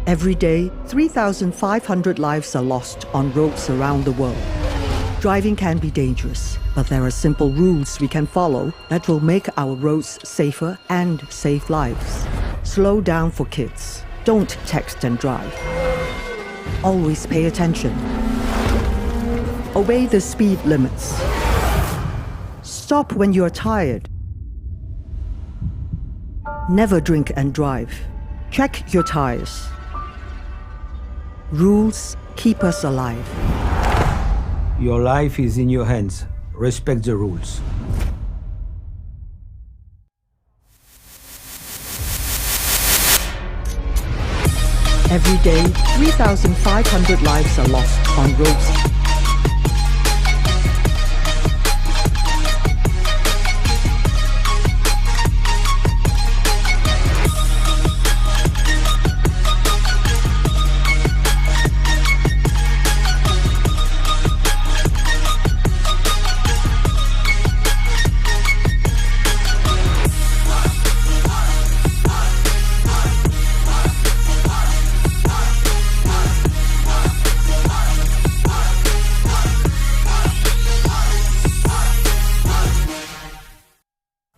Every day, 3,500 lives are lost on roads around the world. Driving can be dangerous, but there are simple rules we can follow that will make our roads safer and save lives. Slow down for kids. Don't text and drive. Always pay attention. Obey the speed limits. Stop when you're tired. Never drink and drive. Check your tires. Rules keep us alive. Your life is in your hands. Respect the rules. Every day, 3,500 lives are lost on roads.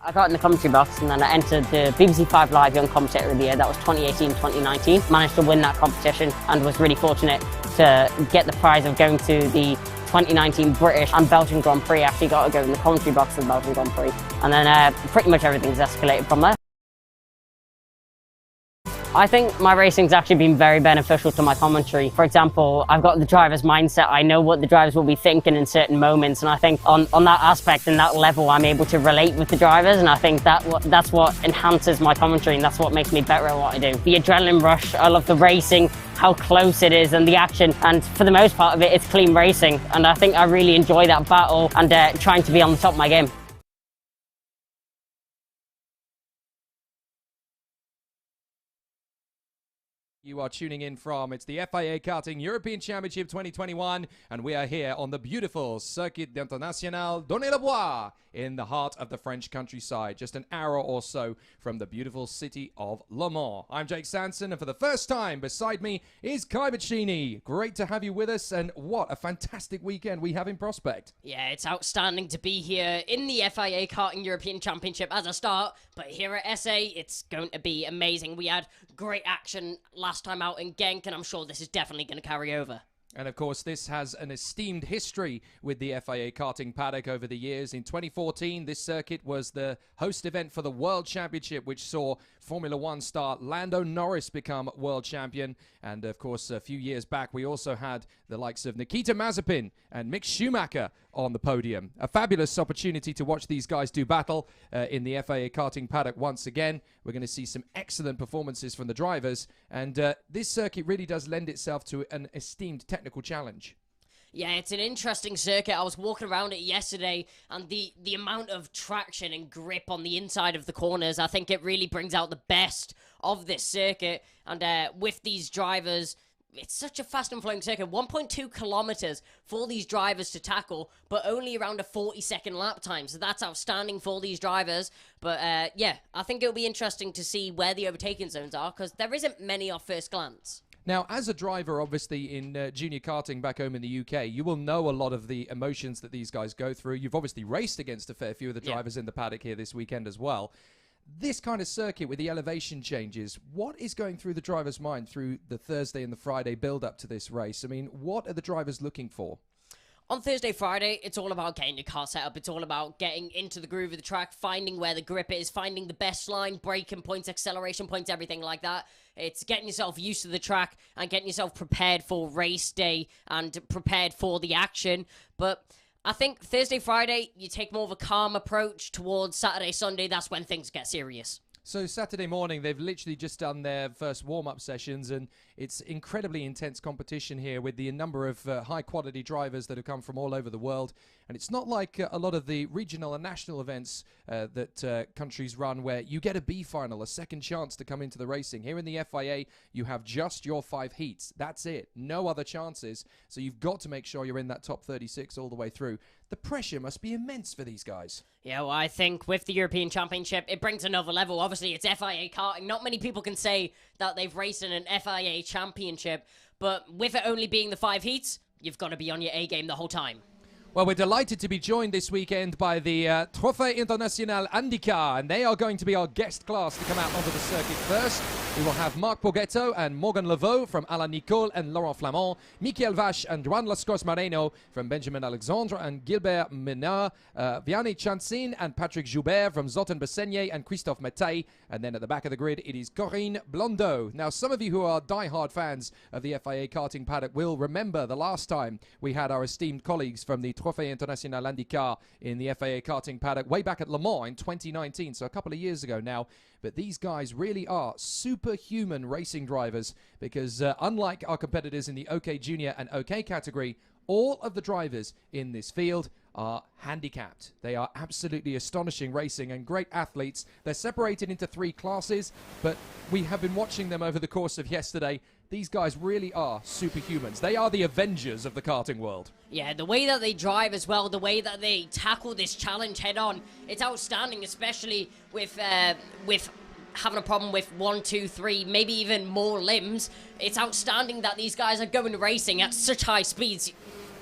I got in the commentary box and then I entered the BBC 5 Live Young Commentator of the Year. That was 2018-2019. Managed to win that competition and was really fortunate to get the prize of going to the 2019 British and Belgian Grand Prix. I actually got to go in the commentary box of the Belgian Grand Prix. And then pretty much everything's escalated from there. I think my racing's actually been very beneficial to my commentary. For example, I've got the driver's mindset. I know what the drivers will be thinking in certain moments, and I think on that aspect and that level, I'm able to relate with the drivers, and I think that's what enhances my commentary, and that's what makes me better at what I do. The adrenaline rush, I love the racing, how close it is, and the action, and for the most part of it, it's clean racing, and I think I really enjoy that battle and trying to be on the top of my game. You are tuning in from, it's the FIA Karting European Championship 2021, and we are here on the beautiful Circuit d'International Donnez-le-Bois in the heart of the French countryside, just an hour or so from the beautiful city of Le Mans. I'm Jake Sanson, and for the first time beside me is Kai Boccini. Great to have you with us, and what a fantastic weekend we have in prospect. Yeah, it's outstanding to be here in the FIA Karting European Championship as a start, but here at SA, it's going to be amazing. We had great action last time out in Genk, and I'm sure this is definitely going to carry over. And of course, this has an esteemed history with the FIA Karting paddock over the years. In 2014, this circuit was the host event for the World Championship, which saw Formula One star Lando Norris become world champion. And of course, a few years back, we also had the likes of Nikita Mazepin and Mick Schumacher on the podium. A fabulous opportunity to watch these guys do battle in the FIA Karting paddock once again. We're going to see some excellent performances from the drivers. And this circuit really does lend itself to an esteemed technical challenge. Yeah, it's an interesting circuit. I was walking around it yesterday, and the amount of traction and grip on the inside of the corners, I think it really brings out the best of this circuit. And with these drivers, it's such a fast and flowing circuit. 1.2 kilometers for these drivers to tackle, but only around a 40-second lap time. So that's outstanding for these drivers. But yeah, I think it'll be interesting to see where the overtaking zones are, because there isn't many off first glance. Now, as a driver, obviously, in junior karting back home in the UK, you will know a lot of the emotions that these guys go through. You've obviously raced against a fair few of the drivers in the paddock here this weekend as well. This kind of circuit with the elevation changes, what is going through the driver's mind through the Thursday and the Friday build-up to this race? I mean, what are the drivers looking for? On Thursday, Friday, it's all about getting your car set up. It's all about getting into the groove of the track, finding where the grip is, finding the best line, braking points, acceleration points, everything like that. It's getting yourself used to the track and getting yourself prepared for race day and prepared for the action. But I think Thursday, Friday, you take more of a calm approach. Towards Saturday, Sunday, that's when things get serious. So Saturday morning, they've literally just done their first warm-up sessions, and it's incredibly intense competition here with the number of high-quality drivers that have come from all over the world. And it's not like a lot of the regional and national events that countries run where you get a B final, a second chance to come into the racing. Here in the FIA, you have just your 5 heats. That's it. No other chances. So you've got to make sure you're in that top 36 all the way through. The pressure must be immense for these guys. Yeah, well, I think with the European Championship, it brings another level. Obviously, it's FIA Karting. Not many people can say that they've raced in an FIA Championship, but with it only being the 5 heats, you've got to be on your A game the whole time. Well, we're delighted to be joined this weekend by the Trophée International IndyCar, and they are going to be our guest class to come out onto the circuit first. We will have Marc Borghetto and Morgan Laveau from Alain Nicole and Laurent Flamand, Michael Vache and Joan Lascaux Moreno from Benjamin Alexandre and Gilbert Menard, Vianney Chansin and Patrick Joubert from Zotten Besseignet and Christophe Metaille. And then at the back of the grid, it is Corinne Blondeau. Now, some of you who are diehard fans of the FIA karting paddock will remember the last time we had our esteemed colleagues from the Trophée International IndyCar in the FIA karting paddock way back at Le Mans in 2019, so a couple of years ago now. But these guys really are superhuman racing drivers because unlike our competitors in the OK Junior and OK category, all of the drivers in this field are handicapped. They are absolutely astonishing racing and great athletes. They're separated into 3 classes, but we have been watching them over the course of yesterday. These guys really are superhumans. They are the Avengers of the karting world. Yeah, the way that they drive as well, the way that they tackle this challenge head on, it's outstanding, especially with having a problem with 1, 2, 3, maybe even more limbs. It's outstanding that these guys are going racing at such high speeds.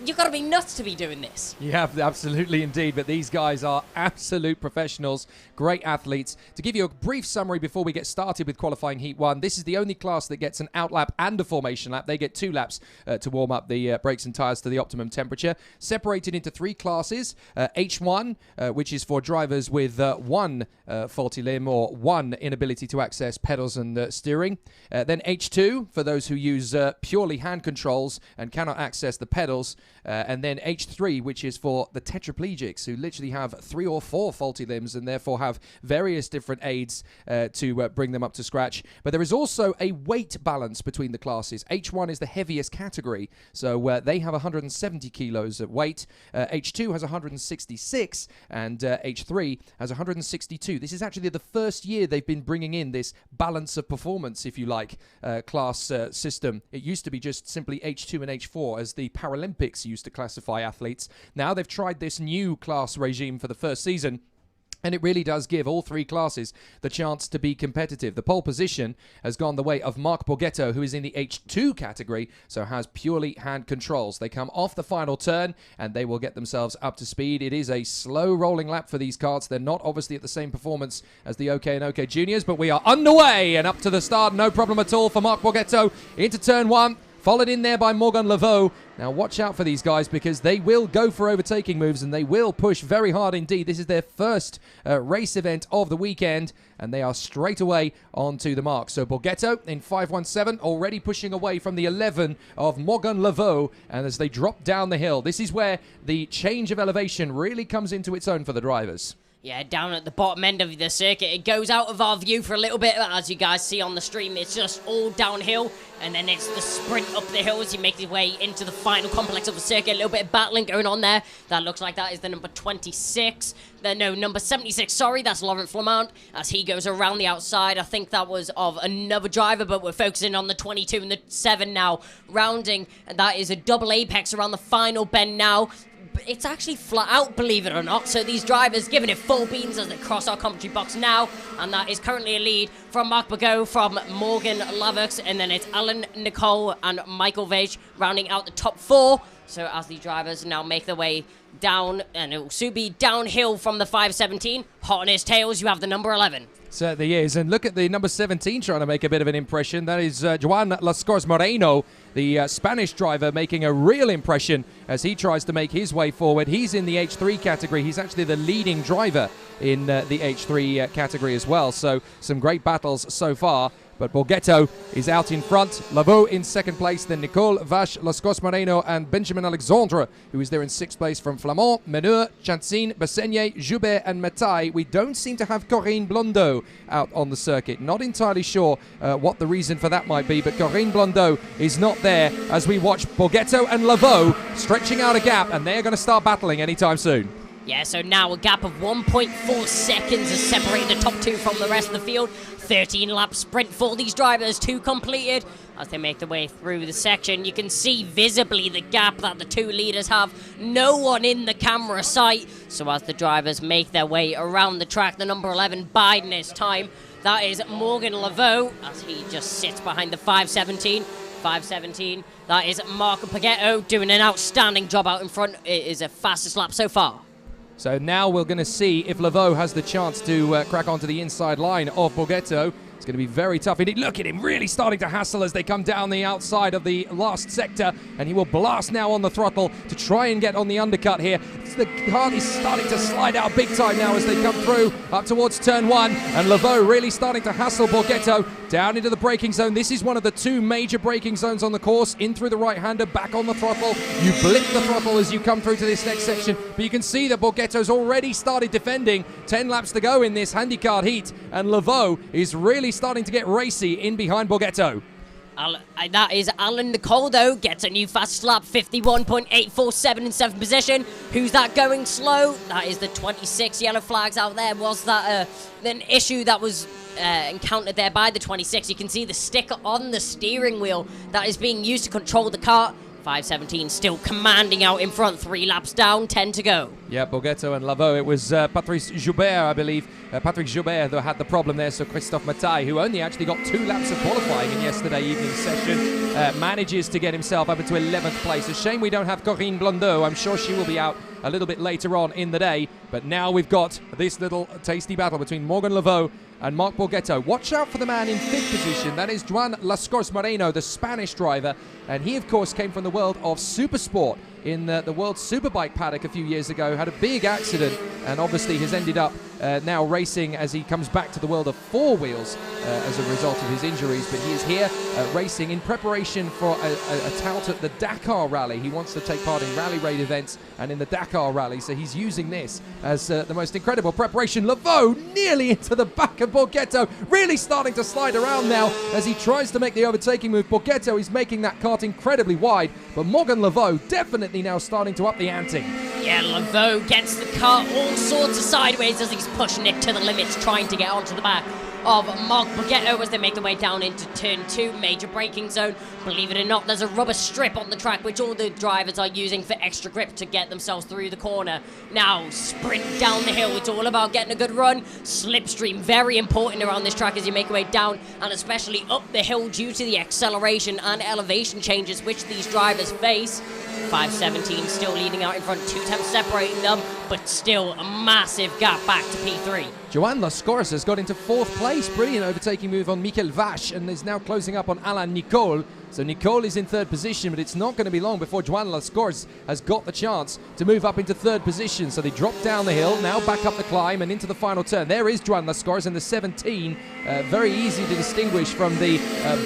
You've got to be nuts to be doing this. Yeah, absolutely indeed. But these guys are absolute professionals, great athletes. To give you a brief summary before we get started with qualifying Heat 1, this is the only class that gets an out lap and a formation lap. They get 2 laps to warm up the brakes and tyres to the optimum temperature. Separated into 3 classes. H1, which is for drivers with 1 faulty limb or 1 inability to access pedals and steering. Then H2, for those who use purely hand controls and cannot access the pedals. And then H3, which is for the tetraplegics who literally have 3 or 4 faulty limbs and therefore have various different aids to bring them up to scratch. But there is also a weight balance between the classes. H1 is the heaviest category, so they have 170 kilos of weight. H2 has 166 and H3 has 162. This is actually the first year they've been bringing in this balance of performance, if you like, class system. It used to be just simply H2 and H4 as the Paralympics used to classify athletes. Now they've tried this new class regime for the first season, and it really does give all 3 classes the chance to be competitive. The pole position has gone the way of Marc Borghetto, who is in the H2 category, so has purely hand controls. They come off the final turn, and they will get themselves up to speed. It is a slow rolling lap for these karts. They're not obviously at the same performance as the OK and OK Juniors, but we are underway and up to the start. No problem at all for Marc Borghetto into turn 1. Followed in there by Morgan Laveau. Now watch out for these guys because they will go for overtaking moves and they will push very hard indeed. This is their first race event of the weekend and they are straight away onto the mark. So Borghetto in 517 already pushing away from the 11 of Morgan Laveau, and as they drop down the hill, this is where the change of elevation really comes into its own for the drivers. Yeah, down at the bottom end of the circuit. It goes out of our view for a little bit, as you guys see on the stream. It's just all downhill, and then it's the sprint up the hill as you make your way into the final complex of the circuit. A little bit of battling going on there. That looks like that is the number 26. No, number 76, sorry, that's Laurent Flamand, as he goes around the outside. I think that was of another driver, but we're focusing on the 22 and the 7 now, rounding, and that is a double apex around the final bend now. It's actually flat out, believe it or not. So these drivers giving it full beans as they cross our commentary box now. And that is currently a lead from Marc Borghetto, from Morgan Laveau. And then it's Alain Nicole and Michael Vache rounding out the top 4. So as the drivers now make their way down, and it will soon be downhill from the 517. Hot on his tails, you have the number 11. Certainly is. And look at the number 17 trying to make a bit of an impression. That is Joan Lascaux Moreno, the Spanish driver, making a real impression as he tries to make his way forward. He's in the H3 category. He's actually the leading driver in the H3 category as well. So some great battles so far. but Borghetto is out in front. Lavaux in second place, then Nicole, Vache, Lascaux Moreno, and Benjamin Alexandre, who is there in sixth place from Flamand, Meneur, Chansin, Bessegne, Joubert, and Mataille. We don't seem to have Corinne Blondeau out on the circuit. Not entirely sure what the reason for that might be, but Corinne Blondeau is not there as we watch Borghetto and Lavaux stretching out a gap, and they're going to start battling anytime soon. Yeah, so now a gap of 1.4 seconds has separated the top two from the rest of the field. 13-lap sprint for these drivers, 2 completed. As they make their way through the section, you can see visibly the gap that the two leaders have. No one in the camera sight. So as the drivers make their way around the track, the number 11 biding his time. That is Morgan Lavaux, as he just sits behind the 517. 517. That is Marco Borghetto doing an outstanding job out in front. It is a fastest lap so far. So now we're going to see if Lavaux has the chance to crack onto the inside line of Borghetto. It's going to be very tough indeed. Look at him really starting to hassle as they come down the outside of the last sector, and he will blast now on the throttle to try and get on the undercut here. The car is starting to slide out big time now as they come through up towards turn 1, and Lavaux really starting to hassle Borghetto down into the braking zone. This is one of the 2 major braking zones on the course. In through the right-hander, back on the throttle. You blip the throttle as you come through to this next section, but you can see that Borghetto's already started defending. 10 laps to go in this handicap heat, and Lavaux is really starting to get racy in behind Borghetto. That is Alan Nicole, though, gets a new fastest lap, 51.847 in 7th position. Who's that going slow? That is the 26 yellow flags out there. Was that an issue that was encountered there by the 26? You can see the sticker on the steering wheel that is being used to control the car. 517 still commanding out in front, 3 laps down, 10 to go. Yeah, Borghetto and Lavaux. It was Patrice Joubert, I believe. Patrick Joubert that had the problem there, so Christophe Mataille, who only actually got 2 laps of qualifying in yesterday evening's session, manages to get himself up into 11th place. A shame we don't have Corinne Blondeau. I'm sure she will be out a little bit later on in the day. But now we've got this little tasty battle between Morgan Lavaux and Marc Borghetto. Watch out for the man in 5th position. That is Joan Lascaux Moreno, the Spanish driver. And he, of course, came from the world of Supersport in the World Superbike paddock a few years ago. Had a big accident and obviously has ended up now racing as he comes back to the world of 4 wheels as a result of his injuries. But he is here racing in preparation for a tout at the Dakar Rally. He wants to take part in rally raid events and in the Dakar Rally, so he's using this as the most incredible preparation. Lavaux nearly into the back of Borghetto, really starting to slide around now as he tries to make the overtaking move. Borghetto is making that kart incredibly wide, but Morgan Lavaux definitely now starting to up the ante. Yeah, Lavaux gets the car all sorts of sideways as he's pushing it to the limits, trying to get onto the back of Marc Borghetto as they make their way down into turn 2, major braking zone. Believe it or not, there's a rubber strip on the track which all the drivers are using for extra grip to get themselves through the corner. Now, sprint down the hill. It's all about getting a good run. Slipstream, very important around this track as you make your way down, and especially up the hill due to the acceleration and elevation changes which these drivers face. 517 still leading out in front, 2 temps separating them, but still a massive gap back to P3. Joan Lascaux has got into 4th place. Brilliant overtaking move on Michael Vache and is now closing up on Alain Nicole. So Nicole is in 3rd position, but it's not going to be long before Joan Lascaux has got the chance to move up into 3rd position. So they drop down the hill, now back up the climb and into the final turn. There is Joan Lascaux in the 17. Very easy to distinguish from the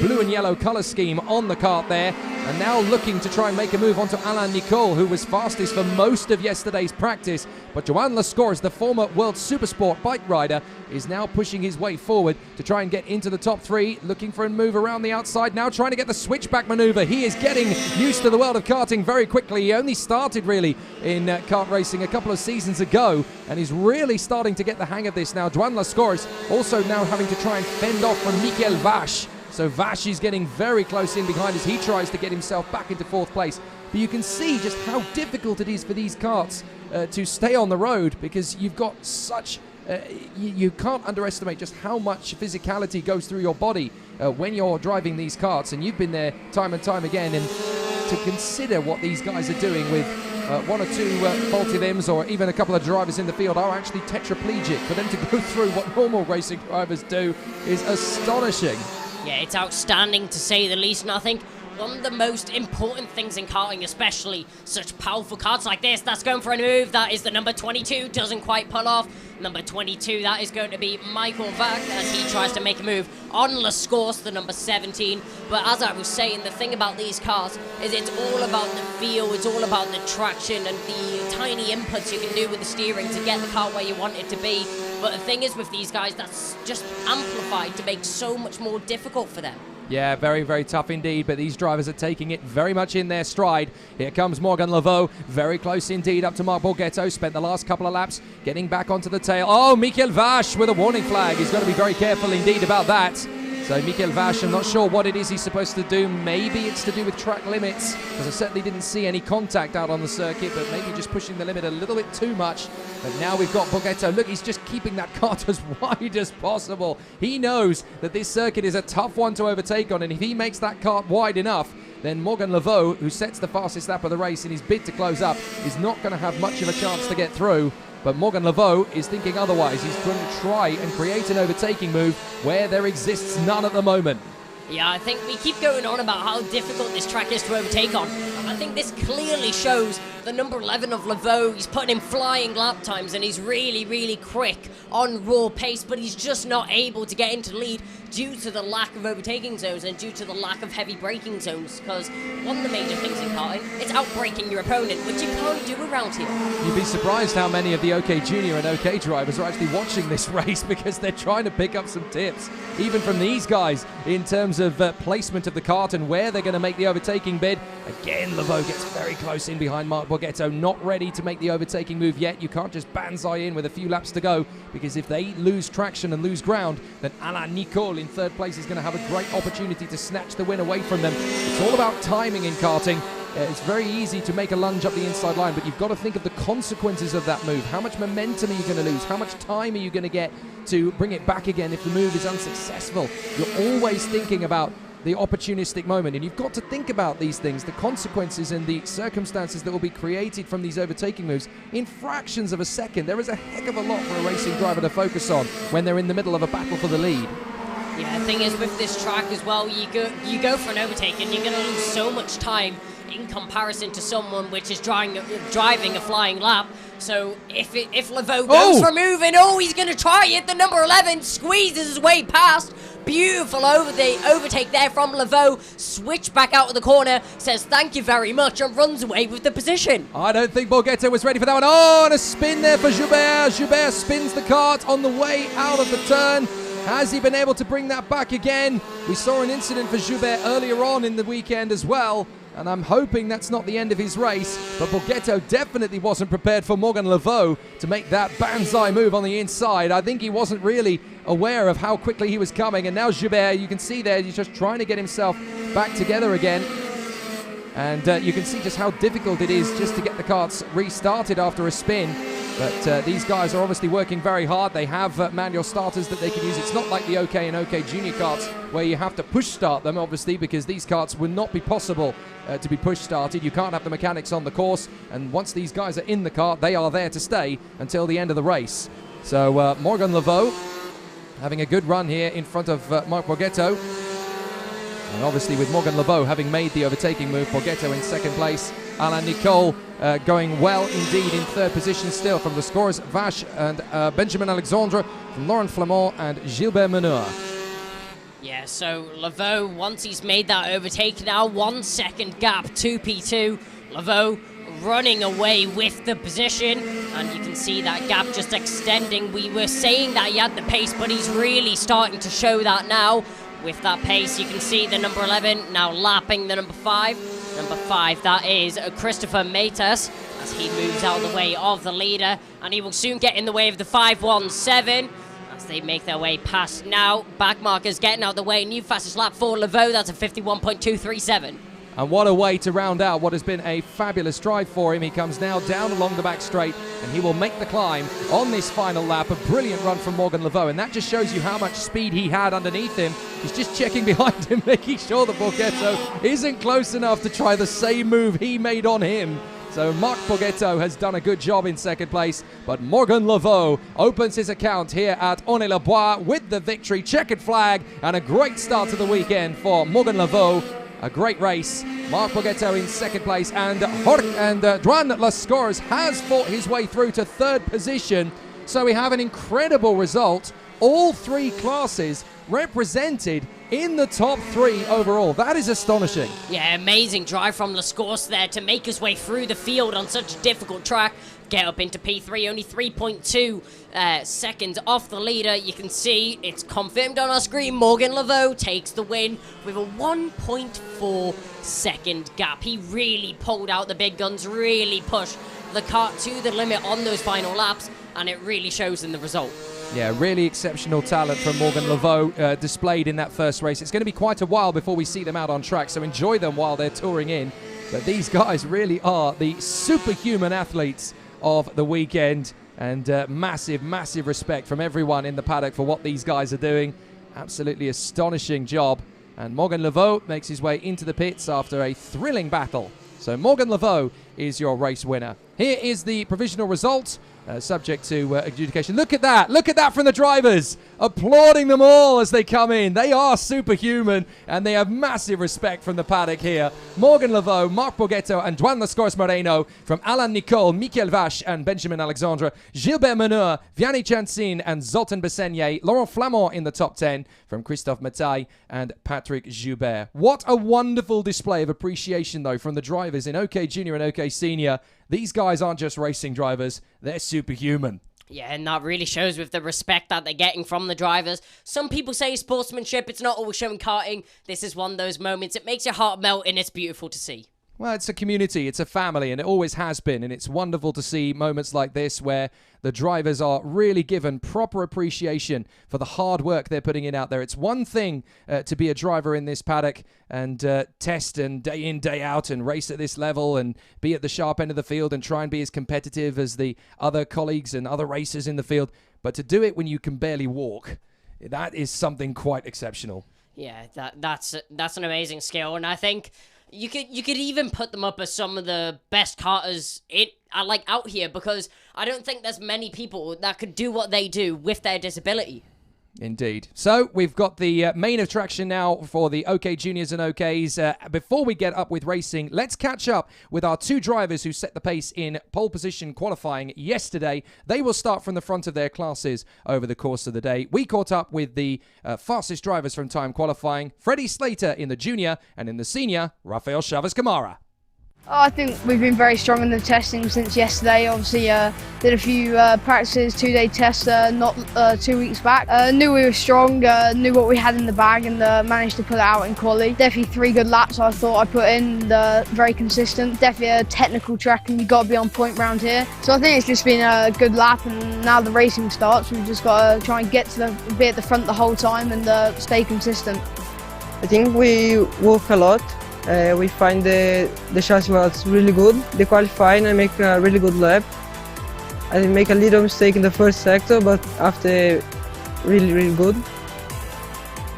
blue and yellow colour scheme on the kart there. And now looking to try and make a move onto Alain Nicole, who was fastest for most of yesterday's practice. But Joan Lascaux, the former World Supersport bike rider, is now pushing his way forward to try and get into the top 3, looking for a move around the outside, now trying to get the switchback maneuver. He is getting used to the world of karting very quickly. He only started really in kart racing a couple of seasons ago and is really starting to get the hang of this now. Joan Lascaux also now having to try and fend off from Michael Vache. So Vache is getting very close in behind as he tries to get himself back into 4th place. But you can see just how difficult it is for these karts to stay on the road, because you've got such... you can't underestimate just how much physicality goes through your body when you're driving these karts, and you've been there time and time again. And to consider what these guys are doing with 1 or 2 faulty limbs, or even a couple of drivers in the field are actually tetraplegic, for them to go through what normal racing drivers do is astonishing. Yeah, it's outstanding to say the least, and I think one of the most important things in karting, especially such powerful karts like this. That's going for a move. That is the number 22, doesn't quite pull off. Number 22, that is going to be Michael Vac as he tries to make a move on Lascourse, the number 17. But as I was saying, the thing about these cars is it's all about the feel, it's all about the traction and the tiny inputs you can do with the steering to get the car where you want it to be. But the thing is with these guys, that's just amplified to make so much more difficult for them. Yeah, very, very tough indeed, but these drivers are taking it very much in their stride. Here comes Morgan Laveau, very close indeed up to Marc Borghetto, spent the last couple of laps getting back onto the tail. Oh, Michael Vache with a warning flag. He's got to be very careful indeed about that. So Michael Vache, I'm not sure what it is he's supposed to do. Maybe it's to do with track limits, because I certainly didn't see any contact out on the circuit, but maybe just pushing the limit a little bit too much. But now we've got Borghetto. Look, he's just keeping that kart as wide as possible. He knows that this circuit is a tough one to overtake on, and if he makes that kart wide enough, then Morgan Laveau, who sets the fastest lap of the race in his bid to close up, is not going to have much of a chance to get through. But Morgan Laveau is thinking otherwise. He's going to try and create an overtaking move where there exists none at the moment. Yeah, I think we keep going on about how difficult this track is to overtake on. And I think this clearly shows the number 11 of Laveau. He's putting in flying lap times and he's really, really quick on raw pace, but he's just not able to get into the lead due to the lack of overtaking zones and due to the lack of heavy braking zones. Because one of the major things in karting, it's outbraking your opponent, which you can't do around here. You'd be surprised how many of the OK Junior and OK drivers are actually watching this race because they're trying to pick up some tips, even from these guys, in terms of placement of the kart and where they're going to make the overtaking bid. Again, Laveau gets very close in behind Marc Borghetto, not ready to make the overtaking move yet. You can't just banzai in with a few laps to go, because if they lose traction and lose ground, then Alain Nicole in third place is going to have a great opportunity to snatch the win away from them. It's all about timing in karting. It's very easy to make a lunge up the inside line, but you've got to think of the consequences of that move. How much momentum are you going to lose? How much time are you going to get to bring it back again if the move is unsuccessful? You're always thinking about the opportunistic moment, and you've got to think about these things, the consequences and the circumstances that will be created from these overtaking moves in fractions of a second. There is a heck of a lot for a racing driver to focus on when they're in the middle of a battle for the lead. Yeah, the thing is with this track as well, you go for an overtake and you're going to lose so much time in comparison to someone which is driving a flying lap. So if Laveau goes for a move and he's going to try it, the number 11 squeezes his way past. Beautiful overtake there from Laveau. Switch back out of the corner, says thank you very much, and runs away with the position. I don't think Borghetto was ready for that one. Oh, and a spin there for Joubert. Joubert spins the kart on the way out of the turn. Has he been able to bring that back again? We saw an incident for Joubert earlier on in the weekend as well, and I'm hoping that's not the end of his race. But Borghetto definitely wasn't prepared for Morgan Laveau to make that banzai move on the inside. I think he wasn't really aware of how quickly he was coming, and now Joubert, you can see there, he's just trying to get himself back together again. And you can see just how difficult it is just to get the karts restarted after a spin. But these guys are obviously working very hard. They have manual starters that they can use. It's not like the OK and OK Junior karts where you have to push start them, obviously, because these karts would not be possible to be push started. You can't have the mechanics on the course. And once these guys are in the kart, they are there to stay until the end of the race. So Morgan Laveau having a good run here in front of Marc Borghetto. And obviously with Morgan Laveau having made the overtaking move, Borghetto in second place. Alain Nicole going well indeed in third position still from the scorers, Vache and Benjamin Alexandre, from Laurent Flamand and Gilbert Meneur. Yeah, so Laveau, once he's made that overtake, now 1 second gap to P2. Laveau running away with the position, and you can see that gap just extending. We were saying that he had the pace, but he's really starting to show that now. With that pace, you can see the number 11 now lapping the number 5. Number 5, that is Christopher Matas, as he moves out of the way of the leader, and he will soon get in the way of the 517 as they make their way past now. Backmarkers getting out of the way. New fastest lap for Laveau, that's a 51.237. And what a way to round out what has been a fabulous drive for him. He comes now down along the back straight, and he will make the climb on this final lap. A brilliant run from Morgan Laveau, and that just shows you how much speed he had underneath him. He's just checking behind him, making sure that Borghetto isn't close enough to try the same move he made on him. So Marc Borghetto has done a good job in second place, but Morgan Laveau opens his account here at Aulnay-le-Bois with the victory. Checkered flag and a great start to the weekend for Morgan Laveau. A great race. Marc Borghetto in second place, and Juan Lascores has fought his way through to third position. So we have an incredible result. All three classes represented in the top three overall. That is astonishing. Yeah, amazing drive from Lascores there to make his way through the field on such a difficult track. Get up into P3, only 3.2 seconds off the leader. You can see it's confirmed on our screen. Morgan Laveau takes the win with a 1.4 second gap. He really pulled out the big guns, really pushed the kart to the limit on those final laps, and it really shows in the result. Yeah, really exceptional talent from Morgan Laveau displayed in that first race. It's going to be quite a while before we see them out on track, so enjoy them while they're touring in. But these guys really are the superhuman athletes of the weekend, and massive, massive respect from everyone in the paddock for what these guys are doing. Absolutely astonishing job. And Morgan Laveau makes his way into the pits after a thrilling battle. So Morgan Laveau is your race winner. Here is the provisional result, subject to adjudication. Look at that from the drivers, applauding them all as they come in. They are superhuman, and they have massive respect from the paddock here. Morgan Laveau, Marc Borghetto, and Juan Lascores Moreno, from Alain Nicole, Michael Vache, and Benjamin Alexandre, Gilbert Meneur, Vianney Chancin, and Zoltan Bessenye, Laurent Flamand in the top 10, from Christophe Mataille and Patrick Joubert. What a wonderful display of appreciation, though, from the drivers in OK Junior and OK Senior. These guys aren't just racing drivers, they're superhuman. Yeah, and that really shows with the respect that they're getting from the drivers. Some people say sportsmanship, it's not always showing karting. This is one of those moments. It makes your heart melt, and it's beautiful to see. Well, it's a community, it's a family, and it always has been. And it's wonderful to see moments like this where the drivers are really given proper appreciation for the hard work they're putting in out there. It's one thing to be a driver in this paddock and test and day in, day out and race at this level and be at the sharp end of the field and try and be as competitive as the other colleagues and other racers in the field. But to do it when you can barely walk, that is something quite exceptional. Yeah, that's an amazing skill, and I think you could even put them up as some of the best karters out here, because I don't think there's many people that could do what they do with their disability. Indeed. So we've got the main attraction now for the OK Juniors and OKs. Before we get up with racing, let's catch up with our two drivers who set the pace in pole position qualifying yesterday. They will start from the front of their classes over the course of the day. We caught up with the fastest drivers from time qualifying, Freddie Slater in the junior, and in the senior, Rafael Chavez Camara. I think we've been very strong in the testing since yesterday. Obviously, did a few practices, 2-day tests not 2 weeks back. Knew we were strong, knew what we had in the bag, and managed to put it out in quali. Definitely 3 good laps I thought I put in, very consistent. Definitely a technical track, and you've got to be on point round here. So I think it's just been a good lap, and now the racing starts. We've just got to try and get to be at the front the whole time and stay consistent. I think we work a lot. We find the chassis was really good. The qualifying, I make a really good lap. I make a little mistake in the first sector, but after really good.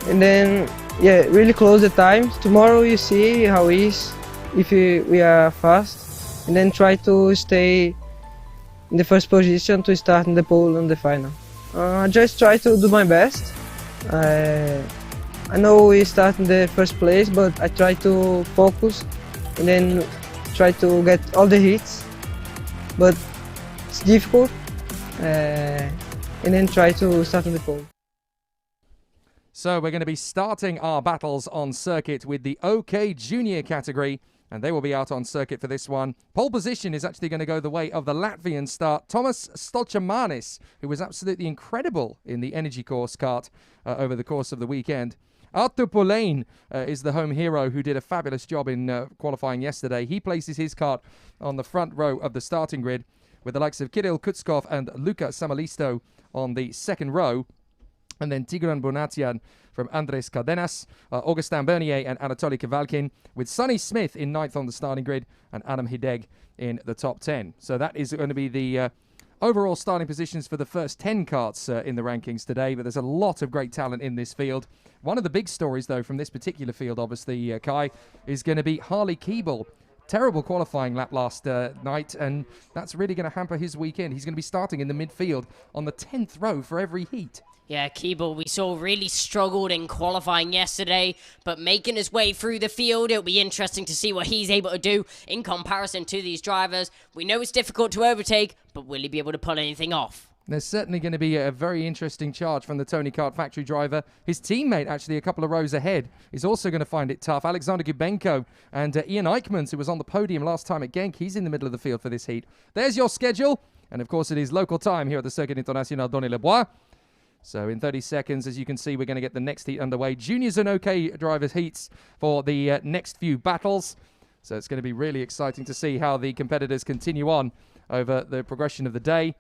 And then, yeah, really close the time. Tomorrow you see how it is, if we are fast. And then try to stay in the first position to start in the pole and the final. Just try to do my best. I know we start in the first place, but I try to focus and then try to get all the hits. But it's difficult, and then try to start on the pole. So we're going to be starting our battles on circuit with the OK Junior category, and they will be out on circuit for this one. Pole position is actually going to go the way of the Latvian start, Tomas Stolchamanis, who was absolutely incredible in the Energy Course kart over the course of the weekend. Artur Polain is the home hero who did a fabulous job in qualifying yesterday. He places his kart on the front row of the starting grid with the likes of Kirill Kutskov and Luca Samalisto on the second row. And then Tigran Bonatian from Andres Cardenas, Augustin Bernier and Anatoly Kavalkin, with Sonny Smith in 9th on the starting grid and Adam Hideg in the top 10. So that is going to be the overall starting positions for the first 10 karts in the rankings today, but there's a lot of great talent in this field. One of the big stories, though, from this particular field, obviously, Kai, is going to be Harley Keeble. Terrible qualifying lap last night, and that's really going to hamper his weekend. He's going to be starting in the midfield on the 10th row for every heat. Yeah, Keeble, we saw really struggled in qualifying yesterday, but making his way through the field, it'll be interesting to see what he's able to do in comparison to these drivers. We know it's difficult to overtake, but will he be able to pull anything off? There's certainly going to be a very interesting charge from the Tony Kart factory driver. His teammate, actually, a couple of rows ahead, is also going to find it tough. Alexander Gubenko and Ian Eichmans, who was on the podium last time at Genk, he's in the middle of the field for this heat. There's your schedule, and of course it is local time here at the Circuit International Donny-le-Bois. So in 30 seconds, as you can see, we're going to get the next heat underway. Juniors and OK drivers heats for the next few battles. So it's going to be really exciting to see how the competitors continue on over the progression of the day.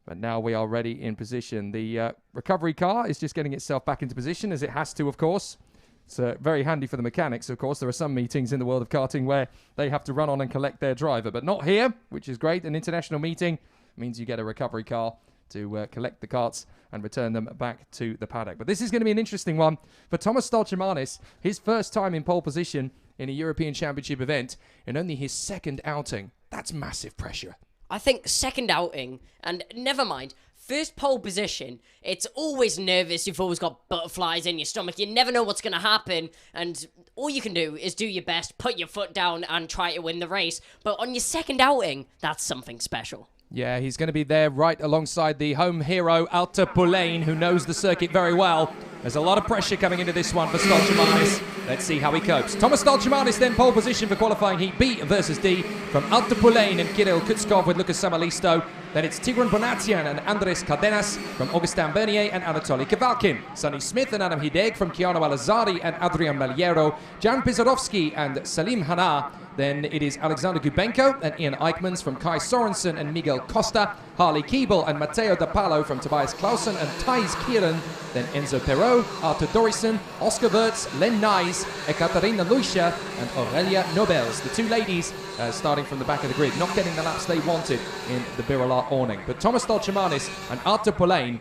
But now we are ready in position. The recovery car is just getting itself back into position, as it has to, of course. It's very handy for the mechanics, of course. There are some meetings in the world of karting where they have to run on and collect their driver, but not here, which is great. An international meeting means you get a recovery car to collect the karts and return them back to the paddock. But this is going to be an interesting one for Thomas Stoltemanis. His first time in pole position in a European Championship event and only his second outing. That's massive pressure. I think second outing, and never mind, first pole position, it's always nervous. You've always got butterflies in your stomach. You never know what's going to happen, and all you can do is do your best, put your foot down, and try to win the race. But on your second outing, that's something special. Yeah, he's going to be there right alongside the home hero, Alta Pulain, who knows the circuit very well. There's a lot of pressure coming into this one for Stoltemanis. Let's see how he copes. Thomas Stoltemanis then pole position for qualifying heat B versus D from Alta Pulain and Kirill Kutskov with Lucas Samalisto. Then it's Tigran Bonatian and Andres Cardenas from Augustin Bernier and Anatoly Kavalkin. Sonny Smith and Adam Hideg from Keanu Alazari and Adrian Maliero. Jan Pizarovsky and Salim Hana. Then it is Alexander Gubenko and Ian Eichmans from Kai Sorensen and Miguel Costa. Harley Keeble and Matteo Dapalo from Tobias Clausen and Thijs Kieran. Then Enzo Perot, Arthur Dorison, Oscar Wirtz, Len Nys, Ekaterina Lucia and Aurelia Nobels. The two ladies starting from the back of the grid, not getting the laps they wanted in the Birla awning. But Thomas Stoltemanis and Arthur Pulain,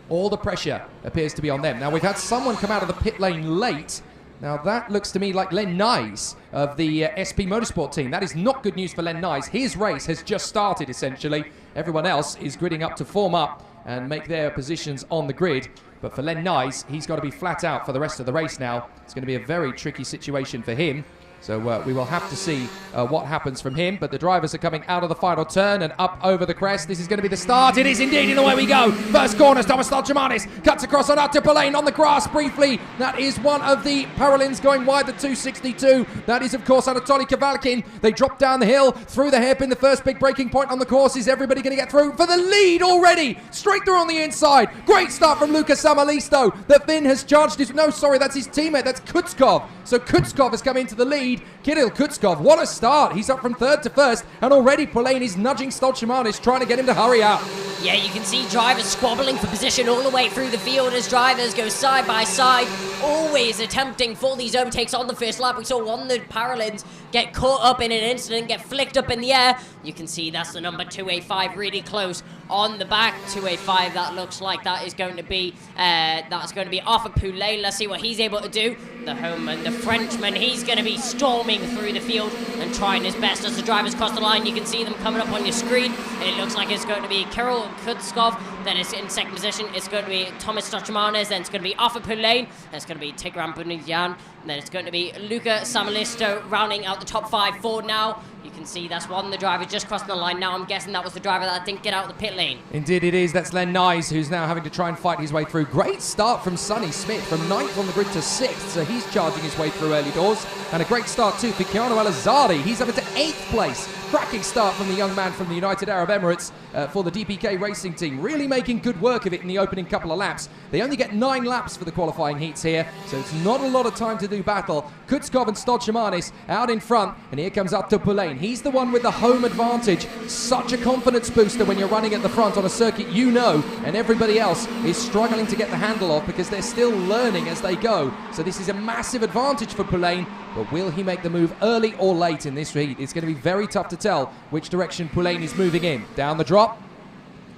all the pressure appears to be on them. Now we've had someone come out of the pit lane late. Now that looks to me like Len Nys of the SP Motorsport team. That is not good news for Len Nys. His race has just started, essentially. Everyone else is gridding up to form up and make their positions on the grid. But for Len Nys, he's got to be flat out for the rest of the race now. It's going to be a very tricky situation for him. So we will have to see what happens from him. But the drivers are coming out of the final turn and up over the crest. This is going to be the start. It is indeed, and away we go. First corner, Thomas Stoltemanis cuts across on Arthur Pulain on the grass briefly. That is one of the Paralins going wide, the 262. That is, of course, Anatoly Kavalkin. They drop down the hill through the hairpin. The first big breaking point on the course. Is everybody going to get through for the lead already? Straight through on the inside. Great start from Lucas Samalisto. The Finn has charged his... No, sorry, that's his teammate. That's Kutskov. So Kutskov has come into the lead. Kirill Kutskov, what a start. He's up from third to first, and already Pulain is nudging Stoltemanis, trying to get him to hurry up. Yeah, you can see drivers squabbling for position all the way through the field as drivers go side by side, always attempting for these overtakes on the first lap. We saw one of the Paralins get caught up in an incident, get flicked up in the air. You can see that's the number 285 really close on the back. 285, that looks like that is going to be Arthur Pulain. Let's see what he's able to do. The Homeman, the Frenchman, he's going to be storming through the field and trying his best as the drivers cross the line. You can see them coming up on your screen, and it looks like it's going to be Kirill Kutskov. Then it's in second position. It's going to be Thomas Stoltemanis. Then it's going to be Arthur Pulain. Then it's going to be Tigran Bonatian. Then it's going to be Luca Samalisto rounding out the top 5 forward now. You can see that's one the driver just crossing the line now. I'm guessing that was the driver that didn't get out of the pit lane. Indeed it is. That's Len Nys, who's now having to try and fight his way through. Great start from Sonny Smith, from 9th on the grid to 6th. So he's charging his way through early doors. And a great start too for Keanu Alazari. He's up into 8th place. Cracking start from the young man from the United Arab Emirates for the DPK racing team. Really making good work of it in the opening couple of laps. They only get 9 laps for the qualifying heats here, so it's not a lot of time to do battle. Kutskov and Stoltemanis out in front, and here comes Arthur Pulain. He's the one with the home advantage. Such a confidence booster when you're running at the front on a circuit you know, and everybody else is struggling to get the handle off because they're still learning as they go. So this is a massive advantage for Pulain, but will he make the move early or late in this heat? It's going to be very tough to tell which direction Pulain is moving in. Down the drop,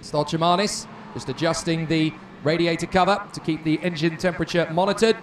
Stoltemanis just adjusting the radiator cover to keep the engine temperature monitored.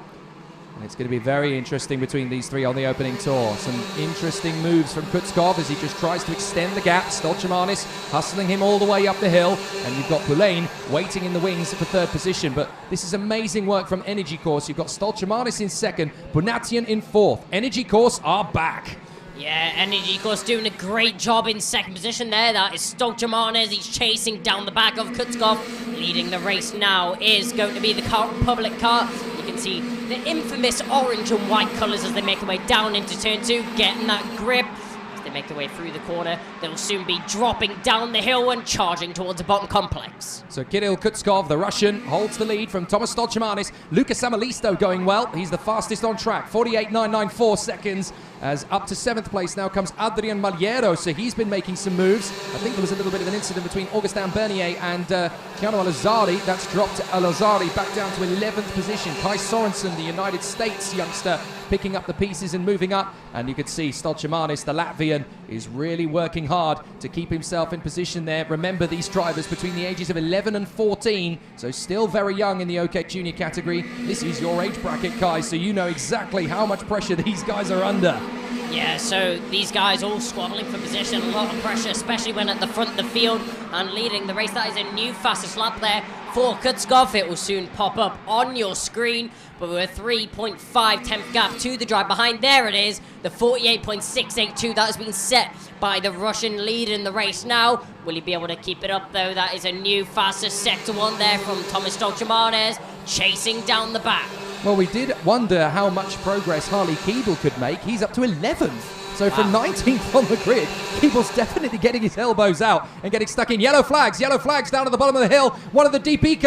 And it's going to be very interesting between these three on the opening tour. Some interesting moves from Kutskov as he just tries to extend the gap. Stolchamanis hustling him all the way up the hill. And you've got Poulain waiting in the wings for third position. But this is amazing work from Energy Course. You've got Stolchamanis in second, Bunatian in fourth. Energy Course are back. Yeah, Energy Course doing a great job in second position there. That is Stolchamanis. He's chasing down the back of Kutskov. Leading the race now is going to be the public car. You can see the infamous orange and white colours as they make their way down into turn 2, getting that grip. As they make their way through the corner, they'll soon be dropping down the hill and charging towards the bottom complex. So Kirill Kutskov, the Russian, holds the lead from Thomas Stolchamanis. Lucas Samalisto going well. He's the fastest on track, 48.994 seconds. As up to 7th place now comes Adrian Maliero, so he's been making some moves. I think there was a little bit of an incident between Augustin Bernier and Keanu Alazari. That's dropped Alazari back down to 11th position. Kai Sorensen, the United States youngster, picking up the pieces and moving up. And you can see Stolchamanis, the Latvian, is really working hard to keep himself in position there. Remember, these drivers between the ages of 11 and 14, so still very young in the OK Junior category. This is your age bracket, Kai, so you know exactly how much pressure these guys are under. Yeah, so these guys all squabbling for position, a lot of pressure, especially when at the front of the field and leading the race. That is a new fastest lap there for Kutskov. It will soon pop up on your screen, but with a 3.5 tenth gap to the drive behind. There it is, the 48.682 that has been set by the Russian lead in the race now. Will he be able to keep it up though? That is a new fastest sector 1 there from Thomas Stolchamanis, chasing down the back. Well, we did wonder how much progress Harley Keeble could make. He's up to 11th. So from 19th on the grid, Keeble's definitely getting his elbows out and getting stuck in. Yellow flags down at the bottom of the hill. One of the DP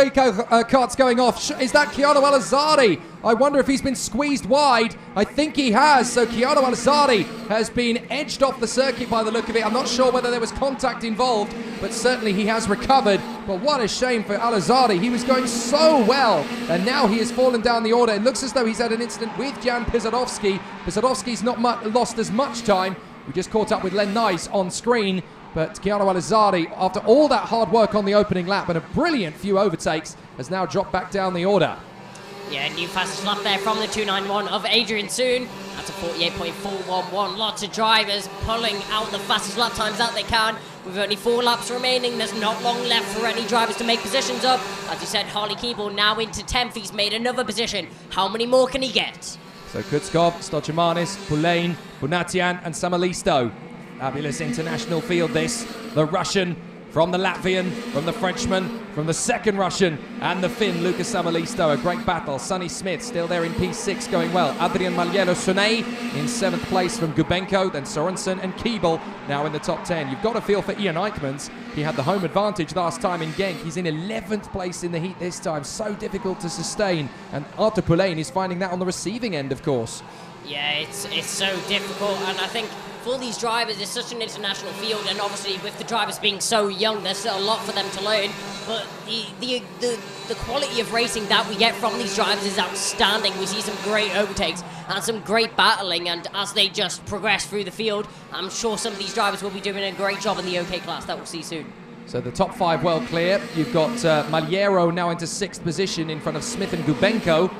carts going off. Is that Keanu Alazari? I wonder if he's been squeezed wide. I think he has. So Keanu Alazari has been edged off the circuit by the look of it. I'm not sure whether there was contact involved, but certainly he has recovered. But what a shame for Alazari. He was going so well, and now he has fallen down the order. It looks as though he's had an incident with Jan Pisodowski. Pisodowski's not lost as much time. We just caught up with Len Nice on screen. But Keanu Alazari, after all that hard work on the opening lap and a brilliant few overtakes, has now dropped back down the order. Yeah, new fastest lap there from the 291 of Adrian Soon. That's a 48.411. Lots of drivers pulling out the fastest lap times that they can. With only 4 laps remaining, there's not long left for any drivers to make positions up. As you said, Harley Keeble now into 10th. He's made another position. How many more can he get? So Kutskov, Stolchamanis, Poulain, Bunatian and Samalisto. Fabulous international field this. The Russian from the Latvian, from the Frenchman, from the second Russian and the Finn, Lucas Samalisto. A great battle. Sonny Smith still there in P6 going well. Adrian Maliero Sonet in 7th place from Gubenko, then Sorensen and Keeble now in the top 10. You've got a feel for Ian Eichmans. He had the home advantage last time in Genk. He's in 11th place in the heat this time. So difficult to sustain. And Artur Poulain is finding that on the receiving end, of course. Yeah, it's so difficult, and I think for these drivers, it's such an international field, and obviously with the drivers being so young, there's still a lot for them to learn. But the quality of racing that we get from these drivers is outstanding. We see some great overtakes and some great battling, and as they just progress through the field, I'm sure some of these drivers will be doing a great job in the OK class that we'll see soon. So the top 5 well clear. You've got Maliero now into 6th position in front of Smith and Gubenko.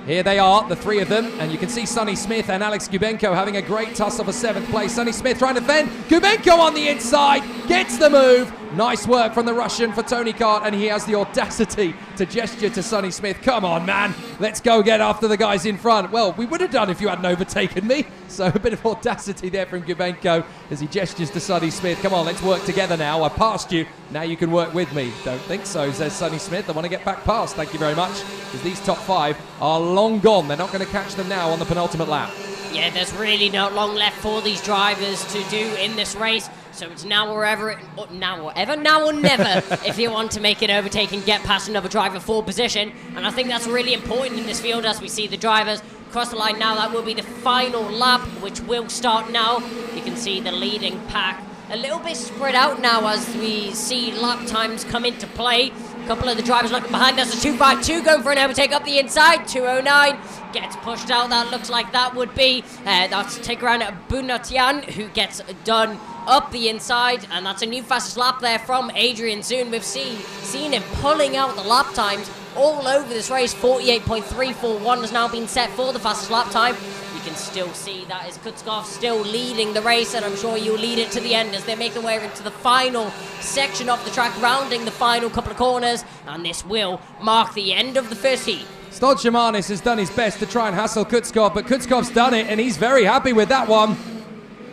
Here they are, the 3 of them, and you can see Sonny Smith and Alex Gubenko having a great tussle for 7th place. Sonny Smith trying to fend. Gubenko on the inside, gets the move. Nice work from the Russian for Tony Kart, and he has the audacity to gesture to Sonny Smith. Come on, man, let's go get after the guys in front. Well, we would have done if you hadn't overtaken me. So a bit of audacity there from Gubenko as he gestures to Sonny Smith. Come on, let's work together now. I passed you, now you can work with me. Don't think so, says Sonny Smith. I want to get back past, thank you very much, because these top 5 are long gone. They're not going to catch them now on the penultimate lap. Yeah, there's really not long left for these drivers to do in this race. So it's now or now or never if you want to make an overtake and get past another driver for position. And I think that's really important in this field as we see the drivers cross the line now. That will be the final lap, which will start now. You can see the leading pack a little bit spread out now as we see lap times come into play. A couple of the drivers looking behind us. A 252 going for an overtake up the inside. 209 gets pushed out. That looks like that would be that's take around Bunatian, who gets done up the inside, and that's a new fastest lap there from Adrian Soon. We've seen him pulling out the lap times all over this race. 48.341 has now been set for the fastest lap time. You can still see that is Kutskov still leading the race, and I'm sure you'll lead it to the end as they make their way into the final section of the track, rounding the final couple of corners, and this will mark the end of the first heat. Stolchamanis has done his best to try and hassle Kutskov, but Kutskov's done it, and he's very happy with that one.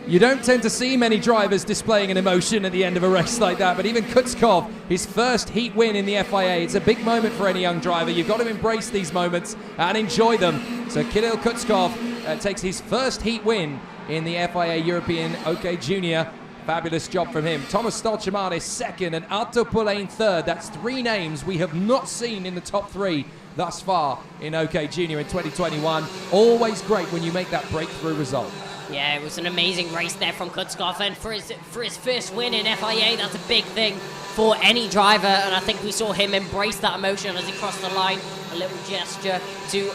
You don't tend to see many drivers displaying an emotion at the end of a race like that, but even Kutskov, his first heat win in the FIA, it's a big moment for any young driver. You've got to embrace these moments and enjoy them. So Kirill Kutskov takes his first heat win in the FIA European OK Junior. Fabulous job from him. Thomas Stolchamanis second and Arto Pulain third. That's three names we have not seen in the top three thus far in OK Junior in 2021. Always great when you make that breakthrough result. Yeah, it was an amazing race there from Kutskov, and for his first win in FIA, that's a big thing for any driver, and I think we saw him embrace that emotion as he crossed the line. A little gesture to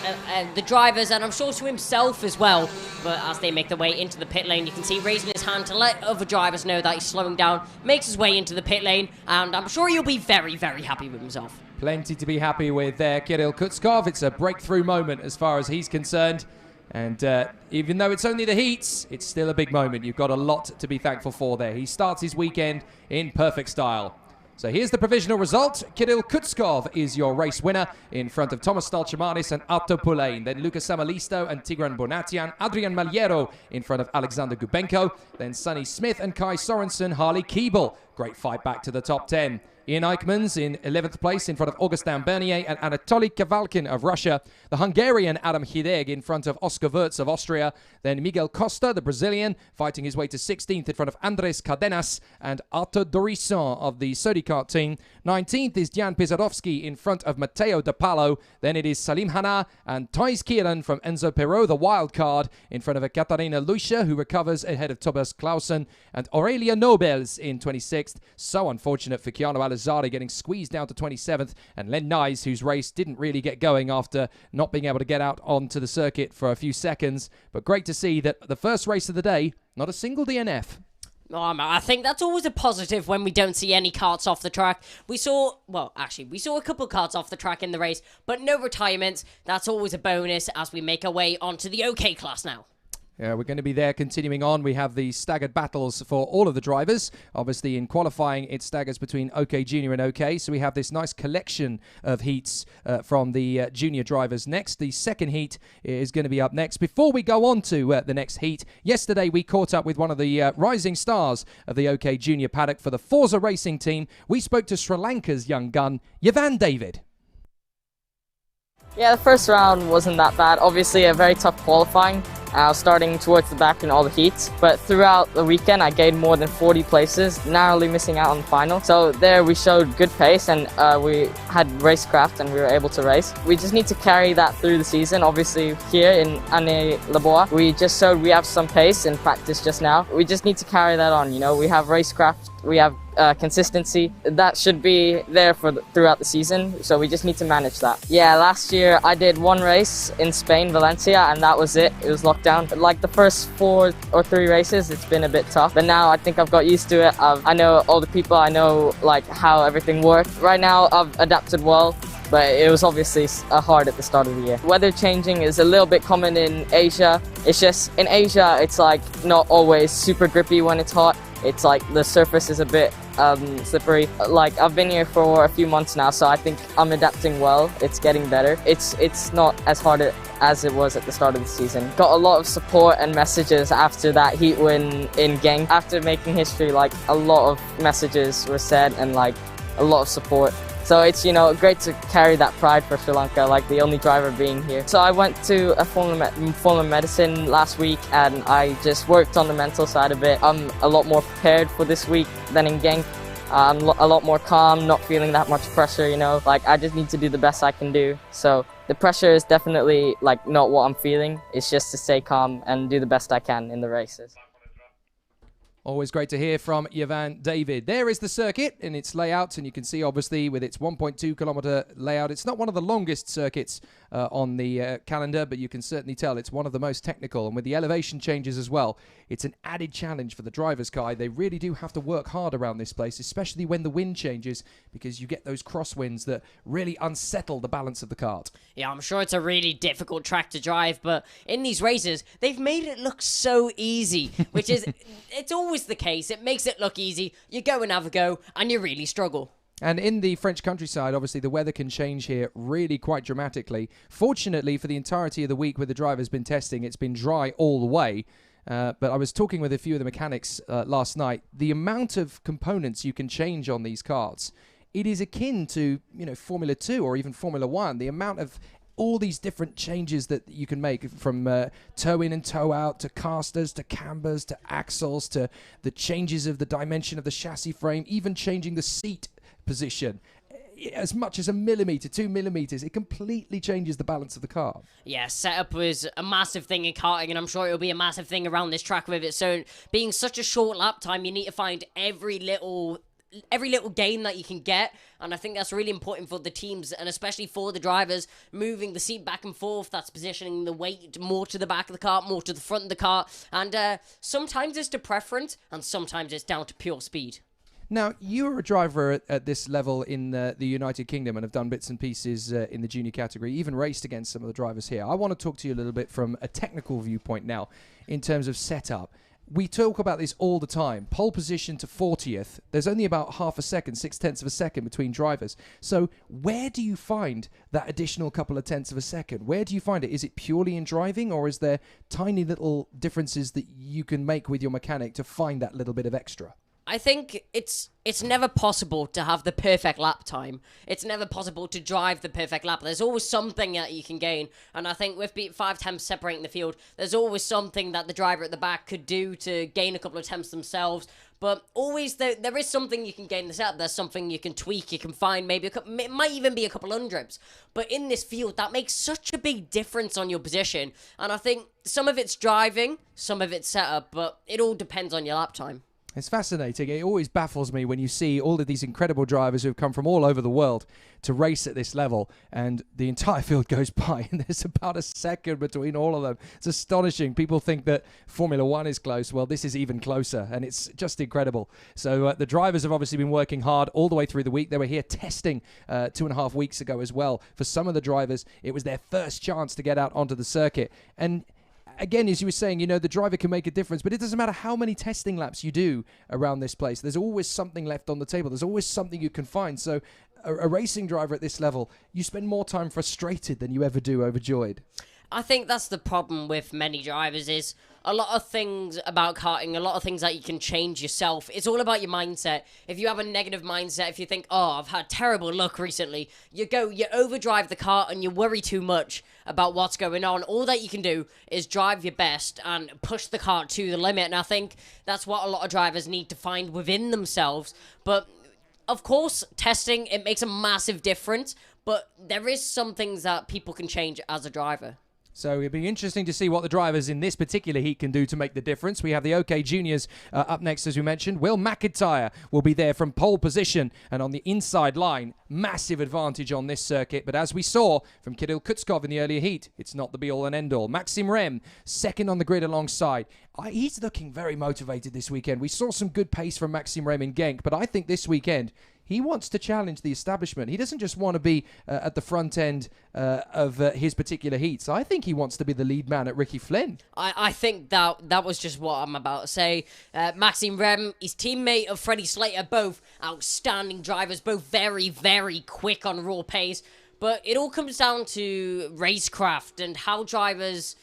the drivers, and I'm sure to himself as well. But as they make their way into the pit lane, you can see raising his hand to let other drivers know that he's slowing down, makes his way into the pit lane, and I'm sure he'll be very, very happy with himself. Plenty to be happy with there, Kirill Kutskov. It's a breakthrough moment as far as he's concerned. And even though it's only the heats, it's still a big moment. You've got a lot to be thankful for there. He starts his weekend in perfect style. So here's the provisional result. Kirill Kutskov is your race winner in front of Thomas Stolchamanis and Arto Pulain. Then Lucas Samalisto and Tigran Bonatian. Adrian Maliero in front of Alexander Gubenko. Then Sonny Smith and Kai Sorensen, Harley Keeble. Great fight back to the top 10. Ian Eichmans in 11th place in front of Augustin Bernier and Anatoly Kavalkin of Russia. The Hungarian Adam Hideg in front of Oscar Wirtz of Austria. Then Miguel Costa, the Brazilian, fighting his way to 16th in front of Andres Cardenas and Arthur Dorisson of the Sodikart team. 19th is Jan Pizarovsky in front of Matteo De Palo. Then it is Salim Hana and Thijs Kieran from Enzo Perot, the wild card, in front of Katarina Lucia, who recovers ahead of Tobias Clausen, and Aurelia Nobels in 26th. So unfortunate for Keanu Alizade getting squeezed down to 27th, and Len Nyes, whose race didn't really get going after not being able to get out onto the circuit for a few seconds. But great to see that the first race of the day, not a single DNF. I think that's always a positive when we don't see any karts off the track. We saw a couple karts off the track in the race, but no retirements. That's always a bonus as we make our way onto the OK class now. Yeah, we're going to be there continuing on. We have the staggered battles for all of the drivers. Obviously, in qualifying, it staggers between OK Junior and OK. So we have this nice collection of heats from the junior drivers next. The second heat is going to be up next. Before we go on to the next heat, yesterday we caught up with one of the rising stars of the OK Junior paddock for the Forza Racing team. We spoke to Sri Lanka's young gun, Yavan David. Yeah, the first round wasn't that bad. Obviously, a very tough qualifying. I was starting towards the back in all the heats, but throughout the weekend I gained more than 40 places, narrowly missing out on the final. So there we showed good pace, and we had racecraft and we were able to race. We just need to carry that through the season. Obviously here in Année-les-Bois, we just showed we have some pace in practice just now. We just need to carry that on, you know. We have racecraft, we have consistency. That should be there throughout the season, so we just need to manage that. Yeah, last year I did one race in Spain, Valencia, and that was it. It was locked down. Like the first 4 or 3 races, it's been a bit tough, but now I think I've got used to it. I know all the people, I know like how everything works. Right now I've adapted well, but it was obviously hard at the start of the year. Weather changing is a little bit common in Asia. It's just in Asia it's like not always super grippy when it's hot. It's like the surface is a bit slippery. Like I've been here for a few months now, so I think I'm adapting well. It's getting better. It's not as hard as it was at the start of the season. Got a lot of support and messages after that heat win in Genk. After making history, like a lot of messages were said and like a lot of support. So it's, you know, great to carry that pride for Sri Lanka, like the only driver being here. So I went to a formal medicine last week and I just worked on the mental side of it. I'm a lot more prepared for this week than in Genk. I'm a lot more calm, not feeling that much pressure, you know. Like I just need to do the best I can do. So the pressure is definitely like not what I'm feeling. It's just to stay calm and do the best I can in the races. Always great to hear from Yavan David. There is the circuit in its layout, and you can see obviously with its 1.2 kilometer layout, it's not one of the longest circuits on the calendar, but you can certainly tell it's one of the most technical. And with the elevation changes as well, it's an added challenge for the drivers, Kai. They really do have to work hard around this place, especially when the wind changes, because you get those crosswinds that really unsettle the balance of the kart. Yeah, I'm sure it's a really difficult track to drive, but in these races, they've made it look so easy, which is, it's always the case. It makes it look easy. You go and have a go, and you really struggle. And in the French countryside, obviously, the weather can change here really quite dramatically. Fortunately, for the entirety of the week where the driver's been testing, it's been dry all the way. But I was talking with a few of the mechanics last night. The amount of components you can change on these karts, it is akin to, Formula 2 or even Formula 1. The amount of all these different changes that you can make, from toe in and toe out to casters to cambers to axles to the changes of the dimension of the chassis frame, even changing the seat position. As much as 1 millimeter, 2 millimeters, it completely changes the balance of the car. Yeah, setup was a massive thing in karting, and I'm sure it'll be a massive thing around this track with it. So, being such a short lap time, you need to find every little gain that you can get, and I think that's really important for the teams, and especially for the drivers, moving the seat back and forth. That's positioning the weight more to the back of the car, more to the front of the car, and sometimes it's to preference, and sometimes it's down to pure speed. Now, you are a driver at this level in the United Kingdom and have done bits and pieces in the junior category, even raced against some of the drivers here. I want to talk to you a little bit from a technical viewpoint now in terms of setup. We talk about this all the time. Pole position to 40th, there's only about half a second, 0.6 of a second between drivers. So where do you find that additional couple of tenths of a second? Where do you find it? Is it purely in driving, or is there tiny little differences that you can make with your mechanic to find that little bit of extra? I think it's never possible to have the perfect lap time. It's never possible to drive the perfect lap. There's always something that you can gain. And I think with 5 temps separating the field, there's always something that the driver at the back could do to gain a couple of temps themselves. But always there is something you can gain the setup. There's something you can tweak. You can find maybe it might even be a couple hundreds. But in this field, that makes such a big difference on your position. And I think some of it's driving, some of it's setup, but it all depends on your lap time. It's fascinating. It always baffles me when you see all of these incredible drivers who have come from all over the world to race at this level, and the entire field goes by, and there's about a second between all of them. It's astonishing. People think that Formula 1 is close. Well, this is even closer, and it's just incredible. So the drivers have obviously been working hard all the way through the week. They were here testing 2.5 weeks ago as well. For some of the drivers, it was their first chance to get out onto the circuit. And again, as you were saying, the driver can make a difference, but it doesn't matter how many testing laps you do around this place. There's always something left on the table. There's always something you can find. So a racing driver at this level, you spend more time frustrated than you ever do overjoyed. I think that's the problem with many drivers, is a lot of things about karting, a lot of things that you can change yourself. It's all about your mindset. If you have a negative mindset, if you think, oh, I've had terrible luck recently, you overdrive the kart and you worry too much about what's going on. All that you can do is drive your best and push the kart to the limit. And I think that's what a lot of drivers need to find within themselves. But of course, testing, it makes a massive difference, but there is some things that people can change as a driver. So it'll be interesting to see what the drivers in this particular heat can do to make the difference. We have the OK Juniors up next, as we mentioned. Will McIntyre will be there from pole position and on the inside line. Massive advantage on this circuit. But as we saw from Kirill Kutskov in the earlier heat, it's not the be-all and end-all. Maxim Rem, second on the grid alongside. He's looking very motivated this weekend. We saw some good pace from Maxim Rem in Genk, but I think this weekend he wants to challenge the establishment. He doesn't just want to be at the front end of his particular heats. I think he wants to be the lead man at Ricky Flynn. I think that was just what I'm about to say. Maxime Rem, his teammate of Freddie Slater, both outstanding drivers, both very, very quick on raw pace. But it all comes down to racecraft and how drivers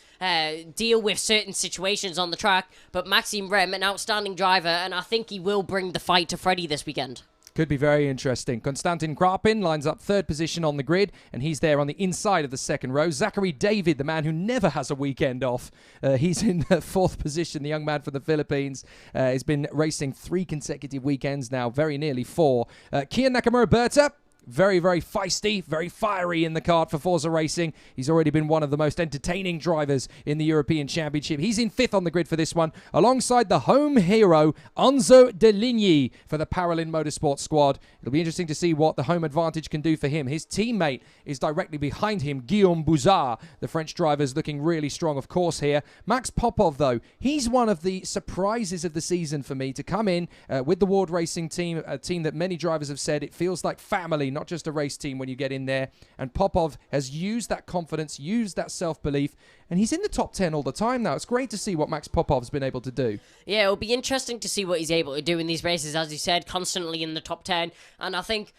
deal with certain situations on the track. But Maxime Rem, an outstanding driver, and I think he will bring the fight to Freddie this weekend. Could be very interesting. Konstantin Krapin lines up third position on the grid, and he's there on the inside of the second row. Zachary David, the man who never has a weekend off, he's in fourth position. The young man from the Philippines has been racing 3 consecutive weekends now, very nearly 4. Kian Nakamura Berta Very, very feisty, very fiery in the kart for Forza Racing. He's already been one of the most entertaining drivers in the European Championship. He's in 5th on the grid for this one, alongside the home hero, Enzo De Ligny, for the Paralin Motorsport squad. It'll be interesting to see what the home advantage can do for him. His teammate is directly behind him, Guillaume Bouzard. The French driver's looking really strong, of course, here. Max Popov, though, he's one of the surprises of the season for me to come in with the Ward Racing team, a team that many drivers have said it feels like family, not just a race team when you get in there. And Popov has used that confidence, used that self-belief, and he's in the top 10 all the time now. It's great to see what Max Popov's been able to do. Yeah, it'll be interesting to see what he's able to do in these races, as you said, constantly in the top 10. And I think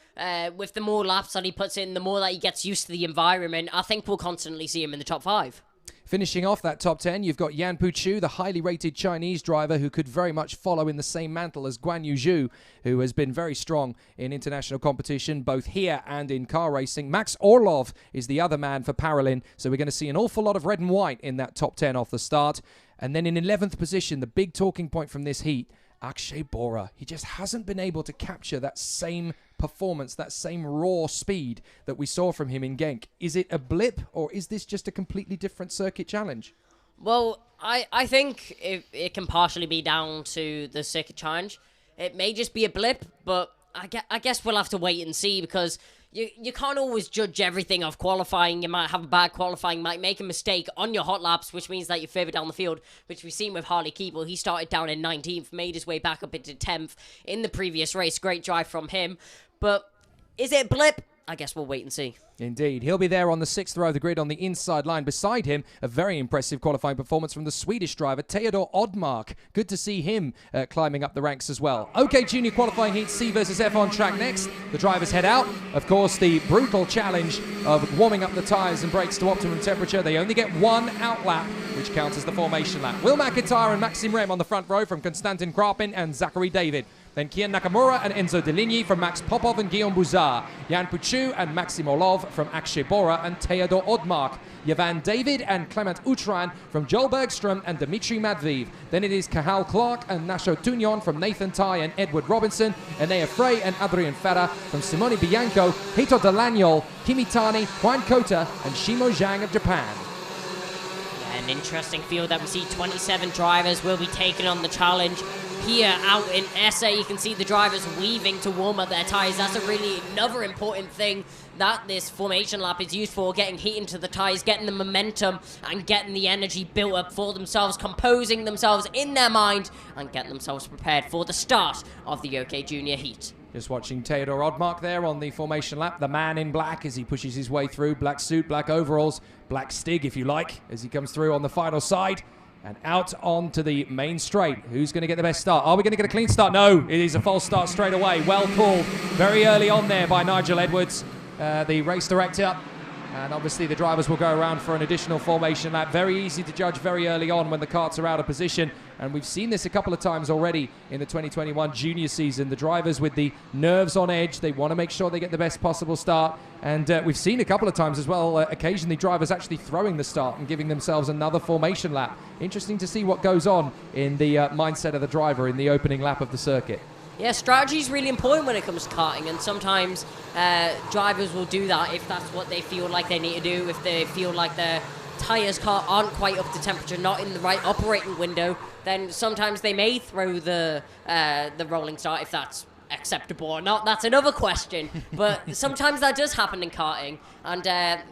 with the more laps that he puts in, the more that he gets used to the environment, I think we'll constantly see him in the top 5. Finishing off that top 10, you've got Yan Puchu, the highly rated Chinese driver who could very much follow in the same mantle as Guan Yu Zhu, who has been very strong in international competition, both here and in car racing. Max Orlov is the other man for Paralin, so we're going to see an awful lot of red and white in that top 10 off the start. And then in 11th position, the big talking point from this heat, Akshay Bora. He just hasn't been able to capture that same performance, that same raw speed that we saw from him in Genk. Is it a blip, or is this just a completely different circuit challenge? Well, I think it can partially be down to the circuit challenge. It may just be a blip, but I guess we'll have to wait and see, because you can't always judge everything off qualifying. You might have a bad qualifying, might make a mistake on your hot laps, which means that you're further down the field, which we've seen with Harley Keeble. He started down in 19th, made his way back up into 10th in the previous race. Great drive from him. But is it a blip? I guess we'll wait and see. Indeed. He'll be there on the 6th row of the grid on the inside line. Beside him, a very impressive qualifying performance from the Swedish driver, Theodor Odmark. Good to see him climbing up the ranks as well. OK, junior qualifying heat C versus F on track next. The drivers head out. Of course, the brutal challenge of warming up the tyres and brakes to optimum temperature. They only get one out lap, which counts as the formation lap. Will McIntyre and Maxime Rem on the front row from Konstantin Krapin and Zachary David. Then Kian Nakamura and Enzo De Ligny from Max Popov and Guillaume Bouzard. Yan Puchu and Maxim Orlov from Akshay Bora and Theodor Odmark. Yavan David and Clement Outran from Joel Bergstrom and Dimitri Madviv. Then it is Cahal Clark and Nasho Tunion from Nathan Tai and Edward Robinson. Enea Frey and Adrian Ferra from Simone Bianco, Hito Delagnol, Kimitani, Juan Kota and Shimo Zhang of Japan. An interesting field that we see 27 drivers will be taking on the challenge. Here out in SA, you can see the drivers weaving to warm up their tyres. That's another important thing that this formation lap is used for, getting heat into the tyres, getting the momentum and getting the energy built up for themselves, composing themselves in their mind and getting themselves prepared for the start of the OK Junior Heat. Just watching Theodor Odmark there on the formation lap. The man in black as he pushes his way through. Black suit, black overalls, black stig if you like, as he comes through on the final side. And out onto the main straight. Who's going to get the best start? Are we going to get a clean start? No, it is a false start straight away. Well called very early on there by Nigel Edwards, the race director. And obviously the drivers will go around for an additional formation lap. Very easy to judge very early on when the karts are out of position. And we've seen this a couple of times already in the 2021 junior season. The drivers with the nerves on edge, they want to make sure they get the best possible start. And we've seen a couple of times as well, occasionally drivers actually throwing the start and giving themselves another formation lap. Interesting to see what goes on in the mindset of the driver in the opening lap of the circuit. Yeah, strategy is really important when it comes to karting, and sometimes drivers will do that if that's what they feel like they need to do, if they feel like their tyres aren't quite up to temperature, not in the right operating window, then sometimes they may throw the rolling start if that's acceptable or not. That's another question, but sometimes that does happen in karting, and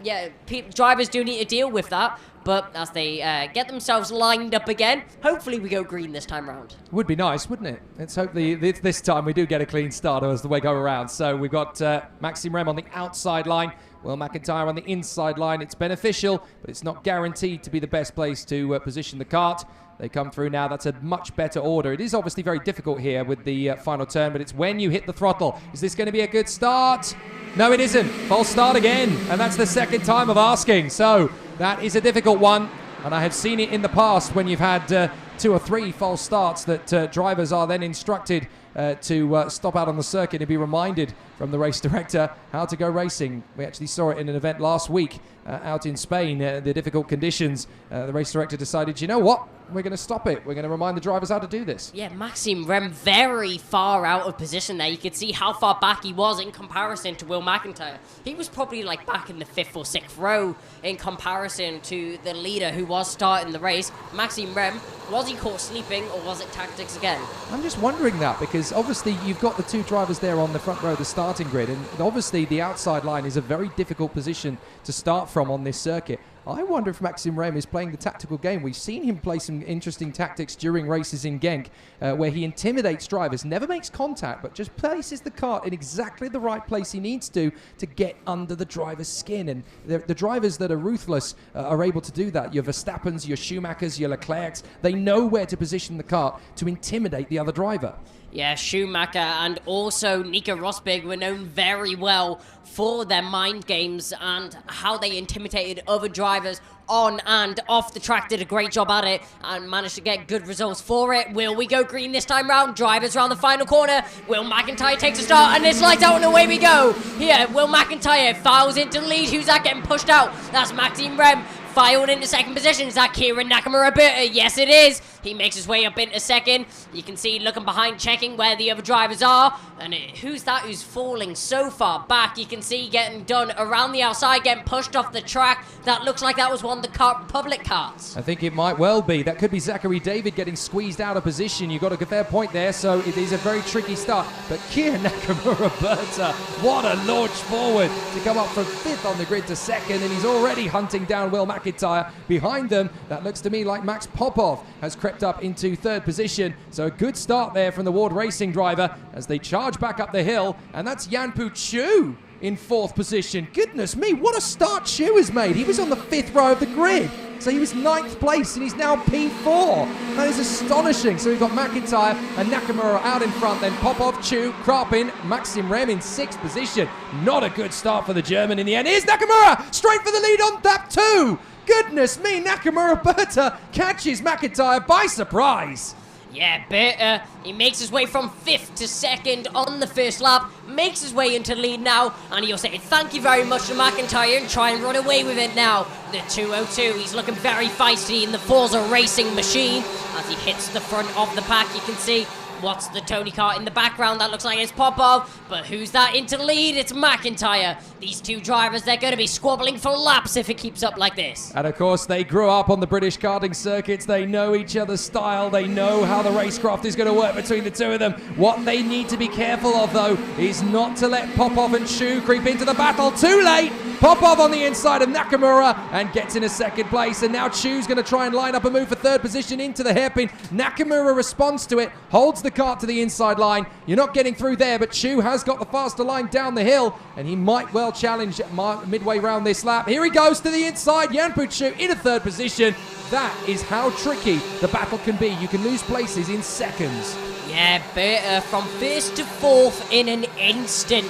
yeah, drivers do need to deal with that. But as they get themselves lined up again, hopefully we go green this time round. Would be nice, wouldn't it? Let's hope this time we do get a clean start as the way go around. So we've got Maxime Rem on the outside line, Will McIntyre on the inside line. It's beneficial, but it's not guaranteed to be the best place to position the kart. They come through now. That's a much better order. It is obviously very difficult here with the final turn, but it's when you hit the throttle. Is this going to be a good start? No, it isn't. False start again, and that's the second time of asking. So that is a difficult one, and I have seen it in the past when you've had 2 or 3 false starts that drivers are then instructed to stop out on the circuit and be reminded from the race director how to go racing. We actually saw it in an event last week out in Spain, the difficult conditions. The race director decided, you know what? We're going to stop it. We're going to remind the drivers how to do this. Yeah, Maxime Rem very far out of position there. You could see how far back he was in comparison to Will McIntyre. He was probably like back in the 5th or 6th row in comparison to the leader who was starting the race. Maxime Rem, was he caught sleeping or was it tactics again? I'm just wondering that, because obviously you've got the two drivers there on the front row of the starting grid, and obviously the outside line is a very difficult position to start from on this circuit. I wonder if Maxime Rem is playing the tactical game. We've seen him play some interesting tactics during races in Genk, where he intimidates drivers, never makes contact, but just places the kart in exactly the right place he needs to get under the driver's skin. And the drivers that are ruthless are able to do that. Your Verstappens, your Schumachers, your Leclercs, they know where to position the kart to intimidate the other driver. Yeah, Schumacher and also Nico Rosberg were known very well for their mind games and how they intimidated other drivers on and off the track. Did a great job at it and managed to get good results for it. Will we go green this time round? Drivers around the final corner. Will McIntyre takes a start and it's lights out and away we go. Here, Will McIntyre files into the lead. Who's that getting pushed out? That's Maxime Rem. Filed into second position. Is that Kieran Nakamura? Yes, it is. He makes his way up into second. You can see looking behind, checking where the other drivers are. And who's that who's falling so far back? You can see getting done around the outside, getting pushed off the track. That looks like that was one of the Kart Republic karts. I think it might well be. That could be Zachary David getting squeezed out of position. You've got a fair point there, so it is a very tricky start. But Kieran Nakamura, Berta, what a launch forward to come up from 5th on the grid to 2nd, and he's already hunting down Will McIntyre. Behind them, that looks to me like Max Popov has crept up into 3rd position. So a good start there from the Ward Racing driver as they charge back up the hill, and that's Yanpu Chu in 4th position. Goodness me, what a start Chu has made. He was on the 5th row of the grid, so he was 9th place and he's now P4. That is astonishing. So we've got McIntyre and Nakamura out in front, then Popov, Chu, Krapin, Maxime Rem in 6th position. Not a good start for the German in the end. Here's Nakamura straight for the lead on lap 2. Goodness me, Nakamura Berta catches McIntyre by surprise. Yeah, Berta, he makes his way from 5th to 2nd on the first lap, makes his way into lead now, and he'll say thank you very much to McIntyre and try and run away with it now. The 202, he's looking very feisty in the Forza Racing machine as he hits the front of the pack. You can see what's the Tony kart in the background. That looks like it's Popov, but who's that into lead? It's McIntyre. These two drivers, they're going to be squabbling for laps if it keeps up like this. And of course, they grew up on the British karting circuits. They know each other's style. They know how the racecraft is going to work between the two of them. What they need to be careful of, though, is not to let Popov and Chu creep into the battle too late. Popov on the inside of Nakamura and gets in a 2nd place. And now Chu's going to try and line up a move for 3rd position into the hairpin. Nakamura responds to it, holds the kart to the inside line. You're not getting through there, but Chu has got the faster line down the hill, and he might well challenge midway round this lap. Here he goes to the inside. Yanpu Chu in a 3rd position. That is how tricky the battle can be. You can lose places in seconds. Yeah, Berta from 1st to 4th in an instant.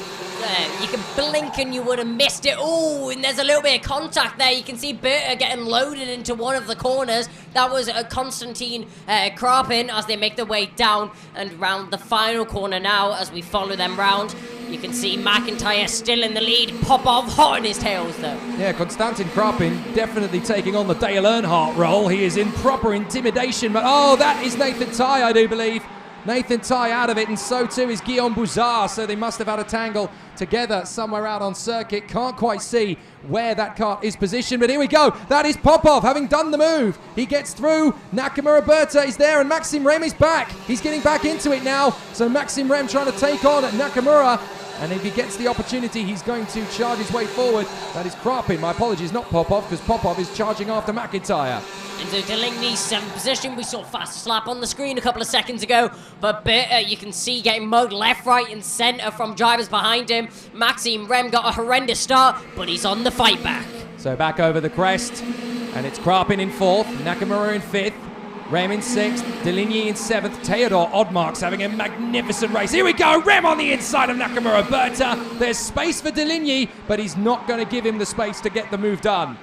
You can blink and you would have missed it. Oh, and there's a little bit of contact there. You can see Berta getting loaded into one of the corners. That was Konstantin Krapin as they make their way down and round the final corner now as we follow them round. You can see McIntyre still in the lead. Popov hot on his tails, though. Yeah, Konstantin Krapin definitely taking on the Dale Earnhardt role. He is in proper intimidation, but oh, that is Nathan Ty, I do believe. Nathan Ty out of it, and so too is Guillaume Bouzard, so they must have had a tangle together somewhere out on circuit. Can't quite see where that kart is positioned, but here we go. That is Popov having done the move. He gets through. Nakamura Berta is there, and Maxime Rem is back. He's getting back into it now, so Maxime Rem trying to take on Nakamura. And if he gets the opportunity, he's going to charge his way forward. That is Krapin. My apologies, not Popov, because Popov is charging after McIntyre. Into Delaney's 7th position. We saw fast slap on the screen a couple of seconds ago, but Berta, you can see getting mugged left, right, and centre from drivers behind him. Maxime Rem got a horrendous start, but he's on the fight back. So back over the crest, and it's Krapin in 4th, Nakamura in 5th. Rem in 6th, Deligny in 7th, Theodore Oddmark's having a magnificent race. Here we go, Rem on the inside of Nakamura Berta. There's space for Deligny, but he's not going to give him the space to get the move done.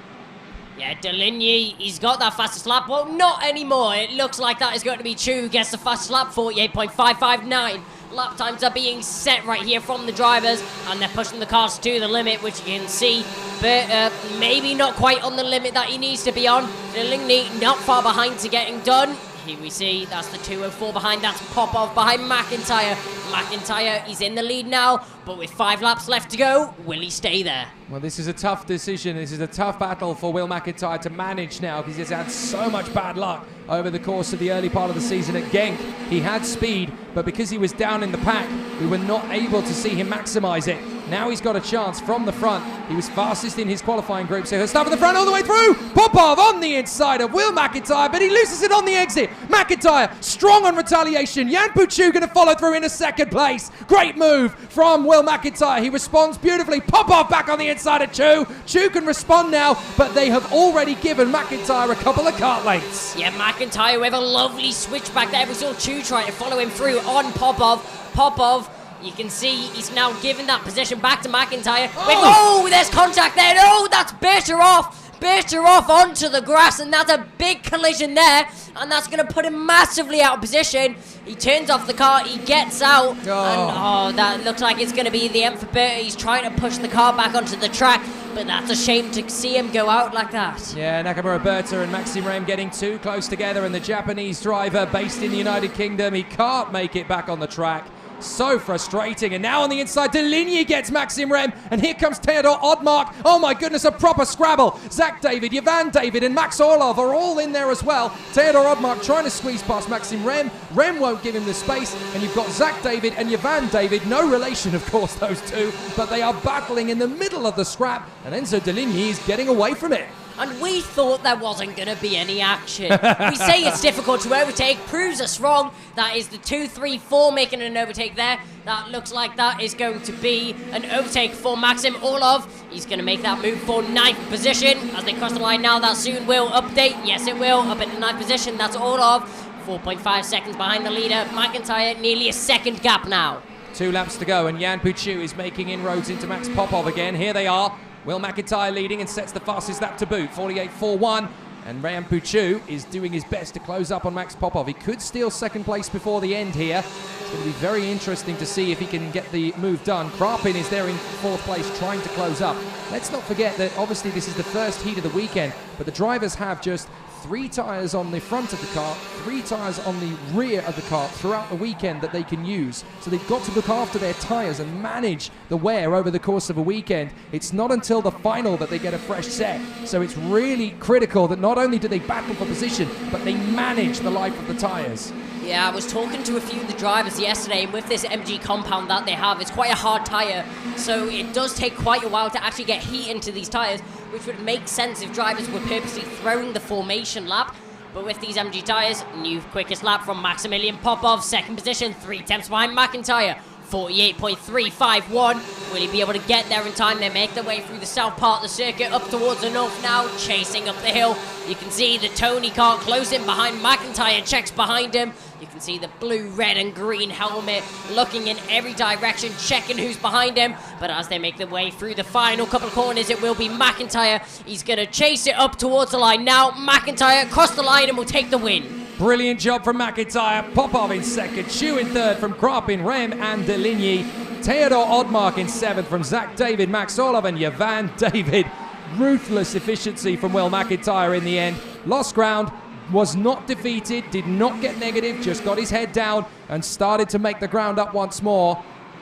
Yeah, Deligny, he's got that fastest lap. Well, not anymore. It looks like that is going to be Chu who gets the fastest lap, 48.559. Lap times are being set right here from the drivers, and they're pushing the cars to the limit, which you can see. But maybe not quite on the limit that he needs to be on. Delaney not far behind to getting done. Here we see that's the 2:04 behind. That's Popov behind McIntyre. McIntyre, he's in the lead now, but with 5 laps left to go, will he stay there? Well, this is a tough decision. This is a tough battle for Will McIntyre to manage now, because he's had so much bad luck over the course of the early part of the season at Genk. He had speed, but because he was down in the pack, we were not able to see him maximise it. Now he's got a chance from the front. He was fastest in his qualifying group, so he'll start with the front all the way through. Popov on the inside of Will McIntyre, but he loses it on the exit. McIntyre strong on retaliation. Jan Puchu going to follow through in a second place. Great move from Will McIntyre. He responds beautifully. Popov back on the inside of Chu. Chu can respond now, but they have already given McIntyre a couple of kart lengths. Yeah, McIntyre with a lovely switch back there. We saw Chu trying to follow him through on Popov. Popov, you can see he's now given that position back to McIntyre. Oh, there's contact there. No, that's Bergerov. Bergerov onto the grass, and that's a big collision there, and that's going to put him massively out of position. He turns off the car, he gets out, and that looks like it's going to be the end for Berta. He's trying to push the car back onto the track, but that's a shame to see him go out like that. Yeah, Nakamura Berta and Maxim Rem getting too close together, and the Japanese driver based in the United Kingdom, he can't make it back on the track. So frustrating. And now on the inside, Deligny gets Maxim Rem, and here comes Theodor Odmark. Oh my goodness, a proper scrabble. Zach David, Yvan David, and Max Orlov are all in there as well. Theodor Odmark trying to squeeze past Maxim Rem. Rem won't give him the space, and you've got Zach David and Yvan David, no relation of course those two, but they are battling in the middle of the scrap, and Enzo Deligny is getting away from it. And we thought there wasn't going to be any action. We say it's difficult to overtake, proves us wrong. That is the 2-3-4 making an overtake there. That looks like that is going to be an overtake for Maxim Orlov. He's going to make that move for 9th position. As they cross the line now, that soon will update. Yes, it will. Up in the 9th position, that's Orlov. 4.5 seconds behind the leader. McIntyre, nearly a second gap now. 2 laps to go, and Jan Puchu is making inroads into Max Popov again. Here they are. Will McIntyre leading and sets the fastest lap to boot, 48.41. And Jan Puchu is doing his best to close up on Max Popov. He could steal 2nd place before the end here. It's going to be very interesting to see if he can get the move done. Krapin is there in 4th place trying to close up. Let's not forget that obviously this is the first heat of the weekend, but the drivers have just 3 tyres on the front of the car, 3 tyres on the rear of the car throughout the weekend that they can use. So they've got to look after their tyres and manage the wear over the course of a weekend. It's not until the final that they get a fresh set. So it's really critical that not only do they battle for position, but they manage the life of the tyres. Yeah, I was talking to a few of the drivers yesterday, and with this MG compound that they have, it's quite a hard tyre, so it does take quite a while to actually get heat into these tyres, which would make sense if drivers were purposely throwing the formation lap. But with these MG tyres, new quickest lap from Maximilian Popov, 2nd position, 3 tenths behind McIntyre. 48.351. Will he be able to get there in time? They make their way through the south part of the circuit up towards the north now, chasing up the hill. You can see the Tony car closing behind McIntyre, checks behind him. You can see the blue, red and green helmet looking in every direction, checking who's behind him. But as they make their way through the final couple of corners, it will be McIntyre. He's going to chase it up towards the line now. McIntyre across the line and will take the win. Brilliant job from McIntyre. Popov in 2nd, Chu in 3rd from Krapin, Rem and Deligny. Theodor Odmark in 7th from Zach David, Max Orlov and Yvan David. Ruthless efficiency from Will McIntyre in the end. Lost ground, was not defeated, did not get negative, just got his head down and started to make the ground up once more.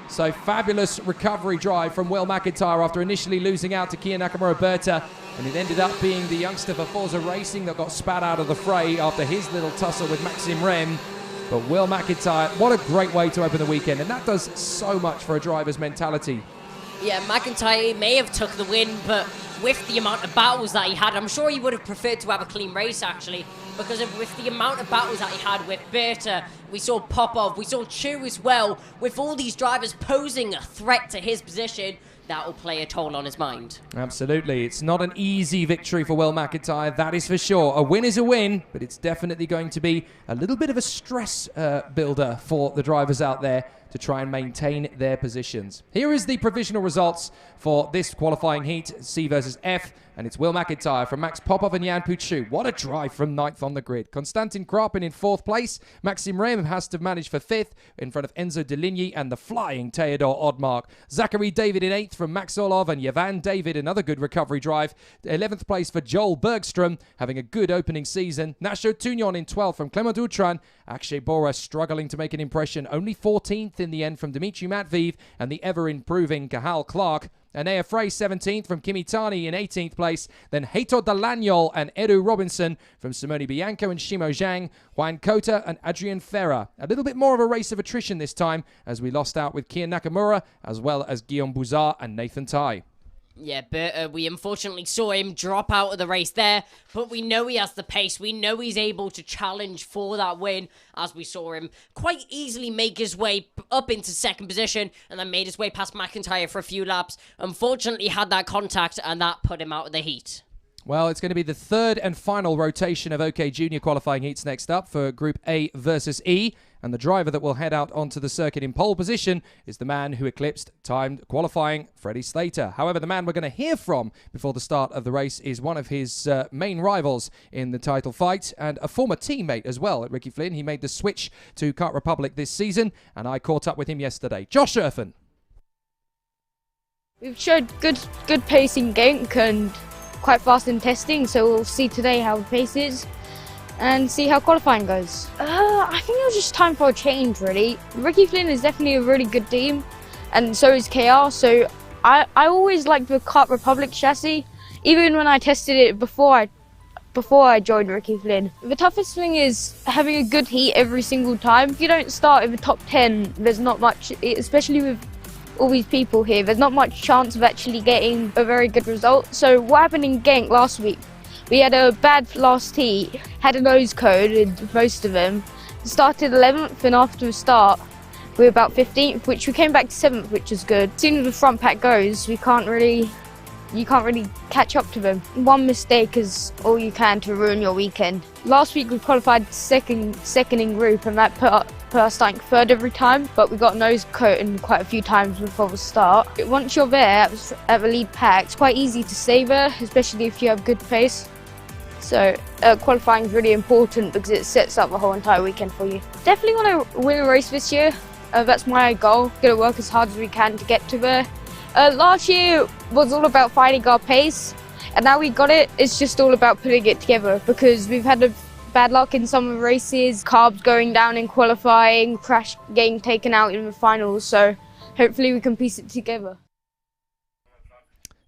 So fabulous recovery drive from Will McIntyre after initially losing out to Kia Nakamura Berta. And it ended up being the youngster for Forza Racing that got spat out of the fray after his little tussle with Maxim Rem. But Will McIntyre, what a great way to open the weekend. And that does so much for a driver's mentality. Yeah, McIntyre may have took the win, but with the amount of battles that he had, I'm sure he would have preferred to have a clean race, actually, because with the amount of battles that he had with Berta, we saw Popov, we saw Chu as well, with all these drivers posing a threat to his position, that will play a toll on his mind. Absolutely. It's not an easy victory for Will McIntyre, that is for sure. A win is a win, but it's definitely going to be a little bit of a stress builder for the drivers out there to try and maintain their positions. Here is the provisional results for this qualifying heat, C versus F. and it's Will McIntyre from Max Popov and Jan Puchu. What a drive from 9th on the grid. Konstantin Krapin in 4th place. Maxim Rem has to manage for 5th in front of Enzo Deligny and the flying Theodor Odmark. Zachary David in 8th from Max Orlov and Yvan David, another good recovery drive. 11th place for Joel Bergstrom, having a good opening season. Nacho Tugnon in 12th from Clement Dutran. Akshay Bora struggling to make an impression. Only 14th in the end from Dimitri Matviv and the ever-improving Cahal Clark. Anea Frey 17th from Kimi Tani in 18th place. Then Heitor Dalagnol and Edu Robinson from Simone Bianco and Shimo Zhang. Juan Cota and Adrian Ferrer. A little bit more of a race of attrition this time as we lost out with Kian Nakamura as well as Guillaume Bouzard and Nathan Tai. Yeah, but we unfortunately saw him drop out of the race there, but we know he has the pace. We know he's able to challenge for that win, as we saw him quite easily make his way up into 2nd position and then made his way past McIntyre for a few laps. Unfortunately, had that contact and that put him out of the heat. Well, it's going to be the 3rd and final rotation of OK Junior qualifying heats next up for Group A versus E. And the driver that will head out onto the circuit in pole position is the man who eclipsed timed qualifying, Freddie Slater. However, the man we're going to hear from before the start of the race is one of his main rivals in the title fight and a former teammate as well at Ricky Flynn. He made the switch to Kart Republic this season, and I caught up with him yesterday. Josh Erfen. We've showed good pace in Genk and quite fast in testing, so we'll see today how the pace is and see how qualifying goes. I think it was just time for a change, really. Ricky Flynn is definitely a really good team, and so is KR, so I always liked the Kart Republic chassis, even when I tested it before I joined Ricky Flynn. The toughest thing is having a good heat every single time. If you don't start in the top 10, there's not much, especially with all these people here, there's not much chance of actually getting a very good result. So what happened in Genk last week? We had a bad last heat, had a nose code in most of them. Started 11th, and after the start, we were about 15th, which we came back to 7th, which is good. As soon as the front pack goes, you can't really catch up to them. One mistake is all you can to ruin your weekend. Last week we qualified second in group, and that put us like 3rd every time, but we got nose coated quite a few times before the start. Once you're there at the lead pack, it's quite easy to stay there, especially if you have good pace. So qualifying is really important because it sets up the whole entire weekend for you. Definitely want to win a race this year. That's my goal. Going to work as hard as we can to get to there. Last year was all about finding our pace, and now we got it. It's just all about putting it together because we've had a bad luck in some of the races, carbs going down in qualifying, crash getting taken out in the finals. So hopefully we can piece it together.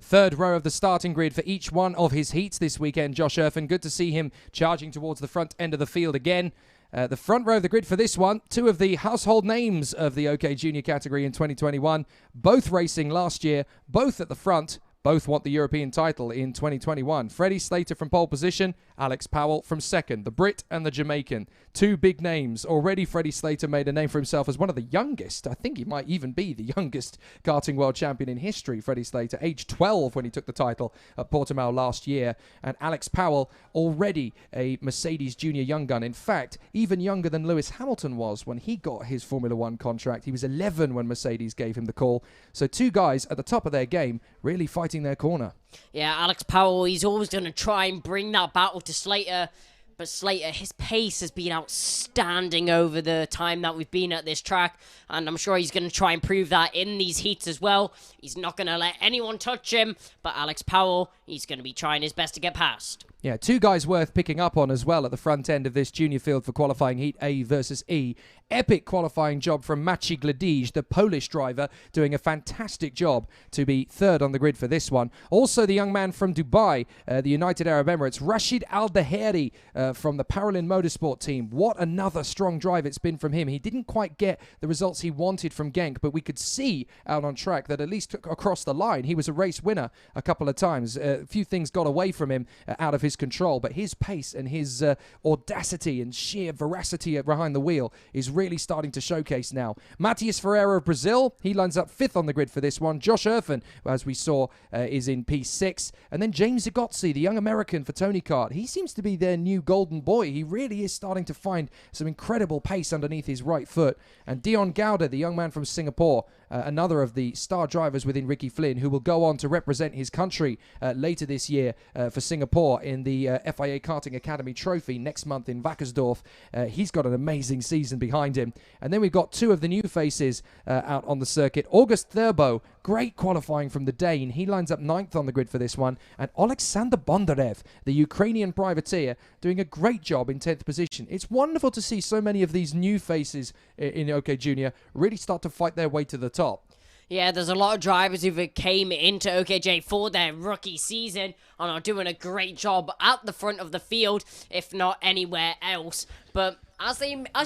3rd row of the starting grid for each one of his heats this weekend, Josh Erfen. Good to see him charging towards the front end of the field again. The front row of the grid for this one, 2 of the household names of the OK Junior category in 2021, both racing last year, both at the front. Both want the European title in 2021. Freddie Slater from pole position, Alex Powell from 2nd, the Brit and the Jamaican. 2 big names. Already Freddie Slater made a name for himself as one of the youngest. I think he might even be the youngest karting world champion in history, Freddie Slater, age 12 when he took the title at Portimao last year. And Alex Powell, already a Mercedes Junior young gun. In fact, even younger than Lewis Hamilton was when he got his Formula One contract. He was 11 when Mercedes gave him the call. So 2 guys at the top of their game, really fighting their corner. Yeah, Alex Powell, he's always going to try and bring that battle to Slater. But Slater, his pace has been outstanding over the time that we've been at this track. And I'm sure he's going to try and prove that in these heats as well. He's not going to let anyone touch him. But Alex Powell, he's going to be trying his best to get past. Yeah, 2 guys worth picking up on as well at the front end of this junior field for qualifying heat A versus E. Epic qualifying job from Maciej Gladij, the Polish driver, doing a fantastic job to be 3rd on the grid for this one. Also the young man from Dubai, the United Arab Emirates, Rashid Al-Daheri from the Paralin Motorsport team. What another strong drive it's been from him. He didn't quite get the results he wanted from Genk, but we could see out on track that at least across the line, he was a race winner a couple of times. A few things got away from him out of his control, but his pace and his audacity and sheer veracity behind the wheel is really starting to showcase now. Matias Ferreira of Brazil, he lines up 5th on the grid for this one. Josh Erfen, as we saw, is in P6. And then James Zagotzi, the young American for Tony Kart. He seems to be their new golden boy. He really is starting to find some incredible pace underneath his right foot. And Dion Gowda, the young man from Singapore, another of the star drivers within Ricky Flynn, who will go on to represent his country later this year for Singapore in the FIA Karting Academy Trophy next month in Wackersdorf. He's got an amazing season behind him. And then we've got two of the new faces out on the circuit. August Thurbo, great qualifying from the Dane. He lines up 9th on the grid for this one. And Alexander Bondarev, the Ukrainian privateer, doing a great job in 10th position. It's wonderful to see so many of these new faces in OK Junior really start to fight their way to the top. Yeah, there's a lot of drivers who came into OKJ for their rookie season and are doing a great job at the front of the field, if not anywhere else. But as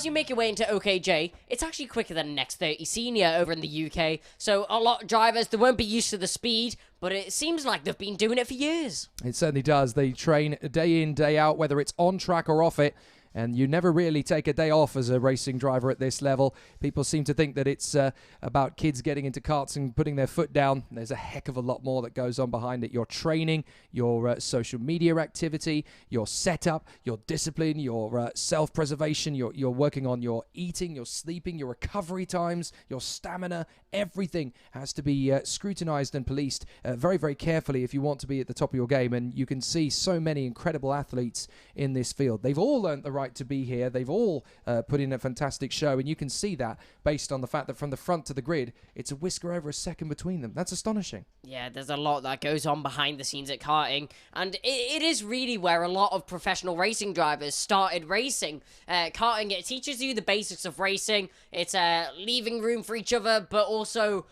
you make your way into OKJ, it's actually quicker than Next 30 Senior over in the UK. So a lot of drivers, they won't be used to the speed, but it seems like they've been doing it for years. It certainly does. They train day in, day out, whether it's on track or off it. And you never really take a day off as a racing driver at this level. People seem to think that it's about kids getting into karts and putting their foot down. There's a heck of a lot more that goes on behind it. Your training, your social media activity, your setup, your discipline, your self-preservation. You're working on your eating, your sleeping, your recovery times, your stamina. Everything has to be scrutinized and policed very, very carefully if you want to be at the top of your game. And you can see so many incredible athletes in this field. They've all learned the right to be here. They've all put in a fantastic show, and you can see that based on the fact that from the front to the grid, it's a whisker over a second between them. That's astonishing. Yeah, there's a lot that goes on behind the scenes at karting, and it is really where a lot of professional racing drivers started racing. Karting, it teaches you the basics of racing. It's leaving room for each other, but also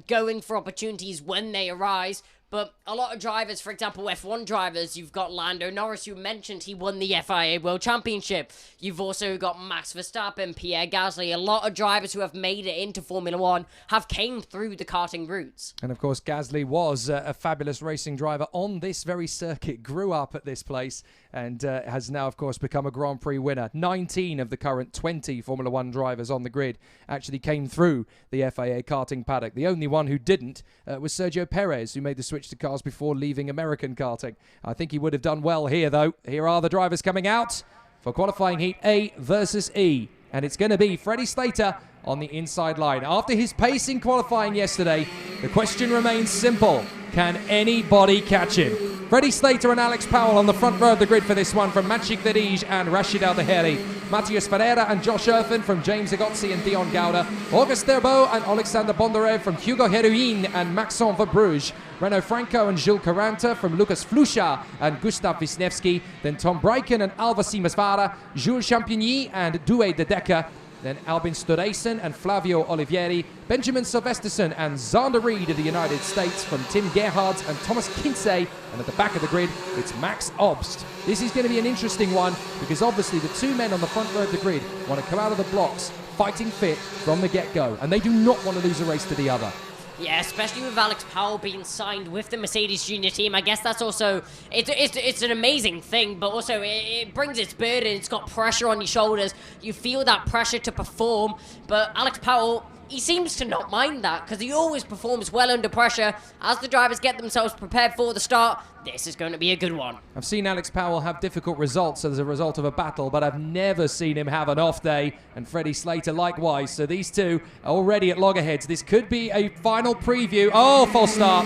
going for opportunities when they arise. But a lot of drivers, for example, F1 drivers, you've got Lando Norris, who mentioned he won the FIA World Championship. You've also got Max Verstappen, Pierre Gasly. A lot of drivers who have made it into Formula 1 have came through the karting routes. And of course, Gasly was a fabulous racing driver on this very circuit, grew up at this place, and has now, of course, become a Grand Prix winner. 19 of the current 20 Formula 1 drivers on the grid actually came through the FIA karting paddock. The only one who didn't was Sergio Perez, who made the switch to cars before leaving American karting. I think he would have done well here, though. Here are the drivers coming out for qualifying heat A versus E. And it's going to be Freddie Slater on the inside line. After his pace in qualifying yesterday, the question remains simple. Can anybody catch him? Freddie Slater and Alex Powell on the front row of the grid for this one from Maciej Ledij and Rashid Al-Daheri. Matthias Ferreira and Josh Erfin from James Agozzi and Dion Gouda. August Thurbo and Alexander Bondarev from Hugo Heruin and Maxon Verbruge. Renaud Franco and Jules Caranta from Lucas Flusha and Gustav Wisniewski. Then Tom Bryken and Alva Simasvara. Jules Champigny and Douay de Decker. Then Albin Storeysen and Flavio Olivieri, Benjamin Sylvesterson and Zander Reed of the United States from Tim Gerhardt and Thomas Kinsey. And at the back of the grid, it's Max Obst. This is going to be an interesting one because obviously the two men on the front row of the grid want to come out of the blocks fighting fit from the get-go. And they do not want to lose a race to the other. Yeah, especially with Alex Powell being signed with the Mercedes Junior team. I guess that's also, it's an amazing thing, but also it brings its burden. It's got pressure on your shoulders. You feel that pressure to perform, but Alex Powell, he seems to not mind that because he always performs well under pressure. As the drivers get themselves prepared for the start, this is going to be a good one. I've seen Alex Powell have difficult results as a result of a battle, but I've never seen him have an off day, and Freddie Slater likewise. So these two are already at loggerheads. This could be a final preview. Oh, false start.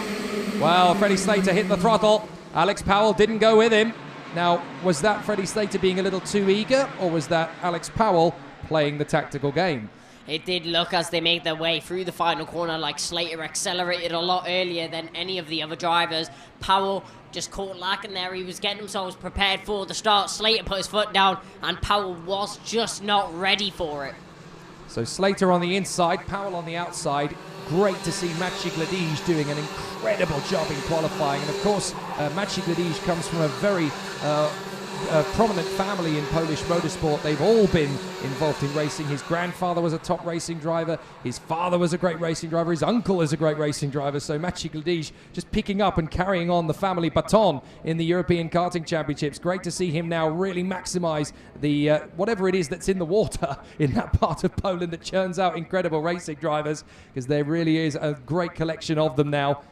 Well, Freddie Slater hit the throttle. Alex Powell didn't go with him. Now, was that Freddie Slater being a little too eager, or was that Alex Powell playing the tactical game? It did look as they made their way through the final corner like Slater accelerated a lot earlier than any of the other drivers. Powell just caught lacking there. He was getting himself prepared for the start. Slater put his foot down and Powell was just not ready for it. So Slater on the inside, Powell on the outside. Great to see Maciej Ledij doing an incredible job in qualifying. And of course, Maciej Ledij comes from a very prominent family in Polish motorsport. They've all been involved in racing. His grandfather was a top racing driver. His father was a great racing driver. His uncle is a great racing driver. So Maciej Ledij just picking up and carrying on the family baton in the European Karting Championships. Great to see him now really maximize the whatever it is that's in the water in that part of Poland that churns out incredible racing drivers, because there really is a great collection of them now.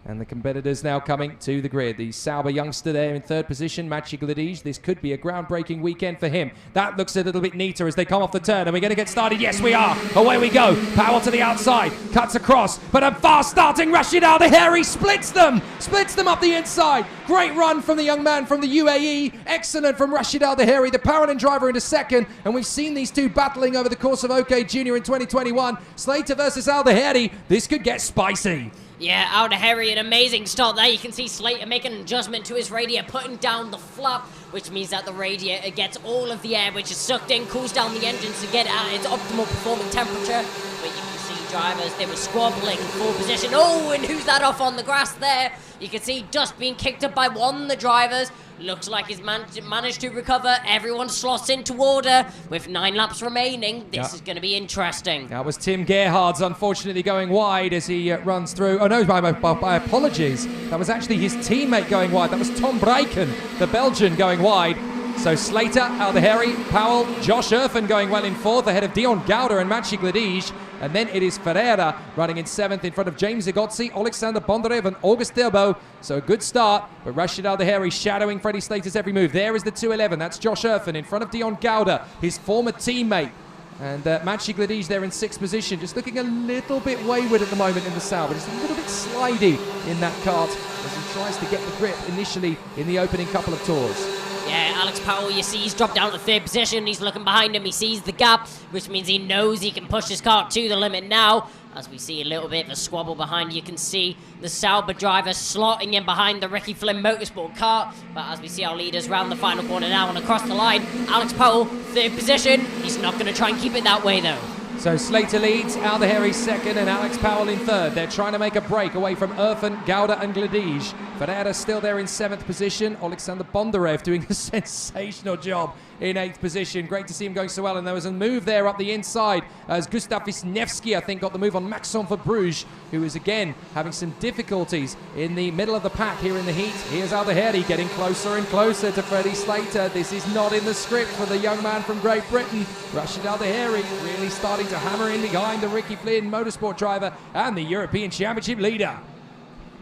And the competitors now coming to the grid. The Sauber youngster there in third position, Maciej Gladys. This could be a groundbreaking weekend for him. That looks a little bit neater as they come off the turn. Are we going to get started? Yes, we are. Away we go. Powell to the outside. Cuts across. But a fast starting Rashid Al Dhaheri splits them. Splits them up the inside. Great run from the young man from the UAE. Excellent from Rashid Al Dhaheri, the Paralin driver, into second. And we've seen these two battling over the course of OK Junior in 2021. Slater versus Al Dhaheri. This could get spicy. Yeah, Al Dhaheri, an amazing start there. You can see Slater making an adjustment to his radiator, putting down the flap, which means that the radiator gets all of the air, which is sucked in, cools down the engines to get at its optimal performing temperature. But you can see drivers, they were squabbling for position. Oh, and who's that off on the grass there? You can see dust being kicked up by one of the drivers. Looks like he's managed to recover. Everyone slots into order with 9 laps remaining. This is going to be interesting. That was Tim Gerhard's unfortunately going wide as he runs through. Oh no, my apologies. That was actually his teammate going wide. That was Tom Breiken, the Belgian, going wide. So Slater, Al Dhaheri, Powell, Josh Erfen going well in fourth ahead of Dion Gauder and Maciej Gladys. And then it is Ferreira running in seventh in front of James Zagotzi, Alexander Bondarev and August Thurbo. So a good start, but Rashid Al Dhaheri shadowing Freddie Slater's every move. There is the 211. That's Josh Erfen in front of Dion Gauder, his former teammate. And Maciej Gladys there in sixth position, just looking a little bit wayward at the moment in the Sauber. Just a little bit slidey in that kart as he tries to get the grip initially in the opening couple of tours. Yeah, Alex Powell, you see he's dropped down to third position. He's looking behind him. He sees the gap, which means he knows he can push his car to the limit now. As we see a little bit of a squabble behind, you can see the Sauber driver slotting in behind the Ricky Flynn Motorsport car. But as we see our leaders round the final corner now and across the line, Alex Powell, third position. He's not going to try and keep it that way, though. So Slater leads, Al Dhaheri second, and Alex Powell in third. They're trying to make a break away from Erfen, Gauder and Gladys. Ferreira still there in seventh position. Alexander Bondarev doing a sensational job in eighth position. Great to see him going so well. And there was a move there up the inside as Gustav Wisniewski, I think, got the move on Maxon Verbruge, who is again having some difficulties in the middle of the pack here in the heat. Here's Al Dhaheri getting closer and closer to Freddie Slater. This is not in the script for the young man from Great Britain. Rashid Al Dhaheri really starting to hammer in behind the Ricky Flynn Motorsport driver and the European Championship leader.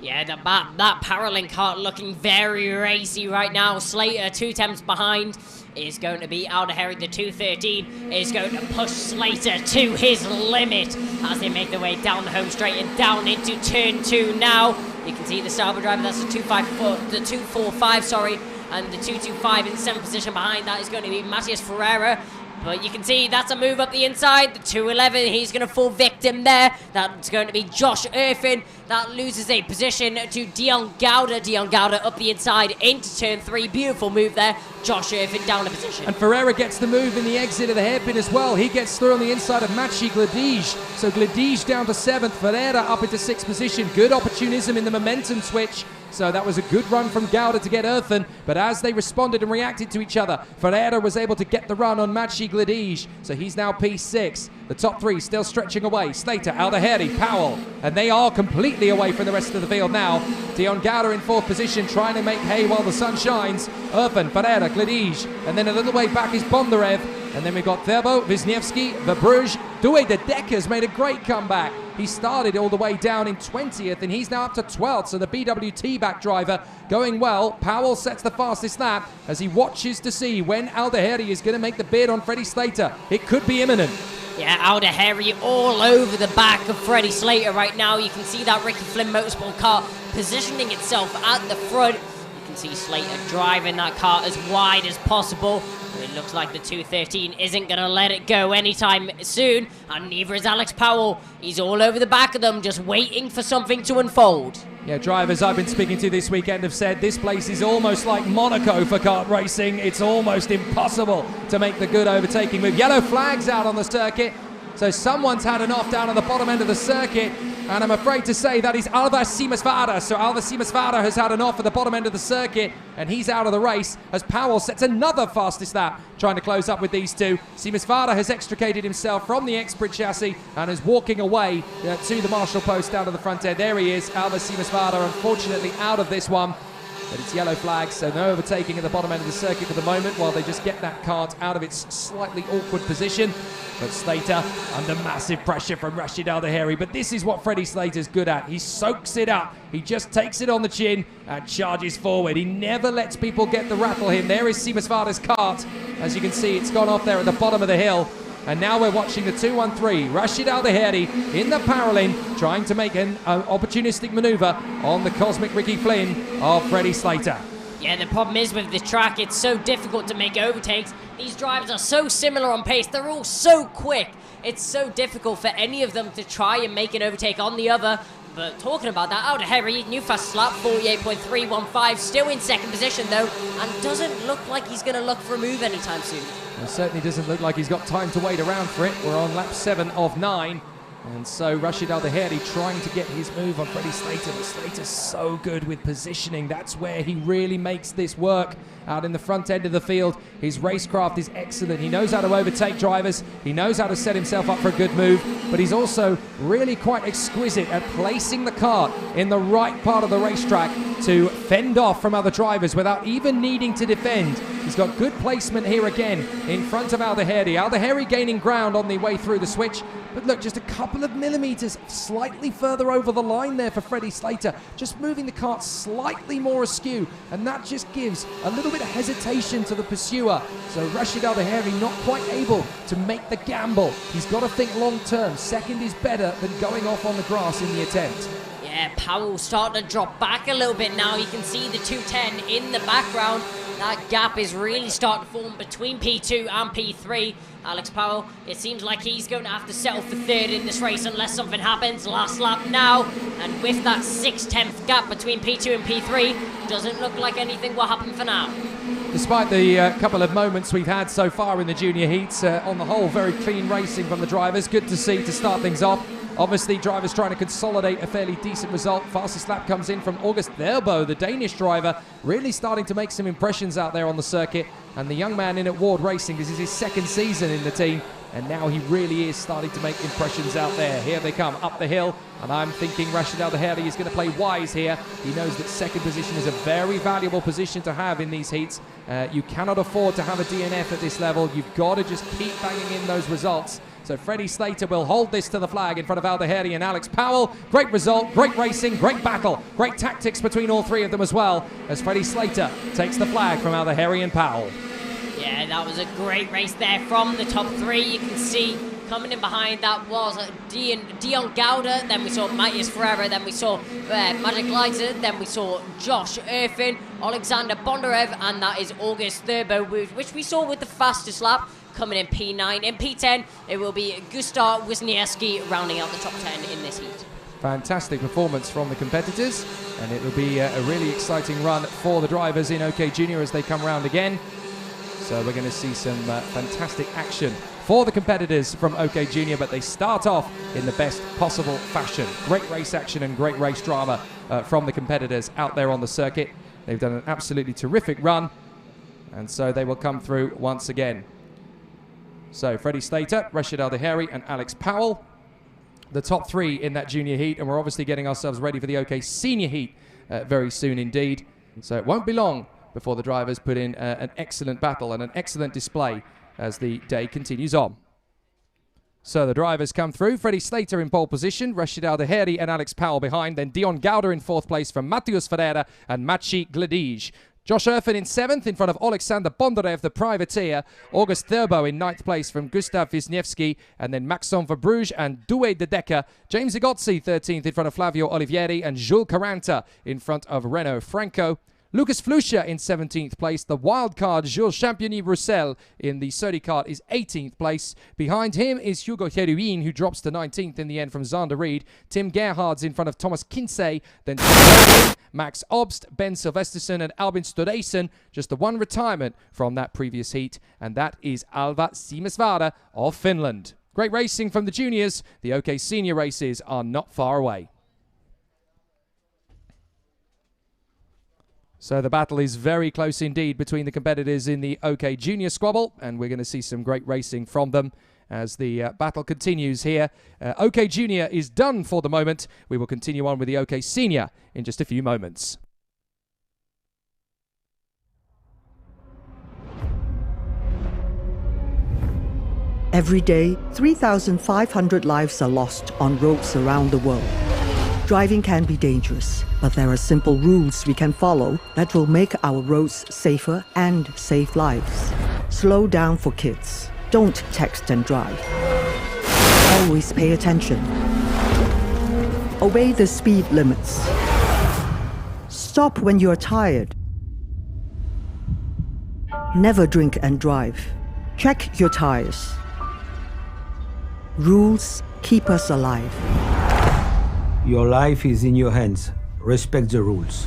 Yeah, that Paralin kart looking very racy right now. Slater, 2 attempts behind, is going to be Al Dhaheri. The 213 is going to push Slater to his limit as they make their way down the home straight and down into turn 2 now. You can see the Sauber driver, that's the 245, sorry, and the 225 in 7th position behind that is going to be Matthias Ferreira. But you can see that's a move up the inside. The 211, he's going to fall victim there. That's going to be Josh Erfen. That loses a position to Dion Gauder. Dion Gauder up the inside into turn 3. Beautiful move there. Josh Erfen down a position. And Ferreira gets the move in the exit of the hairpin as well. He gets through on the inside of Maciej Gladys. So Gladys down to 7th. Ferreira up into 6th position. Good opportunism in the momentum switch. So that was a good run from Gauder to get Erfen, but as they responded and reacted to each other, Ferreira was able to get the run on Maciej Gladys, so he's now P6. The top 3 still stretching away. Slater, Al Dhaheri, Powell, and they are completely away from the rest of the field now. Dion Gauder in 4th position, trying to make hay while the sun shines. Erfen, Ferreira, Gladys, and then a little way back is Bondarev. And then we've got Thurbo, Wisniewski, Verbruge. Douay de Deckers made a great comeback. He started all the way down in 20th, and he's now up to 12th. So the BWT back driver going well. Powell sets the fastest lap as he watches to see when Al Dhaheri is going to make the bid on Freddie Slater. It could be imminent. Yeah, Al Dhaheri all over the back of Freddie Slater right now. You can see that Ricky Flynn Motorsport car positioning itself at the front. You can see Slater driving that car as wide as possible. It looks like the 213 isn't going to let it go anytime soon, and neither is Alex Powell. He's all over the back of them, just waiting for something to unfold. Yeah, drivers I've been speaking to this weekend have said this place is almost like Monaco for kart racing. It's almost impossible to make the good overtaking move. Yellow flags out on the circuit, so someone's had enough down at the bottom end of the circuit. And I'm afraid to say that is Alvar Simasvara. So Alvar Simasvara has had enough at the bottom end of the circuit, and he's out of the race as Powell sets another fastest lap, trying to close up with these two. Simasvara has extricated himself from the Expert chassis and is walking away to the marshal post down to the front end. There he is, Alvar Simasvara, unfortunately out of this one. but it's yellow flags, so no overtaking at the bottom end of the circuit for the moment while they just get that kart out of its slightly awkward position. But Slater under massive pressure from Rashid Al Daheri. But this is what Freddie Slater's good at. He soaks it up. He just takes it on the chin and charges forward. He never lets people get the rattle him. There is Simasvada's kart. As you can see, it's gone off there at the bottom of the hill. And now we're watching the 2-1-3. Rashid Al Daheri in the parallel, trying to make an opportunistic maneuver on the Cosmic Ricky Flynn of Freddie Slater. Yeah, the problem is with the track, it's so difficult to make overtakes. These drivers are so similar on pace. They're all so quick. It's so difficult for any of them to try and make an overtake on the other. But talking about that, Al Daheri, new fastest lap, 48.315, still in second position though, and doesn't look like he's going to look for a move anytime soon. It certainly doesn't look like he's got time to wait around for it. We're on lap 7 of 9. And so Rashid Al Daheri trying to get his move on Freddie Slater, but Slater's so good with positioning. That's where he really makes this work out in the front end of the field. His racecraft is excellent. He knows how to overtake drivers. He knows how to set himself up for a good move, but he's also really quite exquisite at placing the kart in the right part of the racetrack to fend off from other drivers without even needing to defend. He's got good placement here again in front of Al Daheri. Al Daheri gaining ground on the way through the switch. But look, just a couple of millimeters slightly further over the line there for Freddie Slater. Just moving the kart slightly more askew. And that just gives a little bit of hesitation to the pursuer. So Rashid Al Daheri not quite able to make the gamble. He's got to think long term. Second is better than going off on the grass in the attempt. Yeah, Powell starting to drop back a little bit now. You can see the 210 in the background. That gap is really starting to form between P2 and P3. Alex Powell, it seems like he's going to have to settle for third in this race unless something happens. Last lap now, and with that 6/10 gap between P2 and P3, doesn't look like anything will happen for now. Despite the couple of moments we've had so far in the junior heats, on the whole, very clean racing from the drivers. Good to see to start things off. Obviously, drivers trying to consolidate a fairly decent result. Fastest lap comes in from August Therbo, the Danish driver, really starting to make some impressions out there on the circuit. And the young man in at Ward Racing, this is his second season in the team, and now he really is starting to make impressions out there. Here they come up the hill, and I'm thinking Rashid Al Daheri is going to play wise here. He knows that second position is a very valuable position to have in these heats. You cannot afford to have a DNF at this level. You've got to just keep banging in those results. So Freddie Slater will hold this to the flag in front of Al Daheri and Alex Powell. Great result, great racing, great battle, great tactics between all three of them as well, as Freddie Slater takes the flag from Al Daheri and Powell. Yeah, that was a great race there from the top three. You can see coming in behind that was Dion Gouda, then we saw Matthias Ferreira, then we saw Magic Leiter, then we saw Josh Irfin, Alexander Bondarev, and that is August Thurbo, which we saw with the fastest lap coming in P9. In P10, it will be Gustav Wisniewski rounding out the top 10 in this heat. Fantastic performance from the competitors, and it will be a really exciting run for the drivers in OK Junior as they come round again. So we're going to see some fantastic action for the competitors from OK Junior, but they start off in the best possible fashion. Great race action and great race drama from the competitors out there on the circuit. They've done an absolutely terrific run, and so they will come through once again. So Freddie Slater, Rashid Al Daheri, and Alex Powell, the top three in that junior heat, and we're obviously getting ourselves ready for the OK Senior heat very soon indeed. So it won't be long before the drivers put in an excellent battle and an excellent display as the day continues on. So the drivers come through. Freddie Slater in pole position, Rashid Al Daheri and Alex Powell behind, then Dion Gouda in fourth place from Matthias Ferreira and Maciej Gladij. Josh Irfin in seventh in front of Alexander Bondarev, the privateer. August Thurbo in ninth place from Gustav Wisniewski, and then Maxon Verbruge and Douwe de Decker. James Igozzi 13th in front of Flavio Olivieri, and Jules Caranta in front of Renaud Franco. Lucas Flusha in 17th place. The wildcard Jules Champigny-Roussel in the Sodi kart is 18th place. Behind him is Hugo Heruin, who drops to 19th in the end from Zander Reed. Tim Gerhard's in front of Thomas Kinsey. Then Max Obst, Ben Silvesterson and Albin Storeysen. Just the one retirement from that previous heat, and that is Alva Simasvada of Finland. Great racing from the juniors. The OK Senior races are not far away. So the battle is very close indeed between the competitors in the OK Junior squabble, and we're going to see some great racing from them as the battle continues here. OK Junior is done for the moment. We will continue on with the OK Senior in just a few moments. Every day, 3,500 lives are lost on roads around the world. Driving can be dangerous, but there are simple rules we can follow that will make our roads safer and save lives. Slow down for kids. Don't text and drive. Always pay attention. Obey the speed limits. Stop when you're tired. Never drink and drive. Check your tires. Rules keep us alive. Your life is in your hands. Respect the rules.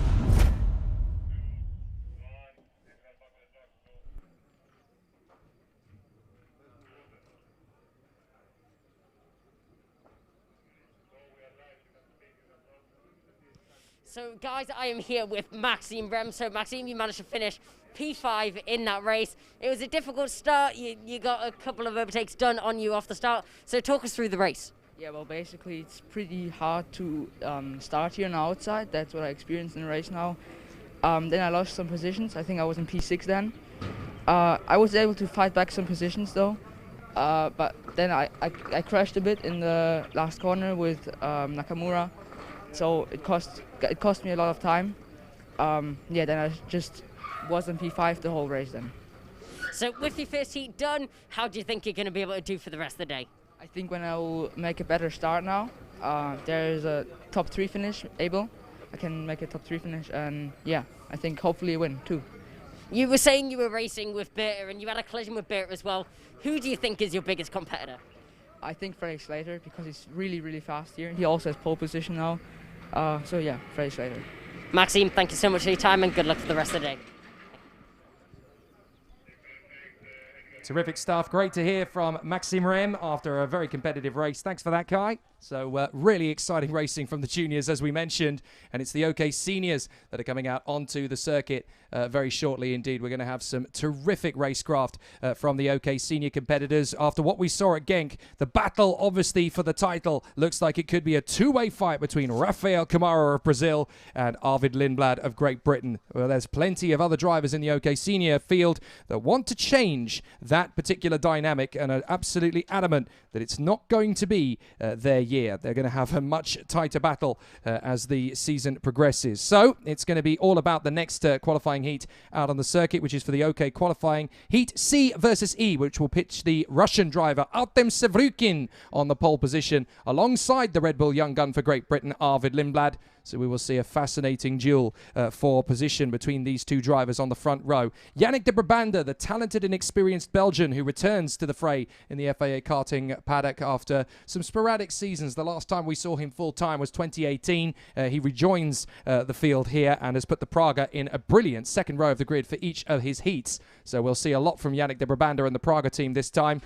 So, guys, I am here with Maxime Rem. So, Maxime, you managed to finish P5 in that race. It was a difficult start. You got a couple of overtakes done on you off the start. So, talk us through the race. Yeah, well, basically, it's pretty hard to start here on the outside. That's what I experienced in the race now. Then I lost some positions. I think I was in P6 then. I was able to fight back some positions, though. But then I crashed a bit in the last corner with Nakamura. So it cost me a lot of time. Yeah, then I just was in P5 the whole race then. So with your first heat done, how do you think you're going to be able to do for the rest of the day? I think when I will make a better start now, there's a top 3 finish able. I can make a top 3 finish, and yeah, I think hopefully a win too. You were saying you were racing with Berta and you had a collision with Berta as well. Who do you think is your biggest competitor? I think Fredrik Slater, because he's really, really fast here. He also has pole position now. So yeah, Fredrik Slater. Maxime, thank you so much for your time and good luck for the rest of the day. Terrific stuff. Great to hear from Maxime Rem after a very competitive race. Thanks for that, Kai. So really exciting racing from the juniors, as we mentioned. And it's the OK seniors that are coming out onto the circuit very shortly indeed. We're going to have some terrific racecraft from the OK senior competitors. After what we saw at Genk, the battle, obviously, for the title looks like it could be a two-way fight between Rafael Camara of Brazil and Arvid Lindblad of Great Britain. Well, there's plenty of other drivers in the OK senior field that want to change that particular dynamic and are absolutely adamant that it's not going to be their year. They're going to have a much tighter battle as the season progresses. So it's going to be all about the next qualifying heat out on the circuit, which is for the OK qualifying heat C versus E, which will pitch the Russian driver Artem Sevrukin on the pole position alongside the Red Bull young gun for Great Britain, Arvid Lindblad. So we will see a fascinating duel for position between these two drivers on the front row. Yannick de Brabander, the talented and experienced Belgian who returns to the fray in the FIA Karting paddock after some sporadic seasons. The last time we saw him full-time was 2018. He rejoins the field here and has put the Praga in a brilliant second row of the grid for each of his heats. So we'll see a lot from Yannick de Brabander and the Praga team this time.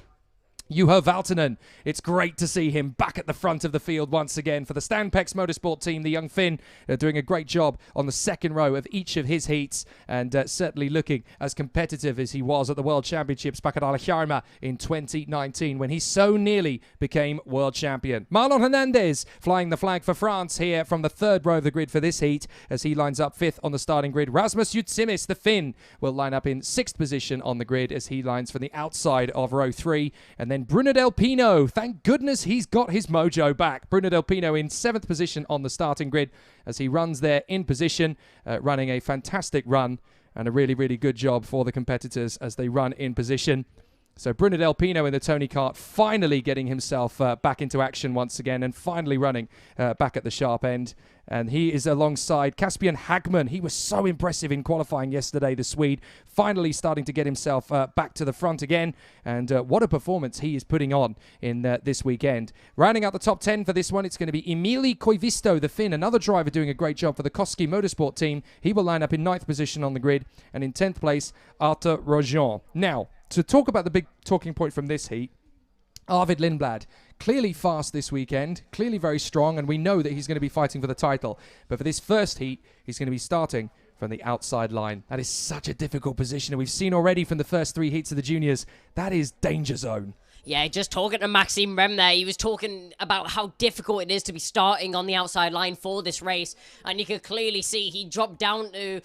Juho Valtonen, it's great to see him back at the front of the field once again for the Stanpex Motorsport team. The young Finn doing a great job on the second row of each of his heats and certainly looking as competitive as he was at the World Championships back at Alhjarma in 2019 when he so nearly became world champion. Marlon Hernandez flying the flag for France here from the third row of the grid for this heat as he lines up fifth on the starting grid. Rasmus Jutsimis, the Finn, will line up in sixth position on the grid as he lines from the outside of row 3. And then Bruno Del Pino, thank goodness he's got his mojo back. Bruno Del Pino in 7th position on the starting grid as he runs there in position, running a fantastic run and a really, really good job for the competitors as they run in position. So Bruno Del Pino in the Tony Kart finally getting himself back into action once again and finally running back at the sharp end. And he is alongside Caspian Hagman. He was so impressive in qualifying yesterday, the Swede. Finally starting to get himself back to the front again. And what a performance he is putting on in this weekend. Rounding out the top 10 for this one, it's going to be Emili Koivisto, the Finn, another driver doing a great job for the Koski Motorsport team. He will line up in 9th position on the grid. And in 10th place, Arthur Rojon. Now, to talk about the big talking point from this heat, Arvid Lindblad, clearly fast this weekend, clearly very strong, and we know that he's going to be fighting for the title. But for this first heat, he's going to be starting from the outside line. That is such a difficult position, and we've seen already from the first 3 heats of the juniors, that is danger zone. Yeah, just talking to Maxime Rem there, he was talking about how difficult it is to be starting on the outside line for this race, and you could clearly see he dropped down to,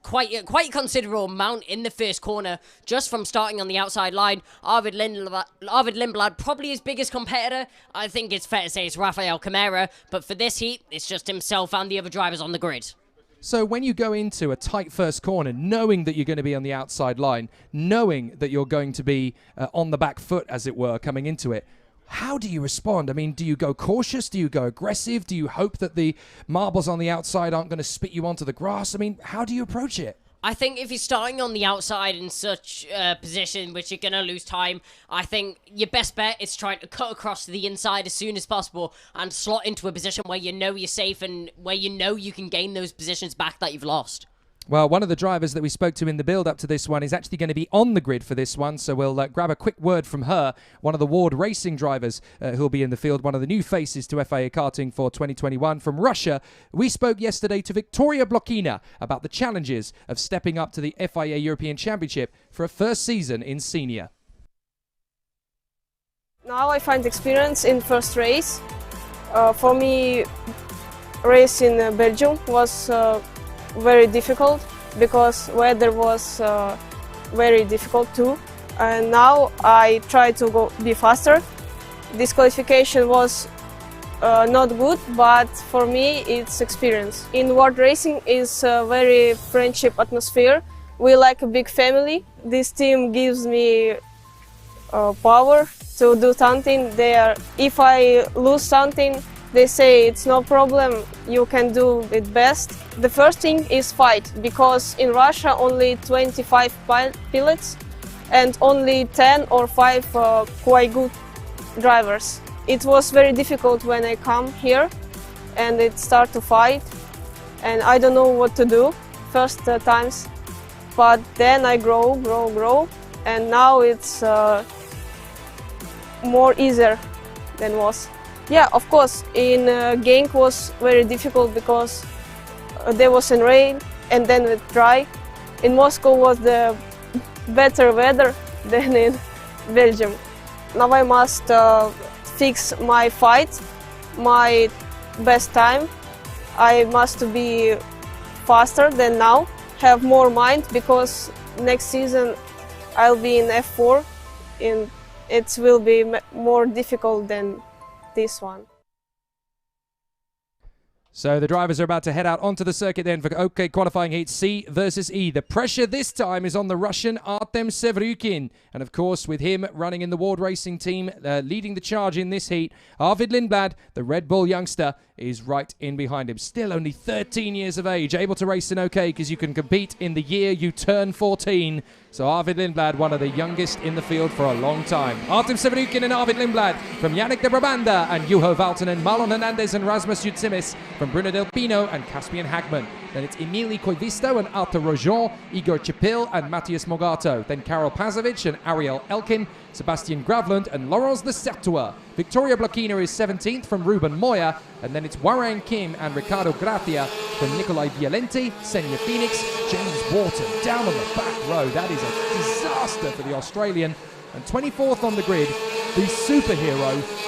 quite a considerable amount in the first corner just from starting on the outside line. Arvid Lindblad, probably his biggest competitor. I think it's fair to say it's Rafael Camara, but for this heat, it's just himself and the other drivers on the grid. So when you go into a tight first corner, knowing that you're going to be on the outside line, knowing that you're going to be on the back foot, as it were, coming into it, how do you respond? I mean, do you go cautious? Do you go aggressive? Do you hope that the marbles on the outside aren't going to spit you onto the grass? I mean, how do you approach it? I think if you're starting on the outside in such a position which you're going to lose time, I think your best bet is trying to cut across to the inside as soon as possible and slot into a position where you know you're safe and where you know you can gain those positions back that you've lost. Well, one of the drivers that we spoke to in the build-up to this one is actually going to be on the grid for this one, so we'll grab a quick word from her, one of the Ward Racing drivers who'll be in the field, one of the new faces to FIA Karting for 2021 from Russia. We spoke yesterday to Victoria Blokina about the challenges of stepping up to the FIA European Championship for a first season in senior. Now I find experience in first race. For me, race in Belgium was very difficult because weather was very difficult too, and now I try to be faster. This qualification was not good, but for me it's experience. In world racing is a very friendship atmosphere. We like a big family. This team gives me power to do something. If I lose something, they say it's no problem, you can do it best. The first thing is fight, because in Russia only 25 pilots and only 10 or 5 quite good drivers. It was very difficult when I come here and it start to fight, and I don't know what to do first times, but then I grow, and now it's more easier than was. Yeah, of course, in Genk was very difficult because there was in rain and then with dry. In Moscow was the better weather than in Belgium. Now I must fix my fight, my best time. I must be faster than now, have more mind, because next season I'll be in F4 and it will be more difficult than this one. So the drivers are about to head out onto the circuit then for OK qualifying heat C versus E. The pressure this time is on the Russian Artem Sevryukin. And of course, with him running in the Ward Racing team, leading the charge in this heat, Arvid Lindblad, the Red Bull youngster, is right in behind him. Still only 13 years of age, able to race in OK because you can compete in the year you turn 14. So Arvid Lindblad, one of the youngest in the field for a long time. Artem Sevryukin and Arvid Lindblad from Yannick de Brabanda and Juho Valtonen, Marlon Hernandez and Rasmus Jutsimis from Bruno Del Pino and Caspian Hagman. Then it's Emili Koivisto and Arthur Rojon, Igor Chipil and Matthias Mogato. Then Karol Pazovic and Ariel Elkin, Sebastian Gravland and Laurence de Certua. Victoria Blokina is 17th from Ruben Moya. And then it's Warren Kim and Ricardo Gracia from Nikolai Violenti, Senya Phoenix, James Wharton down on the back row. That is a disaster for the Australian. And 24th on the grid, the superhero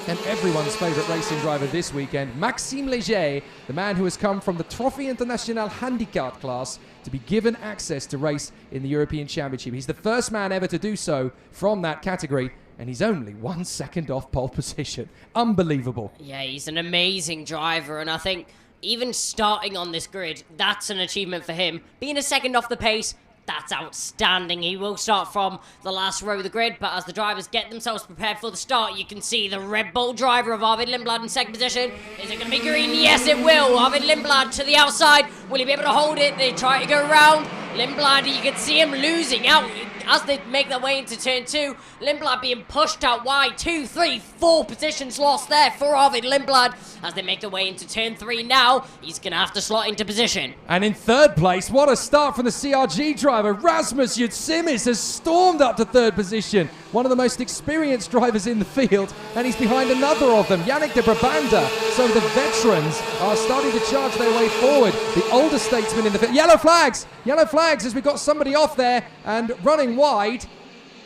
and everyone's favourite racing driver this weekend, Maxime Léger, the man who has come from the Trophy International Handicap class to be given access to race in the European Championship. He's the first man ever to do so from that category, and he's only 1 second off pole position. Unbelievable. Yeah, he's an amazing driver, and I think even starting on this grid, that's an achievement for him. Being a second off the pace, that's outstanding. He will start from the last row of the grid, but as the drivers get themselves prepared for the start, you can see the Red Bull driver of Arvid Lindblad in second position. Is it going to be green? Yes, it will. Arvid Lindblad to the outside. Will he be able to hold it? They try to go around. Lindblad, you can see him losing out as they make their way into turn 2. Lindblad being pushed out wide. 2, 3, 4 positions lost there for Arvid Lindblad as they make their way into turn 3 now. He's going to have to slot into position. And in third place, what a start from the CRG driver. Rasmus Jutsimis has stormed up to third position. One of the most experienced drivers in the field, and he's behind another of them, Yannick de Brabanda. So the veterans are starting to charge their way forward. The older statesmen in the field. Yellow flags! Yellow flags as we got somebody off there and running wide.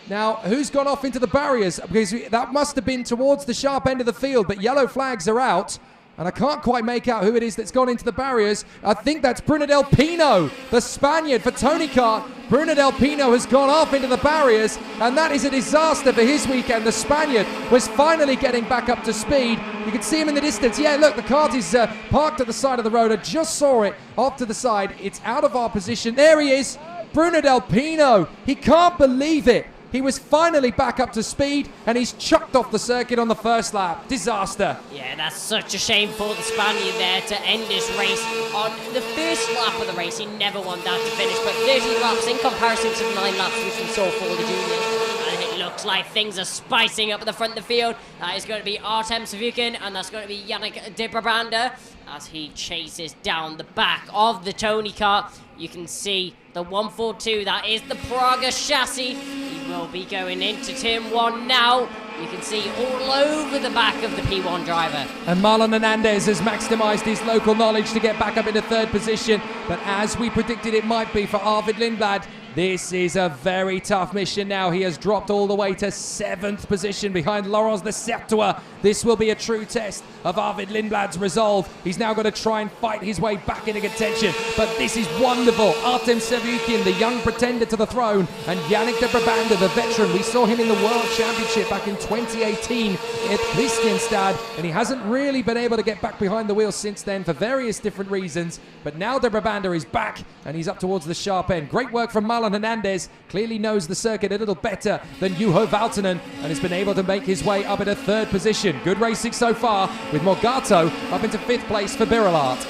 Now, who's gone off into the barriers? Because that must have been towards the sharp end of the field, but yellow flags are out. And I can't quite make out who it is that's gone into the barriers. I think that's Bruno Del Pino, the Spaniard for Tony Kart. Bruno Del Pino has gone off into the barriers, and that is a disaster for his weekend. The Spaniard was finally getting back up to speed. You can see him in the distance. Yeah, look, the kart is parked at the side of the road. I just saw it off to the side. It's out of our position. There he is, Bruno Del Pino. He can't believe it. He was finally back up to speed, and he's chucked off the circuit on the first lap. Disaster. Yeah, that's such a shame for the Spaniard there to end this race on the first lap of the race. He never wanted that to finish, but 30 laps in comparison to the 9 laps which we saw for the juniors. And it looks like things are spicing up at the front of the field. That is going to be Artem Savukin, and that's going to be Yannick de Brabanda as he chases down the back of the Tony Kart. You can see the 142, that is the Praga chassis. He will be going into turn 1 now. You can see all over the back of the P1 driver. And Marlon Hernandez has maximised his local knowledge to get back up into 3rd position. But as we predicted it might be for Arvid Lindblad, this is a very tough mission now. He has dropped all the way to 7th position behind Laurence de Certois. This will be a true test of Arvid Lindblad's resolve. He's now got to try and fight his way back into contention. But this is wonderful. Artem Savukin, the young pretender to the throne, and Yannick de Brabanda, the veteran. We saw him in the World Championship back in 2018 at Christianstad, and he hasn't really been able to get back behind the wheel since then for various different reasons. But now de Brabanda is back, and he's up towards the sharp end. Great work from Marlon Hernandez. Clearly knows the circuit a little better than Juho Valtonen, and has been able to make his way up into 3rd position. Good racing so far, with Morgato up into 5th place for Birolart.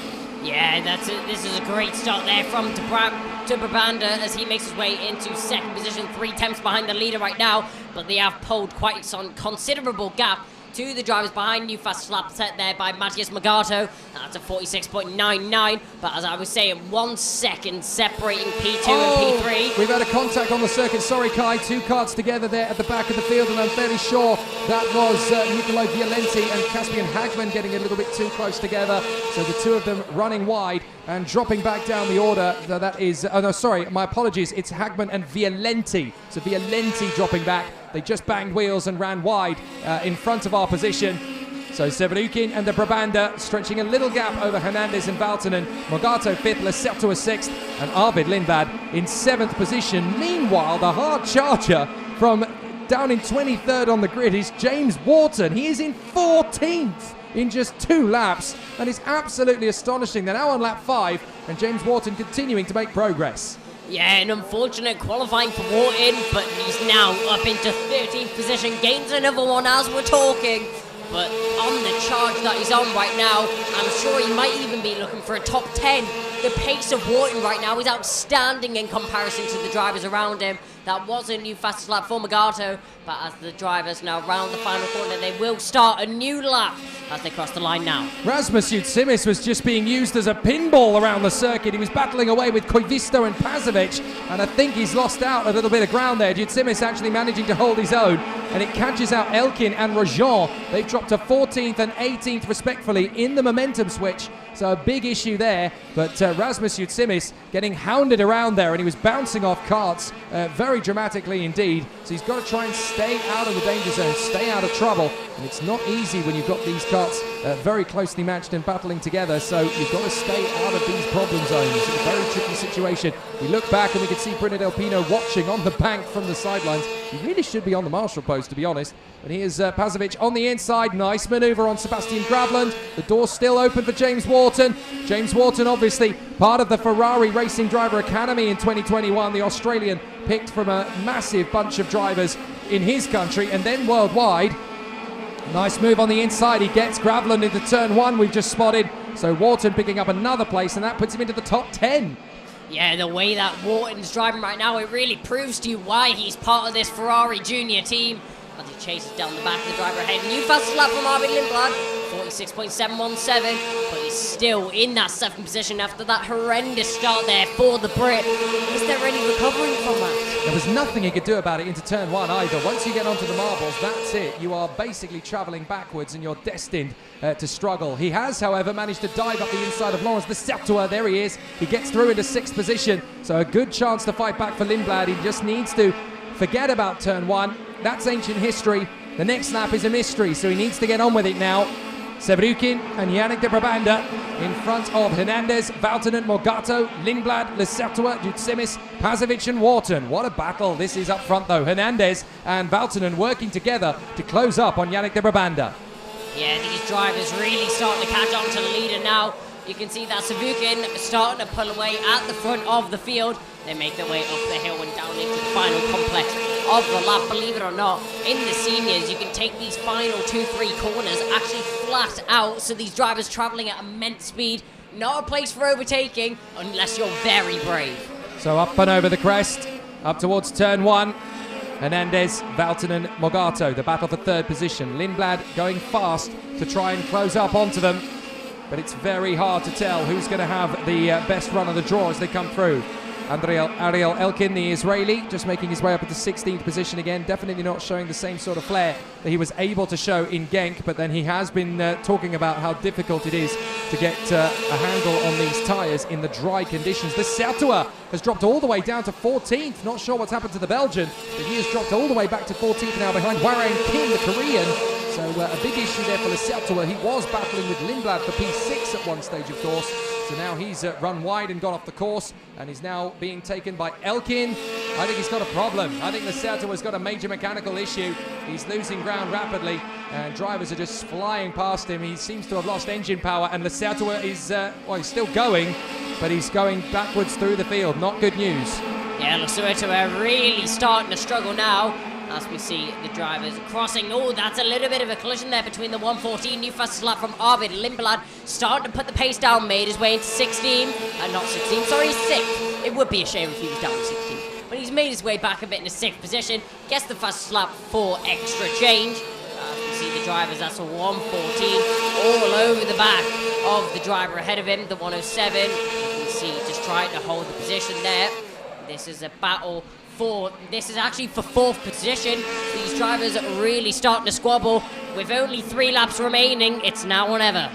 Yeah, this is a great start there from de Brabanda as he makes his way into 2nd position, 3 tenths behind the leader right now, but they have pulled quite some considerable gap to the drivers behind. New fastest lap set there by Matthias Morgato. That's a 46.99, but as I was saying, 1 second separating P2 and P3. We've had a contact on the circuit. Sorry, Kai. 2 karts together there at the back of the field, and I'm fairly sure that was Nicolai Violenti and Caspian Hagman getting a little bit too close together. So the 2 of them running wide and dropping back down the order. That is, oh no, sorry, my apologies. It's Hagman and Violenti. So Violenti dropping back. They just banged wheels and ran wide in front of our position. So Savukin and de Brabanda stretching a little gap over Hernandez and Valtonen. Morgato 5th, Le Certois 6th, and Arvid Lindblad in 7th position. Meanwhile, the hard charger from down in 23rd on the grid is James Wharton. He is in 14th in just 2 laps, and it's absolutely astonishing. They're now on lap 5, and James Wharton continuing to make progress. Yeah, an unfortunate qualifying for Wharton, but he's now up into 13th position, gains another one as we're talking. But on the charge that he's on right now, I'm sure he might even be looking for a top 10. The pace of Wharton right now is outstanding in comparison to the drivers around him. That was a new fastest lap for Morgato, but as the drivers now round the final corner, they will start a new lap as they cross the line now. Rasmus Utsimis was just being used as a pinball around the circuit. He was battling away with Koivisto and Pazovic, and I think he's lost out a little bit of ground there. Utsimis actually managing to hold his own, and it catches out Elkin and Rojon. They've dropped to 14th and 18th respectfully in the momentum switch, so a big issue there. But Rasmus Utsimis getting hounded around there, and he was bouncing off karts very dramatically indeed. So he's got to try and stay out of the danger zone, stay out of trouble, and it's not easy when you've got these karts very closely matched and battling together. So you've got to stay out of these problem zones. It's a very tricky situation. We look back and we can see Bruno Del Pino watching on the bank from the sidelines. He really should be on the marshal post, to be honest. But here's Pazovic on the inside. Nice manoeuvre on Sebastian Gravland. The door's still open for James Wharton. James Wharton, obviously, part of the Ferrari Racing Driver Academy in 2021. The Australian picked from a massive bunch of drivers in his country and then worldwide. Nice move on the inside. He gets Gravland into turn 1, we've just spotted. So Wharton picking up another place, and that puts him into the top 10. Yeah, the way that Wharton's driving right now, it really proves to you why he's part of this Ferrari junior team. As he chases down the back of the driver ahead. New fastest lap from Arvid Lindblad, 46.717, but he's still in that 7th position after that horrendous start there for the Brit. Is there any recovering from that? There was nothing he could do about it into turn 1 either. Once you get onto the marbles, that's it. You are basically travelling backwards and you're destined to struggle. He has, however, managed to dive up the inside of Laurence de Certois. There he is. He gets through into 6th position, so a good chance to fight back for Lindblad. He just needs to Forget about turn 1. That's ancient history. The next lap is a mystery, so he needs to get on with it now. Sevrukin and Yannick de Brabanda in front of Hernandez, Valtonen, Morgato, Lindblad, Lecertua, Dutsimis, Pazovic and Wharton. What a battle this is up front though. Hernandez and Valtonen working together to close up on Yannick de Brabanda. Yeah, these drivers really starting to catch on to the leader now. You can see that Sevrukin starting to pull away at the front of the field. They make their way up the hill and down into the final complex of the lap. Believe it or not, in the seniors, you can take these final 2-3 corners actually flat out, so these drivers travelling at immense speed. Not a place for overtaking unless you're very brave. So up and over the crest, up towards turn 1. Hernandez, Valtonen, Morgato, the battle for third position. Lindblad going fast to try and close up onto them, but it's very hard to tell who's going to have the best run of the draw as they come through. Ariel Elkin, the Israeli, just making his way up into 16th position again. Definitely not showing the same sort of flair that he was able to show in Genk, but then he has been talking about how difficult it is to get a handle on these tyres in the dry conditions. The Lecertua has dropped all the way down to 14th. Not sure what's happened to the Belgian, but he has dropped all the way back to 14th now behind Warren Kim, the Korean. So a big issue there for Lecertua. He was battling with Lindblad for P6 at one stage, of course. So now he's run wide and got off the course, and he's now being taken by Elkin. I think he's got a problem. I think Lecertua's got a major mechanical issue. He's losing ground rapidly, and drivers are just flying past him. He seems to have lost engine power, and Lecertua is, he's still going, but he's going backwards through the field. Not good news. Yeah, Lecertua really starting to struggle now, as we see the drivers crossing. Oh, that's a little bit of a collision there between the 114, new fastest lap from Arvid Lindblad, starting to put the pace down, made his way into 16, not 16, sorry, 6th. It would be a shame if he was down to 16, but he's made his way back a bit into 6th position, gets the fastest lap for extra change. We see the drivers, that's a 114, all over the back of the driver ahead of him, the 107. You can see just trying to hold the position there. This is a battle this is actually for 4th position. These drivers are really starting to squabble. With only 3 laps remaining, it's now or never.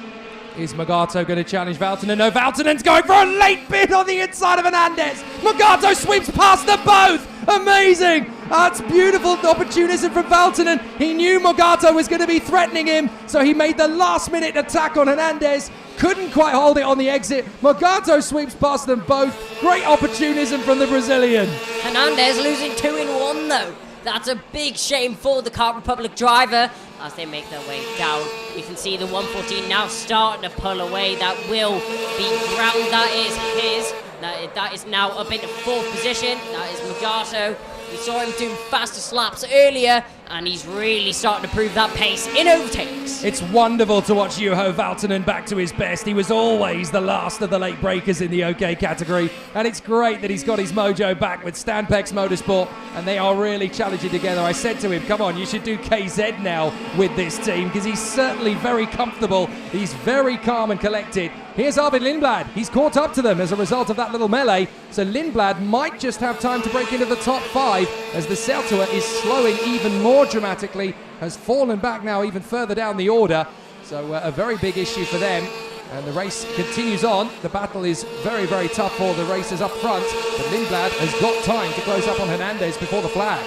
Is Morgato going to challenge Valtonen? No, Valtonen's going for a late bid on the inside of Hernandez. Morgato sweeps past them both. Amazing. That's beautiful opportunism from Valtonen. He knew Morgato was going to be threatening him, so he made the last-minute attack on Hernandez. Couldn't quite hold it on the exit. Morgato sweeps past them both. Great opportunism from the Brazilian. Hernandez losing 2 in 1 though. That's a big shame for the Kart Republic driver as they make their way down. You can see the 114 now starting to pull away. That will be ground. That is his. That is now up into 4th position. That is Morgato. We saw him doing fastest laps earlier, and he's really starting to prove that pace in overtakes. It's wonderful to watch Juho Valtonen back to his best. He was always the last of the late breakers in the OK category, and it's great that he's got his mojo back with Stanpex Motorsport, and they are really challenging together. I said to him, come on, you should do KZ now with this team, because he's certainly very comfortable. He's very calm and collected. Here's Arvid Lindblad. He's caught up to them as a result of that little melee, so Lindblad might just have time to break into the top 5 as the Lecertua is slowing even more dramatically, has fallen back now even further down the order. So a very big issue for them. And the race continues on. The battle is very, very tough for the racers up front. But Lindblad has got time to close up on Hernandez before the flag.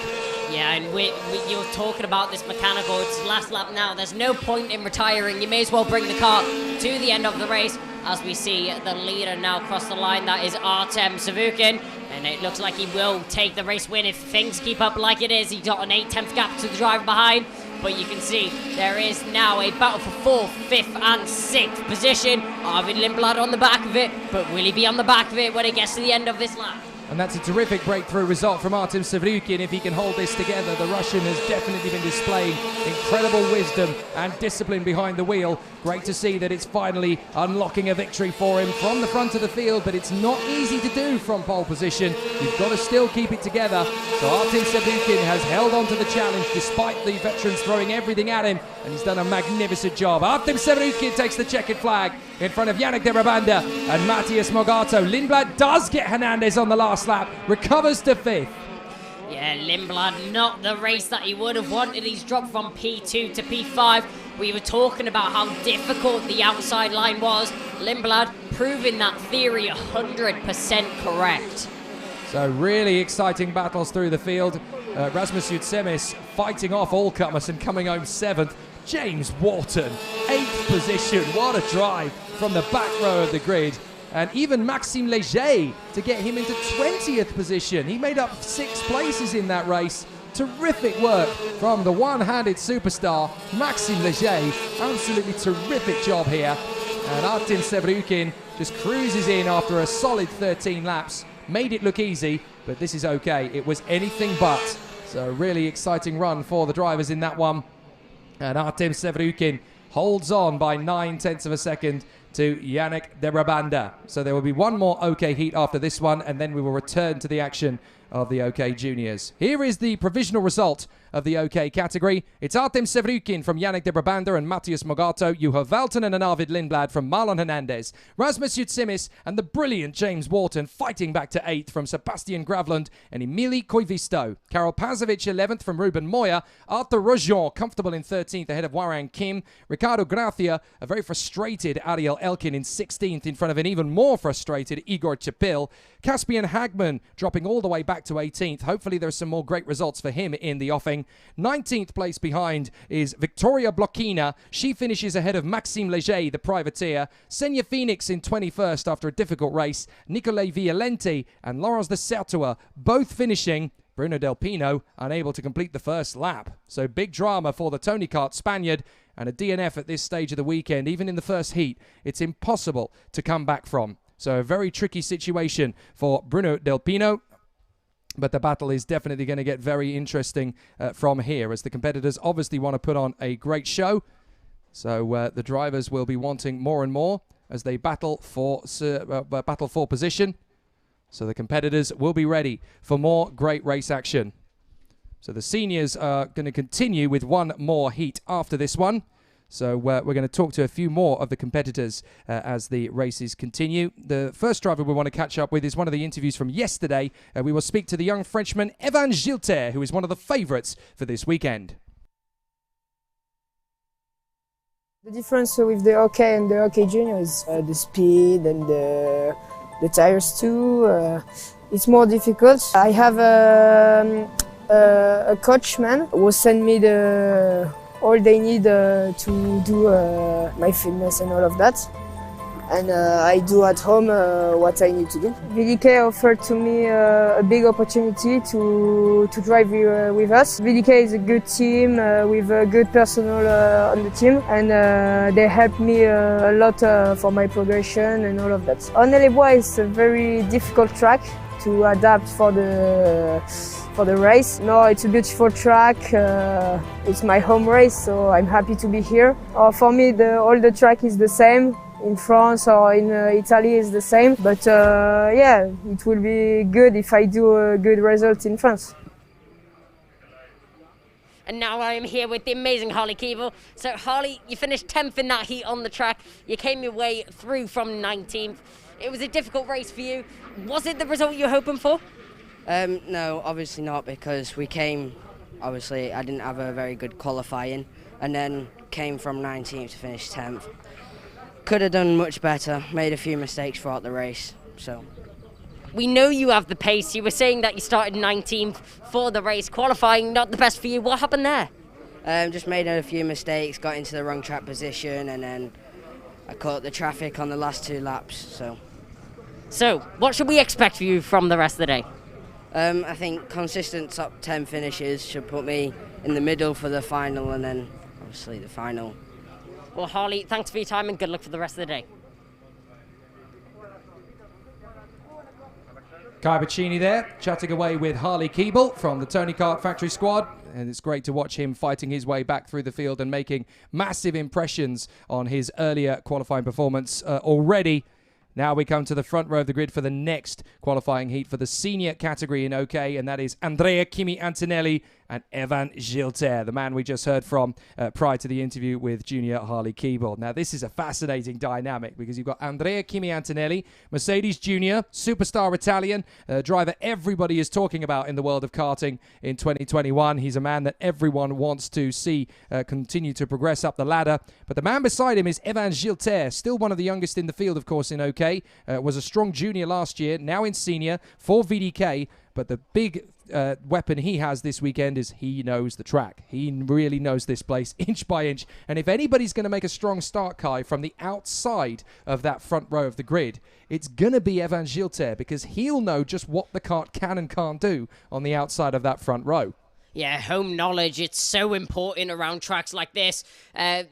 Yeah, and you're talking about this mechanical. It's last lap now. There's no point in retiring. You may as well bring the car to the end of the race. As we see the leader now cross the line, that is Artem Sevrukin. And it looks like he will take the race win if things keep up like it is. He got an 8/10 gap to the driver behind. But you can see there is now a battle for 4th, 5th and 6th position. Arvid Lindblad on the back of it, but will he be on the back of it when it gets to the end of this lap? And that's a terrific breakthrough result from Artem Sevrukin. If he can hold this together, the Russian has definitely been displaying incredible wisdom and discipline behind the wheel. Great to see that it's finally unlocking a victory for him from the front of the field, but it's not easy to do from pole position. You've got to still keep it together. So Artem Sevrukin has held on to the challenge despite the veterans throwing everything at him, and he's done a magnificent job. Artem Sevrukin takes the checkered flag in front of Yannick de Brabanda and Matthias Morgato. Lindblad does get Hernandez on the last lap, recovers to 5th. Yeah, Lindblad, not the race that he would have wanted. He's dropped from P2 to P5. We were talking about how difficult the outside line was. Lindblad proving that theory 100% correct. So really exciting battles through the field. Rasmus Jutsemis fighting off all comers and coming home 7th. James Wharton, 8th position. What a drive from the back row of the grid. And even Maxime Léger to get him into 20th position. He made up 6 places in that race. Terrific work from the one-handed superstar, Maxime Léger. Absolutely terrific job here. And Artem Sevrukin just cruises in after a solid 13 laps. Made it look easy, but this is okay. It was anything but. So really exciting run for the drivers in that one. And Artem Sevrukin holds on by 9/10 of a second to Yannick de Brabanda. So there will be one more OK heat after this one, and then we will return to the action of the OK Juniors. Here is the provisional result of the OK category. It's Artem Sevrukin from Yannick de Brabanda and Matthias Mogato, Juha Valtonen and Arvid Lindblad from Marlon Hernandez, Rasmus Jutsemis and the brilliant James Wharton fighting back to 8th from Sebastian Gravland and Emili Koivisto. Karol Pazovic 11th from Ruben Moya, Arthur Rojon comfortable in 13th ahead of Warang Kim, Ricardo Gracia, a very frustrated Ariel Elkin in 16th in front of an even more frustrated Igor Chapil, Caspian Hagman dropping all the way back to 18th. Hopefully there's some more great results for him in the offing. 19th place behind is Victoria Blokina. She finishes ahead of Maxime Léger, the privateer. Senja Phoenix in 21st after a difficult race. Nicolai Violente and Laurence de Certua both finishing. Bruno Del Pino unable to complete the first lap. So big drama for the Tony Kart Spaniard and a DNF at this stage of the weekend. Even in the first heat, it's impossible to come back from. So a very tricky situation for Bruno Del Pino. But the battle is definitely going to get very interesting from here, as the competitors obviously want to put on a great show. So the drivers will be wanting more and more as they battle for position. So the competitors will be ready for more great race action. So the seniors are going to continue with one more heat after this one. So we're going to talk to a few more of the competitors as the races continue. The first driver we want to catch up with is one of the interviews from yesterday. We will speak to the young Frenchman Evan Gilter, who is one of the favourites for this weekend. The difference with the OK and the OK Junior is the speed and the tires too. It's more difficult. I have a coach man who sent me all they need to do my fitness and all of that. And I do at home what I need to do. VDK offered to me a big opportunity to drive with us. VDK is a good team with a good personnel on the team, and they helped me a lot for my progression and all of that. Onne-les-Bois is a very difficult track to adapt for the race. No, it's a beautiful track. It's my home race, so I'm happy to be here. For me, all the track is the same. In France or in Italy is the same. But yeah, it will be good if I do a good result in France. And now I am here with the amazing Harley Keeble. So Harley, you finished 10th in that heat on the track. You came your way through from 19th. It was a difficult race for you. Was it the result you were hoping for? No, obviously not, because we came, obviously I didn't have a very good qualifying, and then came from 19th to finish 10th. Could have done much better, made a few mistakes throughout the race, so. We know you have the pace. You were saying that you started 19th for the race. Qualifying not the best for you. What happened there? Just made a few mistakes, got into the wrong track position, and then I caught the traffic on the last 2 laps, so. So, what should we expect for you from the rest of the day? I think consistent top 10 finishes should put me in the middle for the final, and then obviously the final. Well, Harley, thanks for your time and good luck for the rest of the day. Kai Bacchini there, chatting away with Harley Keeble from the Tony Kart Factory squad. And it's great to watch him fighting his way back through the field and making massive impressions on his earlier qualifying performance already. Now we come to the front row of the grid for the next qualifying heat for the senior category in OK, and that is Andrea Kimi Antonelli and Evan Gilter, the man we just heard from prior to the interview with junior Harley Keeble. Now, this is a fascinating dynamic because you've got Andrea Kimi Antonelli, Mercedes Junior, superstar Italian, driver everybody is talking about in the world of karting in 2021. He's a man that everyone wants to see continue to progress up the ladder. But the man beside him is Evan Gilter, still one of the youngest in the field, of course, in OK. Was a strong junior last year, now in senior for VDK. but the big weapon he has this weekend is he knows the track. He really knows this place inch by inch. And if anybody's going to make a strong start, Kai, from the outside of that front row of the grid, it's going to be Evan Gilter, because he'll know just what the kart can and can't do on the outside of that front row. Yeah, home knowledge, it's so important around tracks like this.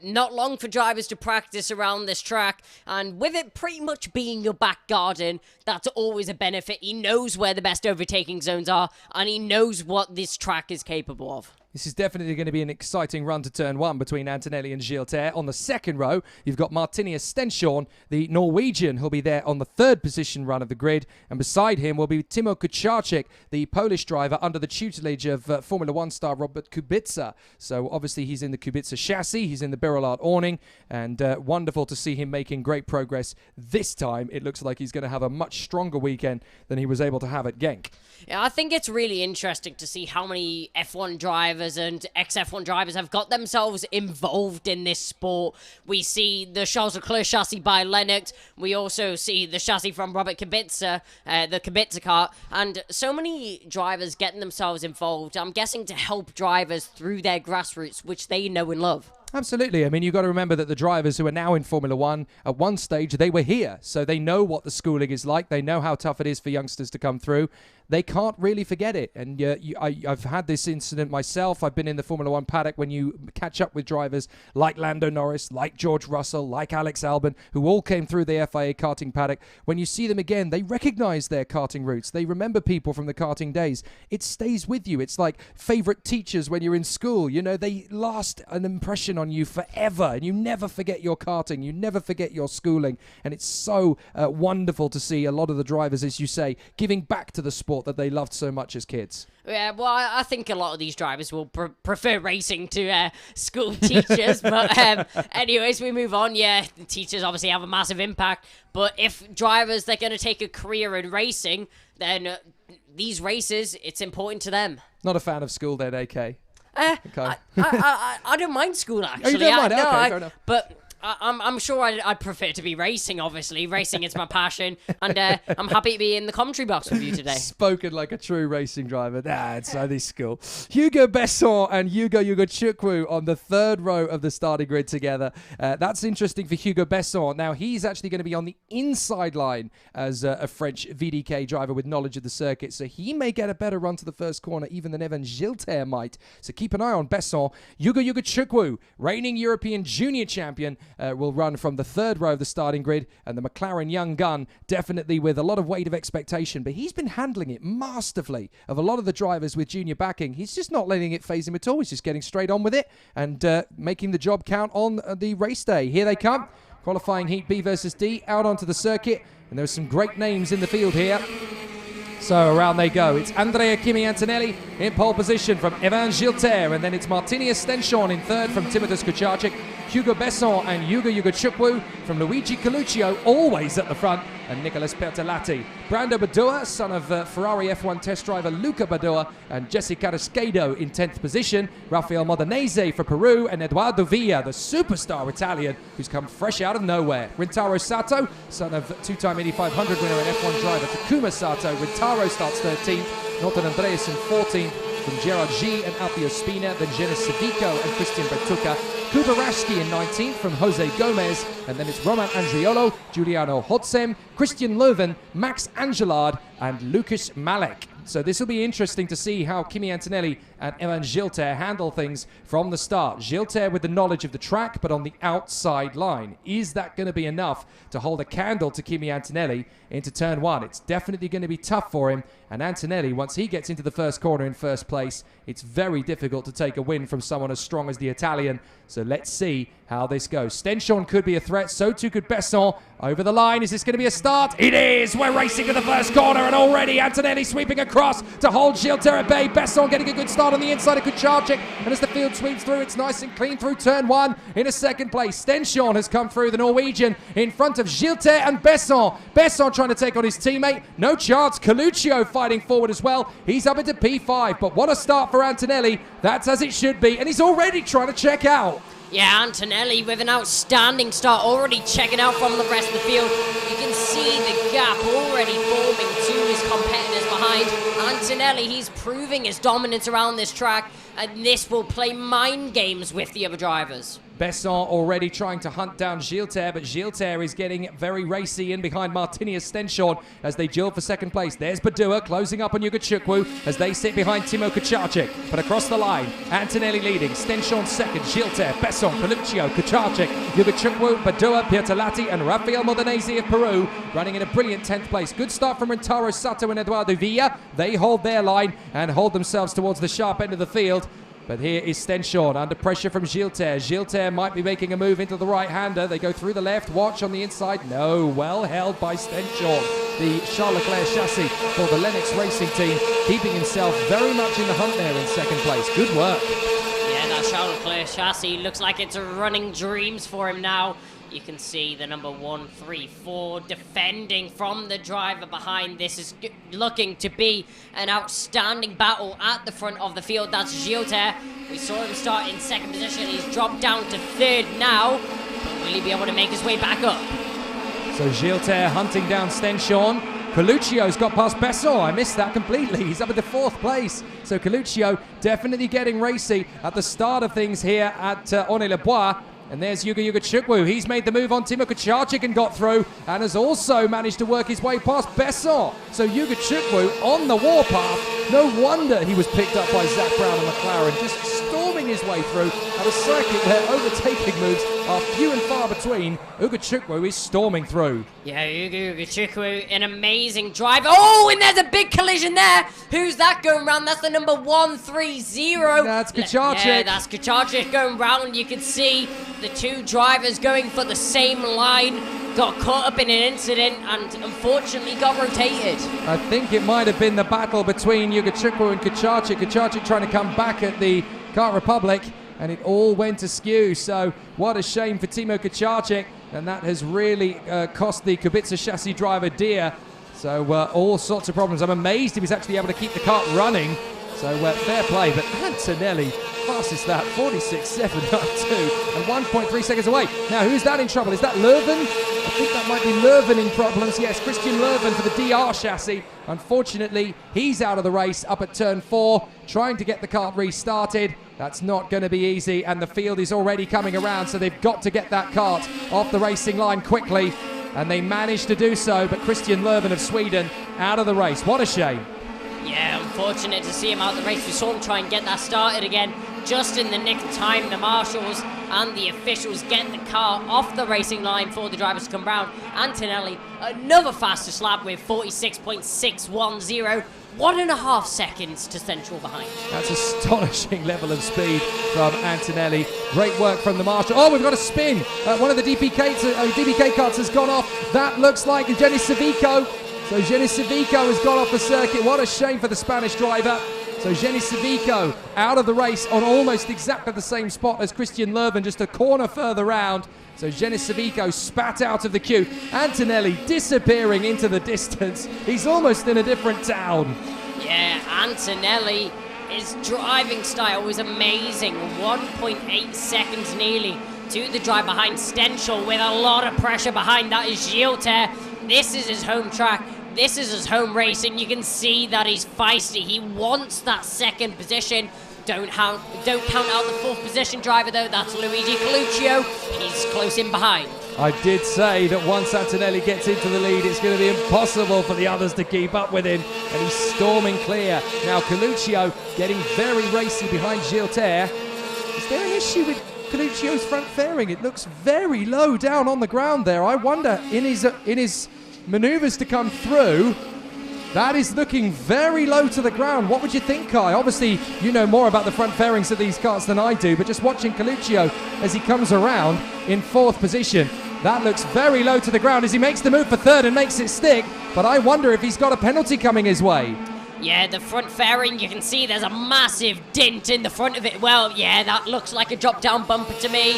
Not long for drivers to practice around this track, and with it pretty much being your back garden, that's always a benefit. He knows where the best overtaking zones are, and he knows what this track is capable of. This is definitely going to be an exciting run to turn one between Antonelli and Gilter. On the second row, you've got Martinius Stenshorn, the Norwegian, who'll be there on the third position run of the grid. And beside him will be Timo Kucharczyk, the Polish driver under the tutelage of Formula One star Robert Kubica. So obviously he's in the Kubica chassis, he's in the Birolard awning, and wonderful to see him making great progress this time. It looks like he's going to have a much stronger weekend than he was able to have at Genk. Yeah, I think it's really interesting to see how many F1 drivers and ex-F1 drivers have got themselves involved in this sport. We see the Charles Leclerc chassis by Lennox. We also see the chassis from Robert Kubica, the Kubica kart. And so many drivers getting themselves involved, I'm guessing to help drivers through their grassroots, which they know and love. Absolutely. I mean, you've got to remember that the drivers who are now in Formula One, at one stage, they were here. So they know what the schooling is like. They know how tough it is for youngsters to come through. They can't really forget it. And I've had this incident myself. I've been in the Formula One paddock when you catch up with drivers like Lando Norris, like George Russell, like Alex Albon, who all came through the FIA karting paddock. When you see them again, they recognize their karting roots. They remember people from the karting days. It stays with you. It's like favorite teachers when you're in school. You know, they last an impression on you forever, and you never forget your karting. You never forget your schooling. And it's so wonderful to see a lot of the drivers, as you say, giving back to the sport that they loved so much as kids. Yeah, well, I think a lot of these drivers will prefer racing to school teachers. But anyways, we move on. Yeah, the teachers obviously have a massive impact. But if drivers, they're going to take a career in racing, then these races, it's important to them. Not a fan of school then, AK? Okay. I don't mind school, actually. Oh, you don't mind? Okay, fair enough. But I'm sure I'd prefer to be racing, obviously. Racing is my passion, and I'm happy to be in the commentary box with you today. Spoken like a true racing driver. It's only school. Hugo Besson and Hugo Chukwu on the third row of the starting grid together. That's interesting for Hugo Besson. Now, he's actually going to be on the inside line as a French VDK driver with knowledge of the circuit, so he may get a better run to the first corner even than Evan Gilter might. So keep an eye on Besson. Hugo Chukwu, reigning European junior champion, will run from the third row of the starting grid, and the McLaren young gun definitely with a lot of weight of expectation, but he's been handling it masterfully. Of a lot of the drivers with junior backing, he's just not letting it phase him at all. He's just getting straight on with it and making the job count on the race day. Here they come, qualifying heat B versus D, out onto the circuit, and there's some great names in the field here. So around they go. It's Andrea Kimi Antonelli in pole position from Evan Gilter, and then it's Martinius Stenshorn in third from Timothus Kucharczyk, Hugo Besson and Hugo Chukwu from Luigi Coluccio, always at the front, and Nicolas Bertolatti. Brando Badoa, son of Ferrari F1 test driver Luca Badoa, and Jesse Carrasquedo in 10th position. Rafael Modenese for Peru, and Edoardo Villa, the superstar Italian, who's come fresh out of nowhere. Rintaro Sato, son of two-time Indy 500 winner and F1 driver Takuma Sato. Rintaro starts 13th, Norton Andreas in 14th, from Gerard G and Alfio Spina, then Genis Savico and Christian Bertucca. Kuba Rashki in 19th from Jose Gomez, and then it's Roman Andriolo, Giuliano Hodsem, Christian Leuven, Max Angelard, and Lucas Malek. So this will be interesting to see how Kimi Antonelli and Evan Gilter handle things from the start. Gilter with the knowledge of the track, but on the outside line. Is that going to be enough to hold a candle to Kimi Antonelli into turn one? It's definitely going to be tough for him. And Antonelli, once he gets into the first corner in first place, it's very difficult to take a win from someone as strong as the Italian. So let's see how this goes. Stenshorn could be a threat, so too could Besson. Over the line, is this going to be a start? It is! We're racing to the first corner, and already Antonelli sweeping across to hold Gilter at bay. Besson getting a good start on the inside of Kucharczyk, and as the field sweeps through, it's nice and clean through turn one. In a second place, Stenshorn has come through, the Norwegian, in front of Gilter and Besson. Besson trying to take on his teammate. No chance. Coluccio fighting forward as well. He's up into P5, but what a start for Antonelli. That's as it should be, and he's already trying to check out. Yeah, Antonelli with an outstanding start, already checking out from the rest of the field. You can see the gap already forming to his competitors behind. Antonelli, he's proving his dominance around this track, and this will play mind games with the other drivers. Besson already trying to hunt down Gilter, but Gilter is getting very racy in behind Martinius Stenshorn as they duel for second place. There's Badua closing up on Yuga Chukwu as they sit behind Timo Kucharczyk. But across the line, Antonelli leading, Stenshorn second, Gilter, Besson, Coluccio, Kucharczyk, Yuga Chukwu, Badua, Piertolatti, and Rafael Modenese of Peru running in a brilliant 10th place. Good start from Rentaro Sato and Eduardo Villa. They hold their line and hold themselves towards the sharp end of the field. But here is Stenshorn under pressure from Gilter. Gilter might be making a move into the right-hander. They go through the left. Watch on the inside. No, well held by Stenshorn. The Charles Leclerc chassis for the Lennox Racing team, keeping himself very much in the hunt there in second place. Good work. Yeah, that Charles Leclerc chassis looks like it's running dreams for him now. You can see the number 1, 3, 4 defending from the driver behind. This is looking to be an outstanding battle at the front of the field. That's Gilter. We saw him start in second position. He's dropped down to third now. But will he be able to make his way back up? So Gilter hunting down Stenshorn. Coluccio's got past Besson. I missed that completely. He's up into 4th place. So Coluccio definitely getting racy at the start of things here at Onnet-le-Bois. And there's Yuga Chukwu. He's made the move on Timo Kucharczyk and got through, and has also managed to work his way past Besson. So Yuga Chukwu on the warpath. No wonder he was picked up by Zach Brown and McLaren, just storming his way through at a circuit where overtaking moves are few and far between. Yuga Chukwu is storming through. Yeah, Yuga Chukwu, an amazing drive. Oh, and there's a big collision there. Who's that going round? That's the number 130. That's Kucharczyk. Yeah, that's Kucharczyk going round. You can see the two drivers going for the same line. Got caught up in an incident and unfortunately got rotated. I think it might have been the battle between Yuga Chukwu and Kucharczyk. Kucharczyk trying to come back at the Kart Republic, and it all went askew. So what a shame for Timo Kucharczyk, and that has really cost the Kubica chassis driver dear. So all sorts of problems. I'm amazed he was actually able to keep the kart running. So fair play, but Antonelli fastest that, 46.792 and 1.3 seconds away. Now who's that in trouble? Is that Lurven? I think that might be Lurven in problems. Yes, Christian Lurven for the DR chassis. Unfortunately, he's out of the race up at turn 4, trying to get the kart restarted. That's not going to be easy, and the field is already coming around, so they've got to get that kart off the racing line quickly, and they managed to do so, but Christian Lurven of Sweden out of the race. What a shame. Yeah, unfortunate to see him out of the race. We saw him try and get that started again just in the nick of time. The marshals and the officials get the car off the racing line for the drivers to come round. Antonelli, another fastest lap with 46.610. 1.5 seconds to central behind. That's astonishing level of speed from Antonelli. Great work from the marshal. Oh, we've got a spin. One of the DPK carts has gone off. That looks like Jenny Savico. So Jenny Savico has gone off the circuit. What a shame for the Spanish driver. So Jenny Savico out of the race on almost exactly the same spot as Christian Lurven, just a corner further round. So Jenny Savico spat out of the queue. Antonelli disappearing into the distance. He's almost in a different town. Yeah, Antonelli, his driving style was amazing. 1.8 seconds nearly to the drive behind Stenshorn with a lot of pressure behind. That is Gilter. This is his home track. This is his home race, and you can see that he's feisty. He wants that second position. Don't count out the 4th position driver, though. That's Luigi Coluccio. He's close in behind. I did say that once Antonelli gets into the lead, it's going to be impossible for the others to keep up with him, and he's storming clear. Now Coluccio getting very racy behind Gilter. Is there an issue with Coluccio's front fairing? It looks very low down on the ground there. I wonder, in his manoeuvres to come through, that is looking very low to the ground. What would you think, Kai? Obviously, you know more about the front fairings of these karts than I do, but just watching Coluccio as he comes around in 4th position, that looks very low to the ground as he makes the move for 3rd and makes it stick, but I wonder if he's got a penalty coming his way. Yeah, the front fairing, you can see there's a massive dent in the front of it. Well, yeah, that looks like a drop-down bumper to me.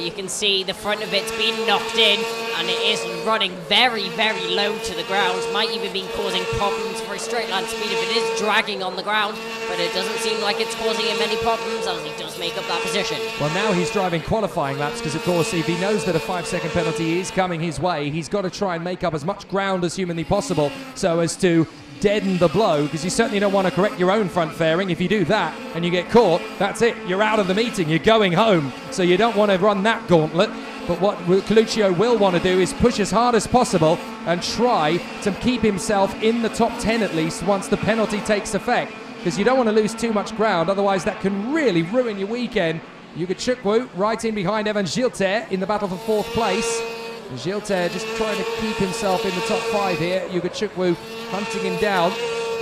You can see the front of it's been knocked in, and it is running very, very low to the ground. Might even be causing problems for his straight line speed if it is dragging on the ground, but it doesn't seem like it's causing him any problems as he does make up that position. Well, now he's driving qualifying laps because, of course, if he knows that a 5-second penalty is coming his way, he's got to try and make up as much ground as humanly possible so as to deaden the blow, because you certainly don't want to correct your own front fairing. If you do that and you get caught, that's it. You're out of the meeting. You're going home. So you don't want to run that gauntlet. But what Coluccio will want to do is push as hard as possible and try to keep himself in the top 10 at least once the penalty takes effect, because you don't want to lose too much ground, otherwise that can really ruin your weekend. Yugachukwu right in behind Evan Gilter in the battle for 4th place. Gilter just trying to keep himself in the top 5 here. Yugachukwu hunting him down.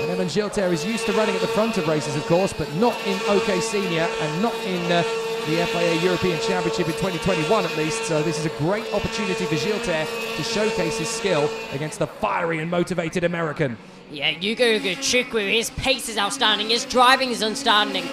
And Evan Gilter is used to running at the front of races, of course, but not in OK Senior and not in the FIA European Championship in 2021 at least. So this is a great opportunity for Gilter to showcase his skill against the fiery and motivated American. Yeah, Yugachukwu, his pace is outstanding, his driving is outstanding.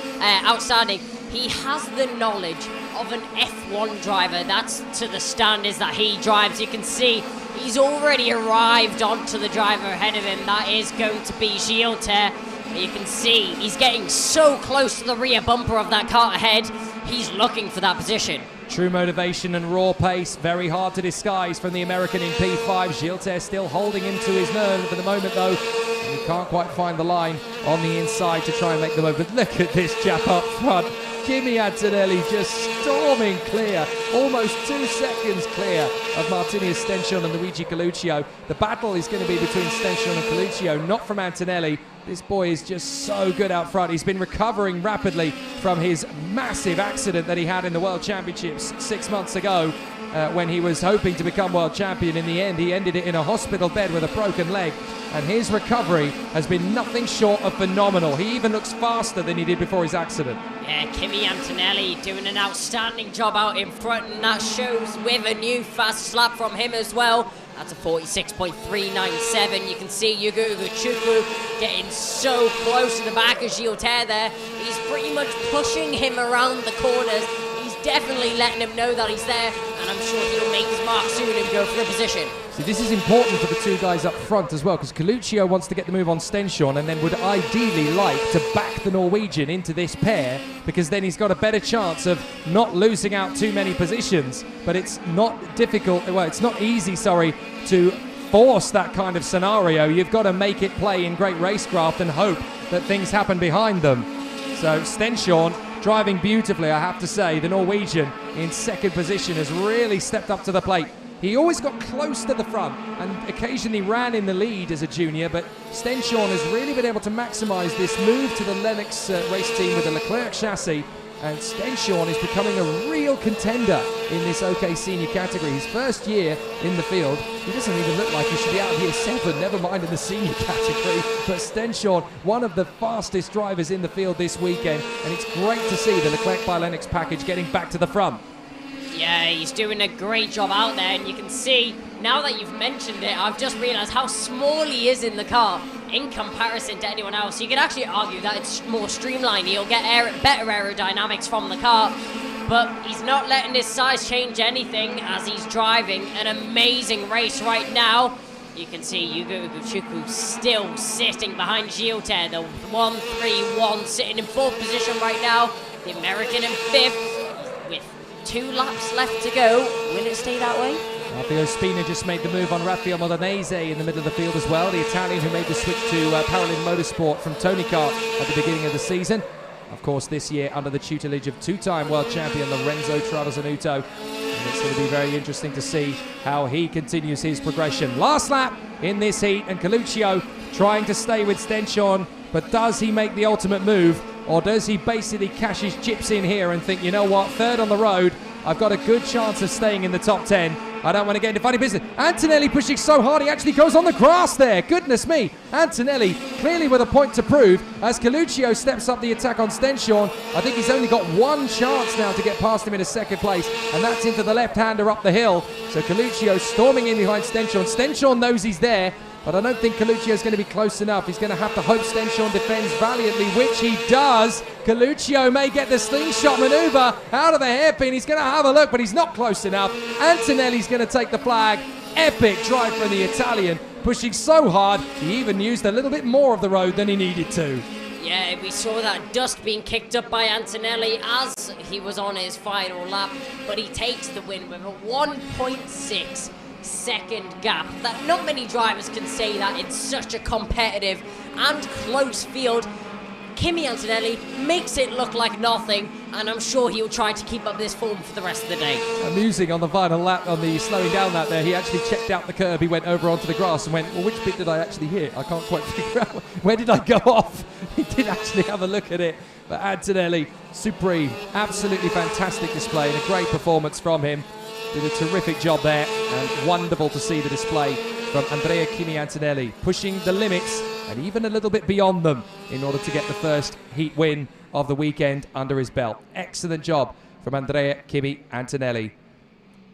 He has the knowledge of an F1 driver. That's to the standards that he drives. You can see he's already arrived onto the driver ahead of him. That is going to be Gilter. You can see he's getting so close to the rear bumper of that car ahead. He's looking for that position. True motivation and raw pace, very hard to disguise from the American in P5. Gilter still holding him to his nerve for the moment though. And he can't quite find the line on the inside to try and make the move. But look at this chap up front. Kimi Antonelli just storming clear, almost 2 seconds clear of Martinius Stenchon and Luigi Coluccio. The battle is going to be between Stenchon and Coluccio, not from Antonelli. This boy is just so good out front. He's been recovering rapidly from his massive accident that he had in the World Championships 6 months ago when he was hoping to become world champion. In the end, he ended it in a hospital bed with a broken leg. And his recovery has been nothing short of phenomenal. He even looks faster than he did before his accident. Yeah, Kimi Antonelli doing an outstanding job out in front, and that shows with a new fast slap from him as well. That's a 46.397. You can see Yugachukwu getting so close to the back of Gilter there. He's pretty much pushing him around the corners. He's definitely letting him know that he's there, and I'm sure he'll make his mark soon and go for a position. See, this is important for the 2 guys up front as well, because Coluccio wants to get the move on Stenchon and then would ideally like to back the Norwegian into this pair, because then he's got a better chance of not losing out too many positions. But it's not difficult, well, it's not easy, to force that kind of scenario. You've got to make it play in great racecraft and hope that things happen behind them. So Stenchon driving beautifully, I have to say. The Norwegian in 2nd position has really stepped up to the plate. He always got close to the front and occasionally ran in the lead as a junior, but Stenchon has really been able to maximise this move to the Lennox race team with the Leclerc chassis, and Stenchon is becoming a real contender in this OK Senior category. His first year in the field, he doesn't even look like he should be out of year 7, never mind in the senior category. But Stenchon, one of the fastest drivers in the field this weekend, and it's great to see the Leclerc by Lennox package getting back to the front. Yeah, he's doing a great job out there, and you can see, now that you've mentioned it, I've just realised how small he is in the car in comparison to anyone else. You could actually argue that it's more streamlined. He'll get better aerodynamics from the car, but he's not letting his size change anything as he's driving an amazing race right now. You can see Yugachukwu still sitting behind Gilter, the 1-3-1 sitting in 4th position right now. The American in 5th. 2 laps left to go. Will it stay that way? Fabio Spina just made the move on Raffaele Modenese in the middle of the field as well. The Italian who made the switch to Paralin Motorsport from Tony Kart at the beginning of the season. Of course, this year under the tutelage of 2-time world champion Lorenzo Travasanuto. And it's going to be very interesting to see how he continues his progression. Last lap in this heat, and Coluccio trying to stay with Stenchon, but does he make the ultimate move? Or does he basically cash his chips in here and think, you know what, 3rd on the road, I've got a good chance of staying in the top 10. I don't want to get into funny business. Antonelli pushing so hard, he actually goes on the grass there. Goodness me. Antonelli clearly with a point to prove as Coluccio steps up the attack on Stenchon. I think he's only got 1 chance now to get past him in a 2nd place, and that's into the left-hander up the hill. So Coluccio storming in behind Stenchon. Stenchon knows he's there, but I don't think Coluccio's going to be close enough. He's going to have to hope Stenchon defends valiantly, which he does. Coluccio may get the slingshot maneuver out of the hairpin. He's going to have a look, but he's not close enough. Antonelli's going to take the flag. Epic drive from the Italian, pushing so hard, he even used a little bit more of the road than he needed to. Yeah, we saw that dust being kicked up by Antonelli as he was on his final lap, but he takes the win with a 1.6 second gap. That not many drivers can say that in such a competitive and close field. Kimi Antonelli makes it look like nothing, and I'm sure he'll try to keep up this form for the rest of the day. Amusing on the final lap, on the slowing down lap there, he actually checked out the curb, he went over onto the grass and went, well, which bit did I actually hit? I can't quite figure out, where did I go off? He did actually have a look at it, but Antonelli, supreme, absolutely fantastic display and a great performance from him. Did a terrific job there, and wonderful to see the display from Andrea Kimi Antonelli, pushing the limits and even a little bit beyond them in order to get the first heat win of the weekend under his belt. Excellent job from Andrea Kimi Antonelli.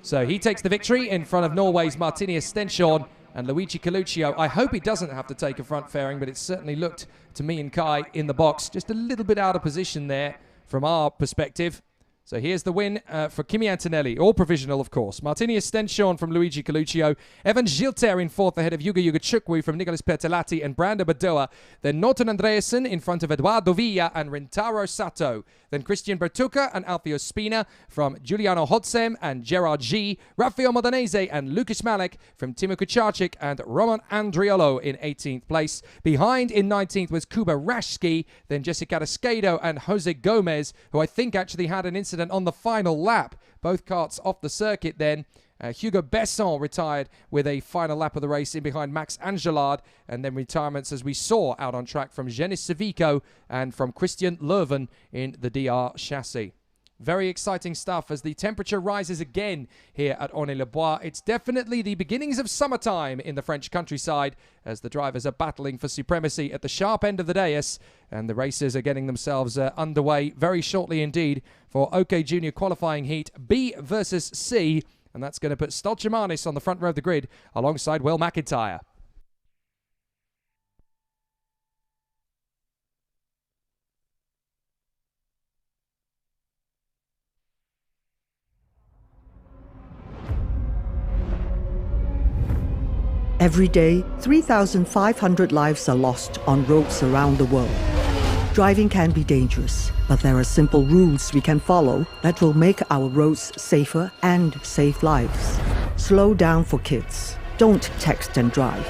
So he takes the victory in front of Norway's Martinius Stenshorn and Luigi Coluccio. I hope he doesn't have to take a front fairing, but it certainly looked to me and Kai in the box just a little bit out of position there from our perspective. So here's the win for Kimi Antonelli, all provisional, of course. Martinius Stenshorn from Luigi Coluccio. Evan Gilter in fourth ahead of Yuga Chukwu from Nicolas Pertelati and Brando Badoa. Then Norton Andreasen in front of Eduardo Villa and Rintaro Sato. Then Christian Bertucca and Alfio Spina from Giuliano Hodsem and Gerard G. Rafael Modanese and Lucas Malek from Timo Kucharczyk and Roman Andriolo in 18th place. Behind in 19th was Kuba Rashki, then Jessica Rascado and Jose Gomez, who I think actually had an incident on the final lap. Both karts off the circuit then. Hugo Besson retired with a final lap of the race in behind Max Angelard, and then retirements, as we saw out on track, from Jenis Savico and from Christian Leuven in the DR chassis. Very exciting stuff as the temperature rises again here at Ornay-le-Bois. It's definitely the beginnings of summertime in the French countryside as the drivers are battling for supremacy at the sharp end of the dais, and the racers are getting themselves underway very shortly indeed for OK Junior qualifying heat B versus C. And that's going to put Stolchemanis on the front row of the grid alongside Will McIntyre. Every day, 3,500 lives are lost on roads around the world. Driving can be dangerous, but there are simple rules we can follow that will make our roads safer and save lives. Slow down for kids. Don't text and drive.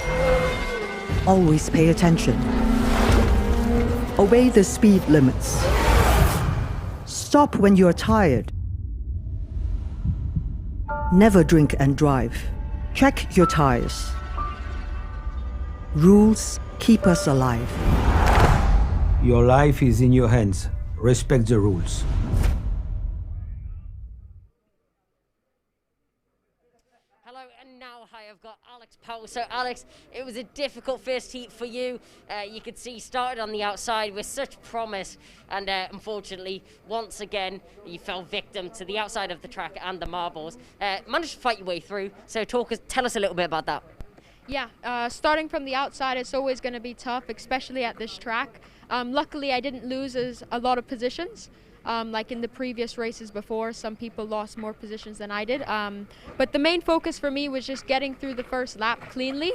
Always pay attention. Obey the speed limits. Stop when you're tired. Never drink and drive. Check your tires. Rules keep us alive. Your life is in your hands. Respect the rules. Hello, and now I've got Alex Powell. So Alex, it was a difficult first heat for you. You could see started on the outside with such promise, and unfortunately, once again, you fell victim to the outside of the track and the marbles. Managed to fight your way through. So tell us a little bit about that. Yeah, starting from the outside, it's always going to be tough, especially at this track. Luckily, I didn't lose a lot of positions. Like in the previous races before, some people lost more positions than I did. But the main focus for me was just getting through the first lap cleanly.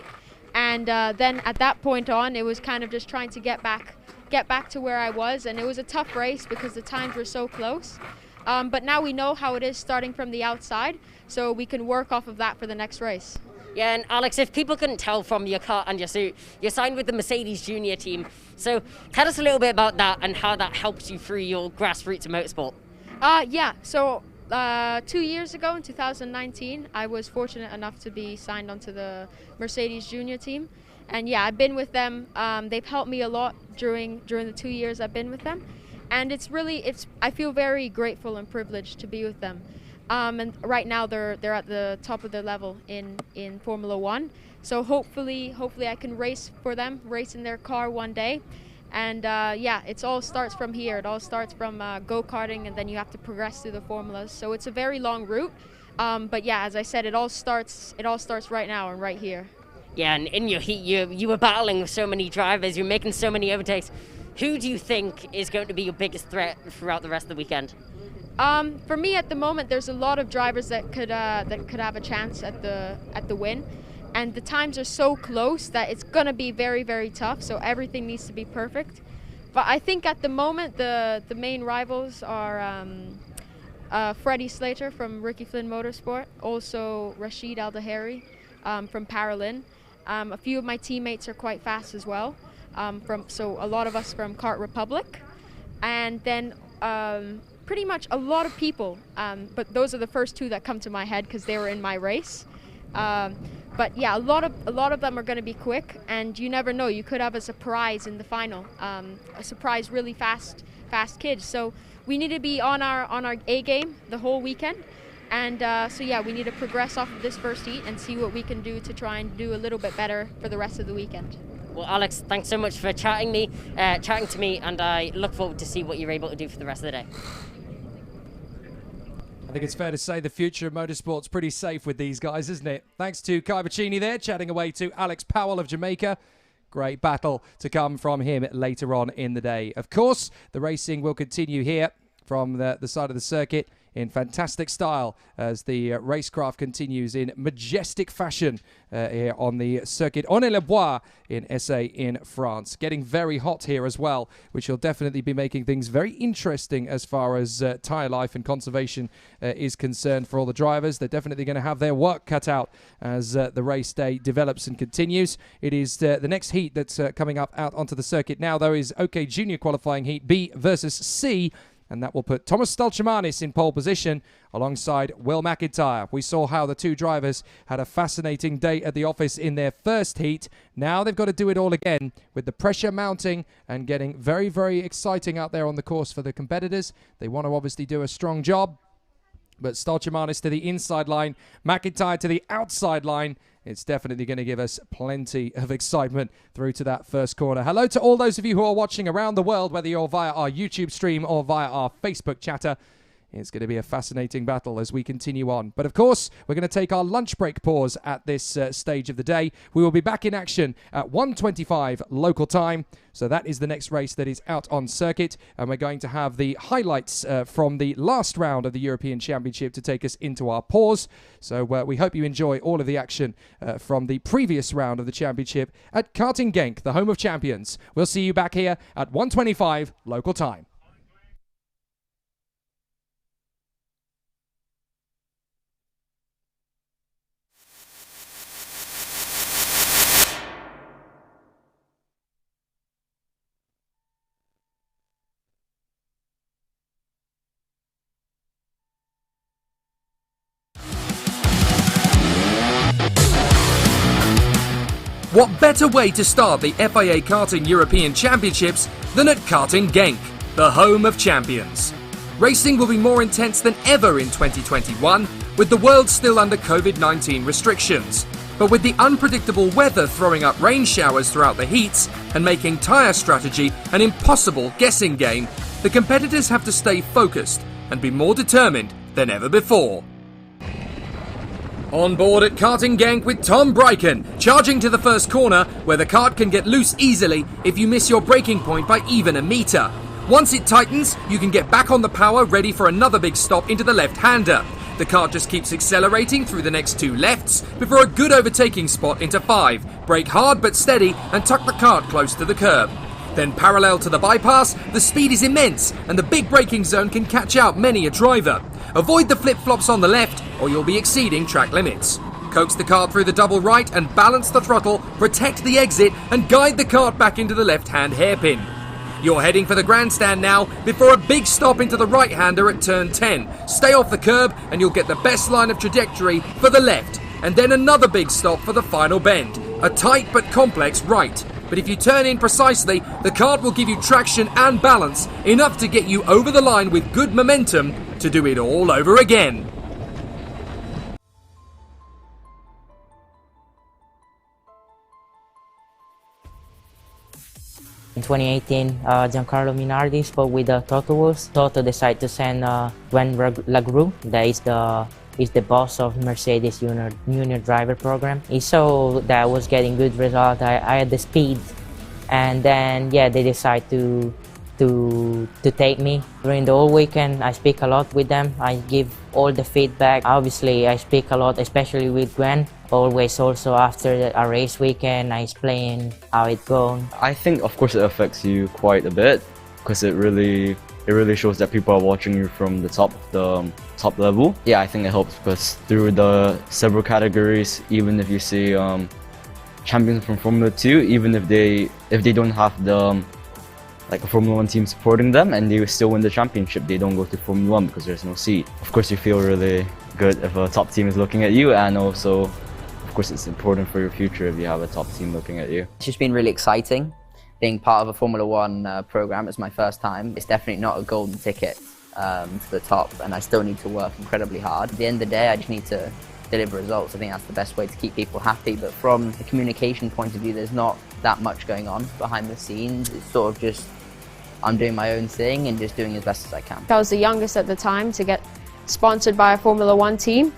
And then at that point on, it was kind of just trying to get back to where I was. And it was a tough race because the times were so close. But now we know how it is starting from the outside, so we can work off of that for the next race. Yeah, and Alex, if people couldn't tell from your car and your suit, you're signed with the Mercedes Junior team. So tell us a little bit about that and how that helps you through your grassroots of motorsport. Yeah, so 2 years ago in 2019, I was fortunate enough to be signed onto the Mercedes Junior team. And yeah, I've been with them. They've helped me a lot during the 2 years I've been with them. And I feel very grateful and privileged to be with them. And right now they're at the top of their level in Formula One. So hopefully I can race for them, race in their car one day. And yeah, it all starts from here. It all starts from go-karting, and then you have to progress through the formulas. So it's a very long route. But yeah, as I said, it all starts right now and right here. Yeah, and in your heat, you were battling with so many drivers. You're making so many overtakes. Who do you think is going to be your biggest threat throughout the rest of the weekend? For me, at the moment, there's a lot of drivers that could have a chance at the win, and the times are so close that it's gonna be very, very tough. So everything needs to be perfect. But I think at the moment the main rivals are Freddie Slater from Ricky Flynn Motorsport, also Rashid Al Daheri from Paralin. A few of my teammates are quite fast as well. So a lot of us from Kart Republic, and then pretty much a lot of people. But those are the first two that come to my head because they were in my race. But yeah, a lot of them are going to be quick, and you never know. You could have a surprise in the final, a surprise really fast kid. So we need to be on our A game the whole weekend. And so yeah, we need to progress off of this first heat and see what we can do to try and do a little bit better for the rest of the weekend. Well, Alex, thanks so much for chatting to me, and I look forward to see what you're able to do for the rest of the day. I think it's fair to say the future of motorsport's pretty safe with these guys, isn't it? Thanks to Kai Bacchini there, chatting away to Alex Powell of Jamaica. Great battle to come from him later on in the day. Of course, the racing will continue here from the side of the circuit in fantastic style as the racecraft continues in majestic fashion here on the circuit Honnay-le-Bois in SA in France. Getting very hot here as well, which will definitely be making things very interesting as far as tyre life and conservation is concerned for all the drivers. They're definitely going to have their work cut out as the race day develops and continues. It is the next heat that's coming up out onto the circuit now, though, is OK Junior qualifying heat B versus C. And that will put Thomas Stolchemanis in pole position alongside Will McIntyre. We saw how the two drivers had a fascinating day at the office in their first heat. Now they've got to do it all again with the pressure mounting and getting very, very exciting out there on the course for the competitors. They want to obviously do a strong job. But Stolchemanis to the inside line, McIntyre to the outside line. It's definitely going to give us plenty of excitement through to that first corner. Hello to all those of you who are watching around the world, whether you're via our YouTube stream or via our Facebook chatter. It's going to be a fascinating battle as we continue on. But of course, we're going to take our lunch break pause at this stage of the day. We will be back in action at 1:25 local time. So that is the next race that is out on circuit. And we're going to have the highlights from the last round of the European Championship to take us into our pause. So we hope you enjoy all of the action from the previous round of the championship at Karting Genk, the home of champions. We'll see you back here at 1:25 local time. What better way to start the FIA Karting European Championships than at Karting Genk, the home of champions? Racing will be more intense than ever in 2021, with the world still under COVID-19 restrictions. But with the unpredictable weather throwing up rain showers throughout the heats and making tyre strategy an impossible guessing game, the competitors have to stay focused and be more determined than ever before. On board at Karting Genk with Tom Bryken, charging to the first corner where the kart can get loose easily if you miss your braking point by even a metre. Once it tightens, you can get back on the power ready for another big stop into the left-hander. The kart just keeps accelerating through the next two lefts before a good overtaking spot into 5. Brake hard but steady and tuck the kart close to the curb. Then parallel to the bypass, the speed is immense and the big braking zone can catch out many a driver. Avoid the flip-flops on the left or you'll be exceeding track limits. Coax the kart through the double right and balance the throttle, protect the exit and guide the kart back into the left-hand hairpin. You're heading for the grandstand now before a big stop into the right-hander at turn 10. Stay off the curb and you'll get the best line of trajectory for the left. And then another big stop for the final bend. A tight but complex right. But if you turn in precisely, the kart will give you traction and balance, enough to get you over the line with good momentum to do it all over again. In 2018, Giancarlo Minardi spoke with Toto Wolff. Toto decided to send Gwen Lagrue, that is the boss of Mercedes Junior Driver Program. He saw that I was getting good results. I had the speed, and then yeah, they decided to take me. During the whole weekend, I speak a lot with them. I give all the feedback. Obviously, I speak a lot, especially with Gwen. Always also after a race weekend, I explain how it goes. I think, of course, it affects you quite a bit because it really it really shows that people are watching you from the top level. Yeah, I think it helps because through the several categories, even if you see champions from Formula 2, even if they don't have the like a Formula 1 team supporting them and they still win the championship, they don't go to Formula 1 because there's no seat. Of course, you feel really good if a top team is looking at you, and also, of course, it's important for your future if you have a top team looking at you. It's just been really exciting. Being part of a Formula 1 program is my first time. It's definitely not a golden ticket to the top, and I still need to work incredibly hard. At the end of the day, I just need to deliver results. I think that's the best way to keep people happy, but from the communication point of view, there's not that much going on behind the scenes. It's sort of just I'm doing my own thing and just doing as best as I can. I was the youngest at the time to get sponsored by a Formula 1 team,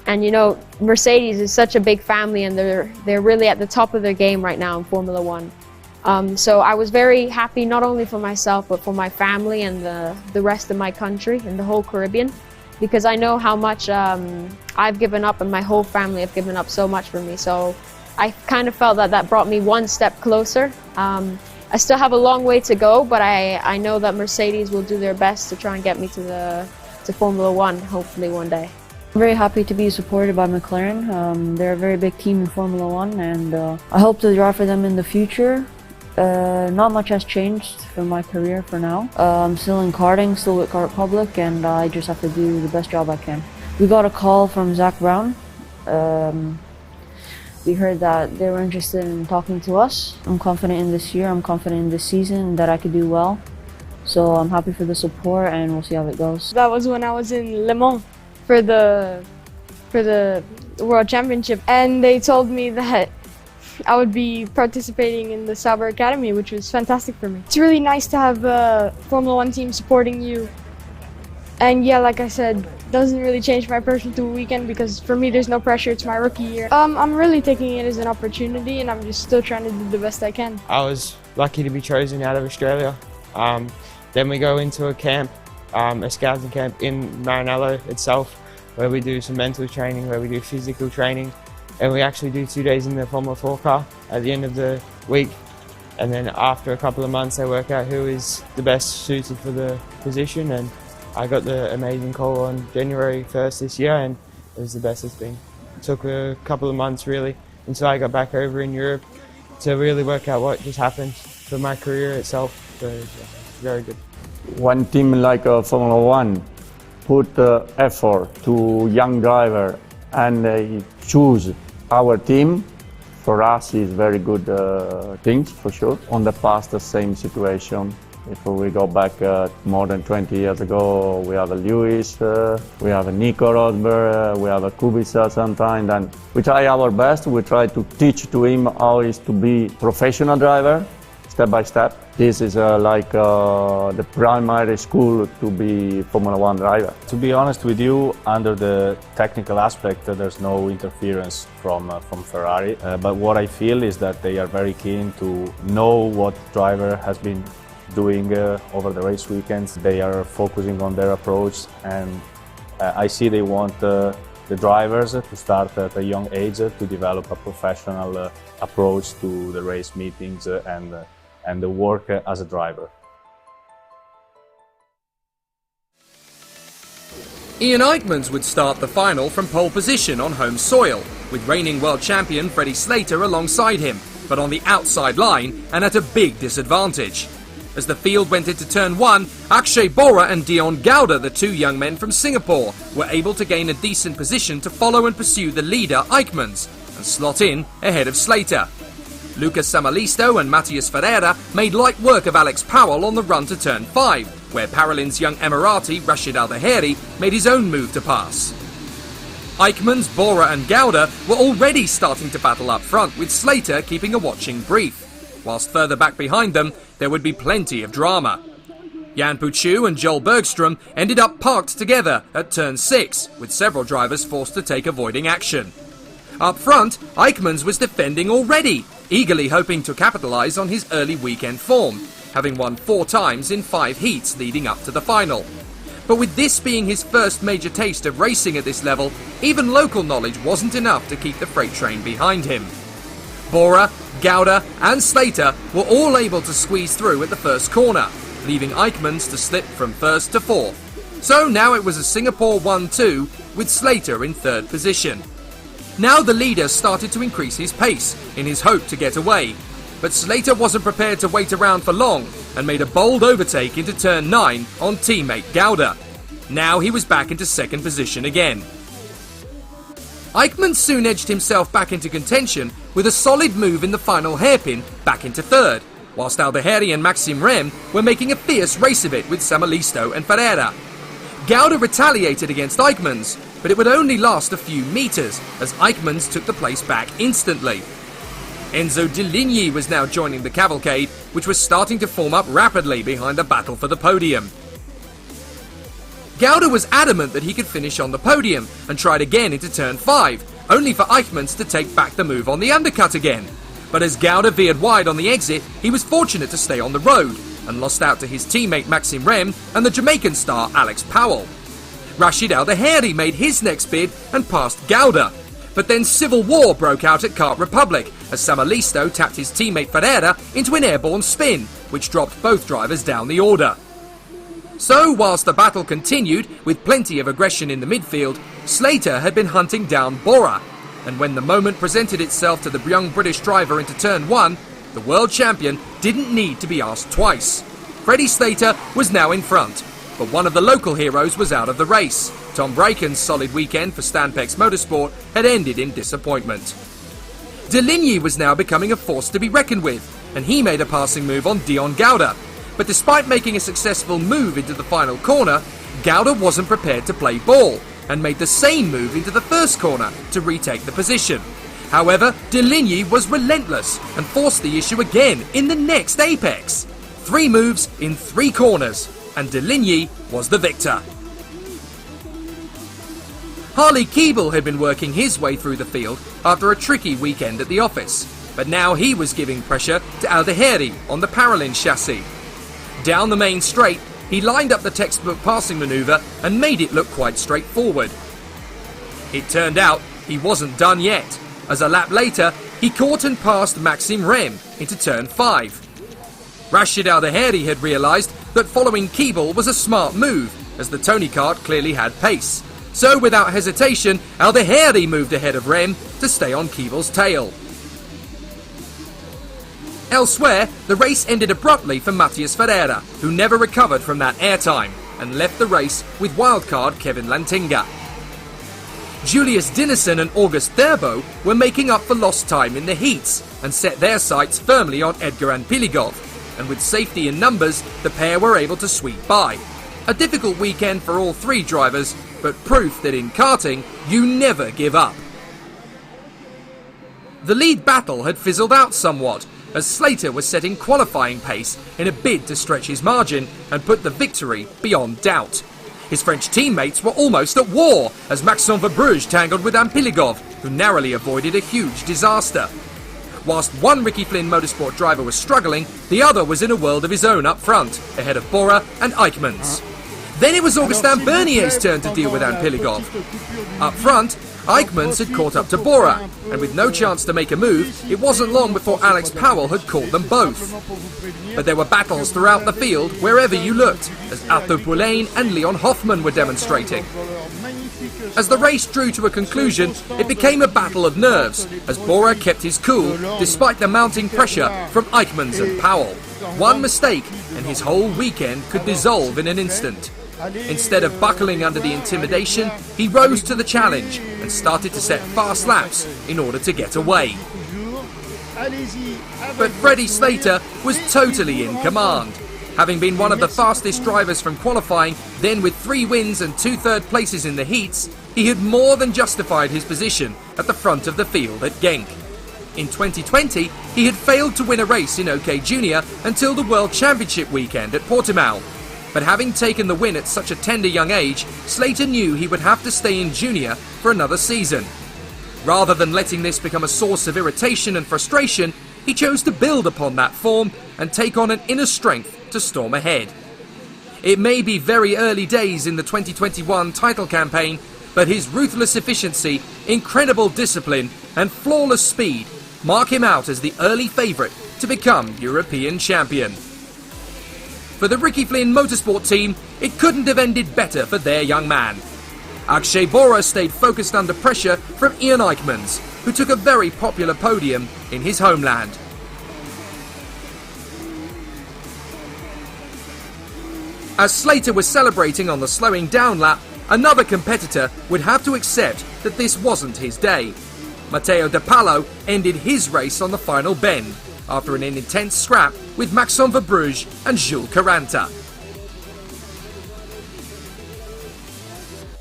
and you know, Mercedes is such a big family, and they're really at the top of their game right now in Formula 1. So I was very happy, not only for myself but for my family and the rest of my country and the whole Caribbean, because I know how much I've given up and my whole family have given up so much for me. So I kind of felt that brought me one step closer. I still have a long way to go, but I know that Mercedes will do their best to try and get me to Formula 1, hopefully one day. I'm very happy to be supported by McLaren. They're a very big team in Formula 1, and I hope to drive for them in the future. Not much has changed from my career for now. I'm still in karting, still with Kart Republic, and I just have to do the best job I can. We got a call from Zach Brown. We heard that they were interested in talking to us. I'm confident in this year, I'm confident in this season that I could do well. So I'm happy for the support, and we'll see how it goes. That was when I was in Le Mans for the World Championship, and they told me that I would be participating in the Sauber Academy, which was fantastic for me. It's really nice to have a Formula 1 team supporting you. And yeah, like I said, doesn't really change my personal weekend because for me there's no pressure, it's my rookie year. I'm really taking it as an opportunity, and I'm just still trying to do the best I can. I was lucky to be chosen out of Australia. Then we go into a camp, a scouting camp in Maranello itself, where we do some mental training, where we do physical training, and we actually do 2 days in the Formula 4 car at the end of the week. And then after a couple of months they work out who is the best suited for the position, and I got the amazing call on January 1st this year, and it was the best it's been. It took a couple of months really until I got back over in Europe to really work out what just happened for my career itself. So yeah, very good. One team like Formula 1 put effort to young driver and they choose our team. For us is very good things for sure. On the past, the same situation. If we go back more than 20 years ago, we have a Lewis, we have a Nico Rosberg, we have a Kubica sometimes, and we try our best. We try to teach to him how is to be professional driver, step by step. This is like the primary school to be Formula 1 driver. To be honest with you, under the technical aspect, there's no interference from Ferrari. But what I feel is that they are very keen to know what driver has been doing over the race weekends. They are focusing on their approach, and I see they want the drivers to start at a young age to develop a professional approach to the race meetings and the work as a driver. Ian Eichmans would start the final from pole position on home soil, with reigning world champion Freddie Slater alongside him, but on the outside line and at a big disadvantage. As the field went into turn 1, Akshay Bora and Dion Gowda, the two young men from Singapore, were able to gain a decent position to follow and pursue the leader Eichmans and slot in ahead of Slater. Lucas Samalisto and Matthias Ferreira made light work of Alex Powell on the run to turn 5, where Paralin's young Emirati Rashid Al-Daheri made his own move to pass. Eichmans, Bora and Gowda were already starting to battle up front, with Slater keeping a watching brief, whilst further back behind them there would be plenty of drama. Jan Puchu and Joel Bergstrom ended up parked together at turn 6, with several drivers forced to take avoiding action. Up front, Eichmans was defending already, eagerly hoping to capitalise on his early weekend form, having won 4 times in 5 heats leading up to the final. But with this being his first major taste of racing at this level, even local knowledge wasn't enough to keep the freight train behind him. Bora, Gowda and Slater were all able to squeeze through at the first corner, leaving Eichmanns to slip from first to fourth. So now it was a Singapore 1-2 with Slater in third position. Now the leader started to increase his pace in his hope to get away, but Slater wasn't prepared to wait around for long and made a bold overtake into turn 9 on teammate Gauda. Now he was back into second position again. Eichmann soon edged himself back into contention with a solid move in the final hairpin back into third, whilst Aldeheri and Maxime Rem were making a fierce race of it with Samalisto and Ferreira. Gauda retaliated against Eichmanns, but it would only last a few metres as Eichmanns took the place back instantly. Enzo De Ligny was now joining the cavalcade, which was starting to form up rapidly behind the battle for the podium. Gauda was adamant that he could finish on the podium and tried again into turn 5, only for Eichmanns to take back the move on the undercut again. But as Gauda veered wide on the exit, he was fortunate to stay on the road and lost out to his teammate Maxime Rem and the Jamaican star Alex Powell. Rashid Aldeheri made his next bid and passed Gauda. But then civil war broke out at Kart Republic as Samalisto tapped his teammate Ferreira into an airborne spin, which dropped both drivers down the order. So, whilst the battle continued with plenty of aggression in the midfield, Slater had been hunting down Bora, and when the moment presented itself to the young British driver into turn 1, the world champion didn't need to be asked twice. Freddie Slater was now in front, but one of the local heroes was out of the race. Tom Braken's solid weekend for Stanpex Motorsport had ended in disappointment. De Ligny was now becoming a force to be reckoned with, and he made a passing move on Dion Gauda. But despite making a successful move into the final corner, Gauda wasn't prepared to play ball, and made the same move into the first corner to retake the position. However, De Ligny was relentless and forced the issue again in the next apex. 3 moves in 3 corners, and De Ligny was the victor. Harley Keeble had been working his way through the field after a tricky weekend at the office, but now he was giving pressure to Aldeheri on the Paralin chassis. Down the main straight, he lined up the textbook passing manoeuvre and made it look quite straightforward. It turned out he wasn't done yet, as a lap later he caught and passed Maxime Rem into turn 5. Rashid Aldeheri had realised that following Keeble was a smart move, as the Tony kart clearly had pace. So without hesitation, Aldeheri moved ahead of Rem to stay on Keeble's tail. Elsewhere, the race ended abruptly for Matias Ferreira, who never recovered from that airtime and left the race with wildcard Kevin Lantinga. Julius Dinesen and August Thurbo were making up for lost time in the heats and set their sights firmly on Edgar Anpiligov, and with safety in numbers, the pair were able to sweep by. A difficult weekend for all 3 drivers, but proof that in karting, you never give up. The lead battle had fizzled out somewhat, as Slater was setting qualifying pace in a bid to stretch his margin and put the victory beyond doubt. His French teammates were almost at war as Maxime Verbruge tangled with Anpiligov, who narrowly avoided a huge disaster. Whilst one Ricky Flynn Motorsport driver was struggling, the other was in a world of his own up front, ahead of Bora and Eichmanns. Then it was Augustin Bernier's turn to deal with Anpiligov. Up front, Eichmanns had caught up to Bora, and with no chance to make a move, it wasn't long before Alex Powell had caught them both. But there were battles throughout the field wherever you looked, as Arthur Poulain and Leon Hoffman were demonstrating. As the race drew to a conclusion, it became a battle of nerves, as Bora kept his cool despite the mounting pressure from Eichmanns and Powell. One mistake, and his whole weekend could dissolve in an instant. Instead of buckling under the intimidation, he rose to the challenge and started to set fast laps in order to get away. But Freddie Slater was totally in command. Having been one of the fastest drivers from qualifying, then with 3 wins and 2 third places in the heats, he had more than justified his position at the front of the field at Genk. In 2020, he had failed to win a race in OK Junior until the World Championship weekend at Portimao. But having taken the win at such a tender young age, Slater knew he would have to stay in Junior for another season. Rather than letting this become a source of irritation and frustration, he chose to build upon that form and take on an inner strength to storm ahead. It may be very early days in the 2021 title campaign, but his ruthless efficiency, incredible discipline and flawless speed mark him out as the early favourite to become European champion. For the Ricky Flynn Motorsport team, it couldn't have ended better for their young man. Akshay Bora stayed focused under pressure from Ian Eichmans, who took a very popular podium in his homeland. As Slater was celebrating on the slowing down lap, another competitor would have to accept that this wasn't his day. Matteo De Palo ended his race on the final bend after an intense scrap with Maxime Verbruge and Jules Caranta.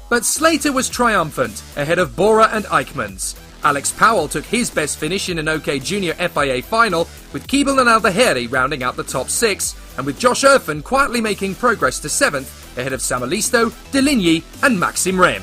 But Slater was triumphant ahead of Bora and Eichmans. Alex Powell took his best finish in an OK Junior FIA final, with Keeble and Alvaheri rounding out the top 6, and with Josh Erfen quietly making progress to 7th ahead of Samalisto, Deligny and Maxime Rem.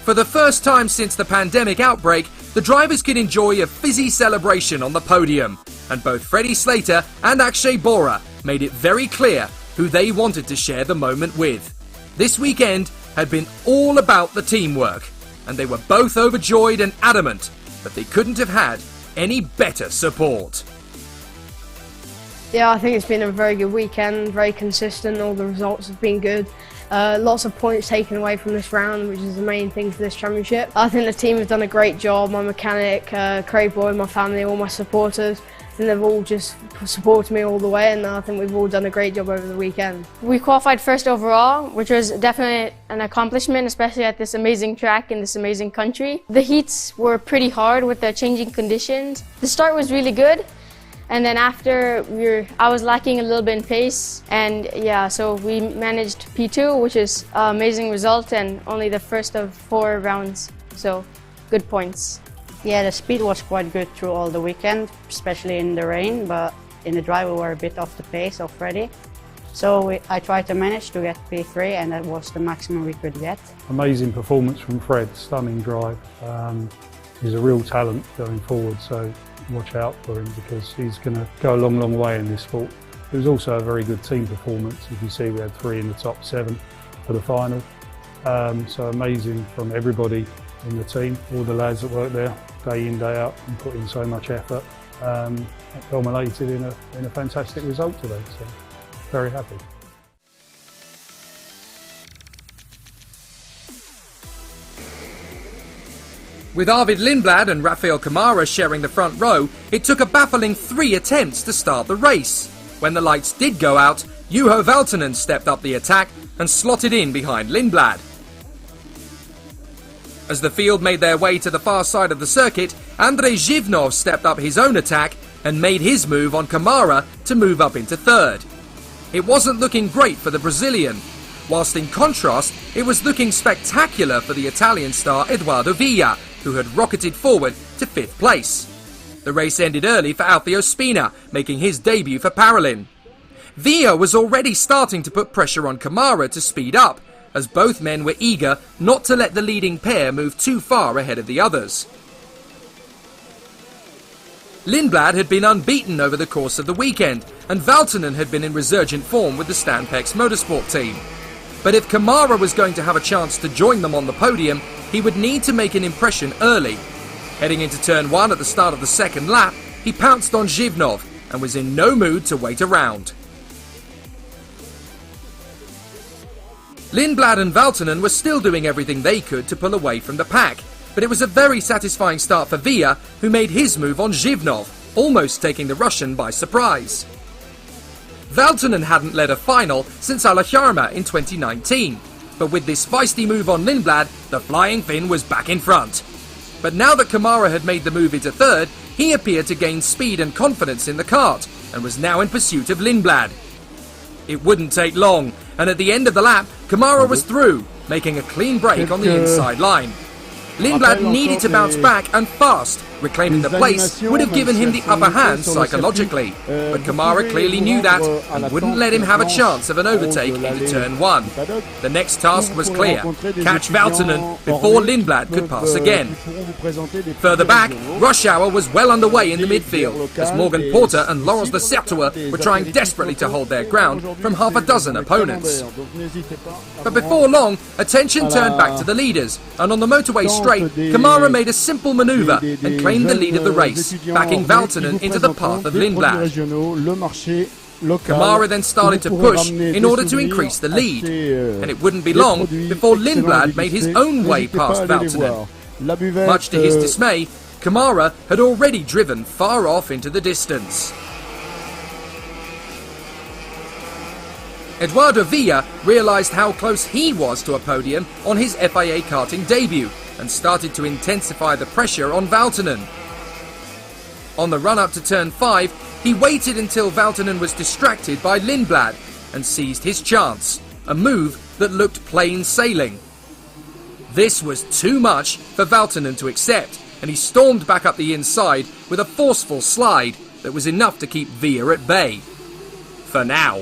For the first time since the pandemic outbreak, the drivers could enjoy a fizzy celebration on the podium, and both Freddie Slater and Akshay Bora made it very clear who they wanted to share the moment with. This weekend had been all about the teamwork, and they were both overjoyed and adamant that they couldn't have had any better support. Yeah, I think it's been a very good weekend, very consistent, all the results have been good. Lots of points taken away from this round, which is the main thing for this championship. I think the team have done a great job, my mechanic, Craig Boyd, my family, all my supporters. I think they've all just supported me all the way, and I think we've all done a great job over the weekend. We qualified first overall, which was definitely an accomplishment, especially at this amazing track in this amazing country. The heats were pretty hard with the changing conditions. The start was really good, and then after I was lacking a little bit in pace, and yeah, so we managed P2, which is an amazing result, and only the first of 4 rounds, so good points. Yeah, the speed was quite good through all the weekend, especially in the rain, but in the drive we were a bit off the pace of Freddie. So I tried to manage to get P3, and that was the maximum we could get. Amazing performance from Fred, stunning drive. He's a real talent going forward, so watch out for him because he's going to go a long, long way in this sport. It was also a very good team performance. As you see, we had 3 in the top 7 for the final. So amazing from everybody in the team, all the lads that work there day in, day out and put in so much effort. It culminated in a fantastic result today, so very happy. With Arvid Lindblad and Rafael Camara sharing the front row, it took a baffling 3 attempts to start the race. When the lights did go out, Juho Valtonen stepped up the attack and slotted in behind Lindblad. As the field made their way to the far side of the circuit, Andrei Zhivnov stepped up his own attack and made his move on Camara to move up into 3rd. It wasn't looking great for the Brazilian, whilst in contrast, it was looking spectacular for the Italian star Edoardo Villa, who had rocketed forward to 5th place. The race ended early for Alfio Spina, making his debut for Parolin. Villa was already starting to put pressure on Camara to speed up, as both men were eager not to let the leading pair move too far ahead of the others. Lindblad had been unbeaten over the course of the weekend, and Valtonen had been in resurgent form with the Stampex Motorsport team. But if Camara was going to have a chance to join them on the podium, he would need to make an impression early. Heading into turn 1 at the start of the 2nd lap, he pounced on Zhivnov and was in no mood to wait around. Lindblad and Valtonen were still doing everything they could to pull away from the pack, but it was a very satisfying start for Villa, who made his move on Zhivnov, almost taking the Russian by surprise. Valtonen hadn't led a final since Alajärma in 2019, but with this feisty move on Lindblad, the Flying Finn was back in front. But now that Camara had made the move into 3rd, he appeared to gain speed and confidence in the kart, and was now in pursuit of Lindblad. It wouldn't take long, and at the end of the lap, Camara was through, making a clean break on the inside line. Lindblad needed to bounce back and fast. Reclaiming the place would have given him the upper hand psychologically, but Camara clearly knew that and wouldn't let him have a chance of an overtake into turn 1. The next task was clear: catch Valtonen before Lindblad could pass again. Further back, rush hour was well underway in the midfield, as Morgan Porter and Laurence de Certois were trying desperately to hold their ground from half a dozen opponents. But before long, attention turned back to the leaders, and on the motorway straight, Camara made a simple manoeuvre and claimed the lead of the race, backing Valtonen into the path of Lindblad. Kamara then started to push in order to increase the lead, and it wouldn't be long before Lindblad made his own way past Valtonen. Much to his dismay, Kamara had already driven far off into the distance. Eduardo Villa realised how close he was to a podium on his FIA Karting debut and started to intensify the pressure on Valtonen. On the run-up to turn 5, he waited until Valtonen was distracted by Lindblad and seized his chance, a move that looked plain sailing. This was too much for Valtonen to accept, and he stormed back up the inside with a forceful slide that was enough to keep Villa at bay. For now.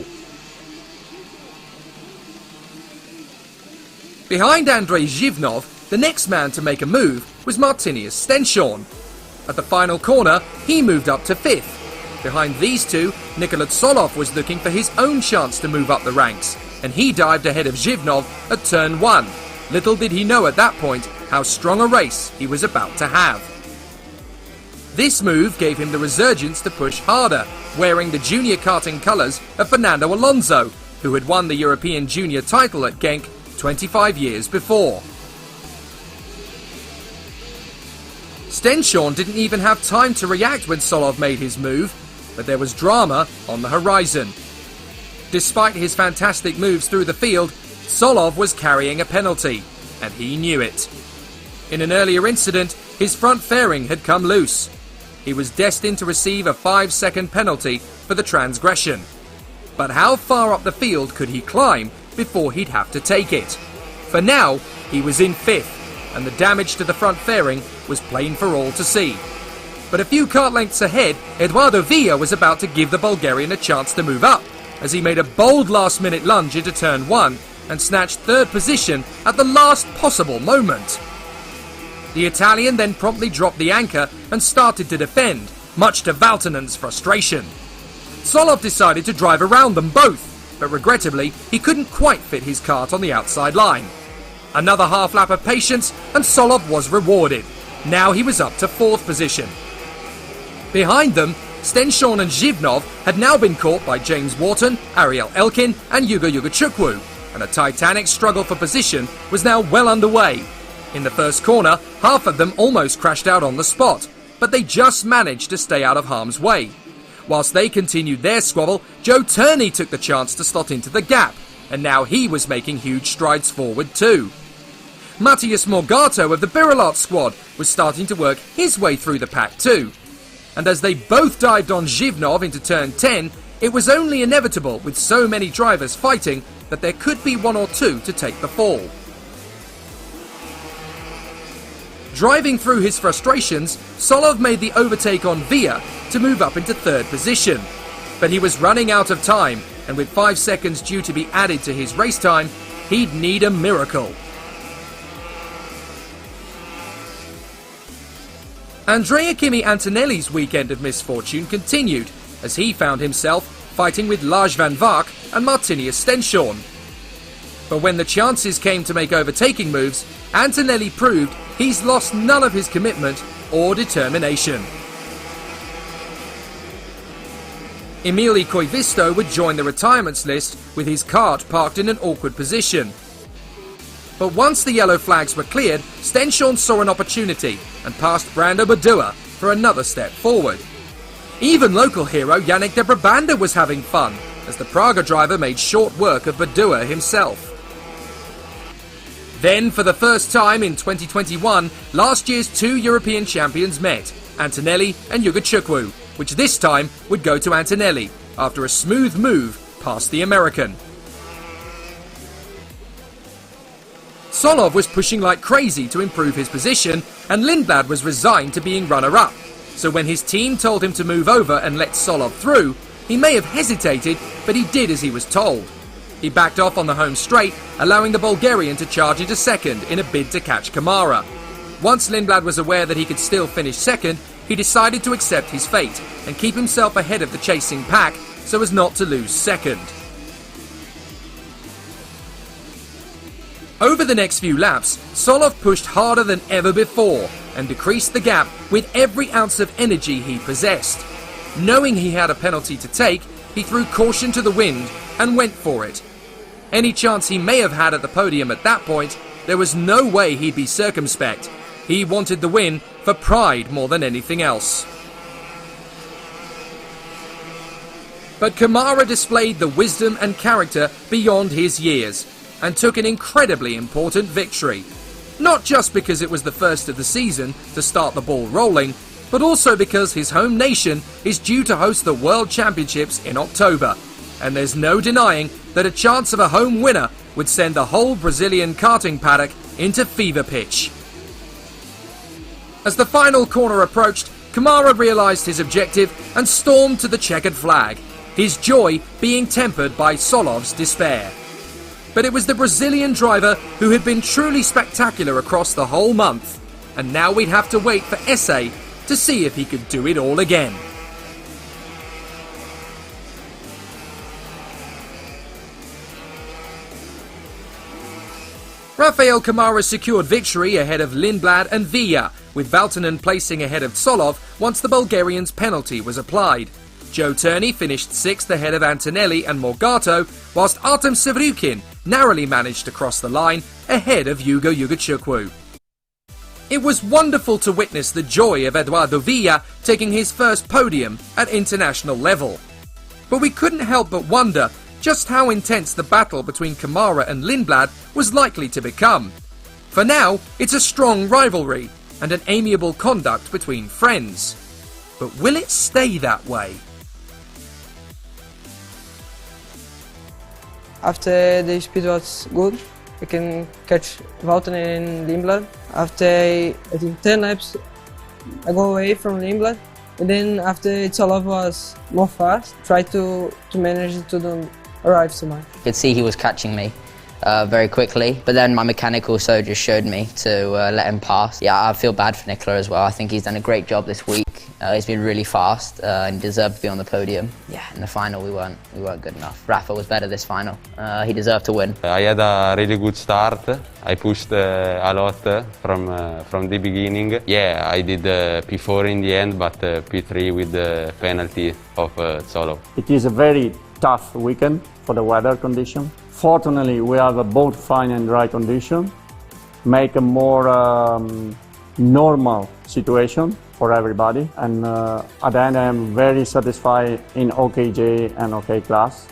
Behind Andrei Zhivnov, the next man to make a move was Martinius Stenshorn. At the final corner, he moved up to 5th. Behind these two, Nikola Tsolov was looking for his own chance to move up the ranks, and he dived ahead of Zhivnov at turn 1. Little did he know at that point how strong a race he was about to have. This move gave him the resurgence to push harder, wearing the junior karting colours of Fernando Alonso, who had won the European Junior title at Genk 25 years before. Stenshorn didn't even have time to react when Tsolov made his move, but there was drama on the horizon. Despite his fantastic moves through the field, Tsolov was carrying a penalty, and he knew it. In an earlier incident, his front fairing had come loose. He was destined to receive a 5-second penalty for the transgression. But how far up the field could he climb before he'd have to take it? For now, he was in 5th, and the damage to the front fairing was plain for all to see. But a few kart lengths ahead, Eduardo Villa was about to give the Bulgarian a chance to move up, as he made a bold last-minute lunge into turn 1 and snatched 3rd position at the last possible moment. The Italian then promptly dropped the anchor and started to defend, much to Valtonen's frustration. Tsolov decided to drive around them both, but regrettably he couldn't quite fit his kart on the outside line. Another half lap of patience and Tsolov was rewarded. Now he was up to 4th position. Behind them, Stenshorn and Zhivnov had now been caught by James Wharton, Ariel Elkin and Yugo Yugachukwu, and a titanic struggle for position was now well underway. In the first corner, half of them almost crashed out on the spot, but they just managed to stay out of harm's way. Whilst they continued their squabble, Joe Turney took the chance to slot into the gap, and now he was making huge strides forward too. Matthias Morgato of the Birolot squad was starting to work his way through the pack too. And as they both dived on Zhivnov into turn 10, it was only inevitable with so many drivers fighting that there could be 1 or 2 to take the fall. Driving through his frustrations, Tsolov made the overtake on Villa to move up into 3rd position. But he was running out of time, and with 5 seconds due to be added to his race time, he'd need a miracle. Andrea Kimi Antonelli's weekend of misfortune continued, as he found himself fighting with Lars van Vark and Martinius Stenshorn. But when the chances came to make overtaking moves, Antonelli proved he's lost none of his commitment or determination. Emili Koivisto would join the retirements list with his kart parked in an awkward position. But once the yellow flags were cleared, Stenshorn saw an opportunity and passed Brando Badua for another step forward. Even local hero Yannick de Brabanda was having fun, as the Praga driver made short work of Badua himself. Then, for the first time in 2021, last year's 2 European champions met, Antonelli and Yugachukwu, which this time would go to Antonelli, after a smooth move past the American. Tsolov was pushing like crazy to improve his position, and Lindblad was resigned to being runner-up. So when his team told him to move over and let Tsolov through, he may have hesitated, but he did as he was told. He backed off on the home straight, allowing the Bulgarian to charge into 2nd in a bid to catch Kamara. Once Lindblad was aware that he could still finish 2nd, he decided to accept his fate and keep himself ahead of the chasing pack so as not to lose 2nd. Over the next few laps, Tsolov pushed harder than ever before and decreased the gap with every ounce of energy he possessed. Knowing he had a penalty to take, he threw caution to the wind and went for it. Any chance he may have had at the podium at that point, there was no way he'd be circumspect. He wanted the win for pride more than anything else. But Kamara displayed the wisdom and character beyond his years and took an incredibly important victory. Not just because it was the first of the season to start the ball rolling, but also because his home nation is due to host the World Championships in October. And there's no denying that a chance of a home winner would send the whole Brazilian karting paddock into fever pitch. As the final corner approached, Kamara realised his objective and stormed to the checkered flag, his joy being tempered by Solov's despair. But it was the Brazilian driver who had been truly spectacular across the whole month, and now we'd have to wait for Essay to see if he could do it all again. Rafael Kamara secured victory ahead of Lindblad and Villa, with Valtonen placing ahead of Solov once the Bulgarian's penalty was applied. Joe Turney finished 6th ahead of Antonelli and Morgato, whilst Artem Sevrukin narrowly managed to cross the line ahead of Hugo Ugachukwu. It was wonderful to witness the joy of Eduardo Villa taking his first podium at international level. But we couldn't help but wonder just how intense the battle between Kamara and Lindblad was likely to become. For now, it's a strong rivalry and an amiable conduct between friends. But will it stay that way? After the speed was good, we can catch Valtonen and Lindblad. After I think 10 laps, I go away from Lindblad. And then after Solov was more fast, try to manage it to don't arrive so much. You could see he was catching me very quickly, but then my mechanic also just showed me to let him pass. Yeah, I feel bad for Nicola as well. I think he's done a great job this week. He's been really fast and deserved to be on the podium. Yeah, in the final we weren't good enough. Rafa was better this final. He deserved to win. I had a really good start. I pushed a lot from the beginning. Yeah, I did P4 in the end, but P3 with the penalty of Solov. It is a very tough weekend for the weather condition. Fortunately, we have a both fine and dry condition, make a more normal situation for everybody. And at the end, I am very satisfied in OKJ and OK class.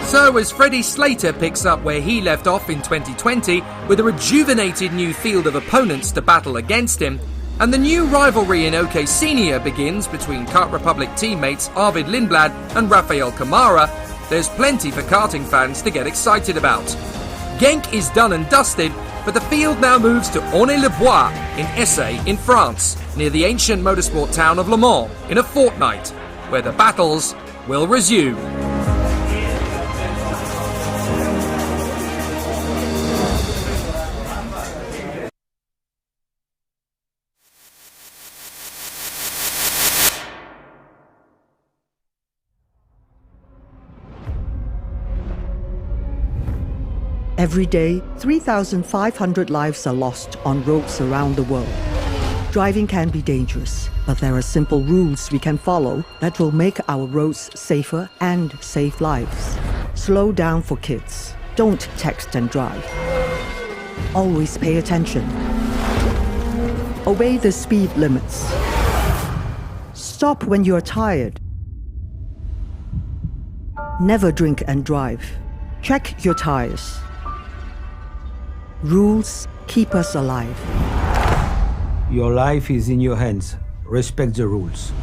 So as Freddie Slater picks up where he left off in 2020 with a rejuvenated new field of opponents to battle against him, and the new rivalry in OK Senior begins between Kart Republic teammates Arvid Lindblad and Rafael Kamara, there's plenty for karting fans to get excited about. Genk is done and dusted, but the field now moves to Ornay-le-Bois in Essay in France, near the ancient motorsport town of Le Mans, in a fortnight, where the battles will resume. Every day, 3,500 lives are lost on roads around the world. Driving can be dangerous, but there are simple rules we can follow that will make our roads safer and save lives. Slow down for kids. Don't text and drive. Always pay attention. Obey the speed limits. Stop when you're tired. Never drink and drive. Check your tires. Rules keep us alive. Your life is in your hands. Respect the rules.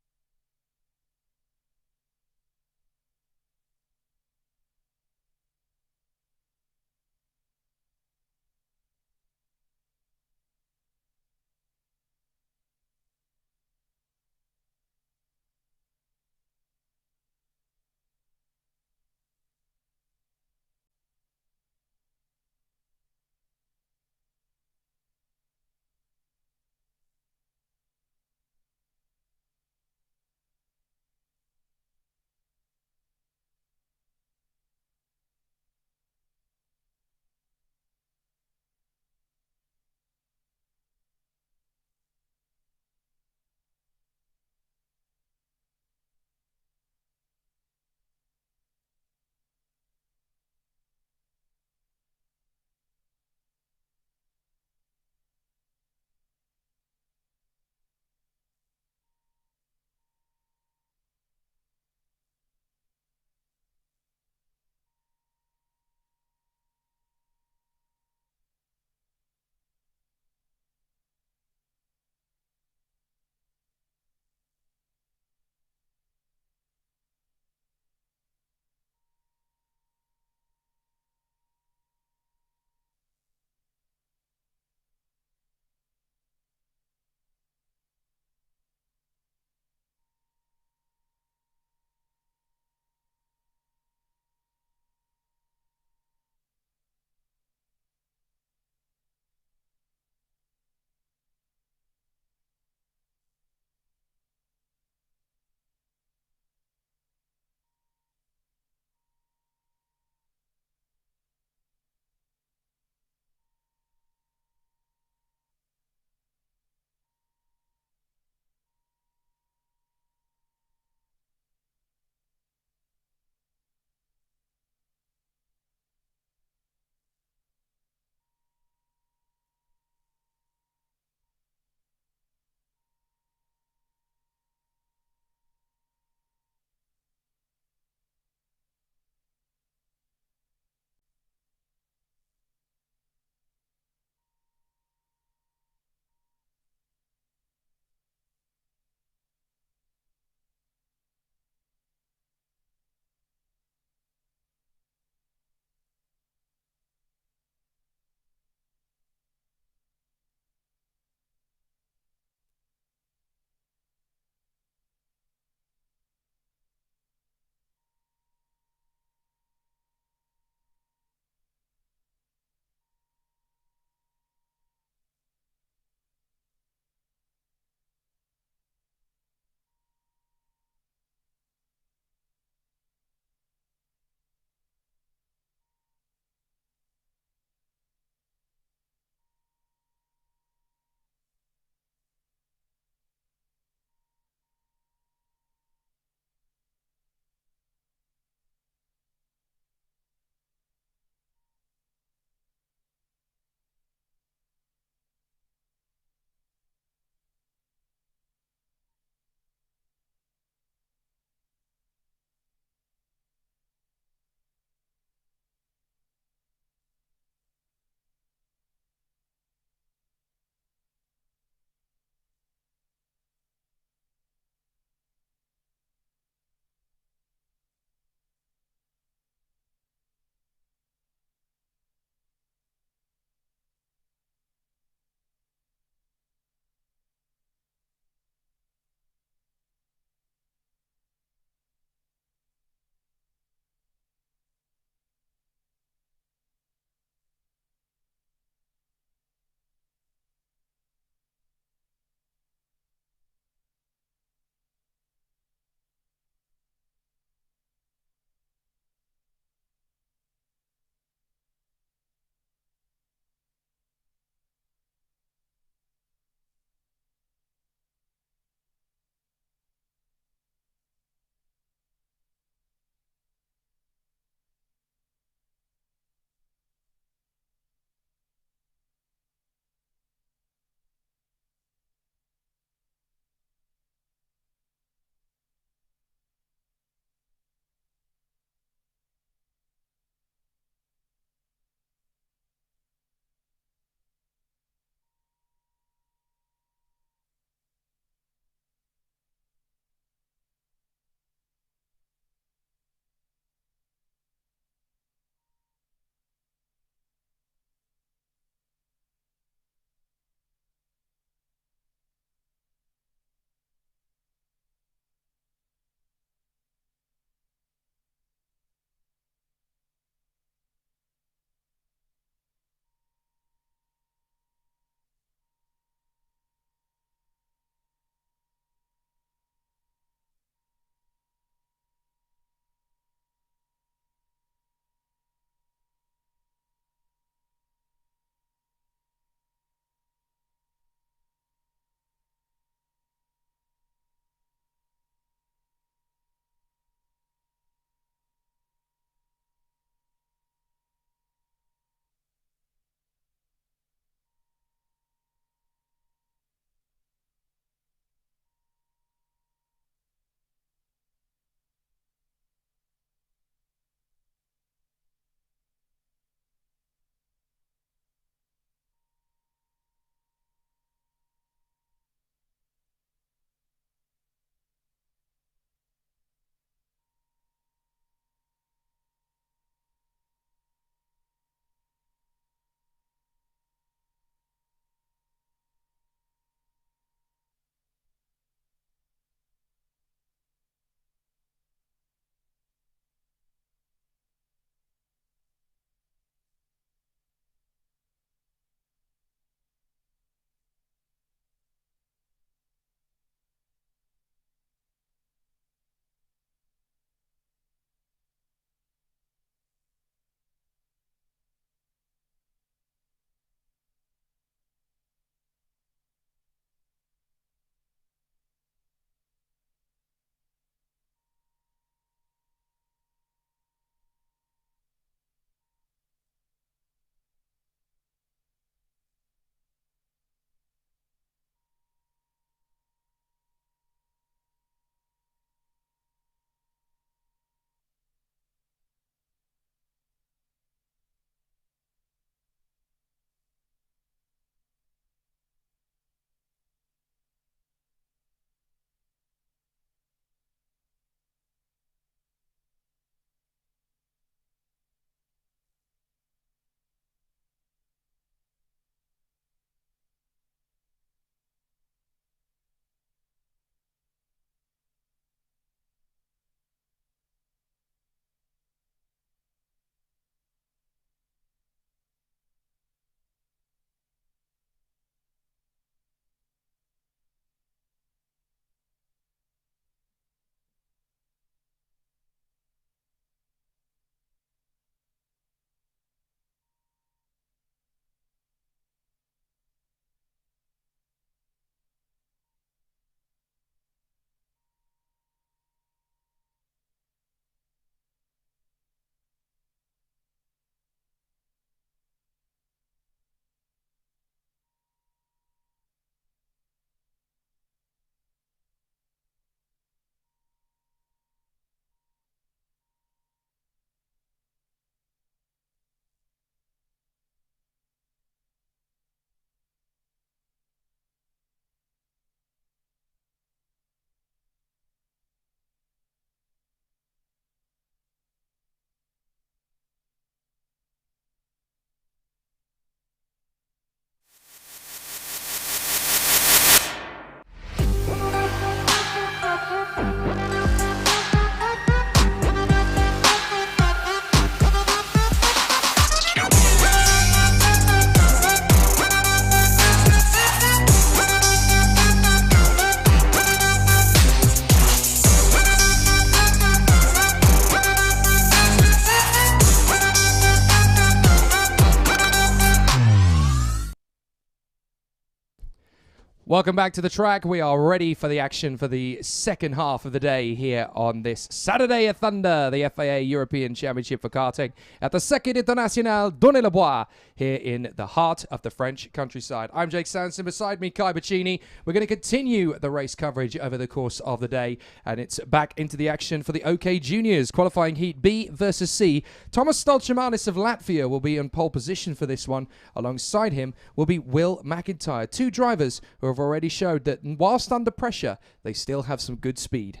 Welcome back to the track. We are ready for the action for the second half of the day here on this Saturday at Thunder, the FIA European Championship for Karting at the Circuit International Donnez-le-Bois here in the heart of the French countryside. I'm Jake Sanson, beside me Kai Bacchini. We're going to continue the race coverage over the course of the day, and it's back into the action for the OK Juniors qualifying heat B versus C. Thomas Stoltemanis of Latvia will be in pole position for this one. Alongside him will be Will McIntyre, two drivers who have already showed that whilst under pressure, they still have some good speed.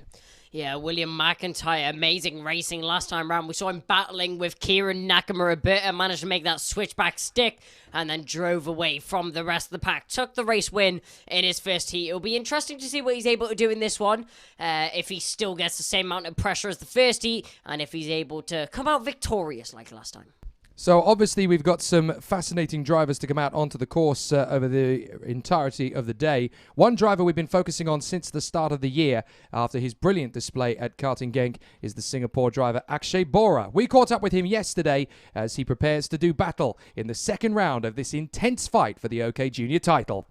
Yeah, William McIntyre, amazing racing last time round. We saw him battling with Kieran Nakamura, but managed to make that switchback stick and then drove away from the rest of the pack. Took the race win in his first heat. It'll be interesting to see what he's able to do in this one. If he still gets the same amount of pressure as the first heat, and if he's able to come out victorious like last time. So obviously we've got some fascinating drivers to come out onto the course over the entirety of the day. One driver we've been focusing on since the start of the year after his brilliant display at Karting Genk is the Singapore driver Akshay Bora. We caught up with him yesterday as he prepares to do battle in the second round of this intense fight for the OK Junior title.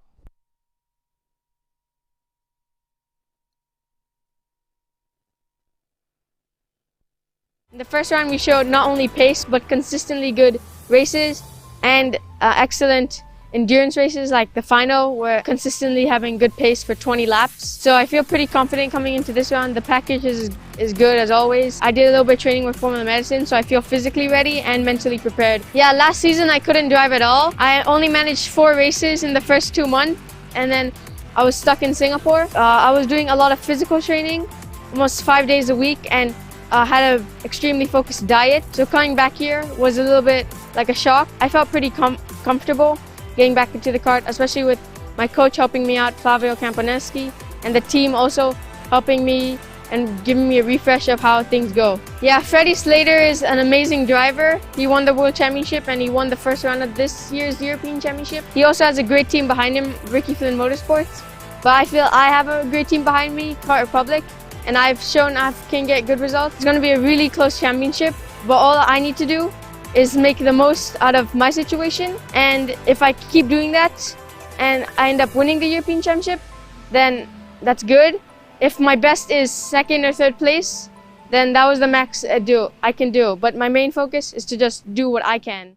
In the first round, we showed not only pace, but consistently good races and excellent endurance races like the final. We're consistently having good pace for 20 laps. So I feel pretty confident coming into this round. The package is good as always. I did a little bit of training with Formula Medicine, so I feel physically ready and mentally prepared. Yeah, last season I couldn't drive at all. I only managed 4 races in the first 2 months, and then I was stuck in Singapore. I was doing a lot of physical training, almost 5 days a week, and had an extremely focused diet. So coming back here was a little bit like a shock. I felt pretty comfortable getting back into the kart, especially with my coach helping me out, Flavio Camponeschi, and the team also helping me and giving me a refresh of how things go. Yeah, Freddie Slater is an amazing driver. He won the World Championship and he won the first round of this year's European Championship. He also has a great team behind him, Ricky Flynn Motorsports. But I feel I have a great team behind me, Kart Republic, and I've shown I can get good results. It's going to be a really close championship, but all I need to do is make the most out of my situation. And if I keep doing that and I end up winning the European Championship, then that's good. If my best is 2nd or 3rd place, then that was the max I can do. But my main focus is to just do what I can.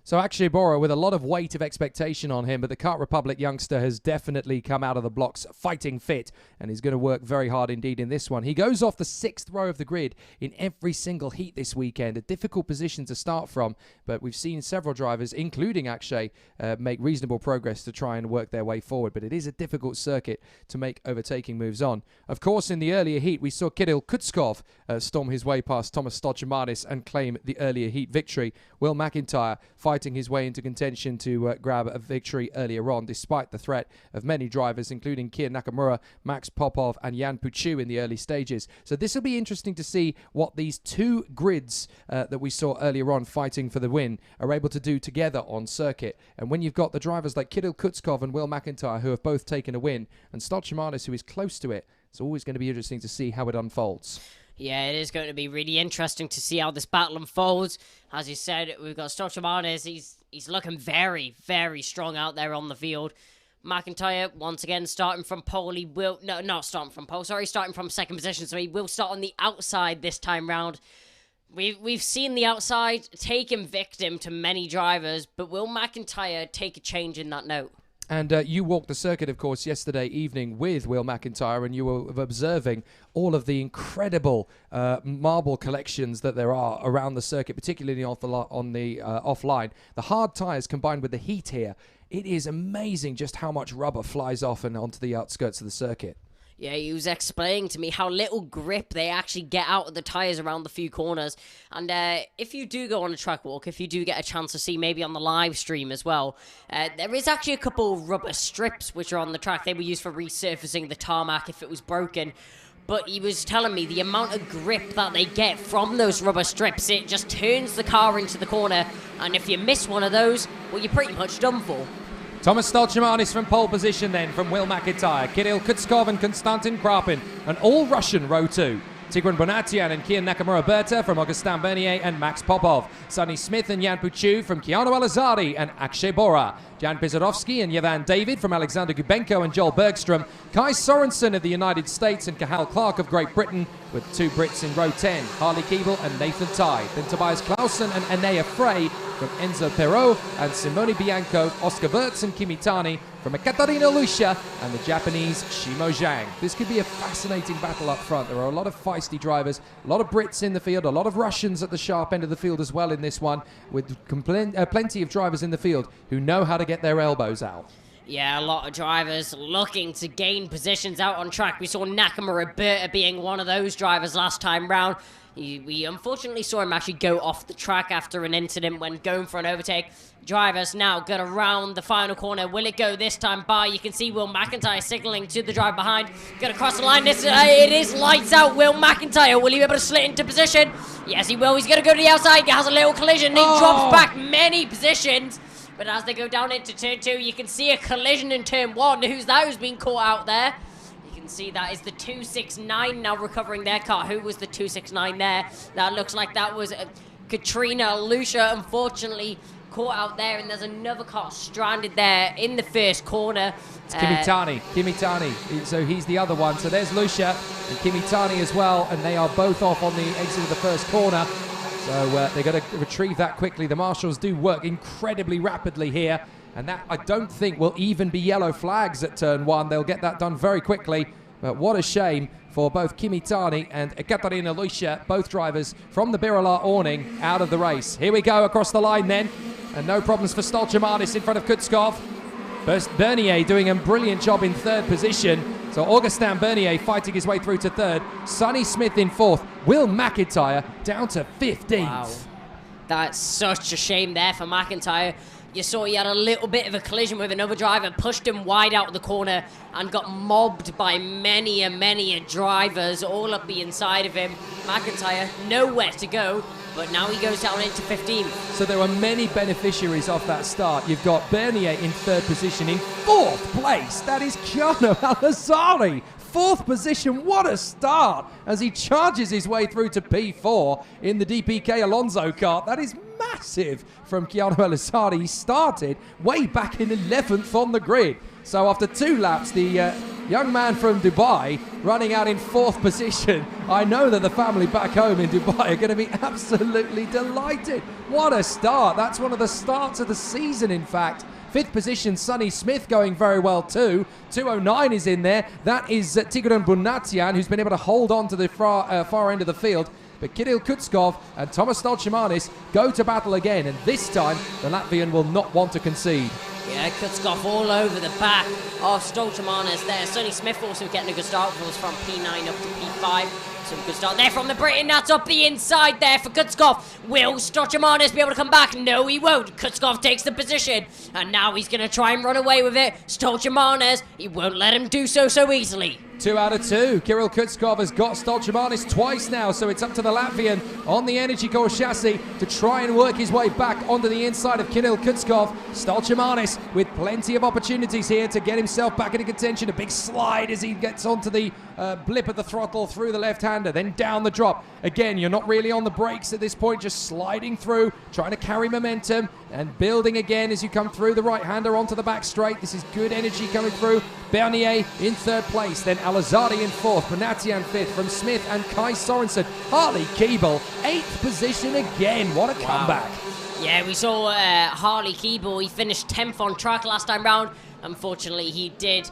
So Akshay Bora with a lot of weight of expectation on him, but the Kart Republic youngster has definitely come out of the blocks fighting fit and is going to work very hard indeed in this one. He goes off the 6th row of the grid in every single heat this weekend, a difficult position to start from, but we've seen several drivers, including Akshay, make reasonable progress to try and work their way forward, but it is a difficult circuit to make overtaking moves on. Of course, in the earlier heat, we saw Kirill Kutskov storm his way past Thomas Stoltemanis and claim the earlier heat victory. Will McIntyre fighting his way into contention to grab a victory earlier on, despite the threat of many drivers, including Kieran Nakamura, Max Popov, and Jan Puchu in the early stages. So this will be interesting to see what these two grids that we saw earlier on fighting for the win are able to do together on circuit. And when you've got the drivers like Kirill Kutskov and Will McIntyre who have both taken a win, and Stoltemanis who is close to it, it's always going to be interesting to see how it unfolds. Yeah, it is going to be really interesting to see how this battle unfolds. As you said, we've got Stoltemanis. He's looking very, very strong out there on the field. McIntyre, once again, starting from pole. He will... No, not starting from pole. Sorry, starting from 2nd position. So he will start on the outside this time round. We've seen the outside taking victim to many drivers, but will McIntyre take a change in that note? And you walked the circuit, of course, yesterday evening with Will McIntyre, and you were observing all of the incredible marble collections that there are around the circuit, particularly on the offline. The hard tyres combined with the heat here, it is amazing just how much rubber flies off and onto the outskirts of the circuit. Yeah, he was explaining to me how little grip they actually get out of the tyres around the few corners. And if you do go on a track walk, if you do get a chance to see maybe on the live stream as well, there is actually a couple rubber strips which are on the track. They were used for resurfacing the tarmac if it was broken. But he was telling me the amount of grip that they get from those rubber strips, it just turns the car into the corner. And if you miss one of those, well, you're pretty much done for. Thomas Stoltemanis from pole position then from Will McIntyre, Kirill Kutskov and Konstantin Krapin, an all-Russian row 2. Tigran Bonatian and Kian Nakamura Berta from Augustin Bernier and Max Popov. Sonny Smith and Jan Puchu from Keanu Elazari and Akshay Bora. Jan Pisarovsky and Jevan David from Alexander Gubenko and Joel Bergstrom, Kai Sorensen of the United States and Cathal Clark of Great Britain, with 2 Brits in row 10, Harley Keeble and Nathan Tye. Then Tobias Clausen and Anea Frey from Enzo Perot and Simone Bianco, Oscar Wirtz and Kimitani from Ekaterina Lucia and the Japanese Shimo Zhang. This could be a fascinating battle up front. There are a lot of feisty drivers, a lot of Brits in the field, a lot of Russians at the sharp end of the field as well in this one, with plenty of drivers in the field who know how to get their elbows out. Yeah, a lot of drivers looking to gain positions out on track. We saw Nakamura Berta being one of those drivers last time round. We unfortunately saw him actually go off the track after an incident when going for an overtake. Drivers now get around the final corner. Will it go this time by? You can see Will McIntyre signaling to the driver behind. Going to cross the line. It is lights out. Will McIntyre, will he be able to slip into position? Yes, he will. He's going to go to the outside. He has a little collision. He drops back many positions. But as they go down into turn 2, you can see a collision in turn 1. Who's been caught out there? You can see that is the 269 now recovering their car. Who was the 269 there? That looks like that was Katrina Lucia, unfortunately caught out there, and there's another car stranded there in the first corner. It's Kimitani. So he's the other one. So there's Lucia and Kimitani as well, and they are both off on the exit of the first corner. So they've got to retrieve that quickly. The marshals do work incredibly rapidly here, and that I don't think will even be yellow flags at turn 1. They'll get that done very quickly, but what a shame for both Kimitani and Ekaterina Lucia, both drivers from the Birla awning, out of the race. Here we go across the line then, and no problems for Stolchamanis in front of Kutskov. Bernier doing a brilliant job in 3rd position. So Augustin Bernier fighting his way through to 3rd. Sonny Smith in 4th. Will McIntyre down to 15th. Wow. That's such a shame there for McIntyre. You saw he had a little bit of a collision with another driver, pushed him wide out of the corner and got mobbed by many drivers all up the inside of him. McIntyre nowhere to go, but now he goes down into 15th. So there were many beneficiaries off that start. You've got Bernier in 3rd position. In 4th place, that is Keanu Al-Azari. 4th position, what a start as he charges his way through to P4 in the DPK Alonso kart. That is massive from Keanu Al-Azari. He started way back in 11th on the grid. So after 2 laps, the young man from Dubai running out in 4th position. I know that the family back home in Dubai are going to be absolutely delighted. What a start. That's one of the starts of the season, in fact. 5th position, Sonny Smith going very well too. 209 is in there. That is Tigran Bunatian, who's been able to hold on to the far end of the field. But Kirill Kutskov and Thomas Stolchamanis go to battle again, and this time the Latvian will not want to concede. Yeah, Kutskov all over the back of Stolchamanis there. Sonny Smith also getting a good start. It was from P9 up to P5. Some good start there from the Briton. That's up the inside there for Kutskov. Will Stolchamanis be able to come back? No, he won't. Kutskov takes the position, and now he's going to try and run away with it. Stolchamanis, he won't let him do so easily. 2 out of 2. Kirill Kutskov has got Stolchamanis twice now, so it's up to the Latvian on the Energy Core chassis to try and work his way back onto the inside of Kirill Kutskov. Stolchamanis with plenty of opportunities here to get himself back into contention. A big slide as he gets onto the blip of the throttle through the left-hander, then down the drop. Again, you're not really on the brakes at this point, just sliding through, trying to carry momentum and building again as you come through the right-hander onto the back straight. This is good energy coming through. Bernier in 3rd place, then Al-Azari in 4th, Bonatian 5th from Smith and Kai Sorensen. Harley Keeble, 8th position again. What a comeback. Yeah, we saw Harley Keeble. He finished 10th on track last time round. Unfortunately, he did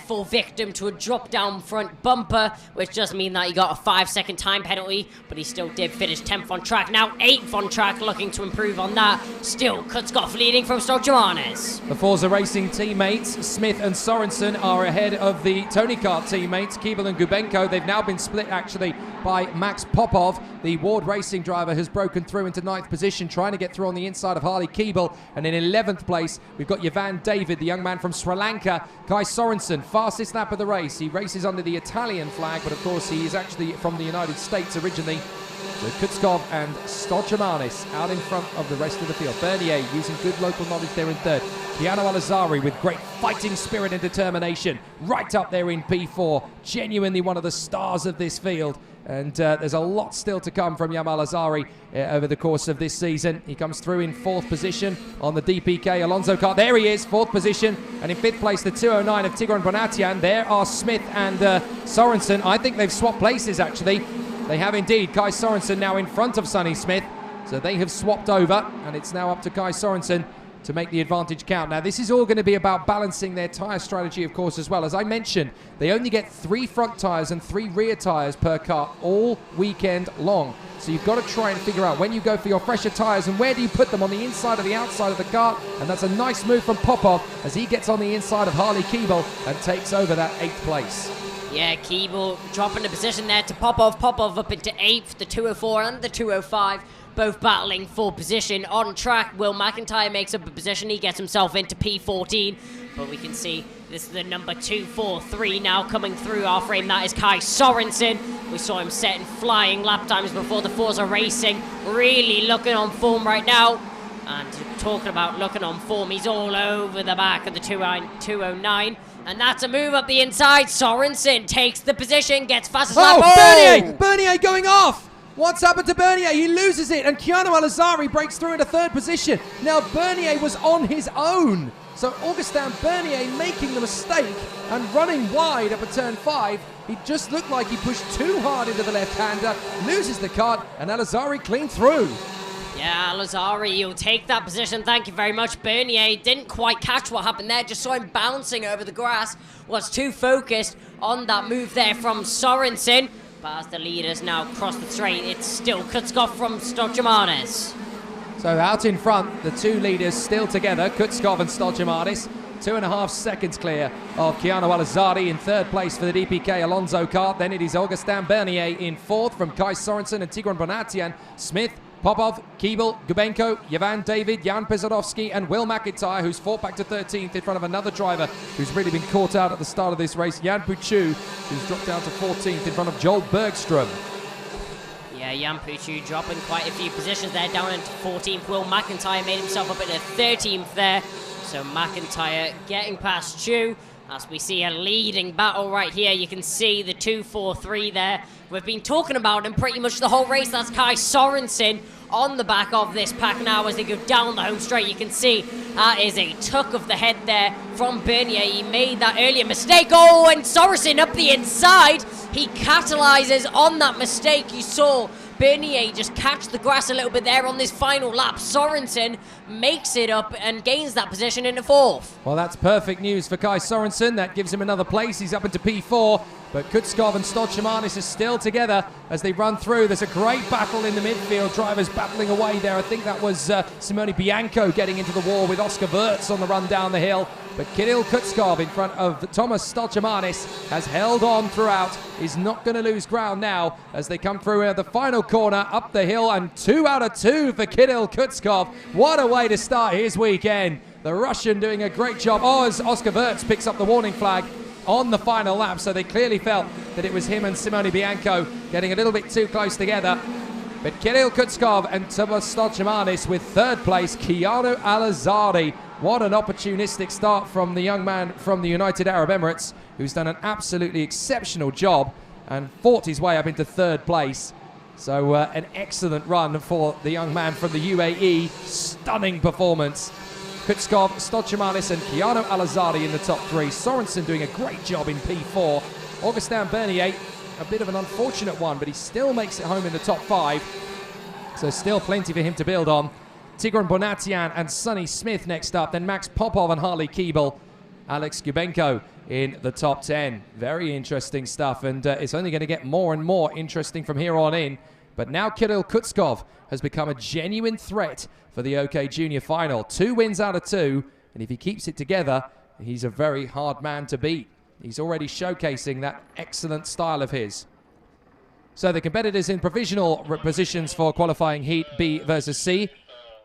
fall victim to a drop-down front bumper, which does mean that he got a 5-second time penalty, but he still did finish 10th on track. Now 8th on track, looking to improve on that. Still, Kutskov leading from Stolchamanis. The Forza Racing teammates, Smith and Sorensen, are ahead of the Tony Kart teammates, Keeble and Gubenko. They've now been split, actually, by Max Popov. The Ward Racing driver has broken through into 9th position, trying to get through on the inside of Harley Keeble. And in 11th place, we've got Jevan David, the young man from Sri Lanka. Kai Sorensen, fastest lap of the race. He races under the Italian flag, but of course he is actually from the United States originally. So Kutskov and Stoljamanis out in front of the rest of the field. Bernier using good local knowledge there in third. Keanu Al-Azhari with great fighting spirit and determination right up there in P4. Genuinely one of the stars of this field. And there's a lot still to come from Yam Al-Azhari over the course of this season. He comes through in 4th position on the DPK Alonso kart. There he is, 4th position. And in 5th place, the 209 of Tigran Bonatian. There are Smith and Sorensen. I think they've swapped places, actually. They have indeed. Kai Sorensen now in front of Sonny Smith. So they have swapped over, and it's now up to Kai Sorensen to make the advantage count. Now, this is all going to be about balancing their tyre strategy, of course, as well. As I mentioned, they only get 3 front tyres and 3 rear tyres per kart all weekend long. So you've got to try and figure out when you go for your fresher tyres and where do you put them, on the inside or the outside of the kart. And that's a nice move from Popov as he gets on the inside of Harley Keeble and takes over that 8th place. Yeah, Keeble dropping the position there to Popov. Popov up into 8th, the 204 and the 205. Both battling for position on track. Will McIntyre makes up a position. He gets himself into P14. But we can see this is the number 243 now coming through our frame. That is Kai Sorensen. We saw him setting flying lap times before the Forza Racing. Really looking on form right now. And talking about looking on form, he's all over the back of the 209. And that's a move up the inside. Sorensen takes the position, gets fastest lap. Oh, Bernier going off! What's happened to Bernier? He loses it, and Keanu Al-Azhari breaks through into 3rd position. Now, Bernier was on his own. So, Augustin Bernier making the mistake and running wide up at turn 5. He just looked like he pushed too hard into the left-hander, loses the kart, and Al-Azhari clean through. Yeah, Al-Azhari, you'll take that position. Thank you very much. Bernier didn't quite catch what happened there. Just saw him bouncing over the grass. Was too focused on that move there from Sorensen. But as the leaders now cross the straight, it's still Kutskov from Stoljamanis. So out in front, the 2 leaders still together, Kutskov and Stoljamanis. 2.5 seconds clear of Keanu Al-Azhari in 3rd place for the DPK Alonso kart. Then it is Augustin Bernier in 4th from Kai Sorensen and Tigran Bonatian. Smith, Popov, Keeble, Gubenko, Yvan David, Jan Pesarovsky and Will McIntyre, who's fought back to 13th in front of another driver who's really been caught out at the start of this race, Jan Puchu, who's dropped down to 14th in front of Joel Bergstrom. Yeah, Jan Puchu dropping quite a few positions there, down into 14th. Will McIntyre made himself up into 13th there. So McIntyre getting past Chu. As we see a leading battle right here, you can see the 243 there. We've been talking about him pretty much the whole race. That's Kai Sorensen on the back of this pack now as they go down the home straight. You can see that is a tuck of the head there from Bernier. He made that earlier mistake. Oh, and Sorensen up the inside. He catalyzes on that mistake. You saw Bernier just catch the grass a little bit there on this final lap. Sorensen makes it up and gains that position into 4th. Well, that's perfect news for Kai Sorensen. That gives him another place. He's up into P4. But Kutskov and Stoljamanis are still together as they run through. There's a great battle in the midfield. Drivers battling away there. I think that was Simone Bianco getting into the wall with Oscar Wirtz on the run down the hill. But Kirill Kutskov in front of Thomas Stoljamanis has held on throughout. He's not going to lose ground now as they come through the final corner up the hill. And 2 out of 2 for Kirill Kutskov. What a way to start his weekend. The Russian doing a great job. Oh, as Oscar Wirtz picks up the warning flag on the final lap, so they clearly felt that it was him and Simone Bianco getting a little bit too close together. But Kirill Kutskov and Thomas Stoljamanis with 3rd place. Keanu Al-Azhari. What an opportunistic start from the young man from the United Arab Emirates, who's done an absolutely exceptional job and fought his way up into 3rd place. So an excellent run for the young man from the UAE. Stunning performance. Kutskov, Stoljamanis and Keanu Al-Azhari in the top 3. Sorensen doing a great job in P4. Augustin Bernier, a bit of an unfortunate one, but he still makes it home in the top 5. So still plenty for him to build on. Tigran Bonatian and Sonny Smith next up. Then Max Popov and Harley Keeble. Alex Gubenko in the top 10. Very interesting stuff, and it's only going to get more and more interesting from here on in. But now Kirill Kutskov has become a genuine threat for the OK Junior final. 2 wins out of 2, and if he keeps it together, he's a very hard man to beat. He's already showcasing that excellent style of his. So the competitors in provisional positions for qualifying Heat B versus C.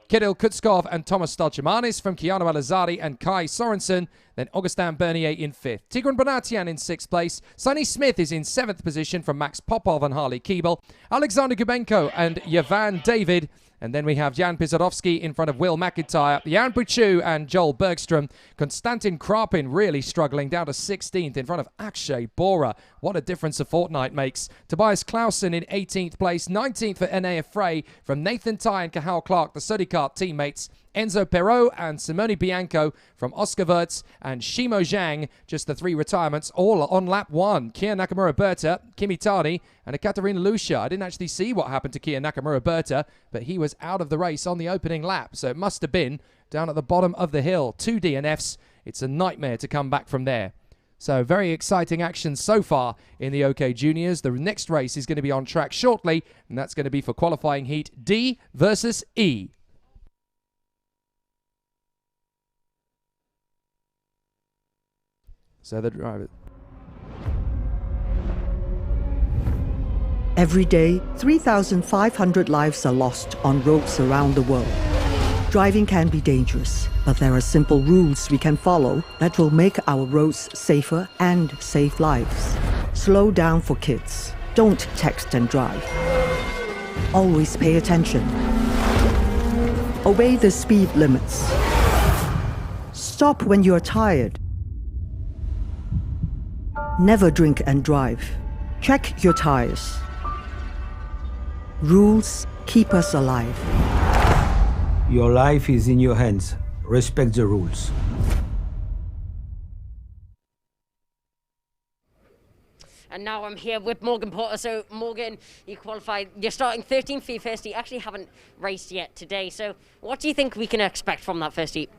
Kirill Kutskov and Thomas Stalchimanis from Keanu Alazari and Kai Sorensen. Then Augustin Bernier in 5th. Tigran Bonatian in 6th place. Sonny Smith is in 7th position from Max Popov and Harley Keeble. Alexander Gubenko and Yavan David. And then we have Jan Pisarovsky in front of Will McIntyre, Jan Puchu and Joel Bergstrom. Konstantin Krapin really struggling, down to 16th in front of Akshay Bora. What a difference a fortnight makes. Tobias Clausen in 18th place, 19th for Enea Frey from Nathan Ty and Cahal Clark, the Sudikart teammates. Enzo Perot and Simone Bianco from Oscar Wirtz and Shimo Zhang, just the 3 retirements, all on lap 1. Kia Nakamura Berta, Kimi Tani and Ekaterina Lucia. I didn't actually see what happened to Kia Nakamura Berta, but he was out of the race on the opening lap, so it must have been down at the bottom of the hill. 2 DNFs. It's a nightmare to come back from there. So very exciting action so far in the OK Juniors. The next race is going to be on track shortly, and that's going to be for qualifying heat D versus E. So the driver. Every day, 3,500 lives are lost on roads around the world. Driving can be dangerous, but there are simple rules we can follow that will make our roads safer and save lives. Slow down for kids. Don't text and drive. Always pay attention. Obey the speed limits. Stop when you're tired. Never drink and drive. Check your tires. Rules keep us alive. Your life is in your hands. Respect the rules. And now I'm here with Morgan Porter. So Morgan, you qualified, you're starting 13th for your first heat. You actually haven't raced yet today. So what do you think we can expect from that first heat?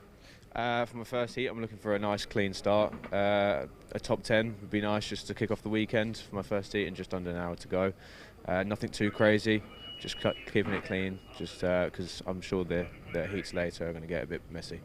For my first heat, I'm looking for a nice clean start. A top 10 would be nice just to kick off the weekend for my first heat and just under an hour to go. Nothing too crazy, just keeping it clean, just because I'm sure the heats later are going to get a bit messy.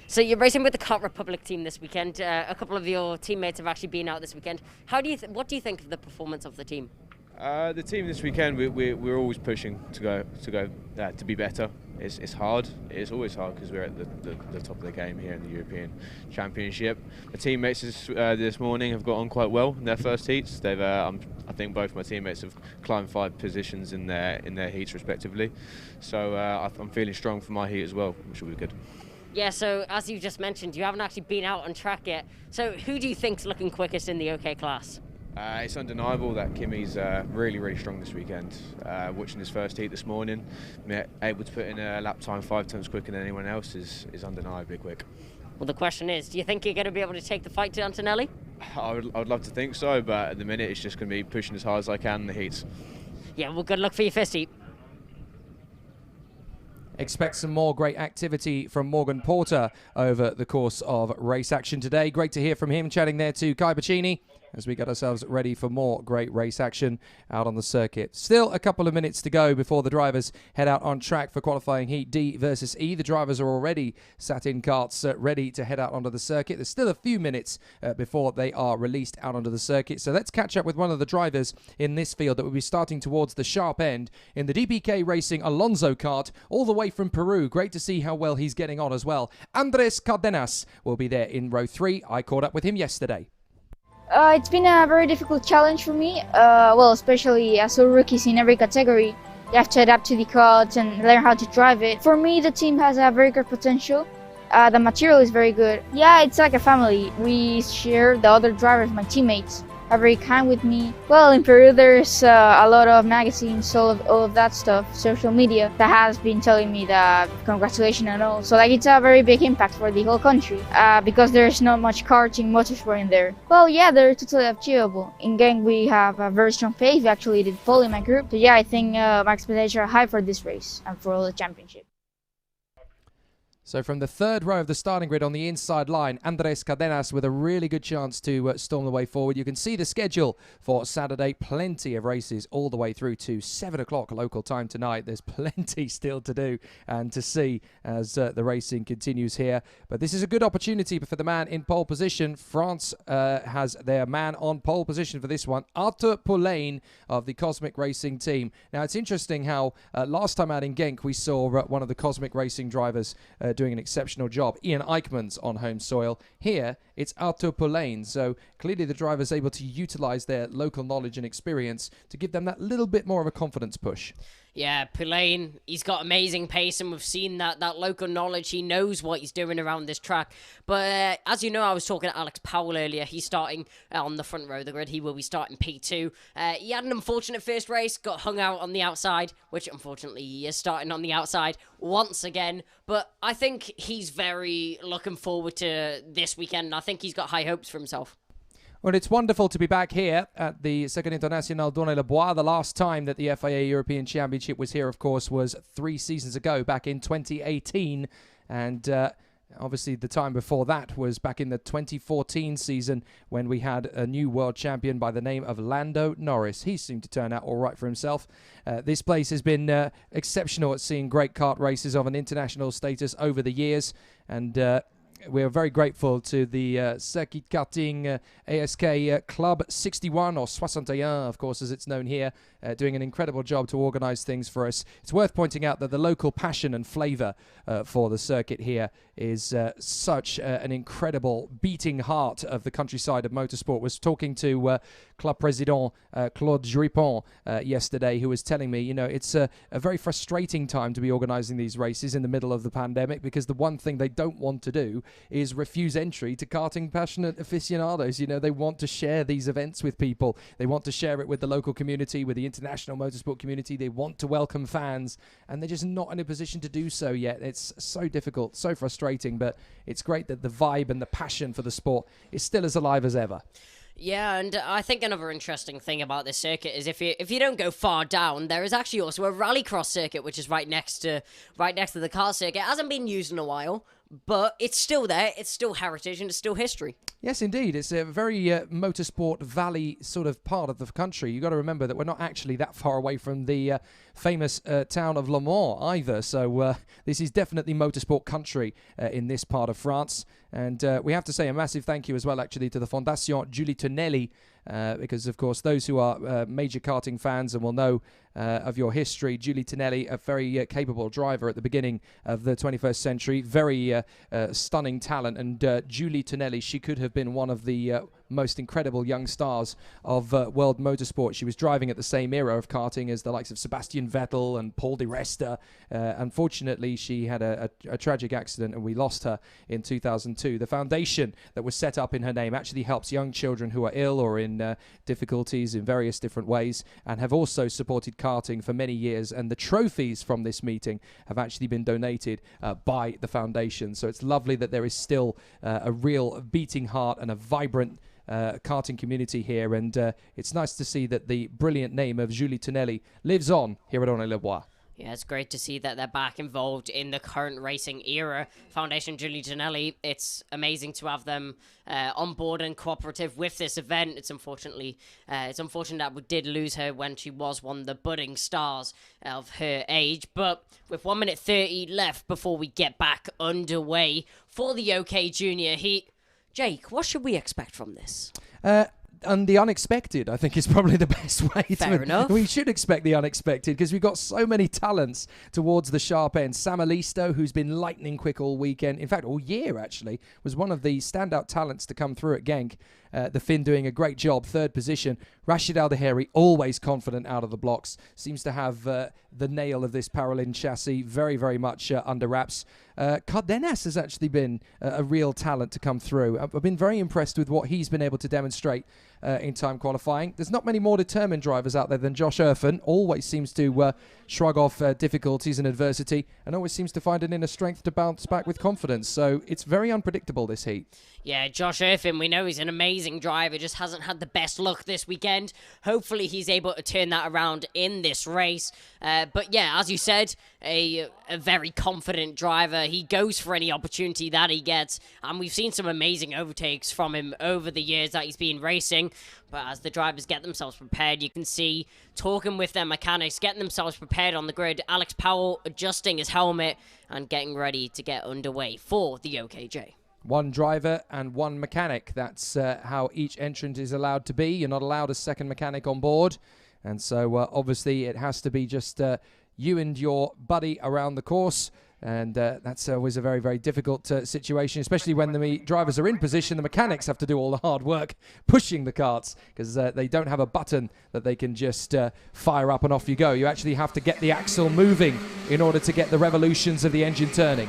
So you're racing with the Kart Republic team this weekend. A couple of your teammates have actually been out this weekend. What do you think of the performance of the team? The team this weekend, we're always pushing to be better. It's hard. It's always hard because we're at the top of the game here in the European Championship. The teammates this morning have got on quite well in their first heats. They've, I think, both my teammates have climbed 5 positions in their heats respectively. So I'm feeling strong for my heat as well, which will be good. Yeah. So as you just mentioned, you haven't actually been out on track yet. So who do you think's looking quickest in the OK class? It's undeniable that Kimi's really strong this weekend. Watching his first heat this morning, able to put in a lap time 5 times quicker than anyone else is undeniably quick. Well, the question is, do you think you're going to be able to take the fight to Antonelli? I would love to think so, but at the minute it's just going to be pushing as hard as I can in the heats. Yeah, well, good luck for your first heat. Expect some more great activity from Morgan Porter over the course of race action today. Great to hear from him, chatting there to Kai Pacini as we get ourselves ready for more great race action out on the circuit. Still a couple of minutes to go before the drivers head out on track for qualifying heat D versus E. The drivers are already sat in karts ready to head out onto the circuit. There's still a few minutes before they are released out onto the circuit. So let's catch up with one of the drivers in this field that will be starting towards the sharp end in the DPK Racing Alonso kart, all the way from Peru. Great to see how well he's getting on as well. Andres Cardenas will be there in row 3. I caught up with him yesterday. It's been a very difficult challenge for me, well, especially as a rookies in every category. You have to adapt to the karts and learn how to drive it. For me, the team has a very good potential. The material is very good. Yeah, it's like a family. We share the other drivers, my teammates, are very kind with me. Well, in Peru, there's a lot of magazines, all of that stuff, social media, that has been telling me that congratulations and all. So like, it's a very big impact for the whole country because there's not much karting motorsport in there. Well, yeah, they're totally achievable. In gang, we have a very strong pace. We actually did pole in my group. So yeah, I think my expectations are high for this race and for all the championship. So from the third row of the starting grid on the inside line, Andres Cadenas with a really good chance to storm the way forward. You can see the schedule for Saturday. Plenty of races all the way through to 7 o'clock local time tonight. There's plenty still to do and to see as the racing continues here. But this is a good opportunity for the man in pole position. France has their man on pole position for this one, Arthur Poulain of the Cosmic Racing team. Now, it's interesting how last time out in Genk, we saw one of the Cosmic Racing drivers doing an exceptional job. Ian Eichmann's on home soil. Here, it's Arthur Poulain. So clearly the driver's able to utilize their local knowledge and experience to give them that little bit more of a confidence push. Yeah, Poulain, he's got amazing pace, and we've seen that local knowledge. He knows what he's doing around this track. But as you know, I was talking to Alex Powell earlier. He's starting on the front row of the grid. He will be starting P2. He had an unfortunate first race, got hung out on the outside, which unfortunately he is starting on the outside once again. But I think he's very looking forward to this weekend, and I think he's got high hopes for himself. Well, it's wonderful to be back here at the Second International Donnay-le-Bois. The last time that the FIA European Championship was here, of course, was 3 seasons ago, back in 2018. And obviously the time before that was back in the 2014 season when we had a new world champion by the name of Lando Norris. He seemed to turn out all right for himself. This place has been exceptional at seeing great kart races of an international status over the years. And we are very grateful to the Circuit Karting ASK Club 61, or 61, of course, as it's known here, doing an incredible job to organise things for us. It's worth pointing out that the local passion and flavour for the circuit here is such an incredible beating heart of the countryside of motorsport. Was talking to Club President Claude Juripon yesterday, who was telling me, you know, it's a very frustrating time to be organising these races in the middle of the pandemic, because the one thing they don't want to do is refuse entry to karting passionate aficionados. You know, they want to share these events with people. They want to share it with the local community, with the international motorsport community. They want to welcome fans, and they're just not in a position to do so yet. It's so difficult, so frustrating, but it's great that the vibe and the passion for the sport is still as alive as ever. Yeah, and I think another interesting thing about this circuit is if you don't go far down, there is actually also a rallycross circuit, which is right next to the car circuit. It hasn't been used in a while, but it's still there. It's still heritage, and it's still history. Yes, indeed. It's a very motorsport valley sort of part of the country. You've got to remember that we're not actually that far away from the famous town of Le Mans either. So this is definitely motorsport country in this part of France. And we have to say a massive thank you as well, actually, to the Fondation Julie Tonelli, because, of course, those who are major karting fans and will know of your history, Julie Tonelli, a very capable driver at the beginning of the 21st century, very stunning talent. And Julie Tonelli, she could have been one of the most incredible young stars of world motorsport. She was driving at the same era of karting as the likes of Sebastian Vettel and Paul di Resta. Unfortunately, she had a tragic accident and we lost her in 2002. The foundation that was set up in her name actually helps young children who are ill or in difficulties in various different ways, and have also supported karting for many years. And the trophies from this meeting have actually been donated by the foundation. So it's lovely that there is still a real beating heart and a vibrant karting community here, and it's nice to see that the brilliant name of Julie Tonelli lives on here at Donnay-le-Bois. Yeah, it's great to see that they're back involved in the current racing era. Foundation Julie Tonelli, it's amazing to have them on board and cooperative with this event. It's unfortunate that we did lose her when she was one of the budding stars of her age. But with 1 minute 30 left before we get back underway for the OK Junior Heat, Jake, what should we expect from this? And the unexpected, I think, is probably the best way to... Fair enough. We should expect the unexpected, because we've got so many talents towards the sharp end. Sam Alisto, who's been lightning quick all weekend, in fact, all year, actually, was one of the standout talents to come through at Genk. The Finn doing a great job, third position. Rashid Al-Daheri, always confident out of the blocks, seems to have the nail of this Paralin chassis very, very much under wraps. Cardenas has actually been a real talent to come through. I've been very impressed with what he's been able to demonstrate in time qualifying. There's not many more determined drivers out there than Josh Erfen. Always seems to shrug off difficulties and adversity, and always seems to find an inner strength to bounce back with confidence. So it's very unpredictable, this heat. Yeah, Josh Erfen, we know he's an amazing driver, just hasn't had the best luck this weekend. Hopefully he's able to turn that around in this race. But yeah, as you said, a very confident driver. He goes for any opportunity that he gets, and we've seen some amazing overtakes from him over the years that he's been racing. But as the drivers get themselves prepared, you can see, talking with their mechanics, getting themselves prepared on the grid, Alex Powell adjusting his helmet and getting ready to get underway for the OKJ. One driver and one mechanic. That's how each entrant is allowed to be. You're not allowed a second mechanic on board. And so obviously it has to be just you and your buddy around the course. And that's always a very, very difficult situation, especially when the drivers are in position. The mechanics have to do all the hard work pushing the karts because they don't have a button that they can just fire up and off you go. You actually have to get the axle moving in order to get the revolutions of the engine turning.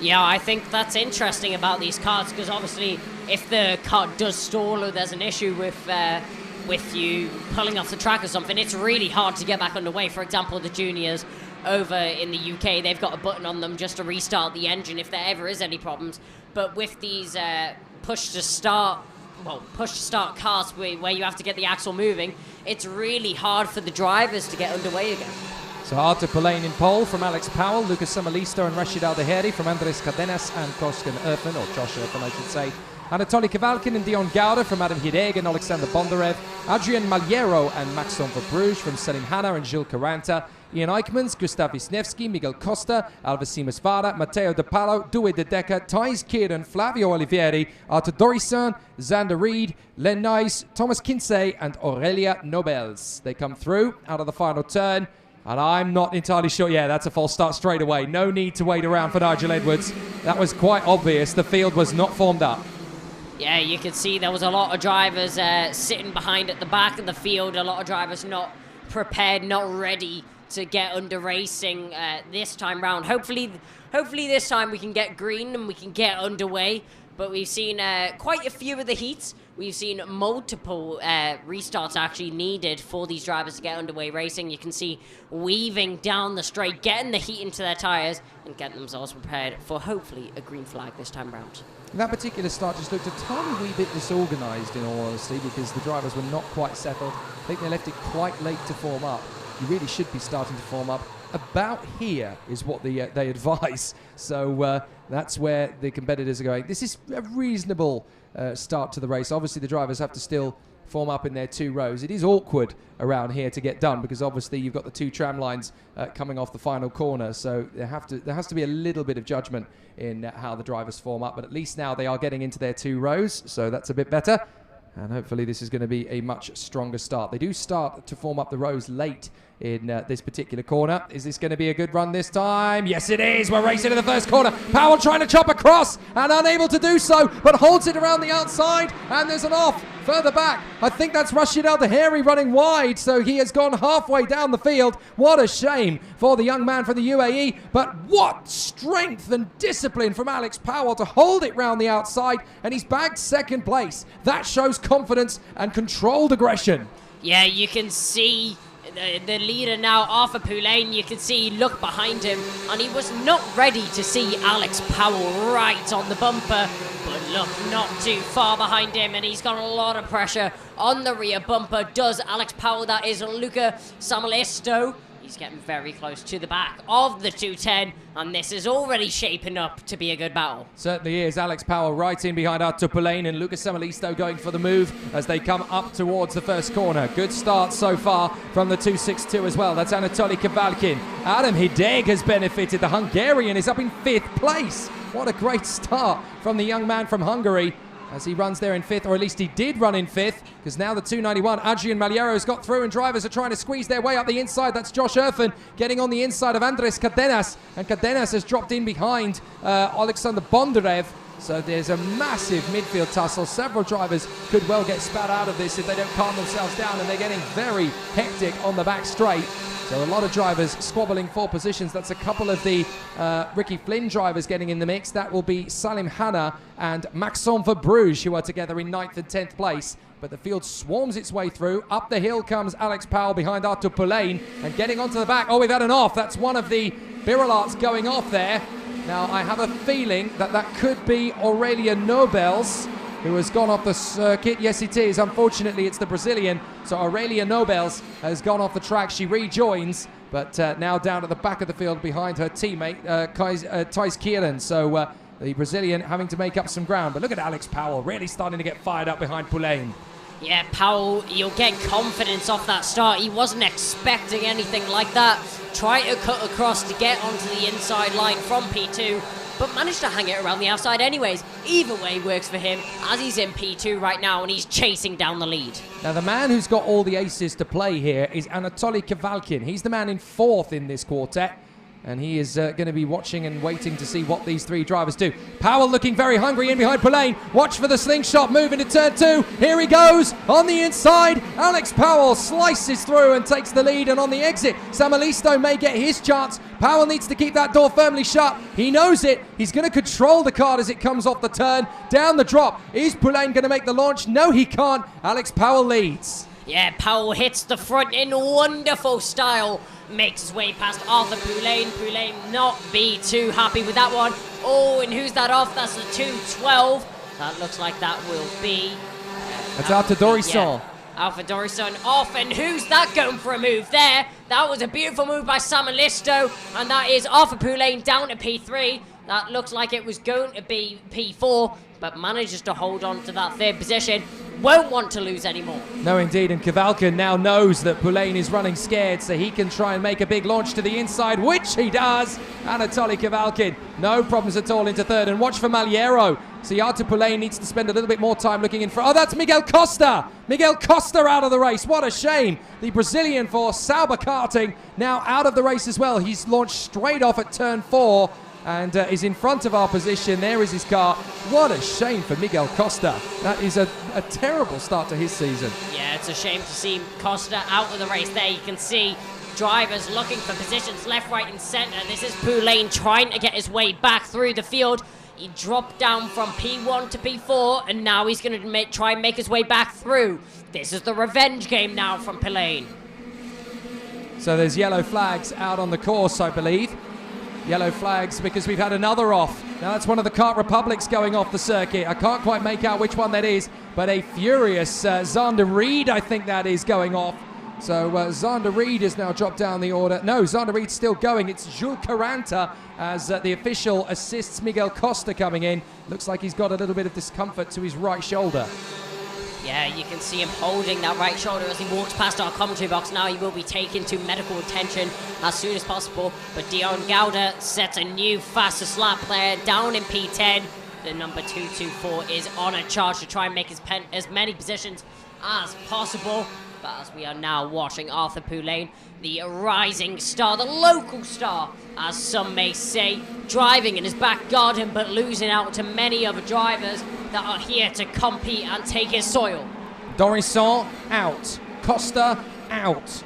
Yeah, I think that's interesting about these karts, because obviously if the kart does stall or there's an issue with you pulling off the track or something, it's really hard to get back underway. For example, the juniors over in the UK, they've got a button on them just to restart the engine if there ever is any problems. But with these push-to-start karts where you have to get the axle moving, it's really hard for the drivers to get underway again. So Artur Pullein in pole from Alex Powell, Lucas Samalisto and Rashid Al-Daheri from Andres Cardenas and Koskan Erfen, or Josh Erfen I should say. Anatoly Kavalkin and Dion Gauda from Adam Hideg and Alexander Bondarev. Adrian Maliero and Maxon Verbruge from Selim Hanna and Gilles Caranta. Ian Eichmans, Gustav Wisniewski, Miguel Costa, Alvecimus Vara, Matteo De Palo, Due De Deca, Thijs Kieran, Flavio Olivieri, Arthur Dorisson, Xander Reed, Len Nice, Thomas Kinsey and Aurelia Nobels. They come through out of the final turn. And I'm not entirely sure. Yeah, that's a false start straight away. No need to wait around for Nigel Edwards. That was quite obvious. The field was not formed up. Yeah, you could see there was a lot of drivers sitting behind at the back of the field. A lot of drivers not prepared, not ready to get under racing this time round. Hopefully this time we can get green and we can get underway. But we've seen quite a few of the heats. We've seen multiple restarts actually needed for these drivers to get underway racing. You can see weaving down the straight, getting the heat into their tyres and getting themselves prepared for hopefully a green flag this time round. That particular start just looked a tiny wee bit disorganised, in all honesty, because the drivers were not quite settled. I think they left it quite late to form up. You really should be starting to form up about here is what they advise. So that's where the competitors are going. This is a reasonable start to the race. Obviously the drivers have to still form up in their two rows. It is awkward around here to get done because obviously you've got the two tram lines coming off the final corner, so there has to be a little bit of judgment in how the drivers form up, but at least now they are getting into their two rows, so that's a bit better. And hopefully this is going to be a much stronger start. They do start to form up the rows late in this particular corner. Is this going to be a good run this time? Yes, it is. We're racing to the first corner. Powell trying to chop across and unable to do so, but holds it around the outside. And there's an off further back. I think that's Rashid Al-Daheri running wide, so he has gone halfway down the field. What a shame for the young man from the UAE, but what strength and discipline from Alex Powell to hold it round the outside, and he's bagged second place. That shows confidence and controlled aggression. Yeah, you can see the leader now, Arthur Pullein. You can see, look behind him, and he was not ready to see Alex Powell right on the bumper, but look, not too far behind him, and he's got a lot of pressure on the rear bumper. Does Alex Powell, that is Luca Samalisto. He's getting very close to the back of the 210, and this is already shaping up to be a good battle. Certainly is. Alex Powell right in behind Artur Pullein and Lucas Samalisto going for the move as they come up towards the first corner. Good start so far from the 262 as well. That's Anatoly Kavalkin. Adam Hideg has benefited. The Hungarian is up in 5th place. What a great start from the young man from Hungary, as he runs there in 5th, or at least he did run in 5th, because now the 291, Adrian Maliero's got through and drivers are trying to squeeze their way up the inside. That's Josh Erfen getting on the inside of Andres Cardenas, and Cardenas has dropped in behind Alexander Bondarev. So there's a massive midfield tussle. Several drivers could well get spat out of this if they don't calm themselves down, and they're getting very hectic on the back straight. So a lot of drivers squabbling for positions. That's a couple of the Ricky Flynn drivers getting in the mix. That will be Salim Hanna and Maxime Verbruge, who are together in 9th and 10th place. But the field swarms its way through. Up the hill comes Alex Powell behind Artur Pulain, and getting onto the back. Oh, we've had an off. That's one of the Birilarts going off there. Now, I have a feeling that that could be Aurelia Nobels, who has gone off the circuit. Yes, it is. Unfortunately, it's the Brazilian. So Aurelia Nobels has gone off the track. She rejoins, but now down at the back of the field behind her teammate, Thijs Kieran. So the Brazilian having to make up some ground. But look at Alex Powell really starting to get fired up behind Pulain. Yeah, Powell, you'll get confidence off that start. He wasn't expecting anything like that. Tried to cut across to get onto the inside line from P2, but managed to hang it around the outside anyways. Either way works for him, as he's in P2 right now and he's chasing down the lead. Now, the man who's got all the aces to play here is Anatoly Kavalkin. He's the man in 4th in this quartet, and he is going to be watching and waiting to see what these 3 drivers do. Powell looking very hungry in behind Pulain. Watch for the slingshot move into turn 2. Here he goes on the inside. Alex Powell slices through and takes the lead, and on the exit, Samalisto may get his chance. Powell needs to keep that door firmly shut. He knows it. He's going to control the car as it comes off the turn. Down the drop. Is Pulain going to make the launch? No, he can't. Alex Powell leads. Yeah, Powell hits the front in wonderful style. Makes his way past Arthur Pulain. Pulain not be too happy with that one. Oh, and who's that off? That's the 212. That looks like that will be... That's Arthur Dorisson. Yeah, Alpha Dorisson off, and who's that going for a move there? That was a beautiful move by Samalisto, and that is Arthur Pulain down to P3. That looks like it was going to be P4, but manages to hold on to that 3rd position. Won't want to lose anymore. No, indeed, and Kavalkin now knows that Pulain is running scared, so he can try and make a big launch to the inside, which he does. Anatoly Kavalkin, no problems at all into 3rd, and watch for Maliero. See, Artur Pulain needs to spend a little bit more time looking in front. Oh, that's Miguel Costa. Miguel Costa out of the race. What a shame. The Brazilian for FIA Karting now out of the race as well. He's launched straight off at turn 4. And is in front of our position. There is his car. What a shame for Miguel Costa. That is a terrible start to his season. Yeah, it's a shame to see Costa out of the race there. You can see drivers looking for positions left, right, and centre. This is Pulain trying to get his way back through the field. He dropped down from P1 to P4, and now he's going to try and make his way back through. This is the revenge game now from Pulain. So there's yellow flags out on the course, I believe. Yellow flags because we've had another off. Now that's one of the Kart Republics going off the circuit. I can't quite make out which one that is, but a furious Zander Reed, I think that is, going off. So Zander Reed has now dropped down the order. No, Zander Reed's still going. It's Jules Caranta as the official assists Miguel Costa coming in. Looks like he's got a little bit of discomfort to his right shoulder. Yeah, you can see him holding that right shoulder as he walks past our commentary box. Now he will be taken to medical attention as soon as possible. But Dion Gauda sets a new fastest lap there down in P10. The number 224 is on a charge to try and make as many positions as possible. But as we are now watching Arthur Pulain, the rising star, the local star, as some may say, driving in his back garden but losing out to many other drivers that are here to compete and take his soil. Dorisson out. Costa out.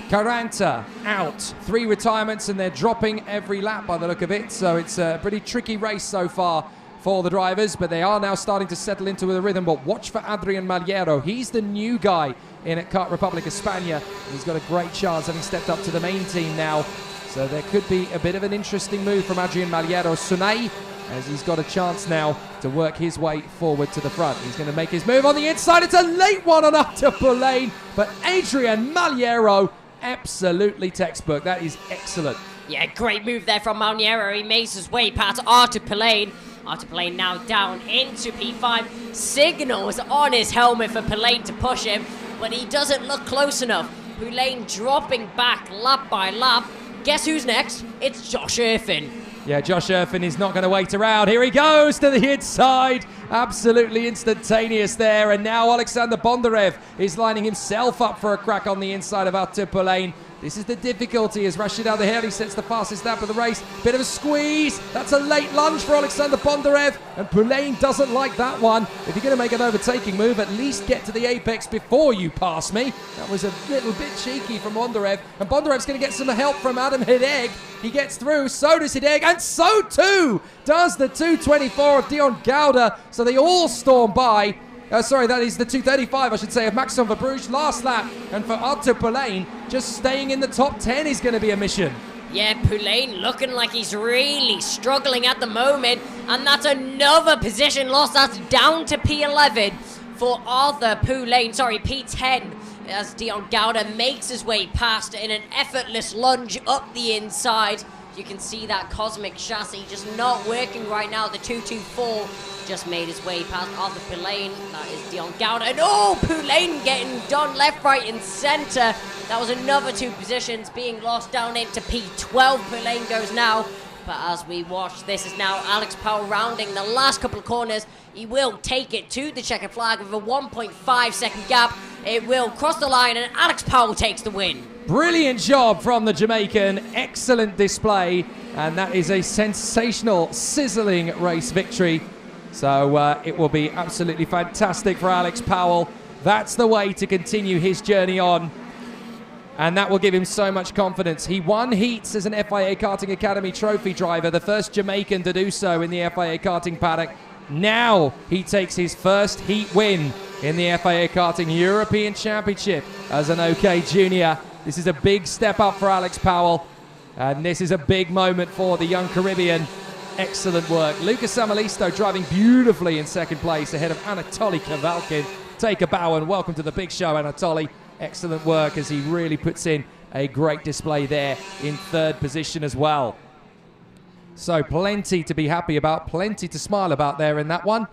Caranta out. 3 retirements and they're dropping every lap by the look of it. So it's a pretty tricky race so far for the drivers, but they are now starting to settle into the rhythm. But watch for Adrian Maliero. He's the new guy in at Kart Republic España. He's got a great chance, having stepped up to the main team now. So there could be a bit of an interesting move from Adrian Maliero. Sunay, as he's got a chance now to work his way forward to the front. He's going to make his move on the inside. It's a late one on Arthur Pulain, but Adrian Maliero, absolutely textbook. That is excellent. Yeah, great move there from Maliero. He makes his way past Arthur Pulain. Arthur Pulain now down into P5. Signals on his helmet for Pulain to push him, but he doesn't look close enough. Pulain dropping back lap by lap. Guess who's next? It's Josh Irfin. Yeah, Josh Irfin is not going to wait around. Here he goes to the inside. Absolutely instantaneous there. And now Alexander Bondarev is lining himself up for a crack on the inside of Arthur Pulain. This is the difficulty as Rashid Al-Daheri sets the fastest lap of the race. Bit of a squeeze. That's a late lunge for Alexander Bondarev. And Poulain doesn't like that one. If you're going to make an overtaking move, at least get to the apex before you pass me. That was a little bit cheeky from Bondarev. And Bondarev's going to get some help from Adam Hideg. He gets through, so does Hideg, and so too does the 224 of Dion Gouda. So they all storm by. Sorry, that is the 235, I should say, of Maxime Verbruge. Last lap. And for Arthur Poulain, just staying in the top 10 is going to be a mission. Yeah, Poulain looking like he's really struggling at the moment. And that's another position loss. That's down to P11 for Arthur Poulain. Sorry, P10. As Dion Gouda makes his way past in an effortless lunge up the inside. You can see that cosmic chassis just not working right now. The 224 just made his way past Arthur Poulain. That is Dion Gouda. And oh, Poulain getting done left, right, and centre. That was another 2 positions being lost down into P12. Poulain goes now. But as we watch, this is now Alex Powell rounding the last couple of corners. He will take it to the checkered flag with a 1.5 second gap. It will cross the line and Alex Powell takes the win. Brilliant job from the Jamaican. Excellent display. And that is a sensational, sizzling race victory. So it will be absolutely fantastic for Alex Powell. That's the way to continue his journey on. And that will give him so much confidence. He won heats as an FIA Karting Academy trophy driver, the first Jamaican to do so in the FIA Karting paddock. Now he takes his first heat win in the FIA Karting European Championship as an OK Junior. This is a big step up for Alex Powell. And this is a big moment for the young Caribbean. Excellent work. Lucas Samalisto driving beautifully in second place ahead of Anatoly Kavalkin. Take a bow and welcome to the big show, Anatoly. Excellent work as he really puts in a great display there in third position as well. So plenty to be happy about, plenty to smile about there in that one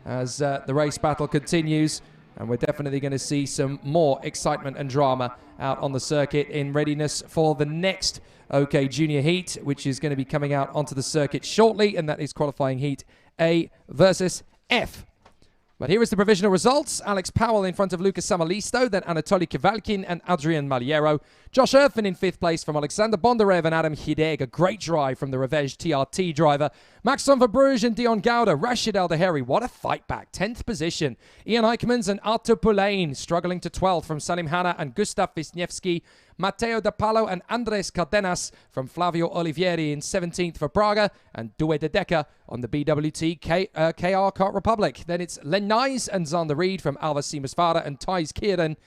as the race battle continues. And we're definitely going to see some more excitement and drama out on the circuit in readiness for the next OK Junior Heat, which is going to be coming out onto the circuit shortly. And that is qualifying Heat A versus F. But here is the provisional results. Alex Powell in front of Lucas Samalisto, then Anatoly Kavalkin and Adrian Maliero. Josh Erfin in 5th place from Alexander Bondarev and Adam Hideg. A great drive from the Revenge TRT driver. Maxime Verbruge and Dion Gouda. Rashid Al-Daheri, what a fight back. 10th position. Ian Eichmans and Arthur Poulain struggling to 12th from Salim Hanna and Gustav Wisniewski. Matteo De Palo and Andres Cardenas from Flavio Olivieri in 17th for Praga, and Due de Decker on the BWT KR Kart Republic. Then it's Len Nyes and Zander Reed from Alva Siemensvara and Thijs Kieran,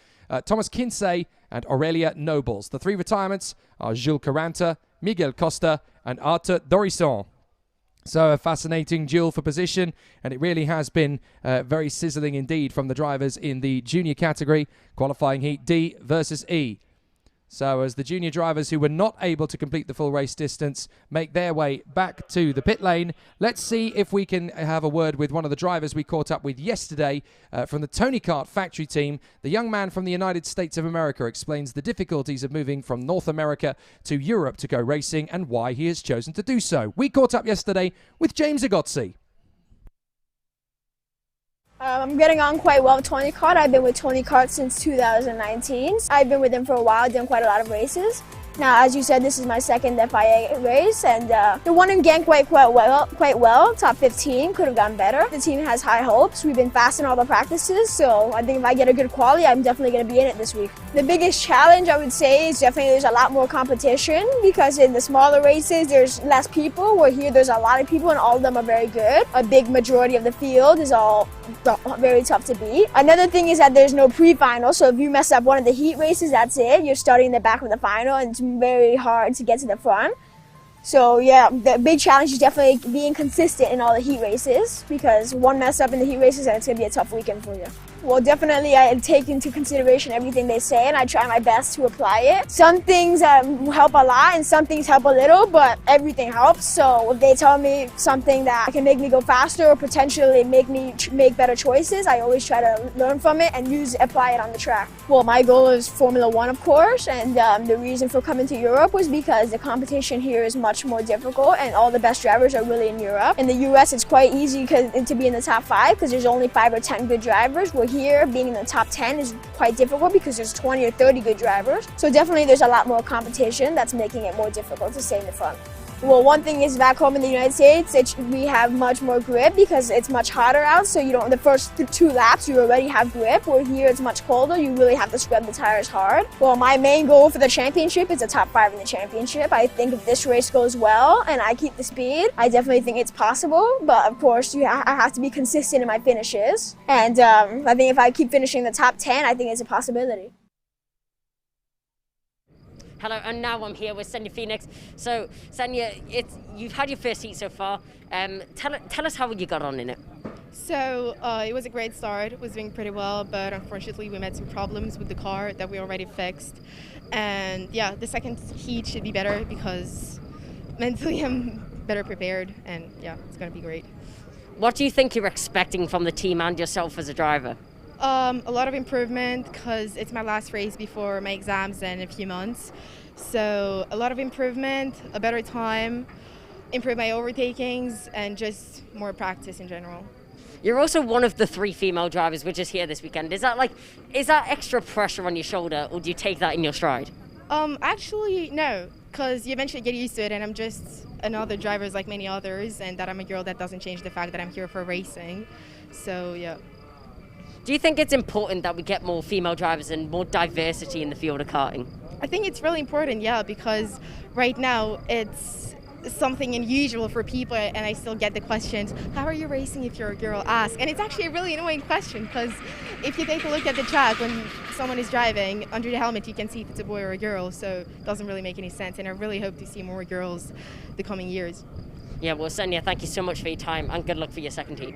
Thomas Kinsey and Aurelia Nobles. The 3 retirements are Jules Caranta, Miguel Costa and Arthur Dorisson. So a fascinating duel for position, and it really has been very sizzling indeed from the drivers in the junior category, qualifying Heat D versus E. So as the junior drivers who were not able to complete the full race distance make their way back to the pit lane, let's see if we can have a word with one of the drivers we caught up with yesterday from the Tony Kart factory team. The young man from the United States of America explains the difficulties of moving from North America to Europe to go racing and why he has chosen to do so. We caught up yesterday with James Agozzi. I'm getting on quite well with Tony Kart. I've been with Tony Kart since 2019. I've been with him for a while, doing quite a lot of races. Now, as you said, this is my second FIA race, and the one in Genk quite well. Top 15, could have gone better. The team has high hopes. We've been fast in all the practices, so I think if I get a good quali, I'm definitely going to be in it this week. The biggest challenge, I would say, is definitely there's a lot more competition, because in the smaller races, there's less people, where here there's a lot of people, and all of them are very good. A big majority of the field is all very tough to beat. Another thing is that there's no pre-final, so if you mess up one of the heat races, that's it. You're starting in the back of the final, and it's very hard to get to the front. So yeah, the big challenge is definitely being consistent in all the heat races, because one mess up in the heat races and it's going to be a tough weekend for you. Well, definitely I take into consideration everything they say, and I try my best to apply it. Some things help a lot and some things help a little, but everything helps. So if they tell me something that can make me go faster or potentially make me make better choices, I always try to learn from it and apply it on the track. Well, my goal is Formula 1, of course, and the reason for coming to Europe was because the competition here is much more difficult and all the best drivers are really in Europe. In the US, it's quite easy to be in the top 5 because there's only 5 or 10 good drivers, where here, being in the top 10 is quite difficult because there's 20 or 30 good drivers. So definitely there's a lot more competition that's making it more difficult to stay in the front. Well, one thing is back home in the United States, we have much more grip because it's much hotter out. So you don't, the first 2 laps, you already have grip. Where here it's much colder, you really have to scrub the tires hard. Well, my main goal for the championship is a top 5 in the championship. I think if this race goes well and I keep the speed, I definitely think it's possible. But of course, I have to be consistent in my finishes. And I think if I keep finishing the top 10, I think it's a possibility. Hello, and now I'm here with Senya Phoenix. So, Senya, you've had your first heat so far. Tell us how you got on in it. So, it was a great start. It was doing pretty well, but unfortunately we met some problems with the car that we already fixed. And yeah, the second heat should be better because mentally I'm better prepared, and yeah, it's going to be great. What do you think you're expecting from the team and yourself as a driver? A lot of improvement because it's my last race before my exams in a few months. So a lot of improvement, a better time, improve my overtakings, and just more practice in general. You're also one of the 3 female drivers which is here this weekend. Is that extra pressure on your shoulder, or do you take that in your stride? Actually, no, because you eventually get used to it, and I'm just another driver like many others, and that I'm a girl, that doesn't change the fact that I'm here for racing. So yeah. Do you think it's important that we get more female drivers and more diversity in the field of karting? I think it's really important, yeah, because right now it's something unusual for people, and I still get the questions, how are you racing if you're a girl? Ask. And it's actually a really annoying question because if you take a look at the track when someone is driving, under the helmet you can see if it's a boy or a girl, so it doesn't really make any sense, and I really hope to see more girls the coming years. Yeah, well, Senya, thank you so much for your time, and good luck for your second heat.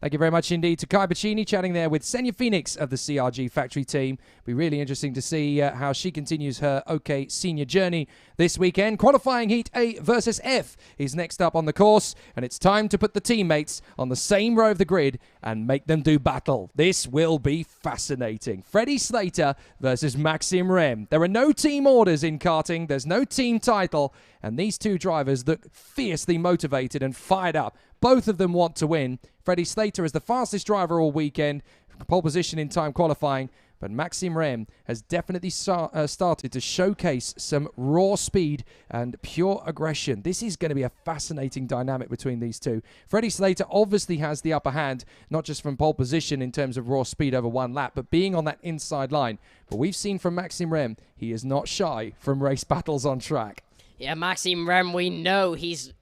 Thank you very much indeed to Kai Bacchini, chatting there with Senya Phoenix of the CRG factory team. Be really interesting to see how she continues her OK senior journey this weekend. Qualifying Heat A versus F is next up on the course, and it's time to put the teammates on the same row of the grid and make them do battle. This will be fascinating. Freddie Slater versus Maxim Rem. There are no team orders in karting. There's no team title, and these 2 drivers look fiercely motivated and fired up. Both of them want to win. Freddie Slater is the fastest driver all weekend, pole position in time qualifying, but Maxim Rem has definitely started to showcase some raw speed and pure aggression. This is going to be a fascinating dynamic between these 2. Freddie Slater obviously has the upper hand, not just from pole position in terms of raw speed over 1 lap, but being on that inside line. But we've seen from Maxim Rem, he is not shy from race battles on track. Yeah, Maxim Rem, we know he's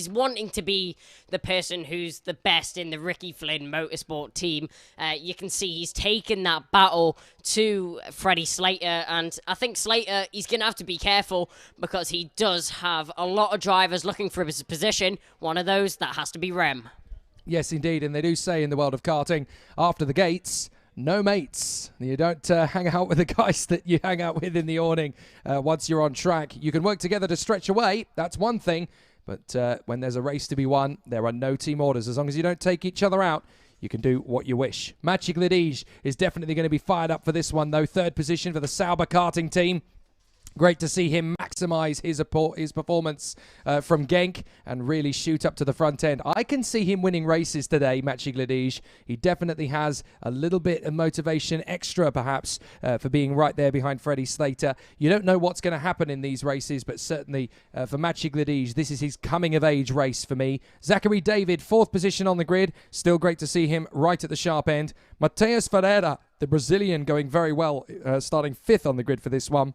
wanting to be the person who's the best in the Ricky Flynn Motorsport team. You can see he's taken that battle to Freddie Slater, and I think Slater, he's going to have to be careful because he does have a lot of drivers looking for his position. One of those, that has to be Rem. Yes, indeed, and they do say in the world of karting, after the gates, no mates. You don't hang out with the guys that you hang out with in the awning once you're on track. You can work together to stretch away. That's one thing. But when there's a race to be won, there are no team orders. As long as you don't take each other out, you can do what you wish. Maciej Lidij is definitely going to be fired up for this one, though. 3rd position for the Sauber karting team. Great to see him maximise his performance from Genk and really shoot up to the front end. I can see him winning races today, Maciej Lidij. He definitely has a little bit of motivation extra, perhaps, for being right there behind Freddie Slater. You don't know what's going to happen in these races, but certainly for Maciej Lidij, this is his coming-of-age race for me. Zachary David, 4th position on the grid. Still great to see him right at the sharp end. Mateus Ferreira, the Brazilian, going very well, starting 5th on the grid for this one.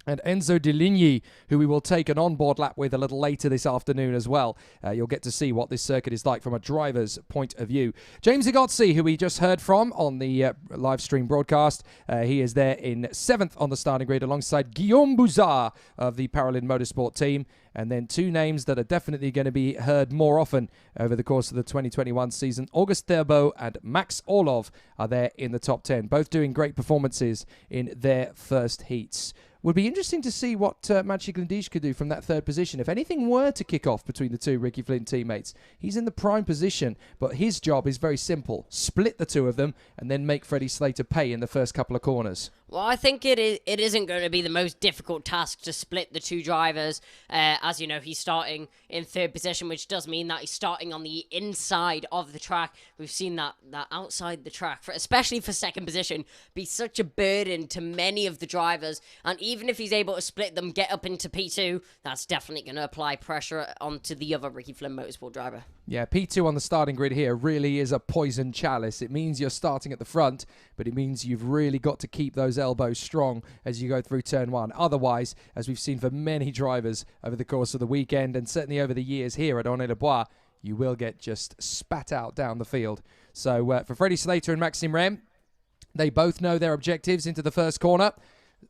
And Enzo Deligny, who we will take an onboard lap with a little later this afternoon as well. You'll get to see what this circuit is like from a driver's point of view. James Igotzi, who we just heard from on the live stream broadcast, he is there in 7th on the starting grid alongside Guillaume Bouzard of the Paralin Motorsport team. And then 2 names that are definitely going to be heard more often over the course of the 2021 season. August Thurbo and Max Orlov are there in the top 10, both doing great performances in their first heats. Would be interesting to see what Maciej Lidij could do from that 3rd position. If anything were to kick off between the 2 Ricky Flynn teammates, he's in the prime position, but his job is very simple. Split the 2 of them and then make Freddie Slater pay in the first couple of corners. Well, I think it isn't going to be the most difficult task to split the two drivers. As you know, he's starting in third position, which does mean that he's starting on the inside of the track. We've seen that outside the track, especially for second position, be such a burden to many of the drivers. And even if he's able to split them, get up into P2, that's definitely going to apply pressure onto the other Ricky Flynn Motorsport driver. Yeah, P2 on the starting grid here really is a poison chalice. It means you're starting at the front, but it means you've really got to keep those elbows strong as you go through turn one. Otherwise, as we've seen for many drivers over the course of the weekend and certainly over the years here at Honnay-le-Bois, you will get just spat out down the field. So for Freddie Slater and Maxime Rem, they both know their objectives into the first corner.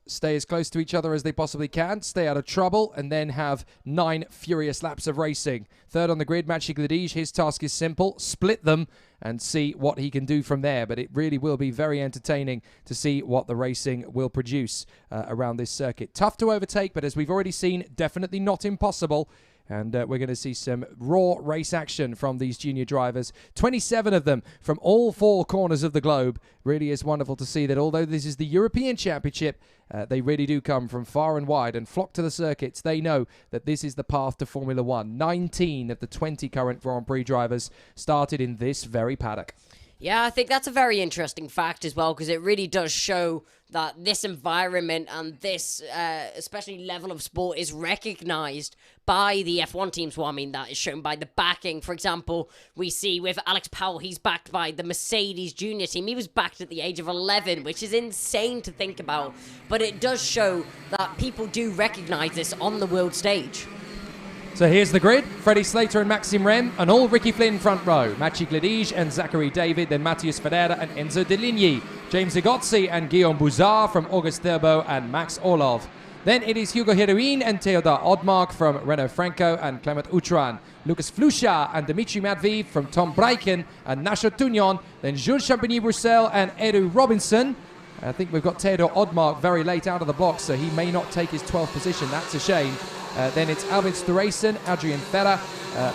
Stay as close to each other as they possibly can, stay out of trouble, and then have 9 furious laps of racing. Third on the grid, Maciej Gledizh, his task is simple: split them and see what he can do from there. But it really will be very entertaining to see what the racing will produce around this circuit. Tough to overtake, but as we've already seen, definitely not impossible. And we're going to see some raw race action from these junior drivers. 27 of them from all 4 corners of the globe. Really is wonderful to see that although this is the European Championship, they really do come from far and wide and flock to the circuits. They know that this is the path to Formula One. 19 of the 20 current Grand Prix drivers started in this very paddock. Yeah, I think that's a very interesting fact as well, because it really does show that this environment and this especially level of sport is recognised by the F1 teams. Well, I mean, that is shown by the backing. For example, we see with Alex Powell, he's backed by the Mercedes junior team. He was backed at the age of 11, which is insane to think about. But it does show that people do recognise this on the world stage. So here's the grid. Freddie Slater and Maxime Rem, and all Ricky Flynn front row. Maciej Gledizh and Zachary David, then Matthias Ferreira and Enzo Deligny. James Egozzi and Guillaume Bouzard from August Thurbo and Max Orlov. Then it is Hugo Herouin and Theodor Odmark from Renault Franco and Clement Outran. Lucas Flusha and Dimitri Matviv from Tom Breiken and Nasho Tunion. Then Jules Champagny-Roussel and Edu Robinson. I think we've got Theodor Odmark very late out of the box, so he may not take his 12th position. That's a shame. Then it's Albin Sturaisen, Adrian Ferrer,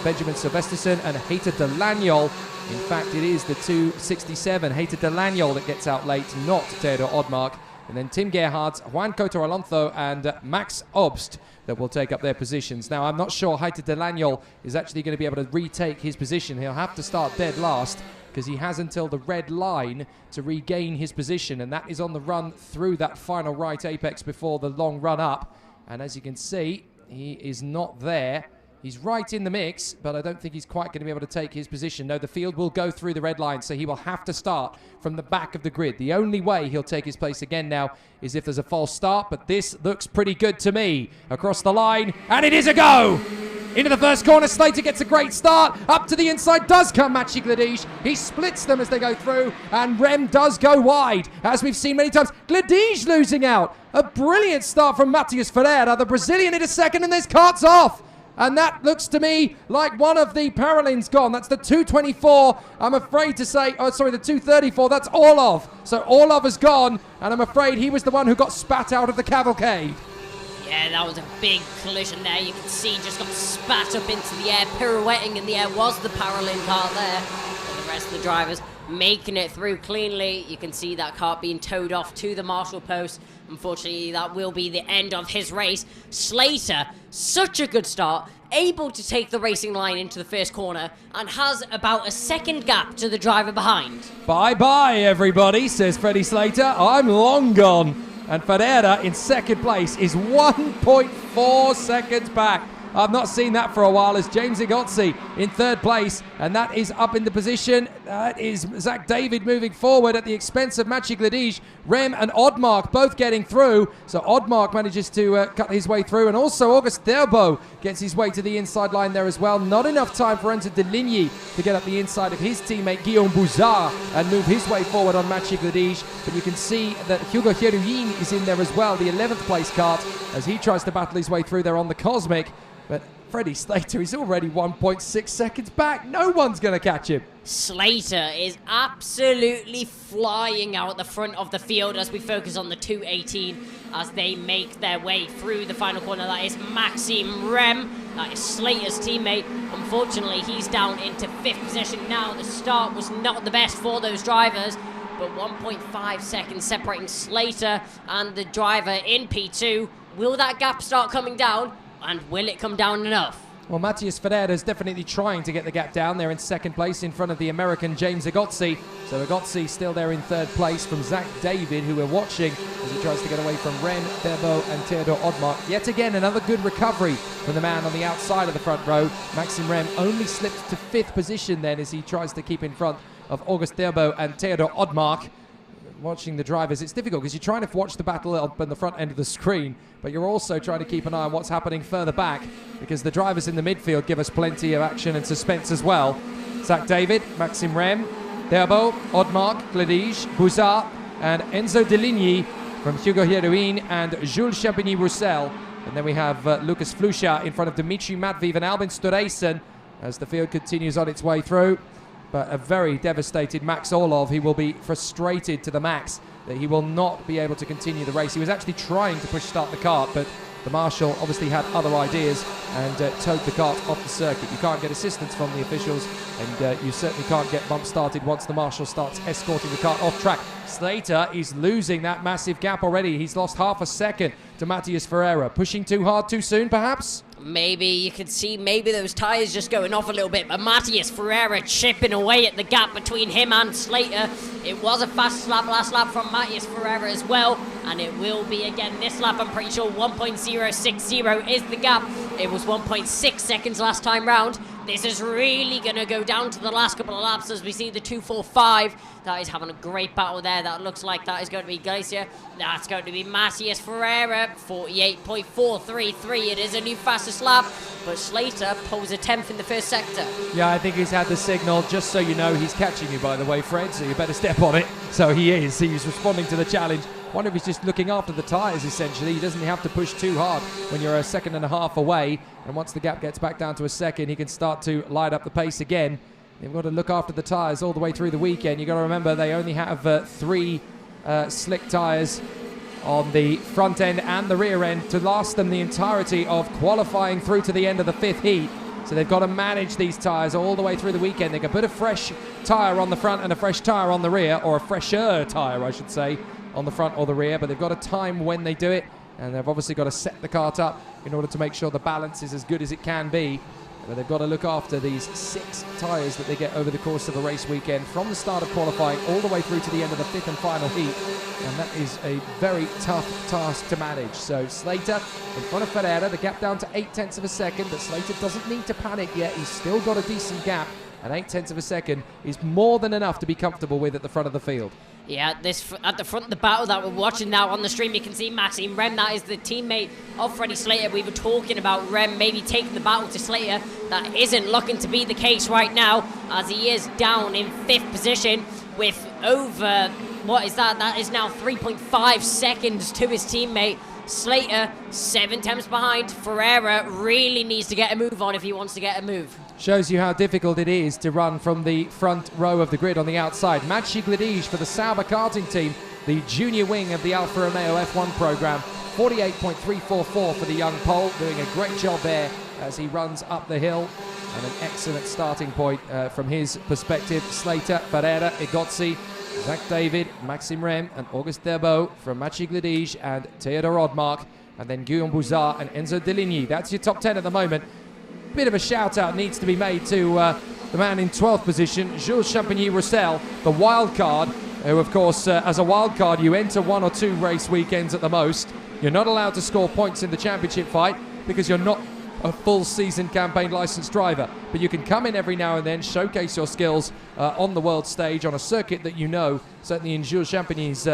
Benjamin Silvesterson and Heiter de Lagnol. In fact, it is the 267, Heiter de Lagnol, that gets out late, not Theodor Odmark. And then Tim Gerhardt, Juan Coto Alonso and Max Obst that will take up their positions. Now, I'm not sure Heiter de Lagnol is actually going to be able to retake his position. He'll have to start dead last because he has until the red line to regain his position, and that is on the run through that final right apex before the long run up. And as you can see, he is not there. He's right in the mix, but I don't think he's quite going to be able to take his position. No, the field will go through the red line, so he will have to start from the back of the grid. The only way he'll take his place again now is if there's a false start, but this looks pretty good to me. Across the line, and it is a go! Into the first corner, Slater gets a great start. Up to the inside does come Maciej Gledizh. He splits them as they go through, and Rem does go wide, as we've seen many times. Gledizh losing out. A brilliant start from Matthias Ferreira. The Brazilian in a second, and this cart's off. And that looks to me like one of the Paralins gone. That's the 224, I'm afraid to say. Oh, sorry, the 234. That's Orlov. So Orlov has gone, and I'm afraid he was the one who got spat out of the cavalcade. Yeah, that was a big collision there. You can see just got spat up into the air. Pirouetting in the air was the Paralin cart there. And the rest of the drivers making it through cleanly. You can see that cart being towed off to the marshal post. Unfortunately, that will be the end of his race. Slater, such a good start, able to take the racing line into the first corner and has about a second gap to the driver behind. Bye-bye, everybody, says Freddie Slater. I'm long gone. And Ferreira in second place is 1.4 seconds back. I've not seen that for a while, as James Egozzi in third place, and that is up in the position. That is Zach David moving forward at the expense of Maciej Gledizh. Rem and Odmark both getting through, so Odmark manages to cut his way through, and also August Thurbo gets his way to the inside line there as well. Not enough time for Enzo Deligny to get up the inside of his teammate Guillaume Bouzard and move his way forward on Maciej Gledizh, but you can see that Hugo Herouin is in there as well, the 11th place kart, as he tries to battle his way through there on the Cosmic. But Freddie Slater is already 1.6 seconds back. No one's going to catch him. Slater is absolutely flying out the front of the field as we focus on the 218 as they make their way through the final corner. That is Maxime Rem. That is Slater's teammate. Unfortunately, he's down into 5th position now. The start was not the best for those drivers, but 1.5 seconds separating Slater and the driver in P2. Will that gap start coming down, and will it come down enough? Well, Matías Ferreira is definitely trying to get the gap down. They're in second place in front of the American James Egozzi. So Egozzi still there in third place from Zach David, who we're watching as he tries to get away from Rem, Berbo and Theodor Odmark. Yet again, another good recovery from the man on the outside of the front row. Maxim Rem only slipped to 5th position then as he tries to keep in front of August Berbo and Theodor Odmark. Watching the drivers, it's difficult because you're trying to watch the battle up on the front end of the screen, but you're also trying to keep an eye on what's happening further back because the drivers in the midfield give us plenty of action and suspense as well. Zach David, Maxim Rem, Berbo, Odmark, Gledij, Bouzard, and Enzo Deligny from Hugo Hierouin and Jules Champigny-Roussel. And then we have Lucas Flusha in front of Dimitri Matviv and Albin Storeisen as the field continues on its way through. But a very devastated Max Orlov. He will be frustrated to the max that he will not be able to continue the race. He was actually trying to push start the kart, but the marshal obviously had other ideas and towed the kart off the circuit. You can't get assistance from the officials, and you certainly can't get bump started once the marshal starts escorting the kart off track. Slater is losing that massive gap already. He's lost half a second to Matías Ferreira. Pushing too hard too soon, perhaps? Maybe you could see those tyres just going off a little bit, but Matías Ferreira chipping away at the gap between him and Slater. It was a fast lap last lap from Matías Ferreira as well, and it will be again this lap. I'm pretty sure 1.060 is the gap. It was 1.6 seconds last time round. This is really going to go down to the last couple of laps as we see the 245. That is having a great battle there. That looks like that is going to be Glacier. That's going to be Matías Ferreira, 48.433. It is a new fastest lap, but Slater pulls a 10th in the first sector. Yeah, I think he's had the signal. Just so you know, he's catching you, by the way, Fred, so you better step on it. So he is. He's responding to the challenge. Wonder if he's just looking after the tyres, essentially. He doesn't have to push too hard when you're a second and a half away. And once the gap gets back down to a second, he can start to light up the pace again. You've got to look after the tyres all the way through the weekend. You've got to remember they only have 3 slick tyres on the front end and the rear end to last them the entirety of qualifying through to the end of the 5th heat. So they've got to manage these tyres all the way through the weekend. They can put a fresh tyre on the front and a fresh tyre on the rear, or a fresher tyre, I should say, on the front or the rear, but they've got to time when they do it, and they've obviously got to set the kart up in order to make sure the balance is as good as it can be. But they've got to look after these 6 tyres that they get over the course of the race weekend from the start of qualifying all the way through to the end of the 5th and final heat, and that is a very tough task to manage. So Slater in front of Ferreira, the gap down to 0.8 of a second, but Slater doesn't need to panic yet. He's still got a decent gap, and 0.8 of a second is more than enough to be comfortable with at the front of the field. Yeah, at the front of the battle that we're watching now on the stream, you can see Maxim Rem. That is the teammate of Freddie Slater. We were talking about Rem maybe taking the battle to Slater. That isn't looking to be the case right now, as he is down in 5th position with over, what is that? That is now 3.5 seconds to his teammate. Slater, 7 tenths behind. Ferreira really needs to get a move on if he wants to get a move. Shows you how difficult it is to run from the front row of the grid on the outside. Maciej Gledij for the Sauber Karting team, the junior wing of the Alfa Romeo F1 program. 48.344 for the young Pole, doing a great job there as he runs up the hill. And an excellent starting point from his perspective. Slater, Ferreira, Egozzi, Zach David, Maxim Rem and August Derbo from Maciej Gledij and Theodor Odmark. And then Guillaume Bouzard and Enzo Deligny. That's your top 10 at the moment. Bit of a shout out needs to be made to the man in 12th position, Jules Champigny-Roussel, the wild card, who of course as a wild card you enter 1 or 2 race weekends at the most. You're not allowed to score points in the championship fight because you're not a full season campaign licensed driver, but you can come in every now and then, showcase your skills on the world stage on a circuit that you know, certainly in Jules Champigny's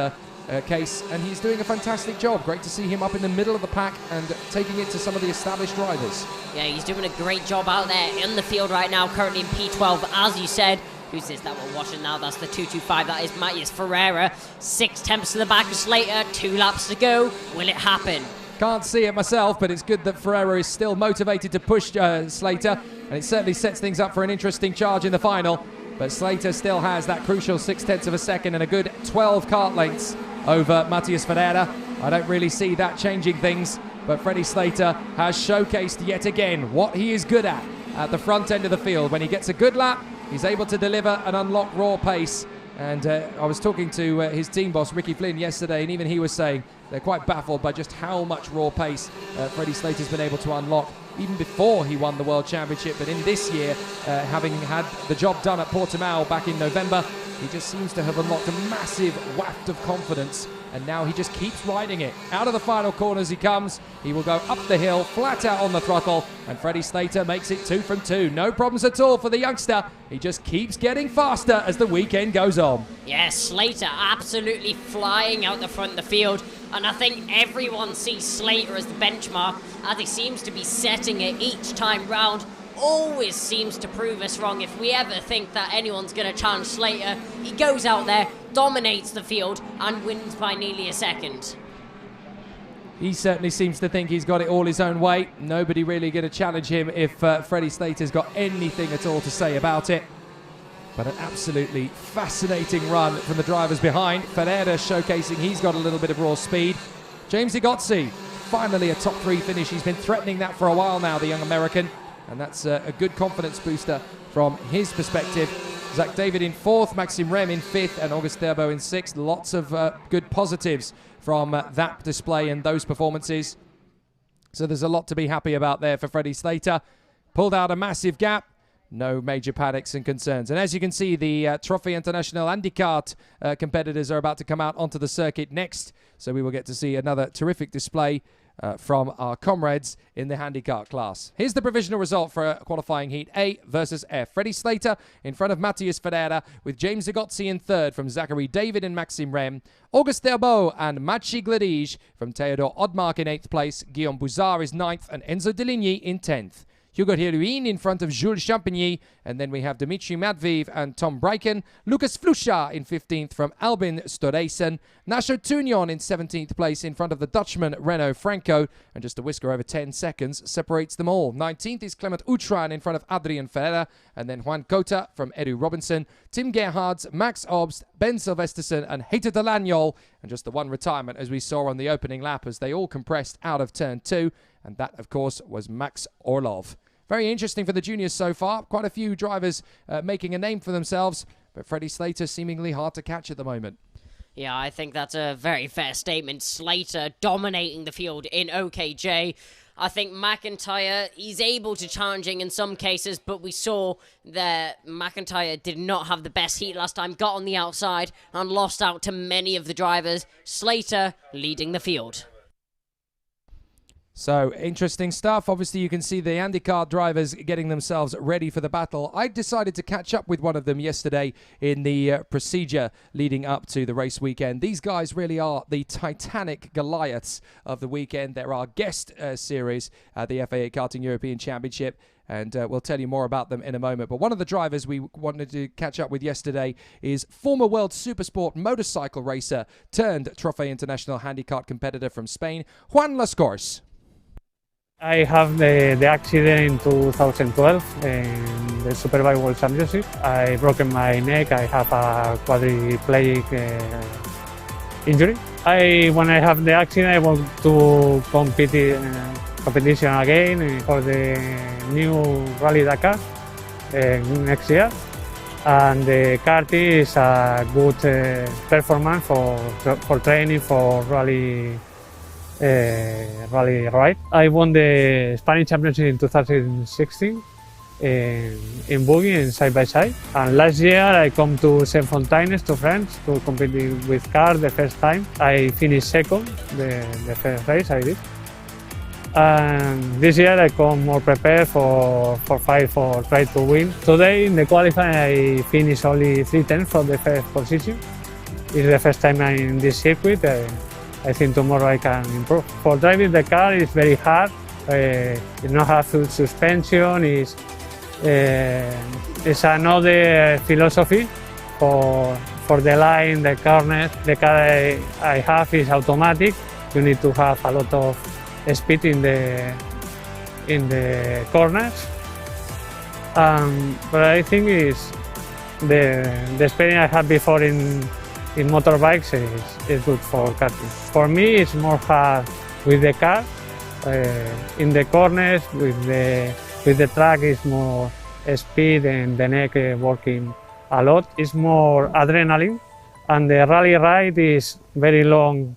case, and he's doing a fantastic job. Great to see him up in the middle of the pack and taking it to some of the established drivers. Yeah, he's doing a great job out there in the field right now, currently in P12, as you said. Who's this that we're watching now? That's the 225. That is Matías Ferreira. 6 tenths to the back of Slater. 2 laps to go. Will it happen? Can't see it myself, but it's good that Ferreira is still motivated to push Slater, and it certainly sets things up for an interesting charge in the final. But Slater still has that crucial 6 tenths of a second and a good 12 kart lengths over Matías Ferreira. I don't really see that changing things, but Freddie Slater has showcased yet again what he is good at the front end of the field. When he gets a good lap, he's able to deliver and unlock raw pace, And I was talking to his team boss, Ricky Flynn, yesterday, and even he was saying they're quite baffled by just how much raw pace Freddie Slater's been able to unlock even before he won the World Championship. But in this year, having had the job done at Portimao back in November, he just seems to have unlocked a massive waft of confidence. And now he just keeps riding it. Out of the final corners he comes. He will go up the hill, flat out on the throttle, and Freddie Slater makes it 2 from 2. No problems at all for the youngster. He just keeps getting faster as the weekend goes on. Yeah, Slater absolutely flying out the front of the field. And I think everyone sees Slater as the benchmark, as he seems to be setting it each time round. Always seems to prove us wrong. If we ever think that anyone's going to challenge Slater, he goes out there, dominates the field, and wins by nearly a second. He certainly seems to think he's got it all his own way. Nobody really going to challenge him if Freddie Slater's got anything at all to say about it. But an absolutely fascinating run from the drivers behind. Ferreira showcasing he's got a little bit of raw speed. James Igotzi, finally a top 3 finish. He's been threatening that for a while now, the young American. And that's a good confidence booster from his perspective. Zach David in 4th, Maxime Rem in 5th, and August Therbo in 6th. Lots of good positives from that display and those performances. So there's a lot to be happy about there for Freddie Slater. Pulled out a massive gap. No major panics and concerns. And as you can see, the Trophy International IndyCar competitors are about to come out onto the circuit next. So we will get to see another terrific display from our comrades in the handicap class. Here's the provisional result for qualifying heat A versus F. Freddie Slater in front of Matthias Ferreira, with James Igotzi in 3rd from Zachary David and Maxime Rem. Auguste Therbo and Maciej Gledige from Theodor Odmark in 8th place. Guillaume Bouzard is 9th and Enzo Deligny in 10th. Hugo Heruin in front of Jules Champigny, and then we have Dimitri Matviv and Tom Breiken. Lucas Flusha in 15th from Albin Storeysen. Nacho Tunion in 17th place in front of the Dutchman Renaud Franco, and just a whisker over 10 seconds separates them all. 19th is Clement Outran in front of Adrien Ferreira, and then Juan Cota from Edu Robinson, Tim Gerhards, Max Obst, Ben Silvesterson, and Heiter de Lagnol, and just the one retirement as we saw on the opening lap as they all compressed out of turn 2, and that of course was Max Orlov. Very interesting for the juniors so far. Quite a few drivers making a name for themselves, but Freddie Slater seemingly hard to catch at the moment. Yeah, I think that's a very fair statement. Slater dominating the field in OKJ. I think McIntyre, he's able to challenging in some cases, but we saw that McIntyre did not have the best heat last time, got on the outside and lost out to many of the drivers. Slater leading the field. So, interesting stuff. Obviously, you can see the IndyCar drivers getting themselves ready for the battle. I decided to catch up with one of them yesterday in the procedure leading up to the race weekend. These guys really are the Titanic Goliaths of the weekend. They're our guest series at the FIA Karting European Championship, and we'll tell you more about them in a moment. But one of the drivers we wanted to catch up with yesterday is former World Supersport motorcycle racer turned Trophy International Handicap competitor from Spain, Juan Lascors. I have the accident in 2012 in the Superbike World Championship. I broken my neck. I have a quadriplegic injury. When I have the accident, I want to compete in competition again for the new Rally Dakar next year. And the karting is a good performance for training for rally ride. I won the Spanish Championship in 2016 in buggy and side by side. And last year I come to Saint Fontaines to France to compete with cars the first time. I finished second the first race I did. And this year I come more prepared for fight for try to win. Today in the qualifying I finished only 3/10 from the first position. It's the first time I'm in this circuit. I think tomorrow I can improve. For driving the car it's very hard. It not have full suspension. It's another philosophy for the line, the corner. The car I have is automatic. You need to have a lot of speed in the corners. But I think is the experience I had before in motorbikes is good for karting. For me, it's more hard with the car. In the corners, with the track, is more speed and the neck working a lot. It's more adrenaline, and the rally ride is very long.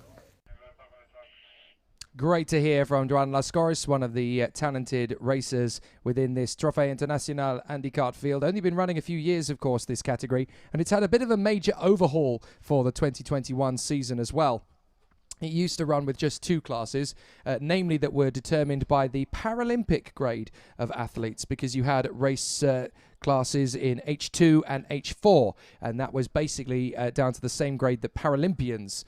Great to hear from Joan Lascaris, one of the talented racers within this Trofeo Internacional Handicart field. Only been running a few years, of course, this category, and it's had a bit of a major overhaul for the 2021 season as well. It used to run with just two classes, namely that were determined by the Paralympic grade of athletes, because you had race classes in H2 and H4, and that was basically down to the same grade that Paralympians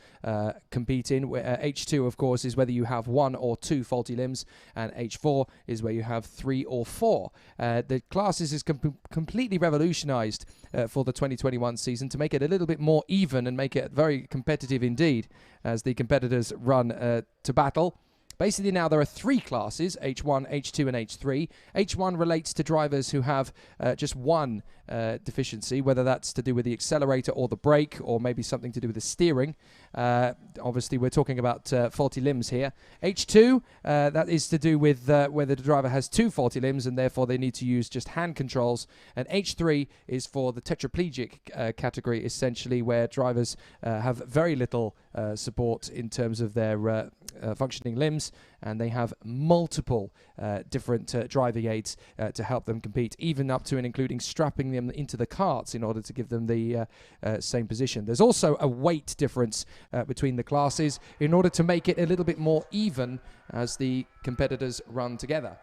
compete in. H2, of course, is whether you have 1 or 2 faulty limbs, and H4 is where you have 3 or 4. The classes is completely revolutionized for the 2021 season to make it a little bit more even and make it very competitive indeed as the competitors run to battle. Basically now there are 3 classes, H1, H2 and H3. H1 relates to drivers who have just one deficiency, whether that's to do with the accelerator or the brake, or maybe something to do with the steering. Obviously we're talking about faulty limbs here. H2, that is to do with whether the driver has 2 faulty limbs and therefore they need to use just hand controls. And H3 is for the tetraplegic category, essentially, where drivers have very little support in terms of their functioning limbs, and they have multiple different driving aids to help them compete, even up to and including strapping them into the carts in order to give them the same position. There's also a weight difference between the classes in order to make it a little bit more even as the competitors run together.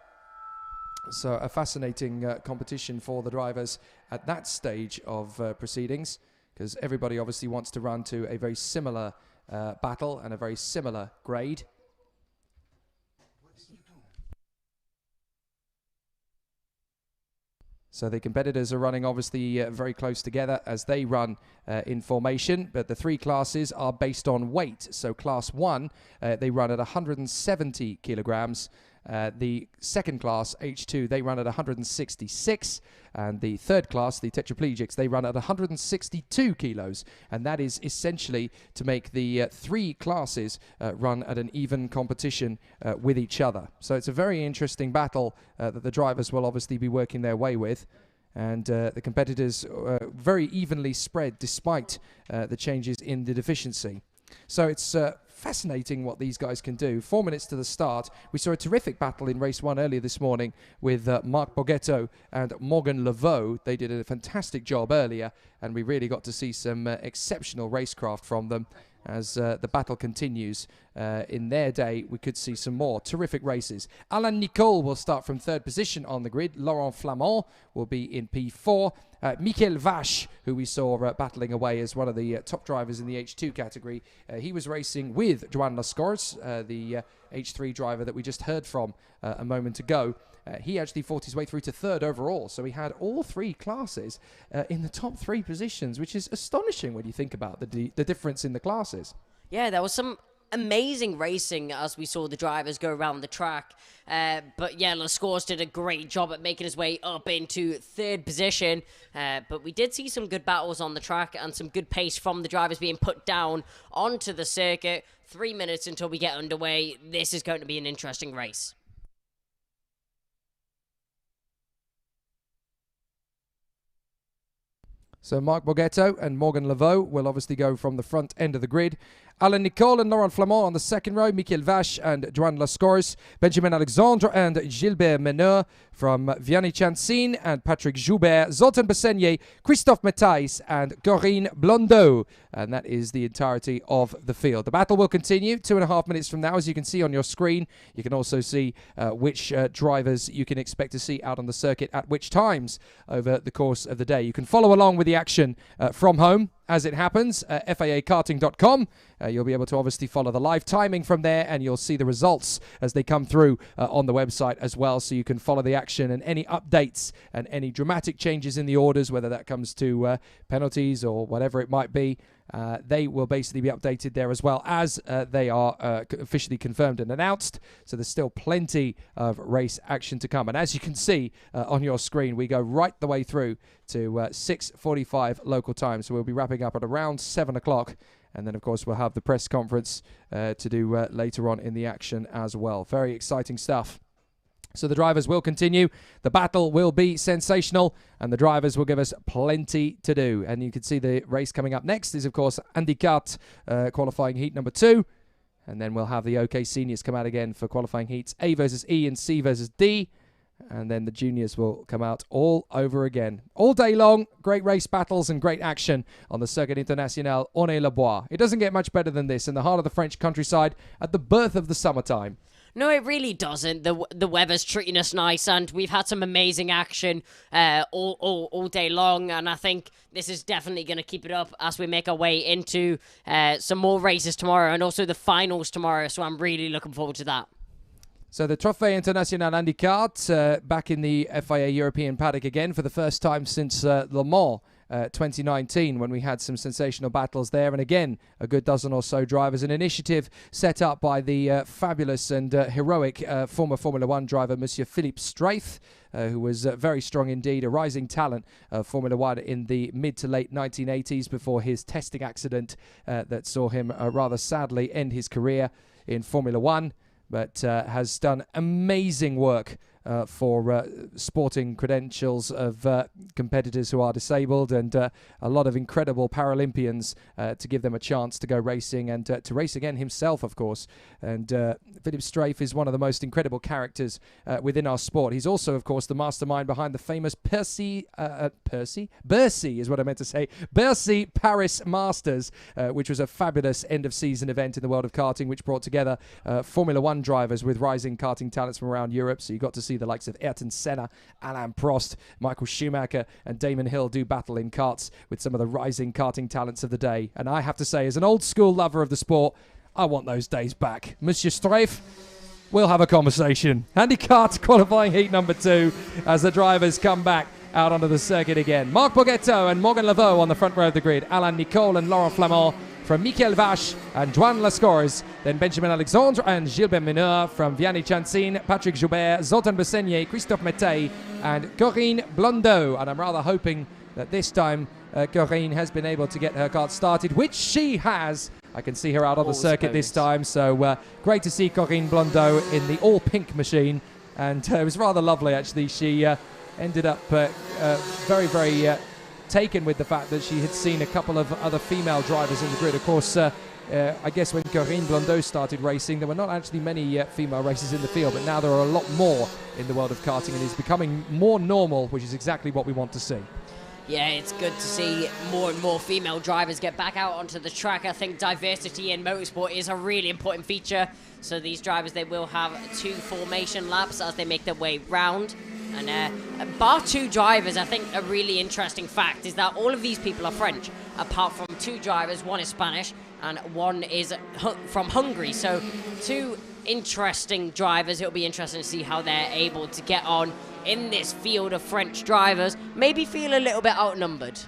So a fascinating competition for the drivers at that stage of proceedings, because everybody obviously wants to run to a very similar battle and a very similar grade. So the competitors are running obviously very close together as they run in formation, but the 3 classes are based on weight. So class 1, they run at 170 kilograms. The second class, H2, they run at 166, and the third class, the tetraplegics, they run at 162 kilos, and that is essentially to make the 3 classes run at an even competition with each other. So it's a very interesting battle that the drivers will obviously be working their way with, and the competitors very evenly spread despite the changes in the deficiency. So it's fascinating what these guys can do. 4 minutes to the start. We saw a terrific battle in race 1 earlier this morning with Marc Borghetto and Morgan Laveau. They did a fantastic job earlier, and we really got to see some exceptional racecraft from them. As the battle continues in their day, we could see some more terrific races. Alain Nicole will start from 3rd position on the grid. Laurent Flamand will be in P4. Michael Vache, who we saw battling away as one of the top drivers in the H2 category. He was racing with Joan Lascaris, the H3 driver that we just heard from a moment ago. He actually fought his way through to 3rd overall, so he had all 3 classes in the top 3 positions, which is astonishing when you think about the difference in the classes. Yeah, there was some amazing racing as we saw the drivers go around the track. But yeah, Lascaris did a great job at making his way up into 3rd position. But we did see some good battles on the track and some good pace from the drivers being put down onto the circuit. 3 minutes until we get underway. This is going to be an interesting race. So Marc Borghetto and Morgan Laveau will obviously go from the front end of the grid. Alain Nicole and Laurent Flamand on the second row. Michael Vache and Joan Lascaris. Benjamin Alexandre and Gilbert Meneur from Vianney-Chansin and Patrick Joubert. Zoltan Bessenye, Christophe Metais and Corinne Blondeau. And that is the entirety of the field. The battle will continue 2.5 minutes from now, as you can see on your screen. You can also see which drivers you can expect to see out on the circuit at which times over the course of the day. You can follow along with the action from home as it happens. FIAKarting.com. You'll be able to obviously follow the live timing from there, and you'll see the results as they come through on the website as well, so you can follow the action and any updates and any dramatic changes in the orders, whether that comes to penalties or whatever it might be. They will basically be updated there as well as they are officially confirmed and announced. So there's still plenty of race action to come. And as you can see on your screen, we go right the way through to 6:45 local time. So we'll be wrapping up at around 7 o'clock. And then, of course, we'll have the press conference to do later on in the action as well. Very exciting stuff. So the drivers will continue. The battle will be sensational, and the drivers will give us plenty to do. And you can see the race coming up next is, of course, IndyCart qualifying heat number 2. And then we'll have the OK Seniors come out again for qualifying heats A versus E and C versus D. And then the juniors will come out all over again. All day long, great race battles and great action on the Circuit International Aulnay-le-Bois. It doesn't get much better than this in the heart of the French countryside at the birth of the summertime. No, it really doesn't. The weather's treating us nice, and we've had some amazing action all day long, and I think this is definitely going to keep it up as we make our way into some more races tomorrow and also the finals tomorrow, so I'm really looking forward to that. So the Trophée International IndyCart back in the FIA European paddock again for the first time since Le Mans 2019, when we had some sensational battles there, and again a good dozen or so drivers. An initiative set up by the fabulous and heroic former Formula 1 driver Monsieur Philippe Straith, who was very strong indeed, a rising talent of Formula 1 in the mid to late 1980s before his testing accident that saw him rather sadly end his career in Formula 1, but has done amazing work for sporting credentials of competitors who are disabled, and a lot of incredible Paralympians to give them a chance to go racing and to race again himself, of course. And Philippe Straith is one of the most incredible characters within our sport. He's also, of course, the mastermind behind the famous Bercy is what I meant to say, Bercy Paris Masters, which was a fabulous end-of-season event in the world of karting, which brought together Formula 1 drivers with rising karting talents from around Europe. So you got to see the likes of Ayrton Senna, Alain Prost, Michael Schumacher and Damon Hill do battle in karts with some of the rising karting talents of the day. And I have to say, as an old school lover of the sport, I want those days back. Monsieur Straith, we'll have a conversation. IndyCart qualifying heat number 2 as the drivers come back out onto the circuit again. Marc Borghetto and Morgan Laveau on the front row of the grid. Alain Nicole and Laurent Flamand from Michael Vache and Joan Lascores. Then Benjamin Alexandre and Gilbert Meneur from Vianney Chansin, Patrick Joubert, Zoltan Besseignet, Christophe Mettey and Corinne Blondeau. And I'm rather hoping that this time Corinne has been able to get her kart started, which she has. I can see her out on the circuit this time. So great to see Corinne Blondeau in the all-pink machine. And it was rather lovely, actually. She ended up very, very taken with the fact that she had seen a couple of other female drivers in the grid. Of course, I guess when Corinne Blondeau started racing, there were not actually many female racers in the field, but now there are a lot more in the world of karting, and it's becoming more normal, which is exactly what we want to see. Yeah, it's good to see more and more female drivers get back out onto the track. I think diversity in motorsport is a really important feature. So these drivers, they will have 2 formation laps as they make their way round. And bar 2 drivers, I think a really interesting fact is that all of these people are French, apart from 2 drivers. One is Spanish and one is from Hungary. So 2 interesting drivers. It'll be interesting to see how they're able to get on in this field of French drivers. Maybe feel a little bit outnumbered.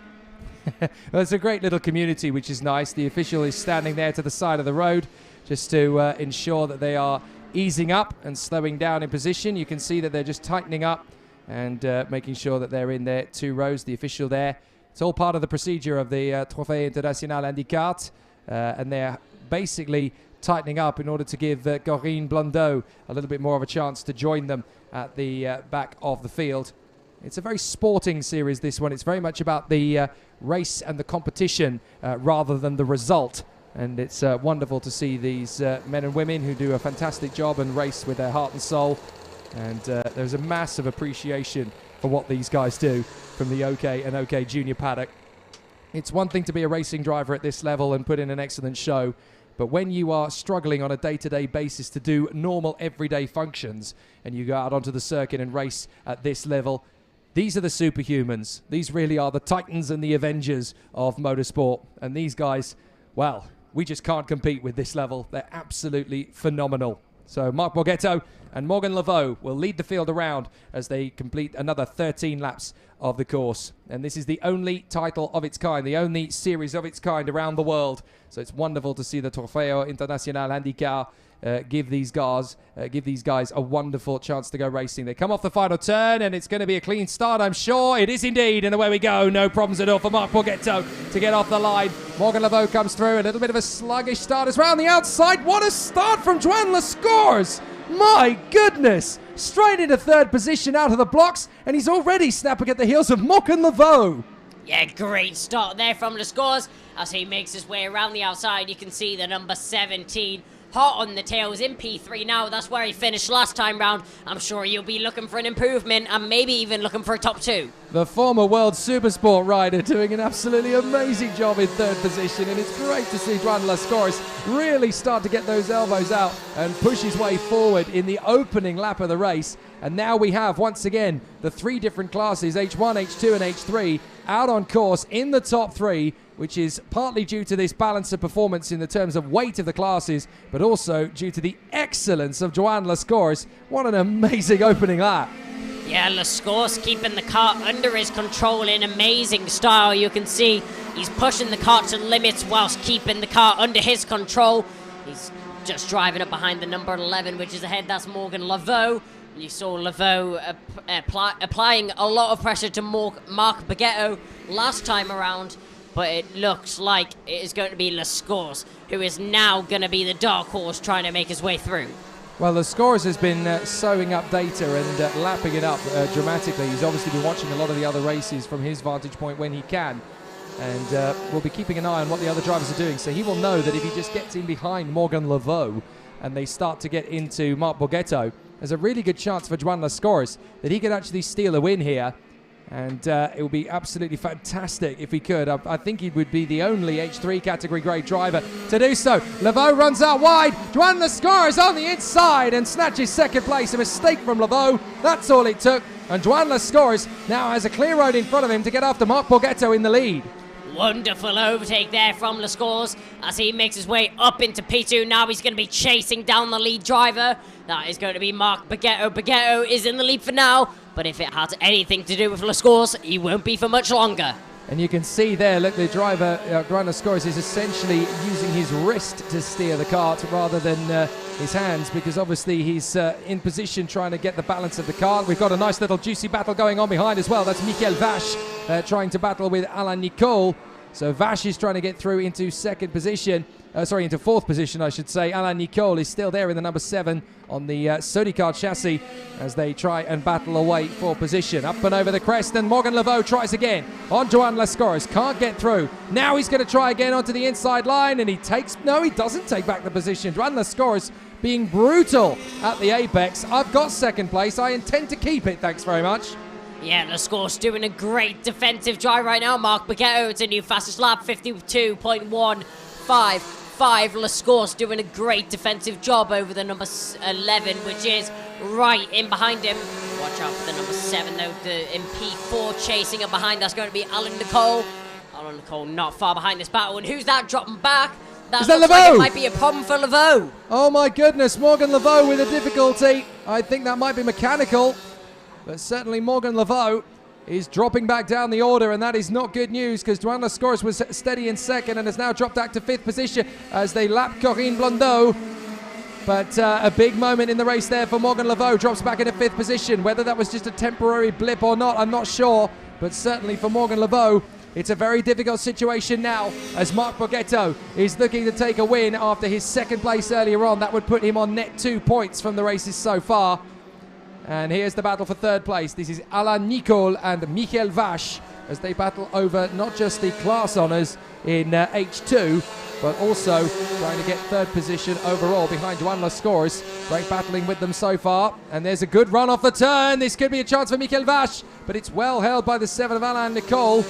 Well, it's a great little community, which is nice. The official is standing there to the side of the road just to ensure that they are easing up and slowing down in position. You can see that they're just tightening up and making sure that they're in their 2 rows. The official there. It's all part of the procedure of the Trophée International IndyCart, and they're basically tightening up in order to give Corinne Blondeau a little bit more of a chance to join them at the back of the field. It's a very sporting series, this one. It's very much about the race and the competition rather than the result. And it's wonderful to see these men and women who do a fantastic job and race with their heart and soul. And there's a massive appreciation for what these guys do from the OK and OK Junior paddock. It's one thing to be a racing driver at this level and put in an excellent show, but when you are struggling on a day-to-day basis to do normal everyday functions and you go out onto the circuit and race at this level, these are the superhumans. These really are the titans and the avengers of motorsport. And these guys, well, we just can't compete with this level. They're absolutely phenomenal. So Marc Borghetto and Morgan Laveau will lead the field around as they complete another 13 laps of the course. And this is the only title of its kind, the only series of its kind around the world. So it's wonderful to see the Trofeo International IndyCar give these guys a wonderful chance to go racing. They come off the final turn, and it's going to be a clean start, I'm sure. It is indeed, and away we go. No problems at all for Marc Borghetto to get off the line. Morgan Laveau comes through. A little bit of a sluggish start as well on the outside. What a start from Joan Lascores! My goodness! Straight into third position out of the blocks, and he's already snapping at the heels of Morgan Laveau. Yeah, great start there from the scores. As he makes his way around the outside, you can see the number 17 hot on the tails in P3 now. That's where he finished last time round. I'm sure you'll be looking for an improvement and maybe even looking for a top 2. The former world supersport rider doing an absolutely amazing job in third position, and it's great to see Joan Lascores really start to get those elbows out and push his way forward in the opening lap of the race. And now we have, once again, the 3 different classes, H1, H2 and H3, out on course in the top 3, which is partly due to this balance of performance in the terms of weight of the classes, but also due to the excellence of Joan Lascores. What an amazing opening lap. Yeah, Lascores keeping the car under his control in amazing style. You can see he's pushing the car to limits whilst keeping the car under his control. He's just driving up behind the number 11, which is ahead. That's Morgan Laveau. You saw Laveau applying a lot of pressure to Mark Baguetto last time around, but it looks like it is going to be Lascores who is now going to be the dark horse trying to make his way through. Well, Lascores has been sewing up data and lapping it up dramatically. He's obviously been watching a lot of the other races from his vantage point when he can, and we'll be keeping an eye on what the other drivers are doing. So he will know that if he just gets in behind Morgan Laveau and they start to get into Mark Baguetto, there's a really good chance for Joan Lascores that he could actually steal a win here. And it would be absolutely fantastic if he could. I think he would be the only H3 category grade driver to do so. Laveau runs out wide. Joan Lascores on the inside and snatches second place. A mistake from Laveau. That's all it took. And Joan Lascores now has a clear road in front of him to get after Mark Baguetto in the lead. Wonderful overtake there from Lascores as he makes his way up into P2. Now he's going to be chasing down the lead driver. That is going to be Mark Baguetto. Baguetto is in the lead for now, but if it has anything to do with Lascores, he won't be for much longer. And you can see there, look, the driver, Joan Lascores, is essentially using his wrist to steer the kart rather than his hands, because obviously he's in position trying to get the balance of the kart. We've got a nice little juicy battle going on behind as well. That's Michael Vache trying to battle with Alain Nicole. So Vache is trying to get through into into fourth position, I should say. Alain Nicole is still there in the number 7 on the Sodicar chassis as they try and battle away for position. Up and over the crest, and Morgan Laveau tries again on Joan Lascores. Can't get through. Now he's going to try again onto the inside line, and he doesn't take back the position. Joan Lascores being brutal at the apex. I've got second place. I intend to keep it. Thanks very much. Yeah, Lascores doing a great defensive drive right now. Mark Baguetto, it's a new fastest lap, 52.155. Lascores doing a great defensive job over the number 11, which is right in behind him. Watch out for the number 7, though. In P4 chasing up behind, that's going to be Alain Nicole. Alain Nicole not far behind this battle. And who's that dropping back? That looks like it might be a problem for Laveau. Oh my goodness, Morgan Laveau with a difficulty. I think that might be mechanical. But certainly Morgan Laveau is dropping back down the order, and that is not good news because Joan Lascores was steady in second and has now dropped back to 5th position as they lap Corinne Blondeau. But a big moment in the race there for Morgan Laveau. Drops back into 5th position. Whether that was just a temporary blip or not, I'm not sure. But certainly for Morgan Laveau, it's a very difficult situation now as Mark Baguetto is looking to take a win after his second place earlier on. That would put him on net 2 points from the races so far. And here's the battle for third place. This is Alain Nicole and Michael Vache as they battle over not just the class honours in H2, but also trying to get third position overall behind Joan Lascores. Great battling with them so far. And there's a good run off the turn. This could be a chance for Michael Vache, but it's well held by the 7 of Alain Nicole.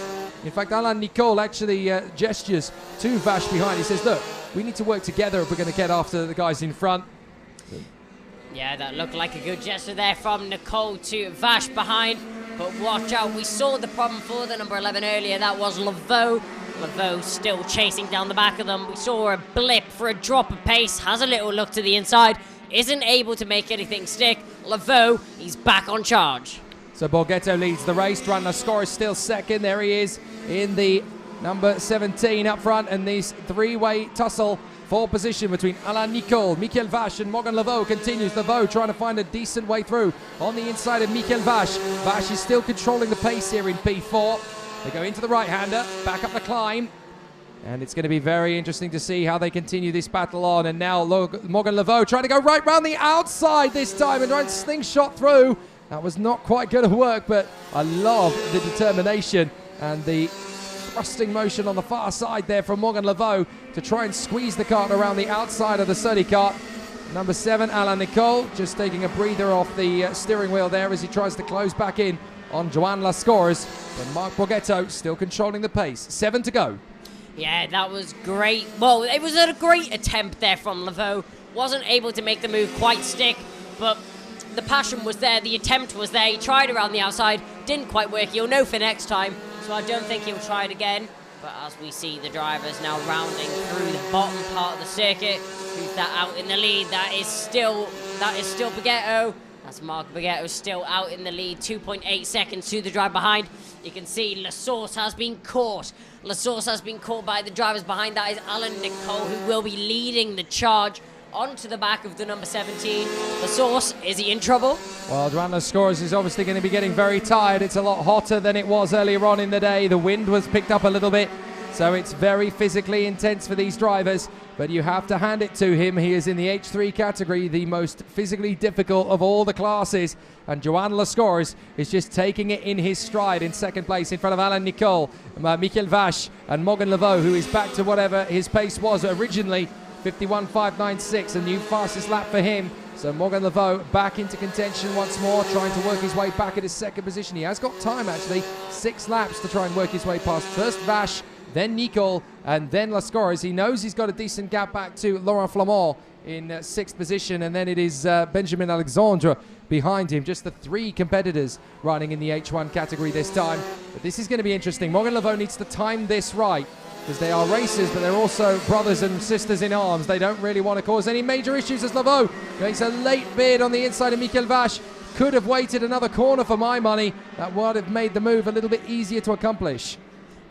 In fact, Alain Nicole actually gestures to Vache behind. He says, look, we need to work together if we're going to get after the guys in front. Yeah, that looked like a good gesture there from Nicole to Vache behind. But watch out, we saw the problem for the number 11 earlier. That was Laveau. Laveau still chasing down the back of them. We saw a blip for a drop of pace. Has a little look to the inside. Isn't able to make anything stick. Laveau, he's back on charge. So Baguetto leads the race. Joan Lascores still second. There he is in the number 17 up front. And this three-way tussle for position between Alain Nicole, Michael Vache and Morgan Laveau continues. Laveau trying to find a decent way through on the inside of Michael Vache. Vache is still controlling the pace here in P4. They go into the right-hander, back up the climb. And it's going to be very interesting to see how they continue this battle on. And now Morgan Laveau trying to go right round the outside this time and trying to slingshot through. That was not quite going to work, but I love the determination and the thrusting motion on the far side there from Morgan Laveau to try and squeeze the kart around the outside of the Sodi kart. Number 7, Alain Nicole, just taking a breather off the steering wheel there as he tries to close back in on Joan Lascores. But Marc Borghetto still controlling the pace. 7 to go. Yeah, that was great. Well, it was a great attempt there from Laveau. Wasn't able to make the move quite stick, but the passion was there, the attempt was there. He tried around the outside, didn't quite work. He'll know for next time, so I don't think he'll try it again. But as we see the drivers now rounding through the bottom part of the circuit, who's that out in the lead? That is still Borghetto. That's Marc Borghetto still out in the lead, 2.8 seconds to the drive behind. You can see Lascores has been caught. Lascores has been caught by the drivers behind. That is Alain Nicole, who will be leading the charge onto the back of the number 17. Lascores, is he in trouble? Well, Joan Lascores is obviously going to be getting very tired. It's a lot hotter than it was earlier on in the day. The wind was picked up a little bit, so it's very physically intense for these drivers. But you have to hand it to him. He is in the H3 category, the most physically difficult of all the classes. And Joan Lascores is just taking it in his stride in second place in front of Alain Nicole, Michael Vache and Morgan Laveau, who is back to whatever his pace was originally, 51.596, a new fastest lap for him. So Morgan Laveau back into contention once more, trying to work his way back at his second position. He has got time, actually, 6 laps to try and work his way past first Vache, then Nicole, and then Lascores. He knows he's got a decent gap back to Laurent Flamand in 6th position, and then it is Benjamin Alexandre behind him. Just the 3 competitors running in the H1 category this time. But this is going to be interesting. Morgan Laveau needs to time this right, because they are racers, but they're also brothers and sisters in arms. They don't really want to cause any major issues as Laveau makes a late bid on the inside of Michael Vache. Could have waited another corner for my money. That would have made the move a little bit easier to accomplish.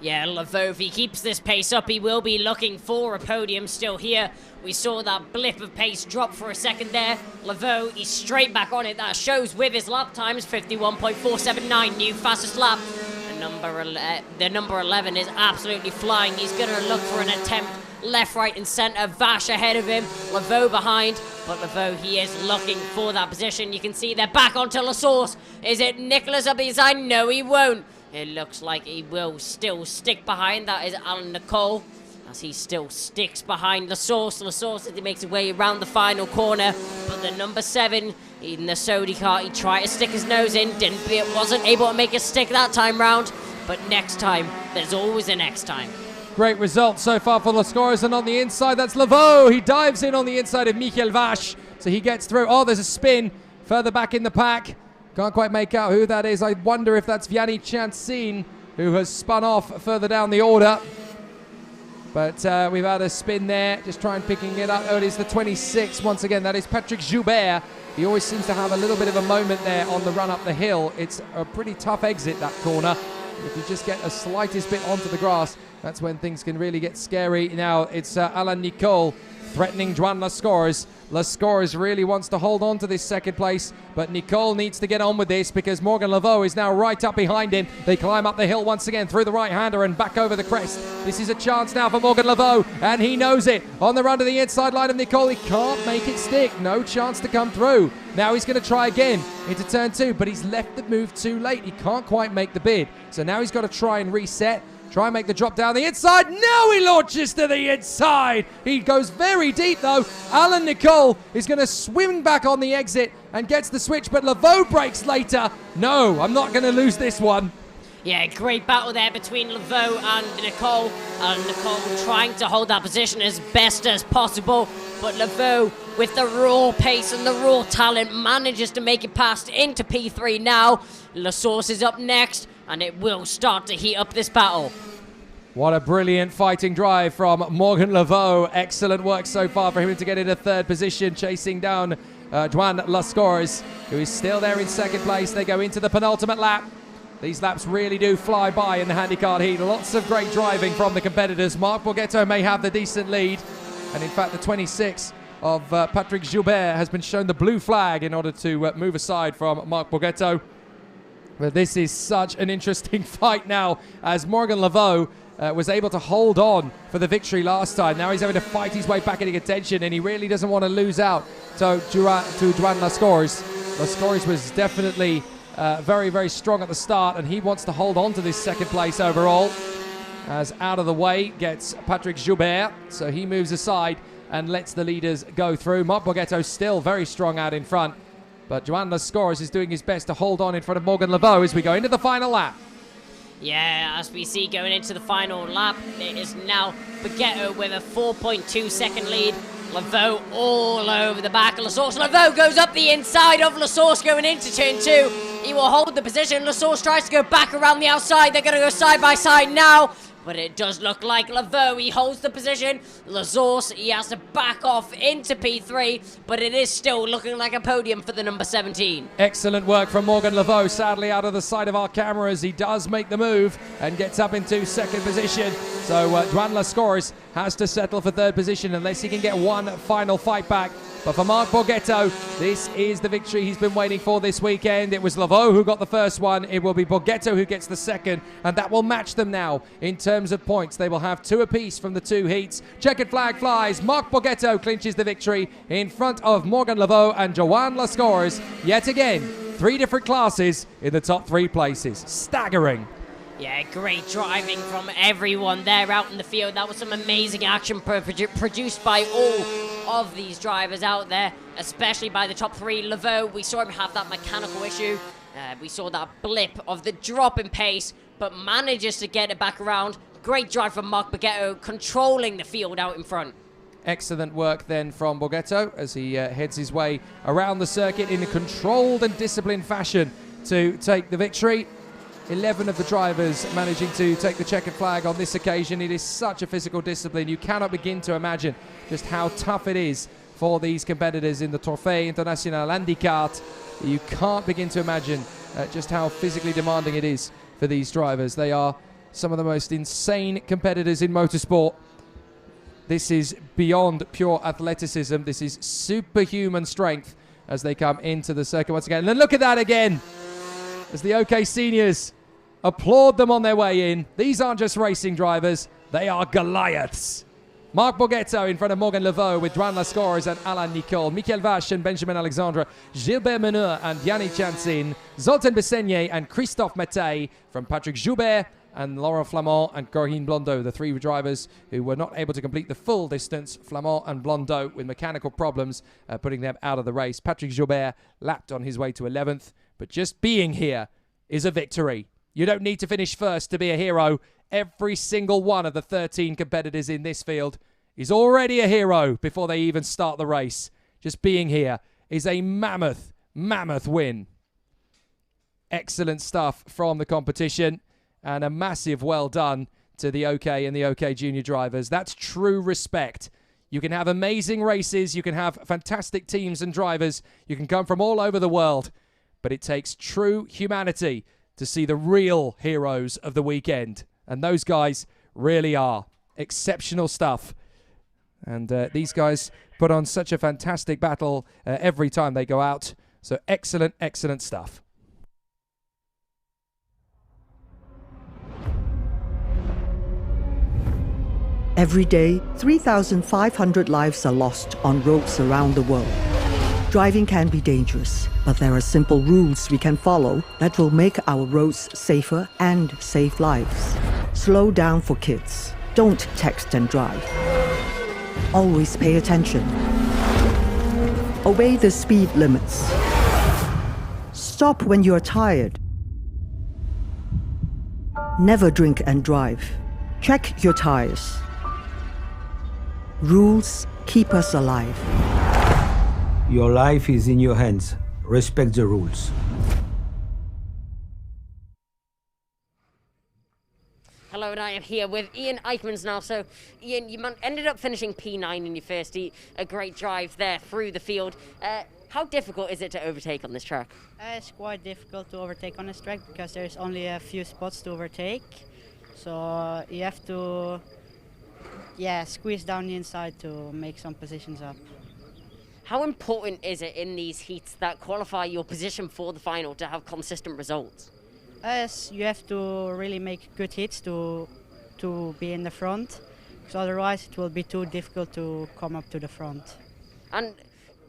Yeah, Laveau, if he keeps this pace up, he will be looking for a podium still here. We saw that blip of pace drop for a second there. Laveau, he's straight back on it. That shows with his lap times, 51.479, new fastest lap. The number 11 is absolutely flying. He's going to look for an attempt left, right and centre. Vache ahead of him, Laveau behind. But Laveau, he is looking for that position. You can see they're back onto Lascores. Is it Nicholas up the inside? No, he won't. It looks like he will still stick behind. That is Alain Nicole, as he still sticks behind Lascores. Lascores, as he makes his way around the final corner. But the number 7 in the Sodi kart, he tried to stick his nose in, wasn't able to make a stick that time round. But next time, there's always a next time. Great result so far for Lascores, and on the inside, that's Laveau. He dives in on the inside of Michael Vache, so he gets through. Oh, there's a spin further back in the pack. Can't quite make out who that is. I wonder if that's Vianney Chancin, who has spun off further down the order. But we've had a spin there, just trying picking it up. Oh, it is the 26 once again. That is Patrick Joubert. He always seems to have a little bit of a moment there on the run up the hill. It's a pretty tough exit, that corner. If you just get a slightest bit onto the grass, that's when things can really get scary. Now it's Alain Nicole threatening Joan Lascores. Lascores really wants to hold on to this second place, but Nicole needs to get on with this because Morgan Laveau is now right up behind him. They climb up the hill once again through the right-hander and back over the crest. This is a chance now for Morgan Laveau, and he knows it. On the run to the inside line of Nicole, he can't make it stick. No chance to come through. Now he's going to try again into turn 2, but he's left the move too late. He can't quite make the bid. So now he's got to try and reset. Try and make the drop down the inside. No, he launches to the inside. He goes very deep, though. Alain Nicole is going to swing back on the exit and gets the switch, but Laveau breaks later. No, I'm not going to lose this one. Yeah, great battle there between Laveau and Nicole. Nicole trying to hold that position as best as possible, but Laveau, with the raw pace and the raw talent, manages to make it past into P3 now. Lascores is up next, and it will start to heat up this battle. What a brilliant fighting drive from Morgan Laveau. Excellent work so far for him to get into 3rd position, chasing down Joan Lascores, who is still there in 2nd place. They go into the penultimate lap. These laps really do fly by in the handicap heat. Lots of great driving from the competitors. Marc Borghetto may have the decent lead. And in fact, the 26 of Patrick Joubert has been shown the blue flag in order to move aside from Marc Borghetto. But this is such an interesting fight now as Morgan Laveau was able to hold on for the victory last time. Now he's having to fight his way back into contention, and he really doesn't want to lose out to Joan Lascores. Lascores was definitely very, very strong at the start, and he wants to hold on to this second place overall. As out of the way gets Patrick Joubert, so he moves aside and lets the leaders go through. Marc Borghetto still very strong out in front, but Joan Lascores is doing his best to hold on in front of Morgan Laveau as we go into the final lap. Yeah, as we see going into the final lap, it is now Borghetto with a 4.2 second lead. Laveau all over the back of Lascores. Laveau goes up the inside of Lascores going into turn 2. He will hold the position. Lascores tries to go back around the outside. They're going to go side by side now. But it does look like Laveau, he holds the position. Lascores, he has to back off into P3, but it is still looking like a podium for the number 17. Excellent work from Morgan Laveau. Sadly, out of the sight of our cameras, he does make the move and gets up into second position. So Joan Lascores has to settle for third position unless he can get one final fight back. But for Marc Borghetto, this is the victory he's been waiting for this weekend. It was Laveau who got the first one. It will be Borghetto who gets the second, and that will match them now in terms of points. They will have 2 apiece from the 2 heats. Checkered flag flies. Marc Borghetto clinches the victory in front of Morgan Laveau and Joan Lascores. Yet again, 3 different classes in the top 3 places. Staggering. Yeah, great driving from everyone there out in the field. That was some amazing action produced by all of these drivers out there, especially by the top 3. Laveau, we saw him have that mechanical issue. We saw that blip of the drop in pace, but manages to get it back around. Great drive from Marc Borghetto, controlling the field out in front. Excellent work then from Borghetto as he heads his way around the circuit in a controlled and disciplined fashion to take the victory. 11 of the drivers managing to take the checkered flag on this occasion. It is such a physical discipline. You cannot begin to imagine just how tough it is for these competitors in the Trophée International Handicart. You can't begin to imagine just how physically demanding it is for these drivers. They are some of the most insane competitors in motorsport. This is beyond pure athleticism. This is superhuman strength as they come into the circuit once again. And then look at that again, as the OK seniors applaud them on their way in. These aren't just racing drivers, they are Goliaths. Marc Borghetto in front of Morgan Laveau with Joan Lascores and Alain Nicole. Michael Vache and Benjamin Alexandre. Gilbert Meneur and Yannick Jansin. Zoltan Bessegne and Christophe Mattei from Patrick Joubert and Laurent Flamand and Corinne Blondeau, the 3 drivers who were not able to complete the full distance. Flamand and Blondeau with mechanical problems, putting them out of the race. Patrick Joubert lapped on his way to 11th, but just being here is a victory. You don't need to finish first to be a hero. Every single one of the 13 competitors in this field is already a hero before they even start the race. Just being here is a mammoth, mammoth win. Excellent stuff from the competition, and a massive well done to the OK and the OK Junior drivers. That's true respect. You can have amazing races, you can have fantastic teams and drivers, you can come from all over the world, but it takes true humanity to see the real heroes of the weekend. And those guys really are. Exceptional stuff. And these guys put on such a fantastic battle every time they go out. So excellent, excellent stuff. Every day, 3,500 lives are lost on roads around the world. Driving can be dangerous, but there are simple rules we can follow that will make our roads safer and save lives. Slow down for kids. Don't text and drive. Always pay attention. Obey the speed limits. Stop when you're tired. Never drink and drive. Check your tires. Rules keep us alive. Your life is in your hands. Respect the rules. Hello, and I am here with Ian Eichmans now. So, Ian, you ended up finishing P9 in your first heat. A great drive there through the field. How difficult is it to overtake on this track? It's quite difficult to overtake on this track because there's only a few spots to overtake. So you have to, squeeze down the inside to make some positions up. How important is it in these heats that qualify your position for the final to have consistent results? You have to really make good hits to to be in the front, because otherwise it will be too difficult to come up to the front. And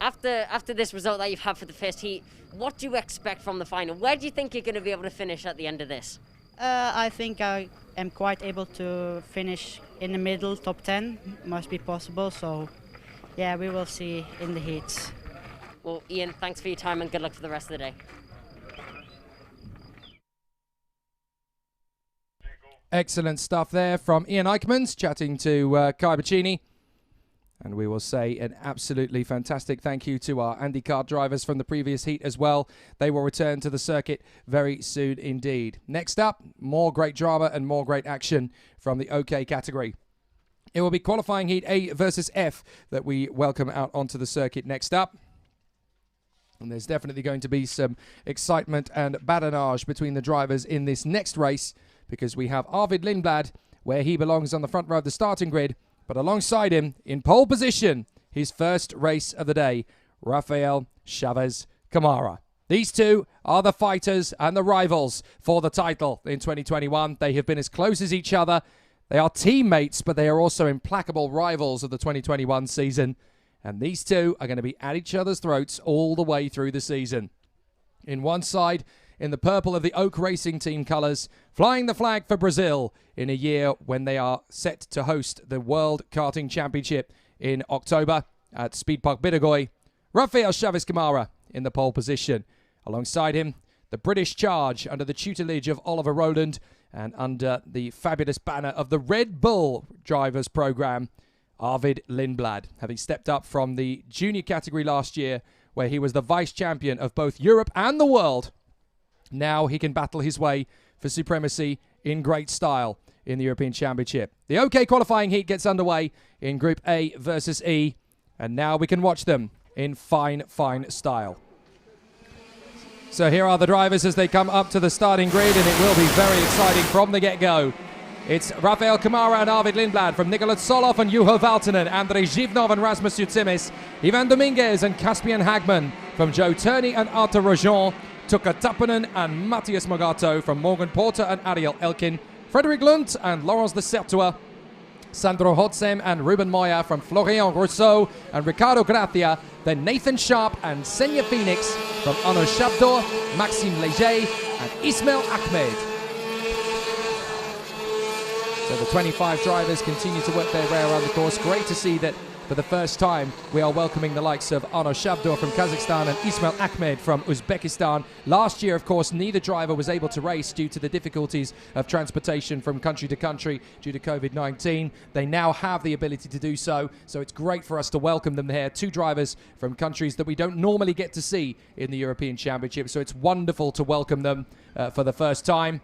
after this result that you've had for the first heat, what do you expect from the final? Where do you think you're going to be able to finish at the end of this? I think I am quite able to finish in the middle, top 10, must be possible. So, yeah, we will see in the heats. Well, Ian, thanks for your time and good luck for the rest of the day. Excellent stuff there from Ian Eichmans chatting to Kai Bacchini. And we will say an absolutely fantastic thank you to our IndyCar drivers from the previous heat as well. They will return to the circuit very soon indeed. Next up, more great drama and more great action from the OK category. It will be qualifying heat A versus F that we welcome out onto the circuit next up. And there's definitely going to be some excitement and badinage between the drivers in this next race, because we have Arvid Lindblad, where he belongs on the front row of the starting grid, but alongside him, in pole position, his first race of the day, Rafael Chavez Camara. These two are the fighters and the rivals for the title in 2021. They have been as close as each other. They are teammates, but they are also implacable rivals of the 2021 season. And these two are going to be at each other's throats all the way through the season. In one side, in the purple of the Oak Racing Team colours, flying the flag for Brazil in a year when they are set to host the World Karting Championship in October at Speed Park Bidagoi. Rafael Chavez Camara in the pole position. Alongside him, the British charge under the tutelage of Oliver Rowland and under the fabulous banner of the Red Bull Drivers Programme, Arvid Lindblad, having stepped up from the junior category last year, where he was the vice champion of both Europe and the world. Now he can battle his way for supremacy in great style in the European Championship. The OK qualifying heat gets underway in Group A versus E, and now we can watch them in fine style. So here are the drivers as they come up to the starting grid, and it will be very exciting from the get-go. It's Rafael Camara and Arvid Lindblad from Nicolas Solov and Juho Valtonen, Andrei Zhivnov and Rasmus Yutsimis, Ivan Dominguez and Caspian Hagman from Joe Turney and Artur Rojon, Tuka Tappanen and Matthias Mogato from Morgan Porter and Ariel Elkin, Frederic Lund and Laurence de Certua, Sandro Hotzem and Ruben Moya from Florian Rousseau and Ricardo Gracia, then Nathan Sharp and Senja Phoenix from Arnaud Chabdor, Maxime Léger and Ismail Ahmed. So the 25 drivers continue to work their way around the course. Great to see that for the first time we are welcoming the likes of Arnaud Chabdor from Kazakhstan and Ismail Ahmed from Uzbekistan. Last year, of course, neither driver was able to race due to the difficulties of transportation from country to country due to COVID-19. They now have the ability to do so, so it's great for us to welcome them here. Two drivers from countries that we don't normally get to see in the European Championship, so it's wonderful to welcome them for the first time.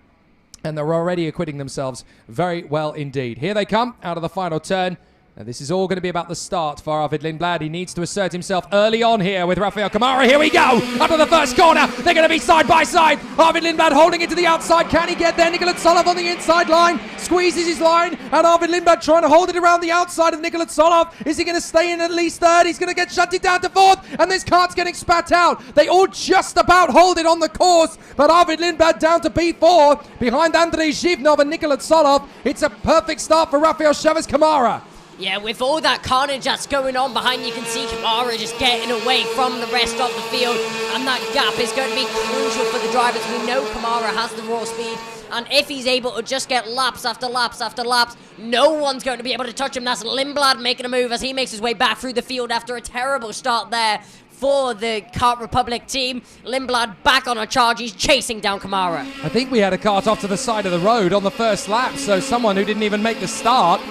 And they're already acquitting themselves very well indeed. Here they come out of the final turn. And this is all going to be about the start for Arvid Lindblad. He needs to assert himself early on here with Rafael Camara. Here we go. Up to the first corner. They're going to be side by side. Arvid Lindblad holding it to the outside. Can he get there? Nicolas Solov on the inside line. Squeezes his line. And Arvid Lindblad trying to hold it around the outside of Nicolas Solov. Is he going to stay in at least third? He's going to get shunted down to fourth. And this kart's getting spat out. They all just about hold it on the course. But Arvid Lindblad down to P4. Behind Andrei Zhivnov and Nicolas Solov. It's a perfect start for Rafael Chavez Camara. Yeah, with all that carnage that's going on behind, you can see Camara just getting away from the rest of the field, and that gap is going to be crucial for the drivers. We know Camara has the raw speed, and if he's able to just get laps after laps after laps, no one's going to be able to touch him. That's Lindblad making a move as he makes his way back through the field after a terrible start there for the Kart Republic team. Lindblad back on a charge. He's chasing down Camara. I think we had a kart off to the side of the road on the first lap, so someone who didn't even make the start.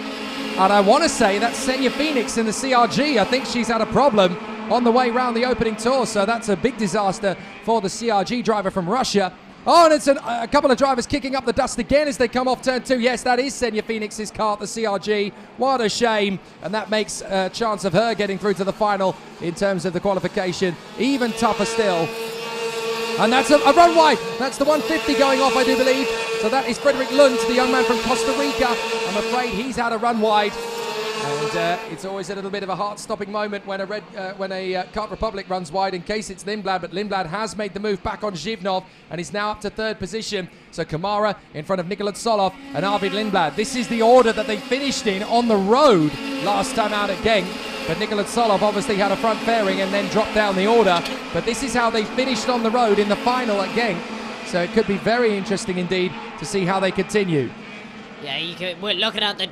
And I want to say that's Senja Phoenix in the CRG. I think she's had a problem on the way round the opening tour, so that's a big disaster for the CRG driver from Russia. Oh, and it's a couple of drivers kicking up the dust again as they come off turn 2. Yes, that is Senja Phoenix's kart, the CRG. What a shame. And that makes a chance of her getting through to the final in terms of the qualification even tougher still. And that's a run wide. That's the 150 going off, I do believe. So that is Frederic Lund, the young man from Costa Rica. I'm afraid he's had a run wide. And it's always a little bit of a heart-stopping moment when a Kart Republic runs wide in case it's Lindblad, but Lindblad has made the move back on Zhivnov and is now up to third position. So Kamara in front of Nikola Tsolov and Arvid Lindblad. This is the order that they finished in on the road last time out at Genk. But Nikola Tsolov obviously had a front fairing and then dropped down the order. But this is how they finished on the road in the final at Genk. So it could be very interesting indeed to see how they continue. Yeah, we're looking at the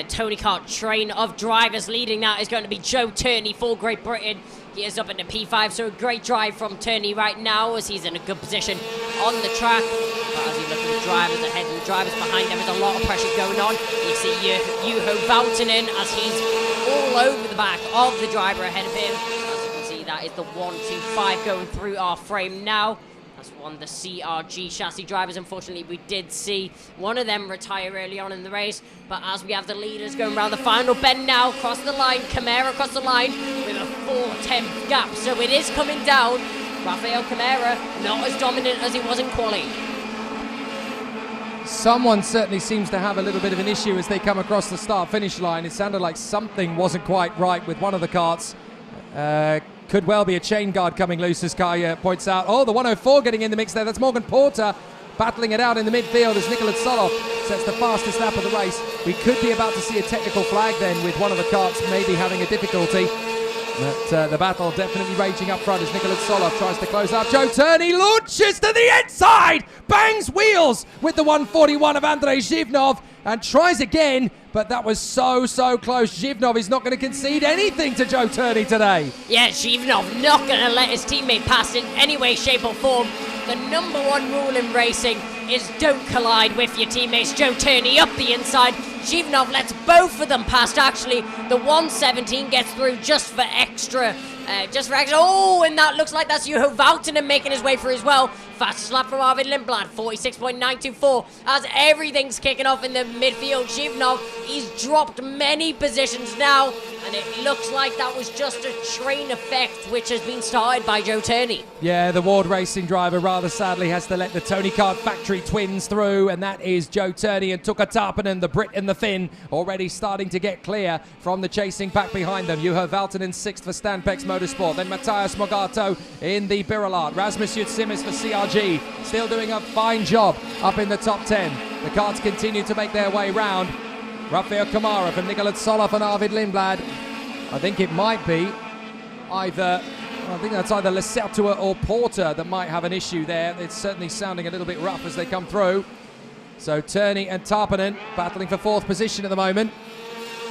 Tony Kart train of drivers. Leading that is going to be Joe Turney for Great Britain. He is up in the P5, so a great drive from Turney right now as he's in a good position on the track. But as you look at the drivers ahead and the drivers behind them, there's a lot of pressure going on. You see Juho Valtonen as he's all over the back of the driver ahead of him. As you can see, that is the 1-2-5 going through our frame now. That's one of the CRG chassis drivers. Unfortunately, we did see one of them retire early on in the race. But as we have the leaders going around the final bend now, across the line, Camara across the line with a 4-10 gap. So it is coming down. Rafael Camara not as dominant as he was in quali. Someone certainly seems to have a little bit of an issue as they come across the start-finish line. It sounded like something wasn't quite right with one of the karts. Could well be a chain guard coming loose, as Kai points out. Oh, the 104 getting in the mix there. That's Morgan Porter battling it out in the midfield as Nikola Tsolov sets the fastest lap of the race. We could be about to see a technical flag then with one of the karts maybe having a difficulty. But the battle definitely raging up front as Nikola Tsolov tries to close out. Joe Turney launches to the inside, bangs wheels with the 141 of Andrei Zhivnov and tries again, but that was so close. Zhivnov is not going to concede anything to Joe Turney today. Yeah, Zhivnov not going to let his teammate pass in any way, shape or form. The number one rule in racing is don't collide with your teammates. Joe Turney up the inside. Zhivnov lets both of them past. Actually, the 117 gets through just for extra. Oh, and that looks like that's Juho Valtonen making his way through as well. Fastest lap from Arvid Lindblad, 46.924. As everything's kicking off in the midfield, Zhivnov, he's dropped many positions now. And it looks like that was just a train effect, which has been started by Joe Turney. Yeah, the Ward Racing driver rather sadly has to let the Tony Kart factory twins through, and that is Joe Turney and Tuukka Tarpanen, the Brit and the Finn, already starting to get clear from the chasing pack behind them. Juho Valtonen 6th for Stanpex Motorsport, then Matthias Mogato in the Birolard. Rasmus Jutsimis for CRG, still doing a fine job up in the top 10. The karts continue to make their way round. Rafael Kamara from Nikola Tsolov and Arvid Lindblad. I think it might be either Lecertua or Porter that might have an issue there. It's certainly sounding a little bit rough as they come through. So Turney and Tarpanen battling for 4th position at the moment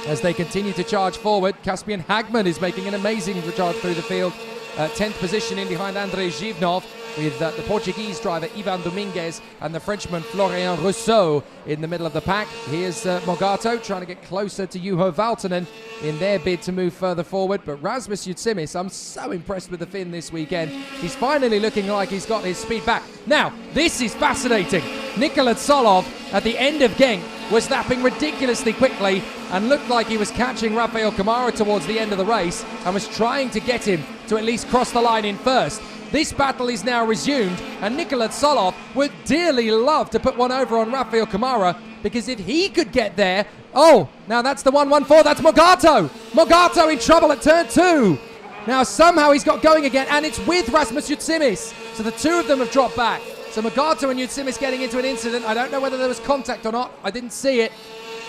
as they continue to charge forward. Caspian Hagman is making an amazing charge through the field. 10th position in behind Andrei Zhivnov, with the Portuguese driver Ivan Dominguez and the Frenchman Florian Rousseau in the middle of the pack. Here's Mogato trying to get closer to Juho Valtonen in their bid to move further forward. But Rasmus Jutsimis, I'm so impressed with the Finn this weekend. He's finally looking like he's got his speed back. Now, this is fascinating. Nikola Tsolov at the end of Genk was lapping ridiculously quickly and looked like he was catching Rafael Kamara towards the end of the race and was trying to get him to at least cross the line in first. This battle is now resumed, and Nikola Tsolov would dearly love to put one over on Rafael Kamara, because if he could get there... Oh, now that's the 114, that's Mogato! Mogato in trouble at turn 2! Now somehow he's got going again, and it's with Rasmus Jutsimis. So the two of them have dropped back. So Mogato and Jutsimis getting into an incident. I don't know whether there was contact or not. I didn't see it.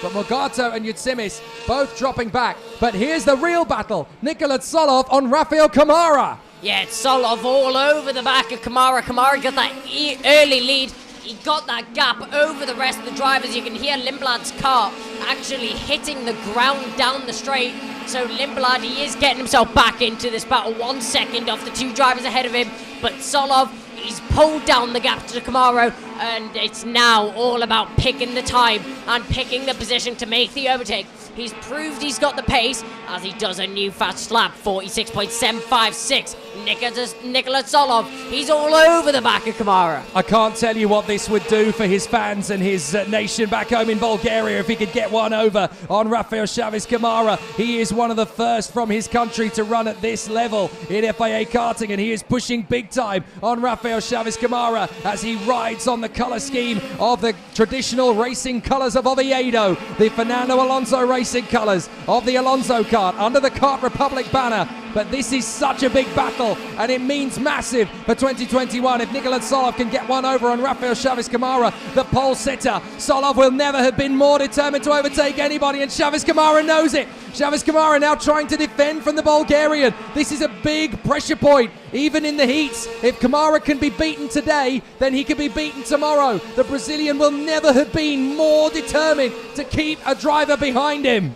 But Mogato and Jutsimis both dropping back. But here's the real battle. Nikola Tsolov on Rafael Kamara. Yeah, it's Tsolov all over the back of Kamara. Kamara got that early lead. He got that gap over the rest of the drivers. You can hear Lindblad's car actually hitting the ground down the straight. So Lindblad, he is getting himself back into this battle. 1 second off the two drivers ahead of him. But Tsolov, he's pulled down the gap to Kamara, and it's now all about picking the time and picking the position to make the overtake. He's proved he's got the pace as he does a new fast lap, 46.756. Nikola Tsolov, he's all over the back of Kamara. I can't tell you what this would do for his fans and his nation back home in Bulgaria if he could get one over on Rafael Chaves Kamara. He is one of the first from his country to run at this level in FIA Karting, and he is pushing big time on Rafael Chaves Kamara as he rides on the the colour scheme of the traditional racing colours of Oviedo, the Fernando Alonso racing colours of the Alonso kart under the Kart Republic banner. But this is such a big battle, and it means massive for 2021. If Nicolas Solov can get one over on Rafael Chaves Camara, the pole sitter, Solov will never have been more determined to overtake anybody, and Chaves Camara knows it. Chaves Camara now trying to defend from the Bulgarian. This is a big pressure point, even in the heats. If Camara can be beaten today, then he can be beaten tomorrow. The Brazilian will never have been more determined to keep a driver behind him.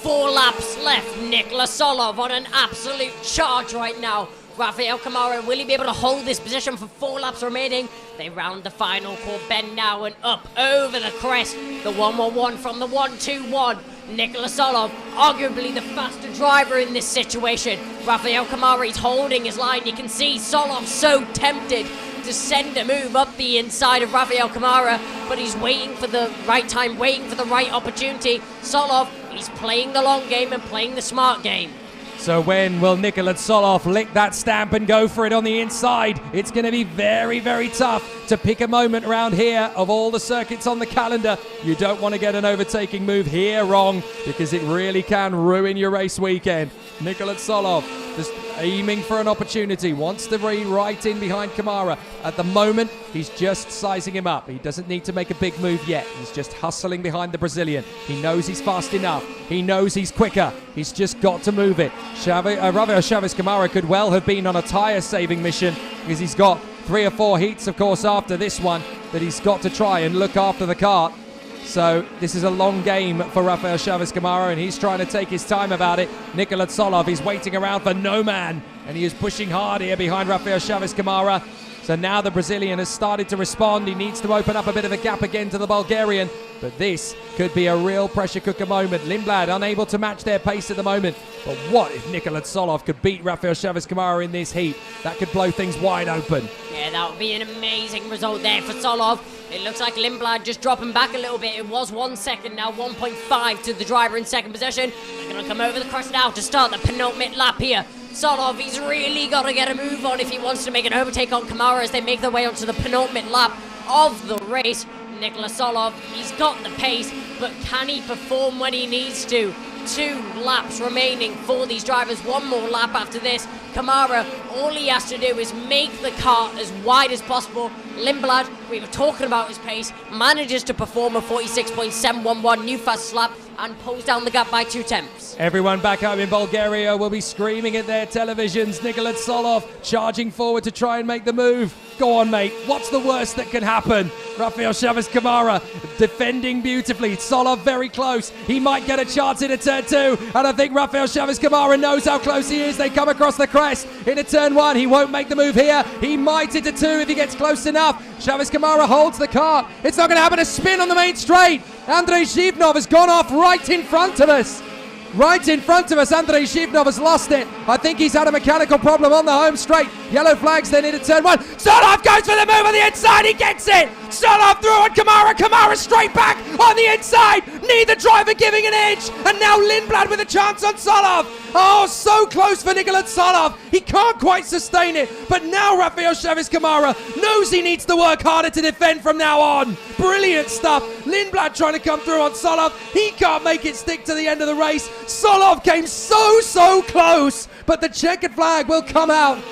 4 laps left. Nicolas Solov on an absolute charge right now. Rafael Camara, will he be able to hold this position for 4 laps remaining? They round the final corner bend now and up over the crest. The 1-1-1 from the 1-2-1. Nicolas Solov, arguably the faster driver in this situation. Rafael Camara is holding his line. You can see Solov so tempted to send a move up the inside of Rafael Camara, but he's waiting for the right time, waiting for the right opportunity. Solov, he's playing the long game and playing the smart game. So when will Nicolas Solov lick that stamp and go for it on the inside? It's going to be very, very tough to pick a moment around here. Of all the circuits on the calendar, you don't want to get an overtaking move here wrong, because it really can ruin your race weekend. Nicolas Solov just aiming for an opportunity, wants to be right in behind Camara. At the moment, he's just sizing him up. He doesn't need to make a big move yet. He's just hustling behind the Brazilian. He knows he's fast enough. He knows he's quicker. He's just got to move it. Rafael Chaves Camara could well have been on a tyre-saving mission, because he's got 3 or 4 heats, of course, after this one, that he's got to try and look after the kart. So this is a long game for Rafael Chaves Camara, and he's trying to take his time about it. Nicolas Solov, he's waiting around for no man, and he is pushing hard here behind Rafael Chaves Camara. So now the Brazilian has started to respond. He needs to open up a bit of a gap again to the Bulgarian, but this could be a real pressure cooker moment. Lindblad unable to match their pace at the moment, but what if Nicolas Solov could beat Rafael Chaves Camara in this heat? That could blow things wide open. Yeah, that would be an amazing result there for Solov. It looks like Lindblad just dropping back a little bit. It was 1 second, now 1.5 to the driver in second position. They're going to come over the crest now to start the penultimate lap here. Solov, he's really got to get a move on if he wants to make an overtake on Camara as they make their way onto the penultimate lap of the race. Nicolas Solov, he's got the pace, but can he perform when he needs to? 2 laps remaining for these drivers. 1 more lap after this. Camara, all he has to do is make the kart as wide as possible. Lindblad, we were talking about his pace, manages to perform a 46.711 new fastest lap and pulls down the gap by 2 tenths. Everyone back home in Bulgaria will be screaming at their televisions. Nicolas Solov charging forward to try and make the move. Go on, mate. What's the worst that can happen? Rafael Chaves Camara defending beautifully. Solov very close. He might get a chance into turn 2. And I think Rafael Chaves Camara knows how close he is. They come across the crest into turn 1. He won't make the move here. He might into 2 if he gets close enough. Chaves Camara holds the kart. It's not going to happen. A spin on the main straight. Andrei Zhivnov has gone off right in front of us. Right in front of us, Andrei Zhivnov has lost it. I think he's had a mechanical problem on the home straight. Yellow flags then into turn 1. Solov goes for the move on the inside. He gets it. Solov through on Camara. Camara straight back on the inside. Neither driver giving an edge. And now Lindblad with a chance on Solov. Oh, so close for Nicolas Solov. He can't quite sustain it. But now Rafael Chaves Camara knows he needs to work harder to defend from now on. Brilliant stuff. Lindblad trying to come through on Solov. He can't make it stick to the end of the race. Solov came so close, but the checkered flag will come out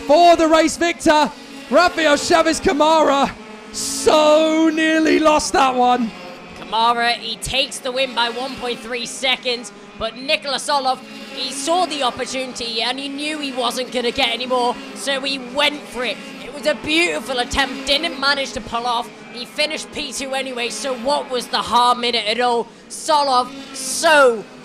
for the race victor. Rafael Chaves Camara so nearly lost that one. Camara, he takes the win by 1.3 seconds, but Nicolas Solov, he saw the opportunity and he knew he wasn't going to get any more, so he went for it. It was a beautiful attempt, didn't manage to pull off. He finished P2 anyway, so what was the harm in it at all? Solov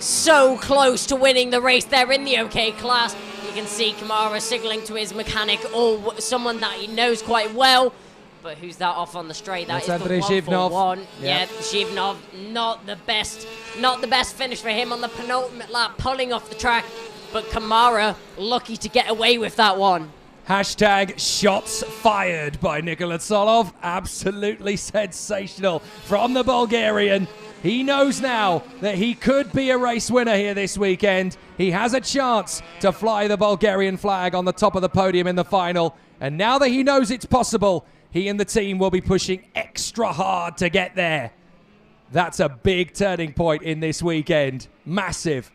so close to winning the race there in the OK class. You can see Camara signaling to his mechanic or someone that he knows quite well. But who's that off on the straight? That's Andrei the 1-4-1. Yeah, Zhivnov, not the best finish for him on the penultimate lap, pulling off the track. But Camara, lucky to get away with that one. Hashtag shots fired by Nicolas Solov. Absolutely sensational from the Bulgarian. He knows now that he could be a race winner here this weekend. He has a chance to fly the Bulgarian flag on the top of the podium in the final. And now that he knows it's possible, he and the team will be pushing extra hard to get there. That's a big turning point in this weekend. Massive.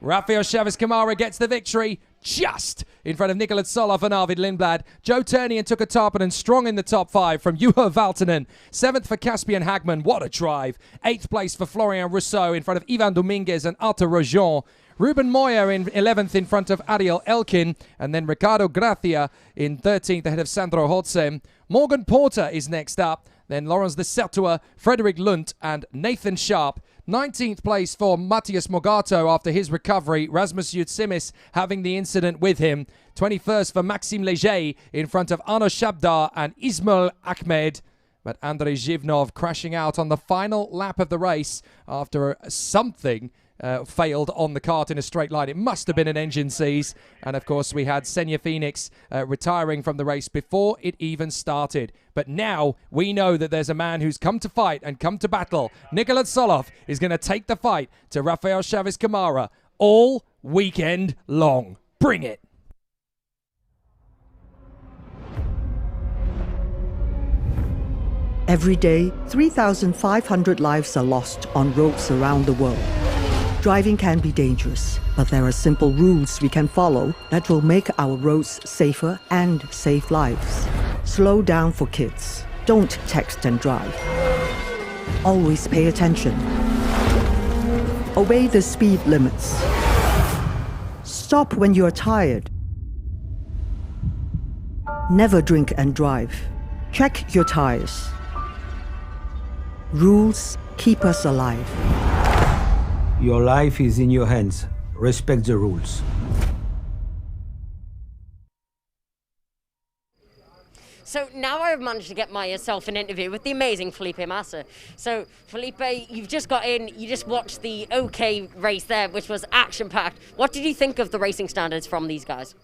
Rafael Chavez Camara gets the victory just in front of Niklas Soloff and Arvid Lindblad. Joe Turney and Tuka Tarpanen strong in the top 5 from Juho Valtonen. 7th for Caspian Hagman. What a drive. 8th place for Florian Rousseau in front of Ivan Dominguez and Arthur Rojon. Ruben Moya in 11th in front of Ariel Elkin. And then Ricardo Gracia in 13th ahead of Sandro Hotzem. Morgan Porter is next up. Then Lawrence de Sertua, Frederick Lunt and Nathan Sharp. 19th place for Matthias Mogato after his recovery. Rasmus Yutsimis having the incident with him. 21st for Maxime Leger in front of Arno Shabdar and Ismail Ahmed. But Andrei Zhivnov crashing out on the final lap of the race after something failed on the kart in a straight line. It must have been an engine seize. And of course we had Senja Phoenix retiring from the race before it even started. But now we know that there's a man who's come to fight and come to battle. Niklas Soloff is going to take the fight to Rafael Chavez Camara all weekend long. Bring it. Every day, 3,500 lives are lost on roads around the world. Driving can be dangerous, but there are simple rules we can follow that will make our roads safer and save lives. Slow down for kids. Don't text and drive. Always pay attention. Obey the speed limits. Stop when you're tired. Never drink and drive. Check your tires. Rules keep us alive. Your life is in your hands. Respect the rules. So now I've managed to get myself an interview with the amazing Felipe Massa. So Felipe, you've just got in, you just watched the OK race there, which was action-packed. What did you think of the racing standards from these guys?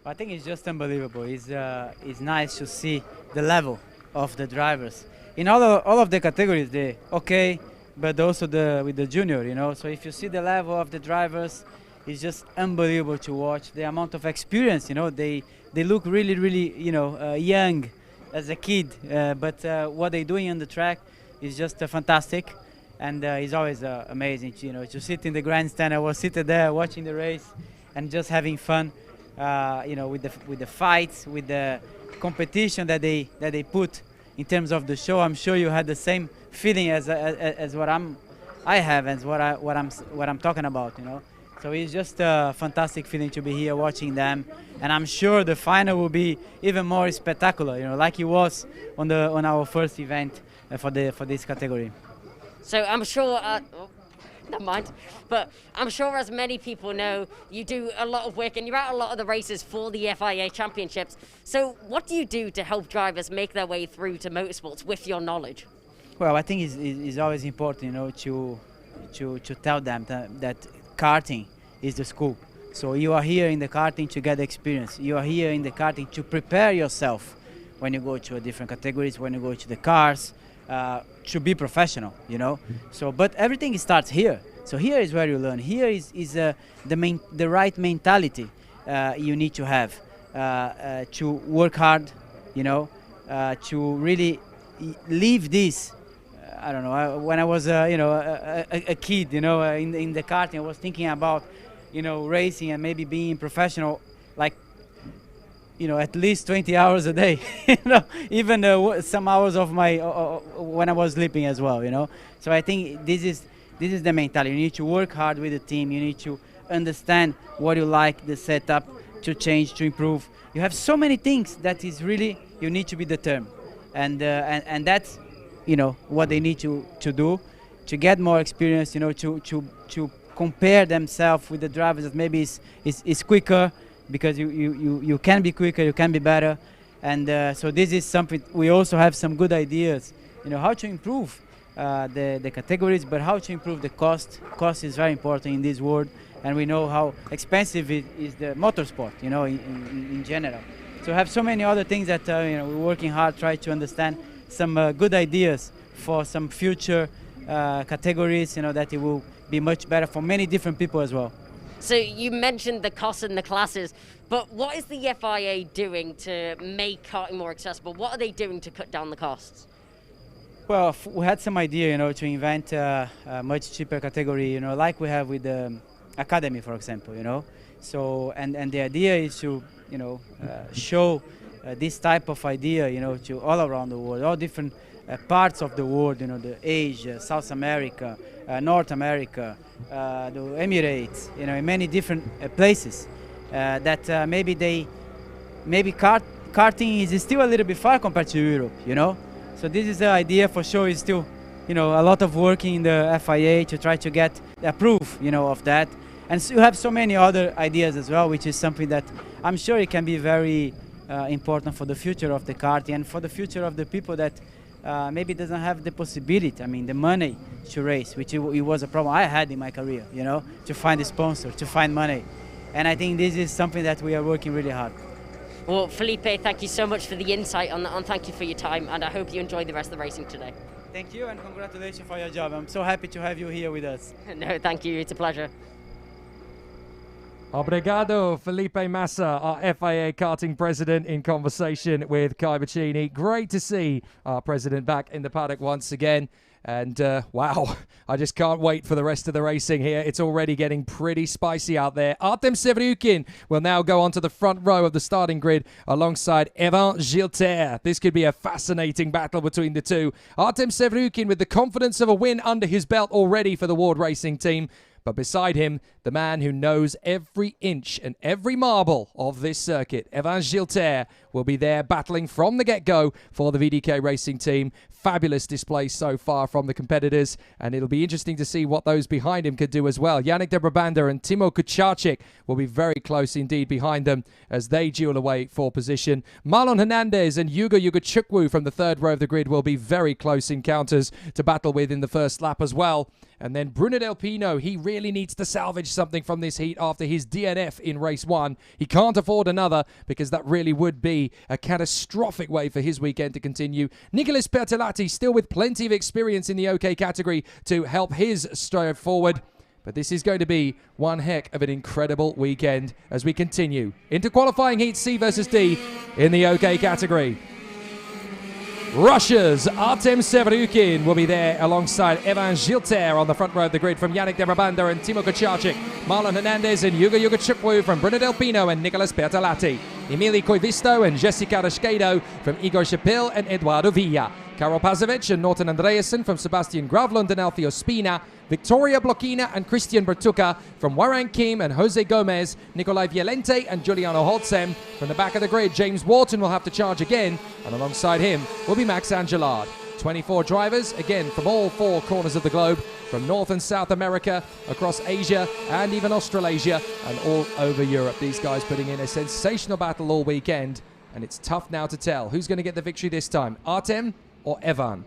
I think it's just unbelievable. It's nice to see the level of the drivers. In all of the categories, the OK, but also with the junior, you know. So if you see the level of the drivers, it's just unbelievable to watch. The amount of experience, you know, they look really, really, you know, young as a kid. But what they're doing on the track is just fantastic, and it's always amazing, you know, to sit in the grandstand. I was sitting there watching the race and just having fun, you know, with the fights, with the competition that they put in terms of the show. I'm sure you had the same feeling as what I have and what I'm talking about, you know. So it's just a fantastic feeling to be here watching them, and I'm sure the final will be even more spectacular, you know, like it was on our first event for this category. So I'm sure, never mind, but I'm sure as many people know, you do a lot of work and you're at a lot of the races for the FIA Championships. So what do you do to help drivers make their way through to motorsports with your knowledge? Well, I think it's always important, you know, to tell them that karting is the school. So you are here in the karting to get experience. You are here in the karting to prepare yourself when you go to different categories, when you go to the cars, to be professional, you know. So, but everything starts here. So here is where you learn. Here is the right mentality you need to have to work hard, you know, to really live this. I don't know. When I was, you know, a kid, you know, in the karting, I was thinking about, you know, racing and maybe being professional, like, you know, at least 20 hours a day. You know, even some hours of my when I was sleeping as well. You know, so I think this is the mentality. You need to work hard with the team. You need to understand what you like, the setup, to change, to improve. You have so many things that is really you need to be determined, and that's, you know, what they need to do to get more experience, you know, to compare themselves with the drivers that maybe is quicker, because you can be quicker, you can be better. And so this is something, we also have some good ideas, you know, how to improve the categories, but how to improve the cost. Cost is very important in this world, and we know how expensive it is, the motorsport, you know, in general. So we have so many other things that, you know, we're working hard, try to understand some good ideas for some future categories, you know, that it will be much better for many different people as well. So you mentioned the costs in the classes, but what is the FIA doing to make karting more accessible? What are they doing to cut down the costs? Well, we had some idea, to invent a much cheaper category, like we have with the academy, for example, So, and the idea is to, show this type of idea, to all around the world, all different parts of the world, the Asia, South America, North America, the Emirates, in many different places. That maybe karting is still a little bit far compared to Europe, So this is the idea for sure. Is still, a lot of work in the FIA to try to get a proof, of that. And so you have so many other ideas as well, which is something that I'm sure it can be very important for the future of the karting and for the future of the people that maybe doesn't have the possibility, the money to race, which it was a problem I had in my career, to find a sponsor, to find money. And I think this is something that we are working really hard. Well, Felipe, thank you so much for the insight on that, and thank you for your time, and I hope you enjoy the rest of the racing today. Thank you, and congratulations for your job. I'm so happy to have you here with us. No, thank you. It's a pleasure. Obrigado, Felipe Massa, our FIA Karting president, in conversation with Kai Boccini. Great to see our president back in the paddock once again. And wow, I just can't wait for the rest of the racing here. It's already getting pretty spicy out there. Artem Sevryukin will now go onto the front row of the starting grid alongside Evan Gilter. This could be a fascinating battle between the two. Artem Sevryukin with the confidence of a win under his belt already for the Ward Racing team. But beside him, the man who knows every inch and every marble of this circuit, Evan Gilter, will be there battling from the get-go for the VDK Racing team. Fabulous display so far from the competitors, and it'll be interesting to see what those behind him could do as well. Yannick de Brabander and Timo Kucharczyk will be very close indeed behind them as they duel away for position. Marlon Hernandez and Hugo Chukwu from the third row of the grid will be very close encounters to battle with in the first lap as well. And then Bruno Del Pino, he really needs to salvage something from this heat after his DNF in race 1. He can't afford another because that really would be a catastrophic way for his weekend to continue. Nicolas Bertolatti still with plenty of experience in the OK category to help his stride forward. But this is going to be one heck of an incredible weekend as we continue into qualifying heat C versus D in the OK category. Russia's Artem Sevryukin will be there alongside Evan Gilter on the front row of the grid from Yannick de Brabander and Timo Kucharczyk. Marlon Hernandez and Hugo Chukwu from Bruno Del Pino and Nicolas Bertolatti. Emili Koivisto and Jessica Raskedo from Igor Shapil and Eduardo Villa. Karol Pazovic and Norton Andreasen from Sebastian Gravlund and Alfio Spina. Victoria Blokina and Christian Bertucca from Warren Kim and Jose Gomez. Nikolai Violente and Giuliano Holzem. From the back of the grid, James Wharton will have to charge again, and alongside him will be Max Angelard. 24 drivers, again from all four corners of the globe, from North and South America, across Asia and even Australasia, and all over Europe. These guys putting in a sensational battle all weekend, and it's tough now to tell who's going to get the victory this time, Artem or Evan.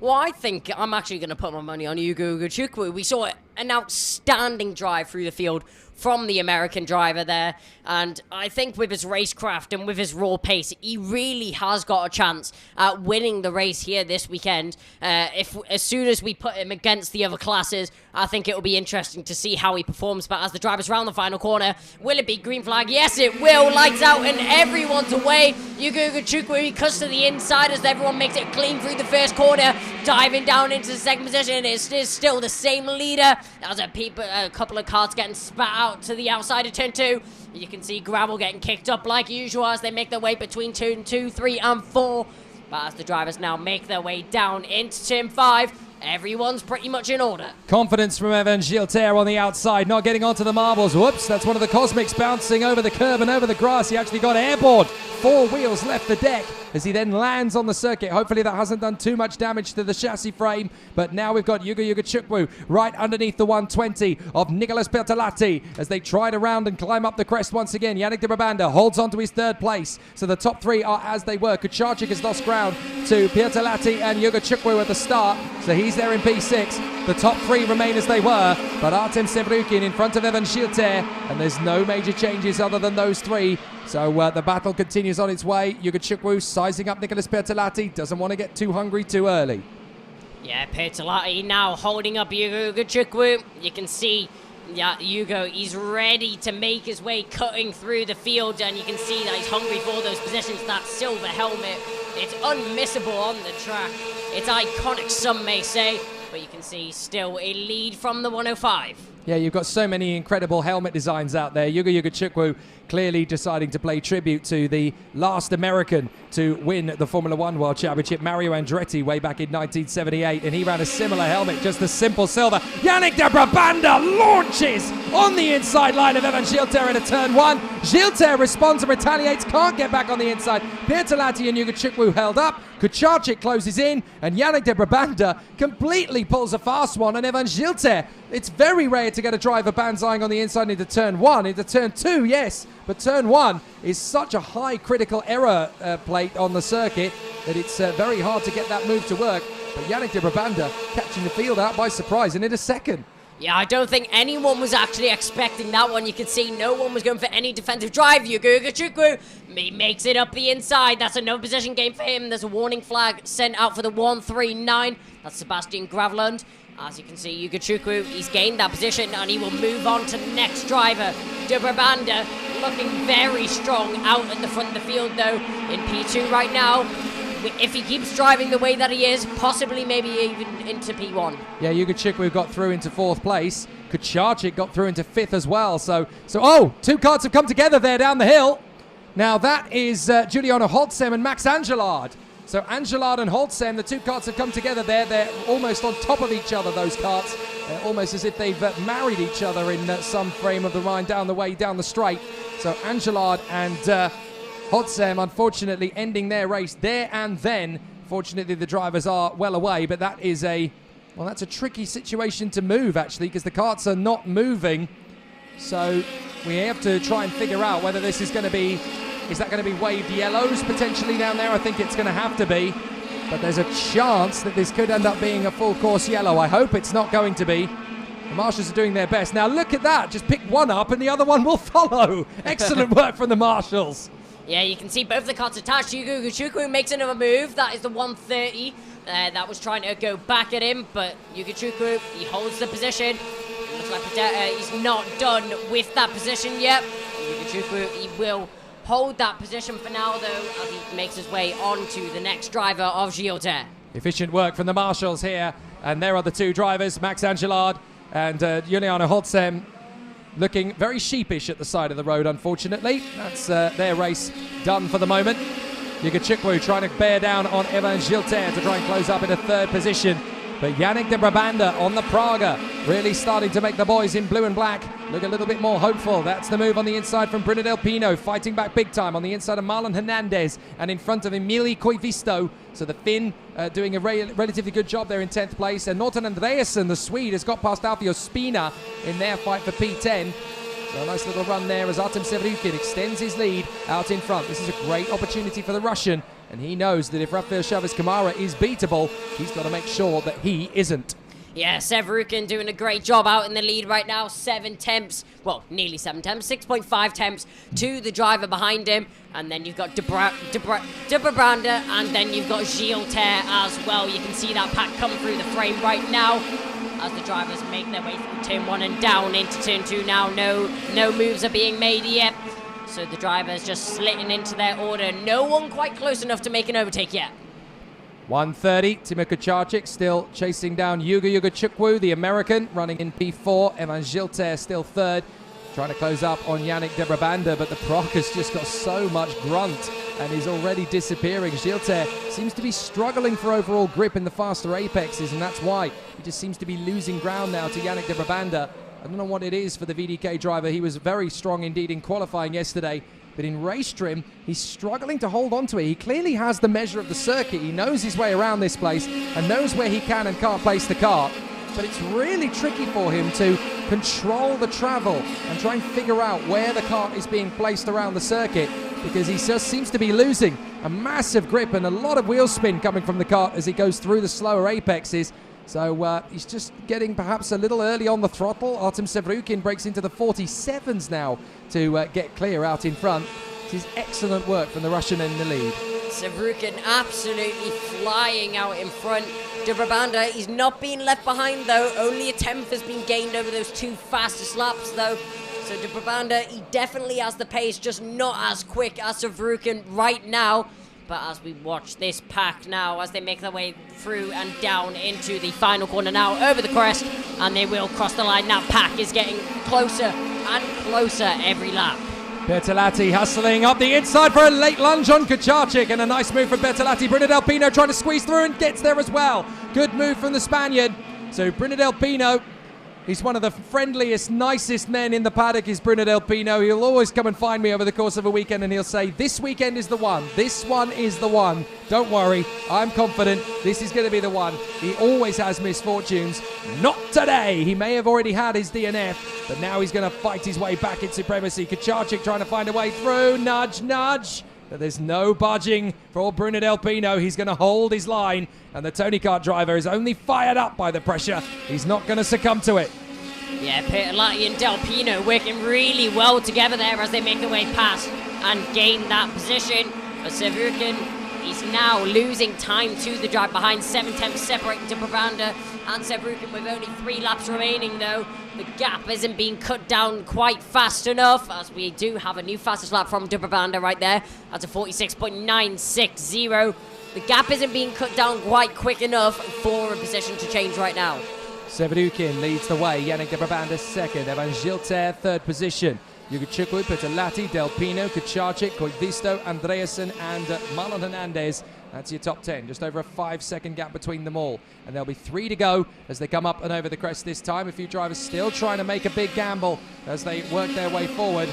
Well, I think I'm actually going to put my money on Hugo Chukwu. We saw an outstanding drive through the field from the American driver there, and I think with his racecraft and with his raw pace, he really has got a chance at winning the race here this weekend. If as soon as we put him against the other classes, I think it will be interesting to see how he performs. But as the driver's round the final corner, will it be green flag? Yes, it will. Lights out and everyone's away. Hugo Chukwu, he cuts to the inside as everyone makes it clean through the first corner, diving down into the second position. It's still the same leader. As a couple of carts getting spat out to the outside of turn 2. You can see gravel getting kicked up like usual as they make their way between turn 2, 3 and 4. But as the drivers now make their way down into turn 5, everyone's pretty much in order. Confidence from Evan Gilter on the outside, not getting onto the marbles. Whoops, that's one of the Cosmics bouncing over the curb and over the grass. He actually got airborne. 4 wheels left the deck as he then lands on the circuit. Hopefully that hasn't done too much damage to the chassis frame. But now we've got Hugo Chukwu right underneath the 120 of Nicolas Bertolatti as they try to round and climb up the crest once again. Yannick de Brabander holds on to his third place. So the top 3 are as they were. Kucharczyk has lost ground to Bertolatti and Hugo Chukwu at the start. So he's there in P6. The top 3 remain as they were. But Artem Sevryukin in front of Evan Gilter. And there's no major changes other than those 3. So the battle continues on its way. Hugo Chukwu sizing up Nicolas Bertolatti. Doesn't want to get too hungry too early. Yeah, Bertolatti now holding up Hugo Chukwu. You can see Yeah, Hugo, he's ready to make his way cutting through the field, and you can see that he's hungry for those positions. That silver helmet, it's unmissable on the track. It's iconic, some may say, but you can see still a lead from the 105. Yeah, you've got so many incredible helmet designs out there. Yuga Chukwu clearly deciding to play tribute to the last American to win the Formula One World Championship, Mario Andretti, way back in 1978, and he ran a similar helmet, just the simple silver. Yannick de Brabanda launches on the inside line of Evan Gilter into turn one. Gilter responds and retaliates, can't get back on the inside. Pierre Talati and Yuga Chukwu held up. Kucharczyk closes in, and Yannick de Brabanda completely pulls a fast one, and Evan Gilter, it's very rare to get a driver banzaiing on the inside into turn one, into turn two, yes, but turn one is such a high critical error plate on the circuit that it's very hard to get that move to work. But Yannick de Brabanda catching the field out by surprise and in a second. Yeah, I don't think anyone was actually expecting that one. You can see no one was going for any defensive drive. Yuga Chukwu, he makes it up the inside. That's a no position game for him. There's a warning flag sent out for the 139. That's Sebastian Gravlund. As you can see, Yuga Chukwu, he's gained that position and he will move on to the next driver. De Brabanda looking very strong out at the front of the field though in P2 right now. If he keeps driving the way that he is, possibly maybe even into P1. Yeah, Yuga Chukwu got through into fourth place. Kucharczyk got through into fifth as well. So oh, two cars have come together there down the hill. Now that is Giuliano Holtzem and Max Angelard. So Angelard and Holtzem, the two carts have come together there. They're almost on top of each other, those carts. Almost as if they've married each other in some frame of the mind down the way, down the straight. So Angelard and Holtzem, unfortunately, ending their race there and then. Fortunately, the drivers are well away, but that is that's a tricky situation to move, actually, because the carts are not moving. So we have to try and figure out whether this is going to be, is that going to be waved yellows potentially down there? I think it's going to have to be. But there's a chance that this could end up being a full course yellow. I hope it's not going to be. The marshals are doing their best. Now look at that. Just pick one up and the other one will follow. Excellent work from the marshals. Yeah, you can see both the carts attached. Yuga Chukwu makes another move. That is the 130. That was trying to go back at him, but Yuga Chukwu, he holds the position. Looks like he's not done with that position yet. Yuga Chukwu, he will hold that position for now, though, as he makes his way on to the next driver of Gilter. Efficient work from the marshals here. And there are the two drivers, Max Angelard and Giuliano Holtzem, looking very sheepish at the side of the road, unfortunately. That's their race done for the moment. Yuga Chukwu trying to bear down on Evan Gilter to try and close up in a third position. But Yannick de Brabanda on the Praga, really starting to make the boys in blue and black look a little bit more hopeful. That's the move on the inside from Bruno Del Pino, fighting back big time on the inside of Marlon Hernandez and in front of Emili Koivisto. So the Finn doing a relatively good job there in 10th place. And Norton Andreasen, the Swede, has got past Alfio Spina in their fight for P10. So a nice little run there as Artem Sevryukin extends his lead out in front. This is a great opportunity for the Russian. And he knows that if Rafael Chavez-Camara is beatable, he's got to make sure that he isn't. Yeah, Sevryukin doing a great job out in the lead right now. 7 temps, well, nearly 7 temps, 6.5 temps to the driver behind him. And then you've got de Brabanda, and then you've got Gilter as well. You can see that pack come through the frame right now as the drivers make their way through turn 1 and down into turn 2 now. No moves are being made yet. So the drivers just slitting into their order. No one quite close enough to make an overtake yet. 130, Timo Kucharczyk still chasing down Yuga Chukwu, the American, running in P4. Evan Gilter still third, trying to close up on Yannick de Brabanda, but the Proc has just got so much grunt and is already disappearing. Gilter seems to be struggling for overall grip in the faster apexes, and that's why he just seems to be losing ground now to Yannick de Brabanda. I don't know what it is for the VDK driver. He was very strong indeed in qualifying yesterday, but in race trim, he's struggling to hold on to it. He clearly has the measure of the circuit. He knows his way around this place and knows where he can and can't place the car. But it's really tricky for him to control the travel and try and figure out where the car is being placed around the circuit, because he just seems to be losing a massive grip and a lot of wheel spin coming from the car as he goes through the slower apexes. So he's just getting perhaps a little early on the throttle. Artem Sevryukin breaks into the 47s now to get clear out in front. This is excellent work from the Russian in the lead. Savrukin absolutely flying out in front. De Brabanda, he's not being left behind though. Only a 10th has been gained over those 2 fastest laps though. So De Brabanda, he definitely has the pace, just not as quick as Savrukin right now. But as we watch this pack now, as they make their way through and down into the final corner now, over the crest, and they will cross the line. That pack is getting closer and closer every lap. Bertolatti hustling up the inside for a late lunge on Kucharczyk, and a nice move from Bertolatti. Bruno Del Pino trying to squeeze through and gets there as well. Good move from the Spaniard. So Bruno Del Pino, he's one of the friendliest, nicest men in the paddock, is Bruno Del Pino. He'll always come and find me over the course of a weekend and he'll say, this weekend is the one. This one is the one. Don't worry, I'm confident this is going to be the one. He always has misfortunes. Not today. He may have already had his DNF, but now he's going to fight his way back in supremacy. Kucharczyk trying to find a way through. Nudge, nudge. But there's no budging for Bruno Del Pino. He's going to hold his line, and the Tony Kart driver is only fired up by the pressure. He's not going to succumb to it. Yeah, Bertolatti and Del Pino working really well together there as they make their way past and gain that position. But Savrukin, he's now losing time to the drive behind. 7/10 separating De Brabanda and Savrukin with only 3 laps remaining though. The gap isn't being cut down quite fast enough, as we do have a new fastest lap from De Brabanda right there. That's a 46.960. The gap isn't being cut down quite quick enough for a position to change right now. Savrukin leads the way. Yannick De Brabanda second. Evan Gilter third position. Yugachukwu, Bertolatti, Del Pino, Kucharczyk, Koivisto, Andreasen, and Marlon Hernandez. That's your top 10. Just over a 5-second gap between them all. And there'll be 3 to go as they come up and over the crest this time. A few drivers still trying to make a big gamble as they work their way forward.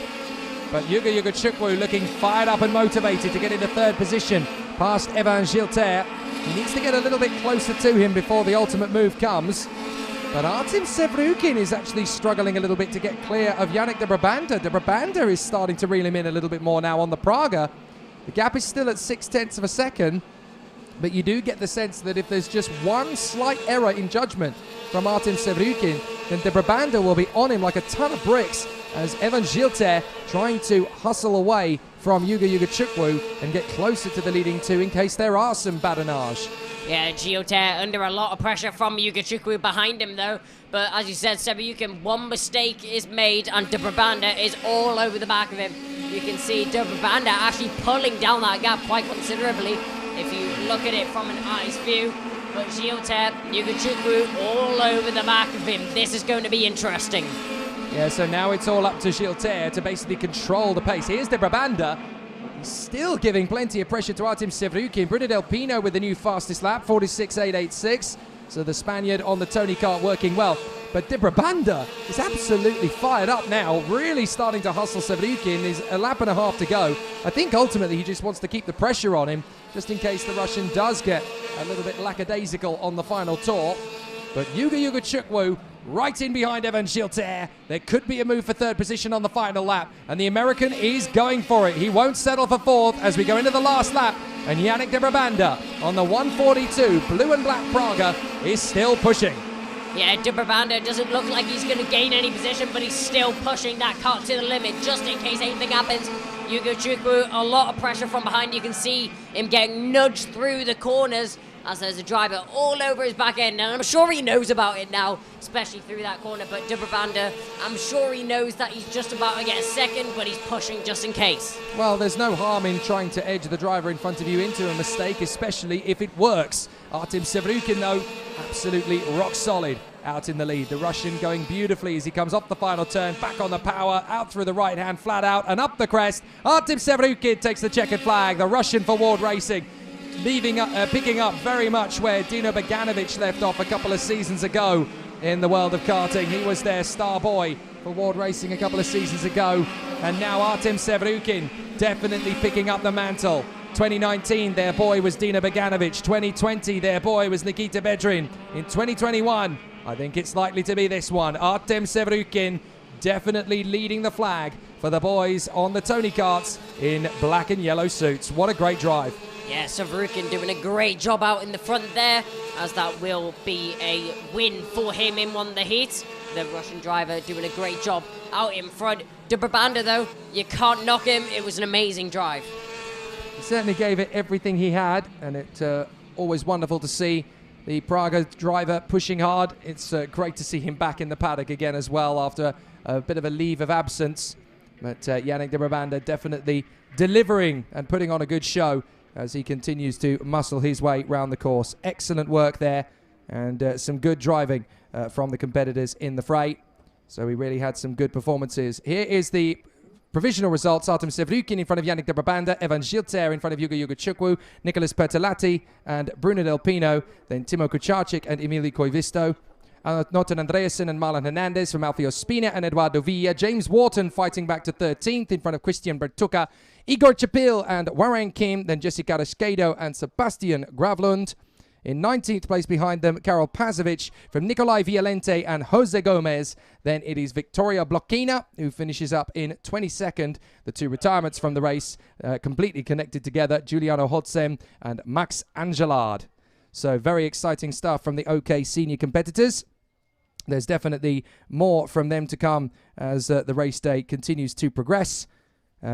But Yugachukwu looking fired up and motivated to get into third position past Evan Gilter. He needs to get a little bit closer to him before the ultimate move comes. But Artem Savrukin is actually struggling a little bit to get clear of Yannick De Brabanda. De Brabanda is starting to reel him in a little bit more now on the Praga. The gap is still at 0.6 of a second, but you do get the sense that if there's just one slight error in judgment from Artem Savrukin, then De Brabanda will be on him like a ton of bricks as Evan Gilter trying to hustle away from Yugachukwu and get closer to the leading 2 in case there are some badinage. Yeah, Gilter under a lot of pressure from Yugachukwu behind him though. But as you said, Savrukin, one mistake is made and De Brabanda is all over the back of him. You can see De Brabanda actually pulling down that gap quite considerably if you look at it from an eyes view. But Gilter, Yugachukwu all over the back of him. This is going to be interesting. Yeah, so now it's all up to Gilter to basically control the pace. Here's De Brabanda. He's still giving plenty of pressure to Artem Savrukin. Bruno Del Pino with the new fastest lap, 46.886. So the Spaniard on the Tony Kart working well. But De Brabanda is absolutely fired up now, really starting to hustle Savrukin. There's a lap and a half to go. I think ultimately he just wants to keep the pressure on him, just in case the Russian does get a little bit lackadaisical on the final tour. But Yugachukwu right in behind Evan Gilter. There could be a move for third position on the final lap, and the American is going for it. He won't settle for fourth as we go into the last lap, and Yannick De Brabanda on the 142 blue and black Praga is still pushing. Yeah, De Brabanda doesn't look like he's going to gain any position, but he's still pushing that kart to the limit just in case anything happens. Yugachukwu, a lot of pressure from behind. You can see him getting nudged through the corners as there's a driver all over his back end, and I'm sure he knows about it now, especially through that corner. But De Brabanda, I'm sure he knows that he's just about to get a second, but he's pushing just in case. Well, there's no harm in trying to edge the driver in front of you into a mistake, especially if it works. Artem Savrukin, though, absolutely rock solid out in the lead. The Russian going beautifully as he comes off the final turn, back on the power, out through the right hand, flat out, and up the crest. Artem Savrukin takes the checkered flag, the Russian for Ward Racing. Picking up very much where Dino Beganovic left off a couple of seasons ago in the world of karting. He was their star boy for Ward Racing a couple of seasons ago. And now Artem Savrukin definitely picking up the mantle. 2019, their boy was Dino Beganovic. 2020, their boy was Nikita Bedrin. In 2021, I think it's likely to be this one. Artem Savrukin definitely leading the flag for the boys on the Tony Karts in black and yellow suits. What a great drive. Yeah, Savrukin doing a great job out in the front there, as that will be a win for him in one of the heats. The Russian driver doing a great job out in front. De Brabanda, though, you can't knock him. It was an amazing drive. He certainly gave it everything he had, and it's always wonderful to see the Praga driver pushing hard. It's great to see him back in the paddock again as well after a bit of a leave of absence. But Yannick de Brabanda definitely delivering and putting on a good show as he continues to muscle his way round the course. Excellent work there, and some good driving from the competitors in the fray. So we really had some good performances. Here is the provisional results. Artem Sevrukin in front of Yannick de Brabanda, Evan Gilter in front of Yuga Chukwu, Nicholas Pertolatti and Bruno Del Pino, then Timo Kucharczyk and Emilio Koivisto. Norton Andreasen and Marlon Hernandez from Alfio Spina and Eduardo Villa. James Wharton fighting back to 13th in front of Christian Bertucca, Igor Chapil and Warren Kim, then Jessica Resquedo and Sebastian Gravlund. In 19th place behind them, Karol Pazovic from Nikolai Violente and Jose Gomez. Then it is Victoria Blokina who finishes up in 22nd. The two retirements from the race completely connected together, Giuliano Hodsem and Max Angelard. So very exciting stuff from the OK senior competitors. There's definitely more from them to come as the race day continues to progress.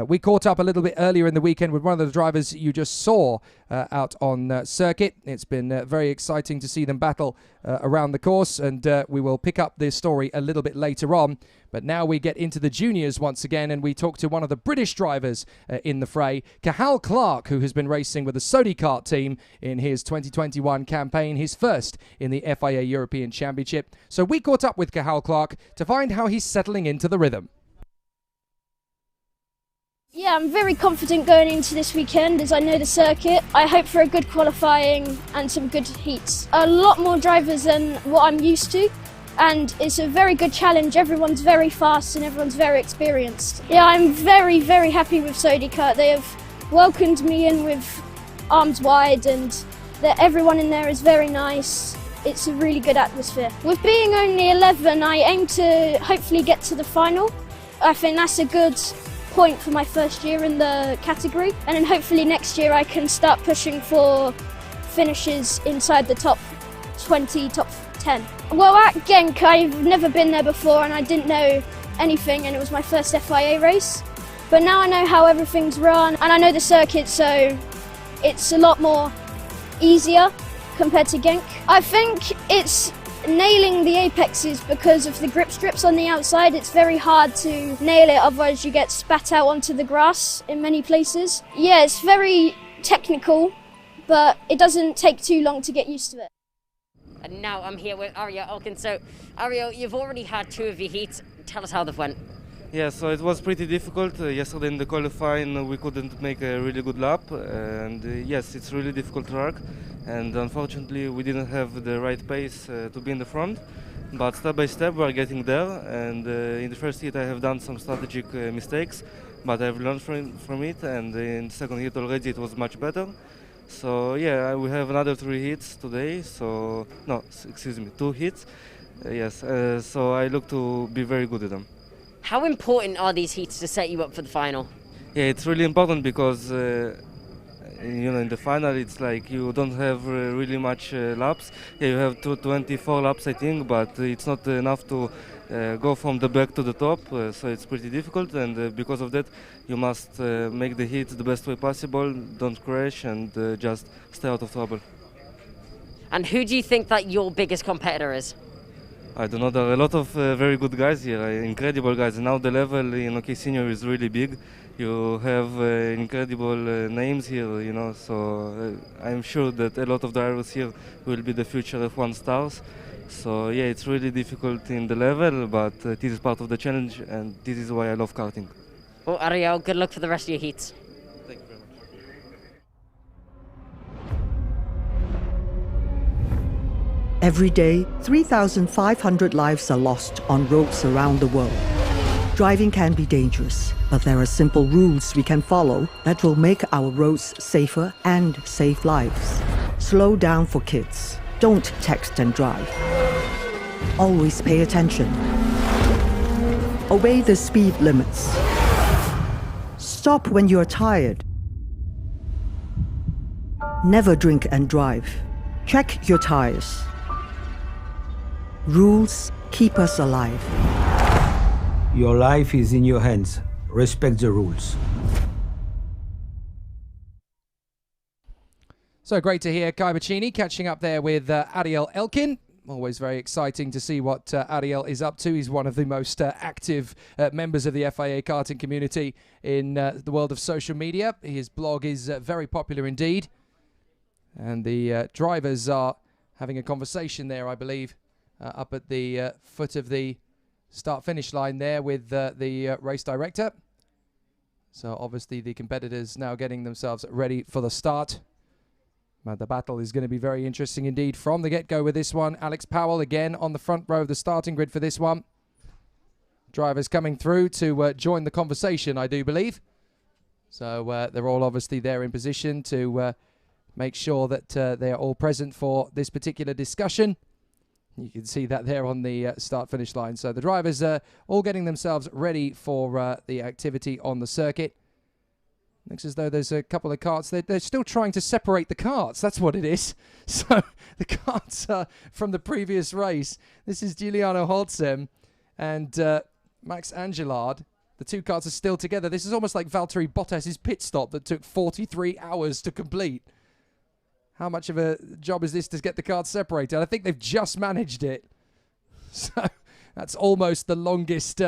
We caught up a little bit earlier in the weekend with one of the drivers you just saw out on circuit. It's been very exciting to see them battle around the course, and we will pick up this story a little bit later on. But now we get into the juniors once again, and we talk to one of the British drivers in the fray, Cathal Clark, who has been racing with the Sodi Kart team in his 2021 campaign, his first in the FIA European Championship. So we caught up with Cathal Clark to find how he's settling into the rhythm. Yeah, I'm very confident going into this weekend as I know the circuit. I hope for a good qualifying and some good heats. A lot more drivers than what I'm used to, and it's a very good challenge. Everyone's very fast and everyone's very experienced. Yeah, I'm very, very happy with Sodi Kart. They have welcomed me in with arms wide, and everyone in there is very nice. It's a really good atmosphere. With being only 11, I aim to hopefully get to the final. I think that's a good point for my first year in the category, and then hopefully next year I can start pushing for finishes inside the top 20, top 10. Well, at Genk I've never been there before and I didn't know anything, and it was my first FIA race, but now I know how everything's run and I know the circuit, so it's a lot more easier compared to Genk. I think it's nailing the apexes because of the grip strips on the outside. It's very hard to nail it, otherwise you get spat out onto the grass in many places. Yeah, it's very technical, but it doesn't take too long to get used to it. And now I'm here with Ariel Elkin. So, Ariel, you've already had two of your heats. Tell us how they went. Yeah, so it was pretty difficult. Yesterday in the qualifying we couldn't make a really good lap, and yes, it's really difficult track, and unfortunately we didn't have the right pace to be in the front, but step by step we are getting there, and in the first heat I have done some strategic mistakes, but I've learned from it, and in the second heat already it was much better. So yeah, we have another 3 heats today, so no, excuse me, 2 heats, yes, so I look to be very good at them. How important are these heats to set you up for the final? Yeah, it's really important because in the final it's like you don't have really much laps. Yeah, you have 24 laps I think, but it's not enough to go from the back to the top, so it's pretty difficult, and because of that you must make the heat the best way possible, don't crash, and just stay out of trouble. And who do you think that your biggest competitor is? I don't know, there are a lot of very good guys here, incredible guys. Now the level in OK Senior is really big. You have incredible names here, so I'm sure that a lot of drivers here will be the future F1 stars. So yeah, it's really difficult in the level, but this is part of the challenge, and this is why I love karting. Well, Ariel, good luck for the rest of your heats. Thank you very much. Every day, 3,500 lives are lost on roads around the world. Driving can be dangerous, but there are simple rules we can follow that will make our roads safer and save lives. Slow down for kids. Don't text and drive. Always pay attention. Obey the speed limits. Stop when you're tired. Never drink and drive. Check your tires. Rules keep us alive. Your life is in your hands. Respect the rules. So great to hear Kai Bacchini catching up there with Ariel Elkin. Always very exciting to see what Ariel is up to. He's one of the most active members of the FIA karting community in the world of social media. His blog is very popular indeed. And the drivers are having a conversation there, I believe, up at the foot of the start-finish line there with the race director. So obviously the competitors now getting themselves ready for the start. But the battle is going to be very interesting indeed from the get-go with this one. Alex Powell again on the front row of the starting grid for this one. Drivers coming through to join the conversation, I do believe. So they're all obviously there in position to make sure that they are all present for this particular discussion. You can see that there on the start-finish line. So the drivers are all getting themselves ready for the activity on the circuit. Looks as though there's a couple of karts. They're still trying to separate the karts. That's what it is. So the karts are from the previous race. This is Giuliano Holtzem and Max Angelard. The two karts are still together. This is almost like Valtteri Bottas's pit stop that took 43 hours to complete. How much of a job is this to get the karts separated? I think they've just managed it. So that's almost the longest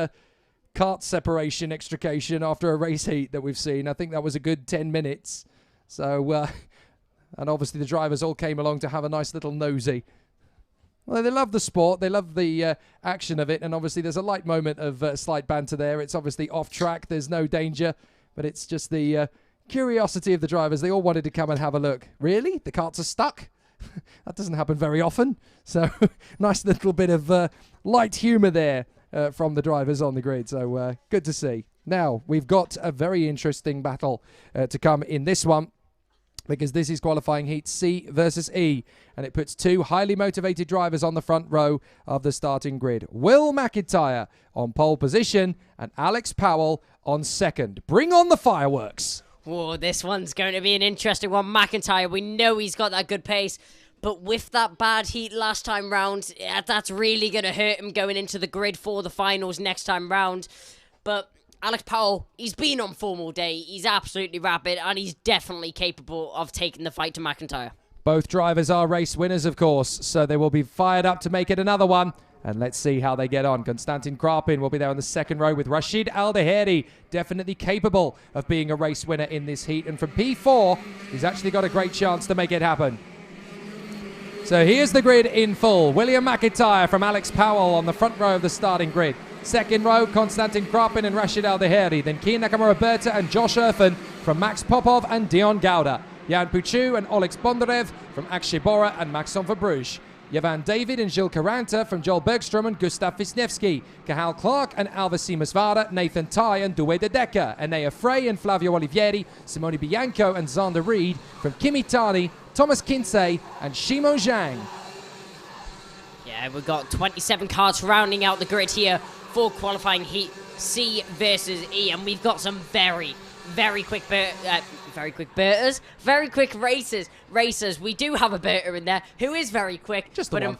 kart separation extrication after a race heat that we've seen. I think that was a good 10 minutes. So, and obviously the drivers all came along to have a nice little nosy. Well, they love the sport. They love the action of it. And obviously there's a light moment of slight banter there. It's obviously off track. There's no danger. But it's just the curiosity of the drivers. They all wanted to come and have a look. Really? The karts are stuck? That doesn't happen very often. So nice little bit of light humour there. From the drivers on the grid, so good to see. Now, we've got a very interesting battle to come in this one, because this is qualifying heat C versus E, and it puts two highly motivated drivers on the front row of the starting grid. Will McIntyre on pole position, and Alex Powell on second. Bring on the fireworks! Whoa, this one's going to be an interesting one. McIntyre, we know he's got that good pace. But with that bad heat last time round, that's really going to hurt him going into the grid for the finals next time round. But Alex Powell, he's been on form all day. He's absolutely rapid, and he's definitely capable of taking the fight to McIntyre. Both drivers are race winners, of course, so they will be fired up to make it another one. And let's see how they get on. Konstantin Krapin will be there on the second row with Rashid Al-Daheri, definitely capable of being a race winner in this heat. And from P4, he's actually got a great chance to make it happen. So here's the grid in full. William McIntyre from Alex Powell on the front row of the starting grid. Second row, Konstantin Krapin and Rashid Al-Daheri. Then Kian Nakamura-Berta and Josh Erfen from Max Popov and Dion Gauda. Jan Puchu and Olex Bondarev from Akshay Bora and Maxon Verbruch. Yavan David and Gilles Caranta from Joel Bergstrom and Gustav Wisniewski. Cahal Clark and Alva Simasvara, Nathan Tai and Douwe de Decker. Enea Frey and Flavio Olivieri, Simone Bianco and Zander Reed from Kimi Tani, Thomas Kinsey and Shimon Zhang. Yeah, we've got 27 cars rounding out the grid here for qualifying heat C versus E, and we've got some very quick racers. We do have a Berta in there who is very quick. Just the one.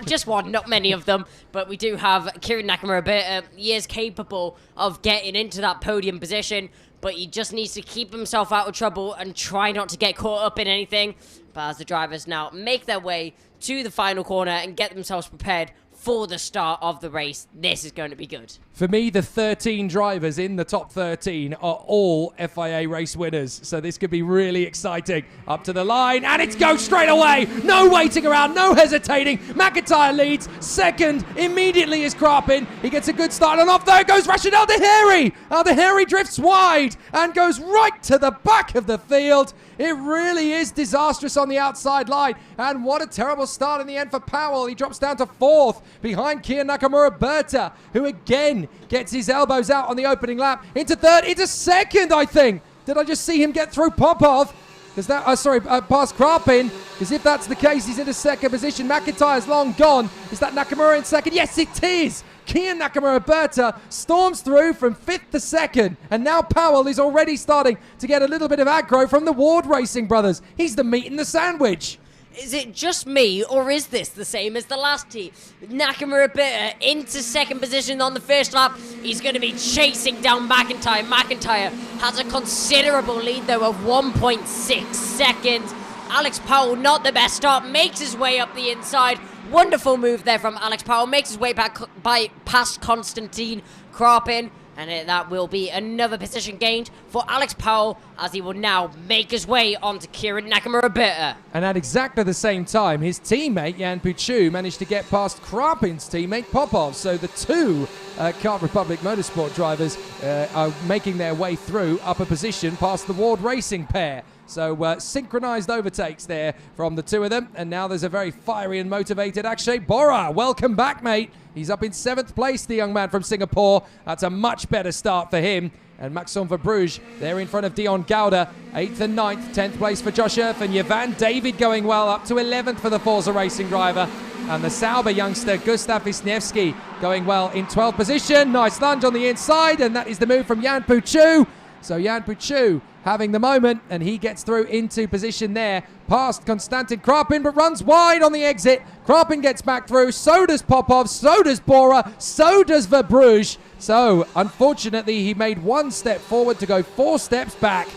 just one, not many of them. But we do have Kieran Nakamura-Berta. He is capable of getting into that podium position, but he just needs to keep himself out of trouble and try not to get caught up in anything. But as the drivers now make their way to the final corner and get themselves prepared for the start of the race, this is going to be good. For me, the 13 drivers in the top 13 are all FIA race winners, so this could be really exciting. Up to the line, and it's go straight away! No waiting around, no hesitating. McIntyre leads. Second immediately is Krapin. He gets a good start, and off there goes Rashid Al-Daheri! Al-Daheri drifts wide and goes right to the back of the field. It really is disastrous on the outside line, and what a terrible start in the end for Powell. He drops down to fourth behind Kian Nakamura-Berta, who again gets his elbows out on the opening lap. Into third, into second, I think. Did I just see him get through Popov? Because that, past Krapin. Because if that's the case, he's into second position. McIntyre's long gone. Is that Nakamura in second? Yes, it is. Kian Nakamura-Berta storms through from 5th to 2nd, and now Powell is already starting to get a little bit of aggro from the Ward Racing brothers. He's the meat in the sandwich. Is it just me, or is this the same as the last heat? Nakamura-Berta into second position on the first lap. He's going to be chasing down McIntyre. McIntyre has a considerable lead, though, of 1.6 seconds. Alex Powell, not the best start, makes his way up the inside. Wonderful move there from Alex Powell, makes his way back past Konstantin Krapin. And that will be another position gained for Alex Powell as he will now make his way onto Kieran Nakamura-Bitter. And at exactly the same time, his teammate Jan Puchu managed to get past Krapin's teammate Popov. So the two Kart Republic Motorsport drivers are making their way through upper position past the Ward Racing pair. So synchronized overtakes there from the two of them. And now there's a very fiery and motivated Akshay Bora. Welcome back, mate. He's up in 7th place, the young man from Singapore. That's a much better start for him. And Maxime Verbruge, they're in front of Dion Gouda. 8th and 9th, 10th place for Josh Erfen. Yvan David going well, up to 11th for the Forza Racing driver. And the Sauber youngster, Gustav Wisniewski, going well in 12th position. Nice lunge on the inside, and that is the move from Jan Puchu. So Jan Puchu having the moment, and he gets through into position there past Konstantin Krapin, but runs wide on the exit. Krapin gets back through, so does Popov, so does Bora, so does Verbruge. So unfortunately he made one step forward to go 4 steps back.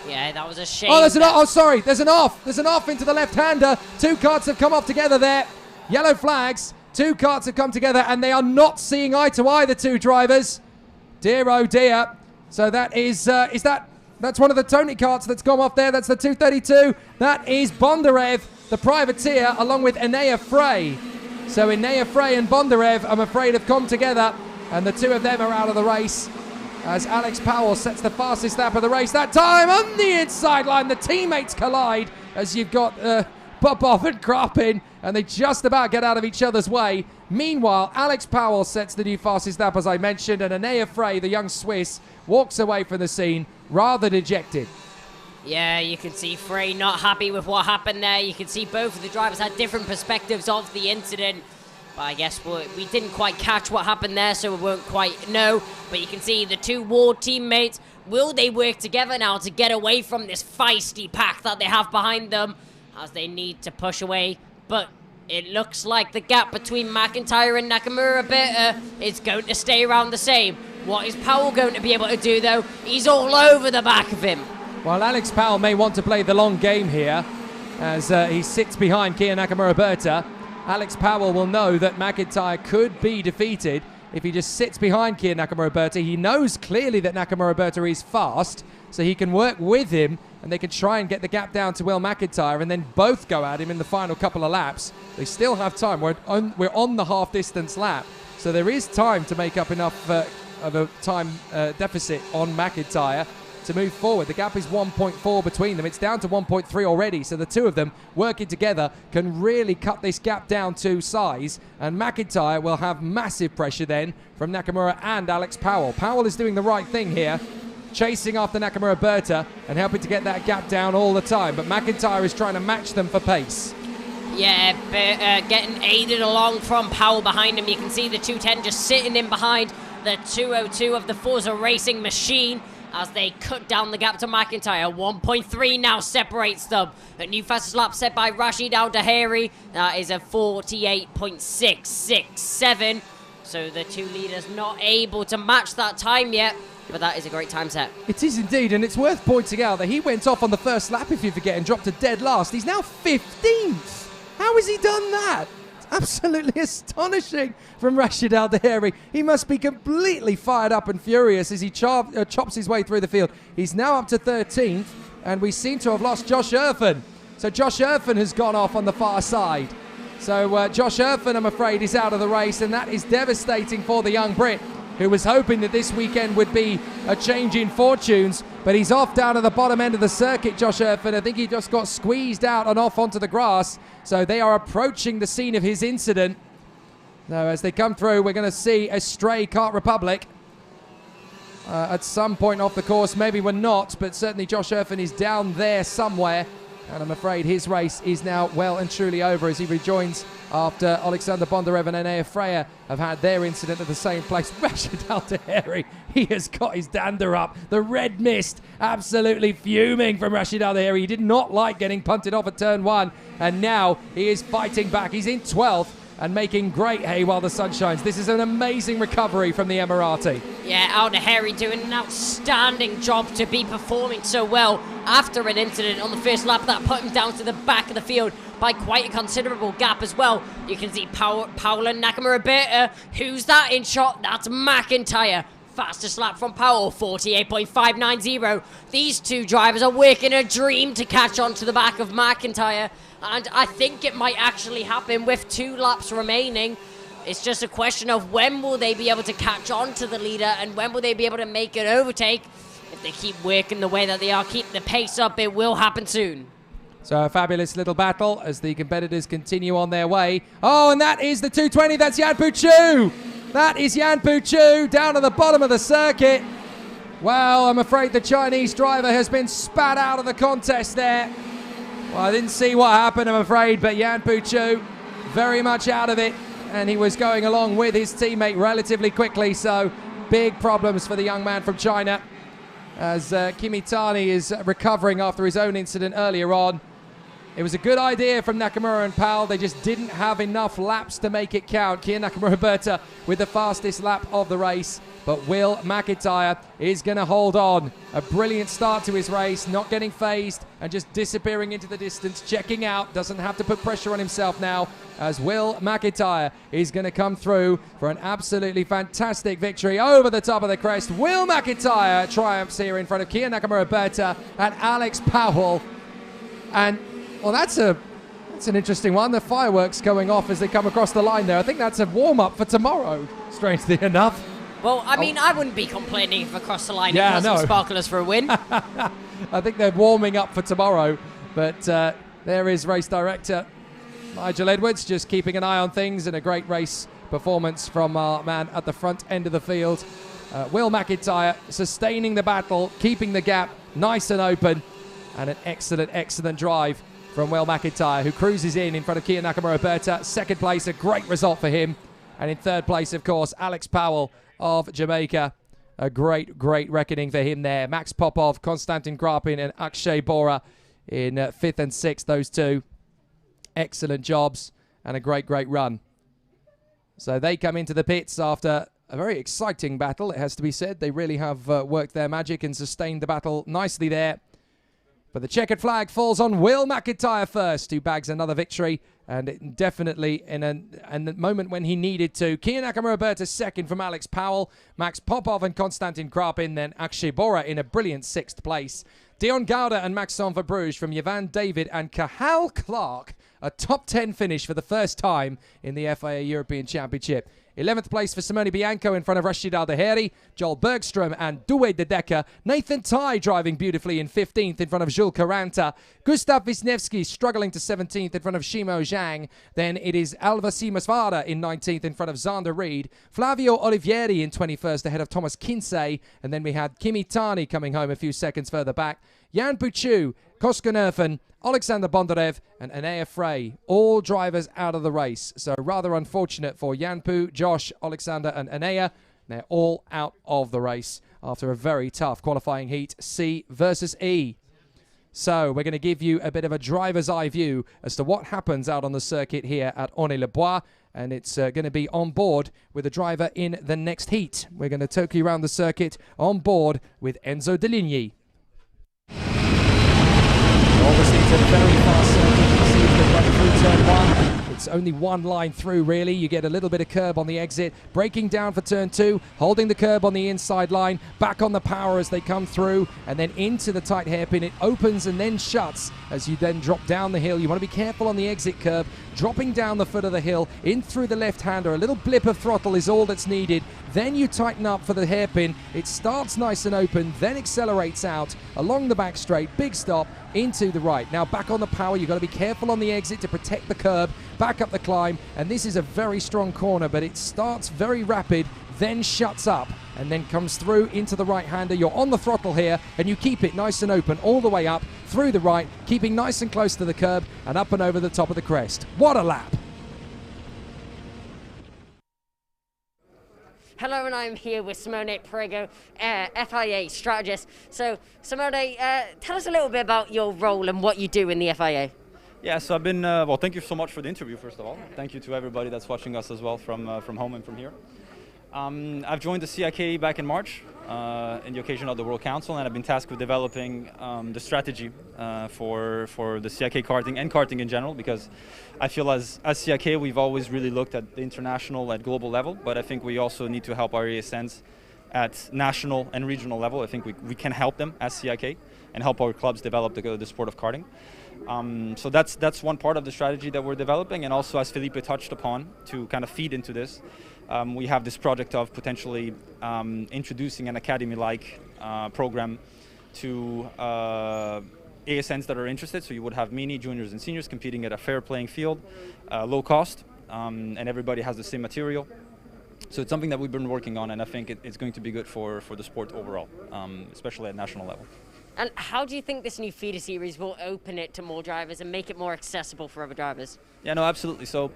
Yeah, that was a shame. Oh, there's an off. Oh, sorry, there's an off. There's an off into the left-hander. 2 karts have come off together there. Yellow flags. 2 karts have come together, and they are not seeing eye to eye, the 2 drivers. Dear, oh dear. So that is that's one of the Tony karts that's gone off there. That's the 232. That is Bondarev, the privateer, along with Enea Frey. So Enea Frey and Bondarev, I'm afraid, have come together, and the 2 of them are out of the race as Alex Powell sets the fastest lap of the race. That time on the inside line, the teammates collide as you've got Popov and Krapin, and they just about get out of each other's way. Meanwhile, Alex Powell sets the new fastest lap, as I mentioned, and Enea Frey, the young Swiss, walks away from the scene rather dejected. Yeah, you can see Frey not happy with what happened there. You can see both of the drivers had different perspectives of the incident. But I guess we didn't quite catch what happened there, so we won't quite know. But you can see the 2 Ward teammates. Will they work together now to get away from this feisty pack that they have behind them as they need to push away? But it looks like the gap between McIntyre and Nakamura-Bitter is going to stay around the same. What is Powell going to be able to do, though? He's all over the back of him. Well, Alex Powell may want to play the long game here as he sits behind Kia Nakamura-Bitter. Alex Powell will know that McIntyre could be defeated if he just sits behind Kia Nakamura-Bitter. He knows clearly that Nakamura-Bitter is fast, so he can work with him, and they can try and get the gap down to Will McIntyre, and then both go at him in the final couple of laps. They still have time. We're on the half-distance lap, so there is time to make up enough of a time deficit on McIntyre to move forward. The gap is 1.4 between them. It's down to 1.3 already, so the 2 of them working together can really cut this gap down to size, and McIntyre will have massive pressure then from Nakamura and Alex Powell. Powell is doing the right thing here, chasing after Nakamura-Bitter and helping to get that gap down all the time, but McIntyre is trying to match them for pace. Yeah, getting aided along from Powell behind him. You can see the 210 just sitting in behind the 202 of the Forza Racing machine as they cut down the gap to McIntyre. 1.3 now separates them. A new fastest lap set by Rashid Al-Daheri. That is a 48.667. So the 2 leaders not able to match that time yet, but that is a great time set. It is indeed, and it's worth pointing out that he went off on the first lap, if you forget, and dropped to dead last. He's now 15th. How has he done that? Absolutely astonishing from Rashid Al-Daheri. He must be completely fired up and furious as he chops his way through the field. He's now up to 13th, and we seem to have lost Josh Erfen. So Josh Erfen has gone off on the far side. So Josh Erfen, I'm afraid, is out of the race, and that is devastating for the young Brit, who was hoping that this weekend would be a change in fortunes, but he's off down at the bottom end of the circuit, Josh Erfen. I think he just got squeezed out and off onto the grass. So they are approaching the scene of his incident. Now, as they come through, we're going to see a stray Kart Republic at some point off the course. Maybe we're not, but certainly Josh Erfen is down there somewhere. And I'm afraid his race is now well and truly over as he rejoins after Alexander Bondarev and Enea Frey have had their incident at the same place. Rashid Al-Daheri, he has got his dander up. The red mist absolutely fuming from Rashid Al-Daheri. He did not like getting punted off at turn 1, and now he is fighting back. He's in 12th. and making great hay while the sun shines. This is an amazing recovery from the Emirati. Yeah, Al-Naheri doing an outstanding job to be performing so well after an incident on the first lap that put him down to the back of the field by quite a considerable gap as well. You can see Paolo Nakamura-Berta. Who's that in shot? That's McIntyre. Fastest lap from Powell, 48.590. These two drivers are working a dream to catch on to the back of McIntyre, and I think it might actually happen with 2 laps remaining. It's just a question of when will they be able to catch on to the leader and when will they be able to make an overtake. If they keep working the way that they are, keep the pace up, it will happen soon. So a fabulous little battle as the competitors continue on their way. Oh, and that is the 220. That's Yanpu Chu. That is Yanpu Chu down at the bottom of the circuit. Well, I'm afraid the Chinese driver has been spat out of the contest there. Well, I didn't see what happened, I'm afraid, but Yanpu Chu very much out of it, and he was going along with his teammate relatively quickly, so big problems for the young man from China as Kimitani is recovering after his own incident earlier on. It was a good idea from Nakamura and Powell. They just didn't have enough laps to make it count. Kia Nakamura-Berta with the fastest lap of the race. But Will McIntyre is going to hold on. A brilliant start to his race, not getting phased and just disappearing into the distance, checking out. Doesn't have to put pressure on himself now as Will McIntyre is going to come through for an absolutely fantastic victory over the top of the crest. Will McIntyre triumphs here in front of Kia Nakamura-Berta and Alex Powell. And well, that's an interesting one. The fireworks going off as they come across the line there. I think that's a warm-up for tomorrow, strangely enough. Well, I mean, I wouldn't be complaining if across the line it Yeah, wasn't no. sparklers for a win. I think they're warming up for tomorrow. But there is race director Nigel Edwards just keeping an eye on things, and a great race performance from our man at the front end of the field. Will McIntyre sustaining the battle, keeping the gap nice and open, and an excellent drive from Will McIntyre, who cruises in front of Kia Nakamura-Berta. Second place, a great result for him. And in third place, of course, Alex Powell of Jamaica. A great reckoning for him there. Max Popov, Konstantin Grapin, and Akshay Bora in 5th and 6th, those two. Excellent jobs and a great run. So they come into the pits after a very exciting battle, it has to be said. They really have worked their magic and sustained the battle nicely there. But the checkered flag falls on Will McIntyre first, who bags another victory, and definitely in a moment when he needed to. Kia Nakamura-Berta second from Alex Powell, Max Popov and Konstantin Grapin, then Akshay Bora in a brilliant 6th place. Dion Gouda and Maxime Verbruge from Yvan David and Cahal Clark, a top 10 finish for the first time in the FIA European Championship. 11th place for Simone Bianco in front of Rashid Al-Daheri, Joel Bergstrom and Douwe de Decker. Nathan Ty driving beautifully in 15th in front of Jules Caranta. Gustav Wisniewski struggling to 17th in front of Shimo Zhang. Then it is Alvasi Masvara in 19th in front of Zander Reed. Flavio Olivieri in 21st ahead of Thomas Kinsey. And then we had Kimitani coming home a few seconds further back. Yanpu Chu, Koskonerfen, Alexander Bondarev and Anaya Frey, all drivers out of the race. So rather unfortunate for Yanpu, Josh, Alexander and Anaya. They're all out of the race after a very tough qualifying heat, C versus E. So we're going to give you a bit of a driver's eye view as to what happens out on the circuit here at Ornay-le-Bois. And it's going to be on board with the driver in the next heat. We're going to take you around the circuit on board with Enzo Deligny. Obviously, it's a very fast circuit. You can see as they run through turn 1. It's only one line through, really. You get a little bit of curb on the exit. Braking down for turn 2. Holding the curb on the inside line. Back on the power as they come through. And then into the tight hairpin. It opens and then shuts as you then drop down the hill. You want to be careful on the exit curb. Dropping down the foot of the hill. In through the left-hander. A little blip of throttle is all that's needed. Then you tighten up for the hairpin. It starts nice and open. Then accelerates out. Along the back straight. Big stop. Into the right. Now back on the power. You've got to be careful on the exit to protect the curb. Back up the climb. And this is a very strong corner, but it starts very rapid, then shuts up, and then comes through into the right-hander. You're on the throttle here, and you keep it nice and open all the way up, through the right, keeping nice and close to the curb, and up and over the top of the crest. What a lap! Hello, and I'm here with Simone Prego, FIA strategist. So, Simone, tell us a little bit about your role and what you do in the FIA. Yeah, so I've been, well, thank you so much for the interview, first of all. Thank you to everybody that's watching us as well from home and from here. I've joined the CIK back in March in the occasion of the World Council, and I've been tasked with developing the strategy for the CIK karting and karting in general, because I feel as CIK we've always really looked at the international, at global level, but I think we also need to help our ASNs at national and regional level. I think we can help them as CIK and help our clubs develop the sport of karting. So that's one part of the strategy that we're developing, and also, as Felipe touched upon, to kind of feed into this, we have this project of potentially introducing an academy-like program to ASNs that are interested. So you would have mini, juniors, and seniors competing at a fair playing field, low cost, and everybody has the same material. So it's something that we've been working on, and I think it's going to be good for the sport overall, especially at national level. And how do you think this new feeder series will open it to more drivers and make it more accessible for other drivers? Yeah, no, absolutely. So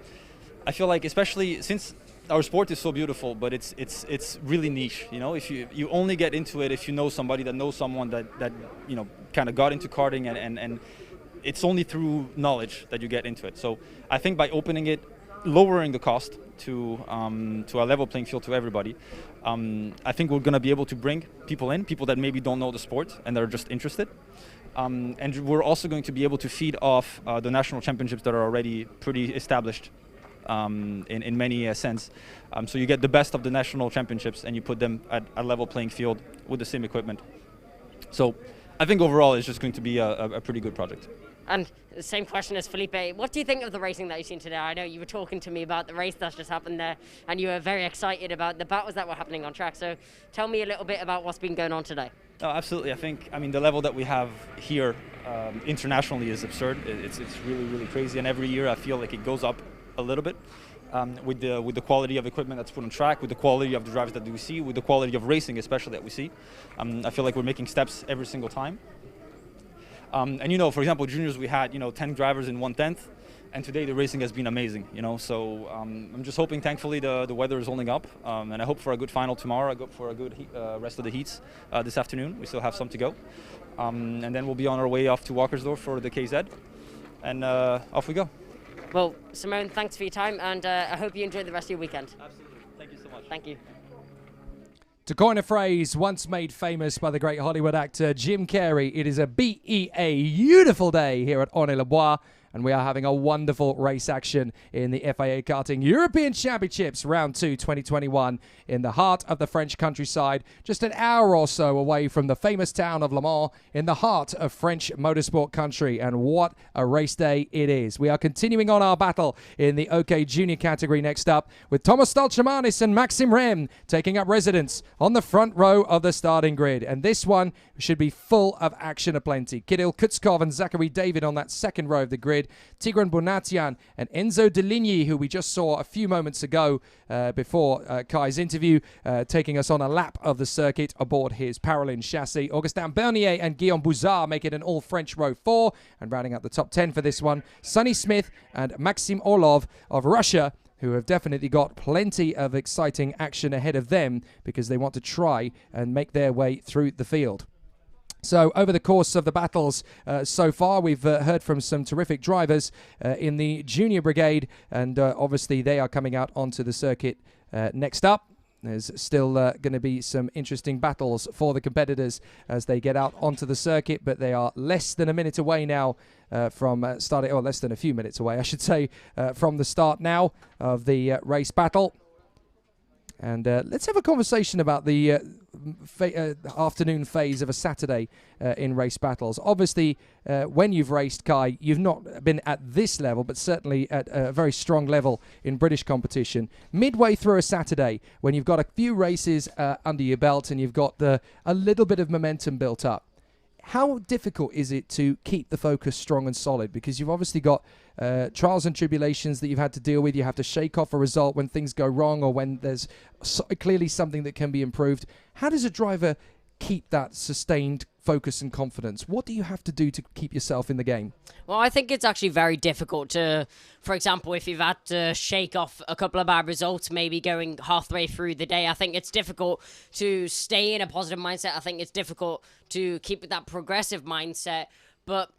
I feel like, especially since our sport is so beautiful, but it's really niche. You know, if you only get into it if you know somebody that knows someone that you know kind of got into karting, and it's only through knowledge that you get into it. So I think by opening it, lowering the cost to a level playing field to everybody, I think we're going to be able to bring people that maybe don't know the sport and that are just interested. And we're also going to be able to feed off the national championships that are already pretty established in many sense. So you get the best of the national championships and you put them at a level playing field with the same equipment. So I think overall it's just going to be a pretty good project. And the same question as Felipe, what do you think of the racing that you've seen today? I know you were talking to me about the race that's just happened there, and you were very excited about the battles that were happening on track. So tell me a little bit about what's been going on today. Oh, absolutely. I mean, the level that we have here internationally is absurd. It's really, really crazy. And every year I feel like it goes up a little bit with the quality of equipment that's put on track, with the quality of the drivers that we see, with the quality of racing especially that we see. I feel like we're making steps every single time. And you know, for example, juniors, we had 10 drivers in 1/10, and today the racing has been amazing. So I'm just hoping, thankfully, the weather is holding up, and I hope for a good final tomorrow. I hope for a good rest of the heats this afternoon. We still have some to go, and then we'll be on our way off to Walkersdorf for the KZ, and off we go. Well, Simone, thanks for your time, and I hope you enjoy the rest of your weekend. Absolutely. Thank you so much. Thank you. To coin a phrase once made famous by the great Hollywood actor Jim Carrey, it is a beautiful day here at Ornay-le-Bois, and we are having a wonderful race action in the FIA Karting European Championships Round 2 2021 in the heart of the French countryside, just an hour or so away from the famous town of Le Mans in the heart of French motorsport country. And what a race day it is. We are continuing on our battle in the OK Junior category next up, with Thomas Stalchemanis and Maxim Rem taking up residence on the front row of the starting grid. And this one should be full of action aplenty. Kirill Kutskov and Zachary David on that second row of the grid. Tigran Bonatian and Enzo Deligny, who we just saw a few moments ago before Kai's interview, taking us on a lap of the circuit aboard his Parolin chassis. Augustin Bernier and Guillaume Bouzard make it an all-French row 4. And rounding out the top 10 for this one, Sonny Smith and Maxim Orlov of Russia, who have definitely got plenty of exciting action ahead of them because they want to try and make their way through the field. So over the course of the battles so far, we've heard from some terrific drivers in the junior brigade, and obviously they are coming out onto the circuit next up. There's still going to be some interesting battles for the competitors as they get out onto the circuit, but they are less than a minute away now from starting, or less than a few minutes away, I should say, from the start now of the race battle. And let's have a conversation about the afternoon phase of a Saturday in race battles. Obviously, when you've raced, Kai, you've not been at this level, but certainly at a very strong level in British competition. Midway through a Saturday, when you've got a few races under your belt and you've got a little bit of momentum built up, how difficult is it to keep the focus strong and solid? Because you've obviously got trials and tribulations that you've had to deal with. You have to shake off a result when things go wrong or when there's clearly something that can be improved. How does a driver keep that sustained focus and confidence? What do you have to do to keep yourself in the game? Well, I think it's actually very difficult to, for example, if you've had to shake off a couple of bad results, maybe going halfway through the day, I think it's difficult to stay in a positive mindset. I think it's difficult to keep that progressive mindset. But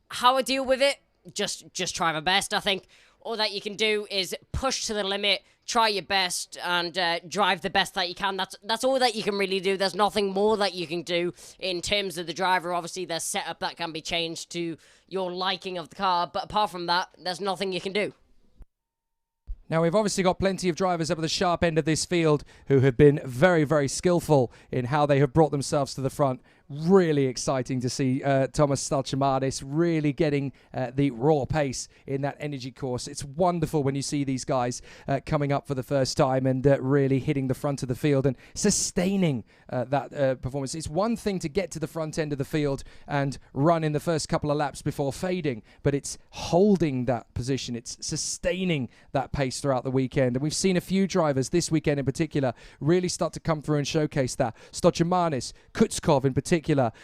how I deal with it, just try my best. I think all that you can do is push to the limit, try your best, and drive the best that you can. That's all that you can really do. There's nothing more that you can do in terms of the driver. Obviously, there's setup that can be changed to your liking of the car, but apart from that, there's nothing you can do. Now, we've obviously got plenty of drivers up at the sharp end of this field who have been very, very skillful in how they have brought themselves to the front. Really exciting to see Thomas Stalchimadis really getting the raw pace in that energy course. It's wonderful when you see these guys coming up for the first time and really hitting the front of the field and sustaining that performance. It's one thing to get to the front end of the field and run in the first couple of laps before fading, but it's holding that position. It's sustaining that pace throughout the weekend. And we've seen a few drivers this weekend in particular really start to come through and showcase that. Stalchimadis, Kutskov in particular,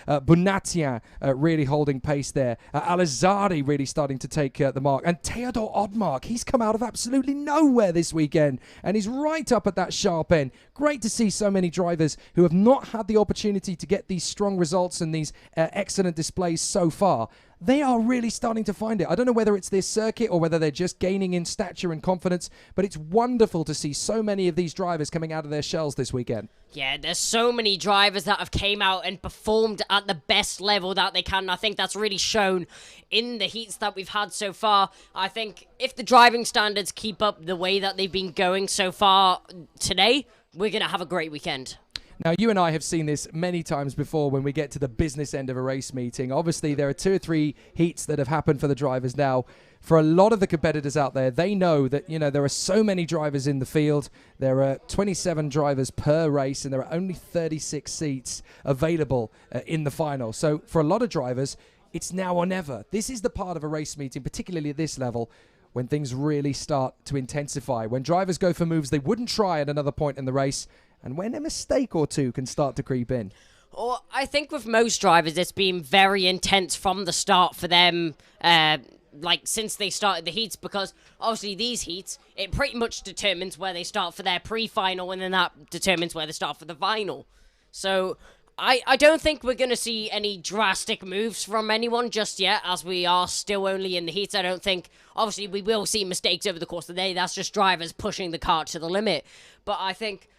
Bunatian really holding pace there. Alizari really starting to take the mark. And Theodor Odmark, he's come out of absolutely nowhere this weekend and he's right up at that sharp end. Great to see so many drivers who have not had the opportunity to get these strong results and these excellent displays so far. They are really starting to find it. I don't know whether it's this circuit or whether they're just gaining in stature and confidence, but it's wonderful to see so many of these drivers coming out of their shells this weekend. Yeah, there's so many drivers that have came out and performed at the best level that they can. I think that's really shown in the heats that we've had so far. I think if the driving standards keep up the way that they've been going so far today, we're going to have a great weekend. Now, you and I have seen this many times before when we get to the business end of a race meeting. Obviously, there are 2 or 3 heats that have happened for the drivers now. For a lot of the competitors out there, they know that, you know, there are so many drivers in the field. There are 27 drivers per race, and there are only 36 seats available in the final. So for a lot of drivers, it's now or never. This is the part of a race meeting, particularly at this level, when things really start to intensify. When drivers go for moves they wouldn't try at another point in the race, and when a mistake or two can start to creep in. Or I think with most drivers, it's been very intense from the start for them, like since they started the heats, because obviously these heats, it pretty much determines where they start for their pre-final, and then that determines where they start for the final. So I don't think we're going to see any drastic moves from anyone just yet, as we are still only in the heats. I don't think, obviously we will see mistakes over the course of the day. That's just drivers pushing the cart to the limit. But I think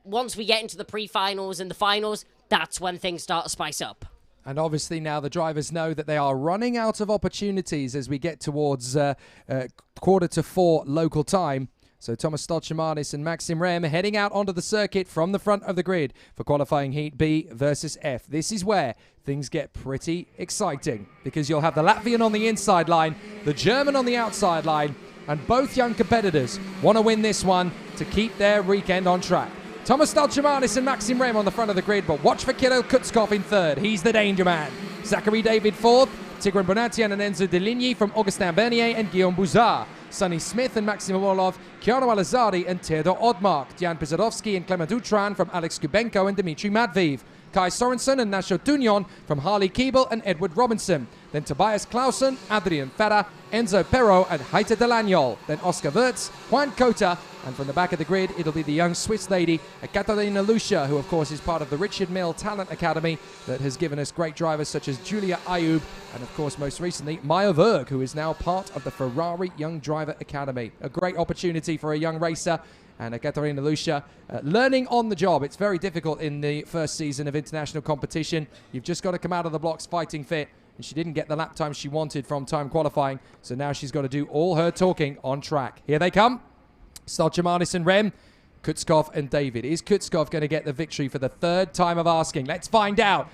once we get into the pre-finals and the finals, that's when things start to spice up. And obviously now the drivers know that they are running out of opportunities as we get towards 3:45 local time. So Thomas Stalchimadis and Maxim Rem heading out onto the circuit from the front of the grid for qualifying Heat B versus F. This is where things get pretty exciting, because you'll have the Latvian on the inside line, the German on the outside line, and both young competitors want to win this one to keep their weekend on track. Thomas Stalchimadis and Maxim Rem on the front of the grid, but watch for Kirill Kutskov in third. He's the danger man. Zachary David fourth, Tigran Bonatian and Enzo Deligny from Augustin Bernier and Guillaume Bouzard. Sonny Smith and Maxim Orlov, Keanu Alizari and Theodor Odmark. Dian Pizarovsky and Clement Utran from Alex Kubenko and Dmitry Matviv. Kai Sorensen and Nasho Tunyon from Harley Keeble and Edward Robinson. Then Tobias Clausen, Adrian Ferra, Enzo Perro and Heite Delagnol. Then Oscar Wirtz, Juan Cota, and from the back of the grid, it'll be the young Swiss lady, Katarina Lucia, who of course is part of the Richard Mille Talent Academy that has given us great drivers such as Julia Ayub, and of course most recently Maya Verg, who is now part of the Ferrari Young Driver Academy. A great opportunity for a young racer. And Katarina Lucia learning on the job. It's very difficult in the first season of international competition. You've just got to come out of the blocks fighting fit. And she didn't get the lap time she wanted from time qualifying. So now she's got to do all her talking on track. Here they come. Stalchimadis and Rem, Kutskov and David. Is Kutskov going to get the victory for the third time of asking? Let's find out.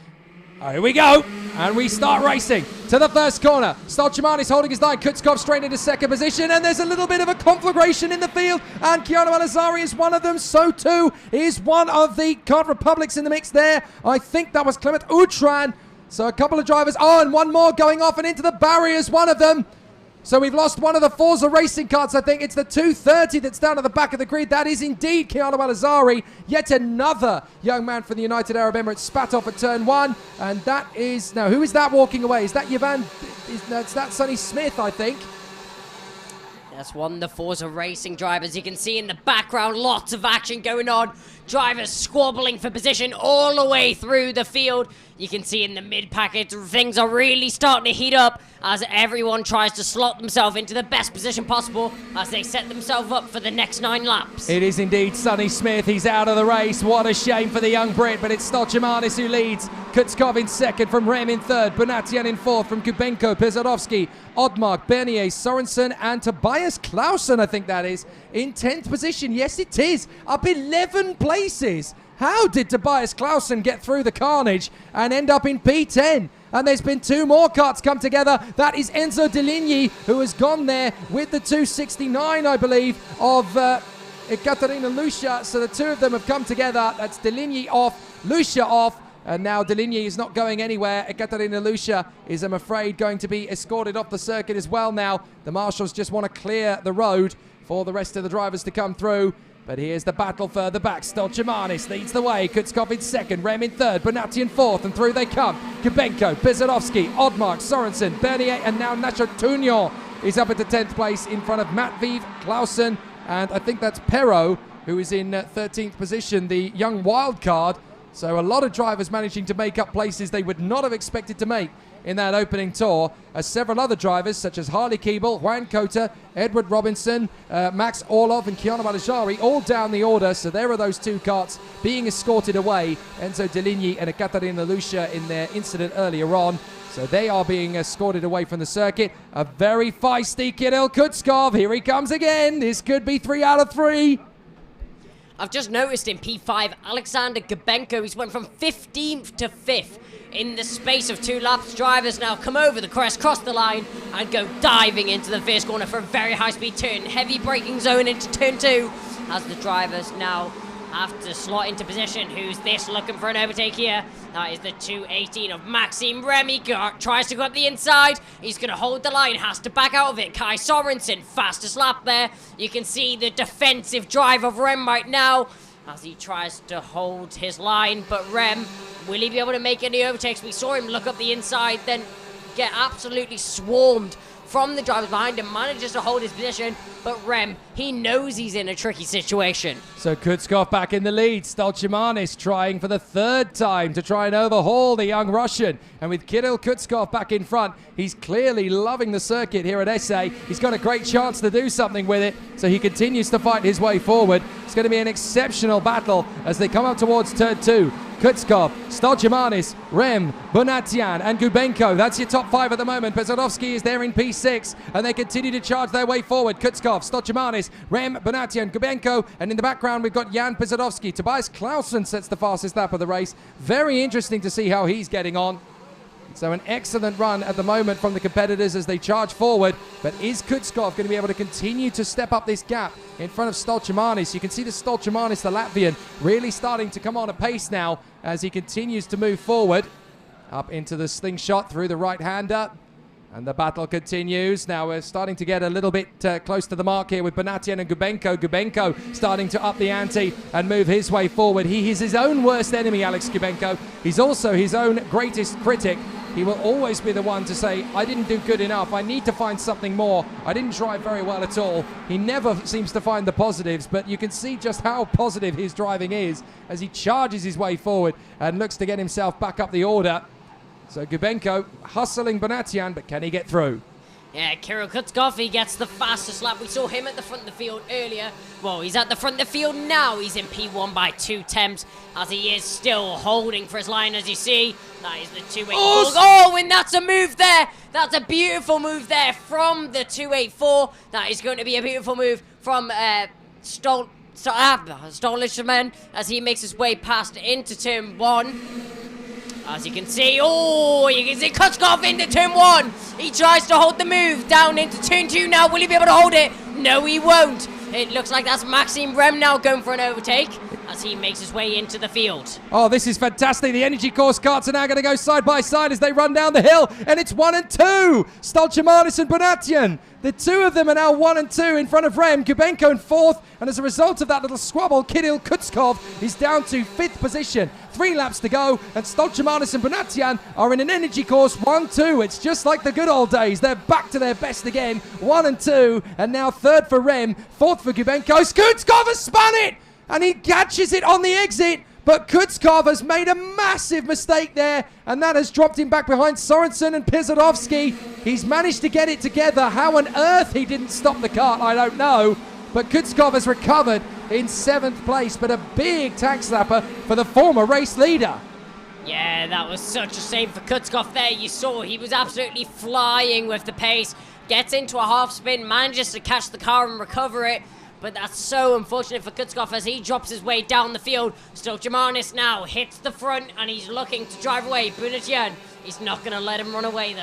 Here we go, and we start racing to the first corner. Stalchimadis holding his line, Kutskov straight into second position, and there's a little bit of a conflagration in the field, and Keanu Alizari is one of them. So too is one of the Card Republics in the mix there. I think that was Clement Utran. So a couple of drivers, and one more going off and into the barriers, one of them. So we've lost one of the Forza racing carts. I think it's the 230 that's down at the back of the grid. That is indeed Keanu Alizari. Yet another young man from the United Arab Emirates spat off at turn one. And that is, now who is that walking away? Is that Yvan? It's that Sonny Smith, I think. That's one of the Forza racing drivers. You can see in the background lots of action going on. Drivers squabbling for position all the way through the field. You can see in the mid-packet things are really starting to heat up as everyone tries to slot themselves into the best position possible as they set themselves up for the next 9 laps. It is indeed Sonny Smith. He's out of the race. What a shame for the young Brit, but it's Stolchimanis who leads. Kutskov in second, from Rem in third, Bonatian in fourth, from Kubenko, Pesarovsky, Odmark, Bernier, Sorensen, and Tobias Clausen, I think that is, in 10th position. Yes, it is. Up 11 places. How did Tobias Clausen get through the carnage and end up in P10? And there's been 2 more karts come together. That is Enzo Deligny, who has gone there with the 269, I believe, of Ekaterina Lucia. So the 2 of them have come together. That's Deligny off, Lucia off. And now Deligny is not going anywhere. Ekaterina Lucia is, I'm afraid, going to be escorted off the circuit as well now. The marshals just want to clear the road for the rest of the drivers to come through. But here's the battle further back. Stolchimanis leads the way. Kutskov in second, Rem in third, Bonatti in fourth, and through they come. Kubenko, Pesarovsky, Odmark, Sorensen, Bernier, and now Nacho Tunion is up at the 10th place in front of Matviv, Clausen, and I think that's Perro, who is in 13th position, the young wild card. So a lot of drivers managing to make up places they would not have expected to make in that opening tour, as several other drivers such as Harley Keeble, Juan Cota, Edward Robinson, Max Orlov and Kiana Malajari all down the order. So there are those 2 karts being escorted away, Enzo Deligny and Ekaterina Lucia in their incident earlier on. So they are being escorted away from the circuit. A very feisty Kirill Kutskov. Here he comes again. This could be 3 out of 3. I've just noticed in P5, Alexander Gabenko, he's went from 15th to 5th in the space of 2 laps. Drivers now come over the crest, cross the line, and go diving into the first corner for a very high-speed turn. Heavy braking zone into turn 2 as the drivers now have to slot into position. Who's this looking for an overtake here? That is the 218 of Maxime Remy. Tries to go up the inside. He's going to hold the line, has to back out of it. Kai Sorensen, fastest lap there. You can see the defensive drive of Rem right now as he tries to hold his line. But Rem, will he be able to make any overtakes? We saw him look up the inside, then get absolutely swarmed from the drivers behind him, manages to hold his position, but Rem, he knows he's in a tricky situation. So Kutskov back in the lead. Stolchimanis trying for the 3rd time to try and overhaul the young Russian. And with Kirill Kutskov back in front, he's clearly loving the circuit here at SA. He's got a great chance to do something with it, so he continues to fight his way forward. It's going to be an exceptional battle as they come up towards turn 2. Kutskov, Stolchimanis, Rem, Bonatian, and Gubenko. That's your top 5 at the moment. Pesarovsky is there in P6, and they continue to charge their way forward. Kutskov, Stolchimanis, Rem, Bonatian, Gubenko, and in the background we've got Jan Pesarovsky. Tobias Clausen sets the fastest lap of the race. Very interesting to see how he's getting on. So an excellent run at the moment from the competitors as they charge forward. But is Kutskov going to be able to continue to step up this gap in front of Stolchimanis? You can see the Stolchimanis, the Latvian, really starting to come on a pace now as he continues to move forward. Up into the slingshot through the right-hander. And the battle continues. Now we're starting to get a little bit close to the mark here with Bonatian and Gubenko. Gubenko starting to up the ante and move his way forward. He is his own worst enemy, Alex Gubenko. He's also his own greatest critic. He will always be the one to say, I didn't do good enough. I need to find something more. I didn't drive very well at all. He never seems to find the positives, but you can see just how positive his driving is as he charges his way forward and looks to get himself back up the order. So Gubenko hustling Bonatian, but can he get through? Yeah, Kirill Kutskov, he gets the fastest lap. We saw him at the front of the field earlier. Well, he's at the front of the field now. He's in P1 by 2 tenths as he is still holding for his line, as you see. That is the 284. Oh, and that's a move there. That's a beautiful move there from the 284. That is going to be a beautiful move from Stolishman as he makes his way past into turn 1. As you can see, Kutskov into turn 1. He tries to hold the move down into turn 2 now. Will he be able to hold it? No, he won't. It looks like that's Maxime Rem now going for an overtake as he makes his way into the field. Oh, this is fantastic. The Energy Course karts are now going to go side by side as they run down the hill. And it's 1 and 2. Stolchimanis and Bonatian. The 2 of them are now 1 and 2 in front of Rem. Gubenko in 4th. And as a result of that little squabble, Kirill Kutskov is down to 5th position. 3 laps to go. And Stolchimanis and Bonatian are in an Energy Course 1-2. It's just like the good old days. They're back to their best again. 1 and 2. And now 3rd for Rem. 4th for Gubenko. Kutskov has spun it! and he catches it on the exit. But Kutskov has made a massive mistake there, and that has dropped him back behind Sorensen and Piasecki. He's managed to get it together. How on earth he didn't stop the kart, I don't know. But Kutskov has recovered in 7th place, but a big tag slapper for the former race leader. Yeah, that was such a shame for Kutskov there. You saw he was absolutely flying with the pace. Gets into a half spin, manages to catch the car and recover it. But that's so unfortunate for Kutskov as he drops his way down the field. Stolchamanis now hits the front and he's looking to drive away. Bunatian, he's not going to let him run away though.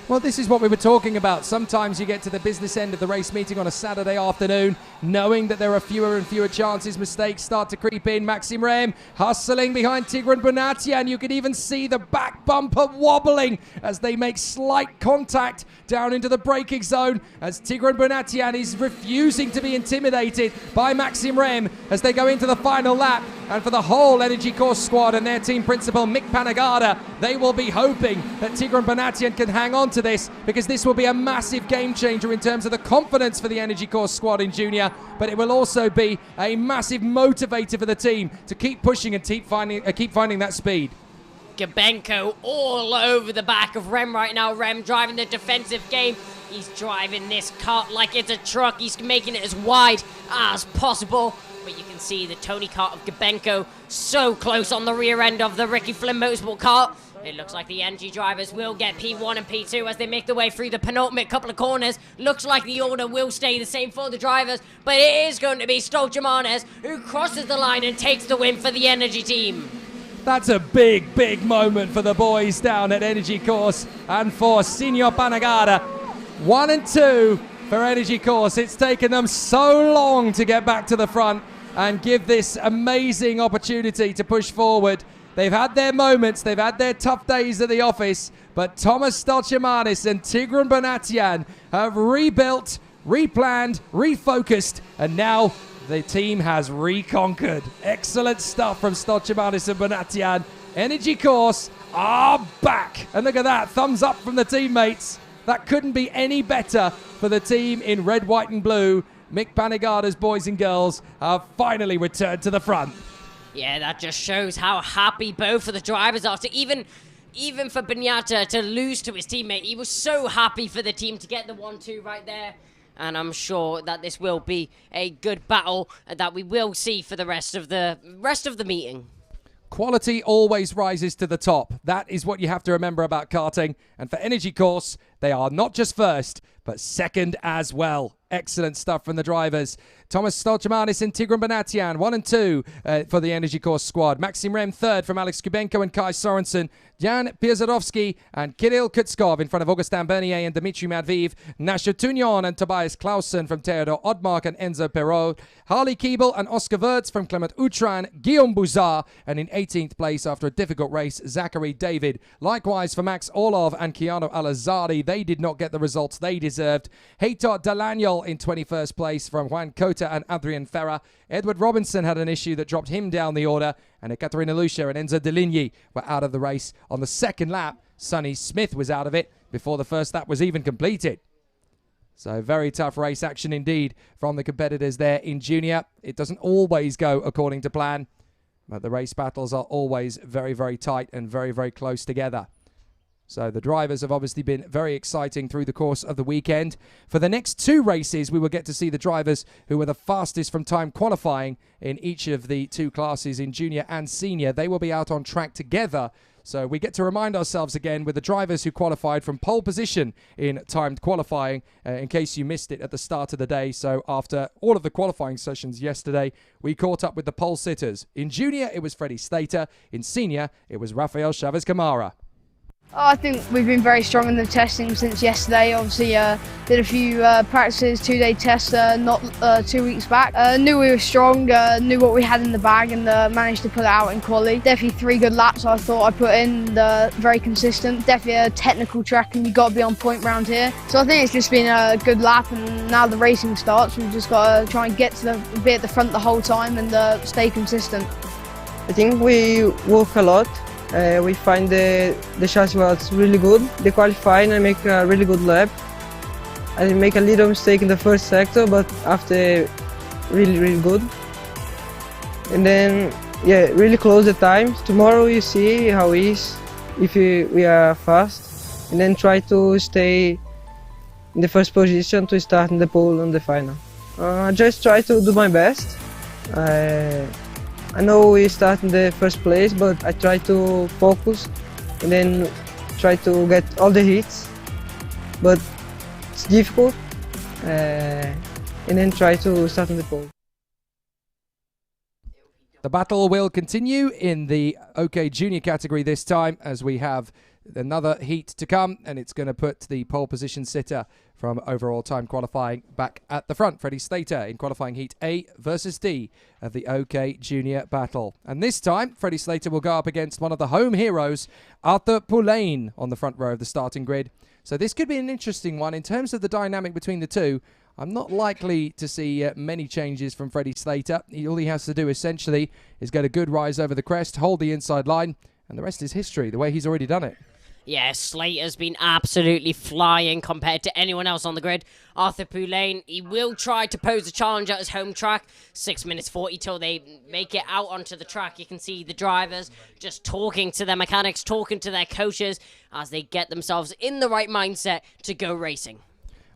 Well, this is what we were talking about. Sometimes you get to the business end of the race meeting on a Saturday afternoon, knowing that there are fewer and fewer chances mistakes start to creep in. Maxime Rem hustling behind Tigran Bunatian. You could even see the back bumper wobbling as they make slight contact down into the braking zone, as Tigran Bunatian is refusing to be intimidated by Maxime Rem as they go into the final lap. And for the whole Energy Course squad and their team principal, Mick Panagada, they will be hoping that Tigran Bunatian can hang on to this, because this will be a massive game changer in terms of the confidence for the Energy Course squad in junior, but it will also be a massive motivator for the team to keep pushing and keep finding that speed. Gabenko all over the back of Rem right now. Rem driving the defensive game. He's driving this kart like it's a truck. He's making it as wide as possible. But you can see the Tony kart of Gabenko so close on the rear end of the Ricky Flynn Motorsport kart. It looks like the NG drivers will get P1 and P2 as they make their way through the penultimate couple of corners. Looks like the order will stay the same for the drivers, but it is going to be Stolchamanis who crosses the line and takes the win for the Energy team. That's a big, big moment for the boys down at Energy Course and for Signor Panagada. 1 and 2 for Energy Course. It's taken them so long to get back to the front and give this amazing opportunity to push forward. They've had their moments, they've had their tough days at the office, but Thomas Stolchamanis and Tigran Bunatian have rebuilt, replanned, refocused, and now the team has reconquered. Excellent stuff from Stolchamanis and Bunatian. Energy Course are back. And look at that, thumbs up from the teammates. That couldn't be any better for the team in red, white and blue. Mick Panagada's boys and girls have finally returned to the front. Yeah, that just shows how happy both of the drivers are. So even for Benyata to lose to his teammate, he was so happy for the team to get the 1-2 right there. And I'm sure that this will be a good battle that we will see for the rest of the meeting. Quality always rises to the top. That is what you have to remember about karting. And for Energy Course, they are not just first, but second as well. Excellent stuff from the drivers. Thomas Stolchamanis and Tigran Bunatian, 1 and 2 for the Energy Course squad. Maxime Rem, third from Alex Kubenko and Kai Sorensen. Jan Piasecki and Kirill Kutskov in front of Augustin Bernier and Dmitry Matviv. Nasha Tunion and Tobias Clausen from Theodor Odmark and Enzo Perrault. Harley Keeble and Oscar Wirtz from Clement Outran. Guillaume Bouzard, and in 18th place after a difficult race, Zachary David. Likewise for Max Orlov and Keanu Alazadi. They did not get the results they deserved. Heitor Delaniel in 21st place from Juan Cota and Adrian Ferrer. Edward Robinson had an issue that dropped him down the order, and Ekaterina Lucia and Enzo Deligny were out of the race on the second lap. Sonny Smith was out of it before the first lap was even completed. So very tough race action indeed from the competitors there in junior. It doesn't always go according to plan, but the race battles are always very, very tight and very, very close together. So the drivers have obviously been very exciting through the course of the weekend. For the next 2 races, we will get to see the drivers who were the fastest from time qualifying in each of the 2 classes in junior and senior. They will be out on track together. So we get to remind ourselves again with the drivers who qualified from pole position in timed qualifying, in case you missed it at the start of the day. So after all of the qualifying sessions yesterday, we caught up with the pole sitters. In junior, it was Freddie Slater. In senior, it was Rafael Chavez Camara. I think we've been very strong in the testing since yesterday. Obviously, did a few practices, 2-day tests not 2 weeks back. Knew we were strong, knew what we had in the bag, and managed to put it out in quali. Definitely 3 good laps I thought I put in, very consistent. Definitely a technical track, and you've got to be on point round here. So I think it's just been a good lap, and now the racing starts. We've just got to try and get to be at the front the whole time and stay consistent. I think we work a lot. We find the chassis was really good. The qualifying, I make a really good lap. I make a little mistake in the first sector, but after really, really good. and then yeah, really close the time. Tomorrow you see how it is if we are fast, and then try to stay in the first position to start in the pole on the final. Just try to do my best. I know we start in the first place, but I try to focus and then try to get all the hits, but it's difficult, and then try to start in the pole. The battle will continue in the OK Junior category this time, as we have another heat to come, and it's going to put the pole position sitter from overall time qualifying back at the front. Freddie Slater in qualifying heat A versus D of the OK Junior battle. And this time, Freddie Slater will go up against one of the home heroes, Arthur Poulain, on the front row of the starting grid. So this could be an interesting one. In terms of the dynamic between the two, I'm not likely to see many changes from Freddie Slater. All he has to do essentially is get a good rise over the crest, hold the inside line, and the rest is history, the way he's already done it. Yeah, Slater's been absolutely flying compared to anyone else on the grid. Arthur Poulain, he will try to pose a challenge at his home track. 6 minutes 40 till they make it out onto the track. You can see the drivers just talking to their mechanics, talking to their coaches as they get themselves in the right mindset to go racing.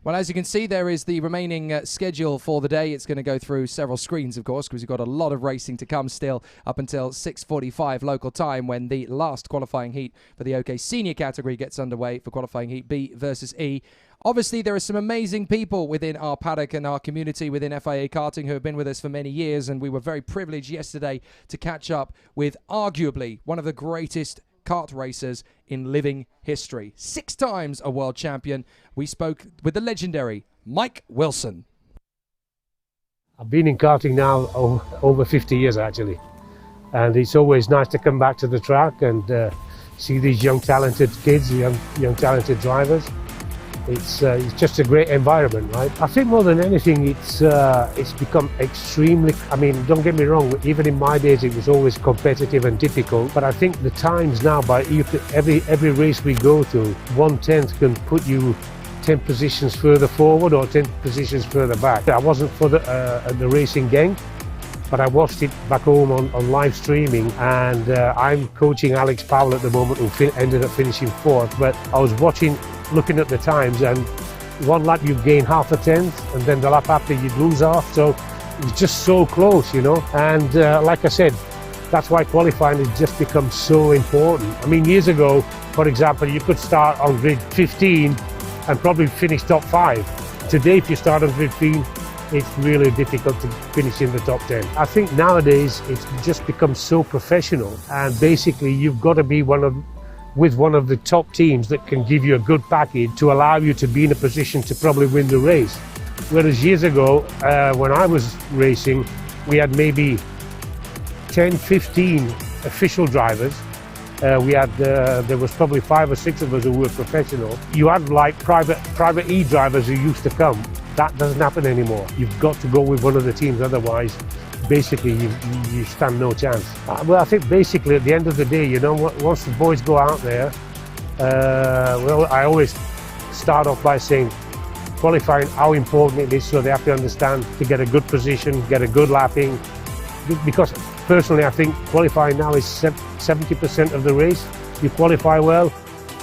Well, as you can see, there is the remaining schedule for the day. It's going to go through several screens, of course, because we've got a lot of racing to come still up until 6:45 local time, when the last qualifying heat for the OK Senior category gets underway for qualifying heat B versus E. Obviously, there are some amazing people within our paddock and our community within FIA Karting who have been with us for many years, and we were very privileged yesterday to catch up with arguably one of the greatest kart racers in living history. 6 times a world champion. We spoke with the legendary Mike Wilson. I've been in karting now over 50 years actually, and it's always nice to come back to the track and see these young talented kids, young talented drivers. It's just a great environment, right? I think more than anything, it's become extremely, I mean, don't get me wrong, even in my days it was always competitive and difficult, but I think the times now, every race we go to, 1/10 can put you 10 positions further forward or 10 positions further back. I wasn't for the racing gang, but I watched it back home on live streaming, and I'm coaching Alex Powell at the moment, who ended up finishing 4th, but I was looking at the times, and one lap you gain half a tenth, and then the lap after you'd lose half, so it's just so close, you know. And like I said, that's why qualifying has just become so important. I mean, years ago, for example, you could start on grid 15 and probably finish top 5. Today, if you start on grid 15, it's really difficult to finish in the top 10. I think nowadays it's just become so professional, and basically you've got to be with one of the top teams that can give you a good package to allow you to be in a position to probably win the race. Whereas years ago, when I was racing, we had maybe 10, 15 official drivers. There was probably 5 or 6 of us who were professional. You had like private E drivers who used to come. That doesn't happen anymore. You've got to go with one of the teams, otherwise basically you stand no chance. Well, I think basically at the end of the day, you know, once the boys go out there, well, I always start off by saying qualifying, how important it is, so they have to understand to get a good position, get a good lapping, because personally I think qualifying now is 70% of the race. You qualify well,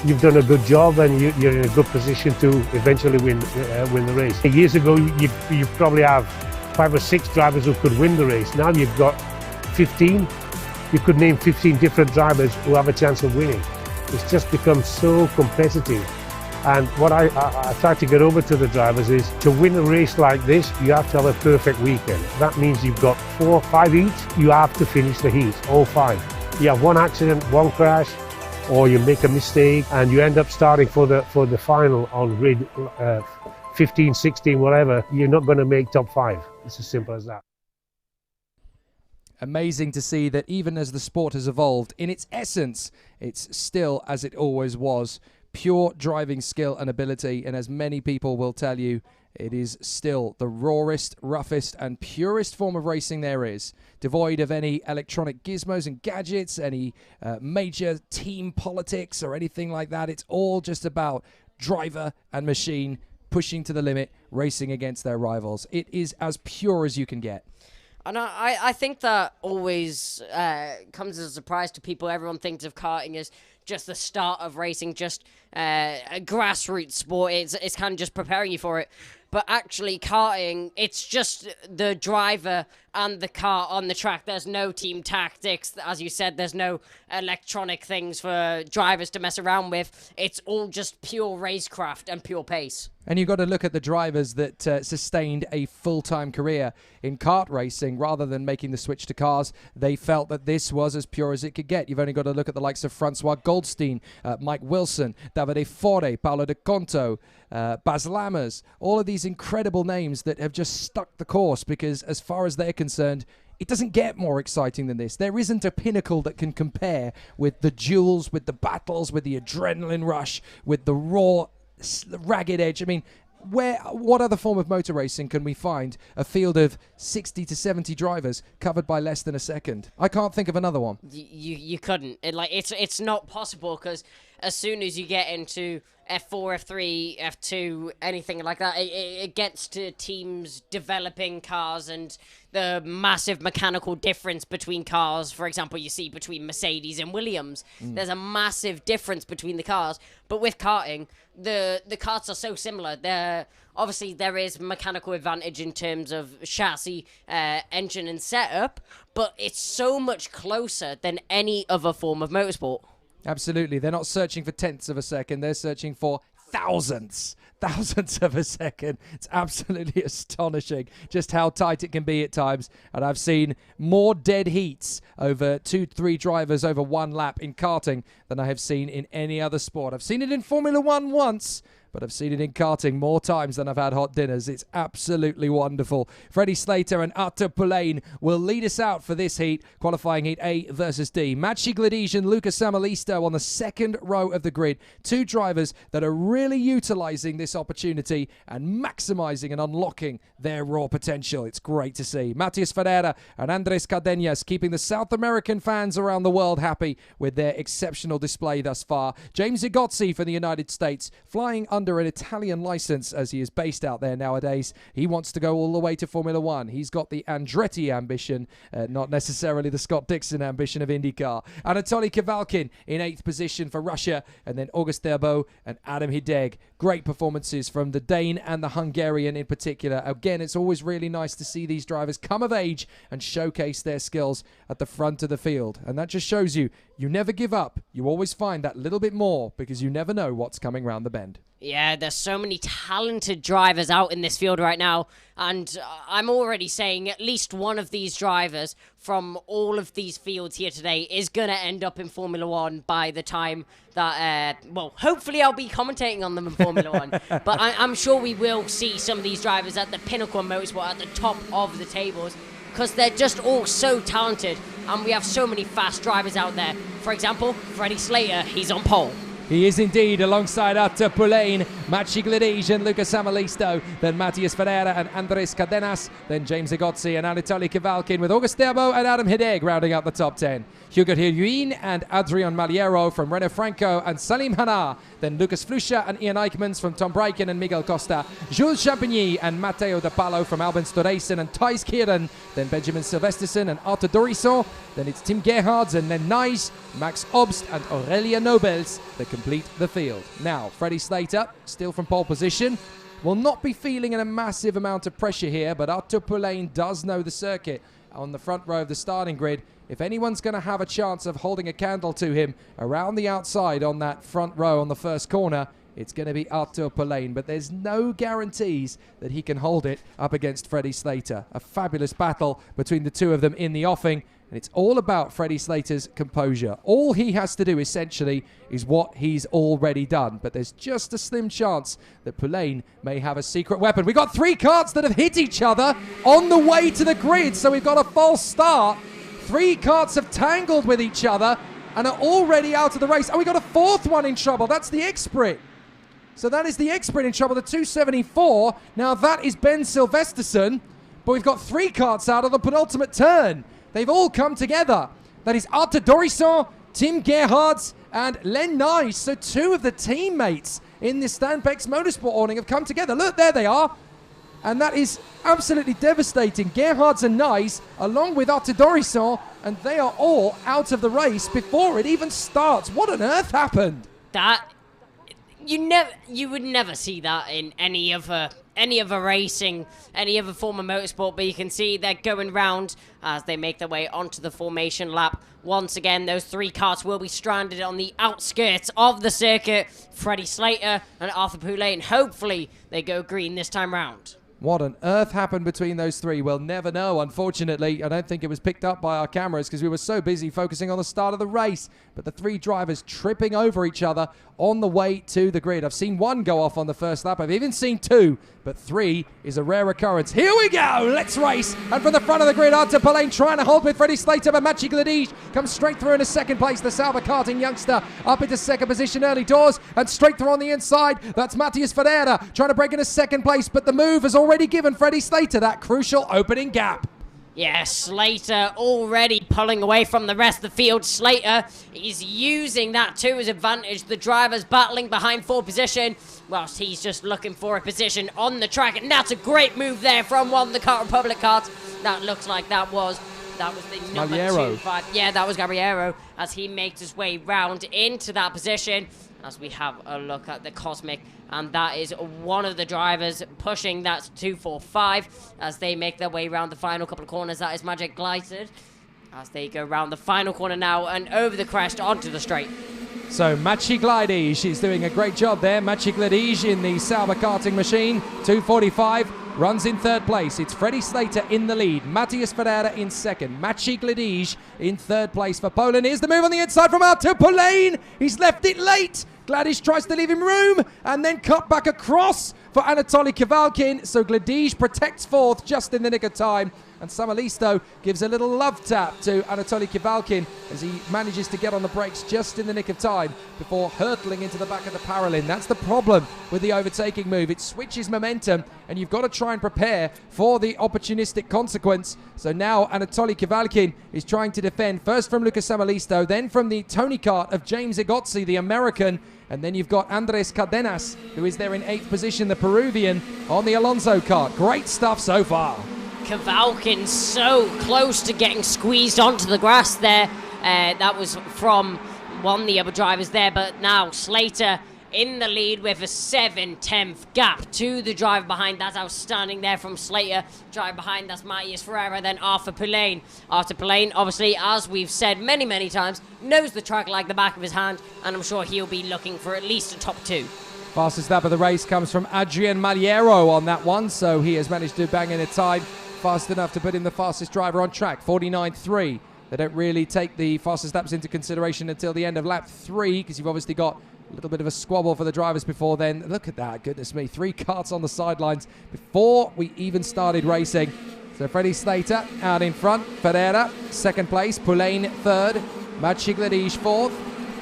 you've done a good job, and you're in a good position to eventually win the race. Years ago, you probably have 5 or 6 drivers who could win the race. Now you've got 15. You could name 15 different drivers who have a chance of winning. It's just become so competitive. And what I try to get over to the drivers is, to win a race like this, you have to have a perfect weekend. That means you've got 4 or 5 heats, you have to finish the heat, all 5. You have one accident, one crash, or you make a mistake and you end up starting for the final on grid 15, 16, whatever, you're not going to make top 5. It's as simple as that. Amazing to see that even as the sport has evolved, in its essence, it's still as it always was. Pure driving skill and ability, and as many people will tell you, it is still the rawest, roughest and purest form of racing there is, devoid of any electronic gizmos and gadgets, any major team politics or anything like that. It's all just about driver and machine pushing to the limit, racing against their rivals. It is as pure as you can get. And I think that always comes as a surprise to people. Everyone thinks of karting as just the start of racing, just a grassroots sport. It's kind of just preparing you for it. But actually, karting, it's just the driver and the car on the track. There's no team tactics. As you said, there's no electronic things for drivers to mess around with. It's all just pure racecraft and pure pace. And you've got to look at the drivers that sustained a full-time career in kart racing rather than making the switch to cars. They felt that this was as pure as it could get. You've only got to look at the likes of Francois Goldstein, Mike Wilson, Davide Fore, Paolo De Conto, Baz Lammers, all of these incredible names that have just stuck the course because as far as they're concerned, it doesn't get more exciting than this. There isn't a pinnacle that can compare with the duels, with the battles, with the adrenaline rush, with the raw ragged edge. I mean, what other form of motor racing can we find a field of 60 to 70 drivers covered by less than a second? I can't think of another one. You couldn't. It's not possible, because as soon as you get into F4, F3, F2, anything like that, it gets to teams developing cars and the massive mechanical difference between cars. For example, you see between Mercedes and Williams. There's a massive difference between the cars. But with karting, the karts are so similar. Obviously, there is mechanical advantage in terms of chassis, engine and setup, but it's so much closer than any other form of motorsport. Absolutely. They're not searching for tenths of a second. They're searching for thousandths of a second. It's absolutely astonishing just how tight it can be at times. And I've seen more dead heats over 2-3 drivers over one lap in karting than I have seen in any other sport. I've seen it in Formula One once, but I've seen it in karting more times than I've had hot dinners. It's absolutely wonderful. Freddie Slater and Arthur Pulain will lead us out for this heat, qualifying heat A versus D. Maciej Gledizh and Luca Samalisto on the second row of the grid. Two drivers that are really utilising this opportunity and maximising and unlocking their raw potential. It's great to see. Matias Ferreira and Andres Cardenas keeping the South American fans around the world happy with their exceptional display thus far. James Igozzi for the United States, flying under an Italian license as he is based out there nowadays. He wants to go all the way to Formula One. He's got the Andretti ambition, not necessarily the Scott Dixon ambition of IndyCar. Anatoly Kavalkin in 8th position for Russia, and then August Derbo and Adam Hideg. Great performances from the Dane and the Hungarian in particular. Again, it's always really nice to see these drivers come of age and showcase their skills at the front of the field. And that just shows you never give up. You always find that little bit more because you never know what's coming round the bend. Yeah, there's so many talented drivers out in this field right now, and I'm already saying at least one of these drivers from all of these fields here today is going to end up in Formula One by the time that, hopefully I'll be commentating on them in Formula One, but I'm sure we will see some of these drivers at the pinnacle of motorsport, at the top of the tables, because they're just all so talented, and we have so many fast drivers out there. For example, Freddie Slater, he's on pole. He is indeed, alongside Arthur Pulain, Maciej Gledizh and Luca Samalisto, then Matias Ferreira and Andres Cardenas, then James Igozzi and Anatoly Kavalkin, with August Derbo and Adam Hideg rounding out the top 10. Hugo Hiruin and Adrian Maliero from Renault Franco and Salim Hanna, then Lucas Flusha and Ian Eichmans from Tom Breiken and Miguel Costa, Jules Champigny and Matteo De Palo from Albin Storeysen and Thijs Kieran, then Benjamin Silvesterson and Arthur Dorisson, then it's Tim Gerhards and Len Nijs, Max Obst and Aurelia Nobels that complete the field. Now, Freddie Slater, still from pole position, will not be feeling a massive amount of pressure here, but Arthur Pulain does know the circuit on the front row of the starting grid. If anyone's going to have a chance of holding a candle to him around the outside on that front row on the first corner, it's going to be Arthur Pulain, but there's no guarantees that he can hold it up against Freddie Slater. A fabulous battle between the two of them in the offing, and it's all about Freddie Slater's composure. All he has to do, essentially, is what he's already done, but there's just a slim chance that Pulain may have a secret weapon. We've got 3 karts that have hit each other on the way to the grid, so we've got a false start. 3 karts have tangled with each other and are already out of the race. And we got a 4th one in trouble. That's the X-Brit. So that is the X-Brit in trouble, the 274. Now that is Ben Silvesterson. But we've got 3 karts out of the penultimate turn. They've all come together. That is Arthur Dorisson, Tim Gerhards, and Len Nijs. So 2 of the teammates in this Stan Peck's Motorsport awning have come together. Look, there they are. and that is absolutely devastating. Gerhards and Nice, along with Artedorison, and they are all out of the race before it even starts. What on earth happened? That you would never see that in any other racing, any other form of motorsport, but you can see they're going round as they make their way onto the formation lap. Once again, those 3 karts will be stranded on the outskirts of the circuit. Freddie Slater and Arthur Poulet, and hopefully they go green this time round. What on earth happened between those 3? We'll never know, unfortunately. I don't think it was picked up by our cameras because we were so busy focusing on the start of the race. But the 3 drivers tripping over each other on the way to the grid. I've seen 1 go off on the first lap. I've even seen 2, but 3 is a rare occurrence. Here we go! Let's race! And from the front of the grid, Arthur Poulet trying to hold with Freddie Slater, but Maciej Gledicz comes straight through in a second place. The Sauber Karting youngster up into second position early doors, and straight through on the inside. That's Matthias Ferreira trying to break into second place, but the move has already given Freddie Slater that crucial opening gap. Yeah, Slater already pulling away from the rest of the field. Slater is using that to his advantage. The drivers battling behind for position, whilst he's just looking for a position on the track. And that's a great move there from one of the Kart Republic karts. That looks like that was the number 2-5. Yeah, that was Gabriero as he makes his way round into that position. As we have a look at the Cosmic, and that is one of the drivers pushing that 2-4-5 as they make their way around the final couple of corners. That is Magic Glycid as they go around the final corner now and over the crest onto the straight. So Maciej Gledicz is doing a great job there. Maciej Gledicz in the Sauber Karting machine, 2:45, runs in 3rd place. It's Freddie Slater in the lead, Matthias Ferreira in 2nd, Maciej Gledicz in 3rd place for Poland. Here's the move on the inside from Artur Poulet. He's left it late. Gledicz tries to leave him room and then cut back across for Anatoly Kavalkin. So Gledicz protects 4th just in the nick of time. And Samalisto gives a little love tap to Anatoly Kavalkin as he manages to get on the brakes just in the nick of time before hurtling into the back of the Paralin. That's the problem with the overtaking move. It switches momentum and you've got to try and prepare for the opportunistic consequence. So now Anatoly Kavalkin is trying to defend first from Lucas Samalisto, then from the Tony kart of James Igozzi, the American. And then you've got Andres Cardenas, who is there in 8th position, the Peruvian, on the Alonso kart. Great stuff so far. Kavalkin so close to getting squeezed onto the grass there. That was from one of the other drivers there, but now Slater in the lead with a 7/10 gap to the driver behind. That's outstanding there from Slater. Driver behind, that's Matthias Ferreira, then Arthur Poulet. Arthur Poulet, obviously, as we've said many, many times, knows the track like the back of his hand, and I'm sure he'll be looking for at least a top 2. Fastest lap of the race comes from Adrian Maliero on that one, so he has managed to bang in a time fast enough to put him the fastest driver on track, 49.3. They don't really take the fastest laps into consideration until the end of lap 3 because you've obviously got a little bit of a squabble for the drivers before then. Look at that, goodness me. 3 karts on the sidelines before we even started racing. So Freddie Slater out in front. Ferreira, 2nd place. Poulet, 3rd. Maciej Gledicz, 4th.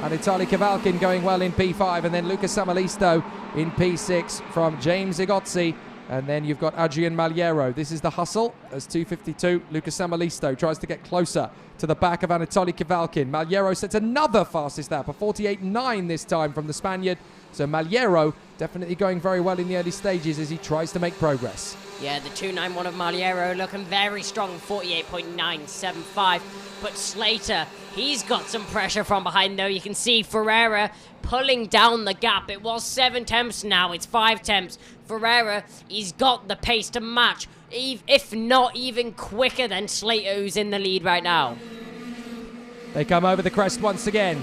And Anatoly Kavalkin going well in P5. And then Lucas Samalisto in P6 from James Igozzi. And then you've got Adrian Maliero. This is the hustle as 2:52. Lucas Samalisto tries to get closer to the back of Anatoly Kavalkin. Maliero sets another fastest lap, a 48.9 this time from the Spaniard. So Maliero definitely going very well in the early stages as he tries to make progress. Yeah, the 291 of Maliero looking very strong, 48.975. But Slater, he's got some pressure from behind though. You can see Ferreira pulling down the gap. It was 7/10, now it's 5/10. Ferreira, he's got the pace to match, if not even quicker than Slater, who's in the lead right now. They come over the crest once again.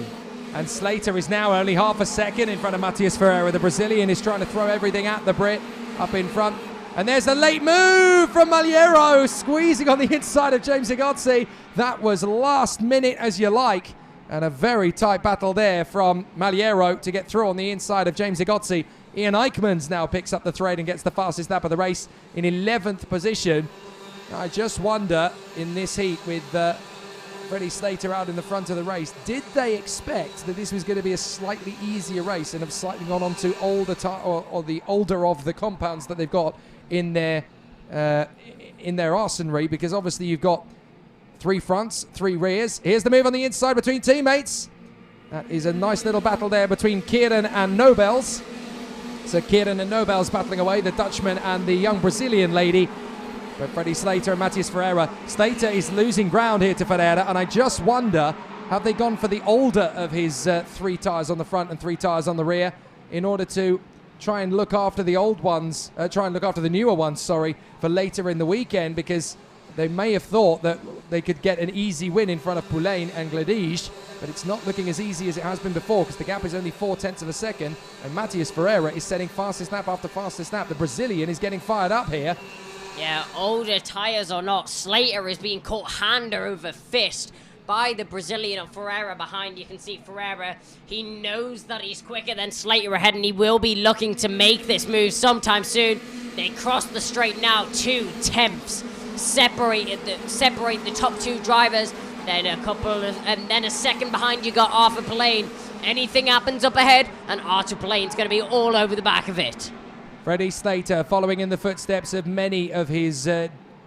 And Slater is now only half a second in front of Matthias Ferreira. The Brazilian is trying to throw everything at the Brit up in front. And there's a late move from Maliero, squeezing on the inside of James Igozzi. That was last minute as you like. And a very tight battle there from Maliero to get through on the inside of James Igozzi. Ian Eichmans now picks up the thread and gets the fastest lap of the race in 11th position. I just wonder in this heat with Freddie Slater out in the front of the race, did they expect that this was going to be a slightly easier race and have slightly gone on to or the older of the compounds that they've got in their arsenal? Because obviously you've got 3 fronts, 3 rears. Here's the move on the inside between teammates. That is a nice little battle there between Kieran and Nobels. So Kieran and Nobel's battling away, the Dutchman and the young Brazilian lady. But Freddie Slater and Matthias Ferreira. Slater is losing ground here to Ferreira, and I just wonder, have they gone for the older of his 3 tyres on the front and 3 tyres on the rear in order to try and look after the old ones, try and look after the newer ones, sorry, for later in the weekend, because they may have thought that they could get an easy win in front of Poulain and Gledij, but it's not looking as easy as it has been before, because the gap is only 0.4 of a second, and Matthias Ferreira is setting fastest lap after fastest lap. The Brazilian is getting fired up here. Yeah, older tyres or not, Slater is being caught hand over fist by the Brazilian of Ferreira behind. You can see Ferreira, he knows that he's quicker than Slater ahead, and he will be looking to make this move sometime soon. They cross the straight now, 2 tenths separate the top 2 drivers. Then and then a second behind you got Arthur Poulain. Anything happens up ahead, and Arthur Poulain's going to be all over the back of it. Freddie Slater following in the footsteps of many of his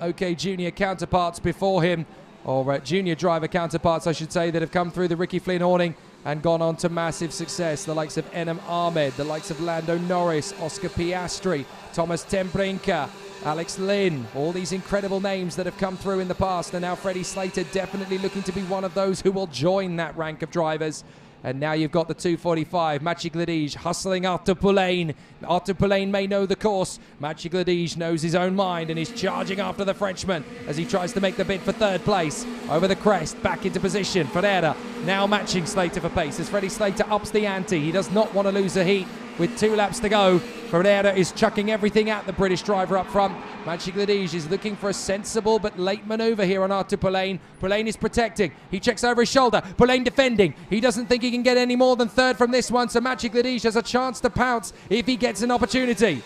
OK Junior counterparts before him, or junior driver counterparts, I should say, that have come through the Ricky Flynn awning and gone on to massive success. The likes of Enem Ahmed, the likes of Lando Norris, Oscar Piastri, Thomas Temprinka, Alex Lynn, all these incredible names that have come through in the past, and now Freddie Slater definitely looking to be one of those who will join that rank of drivers. And now you've got the 245, Maciej Gledij hustling Arthur Poulain. Arthur Poulain may know the course. Maciej Gledij knows his own mind and is charging after the Frenchman as he tries to make the bid for 3rd place. Over the crest, back into position. Ferreira now matching Slater for pace as Freddie Slater ups the ante. He does not want to lose a heat with 2 laps to go. Ferreira is chucking everything at the British driver up front. Maciej Gledij is looking for a sensible but late manoeuvre here on Arthur Poulain. Poulain is protecting. He checks over his shoulder. Poulain defending. He doesn't think he can get any more than 3rd from this one, so Maciej Gledij has a chance to pounce if he gets an opportunity.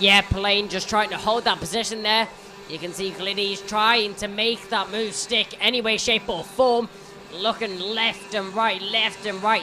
Yeah, Poulain just trying to hold that position there. You can see Gledij trying to make that move stick any way, shape or form. Looking left and right,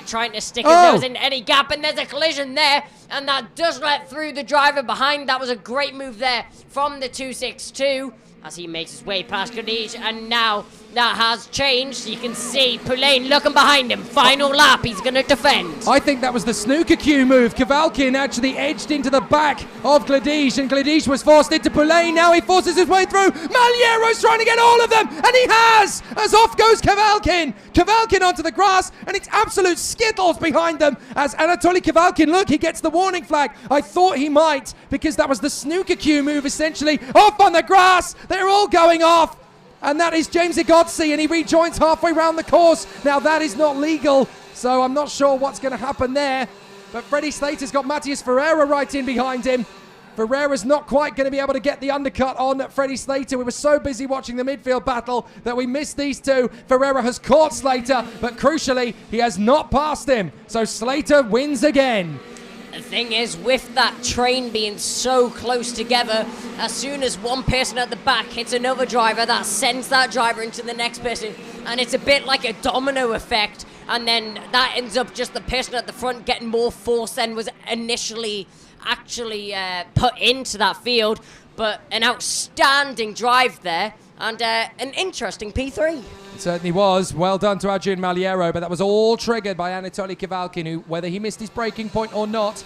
trying to stick his nose in any gap, and there's a collision there, and that does let through the driver behind. That was a great move there from the 262 as he makes his way past Gledij, and now that has changed. You can see Poulain looking behind him. Final lap, he's going to defend. I think that was the snooker cue move. Kavalkin actually edged into the back of Gledij, and Gledij was forced into Poulain. Now he forces his way through. Maliero's trying to get all of them, and he has, as off goes Kavalkin. Kavalkin onto the grass, and it's absolute skittles behind them as Anatoly Kavalkin, look, he gets the warning flag. I thought he might, because that was the snooker cue move, essentially. Off on the grass, they're all going off. And that is James Igotzi, and he rejoins halfway round the course. Now that is not legal, so I'm not sure what's going to happen there. But Freddie Slater's got Matthias Ferreira right in behind him. Ferreira's not quite going to be able to get the undercut on Freddie Slater. We were so busy watching the midfield battle that we missed these two. Ferreira has caught Slater, but crucially, he has not passed him. So Slater wins again. The thing is, with that train being so close together, as soon as one person at the back hits another driver, that sends that driver into the next person, and it's a bit like a domino effect, and then that ends up just the person at the front getting more force than was initially actually put into that field. But an outstanding drive there, and an interesting P3. It certainly was. Well done to Adrian Maliero, but that was all triggered by Anatoly Kavalkin, who, whether he missed his braking point or not,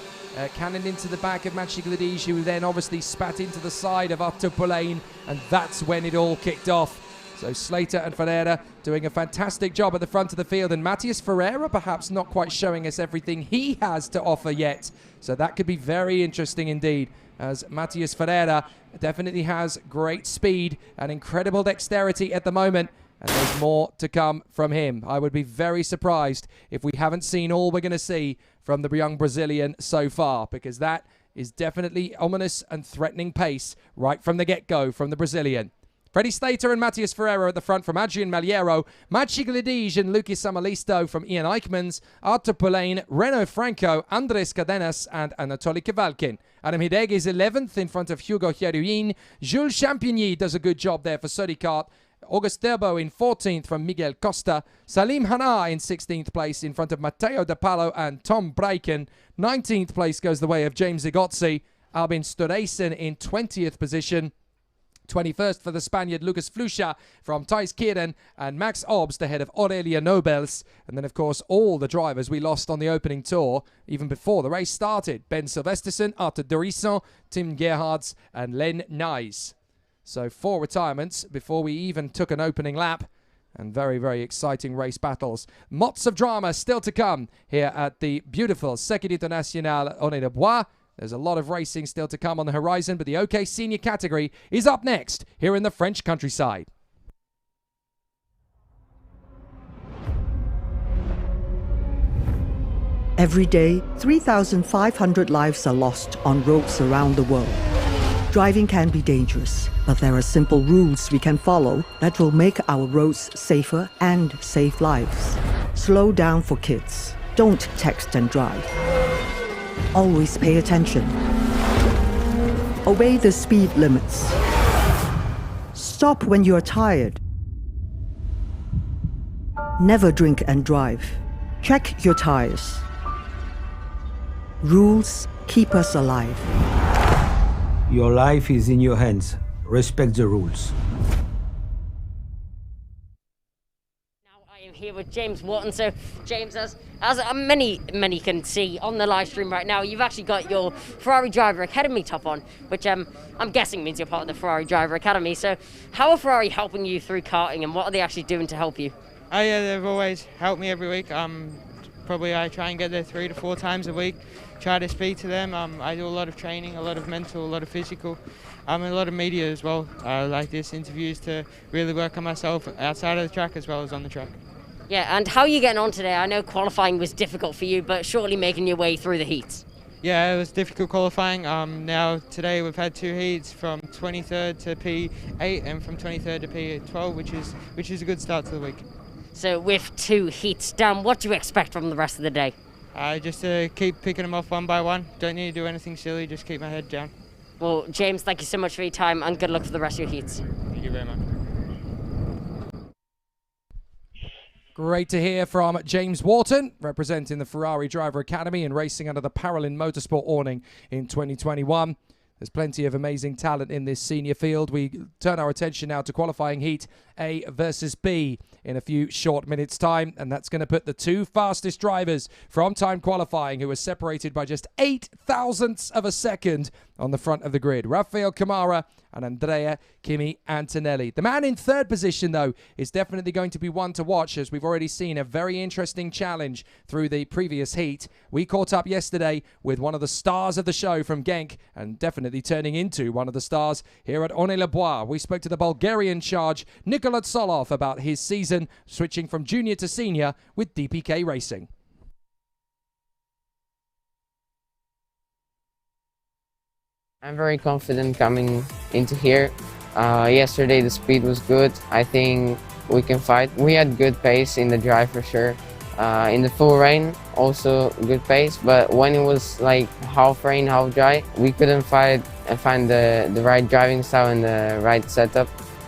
cannoned into the back of Maciej Gledij, who then obviously spat into the side of Arthur Poulain, and that's when it all kicked off. So Slater and Ferreira doing a fantastic job at the front of the field, and Matthias Ferreira perhaps not quite showing us everything he has to offer yet. So that could be very interesting indeed, as Matthias Ferreira definitely has great speed and incredible dexterity at the moment, and there's more to come from him. I would be very surprised if we haven't seen all we're going to see from the young Brazilian so far, because that is definitely ominous and threatening pace right from the get-go from the Brazilian. Freddie Slater and Matthias Ferreira at the front from Adrian Maliero, Maciej Gledij and Lucas Samalisto from Ian Eichmans, Arthur Poulain, Renaud Franco, Andres Cadenas and Anatoly Kavalkin. Adam Hideg is 11th in front of Hugo Hieruin. Jules Champigny does a good job there for Sodicart. August Turbo in 14th from Miguel Costa. Salim Hana in 16th place in front of Matteo De Palo and Tom Breiken. 19th place goes the way of James Igotzi. Albin Storeysen in 20th position. 21st for the Spaniard Lucas Flucha from Thijs Keren and Max Obst ahead of Aurelia Nobels. And then, of course, all the drivers we lost on the opening tour, even before the race started. Ben Silvesterson, Arthur Dorisson, Tim Gerhards and Len Nys. So 4 retirements before we even took an opening lap. And very, very exciting race battles. Lots of drama still to come here at the beautiful Circuit International Aulnay-le-Bois. There's a lot of racing still to come on the horizon, but the OK Senior category is up next here in the French countryside. Every day, 3,500 lives are lost on roads around the world. Driving can be dangerous, but there are simple rules we can follow that will make our roads safer and save lives. Slow down for kids. Don't text and drive. Always pay attention. Obey the speed limits. Stop when you are tired. Never drink and drive. Check your tires. Rules keep us alive. Your life is in your hands. Respect the rules. Now I am here with James Wharton. So, James, as many can see on the live stream right now, you've actually got your Ferrari Driver Academy top on, which I'm guessing means you're part of the Ferrari Driver Academy. So, how are Ferrari helping you through karting, and what are they actually doing to help you? Oh yeah, they've always helped me every week. Probably I try and get there 3 to 4 times a week. Try to speak to them. I do a lot of training, a lot of mental, a lot of physical, and a lot of media as well. Like this, interviews to really work on myself outside of the track as well as on the track. Yeah, and how are you getting on today? I know qualifying was difficult for you, but surely making your way through the heats. Yeah, it was difficult qualifying. Now today we've had 2 heats from 23rd to P8 and from 23rd to P12, which is a good start to the week. So with 2 heats down, what do you expect from the rest of the day? Just to keep picking them off one by one. Don't need to do anything silly, just keep my head down. Well, James, thank you so much for your time and good luck for the rest of your heats. Thank you very much. Great to hear from James Wharton, representing the Ferrari Driver Academy and racing under the Paralin Motorsport awning in 2021. There's plenty of amazing talent in this senior field. We turn our attention now to qualifying heat A versus B in a few short minutes' time, and that's going to put the 2 fastest drivers from time qualifying, who are separated by just 8 thousandths of a second, on the front of the grid. Rafael Camara and Andrea Kimi Antonelli. The man in 3rd position, though, is definitely going to be one to watch, as we've already seen a very interesting challenge through the previous heat. We caught up yesterday with one of the stars of the show from Genk, and definitely turning into one of the stars here at Aulnay-le-Bois. We spoke to the Bulgarian charge, Nikola Tsolov, about his season, switching from junior to senior with DPK Racing. I'm very confident coming into here. Yesterday the speed was good. I think we can fight. We had good pace in the drive for sure. In the full rain, also good pace, but when it was like half rain, half dry, we couldn't find the right driving style and the right setup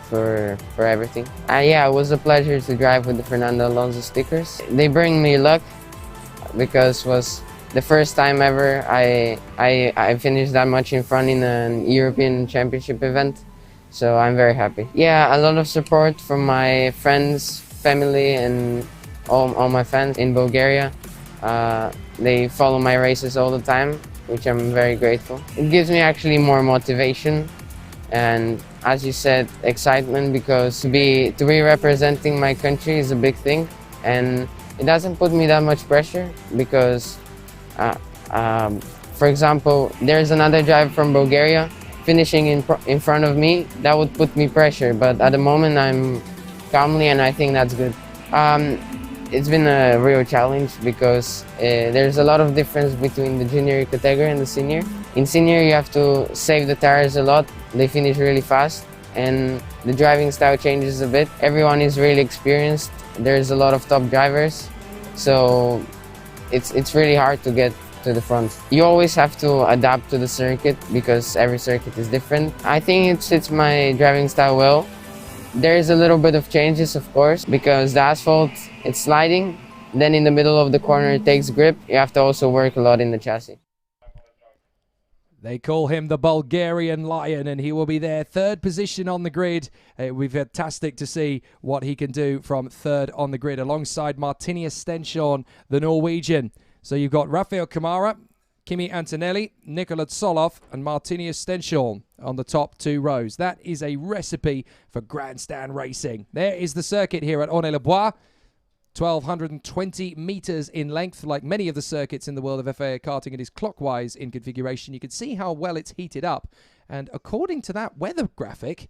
for everything. Yeah, it was a pleasure to drive with the Fernando Alonso stickers. They bring me luck because it was the first time ever I finished that much in front in a European Championship event, so I'm very happy. Yeah, a lot of support from my friends, family, and all my fans in Bulgaria. They follow my races all the time, which I'm very grateful. It gives me actually more motivation and, as you said, excitement, because to be representing my country is a big thing, and it doesn't put me that much pressure because for example, there's another driver from Bulgaria finishing in front of me. That would put me pressure, but at the moment I'm calmly, and I think that's good. It's been a real challenge because there's a lot of difference between the junior category and the senior. In senior you have to save the tires a lot, they finish really fast, and the driving style changes a bit. Everyone is really experienced, there's a lot of top drivers, so it's really hard to get to the front. You always have to adapt to the circuit because every circuit is different. I think it suits my driving style well. There is a little bit of changes, of course, because the asphalt, it's sliding, then in the middle of the corner it takes grip. You have to also work a lot in the chassis. They call him the Bulgarian Lion, and he will be there. Third position on the grid. It will be fantastic to see what he can do from third on the grid alongside Martinius Stenshorn, the Norwegian. So you've got Rafael Camara, Kimi Antonelli, Nicolas Soloff, and Martinius Stenshorn on the top 2 rows. That is a recipe for grandstand racing. There is the circuit here at Ornay-le-Bois. 1,220 meters in length. Like many of the circuits in the world of FIA karting, it is clockwise in configuration. You can see how well it's heated up. And according to that weather graphic,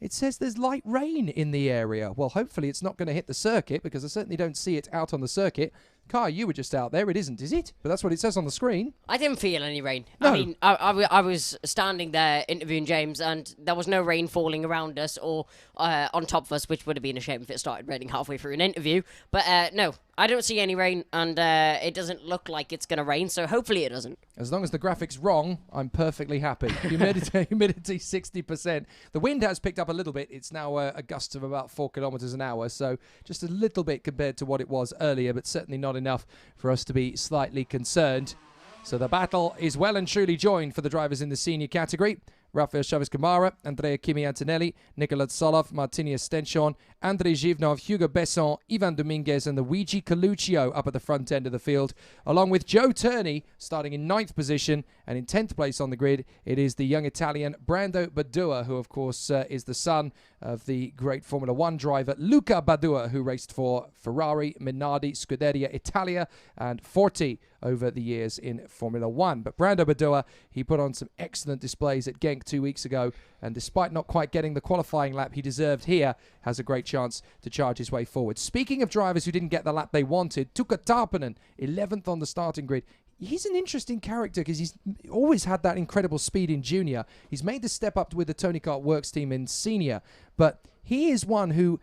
it says there's light rain in the area. Well, hopefully it's not going to hit the circuit, because I certainly don't see it out on the circuit. Kai, you were just out there. It isn't, is it? But that's what it says on the screen. I didn't feel any rain. No. I mean, I was standing there interviewing James, and there was no rain falling around us or on top of us, which would have been a shame if it started raining halfway through an interview. But no, I don't see any rain, and it doesn't look like it's going to rain, so hopefully it doesn't. As long as the graphic's wrong, I'm perfectly happy. Humidity 60%. The wind has picked up a little bit. It's now a gust of about 4 kilometers an hour, so just a little bit compared to what it was earlier, but certainly not enough for us to be slightly concerned. So the battle is well and truly joined for the drivers in the senior category. Rafael Chavez Camara, Andrea Kimi Antonelli, Nicolas Soloff, Martinius Stenshorn, Andrei Zhivnov, Hugo Besson, Ivan Dominguez, and Luigi Coluccio up at the front end of the field, along with Joe Turney starting in 9th position, and in 10th place on the grid, it is the young Italian Brando Badua, who of course is the son of the great Formula 1 driver Luca Badua, who raced for Ferrari, Minardi, Scuderia Italia, and Forti over the years in Formula 1. But Brando Badua, he put on some excellent displays at Genk 2 weeks ago, and despite not quite getting the qualifying lap he deserved here, has a great chance to charge his way forward. Speaking of drivers who didn't get the lap they wanted, Tuukka Tarpanen, 11th on the starting grid. He's an interesting character because he's always had that incredible speed in junior. He's made the step up with the Tony Kart Works team in senior, but he is one who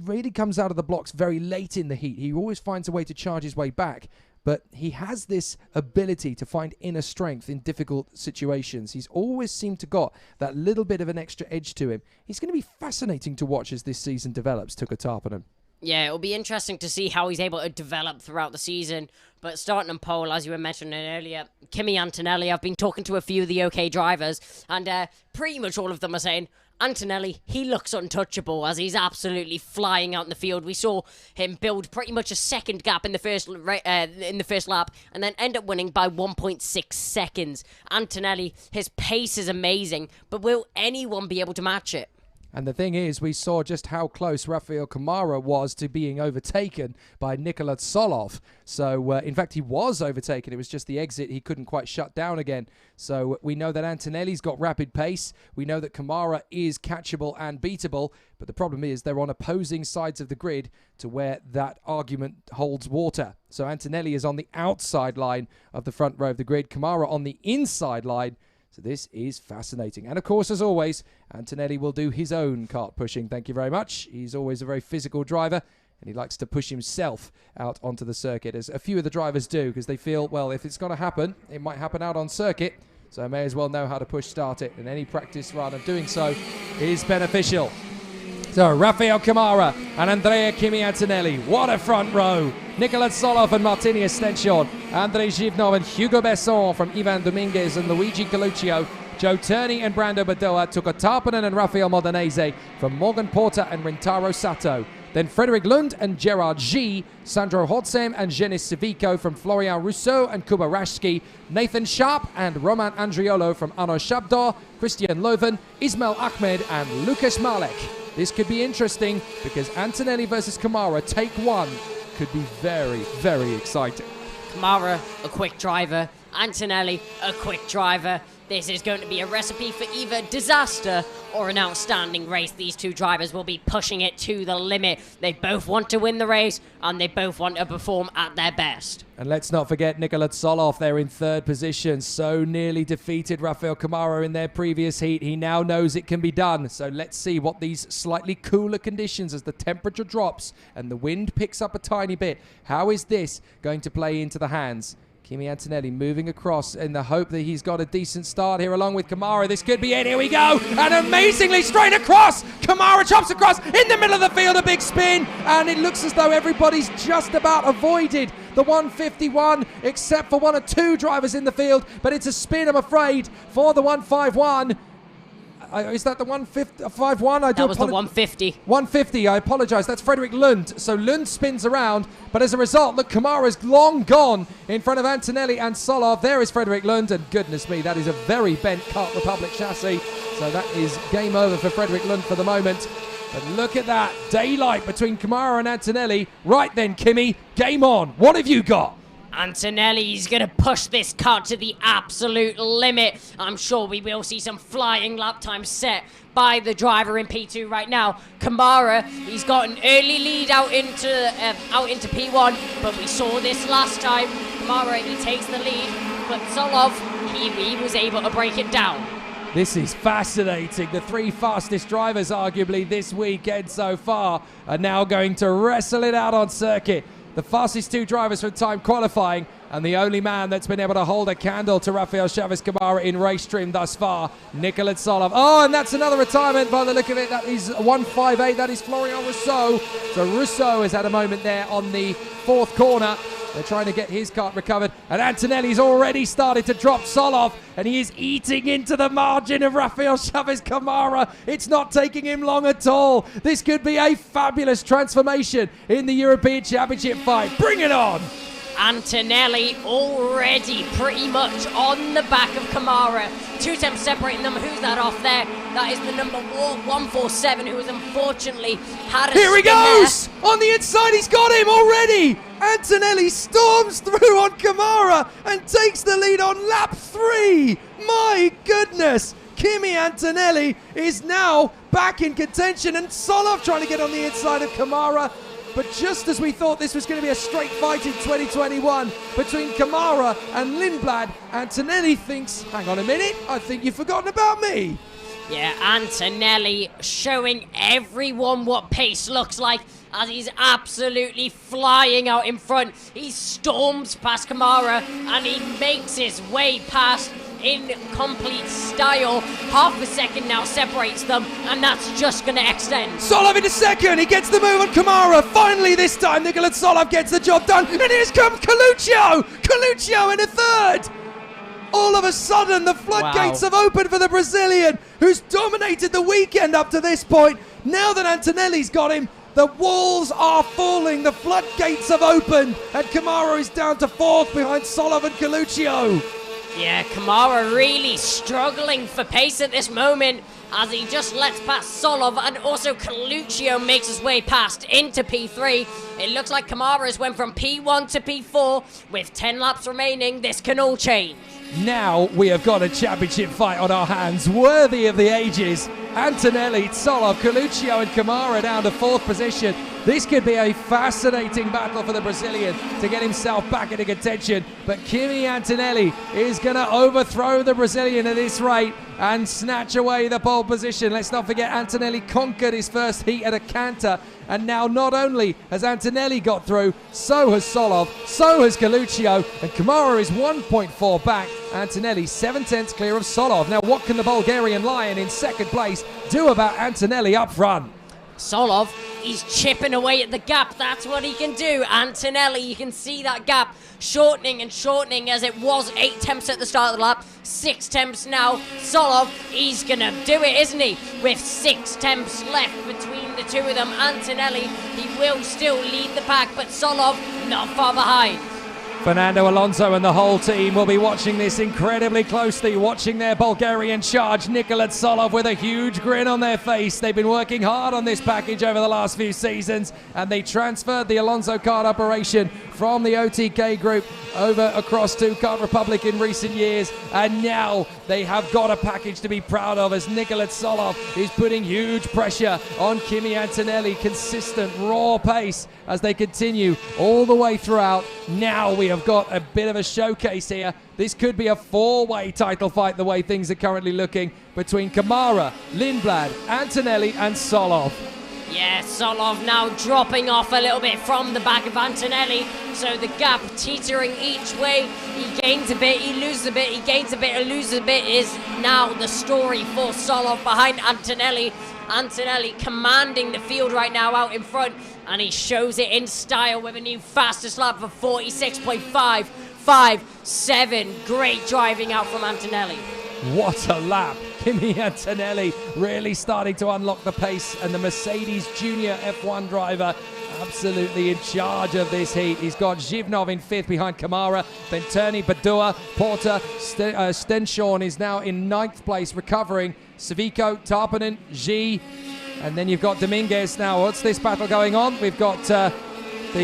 really comes out of the blocks very late in the heat. He always finds a way to charge his way back, but he has this ability to find inner strength in difficult situations. He's always seemed to got that little bit of an extra edge to him. He's going to be fascinating to watch as this season develops, Tuukka Tarpanen. Yeah, it'll be interesting to see how he's able to develop throughout the season. But starting on pole, as you were mentioning earlier, Kimi Antonelli, I've been talking to a few of the OK drivers, and pretty much all of them are saying, Antonelli, he looks untouchable as he's absolutely flying out in the field. We saw him build pretty much a second gap in the first lap and then end up winning by 1.6 seconds. Antonelli, his pace is amazing, but will anyone be able to match it? And the thing is, we saw just how close Rafael Camara was to being overtaken by Nicolas Soloff. So, in fact, he was overtaken. It was just the exit he couldn't quite shut down again. So we know that Antonelli's got rapid pace. We know that Camara is catchable and beatable. But the problem is they're on opposing sides of the grid to where that argument holds water. So Antonelli is on the outside line of the front row of the grid. Camara on the inside line. So this is fascinating. And of course, as always, Antonelli will do his own kart pushing. Thank you very much. He's always a very physical driver, and he likes to push himself out onto the circuit, as a few of the drivers do, because they feel, well, if it's going to happen, it might happen out on circuit, so I may as well know how to push start it, and any practice run of doing so is beneficial. So, Rafael Camara and Andrea Kimi Antonelli. What a front row. Nicolas Soloff and Martinius Stenshorn. Andrei Zhivnov and Hugo Besson from Ivan Dominguez and Luigi Coluccio. Joe Turney and Brando Badua. Tuukka Tarpanen and Rafael Modenese from Morgan Porter and Rintaro Sato. Then Frederick Lund and Gerard G, Sandro Hodsem and Jenis Civico from Florian Rousseau and Kuba Rashki, Nathan Sharp and Roman Andriolo from Arno Shabdor, Christian Loven, Ismail Ahmed and Lucas Malek. This could be interesting because Antonelli versus Camara, take one, could be very, very exciting. Camara, a quick driver. Antonelli, a quick driver. This is going to be a recipe for either disaster or an outstanding race. These two drivers will be pushing it to the limit. They both want to win the race, and they both want to perform at their best. And let's not forget Nicolas Soloff there in third position. So nearly defeated Rafael Camara in their previous heat. He now knows it can be done. So let's see what these slightly cooler conditions as the temperature drops and the wind picks up a tiny bit. How is this going to play into the hands? Kimi Antonelli moving across in the hope that he's got a decent start here along with Kamara. This could be it. Here we go. And amazingly straight across. Kamara chops across in the middle of the field. A big spin. And it looks as though everybody's just about avoided the 151 except for one or two drivers in the field. But it's a spin, I'm afraid, for the 151. Is that the 151? That was the 150. 150, I apologise. That's Frederick Lund. So Lund spins around, but as a result, look, Kamara's long gone in front of Antonelli and Solov. There is Frederick Lund, and goodness me, that is a very bent Kart Republic chassis. So that is game over for Frederick Lund for the moment. But look at that, daylight between Kamara and Antonelli. Right then, Kimi, game on. What have you got? Antonelli's going to push this car to the absolute limit. I'm sure we will see some flying lap times set by the driver in P2 right now. Kamara, he's got an early lead out into P1, but we saw this last time. Kamara, he takes the lead, but Solov, he was able to break it down. This is fascinating. The three fastest drivers, arguably, this weekend so far are now going to wrestle it out on circuit. The fastest two drivers from time qualifying, and the only man that's been able to hold a candle to Rafael Chavez Kamara in race trim thus far, Nicolas Solov. Oh, and that's another retirement by the look of it. That is 158. That is Florian Rousseau. So Rousseau has had a moment there on the fourth corner. They're trying to get his kart recovered. And Antonelli's already started to drop Solov, and he is eating into the margin of Rafael Chavez Kamara. It's not taking him long at all. This could be a fabulous transformation in the European Championship fight. Bring it on! Antonelli already pretty much on the back of Kamara. 2 attempts separating them. Who's that off there? That is the number 147, who has unfortunately had a Here he spin goes! there. On the inside, he's got him already! Antonelli storms through on Kamara and takes the lead on lap 3! My goodness! Kimi Antonelli is now back in contention, and Solov trying to get on the inside of Kamara. But just as we thought this was going to be a straight fight in 2021 between Kamara and Lindblad, Antonelli thinks, hang on a minute, I think you've forgotten about me. Yeah, Antonelli showing everyone what pace looks like as he's absolutely flying out in front. He storms past Kamara and he makes his way past in complete style. Half a second now separates them, and that's just going to extend. Solov into second. He gets the move on Kamara. Finally, this time, Nicolas Solov gets the job done. And here comes Coluccio. Coluccio in a third. All of a sudden, the floodgates have opened for the Brazilian, who's dominated the weekend up to this point. Now that Antonelli's got him, the walls are falling. The floodgates have opened, and Kamara is down to fourth behind Solov and Coluccio. Yeah, Kamara really struggling for pace at this moment as he just lets past Solov, and also Coluccio makes his way past into P3. It looks like Kamara's went from P1 to P4 with 10 laps remaining. This can all change. Now we have got a championship fight on our hands, worthy of the ages. Antonelli, Solov, Coluccio and Kamara down to fourth position. This could be a fascinating battle for the Brazilian to get himself back into contention. But Kimi Antonelli is going to overthrow the Brazilian at this rate and snatch away the pole position. Let's not forget Antonelli conquered his first heat at a canter. And now not only has Antonelli got through, so has Solov, so has Coluccio, and Kamara is 1.4 back. Antonelli 7/10 clear of Solov. Now what can the Bulgarian Lion in second place do about Antonelli up front? Solov, he's chipping away at the gap. That's what he can do. Antonelli, you can see that gap shortening and shortening as it was 8 attempts at the start of the lap, 6 attempts now. Solov, he's going to do it, isn't he? With 6 attempts left between the two of them. Antonelli, he will still lead the pack, but Solov not far behind. Fernando Alonso and the whole team will be watching this incredibly closely, watching their Bulgarian charge. Nicolas Solov with a huge grin on their face. They've been working hard on this package over the last few seasons, and they transferred the Alonso kart operation from the OTK group over across to Kart Republic in recent years, and now they have got a package to be proud of as Nicolas Solov is putting huge pressure on Kimi Antonelli. Consistent raw pace as they continue all the way throughout. Now we have got a bit of a showcase here. This could be a 4-way title fight the way things are currently looking between Kamara, Lindblad, Antonelli and Solov. Yeah, Solov now dropping off a little bit from the back of Antonelli. So the gap teetering each way. He gains a bit, he loses a bit, he gains a bit, he loses a bit is now the story for Solov behind Antonelli. Antonelli commanding the field right now out in front, and he shows it in style with a new fastest lap of 46.557. Great driving out from Antonelli. What a lap. Kimi Antonelli really starting to unlock the pace, and the Mercedes Junior F1 driver absolutely in charge of this heat. He's got Zhivnov in 5th behind Kamara, then Turney, Badua, Porter, Stenshorn is now in 9th place recovering. Savico, Tarpanen, G, and then you've got Dominguez now. What's this battle going on? We've got the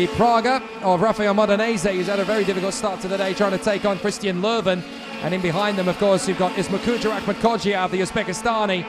Praga of Rafael Modenese, who's had a very difficult start to the day, trying to take on Christian Leuven. And in behind them, of course, you've got Ismakuja Akhmadkojiev, the Uzbekistani.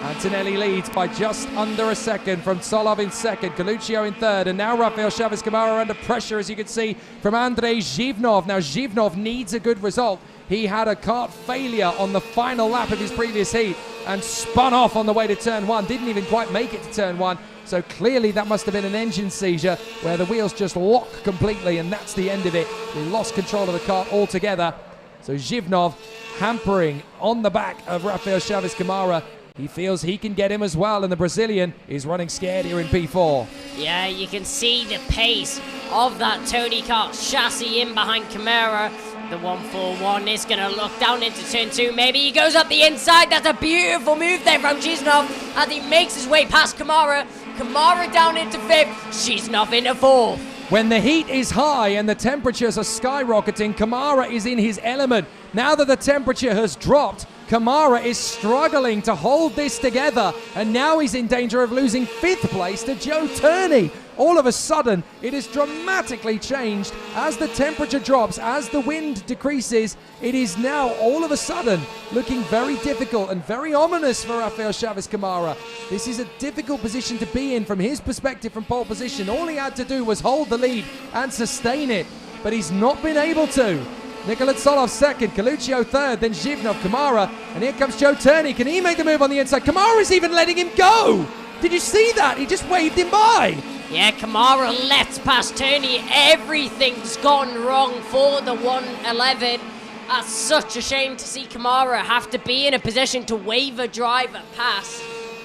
Antonelli leads by just under a second from Solov in 2nd, Coluccio in 3rd, and now Rafael Chavez Camara under pressure, as you can see, from Andrei Zhivnov. Now, Zhivnov needs a good result. He had a kart failure on the final lap of his previous heat and spun off on the way to turn 1, didn't even quite make it to turn 1. So clearly that must have been an engine seizure where the wheels just lock completely, and that's the end of it. He lost control of the kart altogether. So Zhivnov hampering on the back of Rafael Chavez Camara. He feels he can get him as well, and the Brazilian is running scared here in P4. Yeah, you can see the pace of that Tony Kart chassis in behind Camara. The 141 is going to look down into turn 2. Maybe he goes up the inside. That's a beautiful move there from Zhivnov as he makes his way past Camara. Camara down into 5th. Zhivnov into 4th. When the heat is high and the temperatures are skyrocketing, Camara is in his element. Now that the temperature has dropped, Camara is struggling to hold this together, and now he's in danger of losing 5th place to Joe Turney. All of a sudden, it has dramatically changed as the temperature drops, as the wind decreases. It is now all of a sudden looking very difficult and very ominous for Rafael Chavez Camara. This is a difficult position to be in from his perspective from pole position. All he had to do was hold the lead and sustain it, but he's not been able to. Nicolas Solov 2nd, Coluccio 3rd, then Zhivnov, Camara, and here comes Joe Turney. Can he make the move on the inside? Camara's even letting him go. Did you see that? He just waved him by. Yeah, Camara lets past Turney. Everything's gone wrong for the 111. That's such a shame to see Camara have to be in a position to wave a driver past.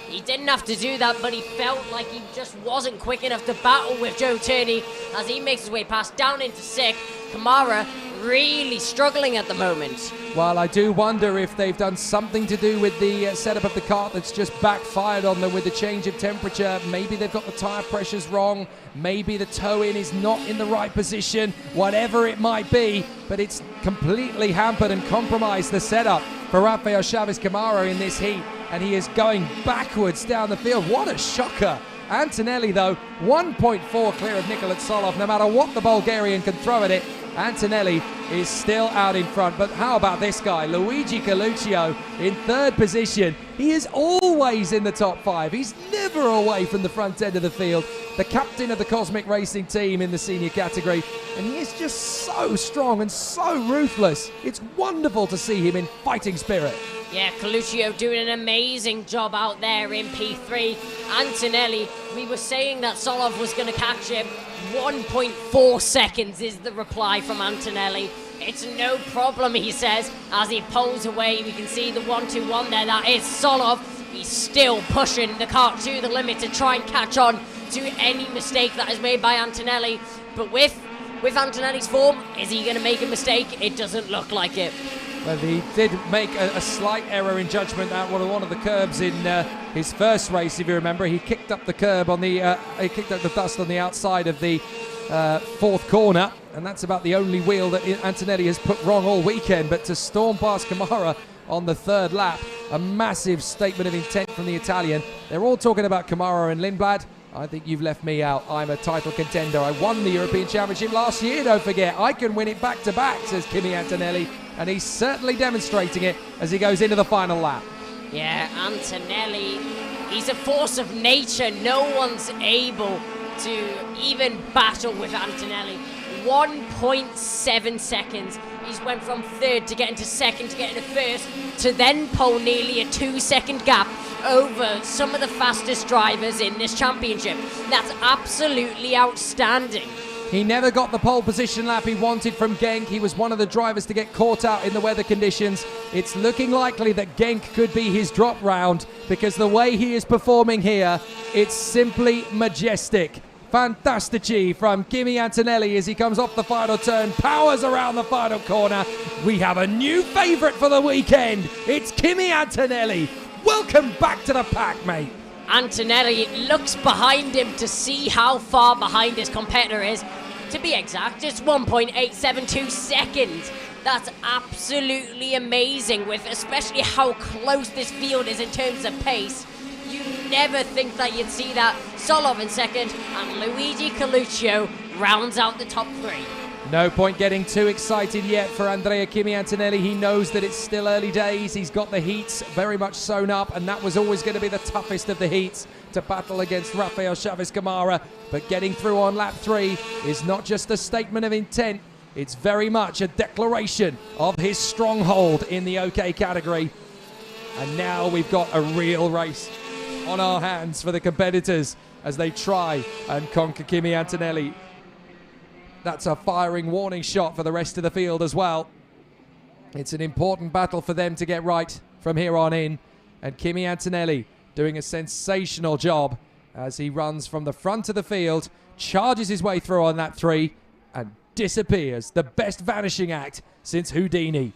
He didn't have to do that, but he felt like he just wasn't quick enough to battle with Joe Turney as he makes his way past down into 6th. Camara really struggling at the moment. Well, I do wonder if they've done something to do with the setup of the kart that's just backfired on them with the change of temperature. Maybe they've got the tyre pressures wrong. Maybe the toe-in is not in the right position. Whatever it might be, but it's completely hampered and compromised the setup for Rafael Chavez Camara in this heat, and he is going backwards down the field. What a shocker. Antonelli, though, 1.4 clear of Nicolas Solov. No matter what the Bulgarian can throw at it, Antonelli is still out in front. But how about this guy, Luigi Coluccio, in 3rd position? He is always in the top 5. He's never away from the front end of the field. The captain of the Cosmic Racing team in the senior category. And he is just so strong and so ruthless. It's wonderful to see him in fighting spirit. Yeah, Coluccio doing an amazing job out there in P3. Antonelli, we were saying that Solov was going to catch him. 1.4 seconds is the reply from Antonelli. It's no problem, he says, as he pulls away. We can see the 1-2-1 there. That is Solov. He's still pushing the kart to the limit to try and catch on to any mistake that is made by Antonelli. But with Antonelli's form, is he going to make a mistake? It doesn't look like it. Well, he did make a slight error in judgment at one of the curbs in his first race. If you remember, he kicked up the curb on the he kicked up the dust on the outside of the 4th corner, and that's about the only wheel that Antonelli has put wrong all weekend. But to storm past Camara on the 3rd lap, a massive statement of intent from the Italian. They're all talking about Camara and Lindblad. I think you've left me out. I'm a title contender. I won the European Championship last year, don't forget. I can win it back to back, says Kimi Antonelli, and he's certainly demonstrating it as he goes into the final lap. Yeah, Antonelli, he's a force of nature. No one's able to even battle with Antonelli. 1.7 seconds. He's went from third to getting to second to getting to first to then pull nearly a 2-second gap over some of the fastest drivers in this championship. That's absolutely outstanding. He never got the pole position lap he wanted from Genk. He was one of the drivers to get caught out in the weather conditions. It's looking likely that Genk could be his drop round because the way he is performing here, it's simply majestic. Fantastici from Kimi Antonelli as he comes off the final turn, powers around the final corner. We have a new favourite for the weekend. It's Kimi Antonelli. Welcome back to the pack, mate. Antonelli looks behind him to see how far behind his competitor is. To be exact, it's 1.872 seconds. That's absolutely amazing, with especially how close this field is in terms of pace. You never think that you'd see that. Solov in second, and Luigi Coluccio rounds out the top three. No point getting too excited yet for Andrea Kimi Antonelli. He knows that it's still early days. He's got the heats very much sewn up, and that was always going to be the toughest of the heats to battle against Rafael Chavez Camara. But getting through on lap 3 is not just a statement of intent. It's very much a declaration of his stronghold in the OK category. And now we've got a real race on our hands for the competitors as they try and conquer Kimi Antonelli. That's a firing warning shot for the rest of the field as well. It's an important battle for them to get right from here on in. And Kimi Antonelli doing a sensational job as he runs from the front of the field, charges his way through on lap 3 and disappears. The best vanishing act since Houdini.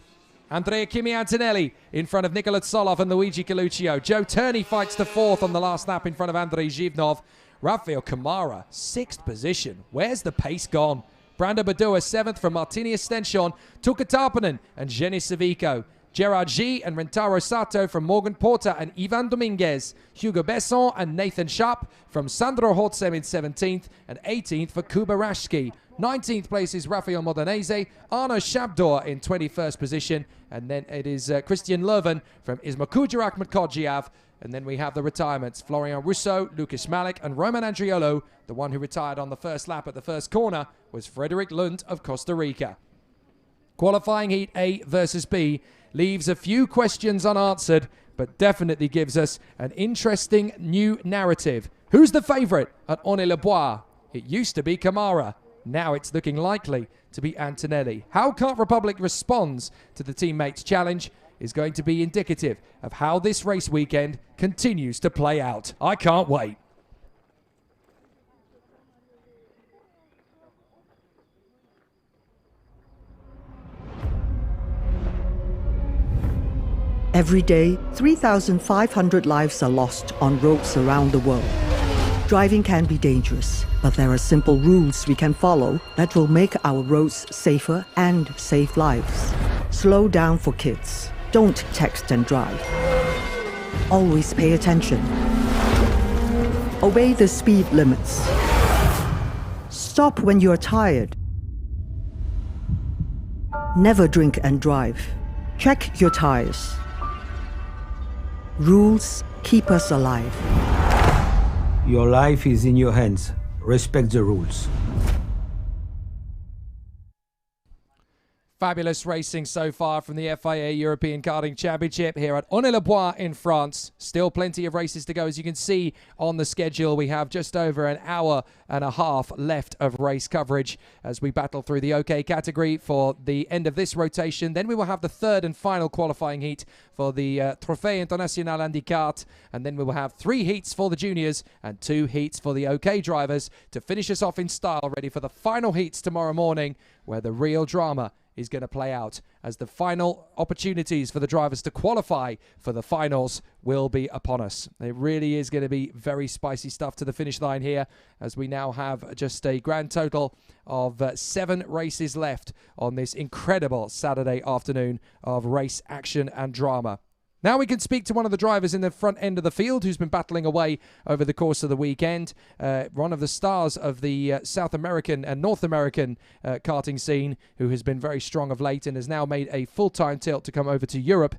Andrea Kimi Antonelli in front of Nicola Solov and Luigi Coluccio. Joe Turney fights to 4th on the last lap in front of Andrei Zhivnov. Rafael Camara, 6th position. Where's the pace gone? Brando Badua 7th from Martini Estension, Tuka Tarpanen and Jenny Savico. Gerard G and Rentaro Sato from Morgan Porter and Ivan Dominguez. Hugo Besson and Nathan Schaap from Sandro Hotzem in 17th and 18th for Kuba Rashki. 19th place is Rafael Modanese, Arno Shabdor in 21st position, and then it is Christian Leuven from Ismakuja Akhmatkodjiav. And then we have the retirements, Florian Rousseau, Lucas Malik, and Roman Andriolo. The one who retired on the first lap at the first corner was Frederick Lund of Costa Rica. Qualifying heat A versus B leaves a few questions unanswered, but definitely gives us an interesting new narrative. Who's the favourite at Onnet-le-Bois? It used to be Camara. Now it's looking likely to be Antonelli. How Kart Republic responds to the teammates' challenge is going to be indicative of how this race weekend continues to play out. I can't wait. Every day, 3,500 lives are lost on roads around the world. Driving can be dangerous, but there are simple rules we can follow that will make our roads safer and save lives. Slow down for kids. Don't text and drive. Always pay attention. Obey the speed limits. Stop when you're tired. Never drink and drive. Check your tires. Rules keep us alive. Your life is in your hands. Respect the rules. Fabulous racing so far from the FIA European Karting Championship here at Onnet-le-Bois in France. Still plenty of races to go. As you can see on the schedule, we have just over an hour and a half left of race coverage as we battle through the OK category for the end of this rotation. Then we will have the third and final qualifying heat for the Trophée International Handicart, and then we will have 3 heats for the juniors and 2 heats for the OK drivers to finish us off in style, ready for the final heats tomorrow morning, where the real drama is going to play out as the final opportunities for the drivers to qualify for the finals will be upon us. It really is going to be very spicy stuff to the finish line here, as we now have just a grand total of 7 races left on this incredible Saturday afternoon of race action and drama. Now we can speak to one of the drivers in the front end of the field who's been battling away over the course of the weekend. One of the stars of the South American and North American karting scene, who has been very strong of late and has now made a full-time tilt to come over to Europe.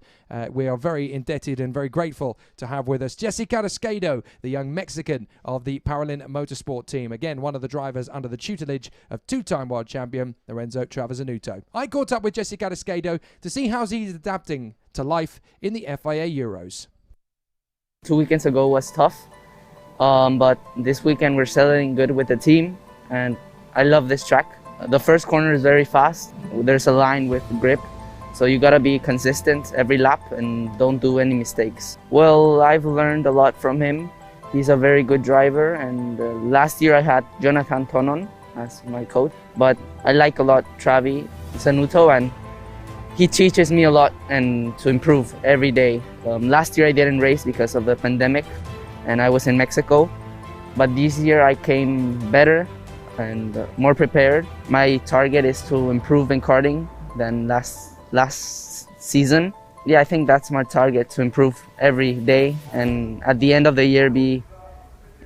We are very indebted and very grateful to have with us Jesse Carrasquedo, the young Mexican of the Paralin Motorsport team. Again, one of the drivers under the tutelage of two-time world champion Lorenzo Travasanuto. I caught up with Jesse Carrasquedo to see how he's adapting to life in the FIA Euros. 2 weekends ago was tough, but this weekend we're settling good with the team, and I love this track. The first corner is very fast. There's a line with grip, so you gotta be consistent every lap and don't do any mistakes. Well, I've learned a lot from him. He's a very good driver, and last year I had Jonathan Tonon as my coach, but I like a lot Travi Sanuto, and he teaches me a lot and to improve every day. Last year I didn't race because of the pandemic and I was in Mexico, but this year I came better and more prepared. My target is to improve in karting than last season. Yeah, I think that's my target, to improve every day and at the end of the year be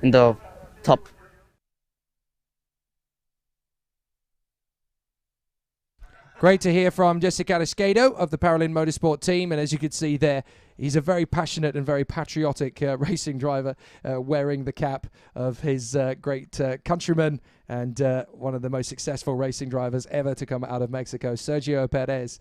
in the top. Great to hear from Jesse Carrasquedo of the Paralin Motorsport team, and as you could see there, he's a very passionate and very patriotic racing driver, wearing the cap of his great countryman and one of the most successful racing drivers ever to come out of Mexico, Sergio Perez.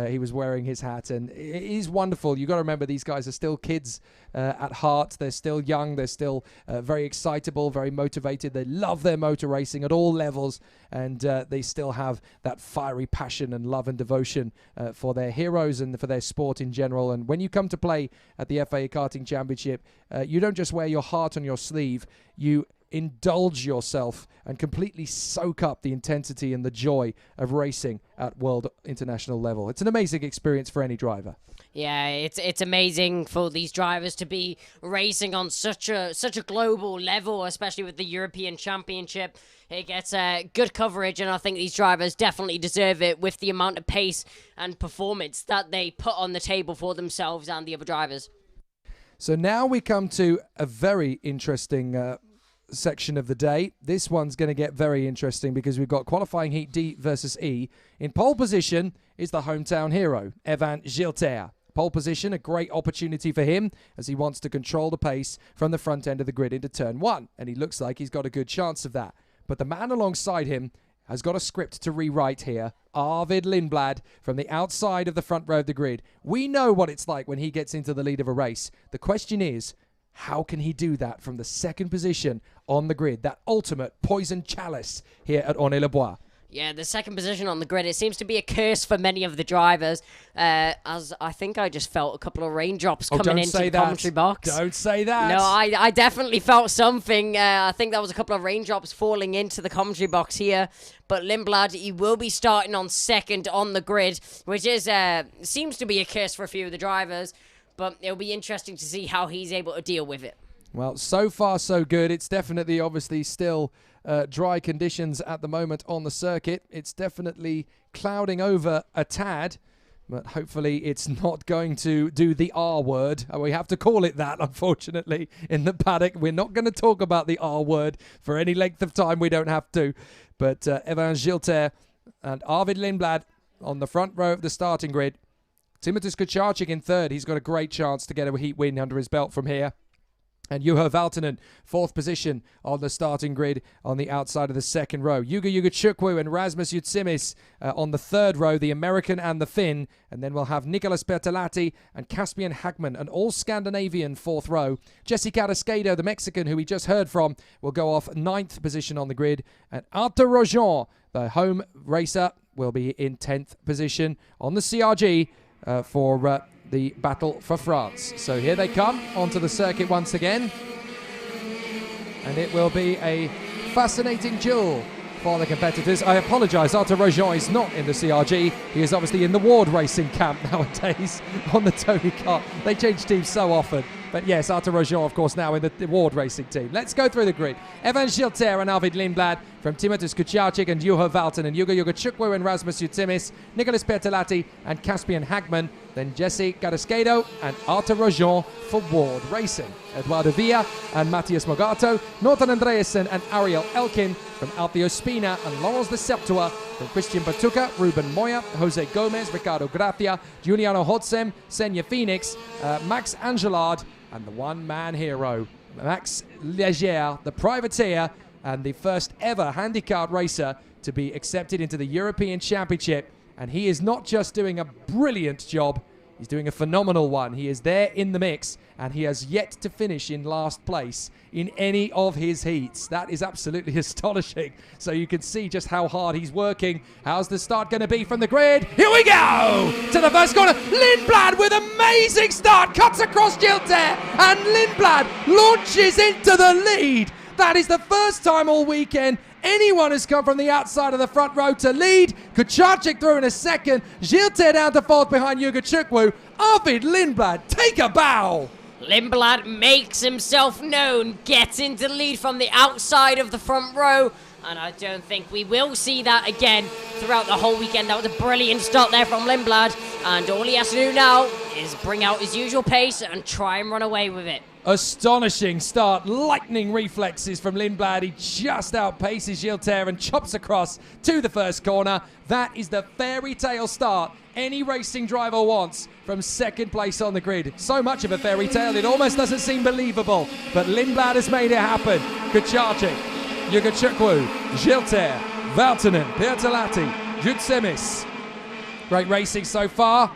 He was wearing his hat, and it is wonderful. You've got to remember, these guys are still kids at heart. They're still young. They're still very excitable, very motivated. They love their motor racing at all levels, and they still have that fiery passion and love and devotion for their heroes and for their sport in general. And when you come to play at the FIA Karting Championship, you don't just wear your heart on your sleeve. You indulge yourself and completely soak up the intensity and the joy of racing at world international level. It's an amazing experience for any driver. Yeah, it's amazing for these drivers to be racing on such a global level, especially with the European Championship. It gets good coverage, and I think these drivers definitely deserve it with the amount of pace and performance that they put on the table for themselves and the other drivers. So now we come to a very interesting section of the day. This one's going to get very interesting because we've got qualifying heat D versus E. In pole position is the hometown hero, Evan Gilter. Pole position, a great opportunity for him as he wants to control the pace from the front end of the grid into turn one, and he looks like he's got a good chance of that. But the man alongside him has got a script to rewrite here. Arvid Lindblad from the outside of the front row of the grid. We know what it's like when he gets into the lead of a race. The question is, how can he do that from the second position on the grid? That ultimate poison chalice here at Ornay-le-Bois. Yeah, the second position on the grid, it seems to be a curse for many of the drivers, as I think I just felt a couple of raindrops coming into the commentary box. Don't say that. No, I definitely felt something. I think there was a couple of raindrops falling into the commentary box here. But Lindblad, he will be starting on second on the grid, which is seems to be a curse for a few of the drivers. But it'll be interesting to see how he's able to deal with it. Well, so far so good. It's definitely obviously still dry conditions at the moment on the circuit. It's definitely clouding over a tad, but hopefully it's not going to do the R word. We have to call it that, unfortunately, in the paddock. We're not going to talk about the R word for any length of time. We don't have to. But Evan Gilter and Arvid Lindblad on the front row of the starting grid. Timothus Kucharczyk in third. He's got a great chance to get a heat win under his belt from here. And Juho Valtonen, fourth position on the starting grid on the outside of the second row. Yuga Chukwu and Rasmus Yutsimis on the third row, the American and the Finn. And then we'll have Nicolas Bertolatti and Caspian Hagman, an all-Scandinavian fourth row. Jesse Carrasquedo, the Mexican who we just heard from, will go off ninth position on the grid. And Arthur Rojon, the home racer, will be in 10th position on the CRG for the battle for France. So here they come onto the circuit once again. And it will be a fascinating duel for the competitors. I apologise, Arthur Rojon is not in the CRG. He is obviously in the Ward Racing camp nowadays on the Tony Kart. They change teams so often. But yes, Arthur Rojon, of course, now in the Ward Racing team. Let's go through the grid. Evan Gilter and Arvid Lindblad from from Timotheus Kucharczyk and Juho Valtonen, Yuga Chukwu and Rasmus Utimis, Nicholas Bertolatti and Caspian Hagman, then Jesse Carrasquedo and Arthur Rojon for Ward Racing. Eduardo Villa and Matthias Mogato, Norton Andreasen and Ariel Elkin from Alfio Spina and Laurence de Septua, from Christian Batuca, Ruben Moya, Jose Gomez, Ricardo Gracia, Giuliano Hodsem, Senya Phoenix, Max Angelard, and the one-man hero, Max Leger, the privateer, and the first ever handicap racer to be accepted into the European Championship. And he is not just doing a brilliant job, he's doing a phenomenal one. He is there in the mix, and he has yet to finish in last place in any of his heats. That is absolutely astonishing. So you can see just how hard he's working. How's the start going to be from the grid? Here we go! To the first corner. Lindblad with amazing start. Cuts across Gilter, and Lindblad launches into the lead. That is the first time all weekend anyone has come from the outside of the front row to lead. Kucharczyk through in a second. Gilter down to fourth behind Yuga Chukwu. Arvid Lindblad, take a bow. Lindblad makes himself known, gets into the lead from the outside of the front row, and I don't think we will see that again throughout the whole weekend. That was a brilliant start there from Lindblad, and all he has to do now is bring out his usual pace and try and run away with it. Astonishing start, lightning reflexes from Lindblad. He just outpaces Gilter and chops across to the first corner. That is the fairy tale start any racing driver wants from second place on the grid. So much of a fairy tale, it almost doesn't seem believable, but Lindblad has made it happen. Kucharczyk, Yuga Chukwu, Gilter, Valtonen, Bertolatti, Jutsemis. Great racing so far.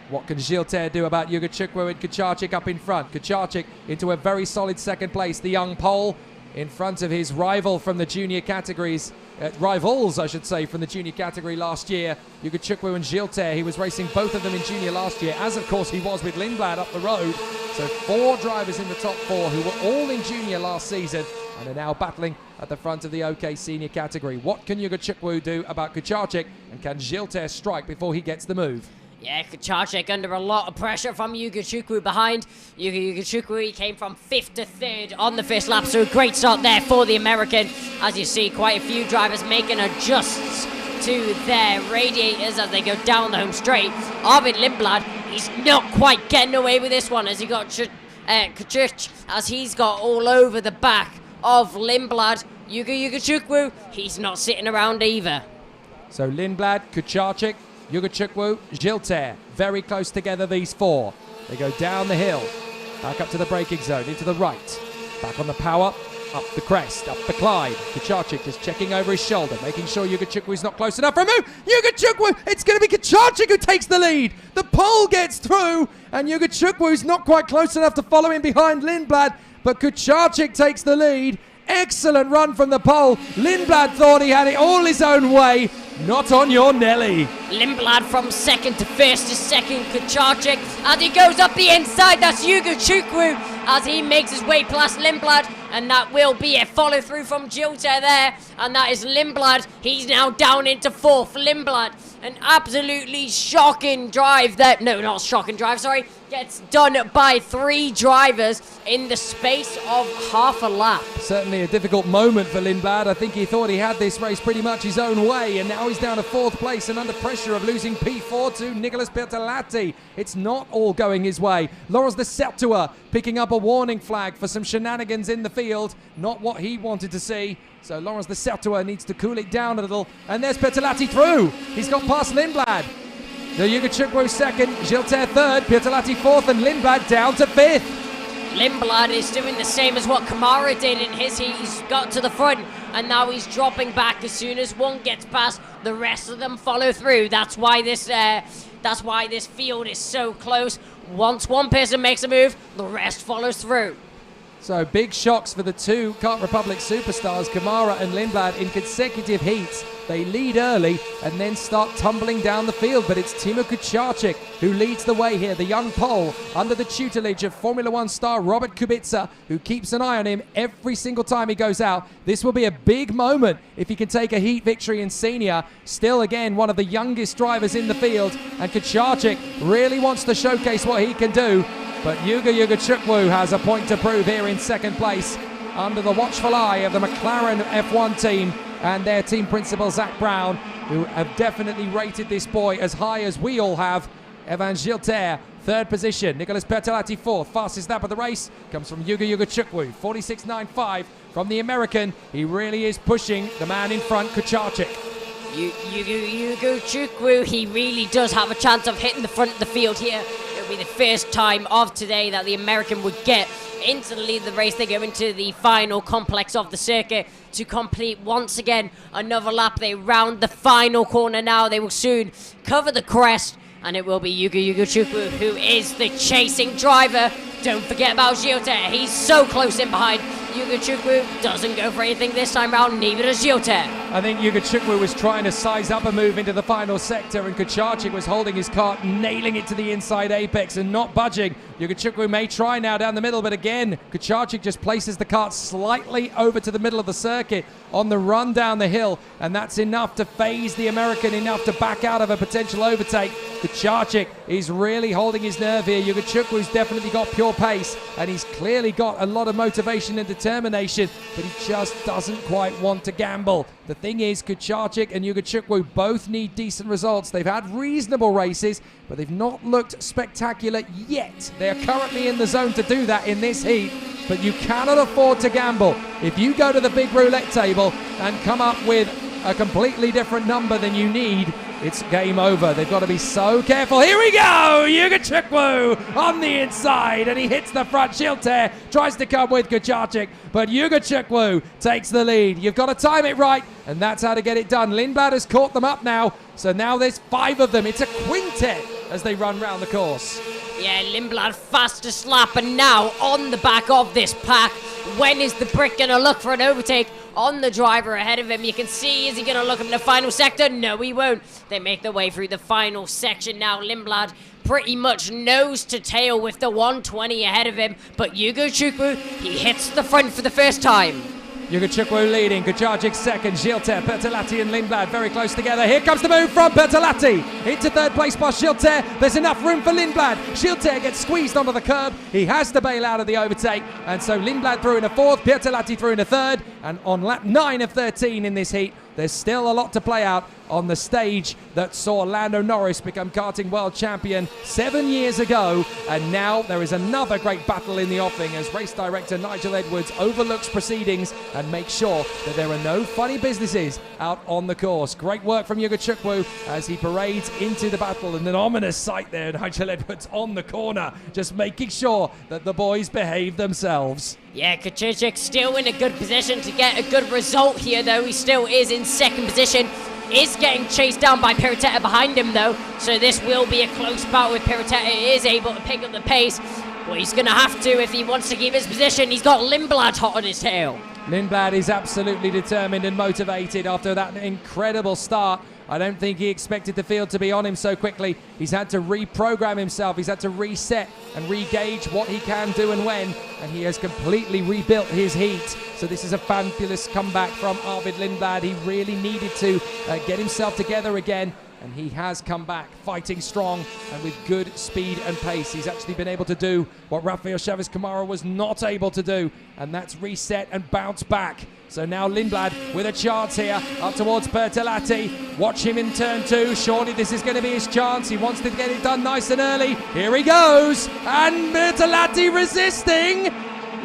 What can Gilter do about Yuga Chukwu and Kucharczyk up in front? Kucharczyk into a very solid second place. The young Pole in front of his rival from the junior categories. Rivals, I should say, from the junior category last year. Yuga Chukwu and Gilter. He was racing both of them in junior last year, as of course he was with Lindblad up the road. So 4 drivers in the top 4 who were all in junior last season and are now battling at the front of the OK senior category. What can Yuga Chukwu do about Kucharczyk, and can Gilter strike before he gets the move? Yeah, Kucharczyk under a lot of pressure from Yuga Chukwu behind. Yuga Chukwu, he came from 5th to 3rd on the first lap, so a great start there for the American. As you see, quite a few drivers making adjusts to their radiators as they go down the home straight. Arvid Lindblad, he's not quite getting away with this one as he got Kucharczyk, as he's got all over the back of Lindblad. Yuga Chukwu, he's not sitting around either. So Lindblad, Kucharczyk, Yuga Chukwu, Gilter, very close together, these 4. They go down the hill, back up to the braking zone, into the right, back on the power, up the crest, up the climb. Kucharczyk just checking over his shoulder, making sure Yuga Chukwu is not close enough for a move. Yuga Chukwu, it's going to be Kucharczyk who takes the lead. The pole gets through, and Yuga Chukwu is not quite close enough to follow in behind Lindblad, but Kucharczyk takes the lead. Excellent run from the pole. Lindblad thought he had it all his own way. Not on your Nelly. Lindblad from 2nd to 1st to 2nd. Kucharczyk as he goes up the inside. That's Yuga Chukwu as he makes his way past Lindblad. And that will be a follow through from Gilter there. And that is Lindblad. He's now down into 4th. Lindblad, an absolutely shocking drive there. No, not shocking drive, sorry. Gets done by 3 drivers in the space of half a lap. Certainly a difficult moment for Lindblad. I think he thought he had this race pretty much his own way, and now he's down to 4th place and under pressure of losing P4 to Nicholas Bertolatti. It's not all going his way. Laurence de Septua picking up a warning flag for some shenanigans in the field. Not what he wanted to see. So Laurence de Septua needs to cool it down a little. And there's Bertolatti through. He's got past Lindblad. So Yuga Chukwu 2nd, Gilter 3rd, Bertolatti 4th, and Lindblad down to 5th. Lindblad is doing the same as what Kamara did in his heat. He's got to the front, and now he's dropping back. As soon as one gets past, the rest of them follow through. That's why this field is so close. Once one person makes a move, the rest follows through. So big shocks for the 2 Kart Republic superstars, Kamara and Lindblad, in consecutive heats. They lead early and then start tumbling down the field, but it's Timo Kucharczyk who leads the way here, the young Pole, under the tutelage of Formula 1 star Robert Kubica, who keeps an eye on him every single time he goes out. This will be a big moment if he can take a heat victory in senior. Still, again, one of the youngest drivers in the field, and Kucharczyk really wants to showcase what he can do. But Yuga Chukwu has a point to prove here in 2nd place under the watchful eye of the McLaren F1 team and their team principal, Zach Brown, who have definitely rated this boy as high as we all have. Evan Gilter, third position. Nicolas Bertolatti, fourth. Fastest lap of the race comes from Yuga Chukwu, 46.95 from the American. He really is pushing the man in front, Kucharczyk. Yuga Chukwu, he really does have a chance of hitting the front of the field here. It'll be the first time of today that the American would get into the lead of the race. They go into the final complex of the circuit to complete once again another lap. They round the final corner now. They will soon cover the crest, and it will be Yuga Chukwu who is the chasing driver. Don't forget about Gilter. He's so close in behind. Yuga Chukwu doesn't go for anything this time round, neither does Gilter. I think Yuga Chukwu was trying to size up a move into the final sector, and Kucharczyk was holding his kart, nailing it to the inside apex and not budging. Yuga Chukwu may try now down the middle, but again, Kucharczyk just places the kart slightly over to the middle of the circuit on the run down the hill, and that's enough to phase the American, enough to back out of a potential overtake. Kucharczyk is really holding his nerve here. Yuga Chukwu's definitely got pure pace, and he's clearly got a lot of motivation and determination, but he just doesn't quite want to gamble. The thing is, Kucharczyk and Yuga Chukwu both need decent results. They've had reasonable races, but they've not looked spectacular yet. They're currently in the zone to do that in this heat, but you cannot afford to gamble. If you go to the big roulette table and come up with a completely different number than you need, it's game over. They've got to be so careful. Here we go! Yuga Chukwu on the inside, and he hits the front. Gilter tries to come with Kucharczyk, but Yuga Chukwu takes the lead. You've got to time it right, and that's how to get it done. Lindblad has caught them up now, so now there's 5 of them. It's a quintet as they run round the course. Yeah, Lindblad fastest lap, and now on the back of this pack. When is the Brit going to look for an overtake on the driver ahead of him? You can see, is he going to look in the final sector? No, he won't. They make their way through the final section now. Lindblad pretty much nose to tail with the 120 ahead of him, but Yuga Chukwu, he hits the front for the first time. Yuga Chukwu leading, Kucharczyk second, Gilter, Bertolatti and Lindblad very close together. Here comes the move from Bertolatti into third place by Gilter. There's enough room for Lindblad. Gilter gets squeezed onto the curb. He has to bail out of the overtake, and so Lindblad through in a fourth, Bertolatti through in a third, and on lap 9 of 13 in this heat, there's still a lot to play out on the stage that saw Lando Norris become karting world champion 7 years ago, and now there is another great battle in the offing as race director Nigel Edwards overlooks proceedings and makes sure that there are no funny businesses out on the course. Great work from Yuga Chukwu as he parades into the battle, and an ominous sight there, Nigel Edwards on the corner, just making sure that the boys behave themselves. Yeah, Kucharczyk still in a good position to get a good result here, though. He still is in second position. Is getting chased down by Perotetta behind him, though. So this will be a close bout with Perotetta. He is able to pick up the pace. Well, he's going to have to if he wants to keep his position. He's got Lindblad hot on his tail. Lindblad is absolutely determined and motivated after that incredible start. I don't think he expected the field to be on him so quickly. He's had to reprogram himself. He's had to reset and re-gauge what he can do and when, and he has completely rebuilt his heat. So this is a fabulous comeback from Arvid Lindblad. He really needed to get himself together again, and he has come back fighting strong and with good speed and pace. He's actually been able to do what Rafael Chavez Camara was not able to do, and that's reset and bounce back. So now Lindblad with a chance here up towards Bertolatti. Watch him in turn 2. Surely this is going to be his chance. He wants to get it done nice and early. Here he goes. And Bertolatti resisting.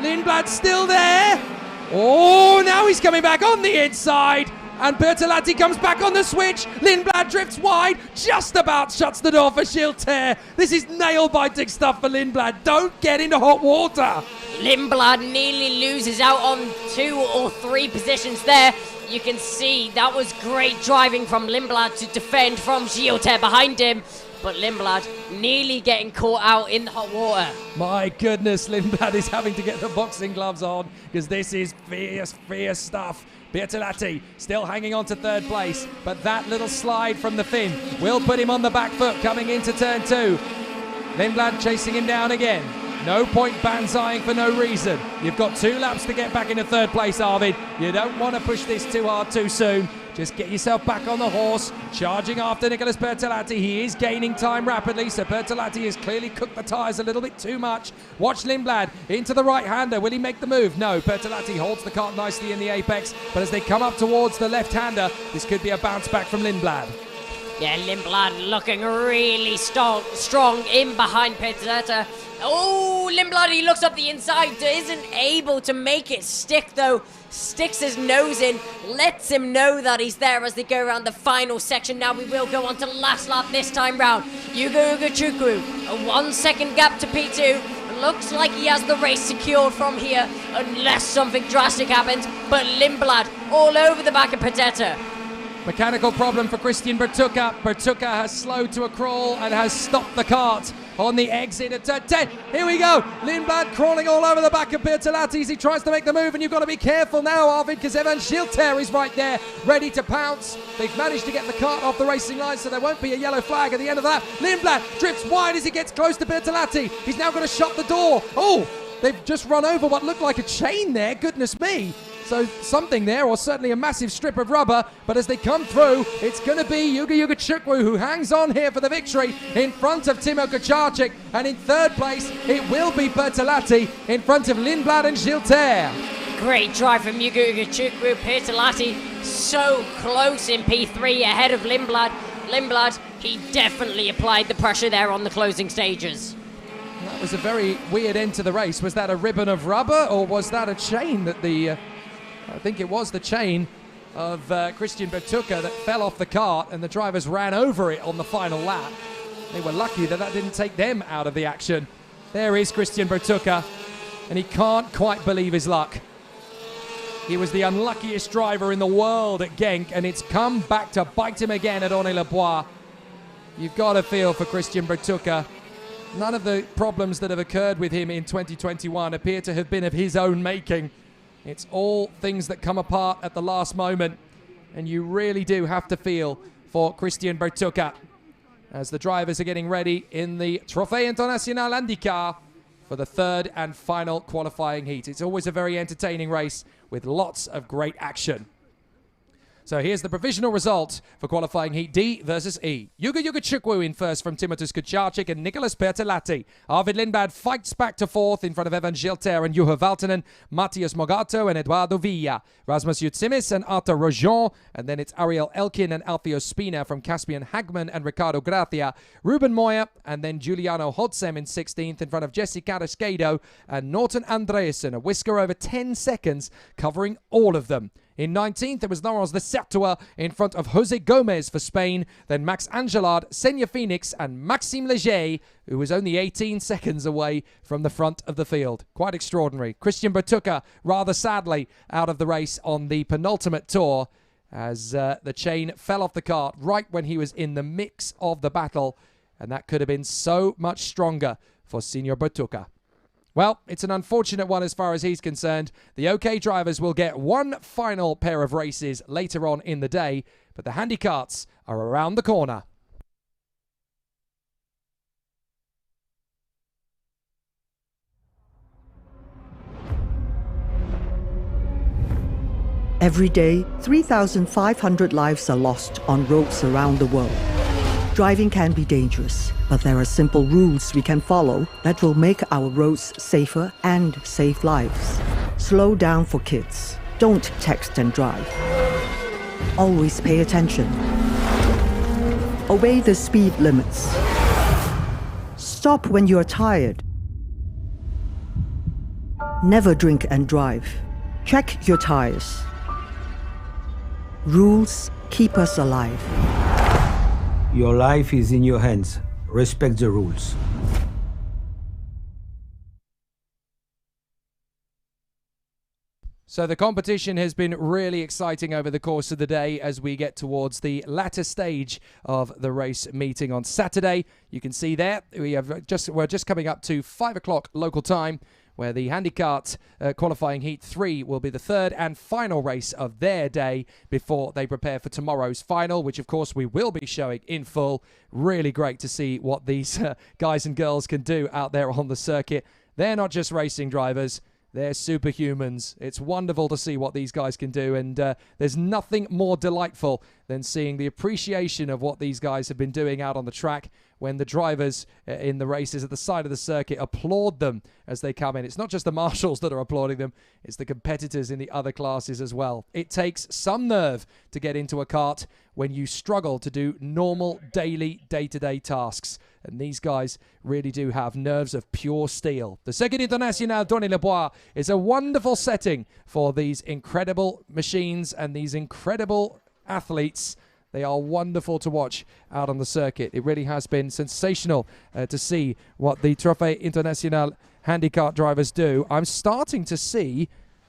Lindblad's still there. Oh, now he's coming back on the inside. And Bertolatti comes back on the switch. Lindblad drifts wide, just about shuts the door for Gilter. This is nail-biting stuff for Lindblad. Don't get into hot water. Lindblad nearly loses out on 2 or 3 positions there. You can see that was great driving from Lindblad to defend from Gilter behind him. But Lindblad nearly getting caught out in the hot water. My goodness, Lindblad is having to get the boxing gloves on because this is fierce, fierce stuff. Bertolatti still hanging on to third place, but that little slide from the fin will put him on the back foot coming into turn 2. Lindblad chasing him down again. No point banzaiing for no reason. You've got 2 laps to get back into third place, Arvid. You don't want to push this too hard too soon. Just get yourself back on the horse. Charging after Nicholas Bertolatti. He is gaining time rapidly, so Bertolatti has clearly cooked the tyres a little bit too much. Watch Lindblad into the right-hander. Will he make the move? No. Bertolatti holds the kart nicely in the apex, but as they come up towards the left-hander, this could be a bounce back from Lindblad. Yeah, Lindblad looking really strong in behind Pezzetta. Oh, Lindblad, he looks up the inside, isn't able to make it stick though. Sticks his nose in, lets him know that he's there as they go around the final section. Now we will go on to last lap this time round. Yugo Ugachukwu, a 1 second gap to P2. Looks like he has the race secured from here, unless something drastic happens. But Lindblad all over the back of Pezzetta. Mechanical problem for Christian Bertucca. Bertucca has slowed to a crawl and has stopped the kart on the exit at turn 10. Here we go. Lindblad crawling all over the back of Bertolatti as he tries to make the move, and you've got to be careful now, Arvid, because Evan Gilter is right there, ready to pounce. They've managed to get the kart off the racing line, so there won't be a yellow flag at the end of that. Lindblad drifts wide as he gets close to Bertolatti. He's now going to shut the door. Oh, they've just run over what looked like a chain there. Goodness me. So something there, or certainly a massive strip of rubber. But as they come through, it's going to be Yuga Ugachukwu who hangs on here for the victory in front of Timo Kucharczyk. And in third place, it will be Bertolatti in front of Lindblad and Gilter. Great drive from Yuga Ugachukwu. Bertolatti so close in P3 ahead of Lindblad. Lindblad, he definitely applied the pressure there on the closing stages. That was a very weird end to the race. Was that a ribbon of rubber, or was that a chain that the... I think it was the chain of Christian Bertucca that fell off the kart, and the drivers ran over it on the final lap. They were lucky that that didn't take them out of the action. There is Christian Bertucca, and he can't quite believe his luck. He was the unluckiest driver in the world at Genk, and it's come back to bite him again at Onay-le-Bois. You've got to feel for Christian Bertucca. None of the problems that have occurred with him in 2021 appear to have been of his own making. It's all things that come apart at the last moment, and you really do have to feel for Christian Bertucca as the drivers are getting ready in the Trofeo Internacional IndyCar for the third and final qualifying heat. It's always a very entertaining race with lots of great action. So here's the provisional result for qualifying heat D versus E. Yuga Ugachukwu in first from Timotheus Kucharczyk and Nicholas Bertolatti. Arvid Lindblad fights back to fourth in front of Evan Gilter and Juha Valtonen, Matthias Mogato and Eduardo Villa, Rasmus Yutsimis and Arthur Rojon, and then it's Ariel Elkin and Alfio Spina from Caspian Hagman and Ricardo Gracia, Ruben Moya, and then Giuliano Hodsem in 16th in front of Jesse Carrasquedo and Norton Andreasen, a whisker over 10 seconds, covering all of them. In 19th, it was Laurence de Certua in front of Jose Gomez for Spain, then Max Angelard, Senya Phoenix, and Maxime Leger, who was only 18 seconds away from the front of the field. Quite extraordinary. Christian Bertucca, rather sadly, out of the race on the penultimate tour, as the chain fell off the kart right when he was in the mix of the battle, and that could have been so much stronger for Signor Bertucca. Well, it's an unfortunate one as far as he's concerned. The OK drivers will get one final pair of races later on in the day, but the handy karts are around the corner. Every day, 3,500 lives are lost on roads around the world. Driving can be dangerous, but there are simple rules we can follow that will make our roads safer and save lives. Slow down for kids. Don't text and drive. Always pay attention. Obey the speed limits. Stop when you're tired. Never drink and drive. Check your tires. Rules keep us alive. Your life is in your hands. Respect the rules. So the competition has been really exciting over the course of the day as we get towards the latter stage of the race meeting on Saturday. You can see there we're just coming up to 5 o'clock local time, where the handicart qualifying heat 3 will be the third and final race of their day before they prepare for tomorrow's final, which of course we will be showing in full. Really great to see what these guys and girls can do out there on the circuit. They're not just racing drivers. they're superhumans. It's wonderful to see what these guys can do, and there's nothing more delightful than seeing the appreciation of what these guys have been doing out on the track when the drivers in the races at the side of the circuit applaud them as they come in. It's not just the marshals that are applauding them, it's the competitors in the other classes as well. It takes some nerve to get into a kart when you struggle to do normal daily day-to-day tasks. And these guys really do have nerves of pure steel. The Circuit International Dorny-le-Bois is a wonderful setting for these incredible machines and these incredible athletes. They are wonderful to watch out on the circuit. It really has been sensational to see what the Trophée International handicap drivers do. I'm starting to see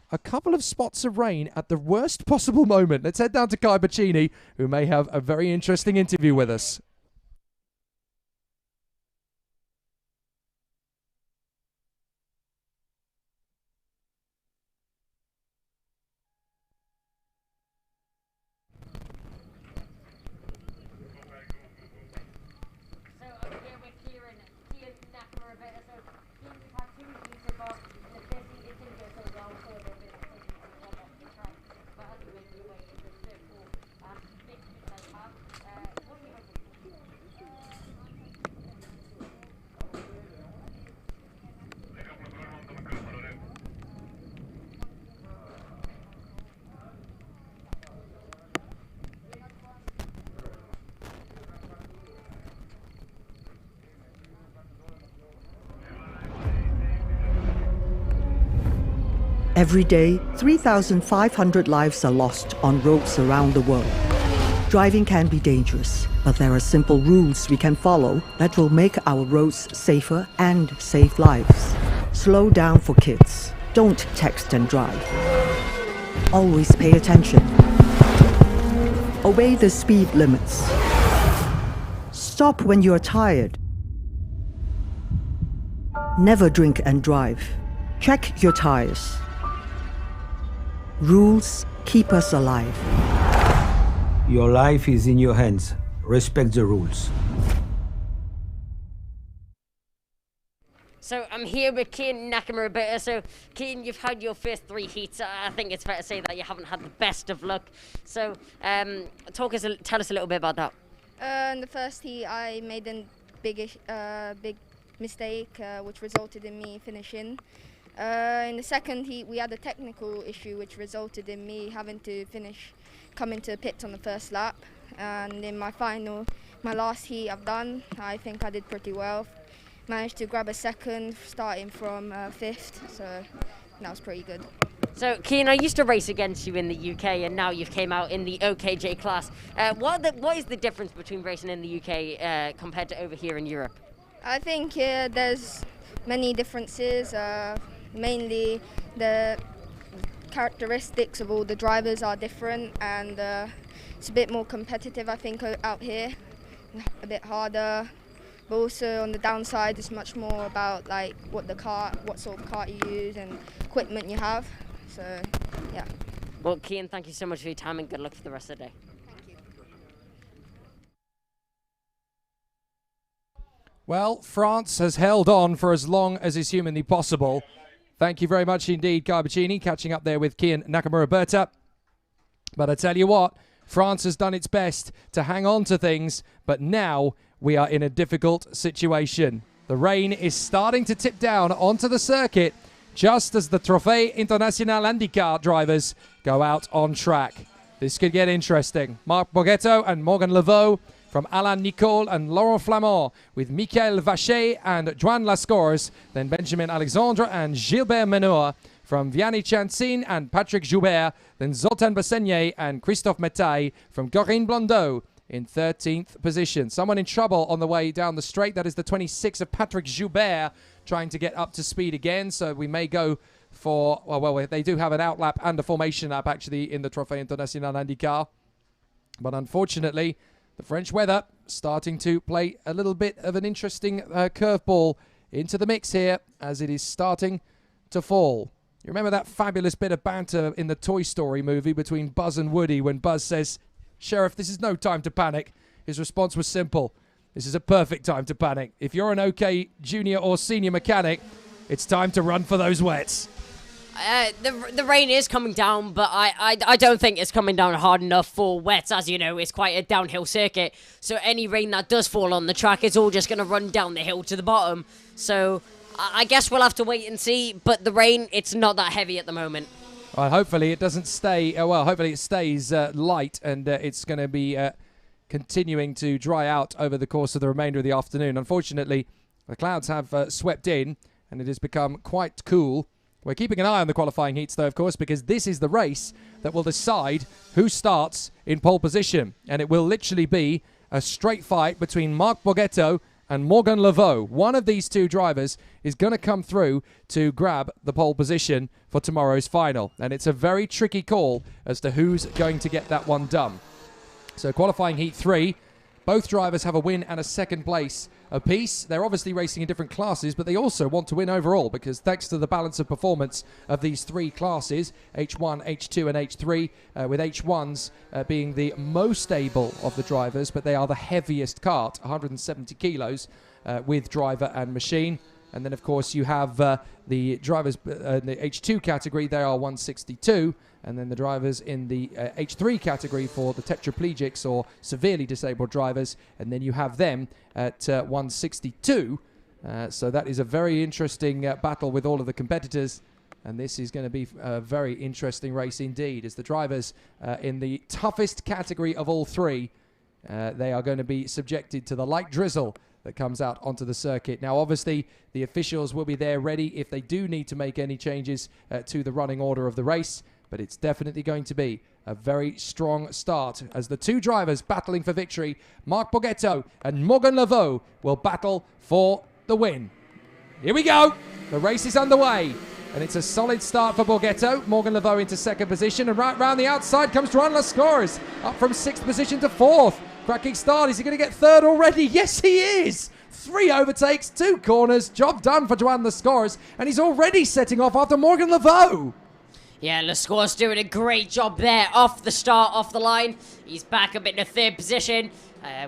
a couple of spots of rain at the worst possible moment. Let's head down to Kai Boccini, who may have a very interesting interview with us. Every day, 3,500 lives are lost on roads around the world. Driving can be dangerous, but there are simple rules we can follow that will make our roads safer and save lives. Slow down for kids. Don't text and drive. Always pay attention. Obey the speed limits. Stop when you're tired. Never drink and drive. Check your tires. Rules keep us alive. Your life is in your hands. Respect the rules. So I'm here with Kian Nakamura. So Kian, you've had your first 3 heats. I think it's fair to say that you haven't had the best of luck. So tell us a little bit about that. In the first heat, I made a big mistake, which resulted in me finishing. In the second heat, we had a technical issue, which resulted in me having to come into pits on the first lap. And in my last heat I've done, I think I did pretty well. Managed to grab a second, starting from 5th, so that was pretty good. So, Kian, I used to race against you in the UK, and now you've came out in the OKJ class. What is the difference between racing in the UK compared to over here in Europe? I think there's many differences. Mainly the characteristics of all the drivers are different, and it's a bit more competitive, I think, out here, a bit harder. But also on the downside, it's much more about like what sort of kart you use and equipment you have. So, yeah. Well, Kian, thank you so much for your time, and good luck for the rest of the day. Thank you. Well, France has held on for as long as is humanly possible. Thank you very much indeed, Kai Boccini, catching up there with Kian Nakamura. But I tell you what, France has done its best to hang on to things, but now we are in a difficult situation. The rain is starting to tip down onto the circuit just as the Trophée International Handicap drivers go out on track. This could get interesting. Marc Borghetto and Morgan Laveau from Alain Nicole and Laurent Flamand, with Michael Vacher and Joan Lascores, then Benjamin Alexandre and Gilbert Menor from Vianney Chansin and Patrick Joubert, then Zoltan Bassenier and Christophe Metaille from Corinne Blondeau in 13th position. Someone in trouble on the way down the straight. That is the 26 of Patrick Joubert, trying to get up to speed again. So we may go for, well, they do have an outlap and a formation lap actually in the Trophée International Handicap. But unfortunately, the French weather starting to play a little bit of an interesting curveball into the mix here as it is starting to fall. You remember that fabulous bit of banter in the Toy Story movie between Buzz and Woody when Buzz says, "Sheriff, this is no time to panic." His response was simple: "This is a perfect time to panic. If you're an OK junior or senior mechanic, it's time to run for those wets." The rain is coming down, but I don't think it's coming down hard enough for wets. As you know, it's quite a downhill circuit, so any rain that does fall on the track is all just going to run down the hill to the bottom. So I guess we'll have to wait and see, but the rain, it's not that heavy at the moment. Well, hopefully it doesn't stay, hopefully it stays light, and it's going to be continuing to dry out over the course of the remainder of the afternoon. Unfortunately, the clouds have swept in, and it has become quite cool. We're keeping an eye on the qualifying heats, though, of course, because this is the race that will decide who starts in pole position. And it will literally be a straight fight between Marc Borghetto and Morgan Laveau. One of these two drivers is going to come through to grab the pole position for tomorrow's final. And it's a very tricky call as to who's going to get that one done. So qualifying heat 3, both drivers have a win and a second place apiece. They're obviously racing in different classes, but they also want to win overall, because thanks to the balance of performance of these three classes, H1, H2 and H3, with H1s being the most able of the drivers, but they are the heaviest kart, 170 kilos with driver and machine. And then, of course, you have the drivers in the H2 category, they are 162. And then the drivers in the H3 category for the tetraplegics or severely disabled drivers. And then you have them at 162. So that is a very interesting battle with all of the competitors. And this is going to be a very interesting race indeed, as the drivers in the toughest category of all three, they are going to be subjected to the light drizzle that comes out onto the circuit. Now, obviously, the officials will be there ready if they do need to make any changes to the running order of the race. But it's definitely going to be a very strong start as the two drivers battling for victory, Marc Borghetto and Morgan Laveau, will battle for the win. Here we go. The race is underway. And it's a solid start for Borghetto. Morgan Laveau into second position. And right round the outside comes Joan Lascores, up from 6th position to 4th. Cracking start. Is he going to get 3rd already? Yes, he is. 3 overtakes, 2 corners. Job done for Joan Lascores. And he's already setting off after Morgan Laveau. Yeah, Lascores doing a great job there off the start, off the line. He's back up into 3rd position.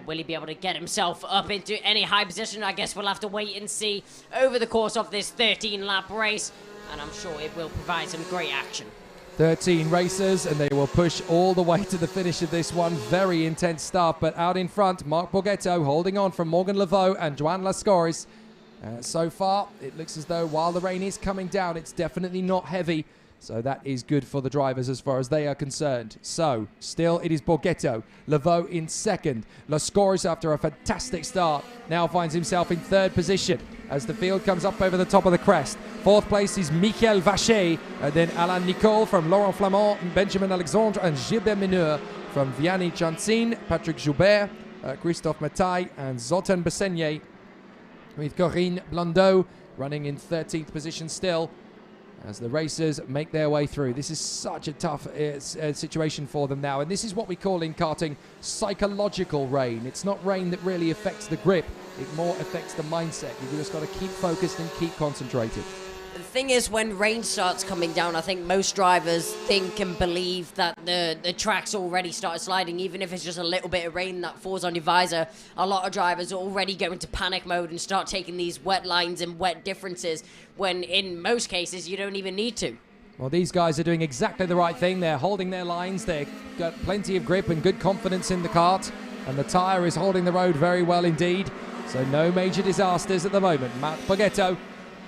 Will he be able to get himself up into any high position? I guess we'll have to wait and see over the course of this 13-lap race. And I'm sure it will provide some great action. 13 racers, and they will push all the way to the finish of this one. Very intense stuff, but out in front, Marc Borghetto holding on from Morgan Laveau and Joan Lascores. So far, it looks as though while the rain is coming down, it's definitely not heavy. So that is good for the drivers as far as they are concerned. So, still it is Borghetto. Laveau in second. Lascores, after a fantastic start, now finds himself in 3rd position as the field comes up over the top of the crest. 4th place is Michael Vacher, and then Alain Nicole from Laurent Flamand, Benjamin Alexandre and Gilbert Meneur from Vianney Chantin, Patrick Joubert, Christophe Mataille and Zoltan Bessenye, with Corinne Blondeau running in 13th position still, as the racers make their way through. This is such a tough situation for them now, and this is what we call in karting psychological rain. It's not rain that really affects the grip, it more affects the mindset. You've just got to keep focused and keep concentrated. The thing is, when rain starts coming down, I think most drivers think and believe that the track's already started sliding, even if it's just a little bit of rain that falls on your visor. A lot of drivers already go into panic mode and start taking these wet lines and wet differences, when in most cases you don't even need to. Well, these guys are doing exactly the right thing. They're holding their lines. They've got plenty of grip and good confidence in the kart, and the tyre is holding the road very well indeed. So no major disasters at the moment. Marc Borghetto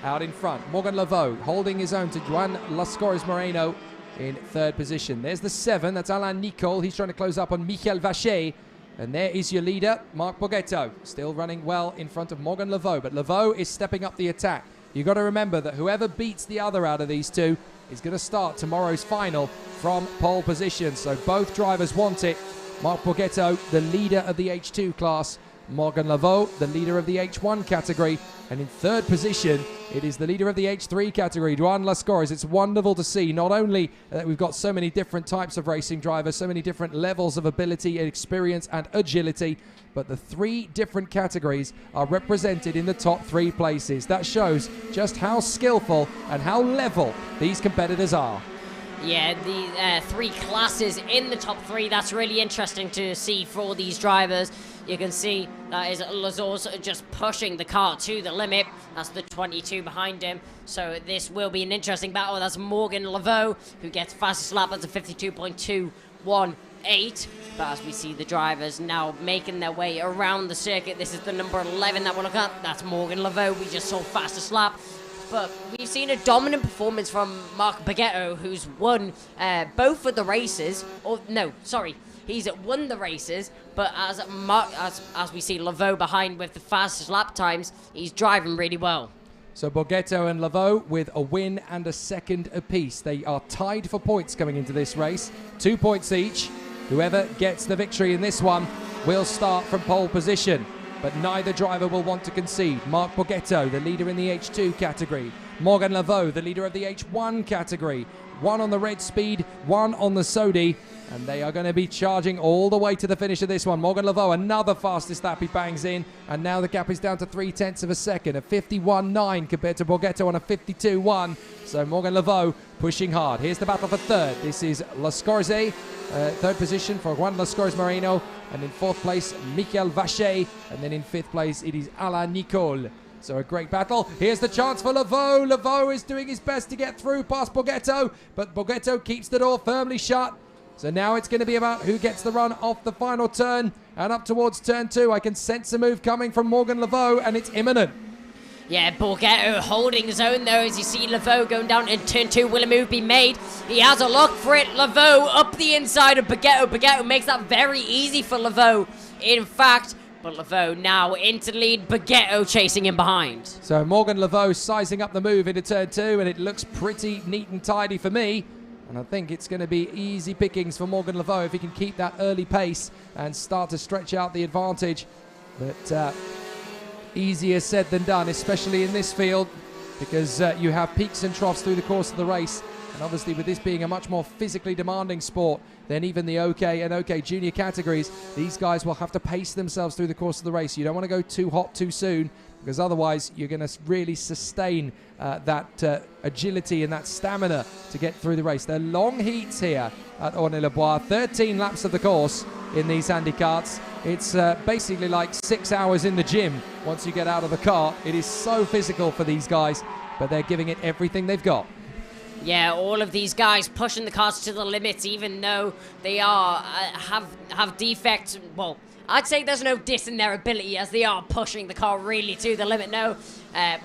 out in front. Morgan Laveau holding his own to Joan Lascores Moreno in 3rd position. There's the 7. That's Alain Nicole. He's trying to close up on Michael Vacher. And there is your leader, Marc Borghetto, still running well in front of Morgan Laveau. But Laveau is stepping up the attack. You've got to remember that whoever beats the other out of these two is going to start tomorrow's final from pole position. So both drivers want it. Marc Borghetto, the leader of the H2 class. Morgan Laveau, the leader of the H1 category. And in 3rd position, it is the leader of the H3 category, Joan Lascores. It's wonderful to see not only that we've got so many different types of racing drivers, so many different levels of ability, experience and agility, but the 3 different categories are represented in the top 3 places. That shows just how skillful and how level these competitors are. Yeah, the 3 classes in the top 3, that's really interesting to see for these drivers. You can see that is Lazors just pushing the car to the limit. That's the 22 behind him. So this will be an interesting battle. That's Morgan Laveau, who gets fastest lap. That's a 52.218. But as we see the drivers now making their way around the circuit, this is the number 11 that we'll look at. That's Morgan Laveau. We just saw fastest lap. But we've seen a dominant performance from Marc Baghetto, who's won both of the races. Or no, sorry, he's won the races. But as we see Laveau behind with the fastest lap times, he's driving really well. So Baghetto and Laveau with a win and a second apiece. They are tied for points coming into this race. 2 points each. Whoever gets the victory in this one will start from pole position. But neither driver will want to concede. Marc Baghetto, the leader in the H2 category. Morgan Laveau, the leader of the H1 category. One on the red speed, one on the Sodi. And they are going to be charging all the way to the finish of this one. Morgan Laveau, another fastest lap he bangs in. And now the gap is down to 0.3 of a second. A 51.9 compared to Baghetto on a 52.1. So Morgan Laveau pushing hard. Here's the battle for third. This is Lascorze. Third position for Juan Lascorze Moreno. And in fourth place, Michael Vacher. And then in fifth place, it is Alain Nicole. So a great battle. Here's the chance for Laveau. Laveau is doing his best to get through past Baghetto. But Baghetto keeps the door firmly shut. So now it's going to be about who gets the run off the final turn. And up towards turn 2, I can sense a move coming from Morgan Laveau. And it's imminent. Yeah, Baghetto holding his own though as you see Laveau going down in turn 2. Will a move be made? He has a look for it. Laveau up the inside of Baghetto. Baghetto makes that very easy for Laveau. In fact, but Laveau now into the lead. Baghetto chasing him behind. So Morgan Laveau sizing up the move into turn 2, and it looks pretty neat and tidy for me. And I think it's going to be easy pickings for Morgan Laveau if he can keep that early pace and start to stretch out the advantage. But easier said than done, especially in this field, because you have peaks and troughs through the course of the race. And obviously with this being a much more physically demanding sport than even the OK and OK Junior categories, these guys will have to pace themselves through the course of the race. You don't want to go too hot too soon, because otherwise you're going to really sustain that agility and that stamina to get through the race. They're long heats here at Ornay-le-Bois, 13 laps of the course in these handicarts. It's basically like 6 hours in the gym once you get out of the car. It is so physical for these guys, but they're giving it everything they've got. Yeah, all of these guys pushing the cars to the limits, even though they are have defects. Well, I'd say there's no diss in their ability as they are pushing the car really to the limit now.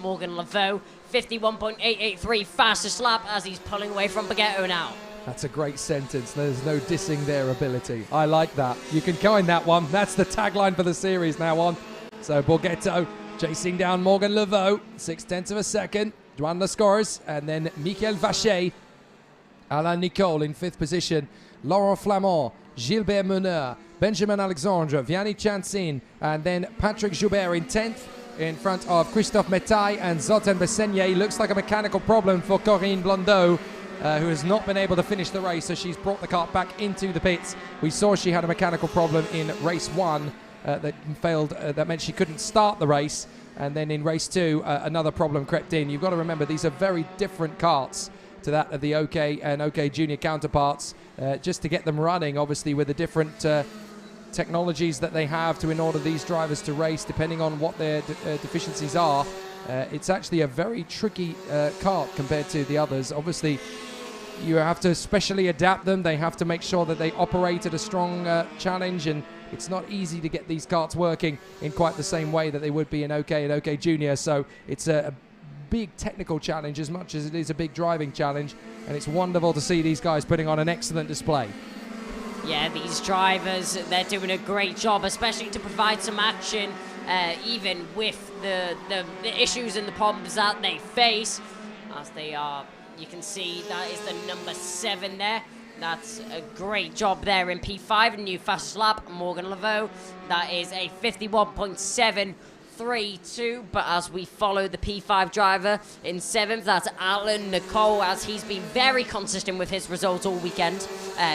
Morgan Laveau, 51.883 fastest lap as he's pulling away from Baghetto now. That's a great sentence. There's no dissing their ability. I like that. You can coin that one. That's the tagline for the series now on. So Baghetto chasing down Morgan Laveau, 0.6 of a second. Juan Lascorze, and then Michael Vacher. Alain Nicole in 5th position. Laurent Flamand, Gilbert Meneur, Benjamin Alexandre, Vianney Chansin, and then Patrick Joubert in 10th in front of Christophe Metaille and Zoltan Bessegne. Looks like a mechanical problem for Corinne Blondeau, who has not been able to finish the race, so she's brought the car back into the pits. We saw she had a mechanical problem in race 1 that failed, that meant she couldn't start the race. And then in race 2, another problem crept in. You've got to remember, these are very different karts to that of the OK and OK Junior counterparts. Just to get them running, obviously, with the different technologies that they have to in order these drivers to race, depending on what their deficiencies are. It's actually a very tricky kart compared to the others. Obviously, you have to specially adapt them. They have to make sure that they operate at a strong challenge, and it's not easy to get these karts working in quite the same way that they would be in OK and OK Junior. So it's a big technical challenge as much as it is a big driving challenge, and it's wonderful to see these guys putting on an excellent display. Yeah, these drivers, they're doing a great job, especially to provide some action, even with the issues and the problems that they face, as they are. You can see that is the number 7 there. That's a great job there in P5, new fastest lap, Morgan Laveau. That is a 51.732, but as we follow the P5 driver in 7th, that's Alain Nicole, as he's been very consistent with his results all weekend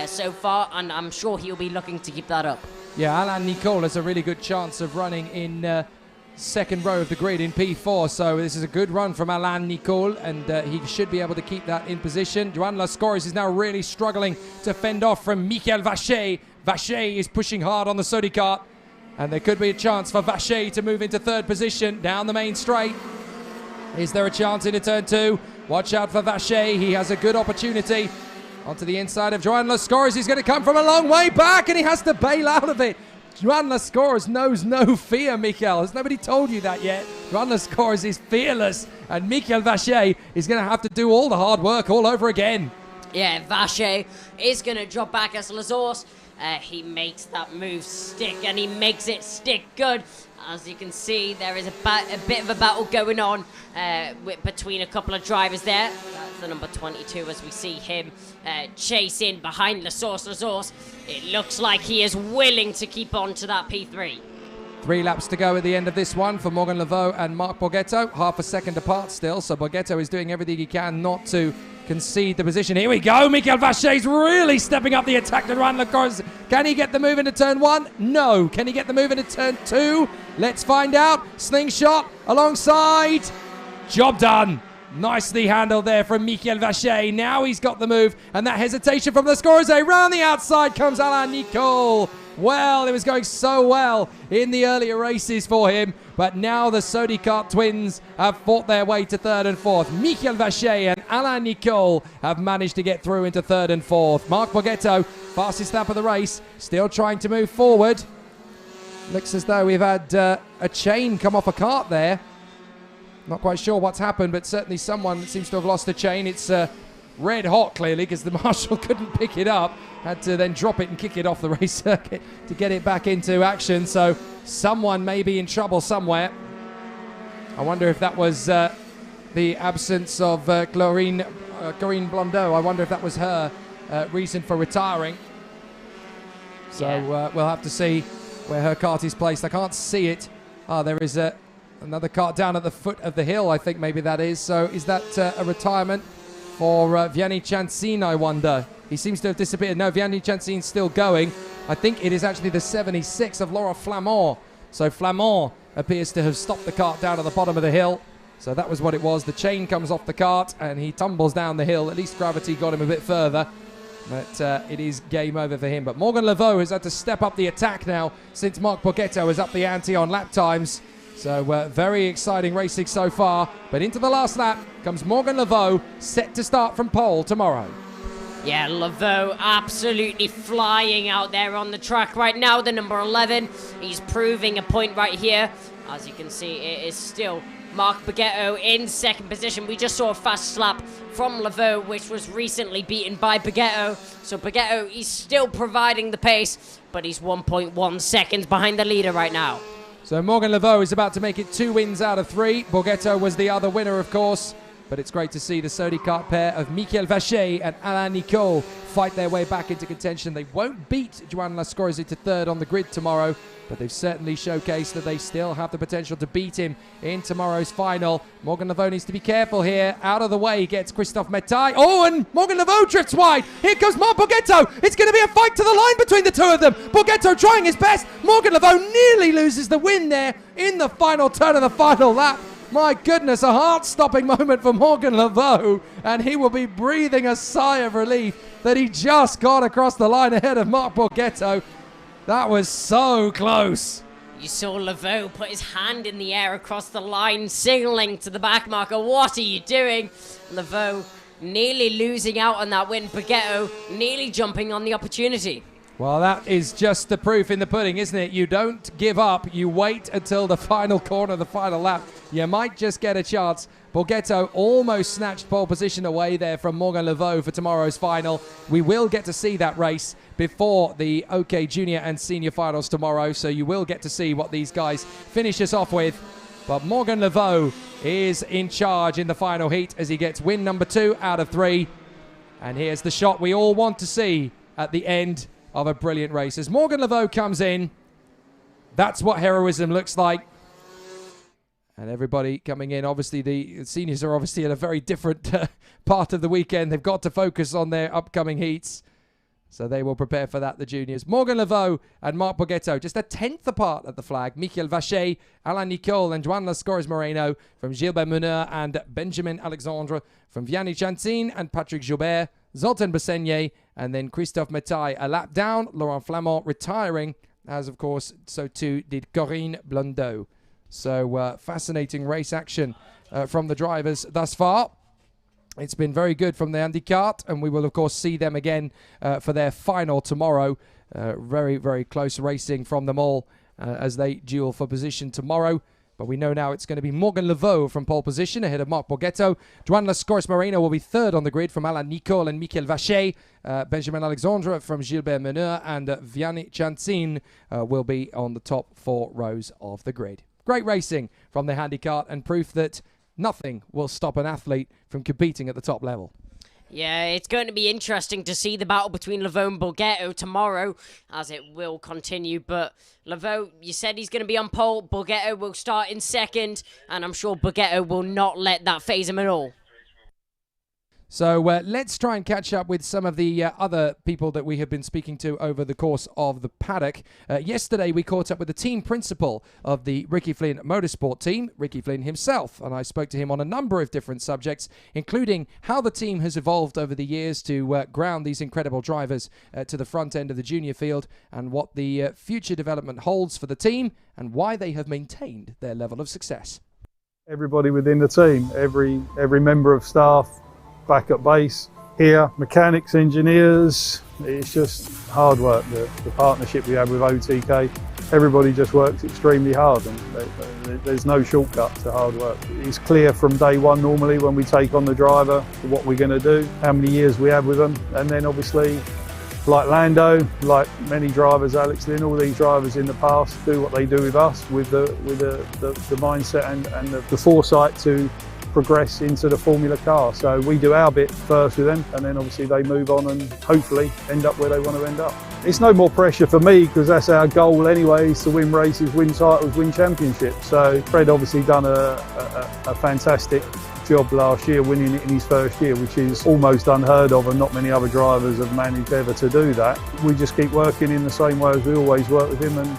so far, and I'm sure he'll be looking to keep that up. Yeah, Alain Nicole has a really good chance of running in second row of the grid in P4, so this is a good run from Alain Nicole, and he should be able to keep that in position. Juan Lascorze is now really struggling to fend off from Michael Vacher. Vacher is pushing hard on the Sodi kart, And there could be a chance for Vacher to move into third position down the main straight. Is there a chance into turn 2? Watch out for Vacher. He has a good opportunity. Onto the inside of Joan Lascores. He's going to come from a long way back, and he has to bail out of it. Joan Lascores knows no fear, Michael. Has nobody told you that yet? Joan Lascores is fearless, and Michael Vacher is going to have to do all the hard work all over again. Yeah, Vacher is going to drop back as Lazors. He makes that move stick, and he makes it stick good. As you can see, there is a bit of a battle going on between a couple of drivers there. That's the number 22 as we see him chase in behind Lazors. Lazors, it looks like he is willing to keep on to that P3. 3 laps to go at the end of this one for Morgan Laveau and Marc Borghetto. Half a second apart still, so Borghetto is doing everything he can not to concede the position. Here we go. Michael Vacher's really stepping up the attack to Joan Lascores. Can he get the move into turn 1? No. Can he get the move into turn 2? Let's find out. Slingshot alongside. Job done. Nicely handled there from Michael Vacher. Now he's got the move, and that hesitation from Lascores. Round the outside comes Alain Nicole. Well, it was going so well in the earlier races for him, but now the Sodicart twins have fought their way to third and fourth. Michael Vacher and Alain Nicole have managed to get through into third and fourth. Marc Borghetto, fastest lap of the race, still trying to move forward. Looks as though we've had a chain come off a cart there. Not quite sure what's happened, but certainly someone seems to have lost a chain. It's red hot, clearly, because the marshal couldn't pick it up. Had to then drop it and kick it off the race circuit to get it back into action. So someone may be in trouble somewhere. I wonder if that was the absence of Corinne Blondeau. I wonder if that was her reason for retiring. So we'll have to see where her cart is placed. I can't see it. There is another cart down at the foot of the hill, I think maybe that is. So is that a retirement for Vianney Chancin, I wonder? He seems to have disappeared. No, Vianney Chancin's still going. I think it is actually the 76 of Laurent Flamand. So Flamand appears to have stopped the cart down at the bottom of the hill. So that was what it was. The chain comes off the cart and he tumbles down the hill. At least gravity got him a bit further. But it is game over for him. But Morgan Laveau has had to step up the attack now since Marc Borghetto has upped the ante on lap times. So very exciting racing so far. But into the last lap comes Morgan Laveau, set to start from pole tomorrow. Yeah, Laveau absolutely flying out there on the track right now, the number 11. He's proving a point right here. As you can see, it is still Marc Borghetto in second position. We just saw a fast lap from Laveau, which was recently beaten by Borghetto. So Borghetto, he's still providing the pace, but he's 1.1 seconds behind the leader right now. So Morgan Laveau is about to make it 2 wins out of 3. Borghetto was the other winner, of course. But it's great to see the Sodicart pair of Michael Vacher and Alain Nicole fight their way back into contention. They won't beat Joan Lascores to third on the grid tomorrow, but they've certainly showcased that they still have the potential to beat him in tomorrow's final. Morgan Laveau needs to be careful here. Out of the way gets Christophe Metaille. Oh, and Morgan Laveau drifts wide. Here comes Marc Borghetto. It's going to be a fight to the line between the two of them. Borghetto trying his best. Morgan Laveau nearly loses the win there in the final turn of the final lap. My goodness, a heart-stopping moment for Morgan Laveau, and he will be breathing a sigh of relief that he just got across the line ahead of Marc Borghetto. That was so close. You saw Laveau put his hand in the air across the line, signaling to the back marker, what are you doing? Laveau nearly losing out on that win. Borghetto nearly jumping on the opportunity. Well, that is just the proof in the pudding, isn't it? You don't give up. You wait until the final corner, the final lap. You might just get a chance. Borghetto almost snatched pole position away there from Morgan Laveau for tomorrow's final. We will get to see that race before the OK Junior and Senior finals tomorrow, so you will get to see what these guys finish us off with. But Morgan Laveau is in charge in the final heat as he gets win number 2 out of 3. And here's the shot we all want to see at the end of a brilliant race. As Morgan Laveau comes in, that's what heroism looks like. And everybody coming in, obviously the seniors are obviously at a very different part of the weekend. They've got to focus on their upcoming heats. So they will prepare for that, the juniors. Morgan Laveau and Marc Borghetto, just a 10th apart at the flag. Michael Vacher, Alain Nicole and Joan Lascores Moreno from Gilbert Muneur and Benjamin Alexandre from Vianney Chancin and Patrick Joubert, Zoltan Besseignet, and then Christophe Metaille a lap down. Laurent Flamand retiring. as of course, so too did Corinne Blondeau. So fascinating race action from the drivers thus far. It's been very good from the IndyCar, and we will, of course, see them again for their final tomorrow. Very, very close racing from them all as they duel for position tomorrow. But we know now it's going to be Morgan Levaux from pole position ahead of Marc Borghetto. Joan Lascours Moreno will be third on the grid from Alain Nicole and Michael Vacher. Benjamin Alexandre from Gilbert Meneur and Vianney Chantin will be on the top 4 rows of the grid. Great racing from the IndyCar and proof that nothing will stop an athlete from competing at the top level. Yeah, it's going to be interesting to see the battle between Levaux and Borghetto tomorrow, as it will continue. But Levaux, you said he's going to be on pole. Borghetto will start in second, and I'm sure Borghetto will not let that faze him at all. So let's try and catch up with some of the other people that we have been speaking to over the course of the paddock. Yesterday, we caught up with the team principal of the Ricky Flynn Motorsport team, Ricky Flynn himself, and I spoke to him on a number of different subjects, including how the team has evolved over the years to ground these incredible drivers to the front end of the junior field, and what the future development holds for the team, and why they have maintained their level of success. Everybody within the team, every member of staff, back at base here, mechanics, engineers, it's just hard work. The partnership we have with OTK, everybody just works extremely hard, and there's no shortcut to hard work. It's clear from day one normally when we take on the driver what we're going to do, how many years we have with them, and then obviously like Lando, like many drivers, Alex Lynn, all these drivers in the past do what they do with us with the mindset and the foresight to progress into the Formula car. So we do our bit first with them, and then obviously they move on and hopefully end up where they want to end up. It's no more pressure for me because that's our goal anyway, is to win races, win titles, win championships. So Fred obviously done a fantastic job last year, winning it in his first year, which is almost unheard of, and not many other drivers have managed ever to do that. We just keep working in the same way as we always work with him, and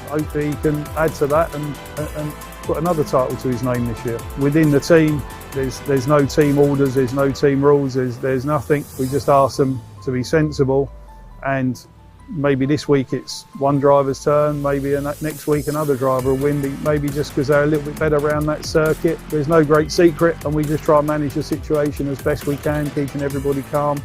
hopefully he can add to that and put another title to his name this year. Within the team, there's no team orders, there's no team rules, there's nothing. We just ask them to be sensible, and maybe this week it's one driver's turn, maybe next week another driver will win, maybe just because they're a little bit better around that circuit. There's no great secret, and we just try and manage the situation as best we can, keeping everybody calm.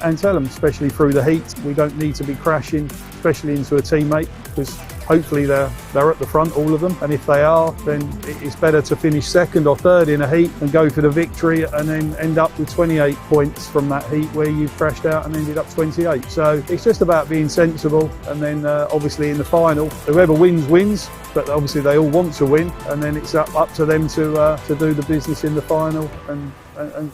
And tell them, especially through the heat, we don't need to be crashing, especially into a teammate, because hopefully they're at the front, all of them, and if they are, then it's better to finish second or third in a heat and go for the victory and then end up with 28 points from that heat where you've crashed out and ended up 28. So it's just about being sensible, and then obviously in the final, whoever wins, but obviously they all want to win, and then it's up to them to do the business in the final and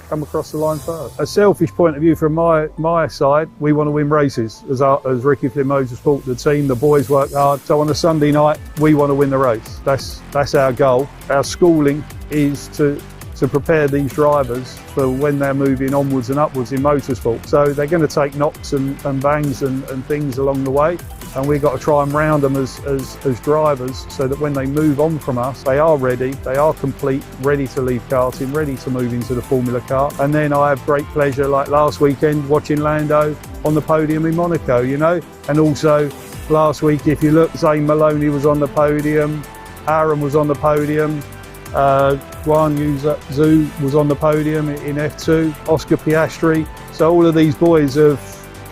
come across the line first. A selfish point of view from my side, we want to win races as Ricky Flynn Motorsport, the team, the boys work hard. So on a Sunday night, we want to win the race. That's our goal. Our schooling is to prepare these drivers for when they're moving onwards and upwards in motorsport. So they're going to take knocks and bangs and things along the way, and we've got to try and round them as drivers so that when they move on from us, they are ready, they are complete, ready to leave karting, ready to move into the Formula car. And then I have great pleasure, like last weekend, watching Lando on the podium in Monaco, you know, and also last week, if you look, Zane Maloney was on the podium, Aaron was on the podium, Guan Yu Zhu was on the podium in F2, Oscar Piastri. So all of these boys have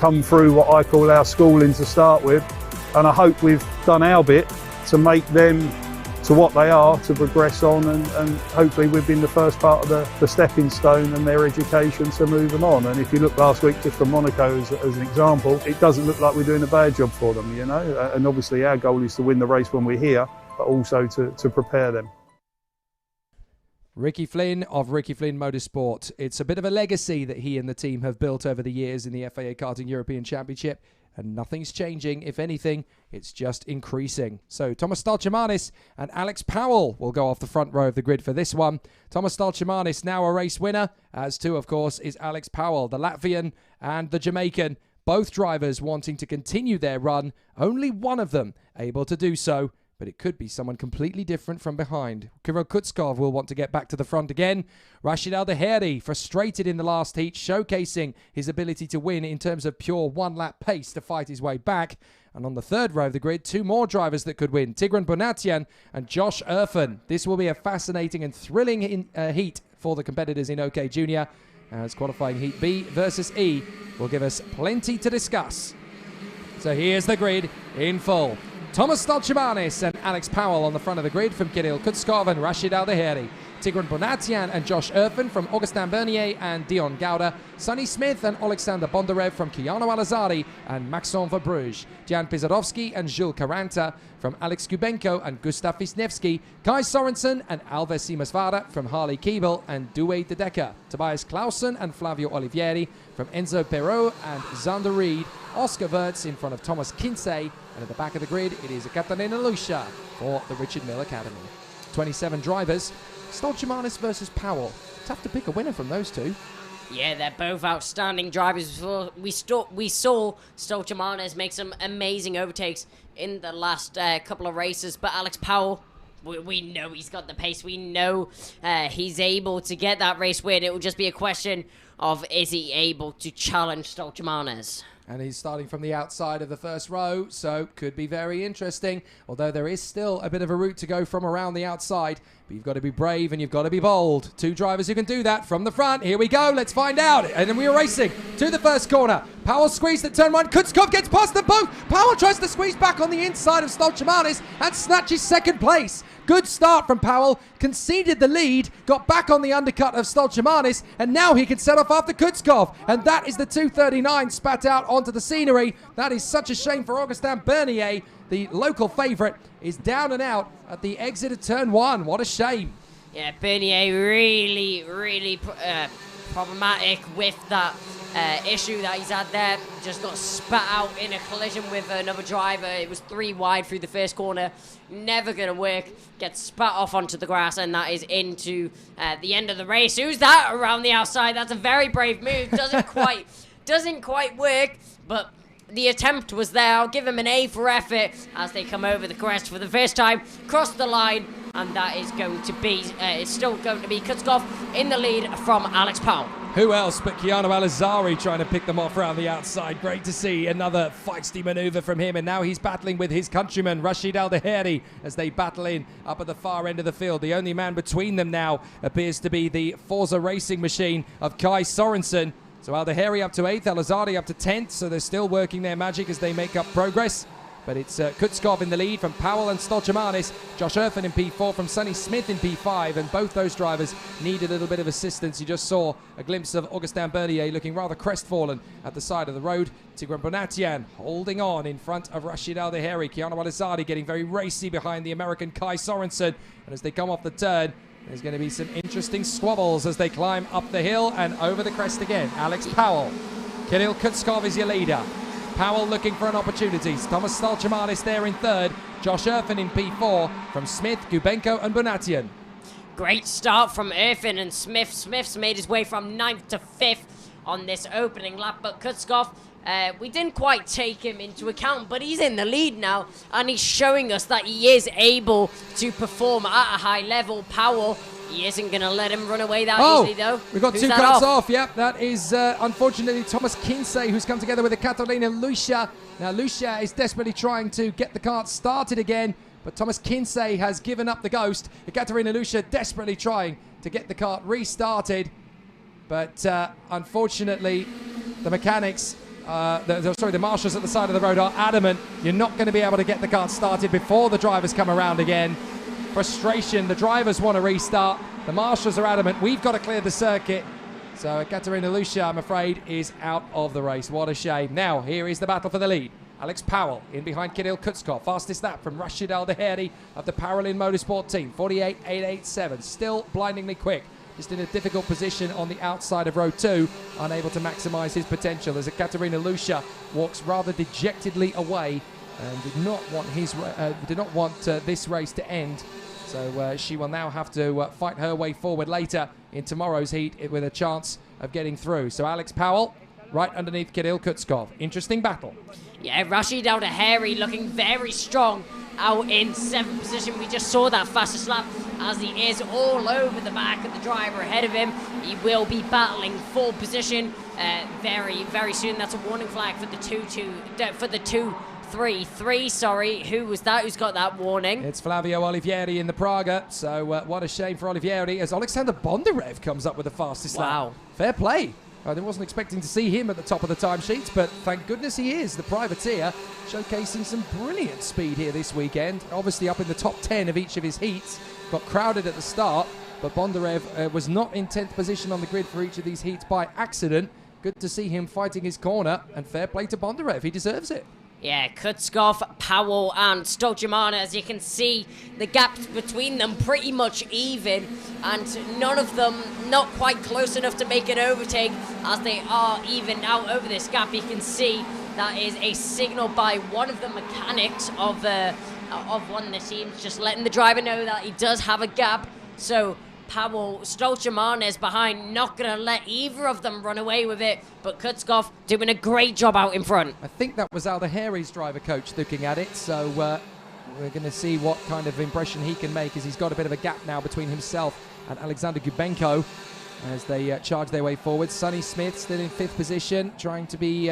come through what I call our schooling to start with, and I hope we've done our bit to make them to what they are, to progress on, and hopefully we've been the first part of the stepping stone and their education to move them on. And if you look last week just from Monaco as an example, it doesn't look like we're doing a bad job for them, you know, and obviously our goal is to win the race when we're here, but also to prepare them. Ricky Flynn of Ricky Flynn Motorsport. It's a bit of a legacy that he and the team have built over the years in the FIA Karting European Championship, and nothing's changing. If anything, it's just increasing. So Thomas Stalchimanis and Alex Powell will go off the front row of the grid for this one. Thomas Stalchimanis now a race winner, as too, of course, is Alex Powell, the Latvian and the Jamaican. Both drivers wanting to continue their run, only one of them able to do so. But it could be someone completely different from behind. Kirill Kutskov will want to get back to the front again. Rashid Al-Daheri, frustrated in the last heat, showcasing his ability to win in terms of pure one-lap pace to fight his way back. And on the third row of the grid, 2 more drivers that could win, Tigran Bonatian and Josh Erfen. This will be a fascinating and thrilling heat for the competitors in OK Junior, as qualifying Heat B versus E will give us plenty to discuss. So here's the grid in full. Thomas Stolchimanis and Alex Powell on the front of the grid from Kirill Kutskov and Rashid Al-Daheri. Tigran Bonatian and Josh Erfen from Augustin Bernier and Dion Gauda. Sonny Smith and Alexander Bondarev from Keanu Alazari and Maxon Verbruge. Jan Pizarovsky and Jules Caranta from Alex Kubenko and Gustav Wisniewski. Kai Sorensen and Alves Simasvara from Harley Keeble and Douay de Decker. Tobias Clausen and Flavio Olivieri from Enzo Perot and Zander Reed. Oscar Wirtz in front of Thomas Kinsey. And at the back of the grid, it is Ekaterina Lucia for the Richard Mille Academy. 27 drivers. Stolchimanis versus Powell. Tough to pick a winner from those two. Yeah, they're both outstanding drivers. We saw Stolchimanis make some amazing overtakes in the last couple of races, but Alex Powell, we know he's got the pace. We know he's able to get that race win. It will just be a question of, is he able to challenge Stolchimanis? And he's starting from the outside of the first row, so could be very interesting. Although there is still a bit of a route to go from around the outside. But you've got to be brave and you've got to be bold. 2 drivers who can do that from the front. Here we go. Let's find out. And then we are racing to the first corner. Powell squeezed at turn 1. Kutskov gets past them both. Powell tries to squeeze back on the inside of Stolchimanis and snatches second place. Good start from Powell. Conceded the lead. Got back on the undercut of Stolchimanis. And now he can set off after Kutskov. And that is the 2:39 spat out onto the scenery. That is such a shame for Augustin Bernier. The local favourite is down and out at the exit of turn 1. What a shame. Yeah, Bernier really problematic with that issue that he's had there. Just got spat out in a collision with another driver. It was 3 wide through the first corner. Never going to work. Gets spat off onto the grass, and that is into the end of the race. Who's that around the outside? That's a very brave move. Doesn't quite work, but the attempt was there. I'll give him an A for effort as they come over the crest for the first time, cross the line, and that is going to be, it's still going to be Kutskov in the lead from Alex Powell. Who else but Keanu Alazari trying to pick them off around the outside. Great to see another feisty manoeuvre from him, and now he's battling with his countryman Rashid Al-Daheri as they battle in up at the far end of the field. The only man between them now appears to be the Forza racing machine of Kai Sorensen. So Al-Daheri up to 8th, Alazari up to 10th, so they're still working their magic as they make up progress. But it's Kutskov in the lead from Powell and Stolchimanis, Josh Erfen in P4 from Sonny Smith in P5, and both those drivers need a little bit of assistance. You just saw a glimpse of Augustin Bernier looking rather crestfallen at the side of the road. Tigran Bonatian holding on in front of Rashid Al-Daheri. Keanu Alazari getting very racy behind the American Kai Sorensen. And as they come off the turn, there's going to be some interesting squabbles as they climb up the hill and over the crest again. Alex Powell. Kirill Kutskov is your leader. Powell looking for an opportunity. Thomas Stolchimanis there in 3rd. Josh Erfen in P4 from Smith, Gubenko and Bonatian. Great start from Erfen and Smith. Smith's made his way from 9th to 5th on this opening lap, but Kutskov, we didn't quite take him into account, but he's in the lead now, and he's showing us that he is able to perform at a high level. Powell, he isn't going to let him run away that easily, though. We've got 2 cuts off. Yep, that is unfortunately Thomas Kinsey, who's come together with Ekaterina Lucia. Now, Lucia is desperately trying to get the kart started again, but Thomas Kinsey has given up the ghost. Ekaterina Lucia desperately trying to get the kart restarted, but unfortunately, the mechanics, the marshals at the side of the road are adamant you're not going to be able to get the kart started before the drivers come around again. Frustration, the drivers want to restart, the marshals are adamant we've got to clear the circuit. So Ekaterina Lucia, I'm afraid, is out of the race. What a shame. Now here is the battle for the lead. Alex Powell in behind Kirill Kutskov. Fastest lap from Rashid Al-Daheri of the Paralin Motorsport team. 48.887, still blindingly quick. Just in a difficult position on the outside of row 2, unable to maximise his potential as Ekaterina Lucia walks rather dejectedly away and did not want this race to end. So she will now have to fight her way forward later in tomorrow's heat with a chance of getting through. So Alex Powell right underneath Kirill Kutskov. Interesting battle. Yeah, Rashid Al-Daheri looking very strong out in 7th position. We just saw that fastest lap as he is all over the back of the driver ahead of him. He will be battling 4th position very, very soon. That's a warning flag for the 2 3-3, Who was that? Who's got that warning? It's Flavio Olivieri in the Praga, so what a shame for Olivieri as Alexander Bondarev comes up with the fastest lap. Fair play. I wasn't expecting to see him at the top of the timesheets, but thank goodness he is. The privateer showcasing some brilliant speed here this weekend. Obviously up in the top 10 of each of his heats. Got crowded at the start, but Bondarev was not in 10th position on the grid for each of these heats by accident. Good to see him fighting his corner, and fair play to Bondarev. He deserves it. Yeah, Kutskov, Powell and Stoljamana, as you can see, the gaps between them pretty much even, and none of them not quite close enough to make an overtake as they are even out over this gap. You can see that is a signal by one of the mechanics of one of the teams, just letting the driver know that he does have a gap. So Powell, Stoljamana is behind, not going to let either of them run away with it, but Kutskov doing a great job out in front. I think that was Aldaheri's driver coach looking at it, so we're going to see what kind of impression he can make, as he's got a bit of a gap now between himself and Alexander Gubenko as they charge their way forward. Sonny Smith still in 5th position, trying to be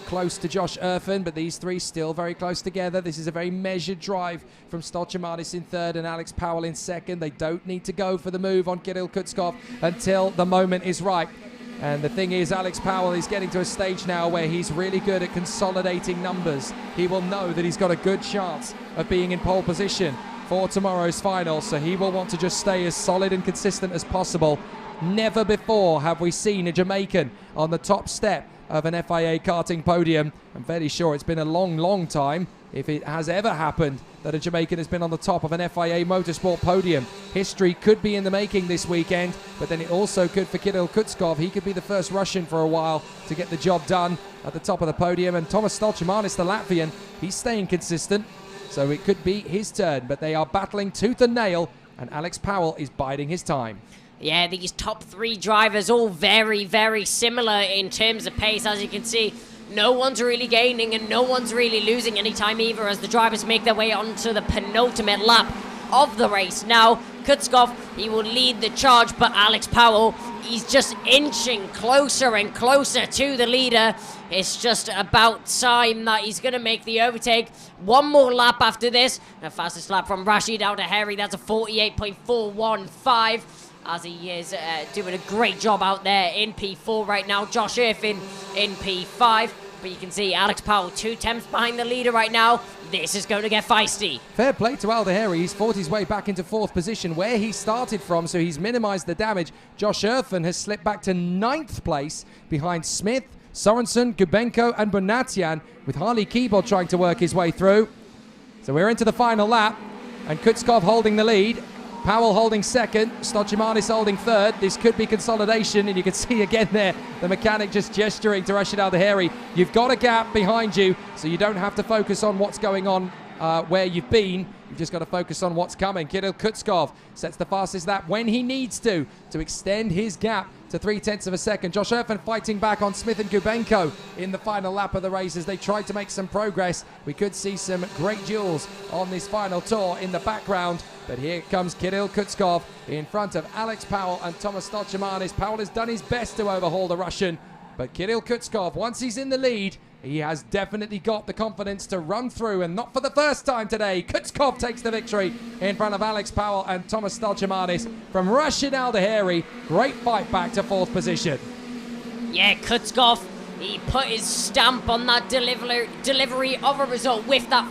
close to Josh Erfen, but these three still very close together. This is a very measured drive from Stoljamanis in 3rd and Alex Powell in 2nd. They don't need to go for the move on Kirill Kutskov until the moment is right. And the thing is, Alex Powell is getting to a stage now where he's really good at consolidating numbers. He will know that he's got a good chance of being in pole position for tomorrow's final, so he will want to just stay as solid and consistent as possible. Never before have we seen a Jamaican on the top step of an FIA karting podium. I'm fairly sure it's been a long time, if it has ever happened, that a Jamaican has been on the top of an FIA motorsport podium. History could be in the making this weekend, but then it also could for Kirill Kutskov. He could be the first Russian for a while to get the job done at the top of the podium. And Tomas Stoljamanis, the Latvian, he's staying consistent, so it could be his turn. But they are battling tooth and nail, and Alex Powell is biding his time. Yeah, these top 3 drivers all very similar in terms of pace. As you can see, no one's really gaining and no one's really losing any time either, as the drivers make their way onto the penultimate lap of the race. Now, Kutskov, he will lead the charge, but Alex Powell, he's just inching closer and closer to the leader. It's just about time that he's going to make the overtake. One more lap after this. The fastest lap from Rashid Aldaheri, that's a 48.415. As he is doing a great job out there in P4 right now. Josh Erfin in P5. But you can see Alex Powell 2 tenths behind the leader right now. This is going to get feisty. Fair play to Aldaheri. He's fought his way back into 4th position where he started from, so he's minimised the damage. Josh Erfin has slipped back to 9th place behind Smith, Sorensen, Gubenko and Bonatian, with Harley Keyboard trying to work his way through. So we're into the final lap, and Kutskov holding the lead. Powell holding 2nd, Stoljamanis holding 3rd. This could be consolidation, and you can see again there the mechanic just gesturing to Rashid Aldaheri. You've got a gap behind you, so you don't have to focus on what's going on where you've been. You've just got to focus on what's coming. Kirill Kutskov sets the fastest lap when he needs to extend his gap to 0.3 of a second. Josh Erfin fighting back on Smith and Gubenko in the final lap of the race as they tried to make some progress. We could see some great duels on this final tour in the background. But here comes Kirill Kutskov in front of Alex Powell and Tomas Stoljamanis. Powell has done his best to overhaul the Russian, but Kirill Kutskov, once he's in the lead, he has definitely got the confidence to run through, and not for the first time today. Kutskov takes the victory in front of Alex Powell and Tomas Stoljamanis from Rashid Aldaheri. Great fight back to 4th position. Yeah, Kutskov, he put his stamp on that delivery of a result with that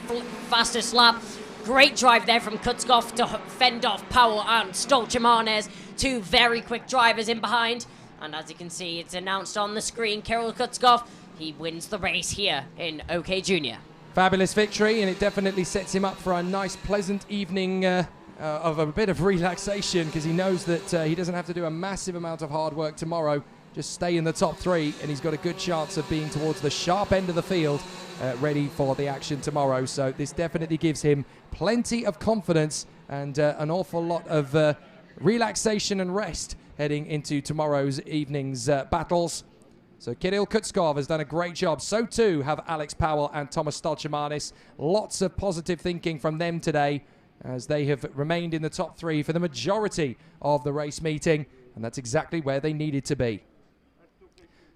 fastest lap. Great drive there from Kutskov to fend off Powell and Stoljamanis, 2 very quick drivers in behind. And as you can see, it's announced on the screen, Kirill Kutskov, he wins the race here in OK Junior. Fabulous victory, and it definitely sets him up for a nice, pleasant evening of a bit of relaxation, because he knows that he doesn't have to do a massive amount of hard work tomorrow. Just stay in the top 3, and he's got a good chance of being towards the sharp end of the field, ready for the action tomorrow. So this definitely gives him plenty of confidence and an awful lot of relaxation and rest heading into tomorrow's evening's battles. So Kirill Kutskov has done a great job. So too have Alex Powell and Tomas Stoljamanis. Lots of positive thinking from them today, as they have remained in the top 3 for the majority of the race meeting, and that's exactly where they needed to be.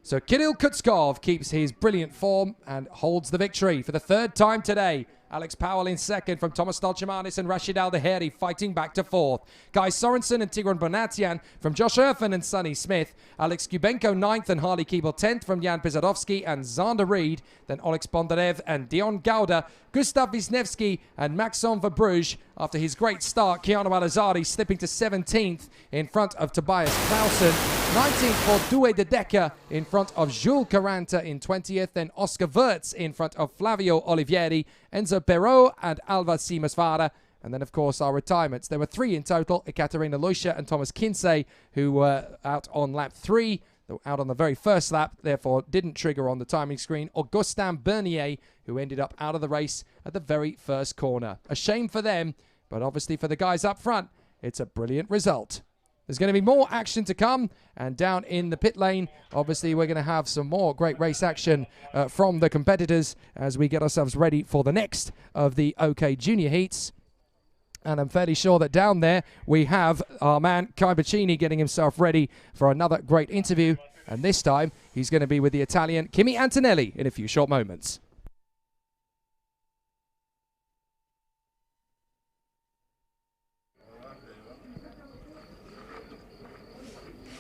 So Kirill Kutskov keeps his brilliant form and holds the victory for the third time today. Alex Powell in second from Thomas Stolchemanis and Rashid Al-Daheri fighting back to fourth. Guy Sorensen and Tigran Bonatian from Josh Erfen and Sonny Smith. Alex Kubenko ninth and Harley Keeble 10th from Jan Pizadovsky and Zander Reed. Then Alex Bondarev and Dion Gauda. Gustav Wisniewski and Maxon Verbruge. After his great start, Keanu Alazari slipping to 17th in front of Tobias Clausen. 19th for Due de Decker in front of Jules Caranta in 20th. Then Oscar Wirtz in front of Flavio Olivieri, Enzo Perot and Alva Simasvara. And then, of course, our retirements. There were 3 in total. Ekaterina Loisha and Thomas Kinsey, who were out on lap 3. They were out on the very first lap, therefore didn't trigger on the timing screen. Augustin Bernier, who ended up out of the race at the very first corner. A shame for them, but obviously for the guys up front, it's a brilliant result. There's going to be more action to come, and down in the pit lane, obviously we're going to have some more great race action from the competitors as we get ourselves ready for the next of the OK Junior Heats. And I'm fairly sure that down there we have our man Kai Boccini getting himself ready for another great interview. And this time he's going to be with the Italian Kimi Antonelli in a few short moments.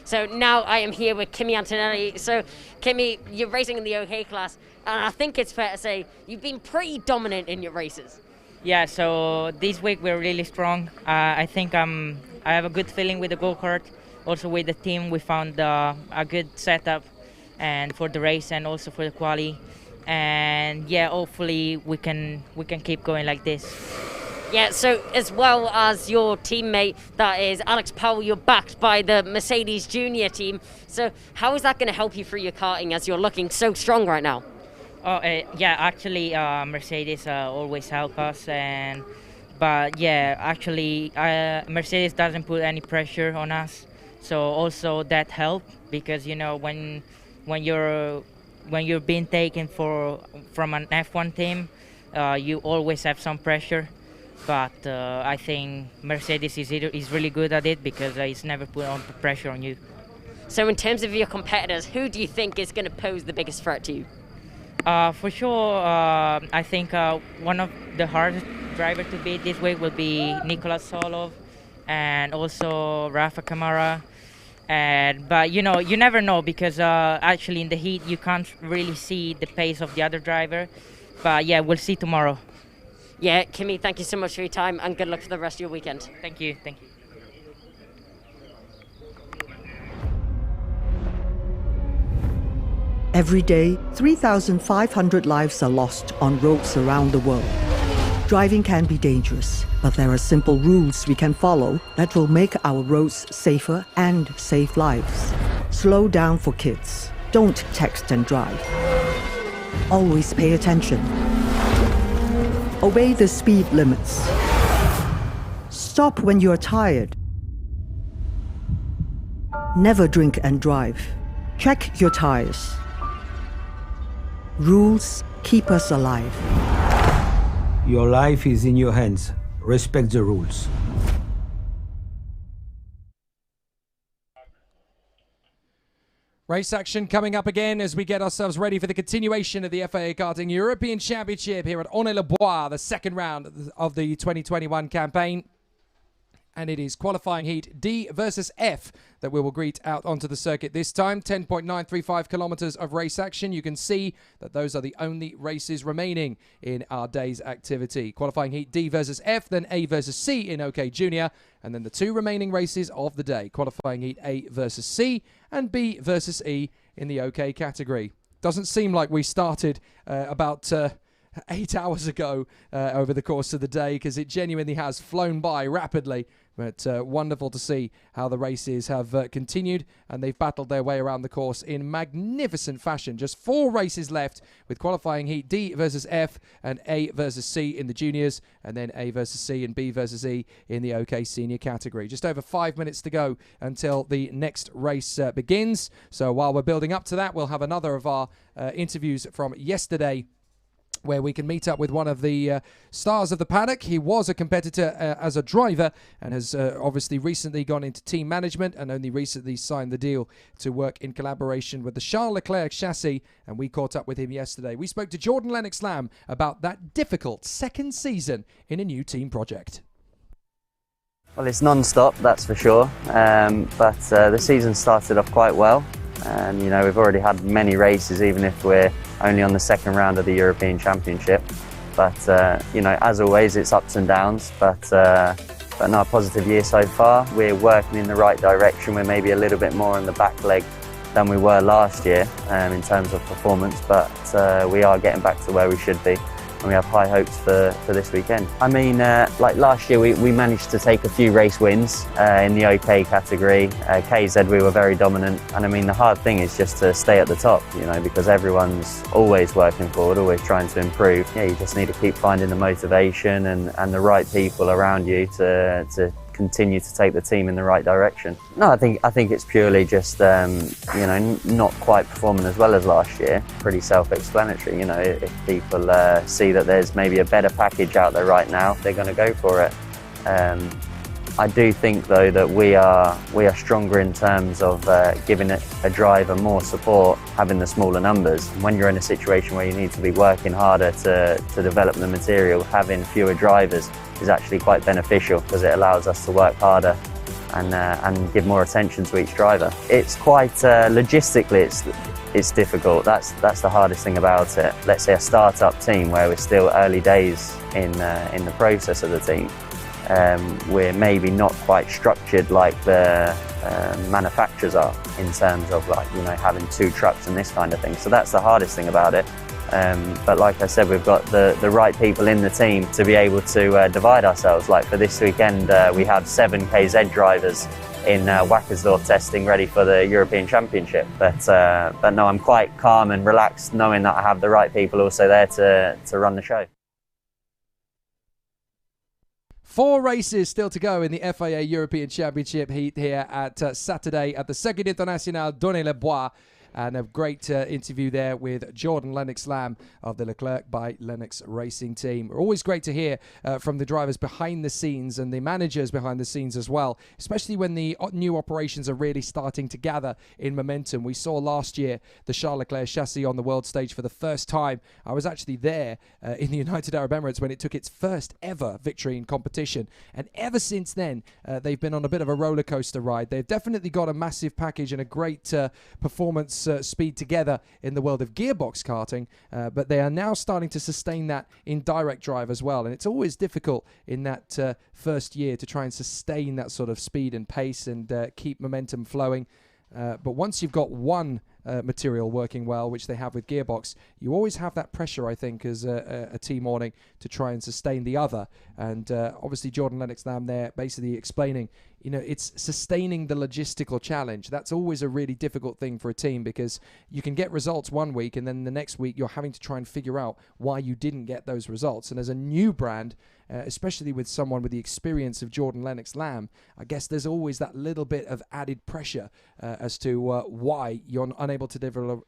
So now I am here with Kimi Antonelli. So Kimi, you're racing in the OK class, and I think it's fair to say you've been pretty dominant in your races. Yeah, so this week we're really strong. I think I have a good feeling with the go-kart. Also with the team, we found a good setup and for the race and also for the quali. And yeah, hopefully we can keep going like this. Yeah, so as well as your teammate, that is Alex Powell, you're backed by the Mercedes Junior team. So how is that going to help you through your karting as you're looking so strong right now? Oh, yeah, actually Mercedes always help us, but yeah, actually Mercedes doesn't put any pressure on us, so also that helped because you know when you're being taken from an F1 team, you always have some pressure, but I think Mercedes is really good at it because it's never put on pressure on you. So in terms of your competitors, who do you think is going to pose the biggest threat to you? For sure, I think one of the hardest drivers to beat this week will be Nicolas Solov and also Rafa Kamara. But you know, you never know because actually in the heat you can't really see the pace of the other driver. But yeah, we'll see tomorrow. Yeah, Kimi, thank you so much for your time and good luck for the rest of your weekend. Thank you. Thank you. Every day, 3,500 lives are lost on roads around the world. Driving can be dangerous, but there are simple rules we can follow that will make our roads safer and save lives. Slow down for kids. Don't text and drive. Always pay attention. Obey the speed limits. Stop when you're tired. Never drink and drive. Check your tires. Rules keep us alive. Your life is in your hands. Respect the rules. Race action coming up again as we get ourselves ready for the continuation of the FIA Karting European Championship here at Aulnay-le-Bois, the second round of the 2021 campaign. And it is qualifying heat D versus F that we will greet out onto the circuit this time. 10.935 kilometers of race action. You can see that those are the only races remaining in our day's activity. Qualifying heat D versus F, then A versus C in OK Junior, and then the 2 remaining races of the day. Qualifying heat A versus C and B versus E in the OK category. Doesn't seem like we started about 8 hours ago over the course of the day, because it genuinely has flown by rapidly. But wonderful to see how the races have continued, and they've battled their way around the course in magnificent fashion. Just 4 races left, with qualifying heat D versus F and A versus C in the juniors, and then A versus C and B versus E in the OK senior category. Just over 5 minutes to go until the next race begins. So while we're building up to that, we'll have another of our interviews from yesterday where we can meet up with one of the stars of the paddock. He was a competitor as a driver and has obviously recently gone into team management and only recently signed the deal to work in collaboration with the Charles Leclerc chassis, and we caught up with him yesterday. We spoke to Jordan Lennox-Lamb about that difficult second season in a new team project. Well, it's non-stop, that's for sure, but the season started off quite well. And you know, we've already had many races, even if we're only on the second round of the European Championship. But you know, as always, it's ups and downs. But no, a positive year so far. We're working in the right direction. We're maybe a little bit more on the back leg than we were last year in terms of performance. But we are getting back to where we should be. And we have high hopes for this weekend. I mean, like last year, we managed to take a few race wins in the OK category. KZ, we were very dominant. And I mean, the hard thing is just to stay at the top, you know, because everyone's always working forward, always trying to improve. Yeah, you just need to keep finding the motivation and the right people around you to continue to take the team in the right direction. No, I think it's purely just you know, not quite performing as well as last year. Pretty self-explanatory. You know, if people see that there's maybe a better package out there right now, they're going to go for it. I do think though that we are stronger in terms of giving a driver more support, having the smaller numbers. When you're in a situation where you need to be working harder to develop the material, having fewer drivers is actually quite beneficial because it allows us to work harder and give more attention to each driver. It's quite logistically it's difficult. That's the hardest thing about it. Let's say a start-up team where we're still early days in the process of the team. We're maybe not quite structured like the manufacturers are in terms of, like, you know, having 2 trucks and this kind of thing. So that's the hardest thing about it. But like I said, we've got the right people in the team to be able to divide ourselves. Like for this weekend, we have 7 KZ drivers in Wackersdorf testing ready for the European Championship. But no, I'm quite calm and relaxed knowing that I have the right people also there to run the show. 4 races still to go in the FIA European Championship heat here at Saturday at the Circuit International Donnay-les-Bois. And a great interview there with Jordan Lennox-Lamb of the Leclerc by Lennox Racing team. Always great to hear from the drivers behind the scenes and the managers behind the scenes as well, especially when the new operations are really starting to gather in momentum. We saw last year the Charles Leclerc chassis on the world stage for the first time. I was actually there in the United Arab Emirates when it took its first ever victory in competition. And ever since then, they've been on a bit of a roller coaster ride. They've definitely got a massive package and a great performance speed together in the world of gearbox karting, but they are now starting to sustain that in direct drive as well. And it's always difficult in that first year to try and sustain that sort of speed and pace and keep momentum flowing. But once you've got one material working well, which they have with gearbox, you always have that pressure, I think, as a team awning to try and sustain the other. And obviously Jordan Lennox-Lamb there basically explaining, you know, it's sustaining the logistical challenge. That's always a really difficult thing for a team, because you can get results one week and then the next week you're having to try and figure out why you didn't get those results. And as a new brand, especially with someone with the experience of Jordan Lennox-Lamb, I guess there's always that little bit of added pressure as to why you're unable to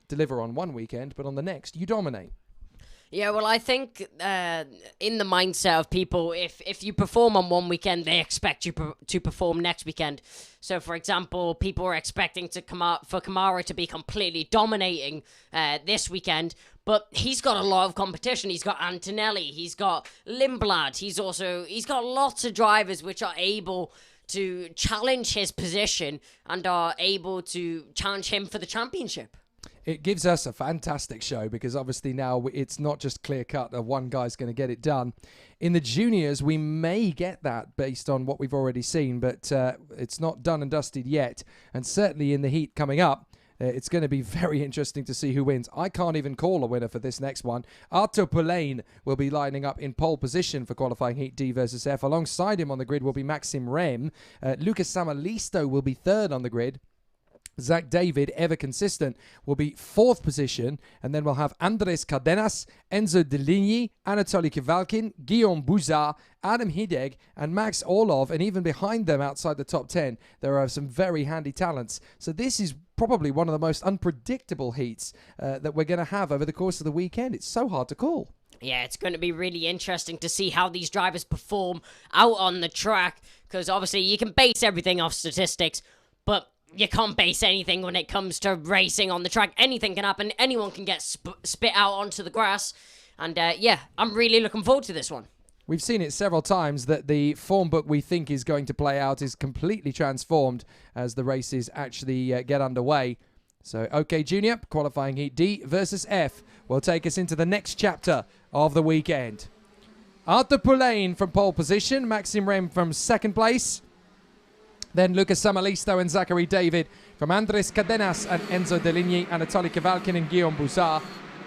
deliver on one weekend, but on the next you dominate. Yeah, well, I think in the mindset of people, if you perform on one weekend, they expect you to perform next weekend. So, for example, people are expecting for Kamara to be completely dominating this weekend, but he's got a lot of competition. He's got Antonelli, he's got Lindblad, he's got lots of drivers which are able to challenge his position and are able to challenge him for the championship. It gives us a fantastic show, because obviously now it's not just clear-cut of one guy's going to get it done. In the juniors, we may get that based on what we've already seen, but it's not done and dusted yet. And certainly in the heat coming up, it's going to be very interesting to see who wins. I can't even call a winner for this next one. Arthur Poulain will be lining up in pole position for qualifying Heat D versus F. Alongside him on the grid will be Maxim Rem. Lucas Samalisto will be third on the grid. Zach David, ever consistent, will be 4th position. And then we'll have Andres Cardenas, Enzo Deligny, Anatoly Kivalkin, Guillaume Bouzard, Adam Hideg, and Max Orlov. And even behind them, outside the top 10, there are some very handy talents. So this is probably one of the most unpredictable heats that we're going to have over the course of the weekend. It's so hard to call. Yeah, it's going to be really interesting to see how these drivers perform out on the track, because obviously you can base everything off statistics, but you can't base anything when it comes to racing on the track. Anything can happen. Anyone can get spit out onto the grass. And yeah, I'm really looking forward to this one. We've seen it several times that the form book we think is going to play out is completely transformed as the races actually get underway. So, OK Junior, qualifying heat D versus F, will take us into the next chapter of the weekend. Arthur Poulain from pole position, Maxime Rem from second place. Then Lucas Samalisto and Zachary David from Andres Cadenas and Enzo Deligny, Anatoly Kavalkin and Guillaume Boussard.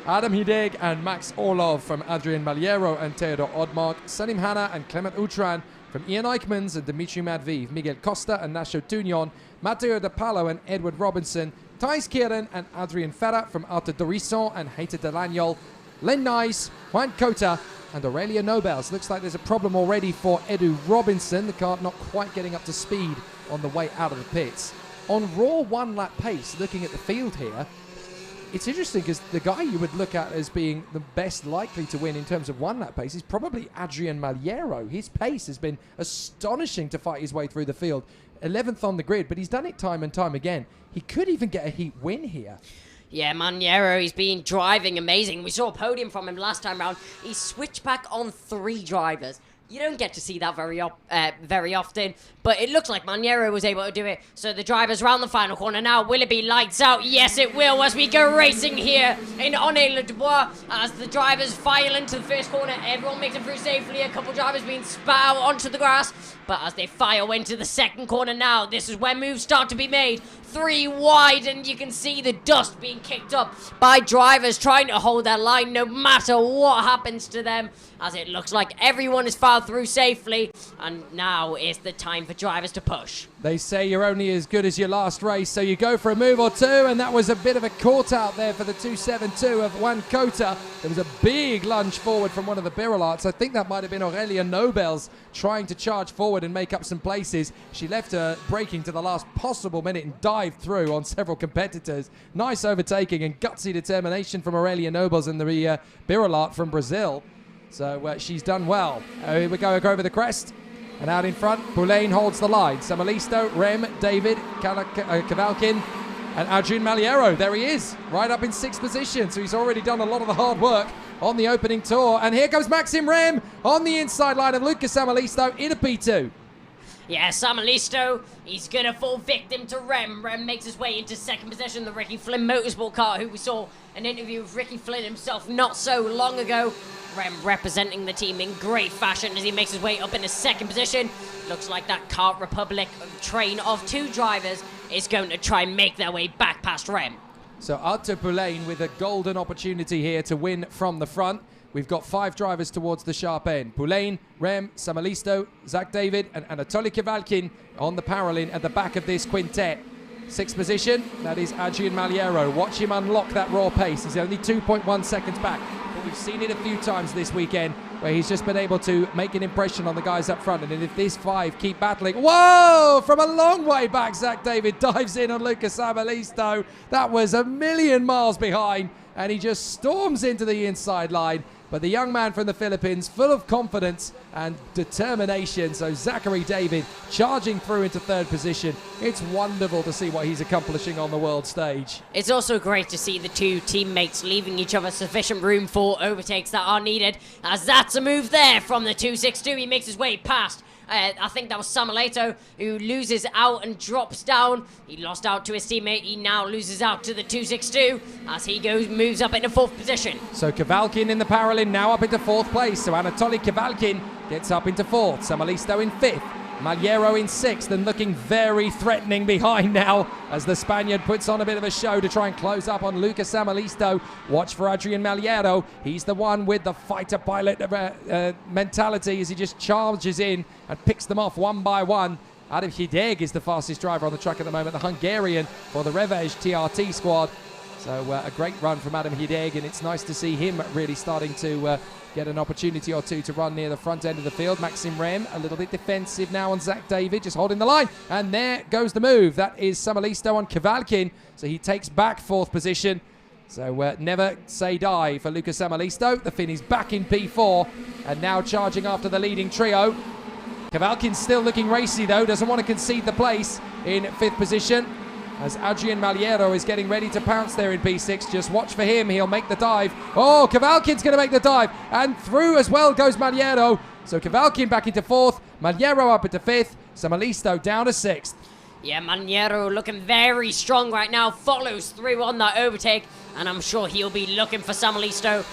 Adam Hideg and Max Orlov from Adrian Maliero and Theodor Odmark. Salim Hanna and Clement Outram from Ian Eichmans and Dimitri Madviv. Miguel Costa and Nacho Tunion. Matteo De Palo and Edward Robinson. Thijs Kieran and Adrian Ferra from Arthur Dorisson and Heiter Delagnol. Len Nice, Juan Cota and Aurelia Nobels. Looks like there's a problem already for Edu Robinson. The car not quite getting up to speed on the way out of the pits. On raw one-lap pace, looking at the field here, it's interesting because the guy you would look at as being the best likely to win in terms of one-lap pace is probably Adrian Maliero. His pace has been astonishing to fight his way through the field. 11th on the grid, but he's done it time and time again. He could even get a heat win here. Yeah, Maniero, he's been driving amazing. We saw a podium from him last time round. He switched back on 3 drivers. You don't get to see that very often, but it looks like Maniero was able to do it. So the drivers round the final corner now. Will it be lights out? Yes, it will, as we go racing here in Honnay-le-Dubois. As the drivers file into the first corner, everyone makes it through safely. A couple drivers being spat out onto the grass. But as they file into the second corner now, this is where moves start to be made. 3 wide, and you can see the dust being kicked up by drivers trying to hold their line no matter what happens to them, as it looks like everyone is filed through safely, and now is the time for drivers to push. They say you're only as good as your last race, so you go for a move or two, and that was a bit of a caught out there for the 272 of Juan Cota. There was a big lunge forward from one of the Birolats. I think that might have been Aurelia Nobels trying to charge forward and make up some places. She left her braking to the last possible minute and dived through on several competitors. Nice overtaking and gutsy determination from Aurelia Nobels and the Birolat from Brazil. So she's done well. Here we go over the crest. And out in front, Poulain holds the line. Samalisto, Rem, David, Kavalkin, and Adrian Maliero. There he is, right up in 6th position. So he's already done a lot of the hard work on the opening tour. And here comes Maxime Rem on the inside line of Lucas Samalisto in a P2. Yeah, Samalisto, he's going to fall victim to Rem. Rem makes his way into 2nd position. The Ricky Flynn motorsport car, who we saw an interview with Ricky Flynn himself not so long ago. Rem representing the team in great fashion as he makes his way up into 2nd position. Looks like that Kart Republic train of 2 drivers is going to try and make their way back past Rem. So Arthur Poulain with a golden opportunity here to win from the front. We've got 5 drivers towards the sharp end. Poulain, Rem, Samalisto, Zach David and Anatoly Kavalkin on the parallel at the back of this quintet. 6th position, that is Adrian Maliero. Watch him unlock that raw pace. He's only 2.1 seconds back. But we've seen it a few times this weekend where he's just been able to make an impression on the guys up front. And if these 5 keep battling... Whoa! From a long way back, Zach David dives in on Lucas Samalisto. That was a million miles behind. And he just storms into the inside line. But the young man from the Philippines, full of confidence and determination. So Zachary David charging through into 3rd position. It's wonderful to see what he's accomplishing on the world stage. It's also great to see the 2 teammates leaving each other sufficient room for overtakes that are needed. As that's a move there from the 262. He makes his way past. I think that was Samaleto who loses out and drops down. He lost out to his teammate. He now loses out to the 262 as he moves up into 4th position. So Kavalkin in the parallel now up into 4th place. So Anatoly Kavalkin gets up into 4th. Samalisto in 5th. Maliero in 6th and looking very threatening behind now as the Spaniard puts on a bit of a show to try and close up on Lucas Samalisto. Watch for Adrian Maliero. He's the one with the fighter pilot mentality as he just charges in and picks them off one by one. Adam Hideg is the fastest driver on the track at the moment, the Hungarian for the Revej TRT squad. So a great run from Adam Hideg, and it's nice to see him really starting to get an opportunity or 2 to run near the front end of the field. Maxime Rem a little bit defensive now on Zach David, just holding the line. And there goes the move. That is Samalisto on Kavalkin. So he takes back 4th position. So never say die for Luca Samalisto. The Finn is back in P4 and now charging after the leading trio. Kavalkin's still looking racy though, doesn't want to concede the place in 5th position as Adrian Maliero is getting ready to pounce there in P6. Just watch for him, he'll make the dive. Oh, Kavalkin's going to make the dive, and through as well goes Maliero. So Kavalkin back into 4th, Maliero up into 5th, Samalisto down to 6th. Yeah, Maliero looking very strong right now, follows through on that overtake, and I'm sure he'll be looking for Samalisto.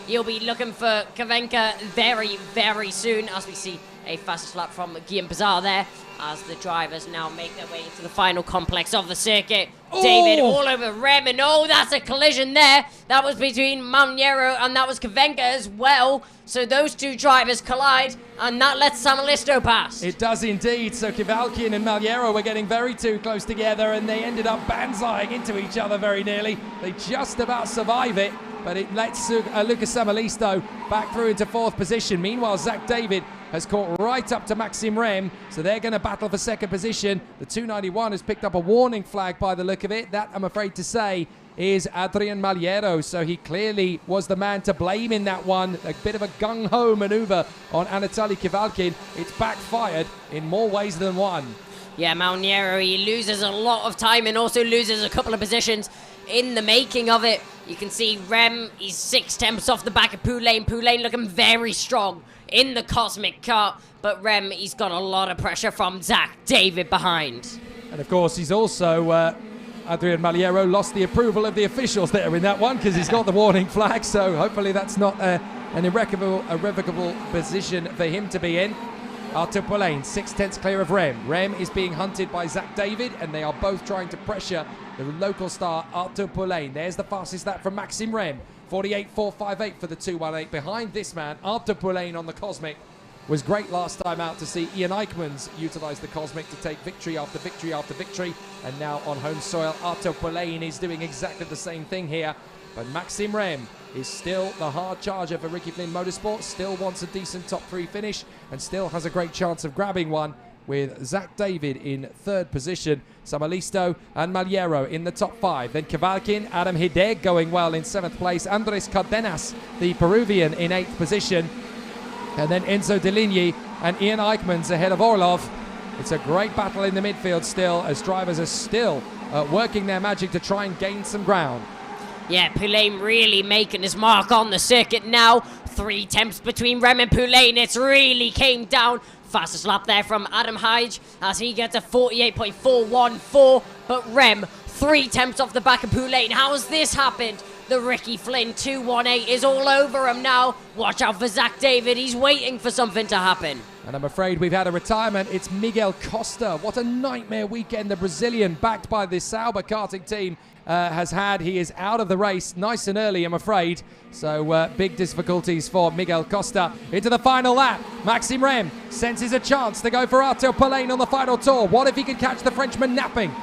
He'll be looking for Kavenka very, very soon, as we see a fastest lap from Guillaume Bazar there, as the drivers now make their way into the final complex of the circuit. Oh! David all over Rem, and oh, that's a collision there. That was between Maliero and that was Kavenka as well. So those two drivers collide, and that lets Samalisto pass. It does indeed. So Kavalkin and Maliero were getting very too close together, and they ended up banzaiing into each other very nearly. They just about survive it, but it lets Lucas Samalisto back through into 4th position. Meanwhile, Zach David has caught right up to Maxime Rem, so they're going to battle for 2nd position. The 291 has picked up a warning flag by the look of it. That, I'm afraid to say, is Adrian Maliero, so he clearly was the man to blame in that one. A bit of a gung-ho maneuver on Anatoly Kavalkin. It's backfired in more ways than one. Yeah, Maliero, he loses a lot of time and also loses a couple of positions in the making of it. You can see Rem, he's 6/10 off the back of Poulain. Poulain looking very strong in the Cosmic car, but Rem, he's got a lot of pressure from Zach David behind. And of course, he's also, Adrian Maliero lost the approval of the officials there in that one because he's got the warning flag, so hopefully that's not an irrevocable position for him to be in. Arthur Poulain, 6/10 clear of Rem. Rem is being hunted by Zach David, and they are both trying to pressure the local star Arthur Poulain. There's the fastest lap from Maxime Rem. 48.458 for the 218. Behind this man, Arthur Poulain on the Cosmic. Was great last time out to see Ian Eichmans utilise the Cosmic to take victory after victory after victory. And now on home soil, Arthur Poulain is doing exactly the same thing here. But Maxime Rem is still the hard charger for Ricky Flynn Motorsports, still wants a decent top 3 finish, and still has a great chance of grabbing one, with Zach David in 3rd position, Samalisto and Maliero in the top 5. Then Kavalkin, Adam Hideg going well in 7th place, Andres Cardenas, the Peruvian, in 8th position, and then Enzo Deligny and Ian Eichmans ahead of Orlov. It's a great battle in the midfield still, as drivers are still working their magic to try and gain some ground. Yeah, Poulain really making his mark on the circuit now. 3 attempts between Rem and Poulain. It's really came down. Fastest lap there from Adam Hage as he gets a 48.414. But Rem, 3 attempts off the back of Poulain. How has this happened? The Ricky Flynn 218 is all over him now. Watch out for Zach David. He's waiting for something to happen. And I'm afraid we've had a retirement. It's Miguel Costa. What a nightmare weekend the Brazilian, backed by this Sauber karting team, has had. He is out of the race nice and early, I'm afraid. So big difficulties for Miguel Costa. Into the final lap. Maxime Rem senses a chance to go for Arthur Poulain on the final tour. What if he can catch the Frenchman napping?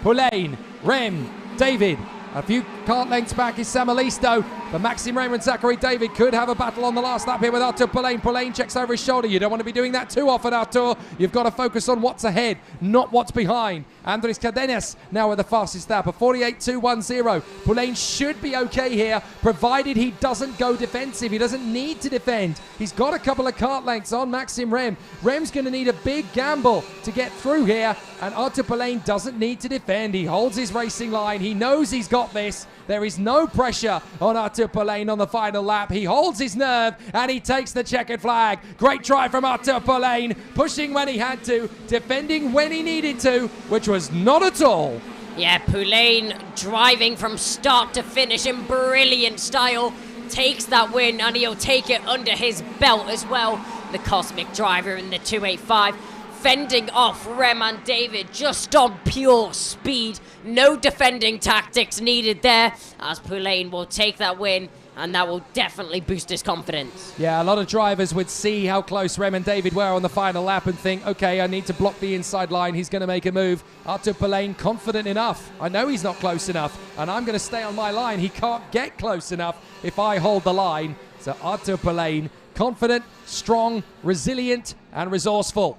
Poulain, Rem, David. A few kart lengths back is Samalisto, but Maxime Rem and Zachary David could have a battle on the last lap here with Arthur Poulain. Poulain checks over his shoulder. You don't want to be doing that too often, Arthur. You've got to focus on what's ahead, not what's behind. Andres Cardenas now with the fastest lap, a 48.210. Poulain should be okay here, provided he doesn't go defensive. He doesn't need to defend. He's got a couple of kart lengths on Maxime Rem. Rem's going to need a big gamble to get through here, and Arthur Poulain doesn't need to defend. He holds his racing line. He knows he's got this. There is no pressure on Arthur Poulain on the final lap. He holds his nerve and he takes the checkered flag. Great try from Arthur Poulain, pushing when he had to, defending when he needed to, which was not at all. Yeah, Poulain driving from start to finish in brilliant style. Takes that win and he'll take it under his belt as well. The Cosmic driver in the 285. Fending off Rem and David just on pure speed. No defending tactics needed there, as Poulain will take that win, and that will definitely boost his confidence. Yeah, a lot of drivers would see how close Rem and David were on the final lap and think, okay, I need to block the inside line. He's going to make a move. Arthur Poulain confident enough. I know he's not close enough, and I'm going to stay on my line. He can't get close enough if I hold the line. So Arthur Poulain, confident, strong, resilient, and resourceful.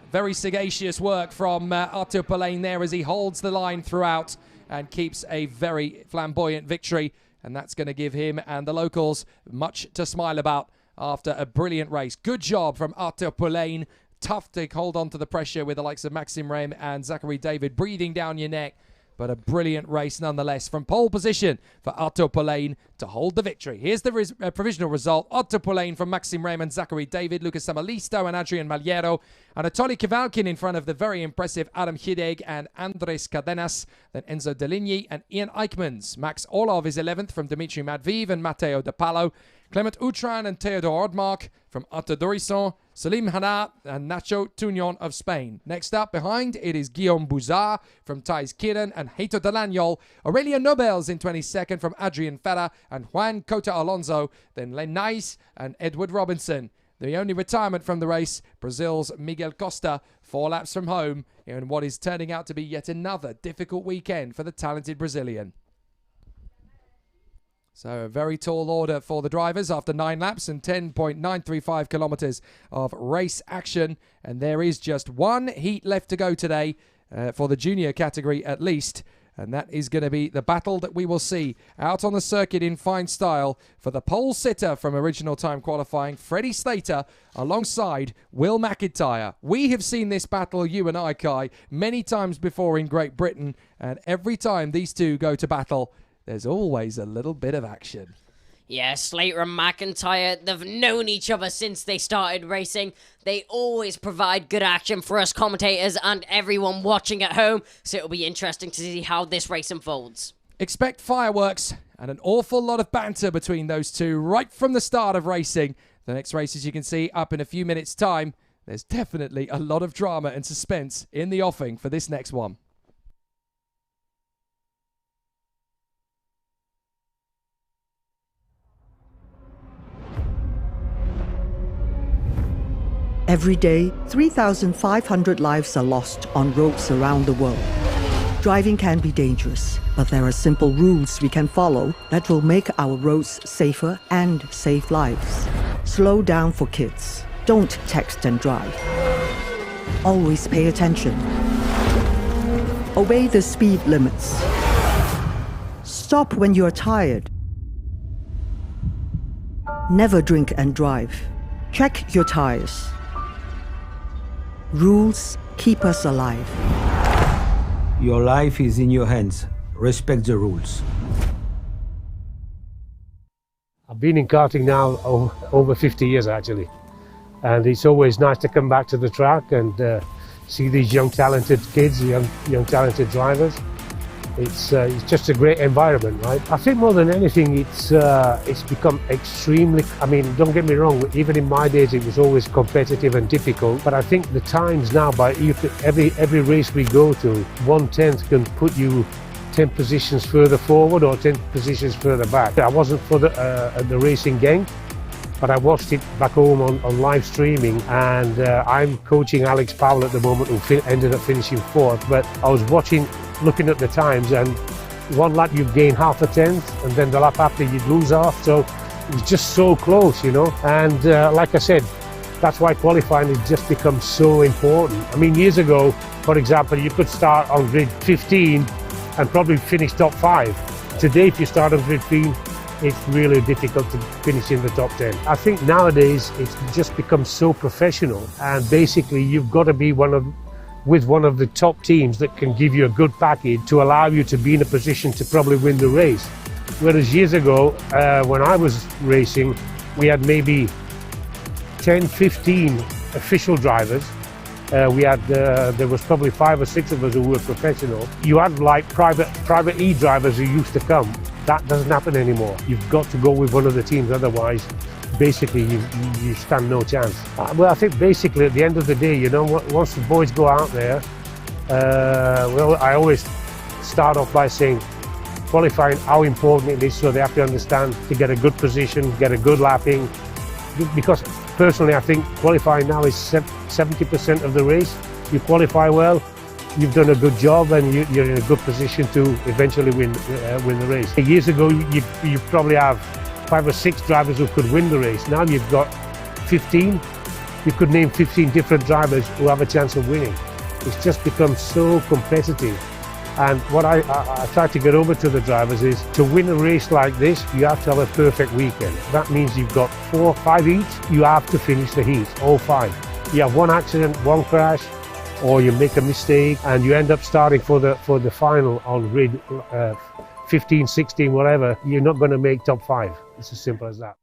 Very sagacious work from Arthur Poulain there as he holds the line throughout. and keeps a very flamboyant victory. And that's going to give him and the locals much to smile about after a brilliant race. Good job from Arthur Poulain. Tough to hold on to the pressure with the likes of Maxime Rem and Zachary David breathing down your neck. But a brilliant race nonetheless. From pole position for Arthur Poulain to hold the victory. Here's the provisional result. Arthur Poulain from Maxime Rem and Zachary David, Lucas Samalisto and Adrian Maliero. Anatoly Kivalkin in front of the very impressive Adam Hideg and Andres Cadenas. Then Enzo Deligny and Ian Eichmans. Max Orlov is 11th from Dimitri Matviv and Matteo De Palo. Clement Outran and Theodore Odmark from Arthur Dorisson, Salim Hanna and Nacho Tunion of Spain. Next up behind, it is Guillaume Bouzard from Thijs Kieran and Heito Delanyol. Aurelio Nobels in 22nd from Adrian Ferra and Juan Cota Alonso. Then Len Nice and Edward Robinson. The only retirement from the race, Brazil's Miguel Costa, 4 laps from home in what is turning out to be yet another difficult weekend for the talented Brazilian. So a very tall order for the drivers after 9 laps and 10.935 kilometres of race action. And there is just one heat left to go today for the junior category at least. And that is going to be the battle that we will see out on the circuit in fine style for the pole sitter from original time qualifying, Freddie Slater, alongside Will McIntyre. We have seen this battle, you and I, Kai, many times before in Great Britain. And every time these two go to battle, there's always a little bit of action. Yeah, Slater and McIntyre, they've known each other since they started racing. They always provide good action for us commentators and everyone watching at home, so it'll be interesting to see how this race unfolds. Expect fireworks and an awful lot of banter between those two right from the start of racing. The next race, as you can see, up in a few minutes' time. There's definitely a lot of drama and suspense in the offing for this next one. Every day, 3,500 lives are lost on roads around the world. Driving can be dangerous, but there are simple rules we can follow that will make our roads safer and save lives. Slow down for kids. Don't text and drive. Always pay attention. Obey the speed limits. Stop when you're tired. Never drink and drive. Check your tires. Rules keep us alive. Your life is in your hands. Respect the rules. I've been in karting now over 50 years actually. And it's always nice to come back to the track and see these young talented kids, young talented drivers. It's just a great environment, right? I think more than anything, it's become extremely. I mean, don't get me wrong. Even in my days, it was always competitive and difficult. But I think the times now, every race we go to, 1/10 can put you 10 positions further forward or 10 positions further back. I wasn't for the racing game, but I watched it back home on live streaming, and I'm coaching Alex Powell at the moment, who ended up finishing 4th. But I was looking at the times, and one lap you'd gain half a tenth, and then the lap after you'd lose half. So it was just so close, you know. And like I said, that's why qualifying has just become so important. I mean, years ago, for example, you could start on grid 15 and probably finish top 5. Today, if you start on grid 15, it's really difficult to finish in the top 10. I think nowadays it's just become so professional, and basically you've got to be with one of the top teams that can give you a good package to allow you to be in a position to probably win the race. Whereas years ago, when I was racing, we had maybe 10, 15 official drivers. There was probably 5 or 6 of us who were professional. You had like private e-drivers who used to come. That doesn't happen anymore. You've got to go with one of the teams, otherwise basically you stand no chance. Well, I think basically at the end of the day, you know, once the boys go out there, well, I always start off by saying qualifying, how important it is, so they have to understand to get a good position, get a good lapping. Because personally, I think qualifying now is 70% of the race. You qualify well, you've done a good job, and you're in a good position to eventually win the race. Years ago, you probably have 5 or 6 drivers who could win the race. Now you've got 15. You could name 15 different drivers who have a chance of winning. It's just become so competitive And what I try to get over to the drivers is to win a race like this, you have to have a perfect weekend. That means you've got 4 or 5 heats, you have to finish the heat, all 5. You have one accident, one crash, or you make a mistake and you end up starting for the final on grid 15, 16, whatever, you're not going to make top 5. It's as simple as that.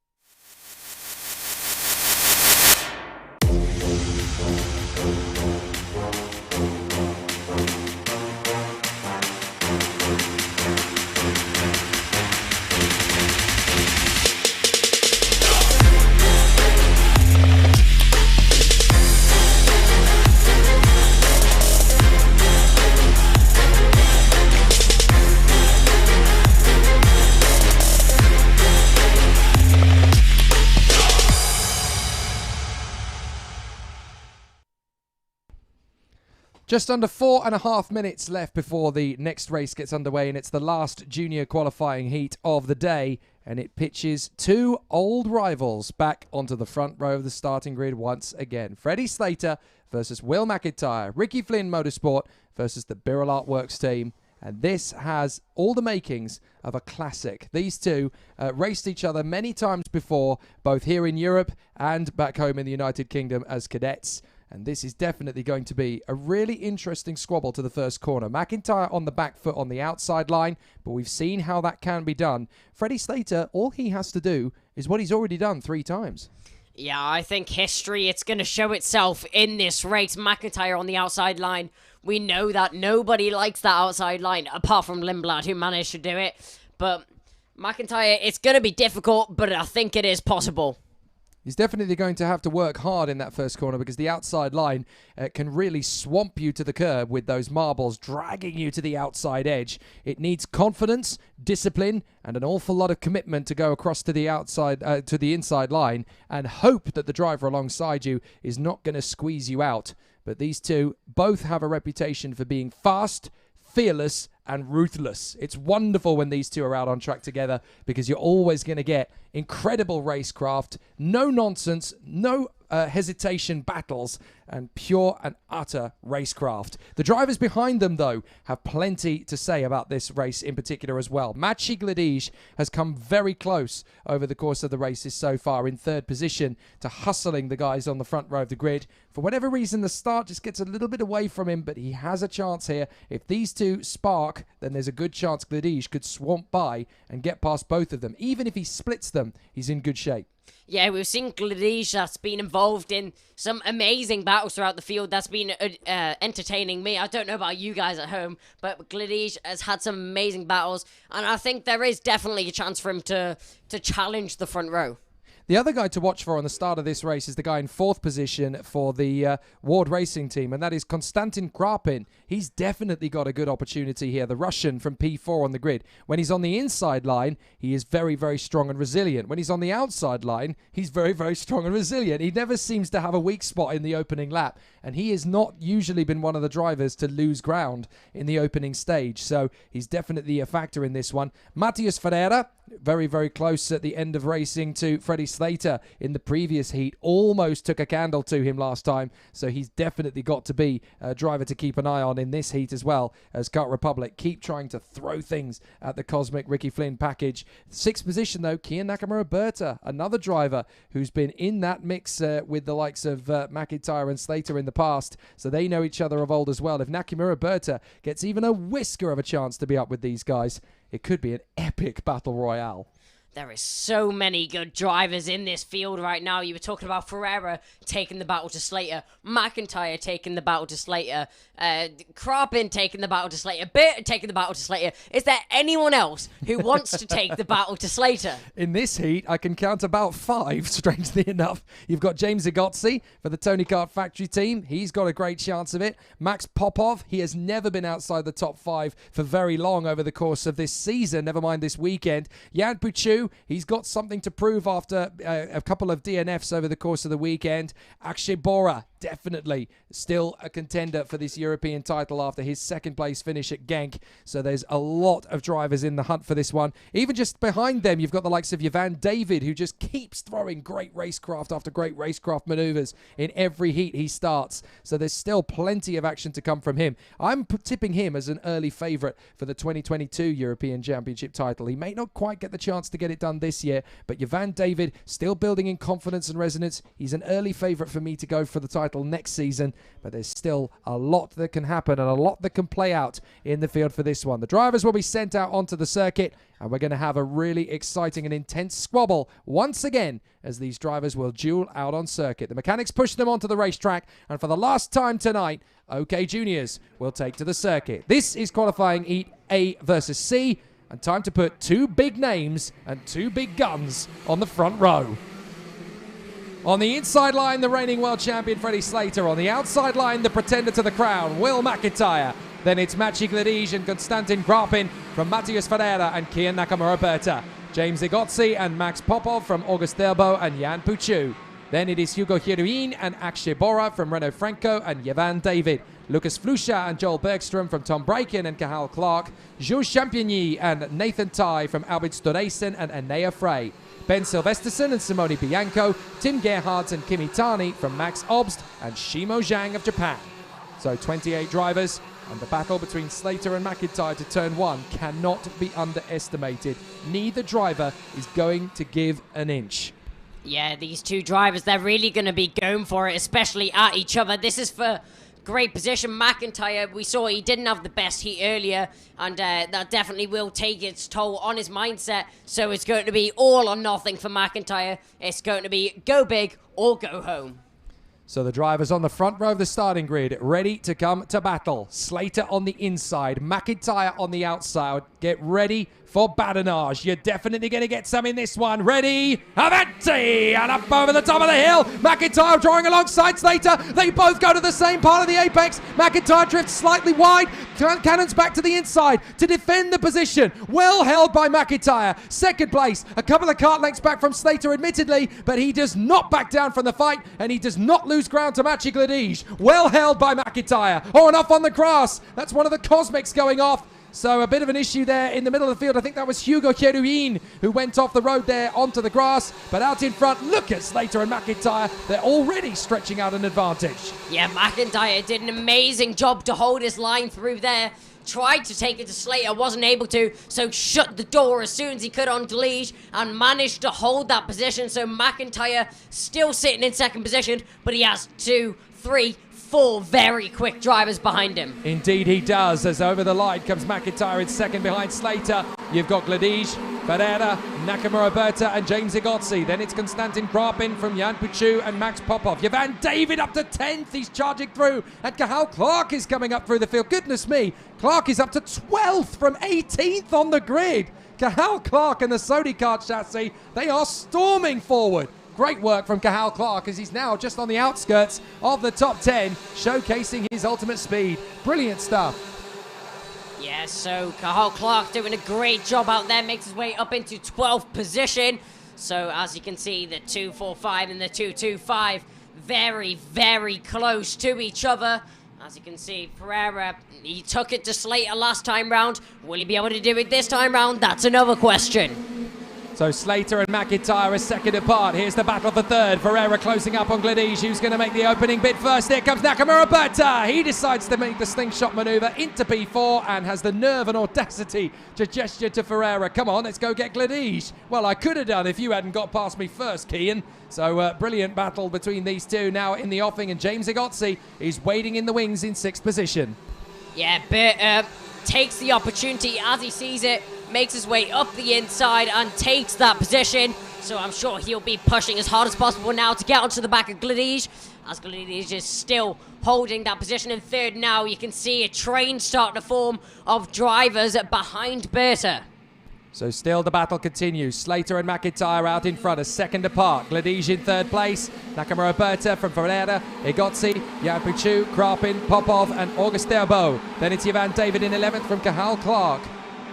Just under 4.5 minutes left before the next race gets underway, and it's the last junior qualifying heat of the day, and it pitches 2 old rivals back onto the front row of the starting grid once again. Freddie Slater versus Will McIntyre, Ricky Flynn Motorsport versus the Birrell Artworks team, and this has all the makings of a classic. These two raced each other many times before, both here in Europe and back home in the United Kingdom as cadets. And this is definitely going to be a really interesting squabble to the first corner. McIntyre on the back foot on the outside line, but we've seen how that can be done. Freddie Slater, all he has to do is what he's already done 3 times. Yeah, I think history, it's going to show itself in this race. McIntyre on the outside line. We know that nobody likes that outside line, apart from Lindblad, who managed to do it. But McIntyre, it's going to be difficult, but I think it is possible. He's definitely going to have to work hard in that first corner because the outside line can really swamp you to the curb with those marbles dragging you to the outside edge. It needs confidence, discipline, and an awful lot of commitment to go across to the outside, to the inside line, and hope that the driver alongside you is not going to squeeze you out. But these two both have a reputation for being fast, fearless, and ruthless. It's wonderful when these two are out on track together because you're always going to get incredible racecraft, no nonsense, no hesitation battles, and pure and utter racecraft. The drivers behind them, though, have plenty to say about this race in particular as well. Maciej Gledizh has come very close over the course of the races so far, in 3rd position, to hustling the guys on the front row of the grid. For whatever reason, the start just gets a little bit away from him, but he has a chance here. If these two spark, then there's a good chance Gledizh could swamp by and get past both of them. Even if he splits them, he's in good shape. Yeah, we've seen Gledizh that's been involved in some amazing battles throughout the field. That's been entertaining me. I don't know about you guys at home, but Gledizh has had some amazing battles, and I think there is definitely a chance for him to challenge the front row. The other guy to watch for on the start of this race is the guy in 4th position for the Ward Racing team, and that is Konstantin Krapin. He's definitely got a good opportunity here, the Russian from P4 on the grid. When he's on the inside line, he is very, very strong and resilient. When he's on the outside line, he's very, very strong and resilient. He never seems to have a weak spot in the opening lap, and he has not usually been one of the drivers to lose ground in the opening stage, so he's definitely a factor in this one. Matias Ferreira, very, very close at the end of racing to Freddie Slater in the previous heat. Almost took a candle to him last time, so he's definitely got to be a driver to keep an eye on in this heat as well, as Kart Republic keep trying to throw things at the cosmic Ricky Flynn package. 6th position, though, Kian Nakamura-Berta, another driver who's been in that mix with the likes of McIntyre and Slater in the past, so they know each other of old as well. If Nakamura-Berta gets even a whisker of a chance to be up with these guys, it could be an epic battle royale. There is so many good drivers in this field right now. You were talking about Ferreira taking the battle to Slater, McIntyre taking the battle to Slater, Krapin taking the battle to Slater, Burt taking the battle to Slater. Is there anyone else who wants to take the battle to Slater? In this heat, I can count about 5, strangely enough. You've got James Zagotzi for the Tony Kart Factory team. He's got a great chance of it. Max Popov, he has never been outside the top 5 for very long over the course of this season, never mind this weekend. Jan Puchu, he's got something to prove after a couple of DNFs over the course of the weekend. Akshay Bora, definitely still a contender for this European title after his second place finish at Genk. So there's a lot of drivers in the hunt for this one. Even just behind them, you've got the likes of Van David, who just keeps throwing great racecraft after great racecraft maneuvers in every heat he starts. So there's still plenty of action to come from him. I'm tipping him as an early favourite for the 2022 European Championship title. He may not quite get the chance to get it done this year, but Van David still building in confidence and resonance. He's an early favourite for me to go for the title next season, but there's still a lot that can happen and a lot that can play out in the field for this one. The drivers will be sent out onto the circuit, and we're going to have a really exciting and intense squabble once again as these drivers will duel out on circuit. The mechanics push them onto the racetrack, and for the last time tonight, OK Juniors will take to the circuit. This is qualifying heat A versus C, and time to put two big names and two big guns on the front row. On the inside line, the reigning world champion Freddie Slater. On the outside line, the pretender to the crown, Will McIntyre. Then it's Maciej Gledicz and Konstantin Grapin from Matias Ferreira and Kian Nakamura-Berta. James Igotzi and Max Popov from August Derbo and Jan Puchu. Then it is Hugo Hieruin and Akshay Bora from Renault Franco and Jevan David. Lucas Flusha and Joel Bergstrom from Tom Braken and Cahal Clark. Jules Champigny and Nathan Tai from Albert Storeysen and Enea Frey. Ben Silvesterson and Simone Bianco. Tim Gerhardt and Kimi Tani from Max Obst and Shimo Zhang of Japan. So 28 drivers, and the battle between Slater and McIntyre to turn one cannot be underestimated. Neither driver is going to give an inch. Yeah, these two drivers, they're really going to be going for it, especially at each other. This is for great position. McIntyre, we saw he didn't have the best heat earlier, and that definitely will take its toll on his mindset. So it's going to be all or nothing for McIntyre. It's going to be go big or go home. So the drivers on the front row of the starting grid, ready to come to battle. Slater on the inside, McIntyre on the outside. Get ready for badinage. You're definitely going to get some in this one. Ready, avanti! And up over the top of the hill. McIntyre drawing alongside Slater. They both go to the same part of the apex. McIntyre drifts slightly wide. Cannons back to the inside to defend the position. Well held by McIntyre. Second place, a couple of kart lengths back from Slater, admittedly, but he does not back down from the fight, and he does not lose ground to Maciej Gledicz. Well held by McIntyre. Oh, and off on the grass. That's one of the Cosmics going off. So a bit of an issue there in the middle of the field. I think that was Hugo Hieruin who went off the road there onto the grass. But out in front, look at Slater and McIntyre. They're already stretching out an advantage. Yeah, McIntyre did an amazing job to hold his line through there. Tried to take it to Slater, wasn't able to, so shut the door as soon as he could on Gledicz and managed to hold that position. So McIntyre still sitting in second position, but he has 2, 3, 4 very quick drivers behind him. Indeed he does, as over the line comes McIntyre in second behind Slater. You've got Gledicz, Ferreira, Nakamura-Berta and James Igotzi. Then it's Konstantin Grapin from Jan Puchu and Max Popov. Jevan David up to 10th, he's charging through. And Cahal Clark is coming up through the field. Goodness me, Clark is up to 12th from 18th on the grid. Cahal Clark and the Sony Kart chassis, they are storming forward. Great work from Cahal Clark as he's now just on the outskirts of the top 10, showcasing his ultimate speed. Brilliant stuff. Yeah, so Cahal Clark doing a great job out there, makes his way up into 12th position. So as you can see, the 245 and the 225 very, very close to each other. As you can see, Ferreira, he took it to Slater last time round. Will he be able to do it this time round? That's another question. So Slater and McIntyre are second apart. Here's the battle for third. Ferreira closing up on Gledicz, who's going to make the opening bid first. Here comes Nakamura-Berta. He decides to make the slingshot maneuver into P4 and has the nerve and audacity to gesture to Ferreira. Come on, let's go get Gledicz. Well, I could have done if you hadn't got past me first, Kian. So brilliant battle between these two now in the offing, and James Igotzi is waiting in the wings in 6th position. Yeah, but takes the opportunity as he sees it, makes his way up the inside and takes that position. So I'm sure he'll be pushing as hard as possible now to get onto the back of Gledicz, as Gledicz is still holding that position in third now. You can see a train starting to form of drivers behind Berta. So still the battle continues. Slater and McIntyre out in front, a second apart. Gledicz in third place. Nakamura-Berta from Ferreira, Igotzi, Jan Puchu, Grapin, Popov and August Derbo. Then it's Jevan David in 11th from Cahal Clark.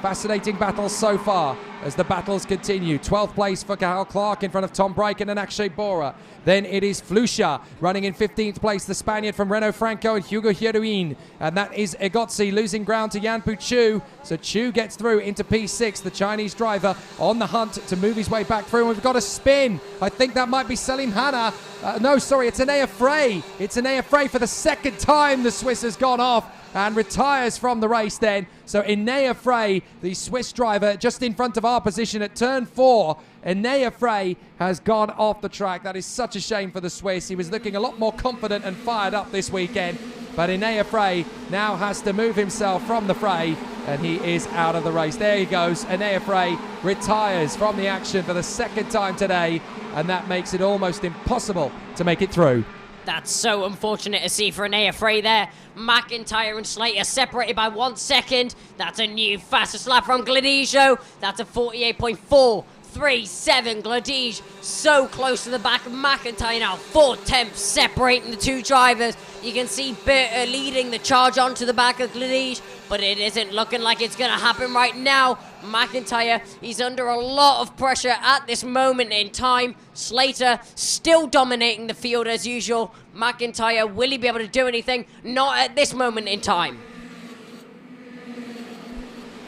Fascinating battle so far. as the battles continue. 12th place for Cathal Clark in front of Tom Bryken and Akshay Bora. Then it is Flusha running in 15th place, the Spaniard from Renault Franco and Hugo Hieruin. And that is Egotzi losing ground to Yanpu Chu. So Chu gets through into P6, the Chinese driver on the hunt to move his way back through. And we've got a spin. I think that might be Selim Hanna. No, sorry, it's Anea Frey. It's Anea Frey for the second time the Swiss has gone off and retires from the race then. So Anea Frey, the Swiss driver, just in front of our position at turn 4. Anea Frey has gone off the track. That is such a shame for the Swiss. He was looking a lot more confident and fired up this weekend. But Anea Frey now has to move himself from the fray, and he is out of the race. There he goes. Anea Frey retires from the action for the second time today, and that makes it almost impossible to make it through. That's so unfortunate to see for Anea Frey there. McIntyre and Slater separated by 1 second. That's a new fastest lap from Gladijo. That's a 48.437. Gladish so close to the back of McIntyre now. 4/10 separating the two drivers. You can see Berta leading the charge onto the back of Gladish, but it isn't looking like it's going to happen right now. McIntyre, he's under a lot of pressure at this moment in time. Slater still dominating the field as usual. McIntyre, will he be able to do anything? Not at this moment in time.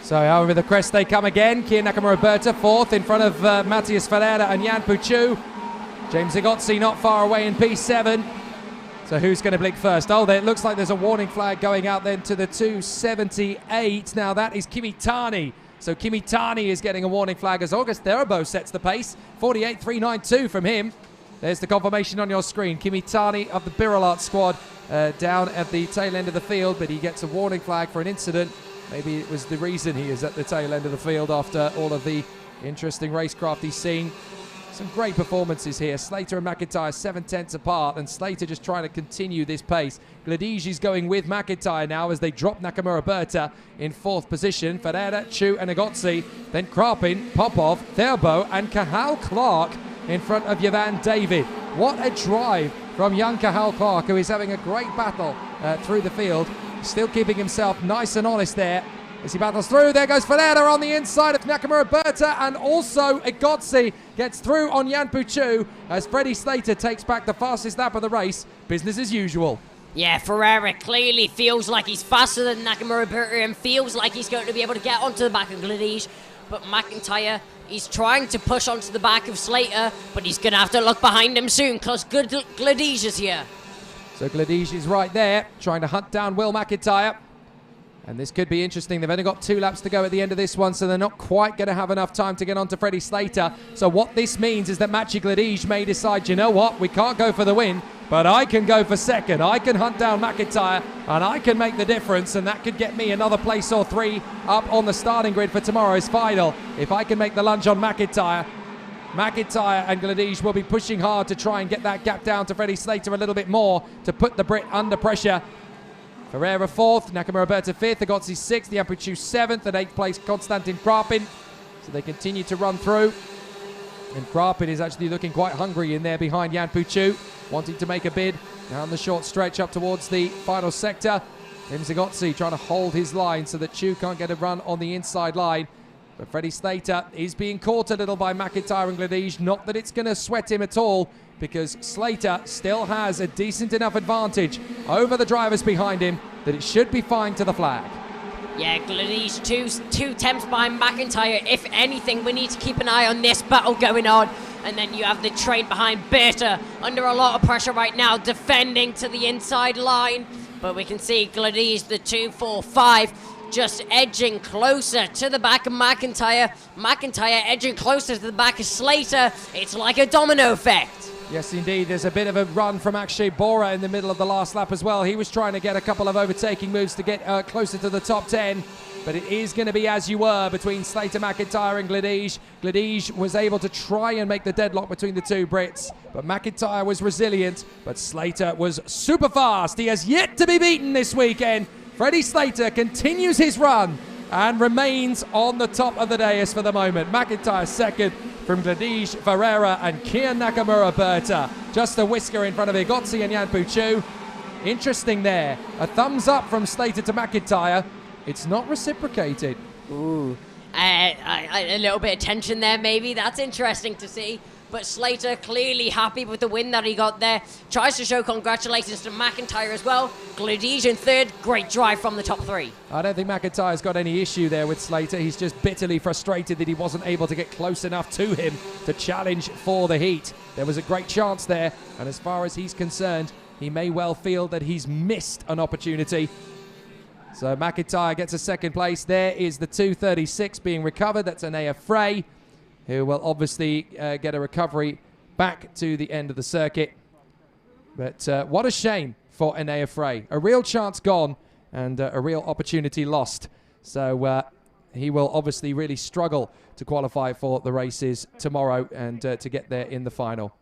So over the crest they come again. Kier Nakamura-Berta 4th in front of Matthias Ferreira and Jan Puchu. James Egotzi not far away in P7. So who's going to blink first? Oh, it looks like there's a warning flag going out then to the 278. Now that is Kimitani. So Kimitani is getting a warning flag as August Theribo sets the pace. 48.392 from him. There's the confirmation on your screen. Kimitani of the Biralat squad down at the tail end of the field, but he gets a warning flag for an incident. Maybe it was the reason he is at the tail end of the field after all of the interesting racecraft he's seen. Some great performances here. Slater and McIntyre 7/10 apart, and Slater just trying to continue this pace. Gladish is going with McIntyre now as they drop Nakamura-Berta in 4th position. Ferreira, Chu and Egotzi. Then Krapin, Popov, Therbo and Cathal Clark in front of Yvan David. What a drive from young Cathal Clark, who is having a great battle through the field. Still keeping himself nice and honest there as he battles through. There goes Ferreira on the inside of Nakamura-Berta, and also Egotzi gets through on Jan Puchu as Freddie Slater takes back the fastest lap of the race. Business as usual. Yeah, Ferreira clearly feels like he's faster than Nakamura-Berta and feels like he's going to be able to get onto the back of Gladish. But McIntyre, he's trying to push onto the back of Slater, but he's going to have to look behind him soon because Gladish is here. So Gladish is right there, trying to hunt down Will McIntyre. And this could be interesting. They've only got 2 laps to go at the end of this one, so they're not quite going to have enough time to get onto Freddie Slater. So what this means is that Maciej Gladish may decide, you know what, we can't go for the win, but I can go for second. I can hunt down McIntyre, and I can make the difference, and that could get me another place or 3 up on the starting grid for tomorrow's final. If I can make the lunge on McIntyre and Gladish will be pushing hard to try and get that gap down to Freddie Slater a little bit more to put the Brit under pressure. Ferreira 4th, Nakamura-Berta 5th, Egotzi 6th, Yampuchu 7th, and 8th place Konstantin Krapin. So they continue to run through. And Krapin is actually looking quite hungry in there behind Jan Puchu, wanting to make a bid down the short stretch up towards the final sector. James Egotzi trying to hold his line so that Chu can't get a run on the inside line. But Freddie Slater is being caught a little by McIntyre and Gladish. Not that it's going to sweat him at all, because Slater still has a decent enough advantage over the drivers behind him that it should be fine to the flag. Yeah, Gladish two temps behind McIntyre. If anything, we need to keep an eye on this battle going on. And then you have the train behind Berta under a lot of pressure right now, defending to the inside line. But we can see Gladish, the 2-4-5, just edging closer to the back of McIntyre. McIntyre edging closer to the back of Slater. It's like a domino effect. Yes, indeed. There's a bit of a run from Akshay Bora in the middle of the last lap as well. He was trying to get a couple of overtaking moves to get closer to the top 10. But it is going to be as you were between Slater, McIntyre and Gladish. Gladish was able to try and make the deadlock between the two Brits. But McIntyre was resilient. But Slater was super fast. He has yet to be beaten this weekend. Freddie Slater continues his run and remains on the top of the dais for the moment. McIntyre second from Gladish, Ferreira and Kier Nakamura-Berta. Just a whisker in front of Egotzi and Jan Puchu. Interesting there. A thumbs up from Slater to McIntyre. It's not reciprocated. Ooh. A little bit of tension there, maybe. That's interesting to see. But Slater clearly happy with the win that he got there. Tries to show congratulations to McIntyre as well. Gladish in third. Great drive from the top three. I don't think McIntyre's got any issue there with Slater. He's just bitterly frustrated that he wasn't able to get close enough to him to challenge for the heat. There was a great chance there, and as far as he's concerned, he may well feel that he's missed an opportunity. So McIntyre gets a second place. There is the 236 being recovered. That's Anaya Frey, who will obviously get a recovery back to the end of the circuit. But what a shame for Anaya Frey. A real chance gone and a real opportunity lost. So he will obviously really struggle to qualify for the races tomorrow and to get there in the final.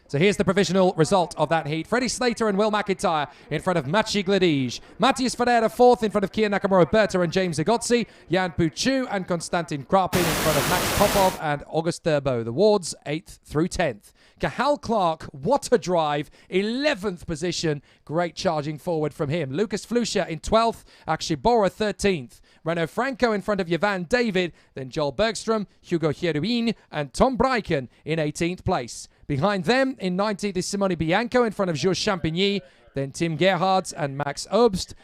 So here's the provisional result of that heat. Freddie Slater and Will McIntyre in front of Maciej Gladish. Matthias Ferreira fourth in front of Kia Nakamura Berta and James Zagotzi. Jan Puchu and Konstantin Krapin in front of Max Popov and August Thurbo. The Wards 8th through 10th. Cahal Clark, what a drive. 11th position. Great charging forward from him. Lucas Flusha in 12th. Akshay Bora 13th. Renaud Franco in front of Yvan David. Then Joel Bergstrom, Hugo Hieruin and Tom Breiken in 18th place. Behind them, in 19th is Simone Bianco in front of Georges Champigny, then Tim Gerhardt and Max Obst,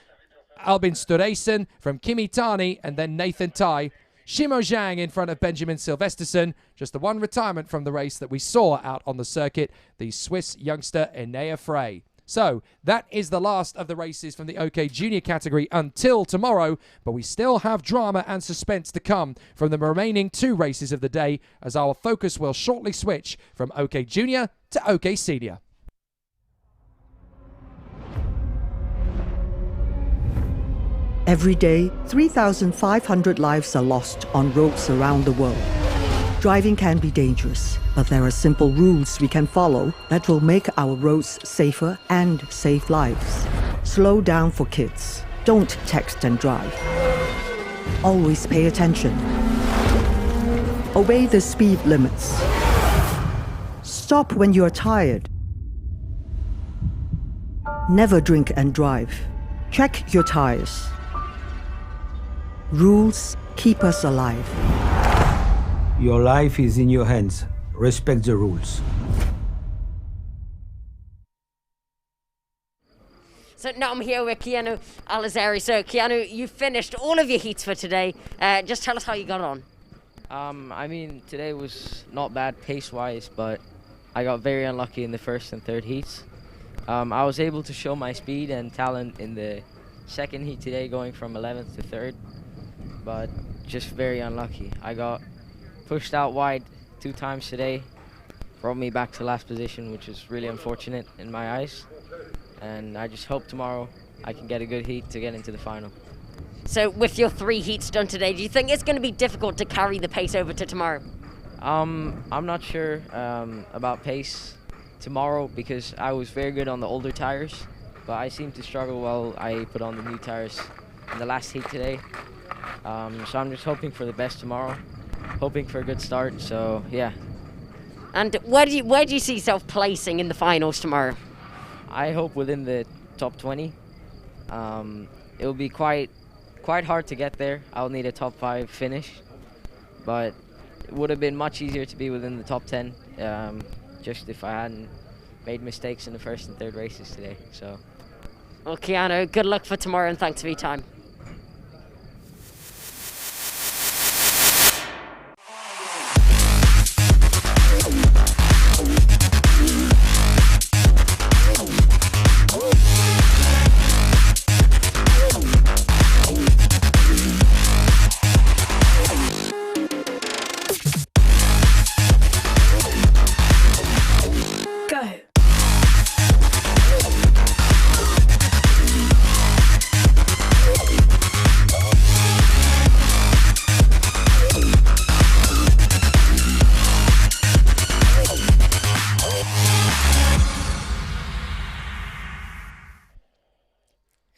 Albin Stureysen from Kimi Tani, and then Nathan Tai. Shimo Zhang in front of Benjamin Silvesterson. Just the one retirement from the race that we saw out on the circuit, the Swiss youngster Enea Frey. So, that is the last of the races from the OK Junior category until tomorrow, but we still have drama and suspense to come from the remaining 2 races of the day, as our focus will shortly switch from OK Junior to OK Senior. Every day, 3,500 lives are lost on roads around the world. Driving can be dangerous, but there are simple rules we can follow that will make our roads safer and save lives. Slow down for kids. Don't text and drive. Always pay attention. Obey the speed limits. Stop when you're tired. Never drink and drive. Check your tires. Rules keep us alive. Your life is in your hands. Respect the rules. So now I'm here with Keanu Alizeri. So Keanu, you finished all of your heats for today. Just tell us how you got on. I mean, today was not bad pace-wise, but I got very unlucky in the first and third heats. I was able to show my speed and talent in the second heat today, going from 11th to 3rd, but just very unlucky. I got pushed out wide 2 times today, brought me back to last position, which is really unfortunate in my eyes. And I just hope tomorrow I can get a good heat to get into the final. So with your 3 heats done today, do you think it's going to be difficult to carry the pace over to tomorrow? I'm not sure about pace tomorrow because I was very good on the older tires, but I seem to struggle while I put on the new tires in the last heat today. So I'm just hoping for the best tomorrow, hoping for a good start, so yeah. And where do you see yourself placing in the finals tomorrow? I hope within the top 20. It'll be quite hard to get there. I'll need a top 5 finish, but it would have been much easier to be within the top 10 just if I hadn't made mistakes in the first and third races today. So, well, Keanu, good luck for tomorrow and thanks for your time.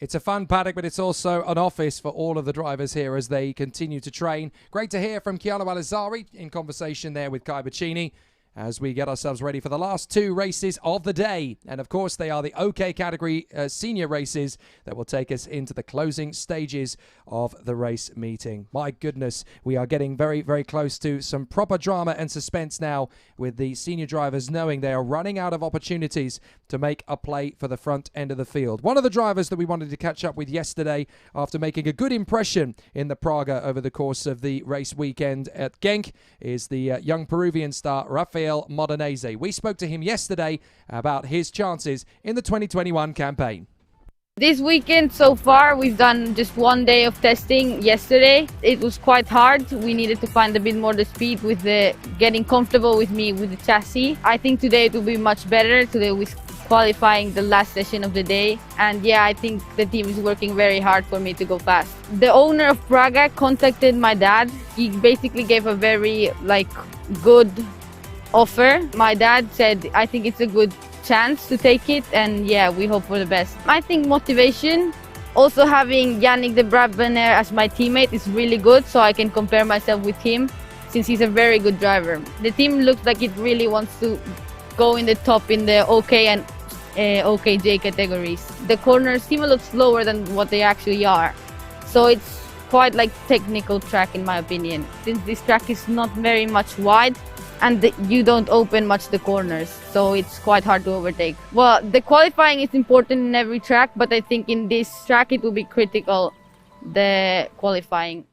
It's a fun paddock, but it's also an office for all of the drivers here as they continue to train. Great to hear from Keanu Alizeri in conversation there with Kai Boccini. as we get ourselves ready for the last two races of the day. And of course, they are the OK category senior races that will take us into the closing stages of the race meeting. My goodness, we are getting very, very close to some proper drama and suspense now, with the senior drivers knowing they are running out of opportunities to make a play for the front end of the field. One of the drivers that we wanted to catch up with yesterday, after making a good impression in the Praga over the course of the race weekend at Genk, is the young Peruvian star Rafael Modenese. We spoke to him yesterday about his chances in the 2021 campaign. This weekend so far we've done just one day of testing yesterday. It was quite hard. We needed to find a bit more the speed with the getting comfortable with the chassis. I think today it will be much better. Today was qualifying the last session of the day, and yeah, I think the team is working very hard for me to go fast. The owner of Praga contacted my dad. He basically gave a very good offer. My dad said, I think it's a good chance to take it, and yeah, we hope for the best. I think motivation, also having Yannick de Brabander as my teammate is really good, so I can compare myself with him since he's a very good driver. The team looks like it really wants to go in the top in the OK and OKJ categories. The corners seem a lot slower than what they actually are, so it's quite technical track in my opinion, since this track is not very much wide and you don't open much the corners, so it's quite hard to overtake. Well, the qualifying is important in every track, but I think in this track it will be critical, the qualifying.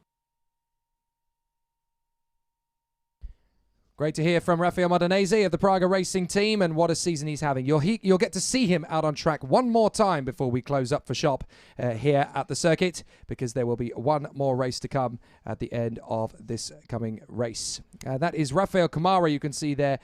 Great to hear from Rafael Modenese of the Praga Racing Team, and what a season he's having. You'll get to see him out on track one more time before we close up for shop here at the circuit, because there will be one more race to come at the end of this coming race. That is Rafael Kamara, you can see there,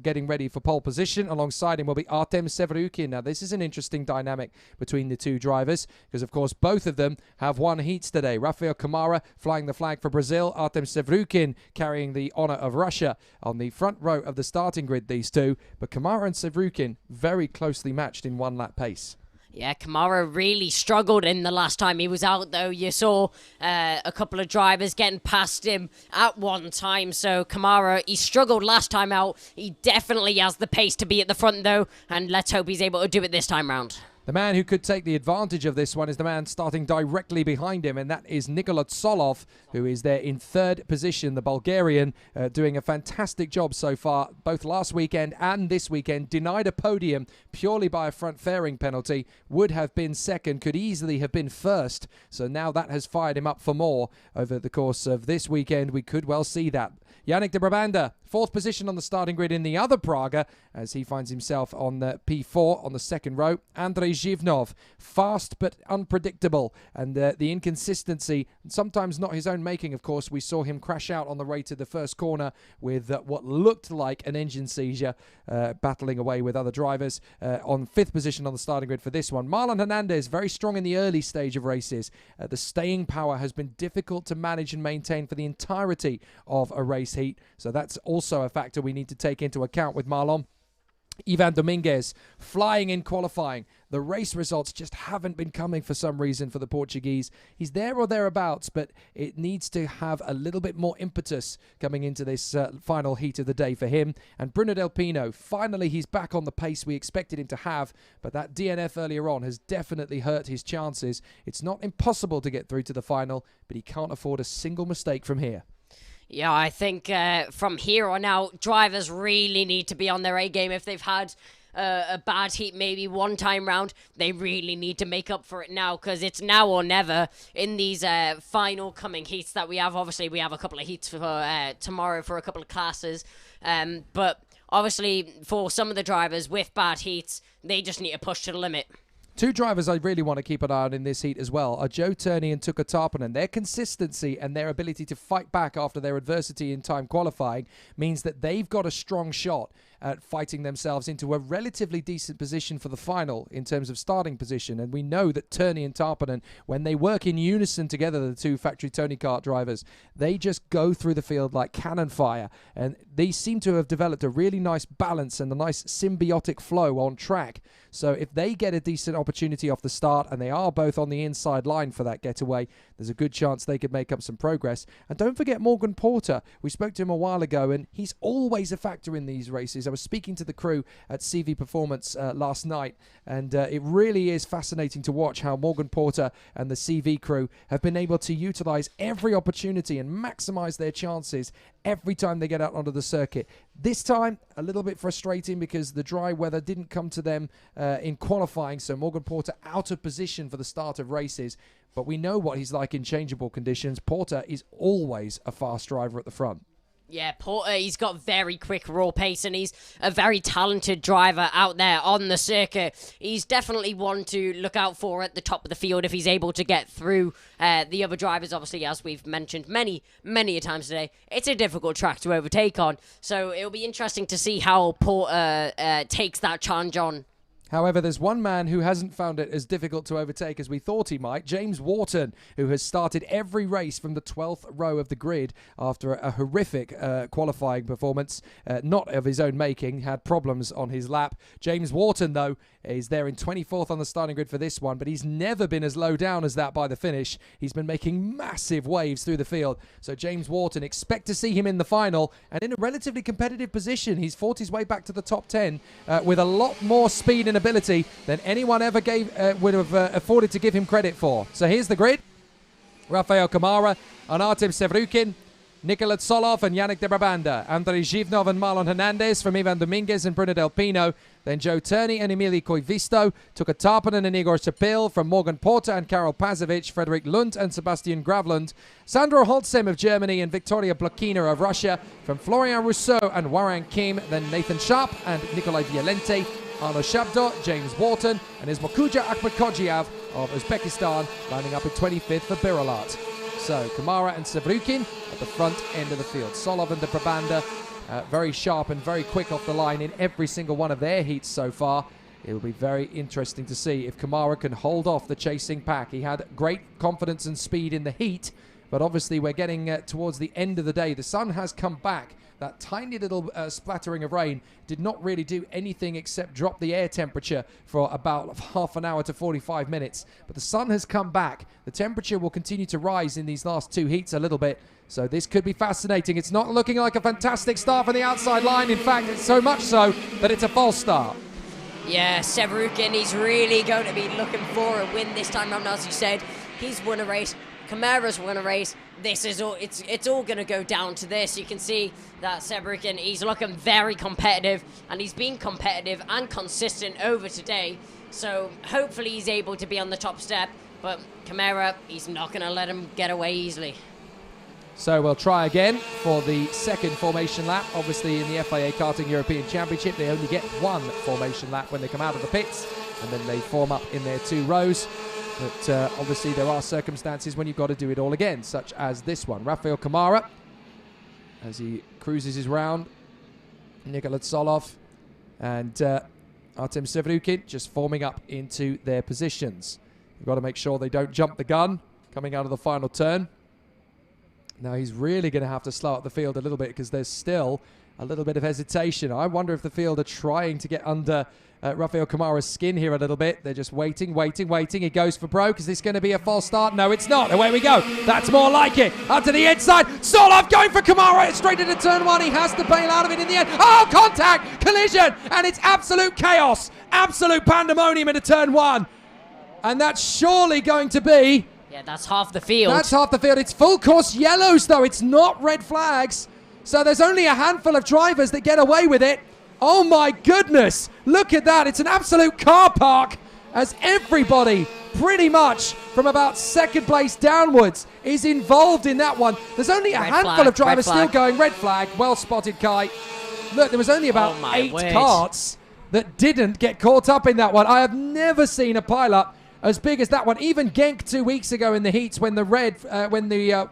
getting ready for pole position. Alongside him will be Artem Sevrukin. Now, this is an interesting dynamic between the two drivers, because, of course, both of them have won heats today. Rafael Kamara flying the flag for Brazil, Artem Sevrukin carrying the honour of Russia on the front row of the starting grid, these two. But Kamara and Sevrukin very closely matched in one-lap pace. Yeah, Kamara really struggled in the last time he was out, though. You saw a couple of drivers getting past him at one time. So Kamara, he struggled last time out. He definitely has the pace to be at the front, though. And let's hope he's able to do it this time round. The man who could take the advantage of this one is the man starting directly behind him, and that is Nikola Tsolov, who is there in third position. The Bulgarian doing a fantastic job so far, both last weekend and this weekend. Denied a podium purely by a front fairing penalty. Would have been second, could easily have been first. So now that has fired him up for more over the course of this weekend. We could well see that. Yannick de Brabander, fourth position on the starting grid in the other Praga, as he finds himself on the P4 on the second row. Andrei Zhivnov, fast but unpredictable, and the inconsistency, sometimes not his own making, of course. We saw him crash out on the way to the first corner with what looked like an engine seizure, battling away with other drivers. On fifth position on the starting grid for this one. Marlon Hernandez, very strong in the early stage of races. The staying power has been difficult to manage and maintain for the entirety of a race heat, so that's also a factor we need to take into account with Marlon. Ivan Dominguez flying in qualifying. The race results just haven't been coming for some reason for the Portuguese. He's there or thereabouts, but it needs to have a little bit more impetus coming into this final heat of the day for him. And Bruno Del Pino, finally he's back on the pace we expected him to have, but that DNF earlier on has definitely hurt his chances. It's not impossible to get through to the final, but he can't afford a single mistake from here. Yeah, I think from here on out, drivers really need to be on their A game. If they've had a bad heat maybe one time round, they really need to make up for it now, because it's now or never in these final coming heats that we have. Obviously, we have a couple of heats for tomorrow for a couple of classes, but obviously for some of the drivers with bad heats, they just need to push to the limit. Two drivers I really want to keep an eye on in this heat as well are Joe Turney and Tuka Tarpanen. Their consistency and their ability to fight back after their adversity in time qualifying means that they've got a strong shot at fighting themselves into a relatively decent position for the final in terms of starting position. And we know that Turney and Tarpanen, when they work in unison together, the two factory Tony Kart drivers, they just go through the field like cannon fire. And they seem to have developed a really nice balance and a nice symbiotic flow on track. So if they get a decent opportunity off the start, and they are both on the inside line for that getaway, there's a good chance they could make up some progress. And don't forget Morgan Porter. We spoke to him a while ago, and he's always a factor in these races. I was speaking to the crew at CV Performance last night, and it really is fascinating to watch how Morgan Porter and the CV crew have been able to utilize every opportunity and maximize their chances every time they get out onto the circuit. This time, a little bit frustrating because the dry weather didn't come to them in qualifying, so Morgan Porter out of position for the start of races. But we know what he's like in changeable conditions. Porter is always a fast driver at the front. Yeah, Porter, he's got very quick raw pace, and he's a very talented driver out there on the circuit. He's definitely one to look out for at the top of the field if he's able to get through the other drivers. Obviously, as we've mentioned many a times today, it's a difficult track to overtake on. So it'll be interesting to see how Porter takes that challenge on. However, there's one man who hasn't found it as difficult to overtake as we thought he might, James Wharton, who has started every race from the 12th row of the grid after a horrific qualifying performance, not of his own making, had problems on his lap. James Wharton, though, is there in 24th on the starting grid for this one, but he's never been as low down as that by the finish. He's been making massive waves through the field. So James Wharton, expect to see him in the final and in a relatively competitive position. He's fought his way back to the top 10 with a lot more speed and ability than anyone ever would have afforded to give him credit for. So here's the grid. Rafael Kamara and Artem Sevrukin, Nicolas Solov and Yannick de Brabanda, Andrei Zhivnov and Marlon Hernandez from Ivan Dominguez and Bruno Del Pino, then Joe Turney and Emilio Koivisto, Tuka Tarpanen and Igor Chapil from Morgan Porter and Karol Pazovic, Frederick Lund and Sebastian Gravlund, Sandro Holzem of Germany and Victoria Blokina of Russia, from Florian Rousseau and Warren Kim, then Nathan Sharp and Nikolai Violente, Arno Shabdo, James Wharton and Ismokuja Akbarkojiav of Uzbekistan, lining up at 25th for Biralat. So Kamara and Sevrukin at the front end of the field. Solov and de Brabanda very sharp and very quick off the line in every single one of their heats so far. It will be very interesting to see if Kamara can hold off the chasing pack. He had great confidence and speed in the heat, but obviously we're getting towards the end of the day. The sun has come back. That tiny little splattering of rain did not really do anything except drop the air temperature for about half an hour to 45 minutes. But the sun has come back. The temperature will continue to rise in these last two heats a little bit. So this could be fascinating. It's not looking like a fantastic start from the outside line. In fact, it's so much so that it's a false start. Yeah, Sevrukin, he's really going to be looking for a win this time round. As you said, he's won a race. Kamara's won a race. This is all. It's all going to go down to this. You can see that Sevrukin, he's looking very competitive, and he's been competitive and consistent over today. So hopefully he's able to be on the top step. But Kamara, he's not going to let him get away easily. So we'll try again for the second formation lap. Obviously in the FIA Karting European Championship, they only get one formation lap when they come out of the pits, and then they form up in their two rows. But obviously there are circumstances when you've got to do it all again, such as this one. Rafael Kamara, as he cruises his round. Nicolas Solov and Artem Sevrukin just forming up into their positions. You've got to make sure they don't jump the gun coming out of the final turn. Now he's really going to have to slow up the field a little bit because there's still a little bit of hesitation. I wonder if the field are trying to get under Rafael Kamara's skin here a little bit. They're just waiting. He goes for broke. Is this going to be a false start? No, it's not. Away we go. That's more like it. Up to the inside. Solov going for Kamara. Straight into turn one. He has to bail out of it in the end. Oh, contact. Collision. And it's absolute chaos. Absolute pandemonium into turn one. And that's surely going to be... Yeah, that's half the field. That's half the field. It's full course yellows, though. It's not red flags. So there's only a handful of drivers that get away with it. Oh, my goodness. Look at that. It's an absolute car park as everybody pretty much from about second place downwards is involved in that one. There's only a handful of drivers still going. Red flag. Well spotted, Kai. Look, there was only about 8 karts that didn't get caught up in that one. I have never seen a pileup as big as that one. Even Genk 2 weeks ago in the heats when the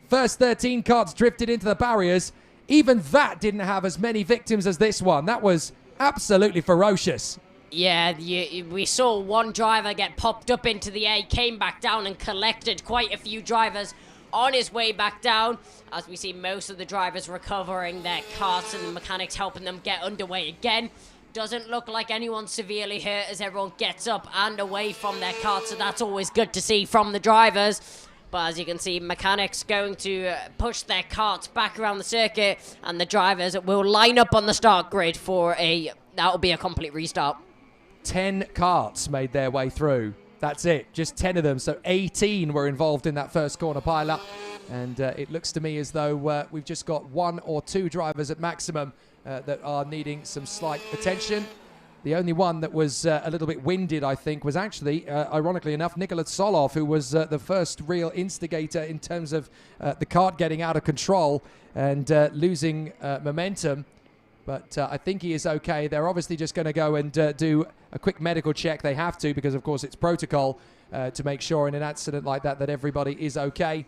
first 13 karts drifted into the barriers, even that didn't have as many victims as this one. That was absolutely ferocious. Yeah, we saw one driver get popped up into the air, came back down and collected quite a few drivers on his way back down. As we see most of the drivers recovering their carts and the mechanics helping them get underway again. Doesn't look like anyone severely hurt as everyone gets up and away from their carts, so that's always good to see from the drivers. But as you can see, mechanics going to push their carts back around the circuit, and the drivers will line up on the start grid for that'll be a complete restart. 10 carts made their way through. That's it, just 10 of them. So 18 were involved in that first corner pileup. And it looks to me as though we've just got 1 or 2 drivers at maximum that are needing some slight attention. The only one that was a little bit winded, I think, was actually, ironically enough, Nikola Tsolov, who was the first real instigator in terms of the kart getting out of control and losing momentum. But I think he is okay. They're obviously just going to go and do a quick medical check. They have to, because, of course, it's protocol to make sure in an accident like that that everybody is okay.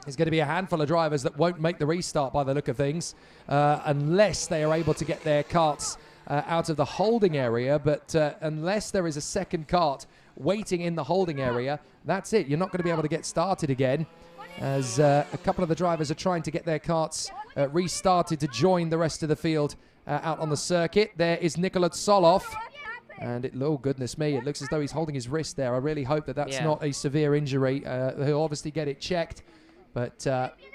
There's going to be a handful of drivers that won't make the restart by the look of things unless they are able to get their karts out of the holding area. But unless there is a second kart waiting in the holding area, that's it. You're not going to be able to get started again, as a couple of the drivers are trying to get their karts restarted to join the rest of the field out on the circuit. There is Nikola Tsolov. And oh, goodness me, it looks as though he's holding his wrist there. I really hope that that's not a severe injury. He'll obviously get it checked. But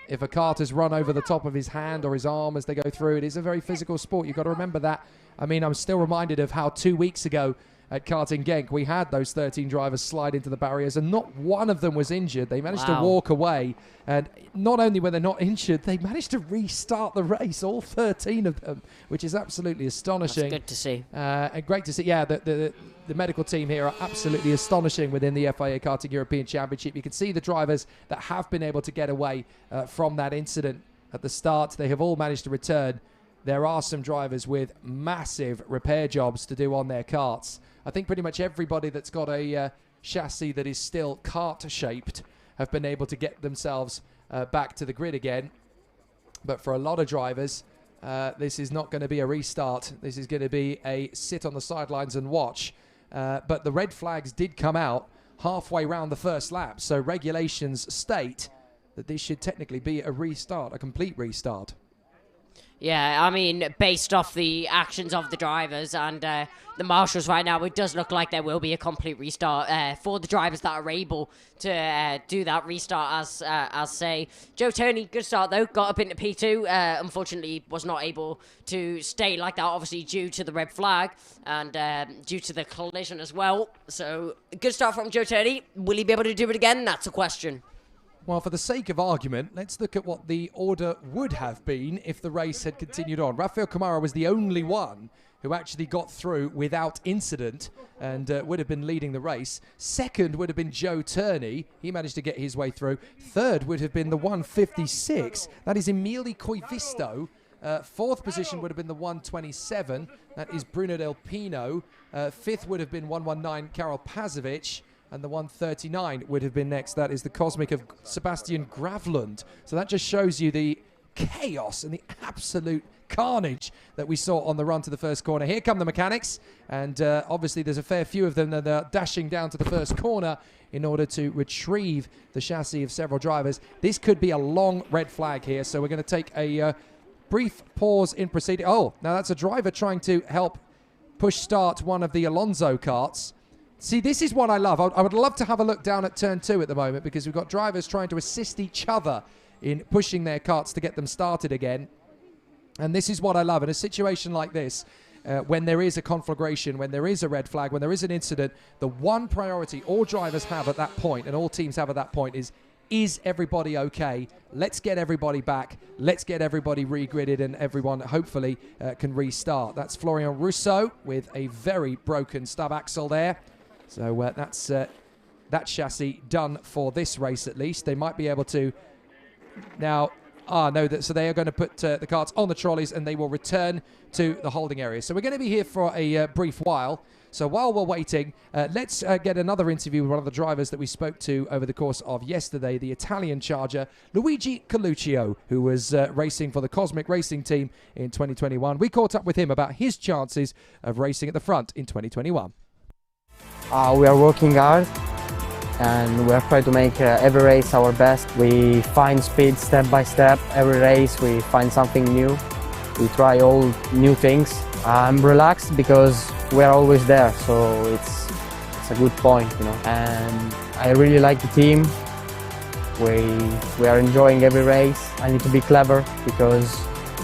if a kart has run over the top of his hand or his arm as they go through, it is a very physical sport. You've got to remember that. I mean, I'm still reminded of how 2 weeks ago at Karting Genk, we had those 13 drivers slide into the barriers, and not one of them was injured. They managed to walk away, and not only were they not injured, they managed to restart the race, all 13 of them, which is absolutely astonishing. That's good to see. And great to see. Yeah, the medical team here are absolutely astonishing within the FIA Karting European Championship. You can see the drivers that have been able to get away from that incident at the start. They have all managed to return. There are some drivers with massive repair jobs to do on their karts. I think pretty much everybody that's got a chassis that is still kart-shaped have been able to get themselves back to the grid again. But for a lot of drivers, this is not going to be a restart. This is going to be a sit on the sidelines and watch. But the red flags did come out halfway round the first lap. So regulations state that this should technically be a restart, a complete restart. Yeah, I mean, based off the actions of the drivers and the marshals right now, it does look like there will be a complete restart for the drivers that are able to do that restart, as say. Joe Turney, good start though, got up into P2. Unfortunately, was not able to stay like that, obviously due to the red flag and due to the collision as well. So, good start from Joe Turney. Will he be able to do it again? That's a question. Well, for the sake of argument, let's look at what the order would have been if the race had continued on. Rafael Camara was the only one who actually got through without incident and would have been leading the race. Second would have been Joe Turney. He managed to get his way through. Third would have been the 156. That is Emili Koivisto. Fourth position would have been the 127. That is Bruno Del Pino. Fifth would have been 119, Karol Pazovic. And the 139 would have been next. That is the Cosmic of Sebastian Gravlund. So that just shows you the chaos and the absolute carnage that we saw on the run to the first corner. Here come the mechanics. And obviously there's a fair few of them that are dashing down to the first corner in order to retrieve the chassis of several drivers. This could be a long red flag here. So we're going to take a brief pause in proceeding. Oh, now that's a driver trying to help push start one of the Alonso karts. See, this is what I love. I would love to have a look down at turn 2 at the moment, because we've got drivers trying to assist each other in pushing their karts to get them started again. And this is what I love. In a situation like this, when there is a conflagration, when there is a red flag, when there is an incident, the one priority all drivers have at that point, and all teams have at that point, is everybody okay? Let's get everybody back. Let's get everybody regridded, and everyone hopefully can restart. That's Florian Rousseau with a very broken stub axle there. So that's that chassis done for this race at least. They might be able to now So they are going to put the carts on the trolleys and they will return to the holding area. So we're going to be here for a brief while. So while we're waiting, let's get another interview with one of the drivers that we spoke to over the course of yesterday, the Italian charger, Luigi Coluccio, who was racing for the Cosmic Racing team in 2021. We caught up with him about his chances of racing at the front in 2021. We are working hard and we are trying to make every race our best. We find speed step by step. Every race we find something new. We try all new things. I'm relaxed because we are always there, so it's a good point, you know. And I really like the team. We are enjoying every race. I need to be clever because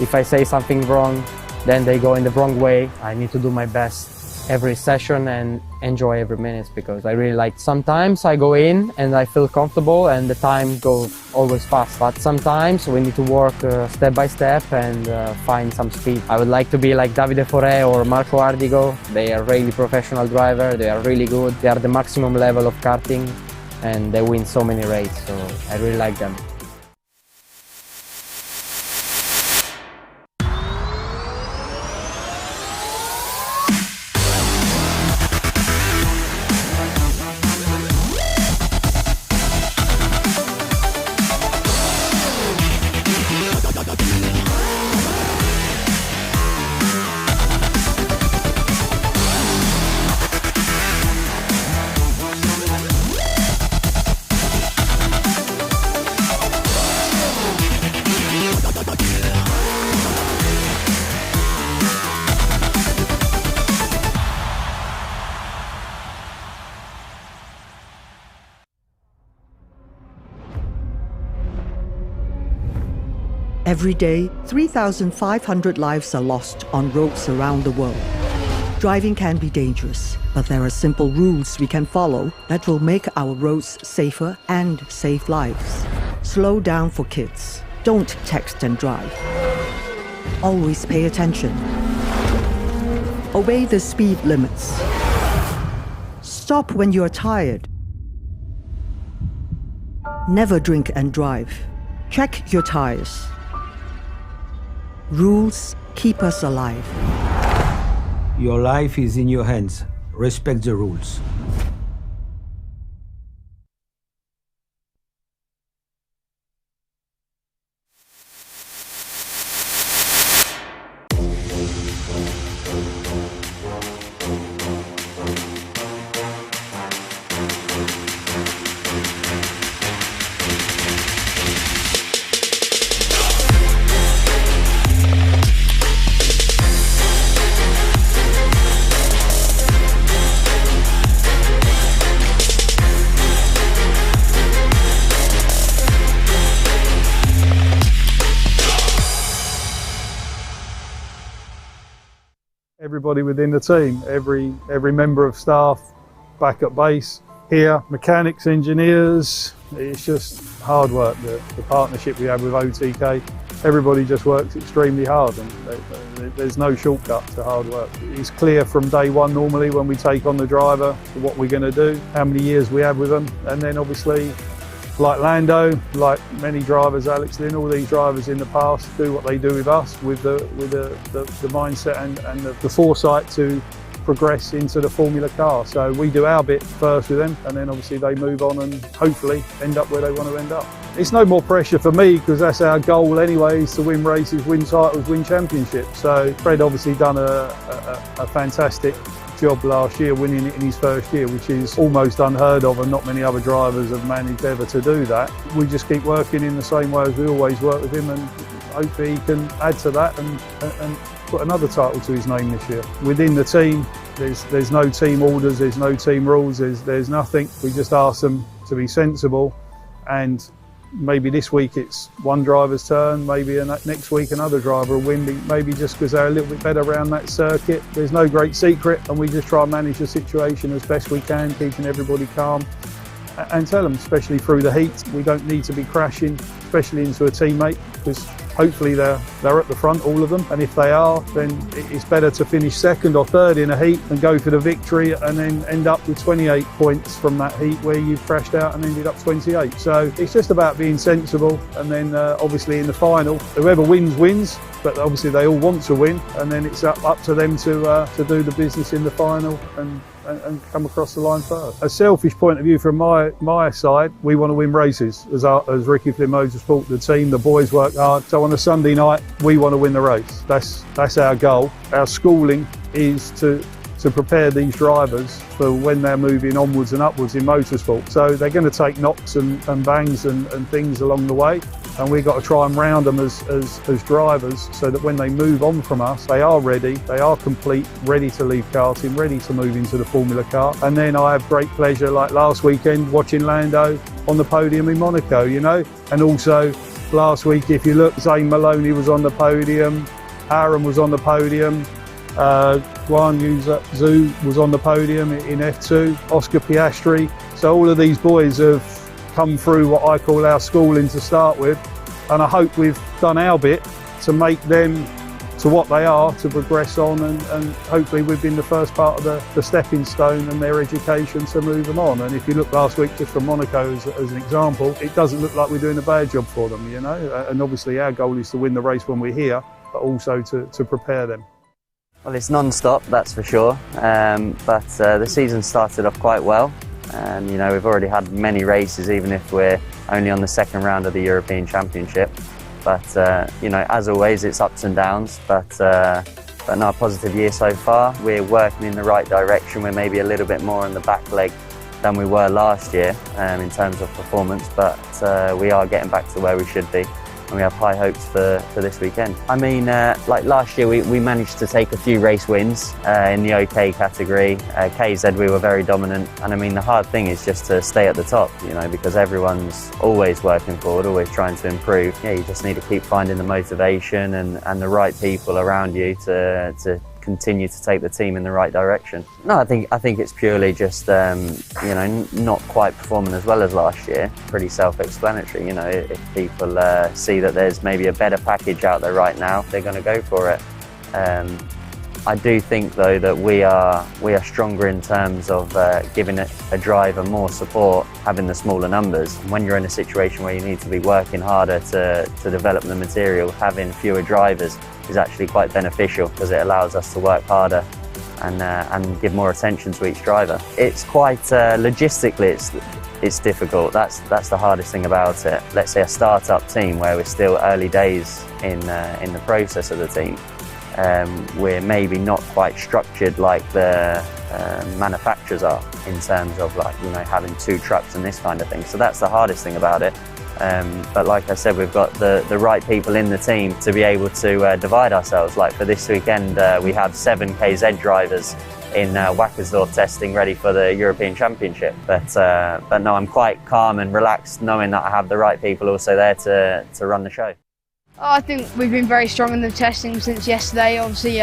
if I say something wrong, then they go in the wrong way. I need to do my best every session and enjoy every minute because I really like. Sometimes I go in and I feel comfortable and the time goes always fast, but sometimes we need to work step by step and find some speed. I would like to be like Davide Foré or Marco Ardigo. They are really professional drivers, they are really good, they are the maximum level of karting and they win so many races, so I really like them. Every day, 3,500 lives are lost on roads around the world. Driving can be dangerous, but there are simple rules we can follow that will make our roads safer and save lives. Slow down for kids. Don't text and drive. Always pay attention. Obey the speed limits. Stop when you're tired. Never drink and drive. Check your tires. Rules keep us alive. Your life is in your hands. Respect the rules. Everybody within the team, every member of staff back at base here, mechanics, engineers, it's just hard work. The partnership we have with OTK, everybody just works extremely hard and there's no shortcut to hard work. It's clear from day one normally when we take on the driver what we're going to do, how many years we have with them, and then obviously like Lando, like many drivers, Alex Lynn, all these drivers in the past do what they do with us with the mindset and the foresight to progress into the Formula car. So we do our bit first with them and then obviously they move on and hopefully end up where they want to end up. It's no more pressure for me because that's our goal anyway, is to win races, win titles, win championships. So Fred obviously done a fantastic job last year, winning it in his first year, which is almost unheard of and not many other drivers have managed ever to do that. We just keep working in the same way as we always work with him and hopefully he can add to that and put another title to his name this year. Within the team, there's no team orders, there's no team rules, there's nothing. We just ask them to be sensible and maybe this week it's one driver's turn, maybe next week another driver will win, maybe just because they're a little bit better around that circuit. There's no great secret and we just try and manage the situation as best we can, keeping everybody calm and tell them, especially through the heat, we don't need to be crashing, especially into a teammate, because hopefully they're at the front, all of them. And if they are, then it's better to finish second or third in a heat and go for the victory and then end up with 28 points from that heat where you've crashed out and ended up 28. So it's just about being sensible, and then obviously in the final, whoever wins, but obviously they all want to win, and then it's up to them to do the business in the final and come across the line first. A selfish point of view from my side, we want to win races as Ricky Flynn Motorsport, the team, the boys work hard. So on a Sunday night, we want to win the race. That's our goal. Our schooling is to prepare these drivers for when they're moving onwards and upwards in motorsport. So they're going to take knocks and bangs and things along the way, and we've got to try and round them as drivers so that when they move on from us, they are ready, they are complete, ready to leave karting, ready to move into the Formula Car. And then I have great pleasure, like last weekend, watching Lando on the podium in Monaco, you know. And also last week, if you look, Zane Maloney was on the podium, Aaron was on the podium, Guan Yu Zhu was on the podium in F2, Oscar Piastri. So all of these boys have come through what I call our schooling to start with, and I hope we've done our bit to make them to what they are, to progress on, and hopefully we've been the first part of the stepping stone and their education to move them on. And if you look last week just from Monaco as an example, it doesn't look like we're doing a bad job for them, you know. And obviously our goal is to win the race when we're here, but also to prepare them. Well, it's non-stop, that's for sure, but the season started off quite well. You know, we've already had many races, even if we're only on the second round of the European Championship. But you know, as always, it's ups and downs. But no, a positive year so far. We're working in the right direction. We're maybe a little bit more on the back leg than we were last year in terms of performance, but we are getting back to where we should be. And we have high hopes for this weekend. I mean, like last year, we managed to take a few race wins in the OK category. KZ, we were very dominant. And I mean, the hard thing is just to stay at the top, you know, because everyone's always working forward, always trying to improve. Yeah, you just need to keep finding the motivation and the right people around you to continue to take the team in the right direction. No, I think it's purely just you know, not quite performing as well as last year. Pretty self-explanatory, you know. If people see that there's maybe a better package out there right now, they're going to go for it. I do think though that we are stronger in terms of giving a driver more support, having the smaller numbers. When you're in a situation where you need to be working harder to develop the material, having fewer drivers is actually quite beneficial because it allows us to work harder and give more attention to each driver. It's quite logistically it's difficult. That's the hardest thing about it. Let's say a start-up team where we're still early days in the process of the team. We're maybe not quite structured like the manufacturers are in terms of, like, you know, having 2 trucks and this kind of thing. So that's the hardest thing about it. But like I said, we've got the right people in the team to be able to divide ourselves. Like for this weekend, we have 7 KZ drivers in Wackersdorf testing, ready for the European Championship. But no, I'm quite calm and relaxed knowing that I have the right people also there to run the show. I think we've been very strong in the testing since yesterday. Obviously,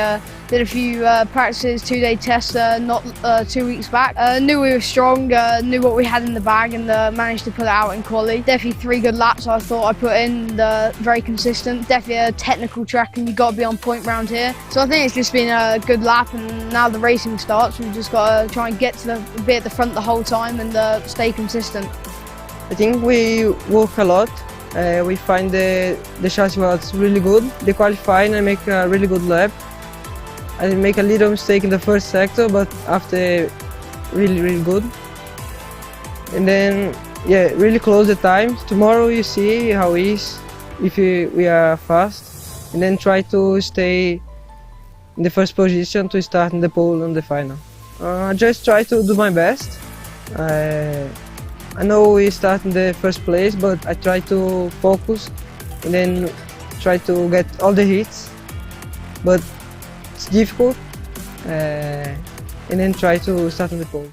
did a few practices, 2-day tests not 2 weeks back. Knew we were strong, knew what we had in the bag, and managed to put it out in quali. Definitely 3 good laps I thought I put in, very consistent. Definitely a technical track, and you've got to be on point round here. So I think it's just been a good lap, and now the racing starts. We've just got to try and get to be at the front the whole time and stay consistent. I think we work a lot. We find the chassis was really good. The qualifying, I make a really good lap. I make a little mistake in the first sector, but after really good. And then, yeah, really close the time. Tomorrow you see how it is, if we are fast. And then try to stay in the first position to start in the pole on the final. Just try to do my best. I know we start in the first place, but I try to focus and then try to get all the hits. But it's difficult, and then try to start on the pole.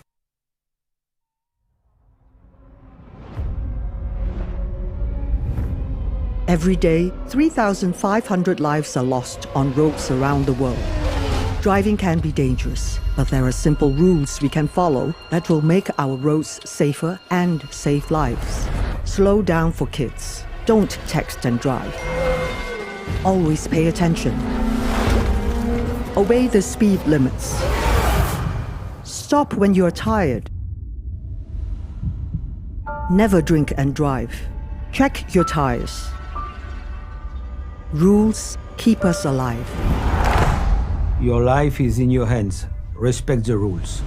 Every day, 3,500 lives are lost on roads around the world. Driving can be dangerous, but there are simple rules we can follow that will make our roads safer and save lives. Slow down for kids. Don't text and drive. Always pay attention. Obey the speed limits. Stop when you're tired. Never drink and drive. Check your tires. Rules keep us alive. Your life is in your hands. Respect the rules.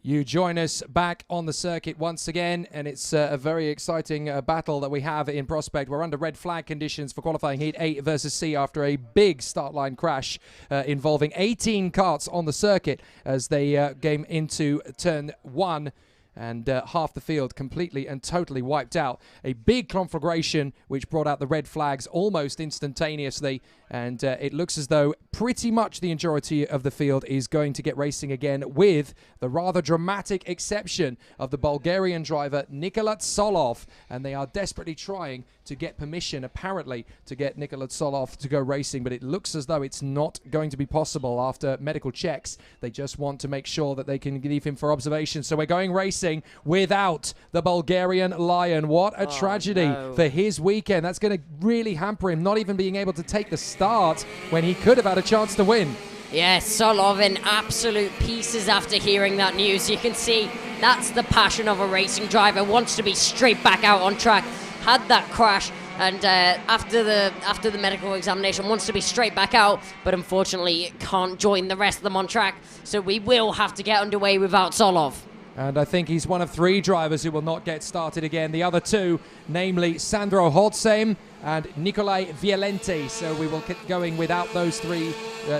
You join us back on the circuit once again, and it's a very exciting battle that we have in prospect. We're under red flag conditions for qualifying heat 8 versus C after a big start line crash involving 18 karts on the circuit as they came into turn 1. And half the field completely and totally wiped out. A big conflagration which brought out the red flags almost instantaneously, and it looks as though pretty much the majority of the field is going to get racing again, with the rather dramatic exception of the Bulgarian driver Nikola Tsolov, and they are desperately trying to get permission, apparently, to get Nikola Tsolov to go racing, but it looks as though it's not going to be possible after medical checks. They just want to make sure that they can leave him for observation. So we're going racing without the Bulgarian Lion. What a tragedy for his weekend. That's going to really hamper him, not even being able to take the start when he could have had a chance to win. Yeah, Solov in absolute pieces after hearing that news. You can see that's the passion of a racing driver. Wants to be straight back out on track. Had that crash, and after the medical examination wants to be straight back out, but unfortunately can't join the rest of them on track. So we will have to get underway without Solov. And I think he's one of 3 drivers who will not get started again. The other 2, namely Sandro Hodsem and Nikolai Violente. So we will keep going without those 3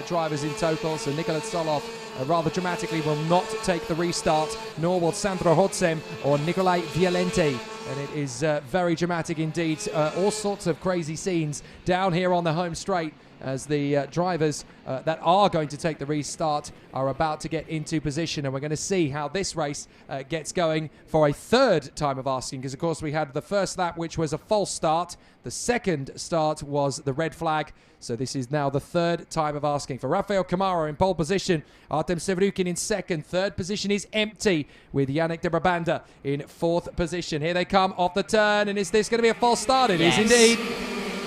drivers in total. So Nikola Tsolov rather dramatically will not take the restart, nor will Sandro Hodsem or Nikolai Violente. And it is very dramatic indeed. All sorts of crazy scenes down here on the home straight as the drivers that are going to take the restart are about to get into position. And we're going to see how this race gets going for a 3rd time of asking, because of course we had the first lap, which was a false start. The second start was the red flag. So this is now the 3rd time of asking. For Rafael Kamara in pole position, Artem Sevrukin in 2nd. 3rd position is empty, with Yannick de Brabanda in 4th position. Here they come off the turn, and is this going to be a false start? It is indeed.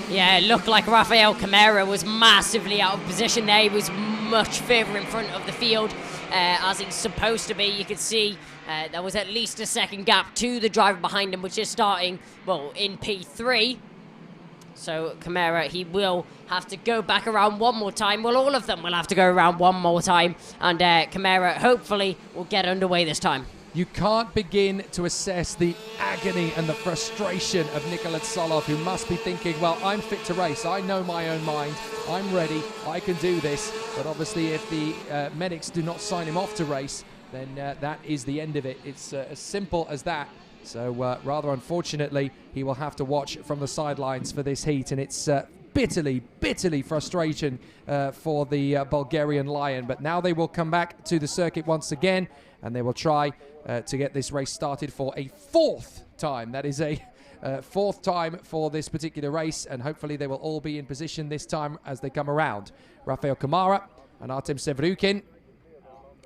Yeah, it looked like Rafael Kamara was massively out of position there. He was much further in front of the field as he's supposed to be. You could see there was at least a second gap to the driver behind him, which is starting, well, in P3. So Kamara, he will have to go back around one more time. Well, all of them will have to go around one more time. And Kamara, hopefully, will get underway this time. You can't begin to assess the agony and the frustration of Nikola Tsolov, who must be thinking, well, I'm fit to race. I know my own mind. I'm ready. I can do this. But obviously, if the medics do not sign him off to race, then that is the end of it. It's as simple as that. So rather unfortunately, he will have to watch from the sidelines for this heat. And it's bitterly frustration for the Bulgarian Lion. But now they will come back to the circuit once again, and they will try to get this race started for a 4th time. That is a 4th time for this particular race, and hopefully they will all be in position this time as they come around. Rafael Kamara and Artem Sevrukin.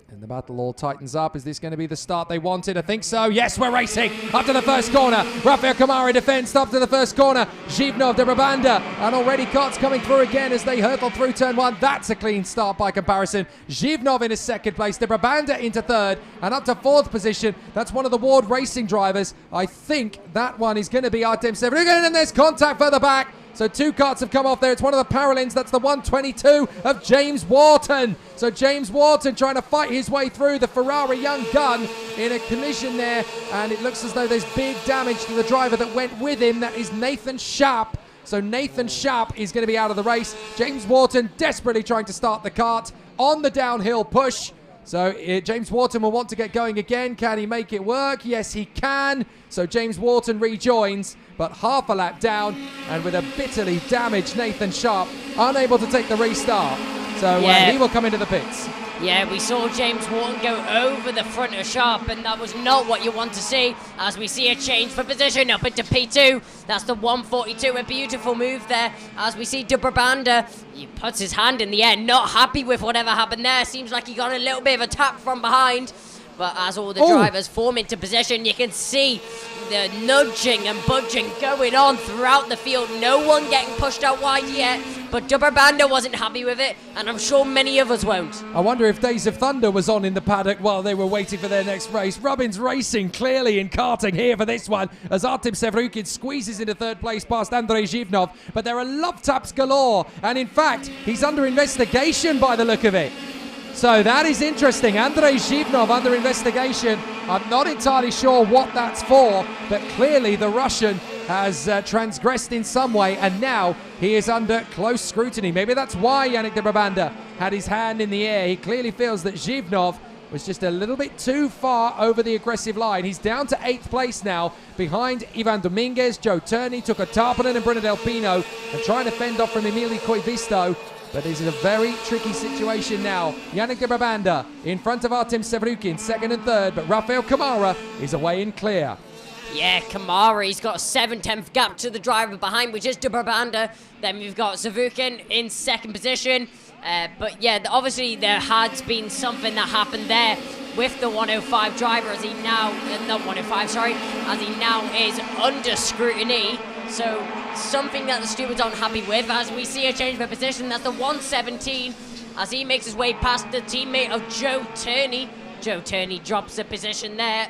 And the battle all tightens up. Is this going to be the start they wanted? I think so. Yes, we're racing up to the first corner. Rafael Kamara defends up to the first corner. Zhivnov de Brabanda. And already karts coming through again as they hurtle through turn 1. That's a clean start by comparison. Zhivnov in his 2nd place. De Brabanda into 3rd. And up to 4th position. That's one of the Ward Racing drivers. I think that one is going to be Artem Sevrukin. And there's contact further back. So 2 karts have come off there. It's one of the Paralins. That's the 122 of James Wharton. So James Wharton trying to fight his way through the Ferrari young gun in a collision there. And it looks as though there's big damage to the driver that went with him. That is Nathan Sharp. So Nathan Sharp is going to be out of the race. James Wharton desperately trying to start the kart on the downhill push. So James Wharton will want to get going again. Can he make it work? Yes, he can. So James Wharton rejoins, but half a lap down, and with a bitterly damaged Nathan Sharp, unable to take the restart. So he will come into the pits. Yeah, we saw James Wharton go over the front of Sharp, and that was not what you want to see, as we see a change for position up into P2. That's the 142, a beautiful move there, as we see de Brabanda. He puts his hand in the air, not happy with whatever happened there. Seems like he got a little bit of a tap from behind. But as all the drivers form into position, you can see the nudging and budging going on throughout the field. No one getting pushed out wide yet, but Dubrabanda wasn't happy with it, and I'm sure many of us won't. I wonder if Days of Thunder was on in the paddock while they were waiting for their next race. Rubin's racing clearly in karting here for this one as Artem Sevrukin squeezes into third place past Andrei Zhivnov, but there are love taps galore, and in fact, he's under investigation by the look of it. So that is interesting. Andrei Zhivnov under investigation. I'm not entirely sure what that's for, but clearly the Russian has transgressed in some way, and now he is under close scrutiny. Maybe that's why Yannick Dubrabanda had his hand in the air. He clearly feels that Zhivnov was just a little bit too far over the aggressive line. He's down to 8th place now, behind Ivan Dominguez, Joe Turney, Tuka Tarpanen and Bruno Del Pino, and trying to fend off from Emilio Koivisto. But this is a very tricky situation now. Yannick Dubrabanda in front of Artem Sevrukin, 2nd and 3rd, but Rafael Kamara is away in clear. Yeah, Kamara, he's got a 7/10 gap to the driver behind, which is Dubrabanda. Then we've got Sevrukin in 2nd position. But yeah, obviously there has been something that happened there with the 105 driver as he now, not 105, sorry, as he now is under scrutiny. So something that the stewards aren't happy with, as we see a change of position. That's the 117 as he makes his way past the teammate of Joe Turney. Joe Turney drops a position there.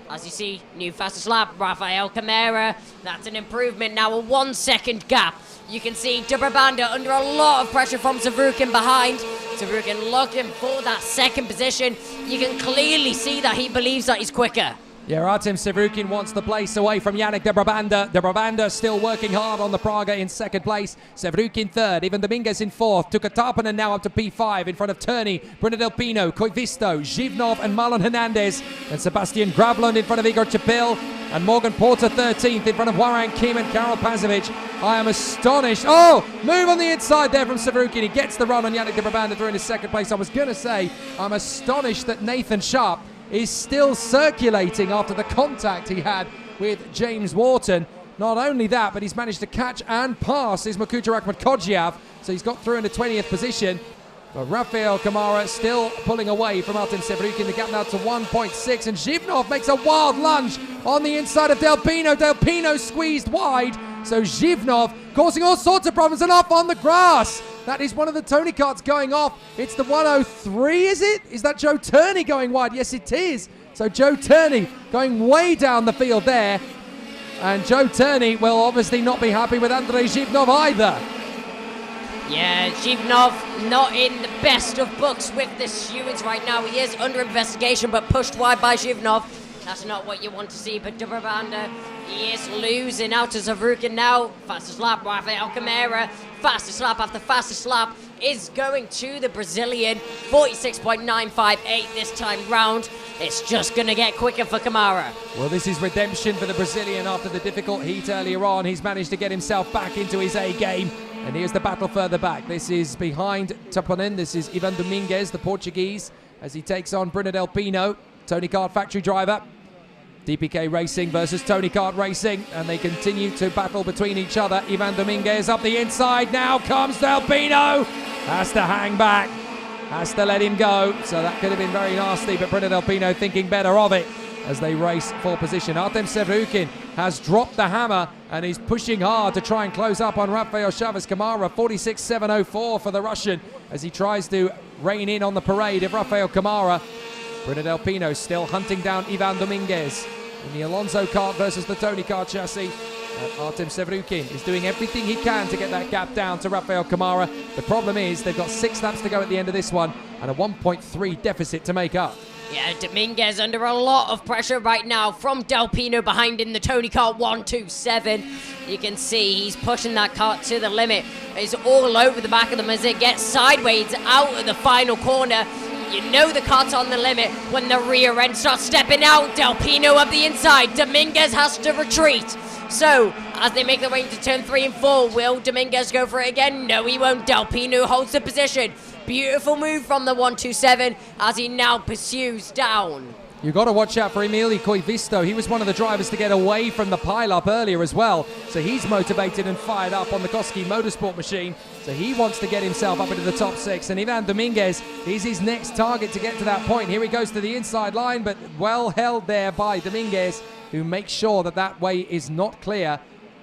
As you see, new fastest lap, Rafael Camara. That's an improvement now, a 1 second gap. You can see Dubrabanda under a lot of pressure from Sevrukin behind. Sevrukin looking for that 2nd position. You can clearly see that he believes that he's quicker. Yeah, Artem Sevrukin wants the place away from Yannick Dubrabanda. Dubrabanda still working hard on the Praga in 2nd place. Sevrukin 3rd, Ivan Dominguez in 4th. Tuka Tarpanen now up to P5 in front of Turney, Bruno Del Pino, Koivisto, Zhivnov and Marlon Hernandez. And Sebastian Gravlund in front of Igor Chapil. And Morgan Porter 13th in front of Warren Kim and Karol Pazovic. I am astonished. Oh, move on the inside there from Sevrukin. He gets the run on Yannick Dubrabanda through into 2nd place. I was going to say, I'm astonished that Nathan Sharp is still circulating after the contact he had with James Wharton. Not only that, but he's managed to catch and pass Ismail Kucharak-Kodjiav, so he's got through into 20th position. But Rafael Kamara still pulling away from Artem Sevrukin. The gap now to 1.6, and Zhivnov makes a wild lunge on the inside of Del Pino. Del Pino squeezed wide, so Zhivnov causing all sorts of problems and off on the grass. That is one of the Tony karts going off. It's the 103, is it? Is that Joe Turney going wide? Yes, it is. So Joe Turney going way down the field there. And Joe Turney will obviously not be happy with Andrei Zhivnov either. Yeah, Zhivnov not in the best of books with the stewards right now. He is under investigation, but pushed wide by Zhivnov. That's not what you want to see, but Dubrabanda, he is losing out to Sevrukin now. Fastest lap, Rafael Camara. Fastest lap after fastest lap is going to the Brazilian. 46.958 this time round. It's just going to get quicker for Camara. Well, this is redemption for the Brazilian after the difficult heat earlier on. He's managed to get himself back into his A game. And here's the battle further back. This is behind Tapanen. This is Ivan Dominguez, the Portuguese, as he takes on Bruno Del Pino, Tony Kart factory driver. DPK Racing versus Tony Kart Racing, and they continue to battle between each other. Ivan Dominguez up the inside. Now comes Del Pino. Has to hang back. Has to let him go. So that could have been very nasty, but Bruno Del Pino thinking better of it as they race for position. Artem Sevrukin has dropped the hammer and he's pushing hard to try and close up on Rafael Chavez Kamara. 46.704 for the Russian as he tries to rein in on the parade of Rafael Kamara. Bruno Del Pino still hunting down Ivan Dominguez in the Alonso kart versus the Tony kart chassis. Artem Sevrukin is doing everything he can to get that gap down to Rafael Kamara. The problem is they've got 6 laps to go at the end of this one and a 1.3 deficit to make up. Yeah, Dominguez under a lot of pressure right now from Del Pino behind in the Tony Kart 127. You can see he's pushing that kart to the limit. It's all over the back of them as it gets sideways out of the final corner. You know the kart's on the limit when the rear end starts stepping out. Del Pino up the inside. Dominguez has to retreat. So, as they make their way into turn 3 and 4, will Dominguez go for it again? No, he won't. Del Pino holds the position. Beautiful move from the 127 as he now pursues down. You've got to watch out for Emilio Koivisto. He was one of the drivers to get away from the pile-up earlier as well. So he's motivated and fired up on the Koski Motorsport machine. So he wants to get himself up into the top 6. And Ivan Dominguez is his next target to get to that point. Here he goes to the inside line, but well held there by Dominguez, who makes sure that that way is not clear.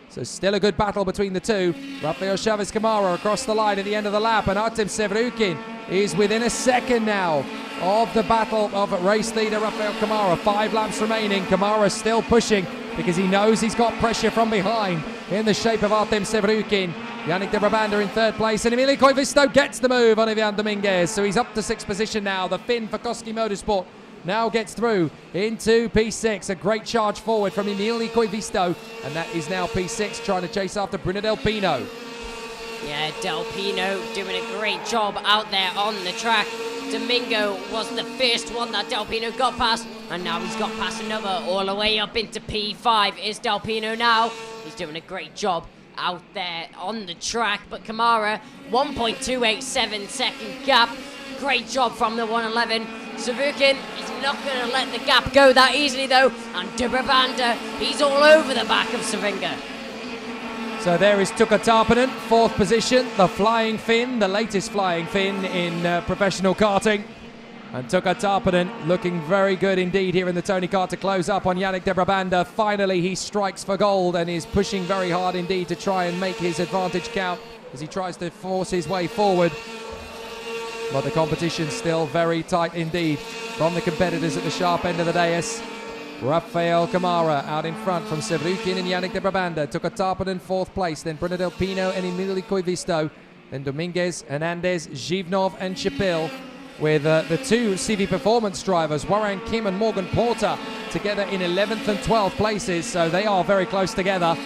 So still a good battle between the two. Rafael Chavez Camara across the line at the end of the lap, and Artem Sevrukin is within a second now of the battle of race leader Rafael Camara. 5 laps remaining. Camara still pushing because he knows he's got pressure from behind in the shape of Artem Sevrukin. Yannick de Brabanda in 3rd place, and Emilio Koivisto gets the move on Ivan Dominguez. So he's up to 6th position now. The Finn for Koski Motorsport now gets through into P6. A great charge forward from Emilio Koivisto, and that is now P6, trying to chase after Bruno Del Pino. Yeah, Del Pino doing a great job out there on the track. Domingo was the first one that Del Pino got past, and now he's got past another all the way up into P5 is Del Pino now. He's doing a great job out there on the track, but Camara, 1.287 second gap. Great job from the 111. Savukin is not going to let the gap go that easily though, and de Brabanda, he's all over the back of Savinga. So there is Tuukka Tarppanen, 4th position, the flying Finn, the latest flying Finn in professional karting. And Tuukka Tarppanen looking very good indeed here in the Tony Kart to close up on Yannick de Brabanda. Finally he strikes for gold and is pushing very hard indeed to try and make his advantage count as he tries to force his way forward. But the competition's still very tight indeed from the competitors at the sharp end of the dais. Rafael Camara out in front from Sevrukin and Yannick de Brabanda. Tuukka Tarppanen 4th place, then Bruno Del Pino and Emilio Koivisto. Then Dominguez, Hernandez, Zhivnov and Chapil, with the 2 CV Performance drivers, Warren Kim and Morgan Porter, together in 11th and 12th places, so they are very close together.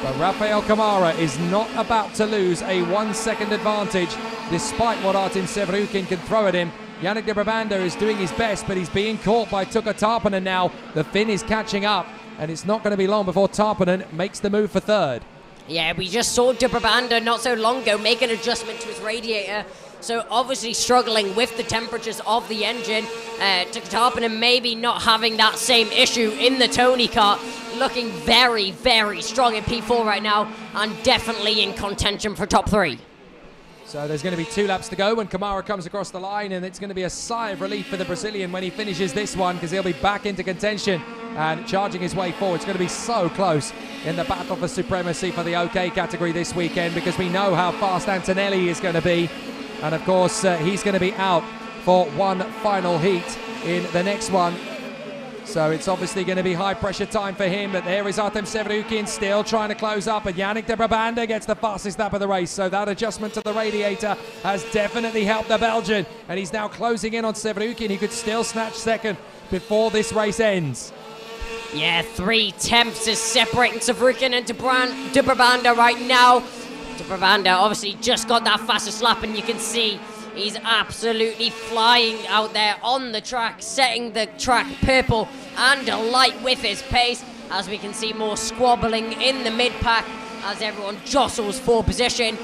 But Rafael Camara is not about to lose a 1-second advantage, despite what Artem Sevrukin can throw at him. Yannick de Brabanda is doing his best, but he's being caught by Tuukka Tarppanen now. The Finn is catching up, and it's not going to be long before Tarppanen makes the move for 3rd. Yeah, we just saw de Brabanda not so long ago make an adjustment to his radiator, so obviously struggling with the temperatures of the engine. Tuukka Tarppanen maybe not having that same issue in the Tony Kart, looking very, very strong in P4 right now, and definitely in contention for top 3. So there's going to be 2 laps to go when Camara comes across the line, and it's going to be a sigh of relief for the Brazilian when he finishes this one, because he'll be back into contention and charging his way forward. It's going to be so close in the battle for supremacy for the OK category this weekend, because we know how fast Antonelli is going to be, and of course he's going to be out for one final heat in the next one. So it's obviously going to be high pressure time for him, but there is Artem Sevrukin still trying to close up, and Yannick de Brabanda gets the fastest lap of the race. So that adjustment to the radiator has definitely helped the Belgian, and he's now closing in on Sevrukin. He could still snatch 2nd before this race ends. Yeah, 3 tenths is separating Sevrukin and de Brabanda right now. De Brabanda obviously just got that fastest lap, and you can see he's absolutely flying out there on the track, setting the track purple and alight with his pace. As we can see, more squabbling in the mid-pack as everyone jostles for position.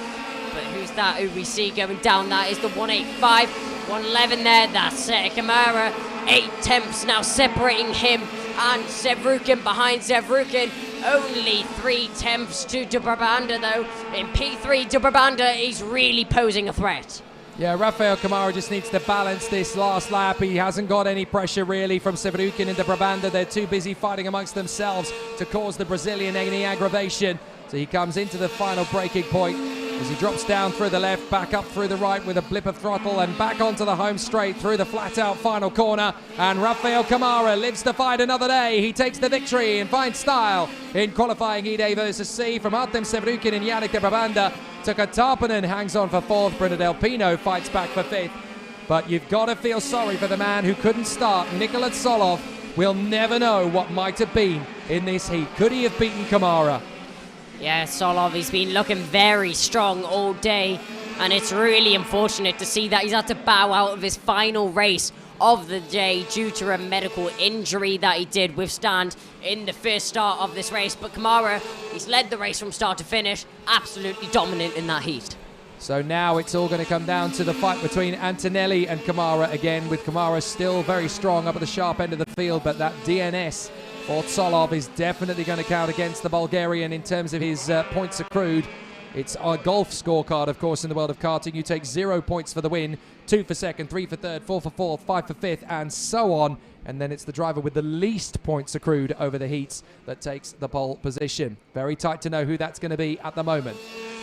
But who's that who we see going down? That is the 185, 111 there. That's Camara. 8 tenths now separating him and Sevrukin behind Sevrukin. Only 3 tenths to de Brabanda though. In P3, de Brabanda is really posing a threat. Yeah, Rafael Camara just needs to balance this last lap. He hasn't got any pressure really from Sevrukin and de Brabanda. They're too busy fighting amongst themselves to cause the Brazilian any aggravation. So he comes into the final braking point as he drops down through the left, back up through the right with a blip of throttle, and back onto the home straight through the flat-out final corner. And Rafael Camara lives to fight another day. He takes the victory and finds style in qualifying E-Day versus C from Artem Sevrukin and Yannick de Brabanda. Tuukka Tarppanen hangs on for 4th. Bruno Del Pino fights back for 5th. But you've got to feel sorry for the man who couldn't start. Nikola Tsolov will never know what might have been in this heat. Could he have beaten Camara? Yeah, Solov, he's been looking very strong all day, and it's really unfortunate to see that he's had to bow out of his final race of the day due to a medical injury that he did withstand in the first start of this race. But Camara, he's led the race from start to finish, absolutely dominant in that heat. So now it's all going to come down to the fight between Antonelli and Kamara again, with Kamara still very strong up at the sharp end of the field, but that DNS for Tsolov is definitely going to count against the Bulgarian in terms of his points accrued. It's a golf scorecard, of course, in the world of karting. You take 0 points for the win, 2 for second, 3 for third, 4 for fourth, 5 for fifth, and so on. And then it's the driver with the least points accrued over the heats that takes the pole position. Very tight to know who that's going to be at the moment.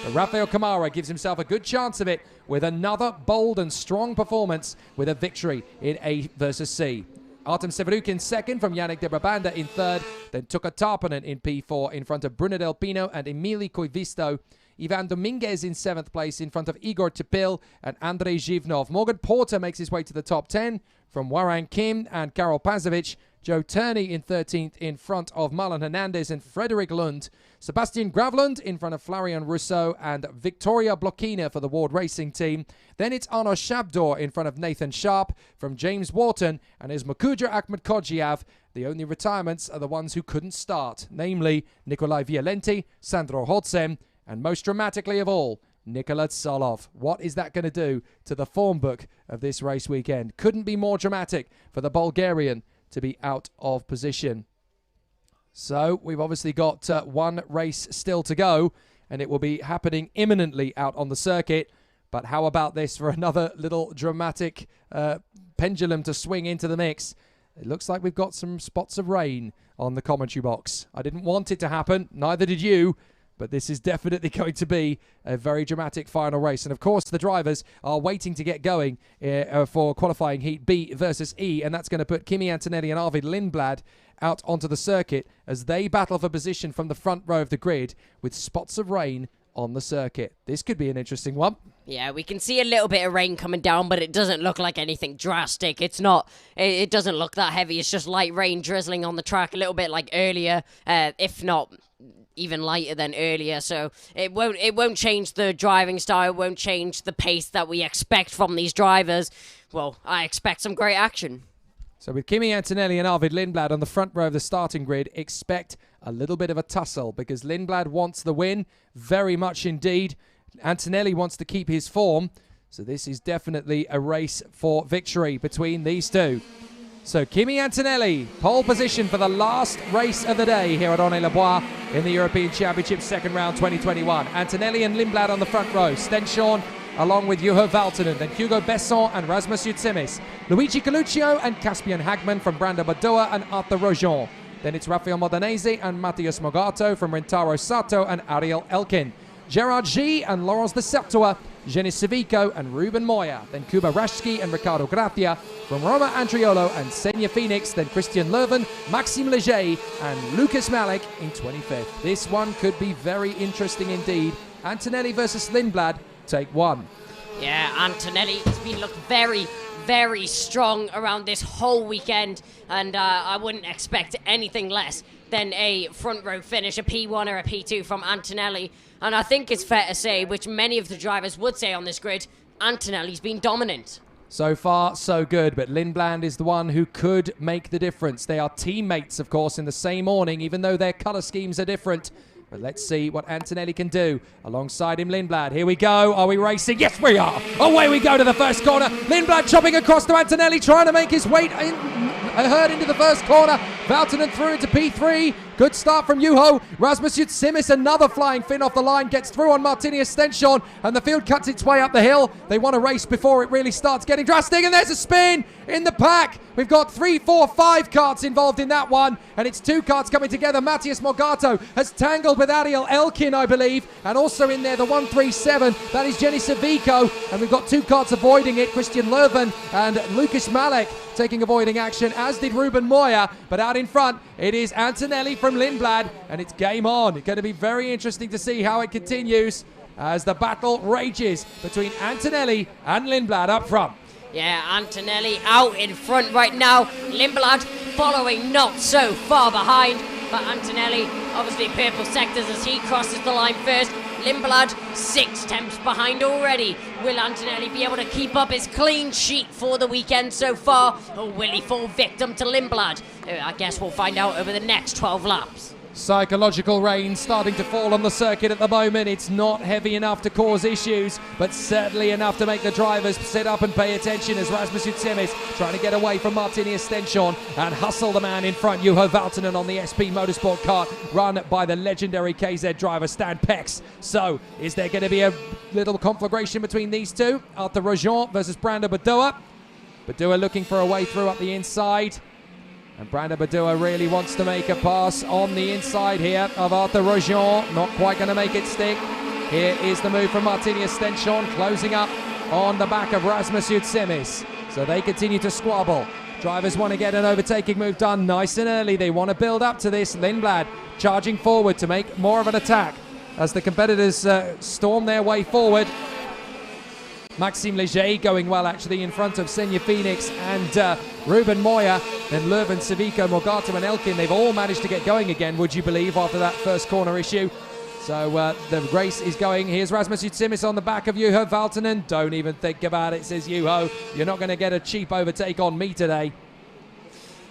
But Rafael Kamara gives himself a good chance of it with another bold and strong performance with a victory in A versus C. Artem Severukin second from Yannick de Brabanda in third. Then Tuka Tarpanen in P4 in front of Bruno Del Pino and Emili Koivisto. Ivan Dominguez in 7th place in front of Igor Tepil and Andrei Zhivnov. Morgan Porter makes his way to the top 10 from Warren Kim and Karol Pazovic. Joe Turney in 13th in front of Marlon Hernandez and Frederick Lund. Sebastian Gravlund in front of Florian Rousseau and Victoria Blokina for the Ward Racing team. Then it's Arno Shabdor in front of Nathan Sharp from James Wharton and Ismakuja Ahmed Kodjiav. The only retirements are the ones who couldn't start, namely Nikolai Violenti, Sandro Hodsen, and most dramatically of all, Nikola Tsolov. What is that going to do to the form book of this race weekend? Couldn't be more dramatic for the Bulgarian to be out of position. So we've obviously got one race still to go, and it will be happening imminently out on the circuit. But how about this for another little dramatic pendulum to swing into the mix? It looks like we've got some spots of rain on the commentary box. I didn't want it to happen, neither did you. But this is definitely going to be a very dramatic final race. And, of course, the drivers are waiting to get going for qualifying heat B versus E. And that's going to put Kimi Antonelli and Arvid Lindblad out onto the circuit as they battle for position from the front row of the grid with spots of rain on the circuit. This could be an interesting one. Yeah, we can see a little bit of rain coming down, but it doesn't look like anything drastic. It doesn't look that heavy. It's just light rain drizzling on the track, a little bit like earlier, if not even lighter than earlier. So it won't change the driving style, won't change the pace that we expect from these drivers. Well, I expect some great action. So with Kimi Antonelli and Arvid Lindblad on the front row of the starting grid, expect a little bit of a tussle because Lindblad wants the win, very much indeed. Antonelli wants to keep his form, so this is definitely a race for victory between these two. So Kimi Antonelli, pole position for the last race of the day here at Aulnay-le-Bois in the European Championship second round 2021. Antonelli and Lindblad on the front row. Stenshorn along with Juho Valtonen, then Hugo Besson and Rasmus Yutsimis. Luigi Coluccio and Caspian Hagman from Brando Badoa and Arthur Rojon. Then it's Rafael Modanese and Matthias Mogato from Rentaro Sato and Ariel Elkin. Gerard G and Laurence de Certois, Jenny Civico and Ruben Moya, then Kuba Rashki and Ricardo Gracia, from Roma Andriolo and Senya Phoenix, then Christian Leuven, Maxime Leger and Lucas Malik in 25th. This one could be very interesting indeed. Antonelli versus Lindblad, take one. Yeah, Antonelli has been looked very, very strong around this whole weekend, and I wouldn't expect anything less than a front row finish, a P1 or a P2 from Antonelli. And I think it's fair to say, which many of the drivers would say on this grid, Antonelli's been dominant. So far, so good, but Lindblad is the one who could make the difference. They are teammates, of course, in the same awning, even though their colour schemes are different. But let's see what Antonelli can do. Alongside him, Lindblad. Here we go. Are we racing? Yes, we are. Away we go to the first corner. Lindblad chopping across to Antonelli, trying to make his way herd into the first corner. Valtonen through into P3. Good start from Juho. Rasmus Yutsimis, another flying fin off the line, gets through on Martinius Stenshorn, and the field cuts its way up the hill. They want to race before it really starts getting drastic, and there's a spin in the pack. We've got 3, 4, 5 carts involved in that one, and it's 2 carts coming together. Matthias Mogato has tangled with Ariel Elkin, I believe, and also in there the 137, that is Jenny Civico, and we've got 2 carts avoiding it, Christian Leuven and Lucas Malek taking avoiding action, as did Ruben Moya. But out in front, it is Antonelli from Lindblad, and it's game on. It's going to be very interesting to see how it continues as the battle rages between Antonelli and Lindblad up front. Yeah, Antonelli out in front right now. Lindblad following not so far behind. But Antonelli, obviously purple sectors as he crosses the line first. Lindblad 6 temps behind already. Will Antonelli be able to keep up his clean sheet for the weekend so far? Or will he fall victim to Lindblad? I guess we'll find out over the next 12 laps. Psychological rain starting to fall on the circuit at the moment. It's not heavy enough to cause issues, but certainly enough to make the drivers sit up and pay attention as Rasmus Utsemis trying to get away from Martini Stenchon and hustle the man in front, Juho Valtonen, on the SP Motorsport kart run by the legendary KZ driver Stan Pex. So, is there going to be a little conflagration between these two? Arthur Rojon versus Brando Badua. Badua looking for a way through up the inside. And Brando Badua really wants to make a pass on the inside here of Arthur Rojon. Not quite going to make it stick. Here is the move from Martini Stenchon, closing up on the back of Rasmus Utsemis. So they continue to squabble. Drivers want to get an overtaking move done nice and early. They want to build up to this. Lindblad charging forward to make more of an attack as the competitors storm their way forward. Maxime Leger going well actually in front of Senja Phoenix and Ruben Moya. Then Leuven, Civico, Morgado and Elkin, they've all managed to get going again, would you believe, after that first corner issue. So the race is going. Here's Rasmus Utsemis on the back of Juho Valtonen. Don't even think about it, says Juho. You're not going to get a cheap overtake on me today.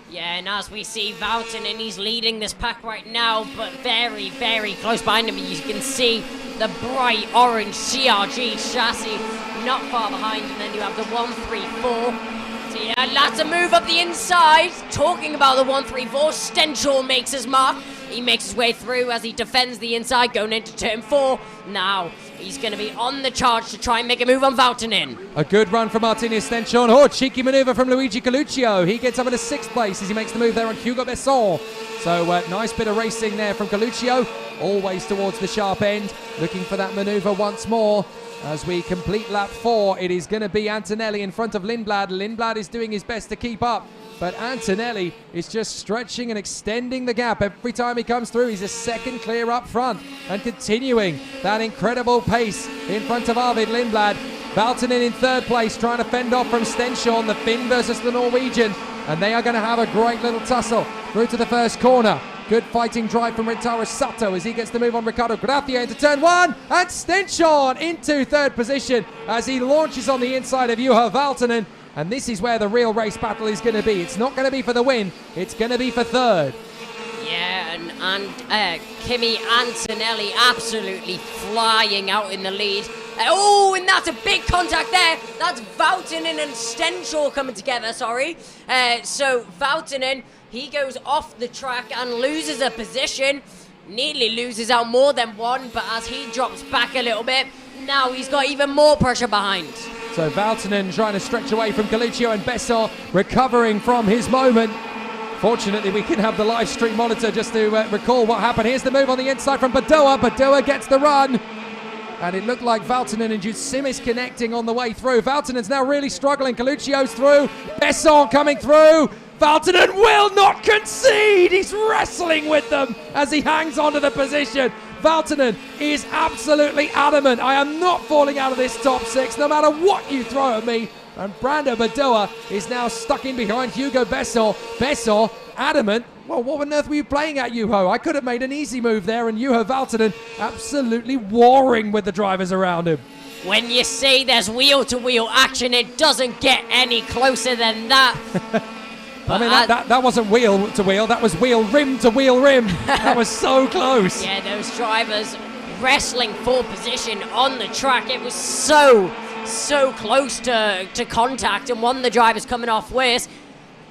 Yeah, and as we see Valtonen, he's leading this pack right now, but very, very close behind him. You can see the bright orange CRG chassis not far behind, and then you have the 134. So yeah, lots of move up the inside. Talking about the 134, Stenchel makes his mark. He makes his way through as he defends the inside, going into turn 4. Now, he's going to be on the charge to try and make a move on Valtonen. A good run from Martini Stenchon. Oh, cheeky maneuver from Luigi Coluccio. He gets up into 6th place as he makes the move there on Hugo Besson. So, nice bit of racing there from Coluccio. Always towards the sharp end. Looking for that maneuver once more. As we complete lap 4, it is going to be Antonelli in front of Lindblad. Lindblad is doing his best to keep up, but Antonelli is just stretching and extending the gap every time he comes through. He's a second clear up front and continuing that incredible pace in front of Arvid Lindblad. Valtonen in 3rd place, trying to fend off from Stenchon, the Finn versus the Norwegian, and they are going to have a great little tussle through to the first corner. Good fighting drive from Rintaro Sato as he gets the move on Ricardo Gracia into turn 1. And Stenchon into 3rd position as he launches on the inside of Juho Valtonen. And this is where the real race battle is going to be. It's not going to be for the win. It's going to be for 3rd. Yeah, and Kimi Antonelli absolutely flying out in the lead. Oh, and that's a big contact there. That's Valtonen and Stenchel coming together, sorry. So Valtonen, he goes off the track and loses a position. Nearly loses out more than one, but as he drops back a little bit, now he's got even more pressure behind. So Valtonen trying to stretch away from Coluccio and Besson, recovering from his moment. Fortunately, we can have the live stream monitor just to recall what happened. Here's the move on the inside from Badua. Badua gets the run. And it looked like Valtonen and Utsemis connecting on the way through. Valtonen's now really struggling. Coluccio's through. Besson coming through. Valtonen will not concede. He's wrestling with them as he hangs onto the position. Valtonen is absolutely adamant. I am not falling out of this top 6 no matter what you throw at me. And Brando Badua is now stuck in behind Hugo Besson. Besson, adamant. Well, what on earth were you playing at, Juho? I could have made an easy move there, and Juho Valtonen absolutely warring with the drivers around him. When you say there's wheel-to-wheel action, it doesn't get any closer than that. I mean, that wasn't wheel to wheel, that was wheel rim to wheel rim. That was so close. Yeah, those drivers wrestling for position on the track. It was so close to contact, and one of the drivers coming off worse.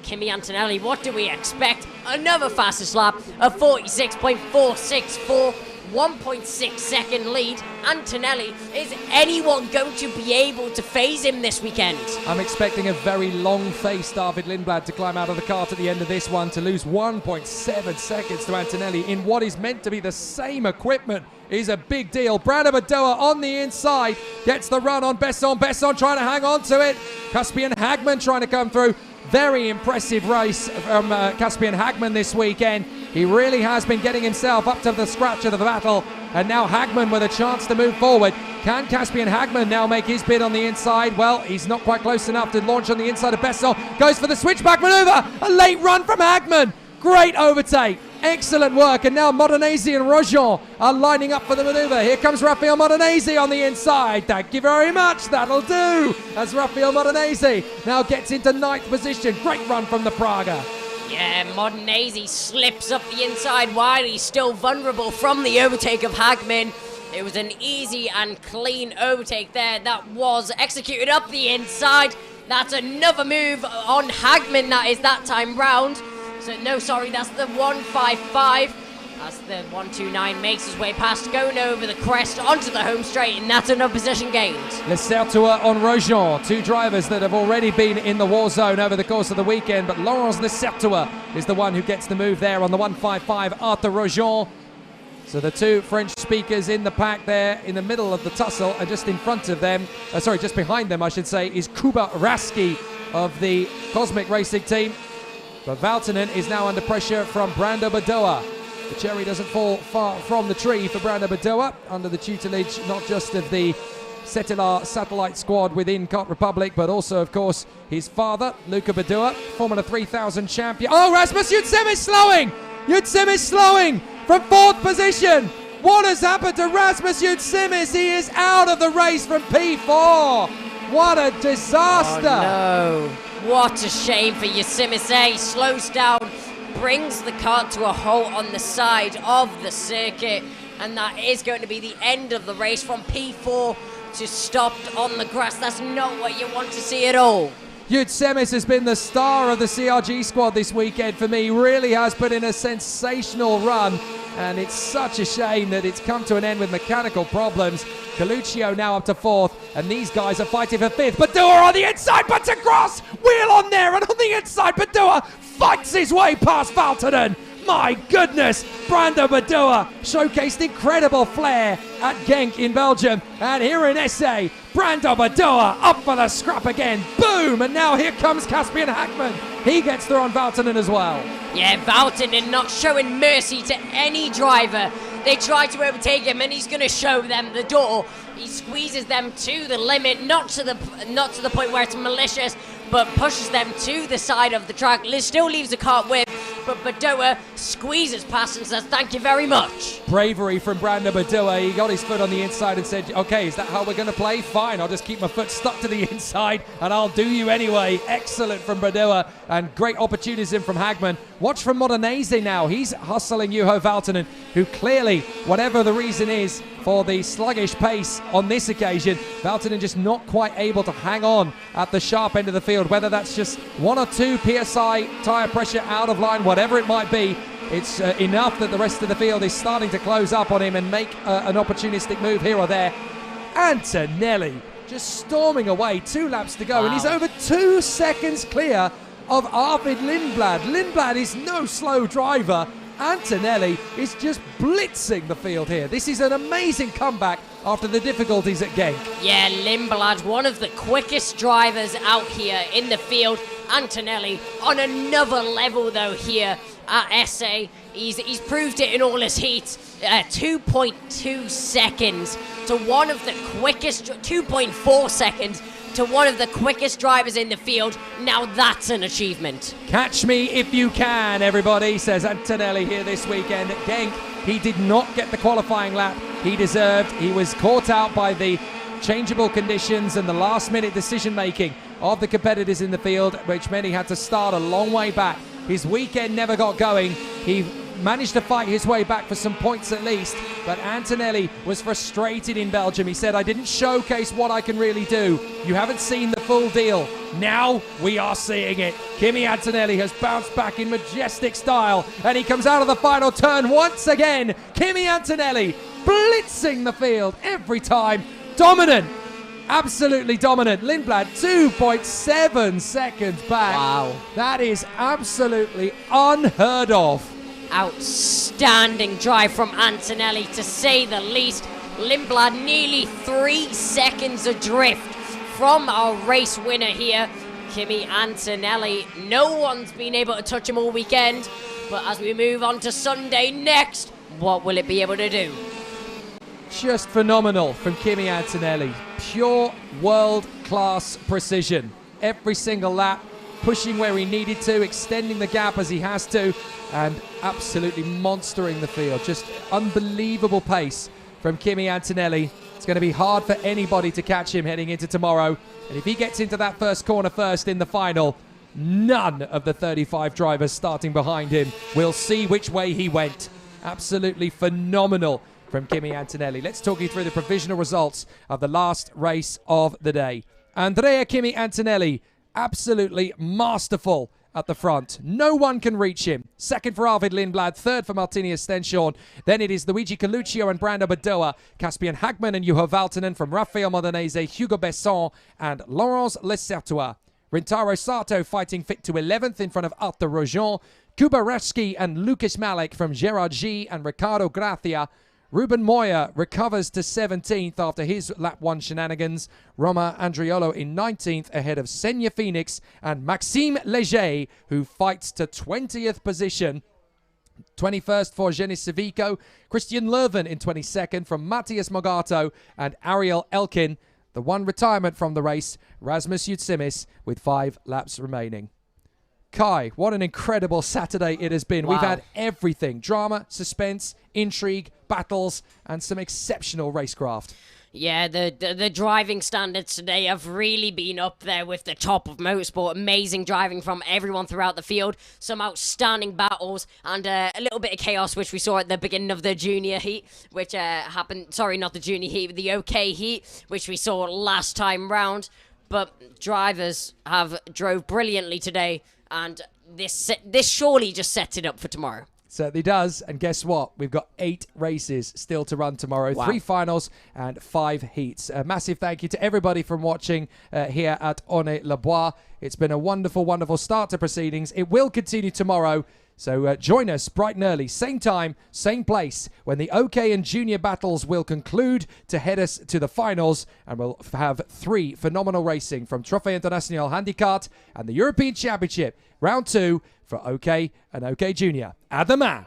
Kimi Antonelli, what do we expect? Another fastest lap, a 46.464, 1.6 second lead. Antonelli, is anyone going to be able to phase him this weekend? I'm expecting a very long-faced David Lindblad to climb out of the kart at the end of this one, to lose 1.7 seconds to Antonelli in what is meant to be the same equipment is a big deal. Brando Badua on the inside gets the run on Besson. Besson trying to hang on to it. Caspian Hagman trying to come through. Very impressive race from Caspian Hagman this weekend. He really has been getting himself up to the scratch of the battle. And now Hagman with a chance to move forward. Can Caspian Hagman now make his bid on the inside? Well, he's not quite close enough to launch on the inside of Besson. Goes for the switchback maneuver. A late run from Hagman. Great overtake. Excellent work. And now Modenese and Rojon are lining up for the maneuver. Here comes Rafael Modenese on the inside. Thank you very much. That'll do. As Rafael Modenese now gets into 9th position. Great run from the Praga. Yeah, Modenese slips up the inside wide. He's still vulnerable from the overtake of Hagman. It was an easy and clean overtake there. That was executed up the inside. That's another move on Hagman that is that time round. So, no, sorry, that's the 155. As the 129 makes his way past, going over the crest onto the home straight, and that's another position gained. Le Certois on Rojon, two drivers that have already been in the war zone over the course of the weekend, but Laurence Le Certois is the one who gets the move there on the 155 after Rojon. So the two French speakers in the pack there in the middle of the tussle, and just in front of them, just behind them I should say, is Kuba Raski of the Cosmic Racing team. But Valtonen is now under pressure from Brando Badoa. The cherry doesn't fall far from the tree for Brando Badoa, under the tutelage not just of the Cetilar satellite squad within Kart Republic, but also, of course, his father, Luca Badoa, Formula 3000 champion. Oh, Rasmus Yutsem is slowing! Yutsem is slowing from 4th position! What has happened to Rasmus Yutsem? He is out of the race from P4! What a disaster! Oh, no. What a shame for Yutsimis. He slows down, brings the kart to a halt on the side of the circuit, and that is going to be the end of the race from P4 to stopped on the grass. That's not what you want to see at all. Yutsimis has been the star of the CRG squad this weekend for me. Really has put in a sensational run, and it's such a shame that it's come to an end with mechanical problems. Coluccio now up to 4th, and these guys are fighting for 5th. Badua on the inside, but to Gross! Wheel on there, and on the inside, Badua fights his way past Valtonen. My goodness, Brando Badoa showcased incredible flair at Genk in Belgium. And here in SA, Brando Badoa up for the scrap again. Boom! And now here comes Caspian Hagman. He gets through on Valtonen as well. Yeah, Valtonen not showing mercy to any driver. They try to overtake him, and he's going to show them the door. He squeezes them to the limit, not to the point where it's malicious, but pushes them to the side of the track. Still leaves the kart with, but Badoa squeezes past and says, thank you very much. Bravery from Brando Badoa. He got his foot on the inside and said, okay, is that how we're going to play? Fine, I'll just keep my foot stuck to the inside and I'll do you anyway. Excellent from Badoa, and great opportunism from Hagman. Watch from Modenese now. He's hustling Juho Valtonen, who clearly, whatever the reason is for the sluggish pace on this occasion, Valtonen just not quite able to hang on at the sharp end of the field. Whether that's just 1 or 2 PSI tyre pressure out of line, whatever it might be, it's enough that the rest of the field is starting to close up on him and make an opportunistic move here or there. Antonelli just storming away, 2 laps to go, and he's over 2 seconds clear of Arvid Lindblad. Lindblad is no slow driver. Antonelli is just blitzing the field here. This is an amazing comeback after the difficulties at Genk. Yeah, Lindblad, one of the quickest drivers out here in the field. Antonelli on another level though here at SA. He's proved it in all his heats. 2.2 seconds to one of the quickest, 2.4 seconds to one of the quickest drivers in the field. Now that's an achievement. Catch me if you can, everybody, says Antonelli here this weekend at Genk. He did not get the qualifying lap he deserved. He was caught out by the changeable conditions and the last-minute decision-making of the competitors in the field, which meant he had to start a long way back. His weekend never got going. He managed to fight his way back for some points at least, but Antonelli was frustrated in Belgium. He said, I didn't showcase what I can really do. You haven't seen the full deal. Now we are seeing it. Kimi Antonelli has bounced back in majestic style, and he comes out of the final turn once again. Kimi Antonelli blitzing the field every time. Dominant. Absolutely dominant. Lindblad 2.7 seconds back. Wow. That is absolutely unheard of. Outstanding drive from Antonelli, to say the least. Lindblad nearly 3 seconds adrift from our race winner here, Kimi Antonelli. No one's been able to touch him all weekend, but as we move on to Sunday next, what will it be able to do? Just phenomenal from Kimi Antonelli. Pure world-class precision. Every single lap, pushing where he needed to, extending the gap as he has to, and absolutely monstering the field. Just unbelievable pace from Kimi Antonelli. It's going to be hard for anybody to catch him heading into tomorrow. And if he gets into that first corner first in the final, none of the 35 drivers starting behind him. We'll see which way he went. Absolutely phenomenal from Kimi Antonelli. Let's talk you through the provisional results of the last race of the day. Andrea Kimi Antonelli, absolutely masterful at the front. No one can reach him. Second for Arvid Lindblad, third for Martini Estension. Then it is Luigi Coluccio and Brando Badoa, Caspian Hagman and Juho Valtonen from Rafael Modenese, Hugo Besson and Laurence Lecertois. Rintaro Sato fighting fit to 11th in front of Arthur Rojon. Kuba Reschke and Lucas Malek from Gerard G and Ricardo Gracia. Ruben Moya recovers to 17th after his lap 1 shenanigans. Roma Andriolo in 19th ahead of Senya Phoenix and Maxime Leger, who fights to 20th position. 21st for Genis Civico. Christian Leuven in 22nd from Matthias Mogato and Ariel Elkin. The one retirement from the race, Rasmus Yutsimis, with 5 laps remaining. Kai, what an incredible Saturday it has been. Wow. We've had everything. Drama, suspense, intrigue, battles, and some exceptional racecraft. Yeah, the driving standards today have really been up there with the top of motorsport. Amazing driving from everyone throughout the field. Some outstanding battles and a little bit of chaos, which we saw at the beginning of the junior heat, which happened... Sorry, not the junior heat, the OK heat, which we saw last time round. But drivers have drove brilliantly today, and this surely just sets it up for tomorrow. Certainly does. And guess what? We've got 8 races still to run tomorrow. Wow. 3 finals and 5 heats. A massive thank you to everybody from watching here at Aulnay-le-Bois. It's been a wonderful, wonderful start to proceedings. It will continue tomorrow. So join us bright and early, same time, same place, when the OK and Junior battles will conclude to head us to the finals. And we'll have 3 phenomenal racing from Trophée International Handicart and the European Championship, round 2 for OK and OK Junior. À demain!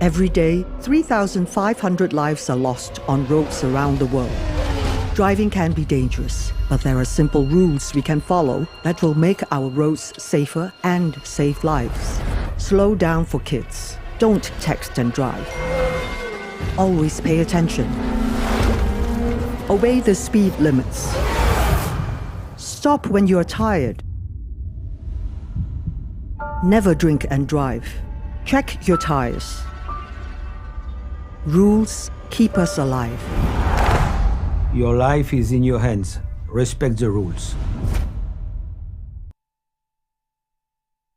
Every day, 3,500 lives are lost on roads around the world. Driving can be dangerous, but there are simple rules we can follow that will make our roads safer and save lives. Slow down for kids. Don't text and drive. Always pay attention. Obey the speed limits. Stop when you're tired. Never drink and drive. Check your tires. Rules keep us alive. Your life is in your hands. Respect the rules.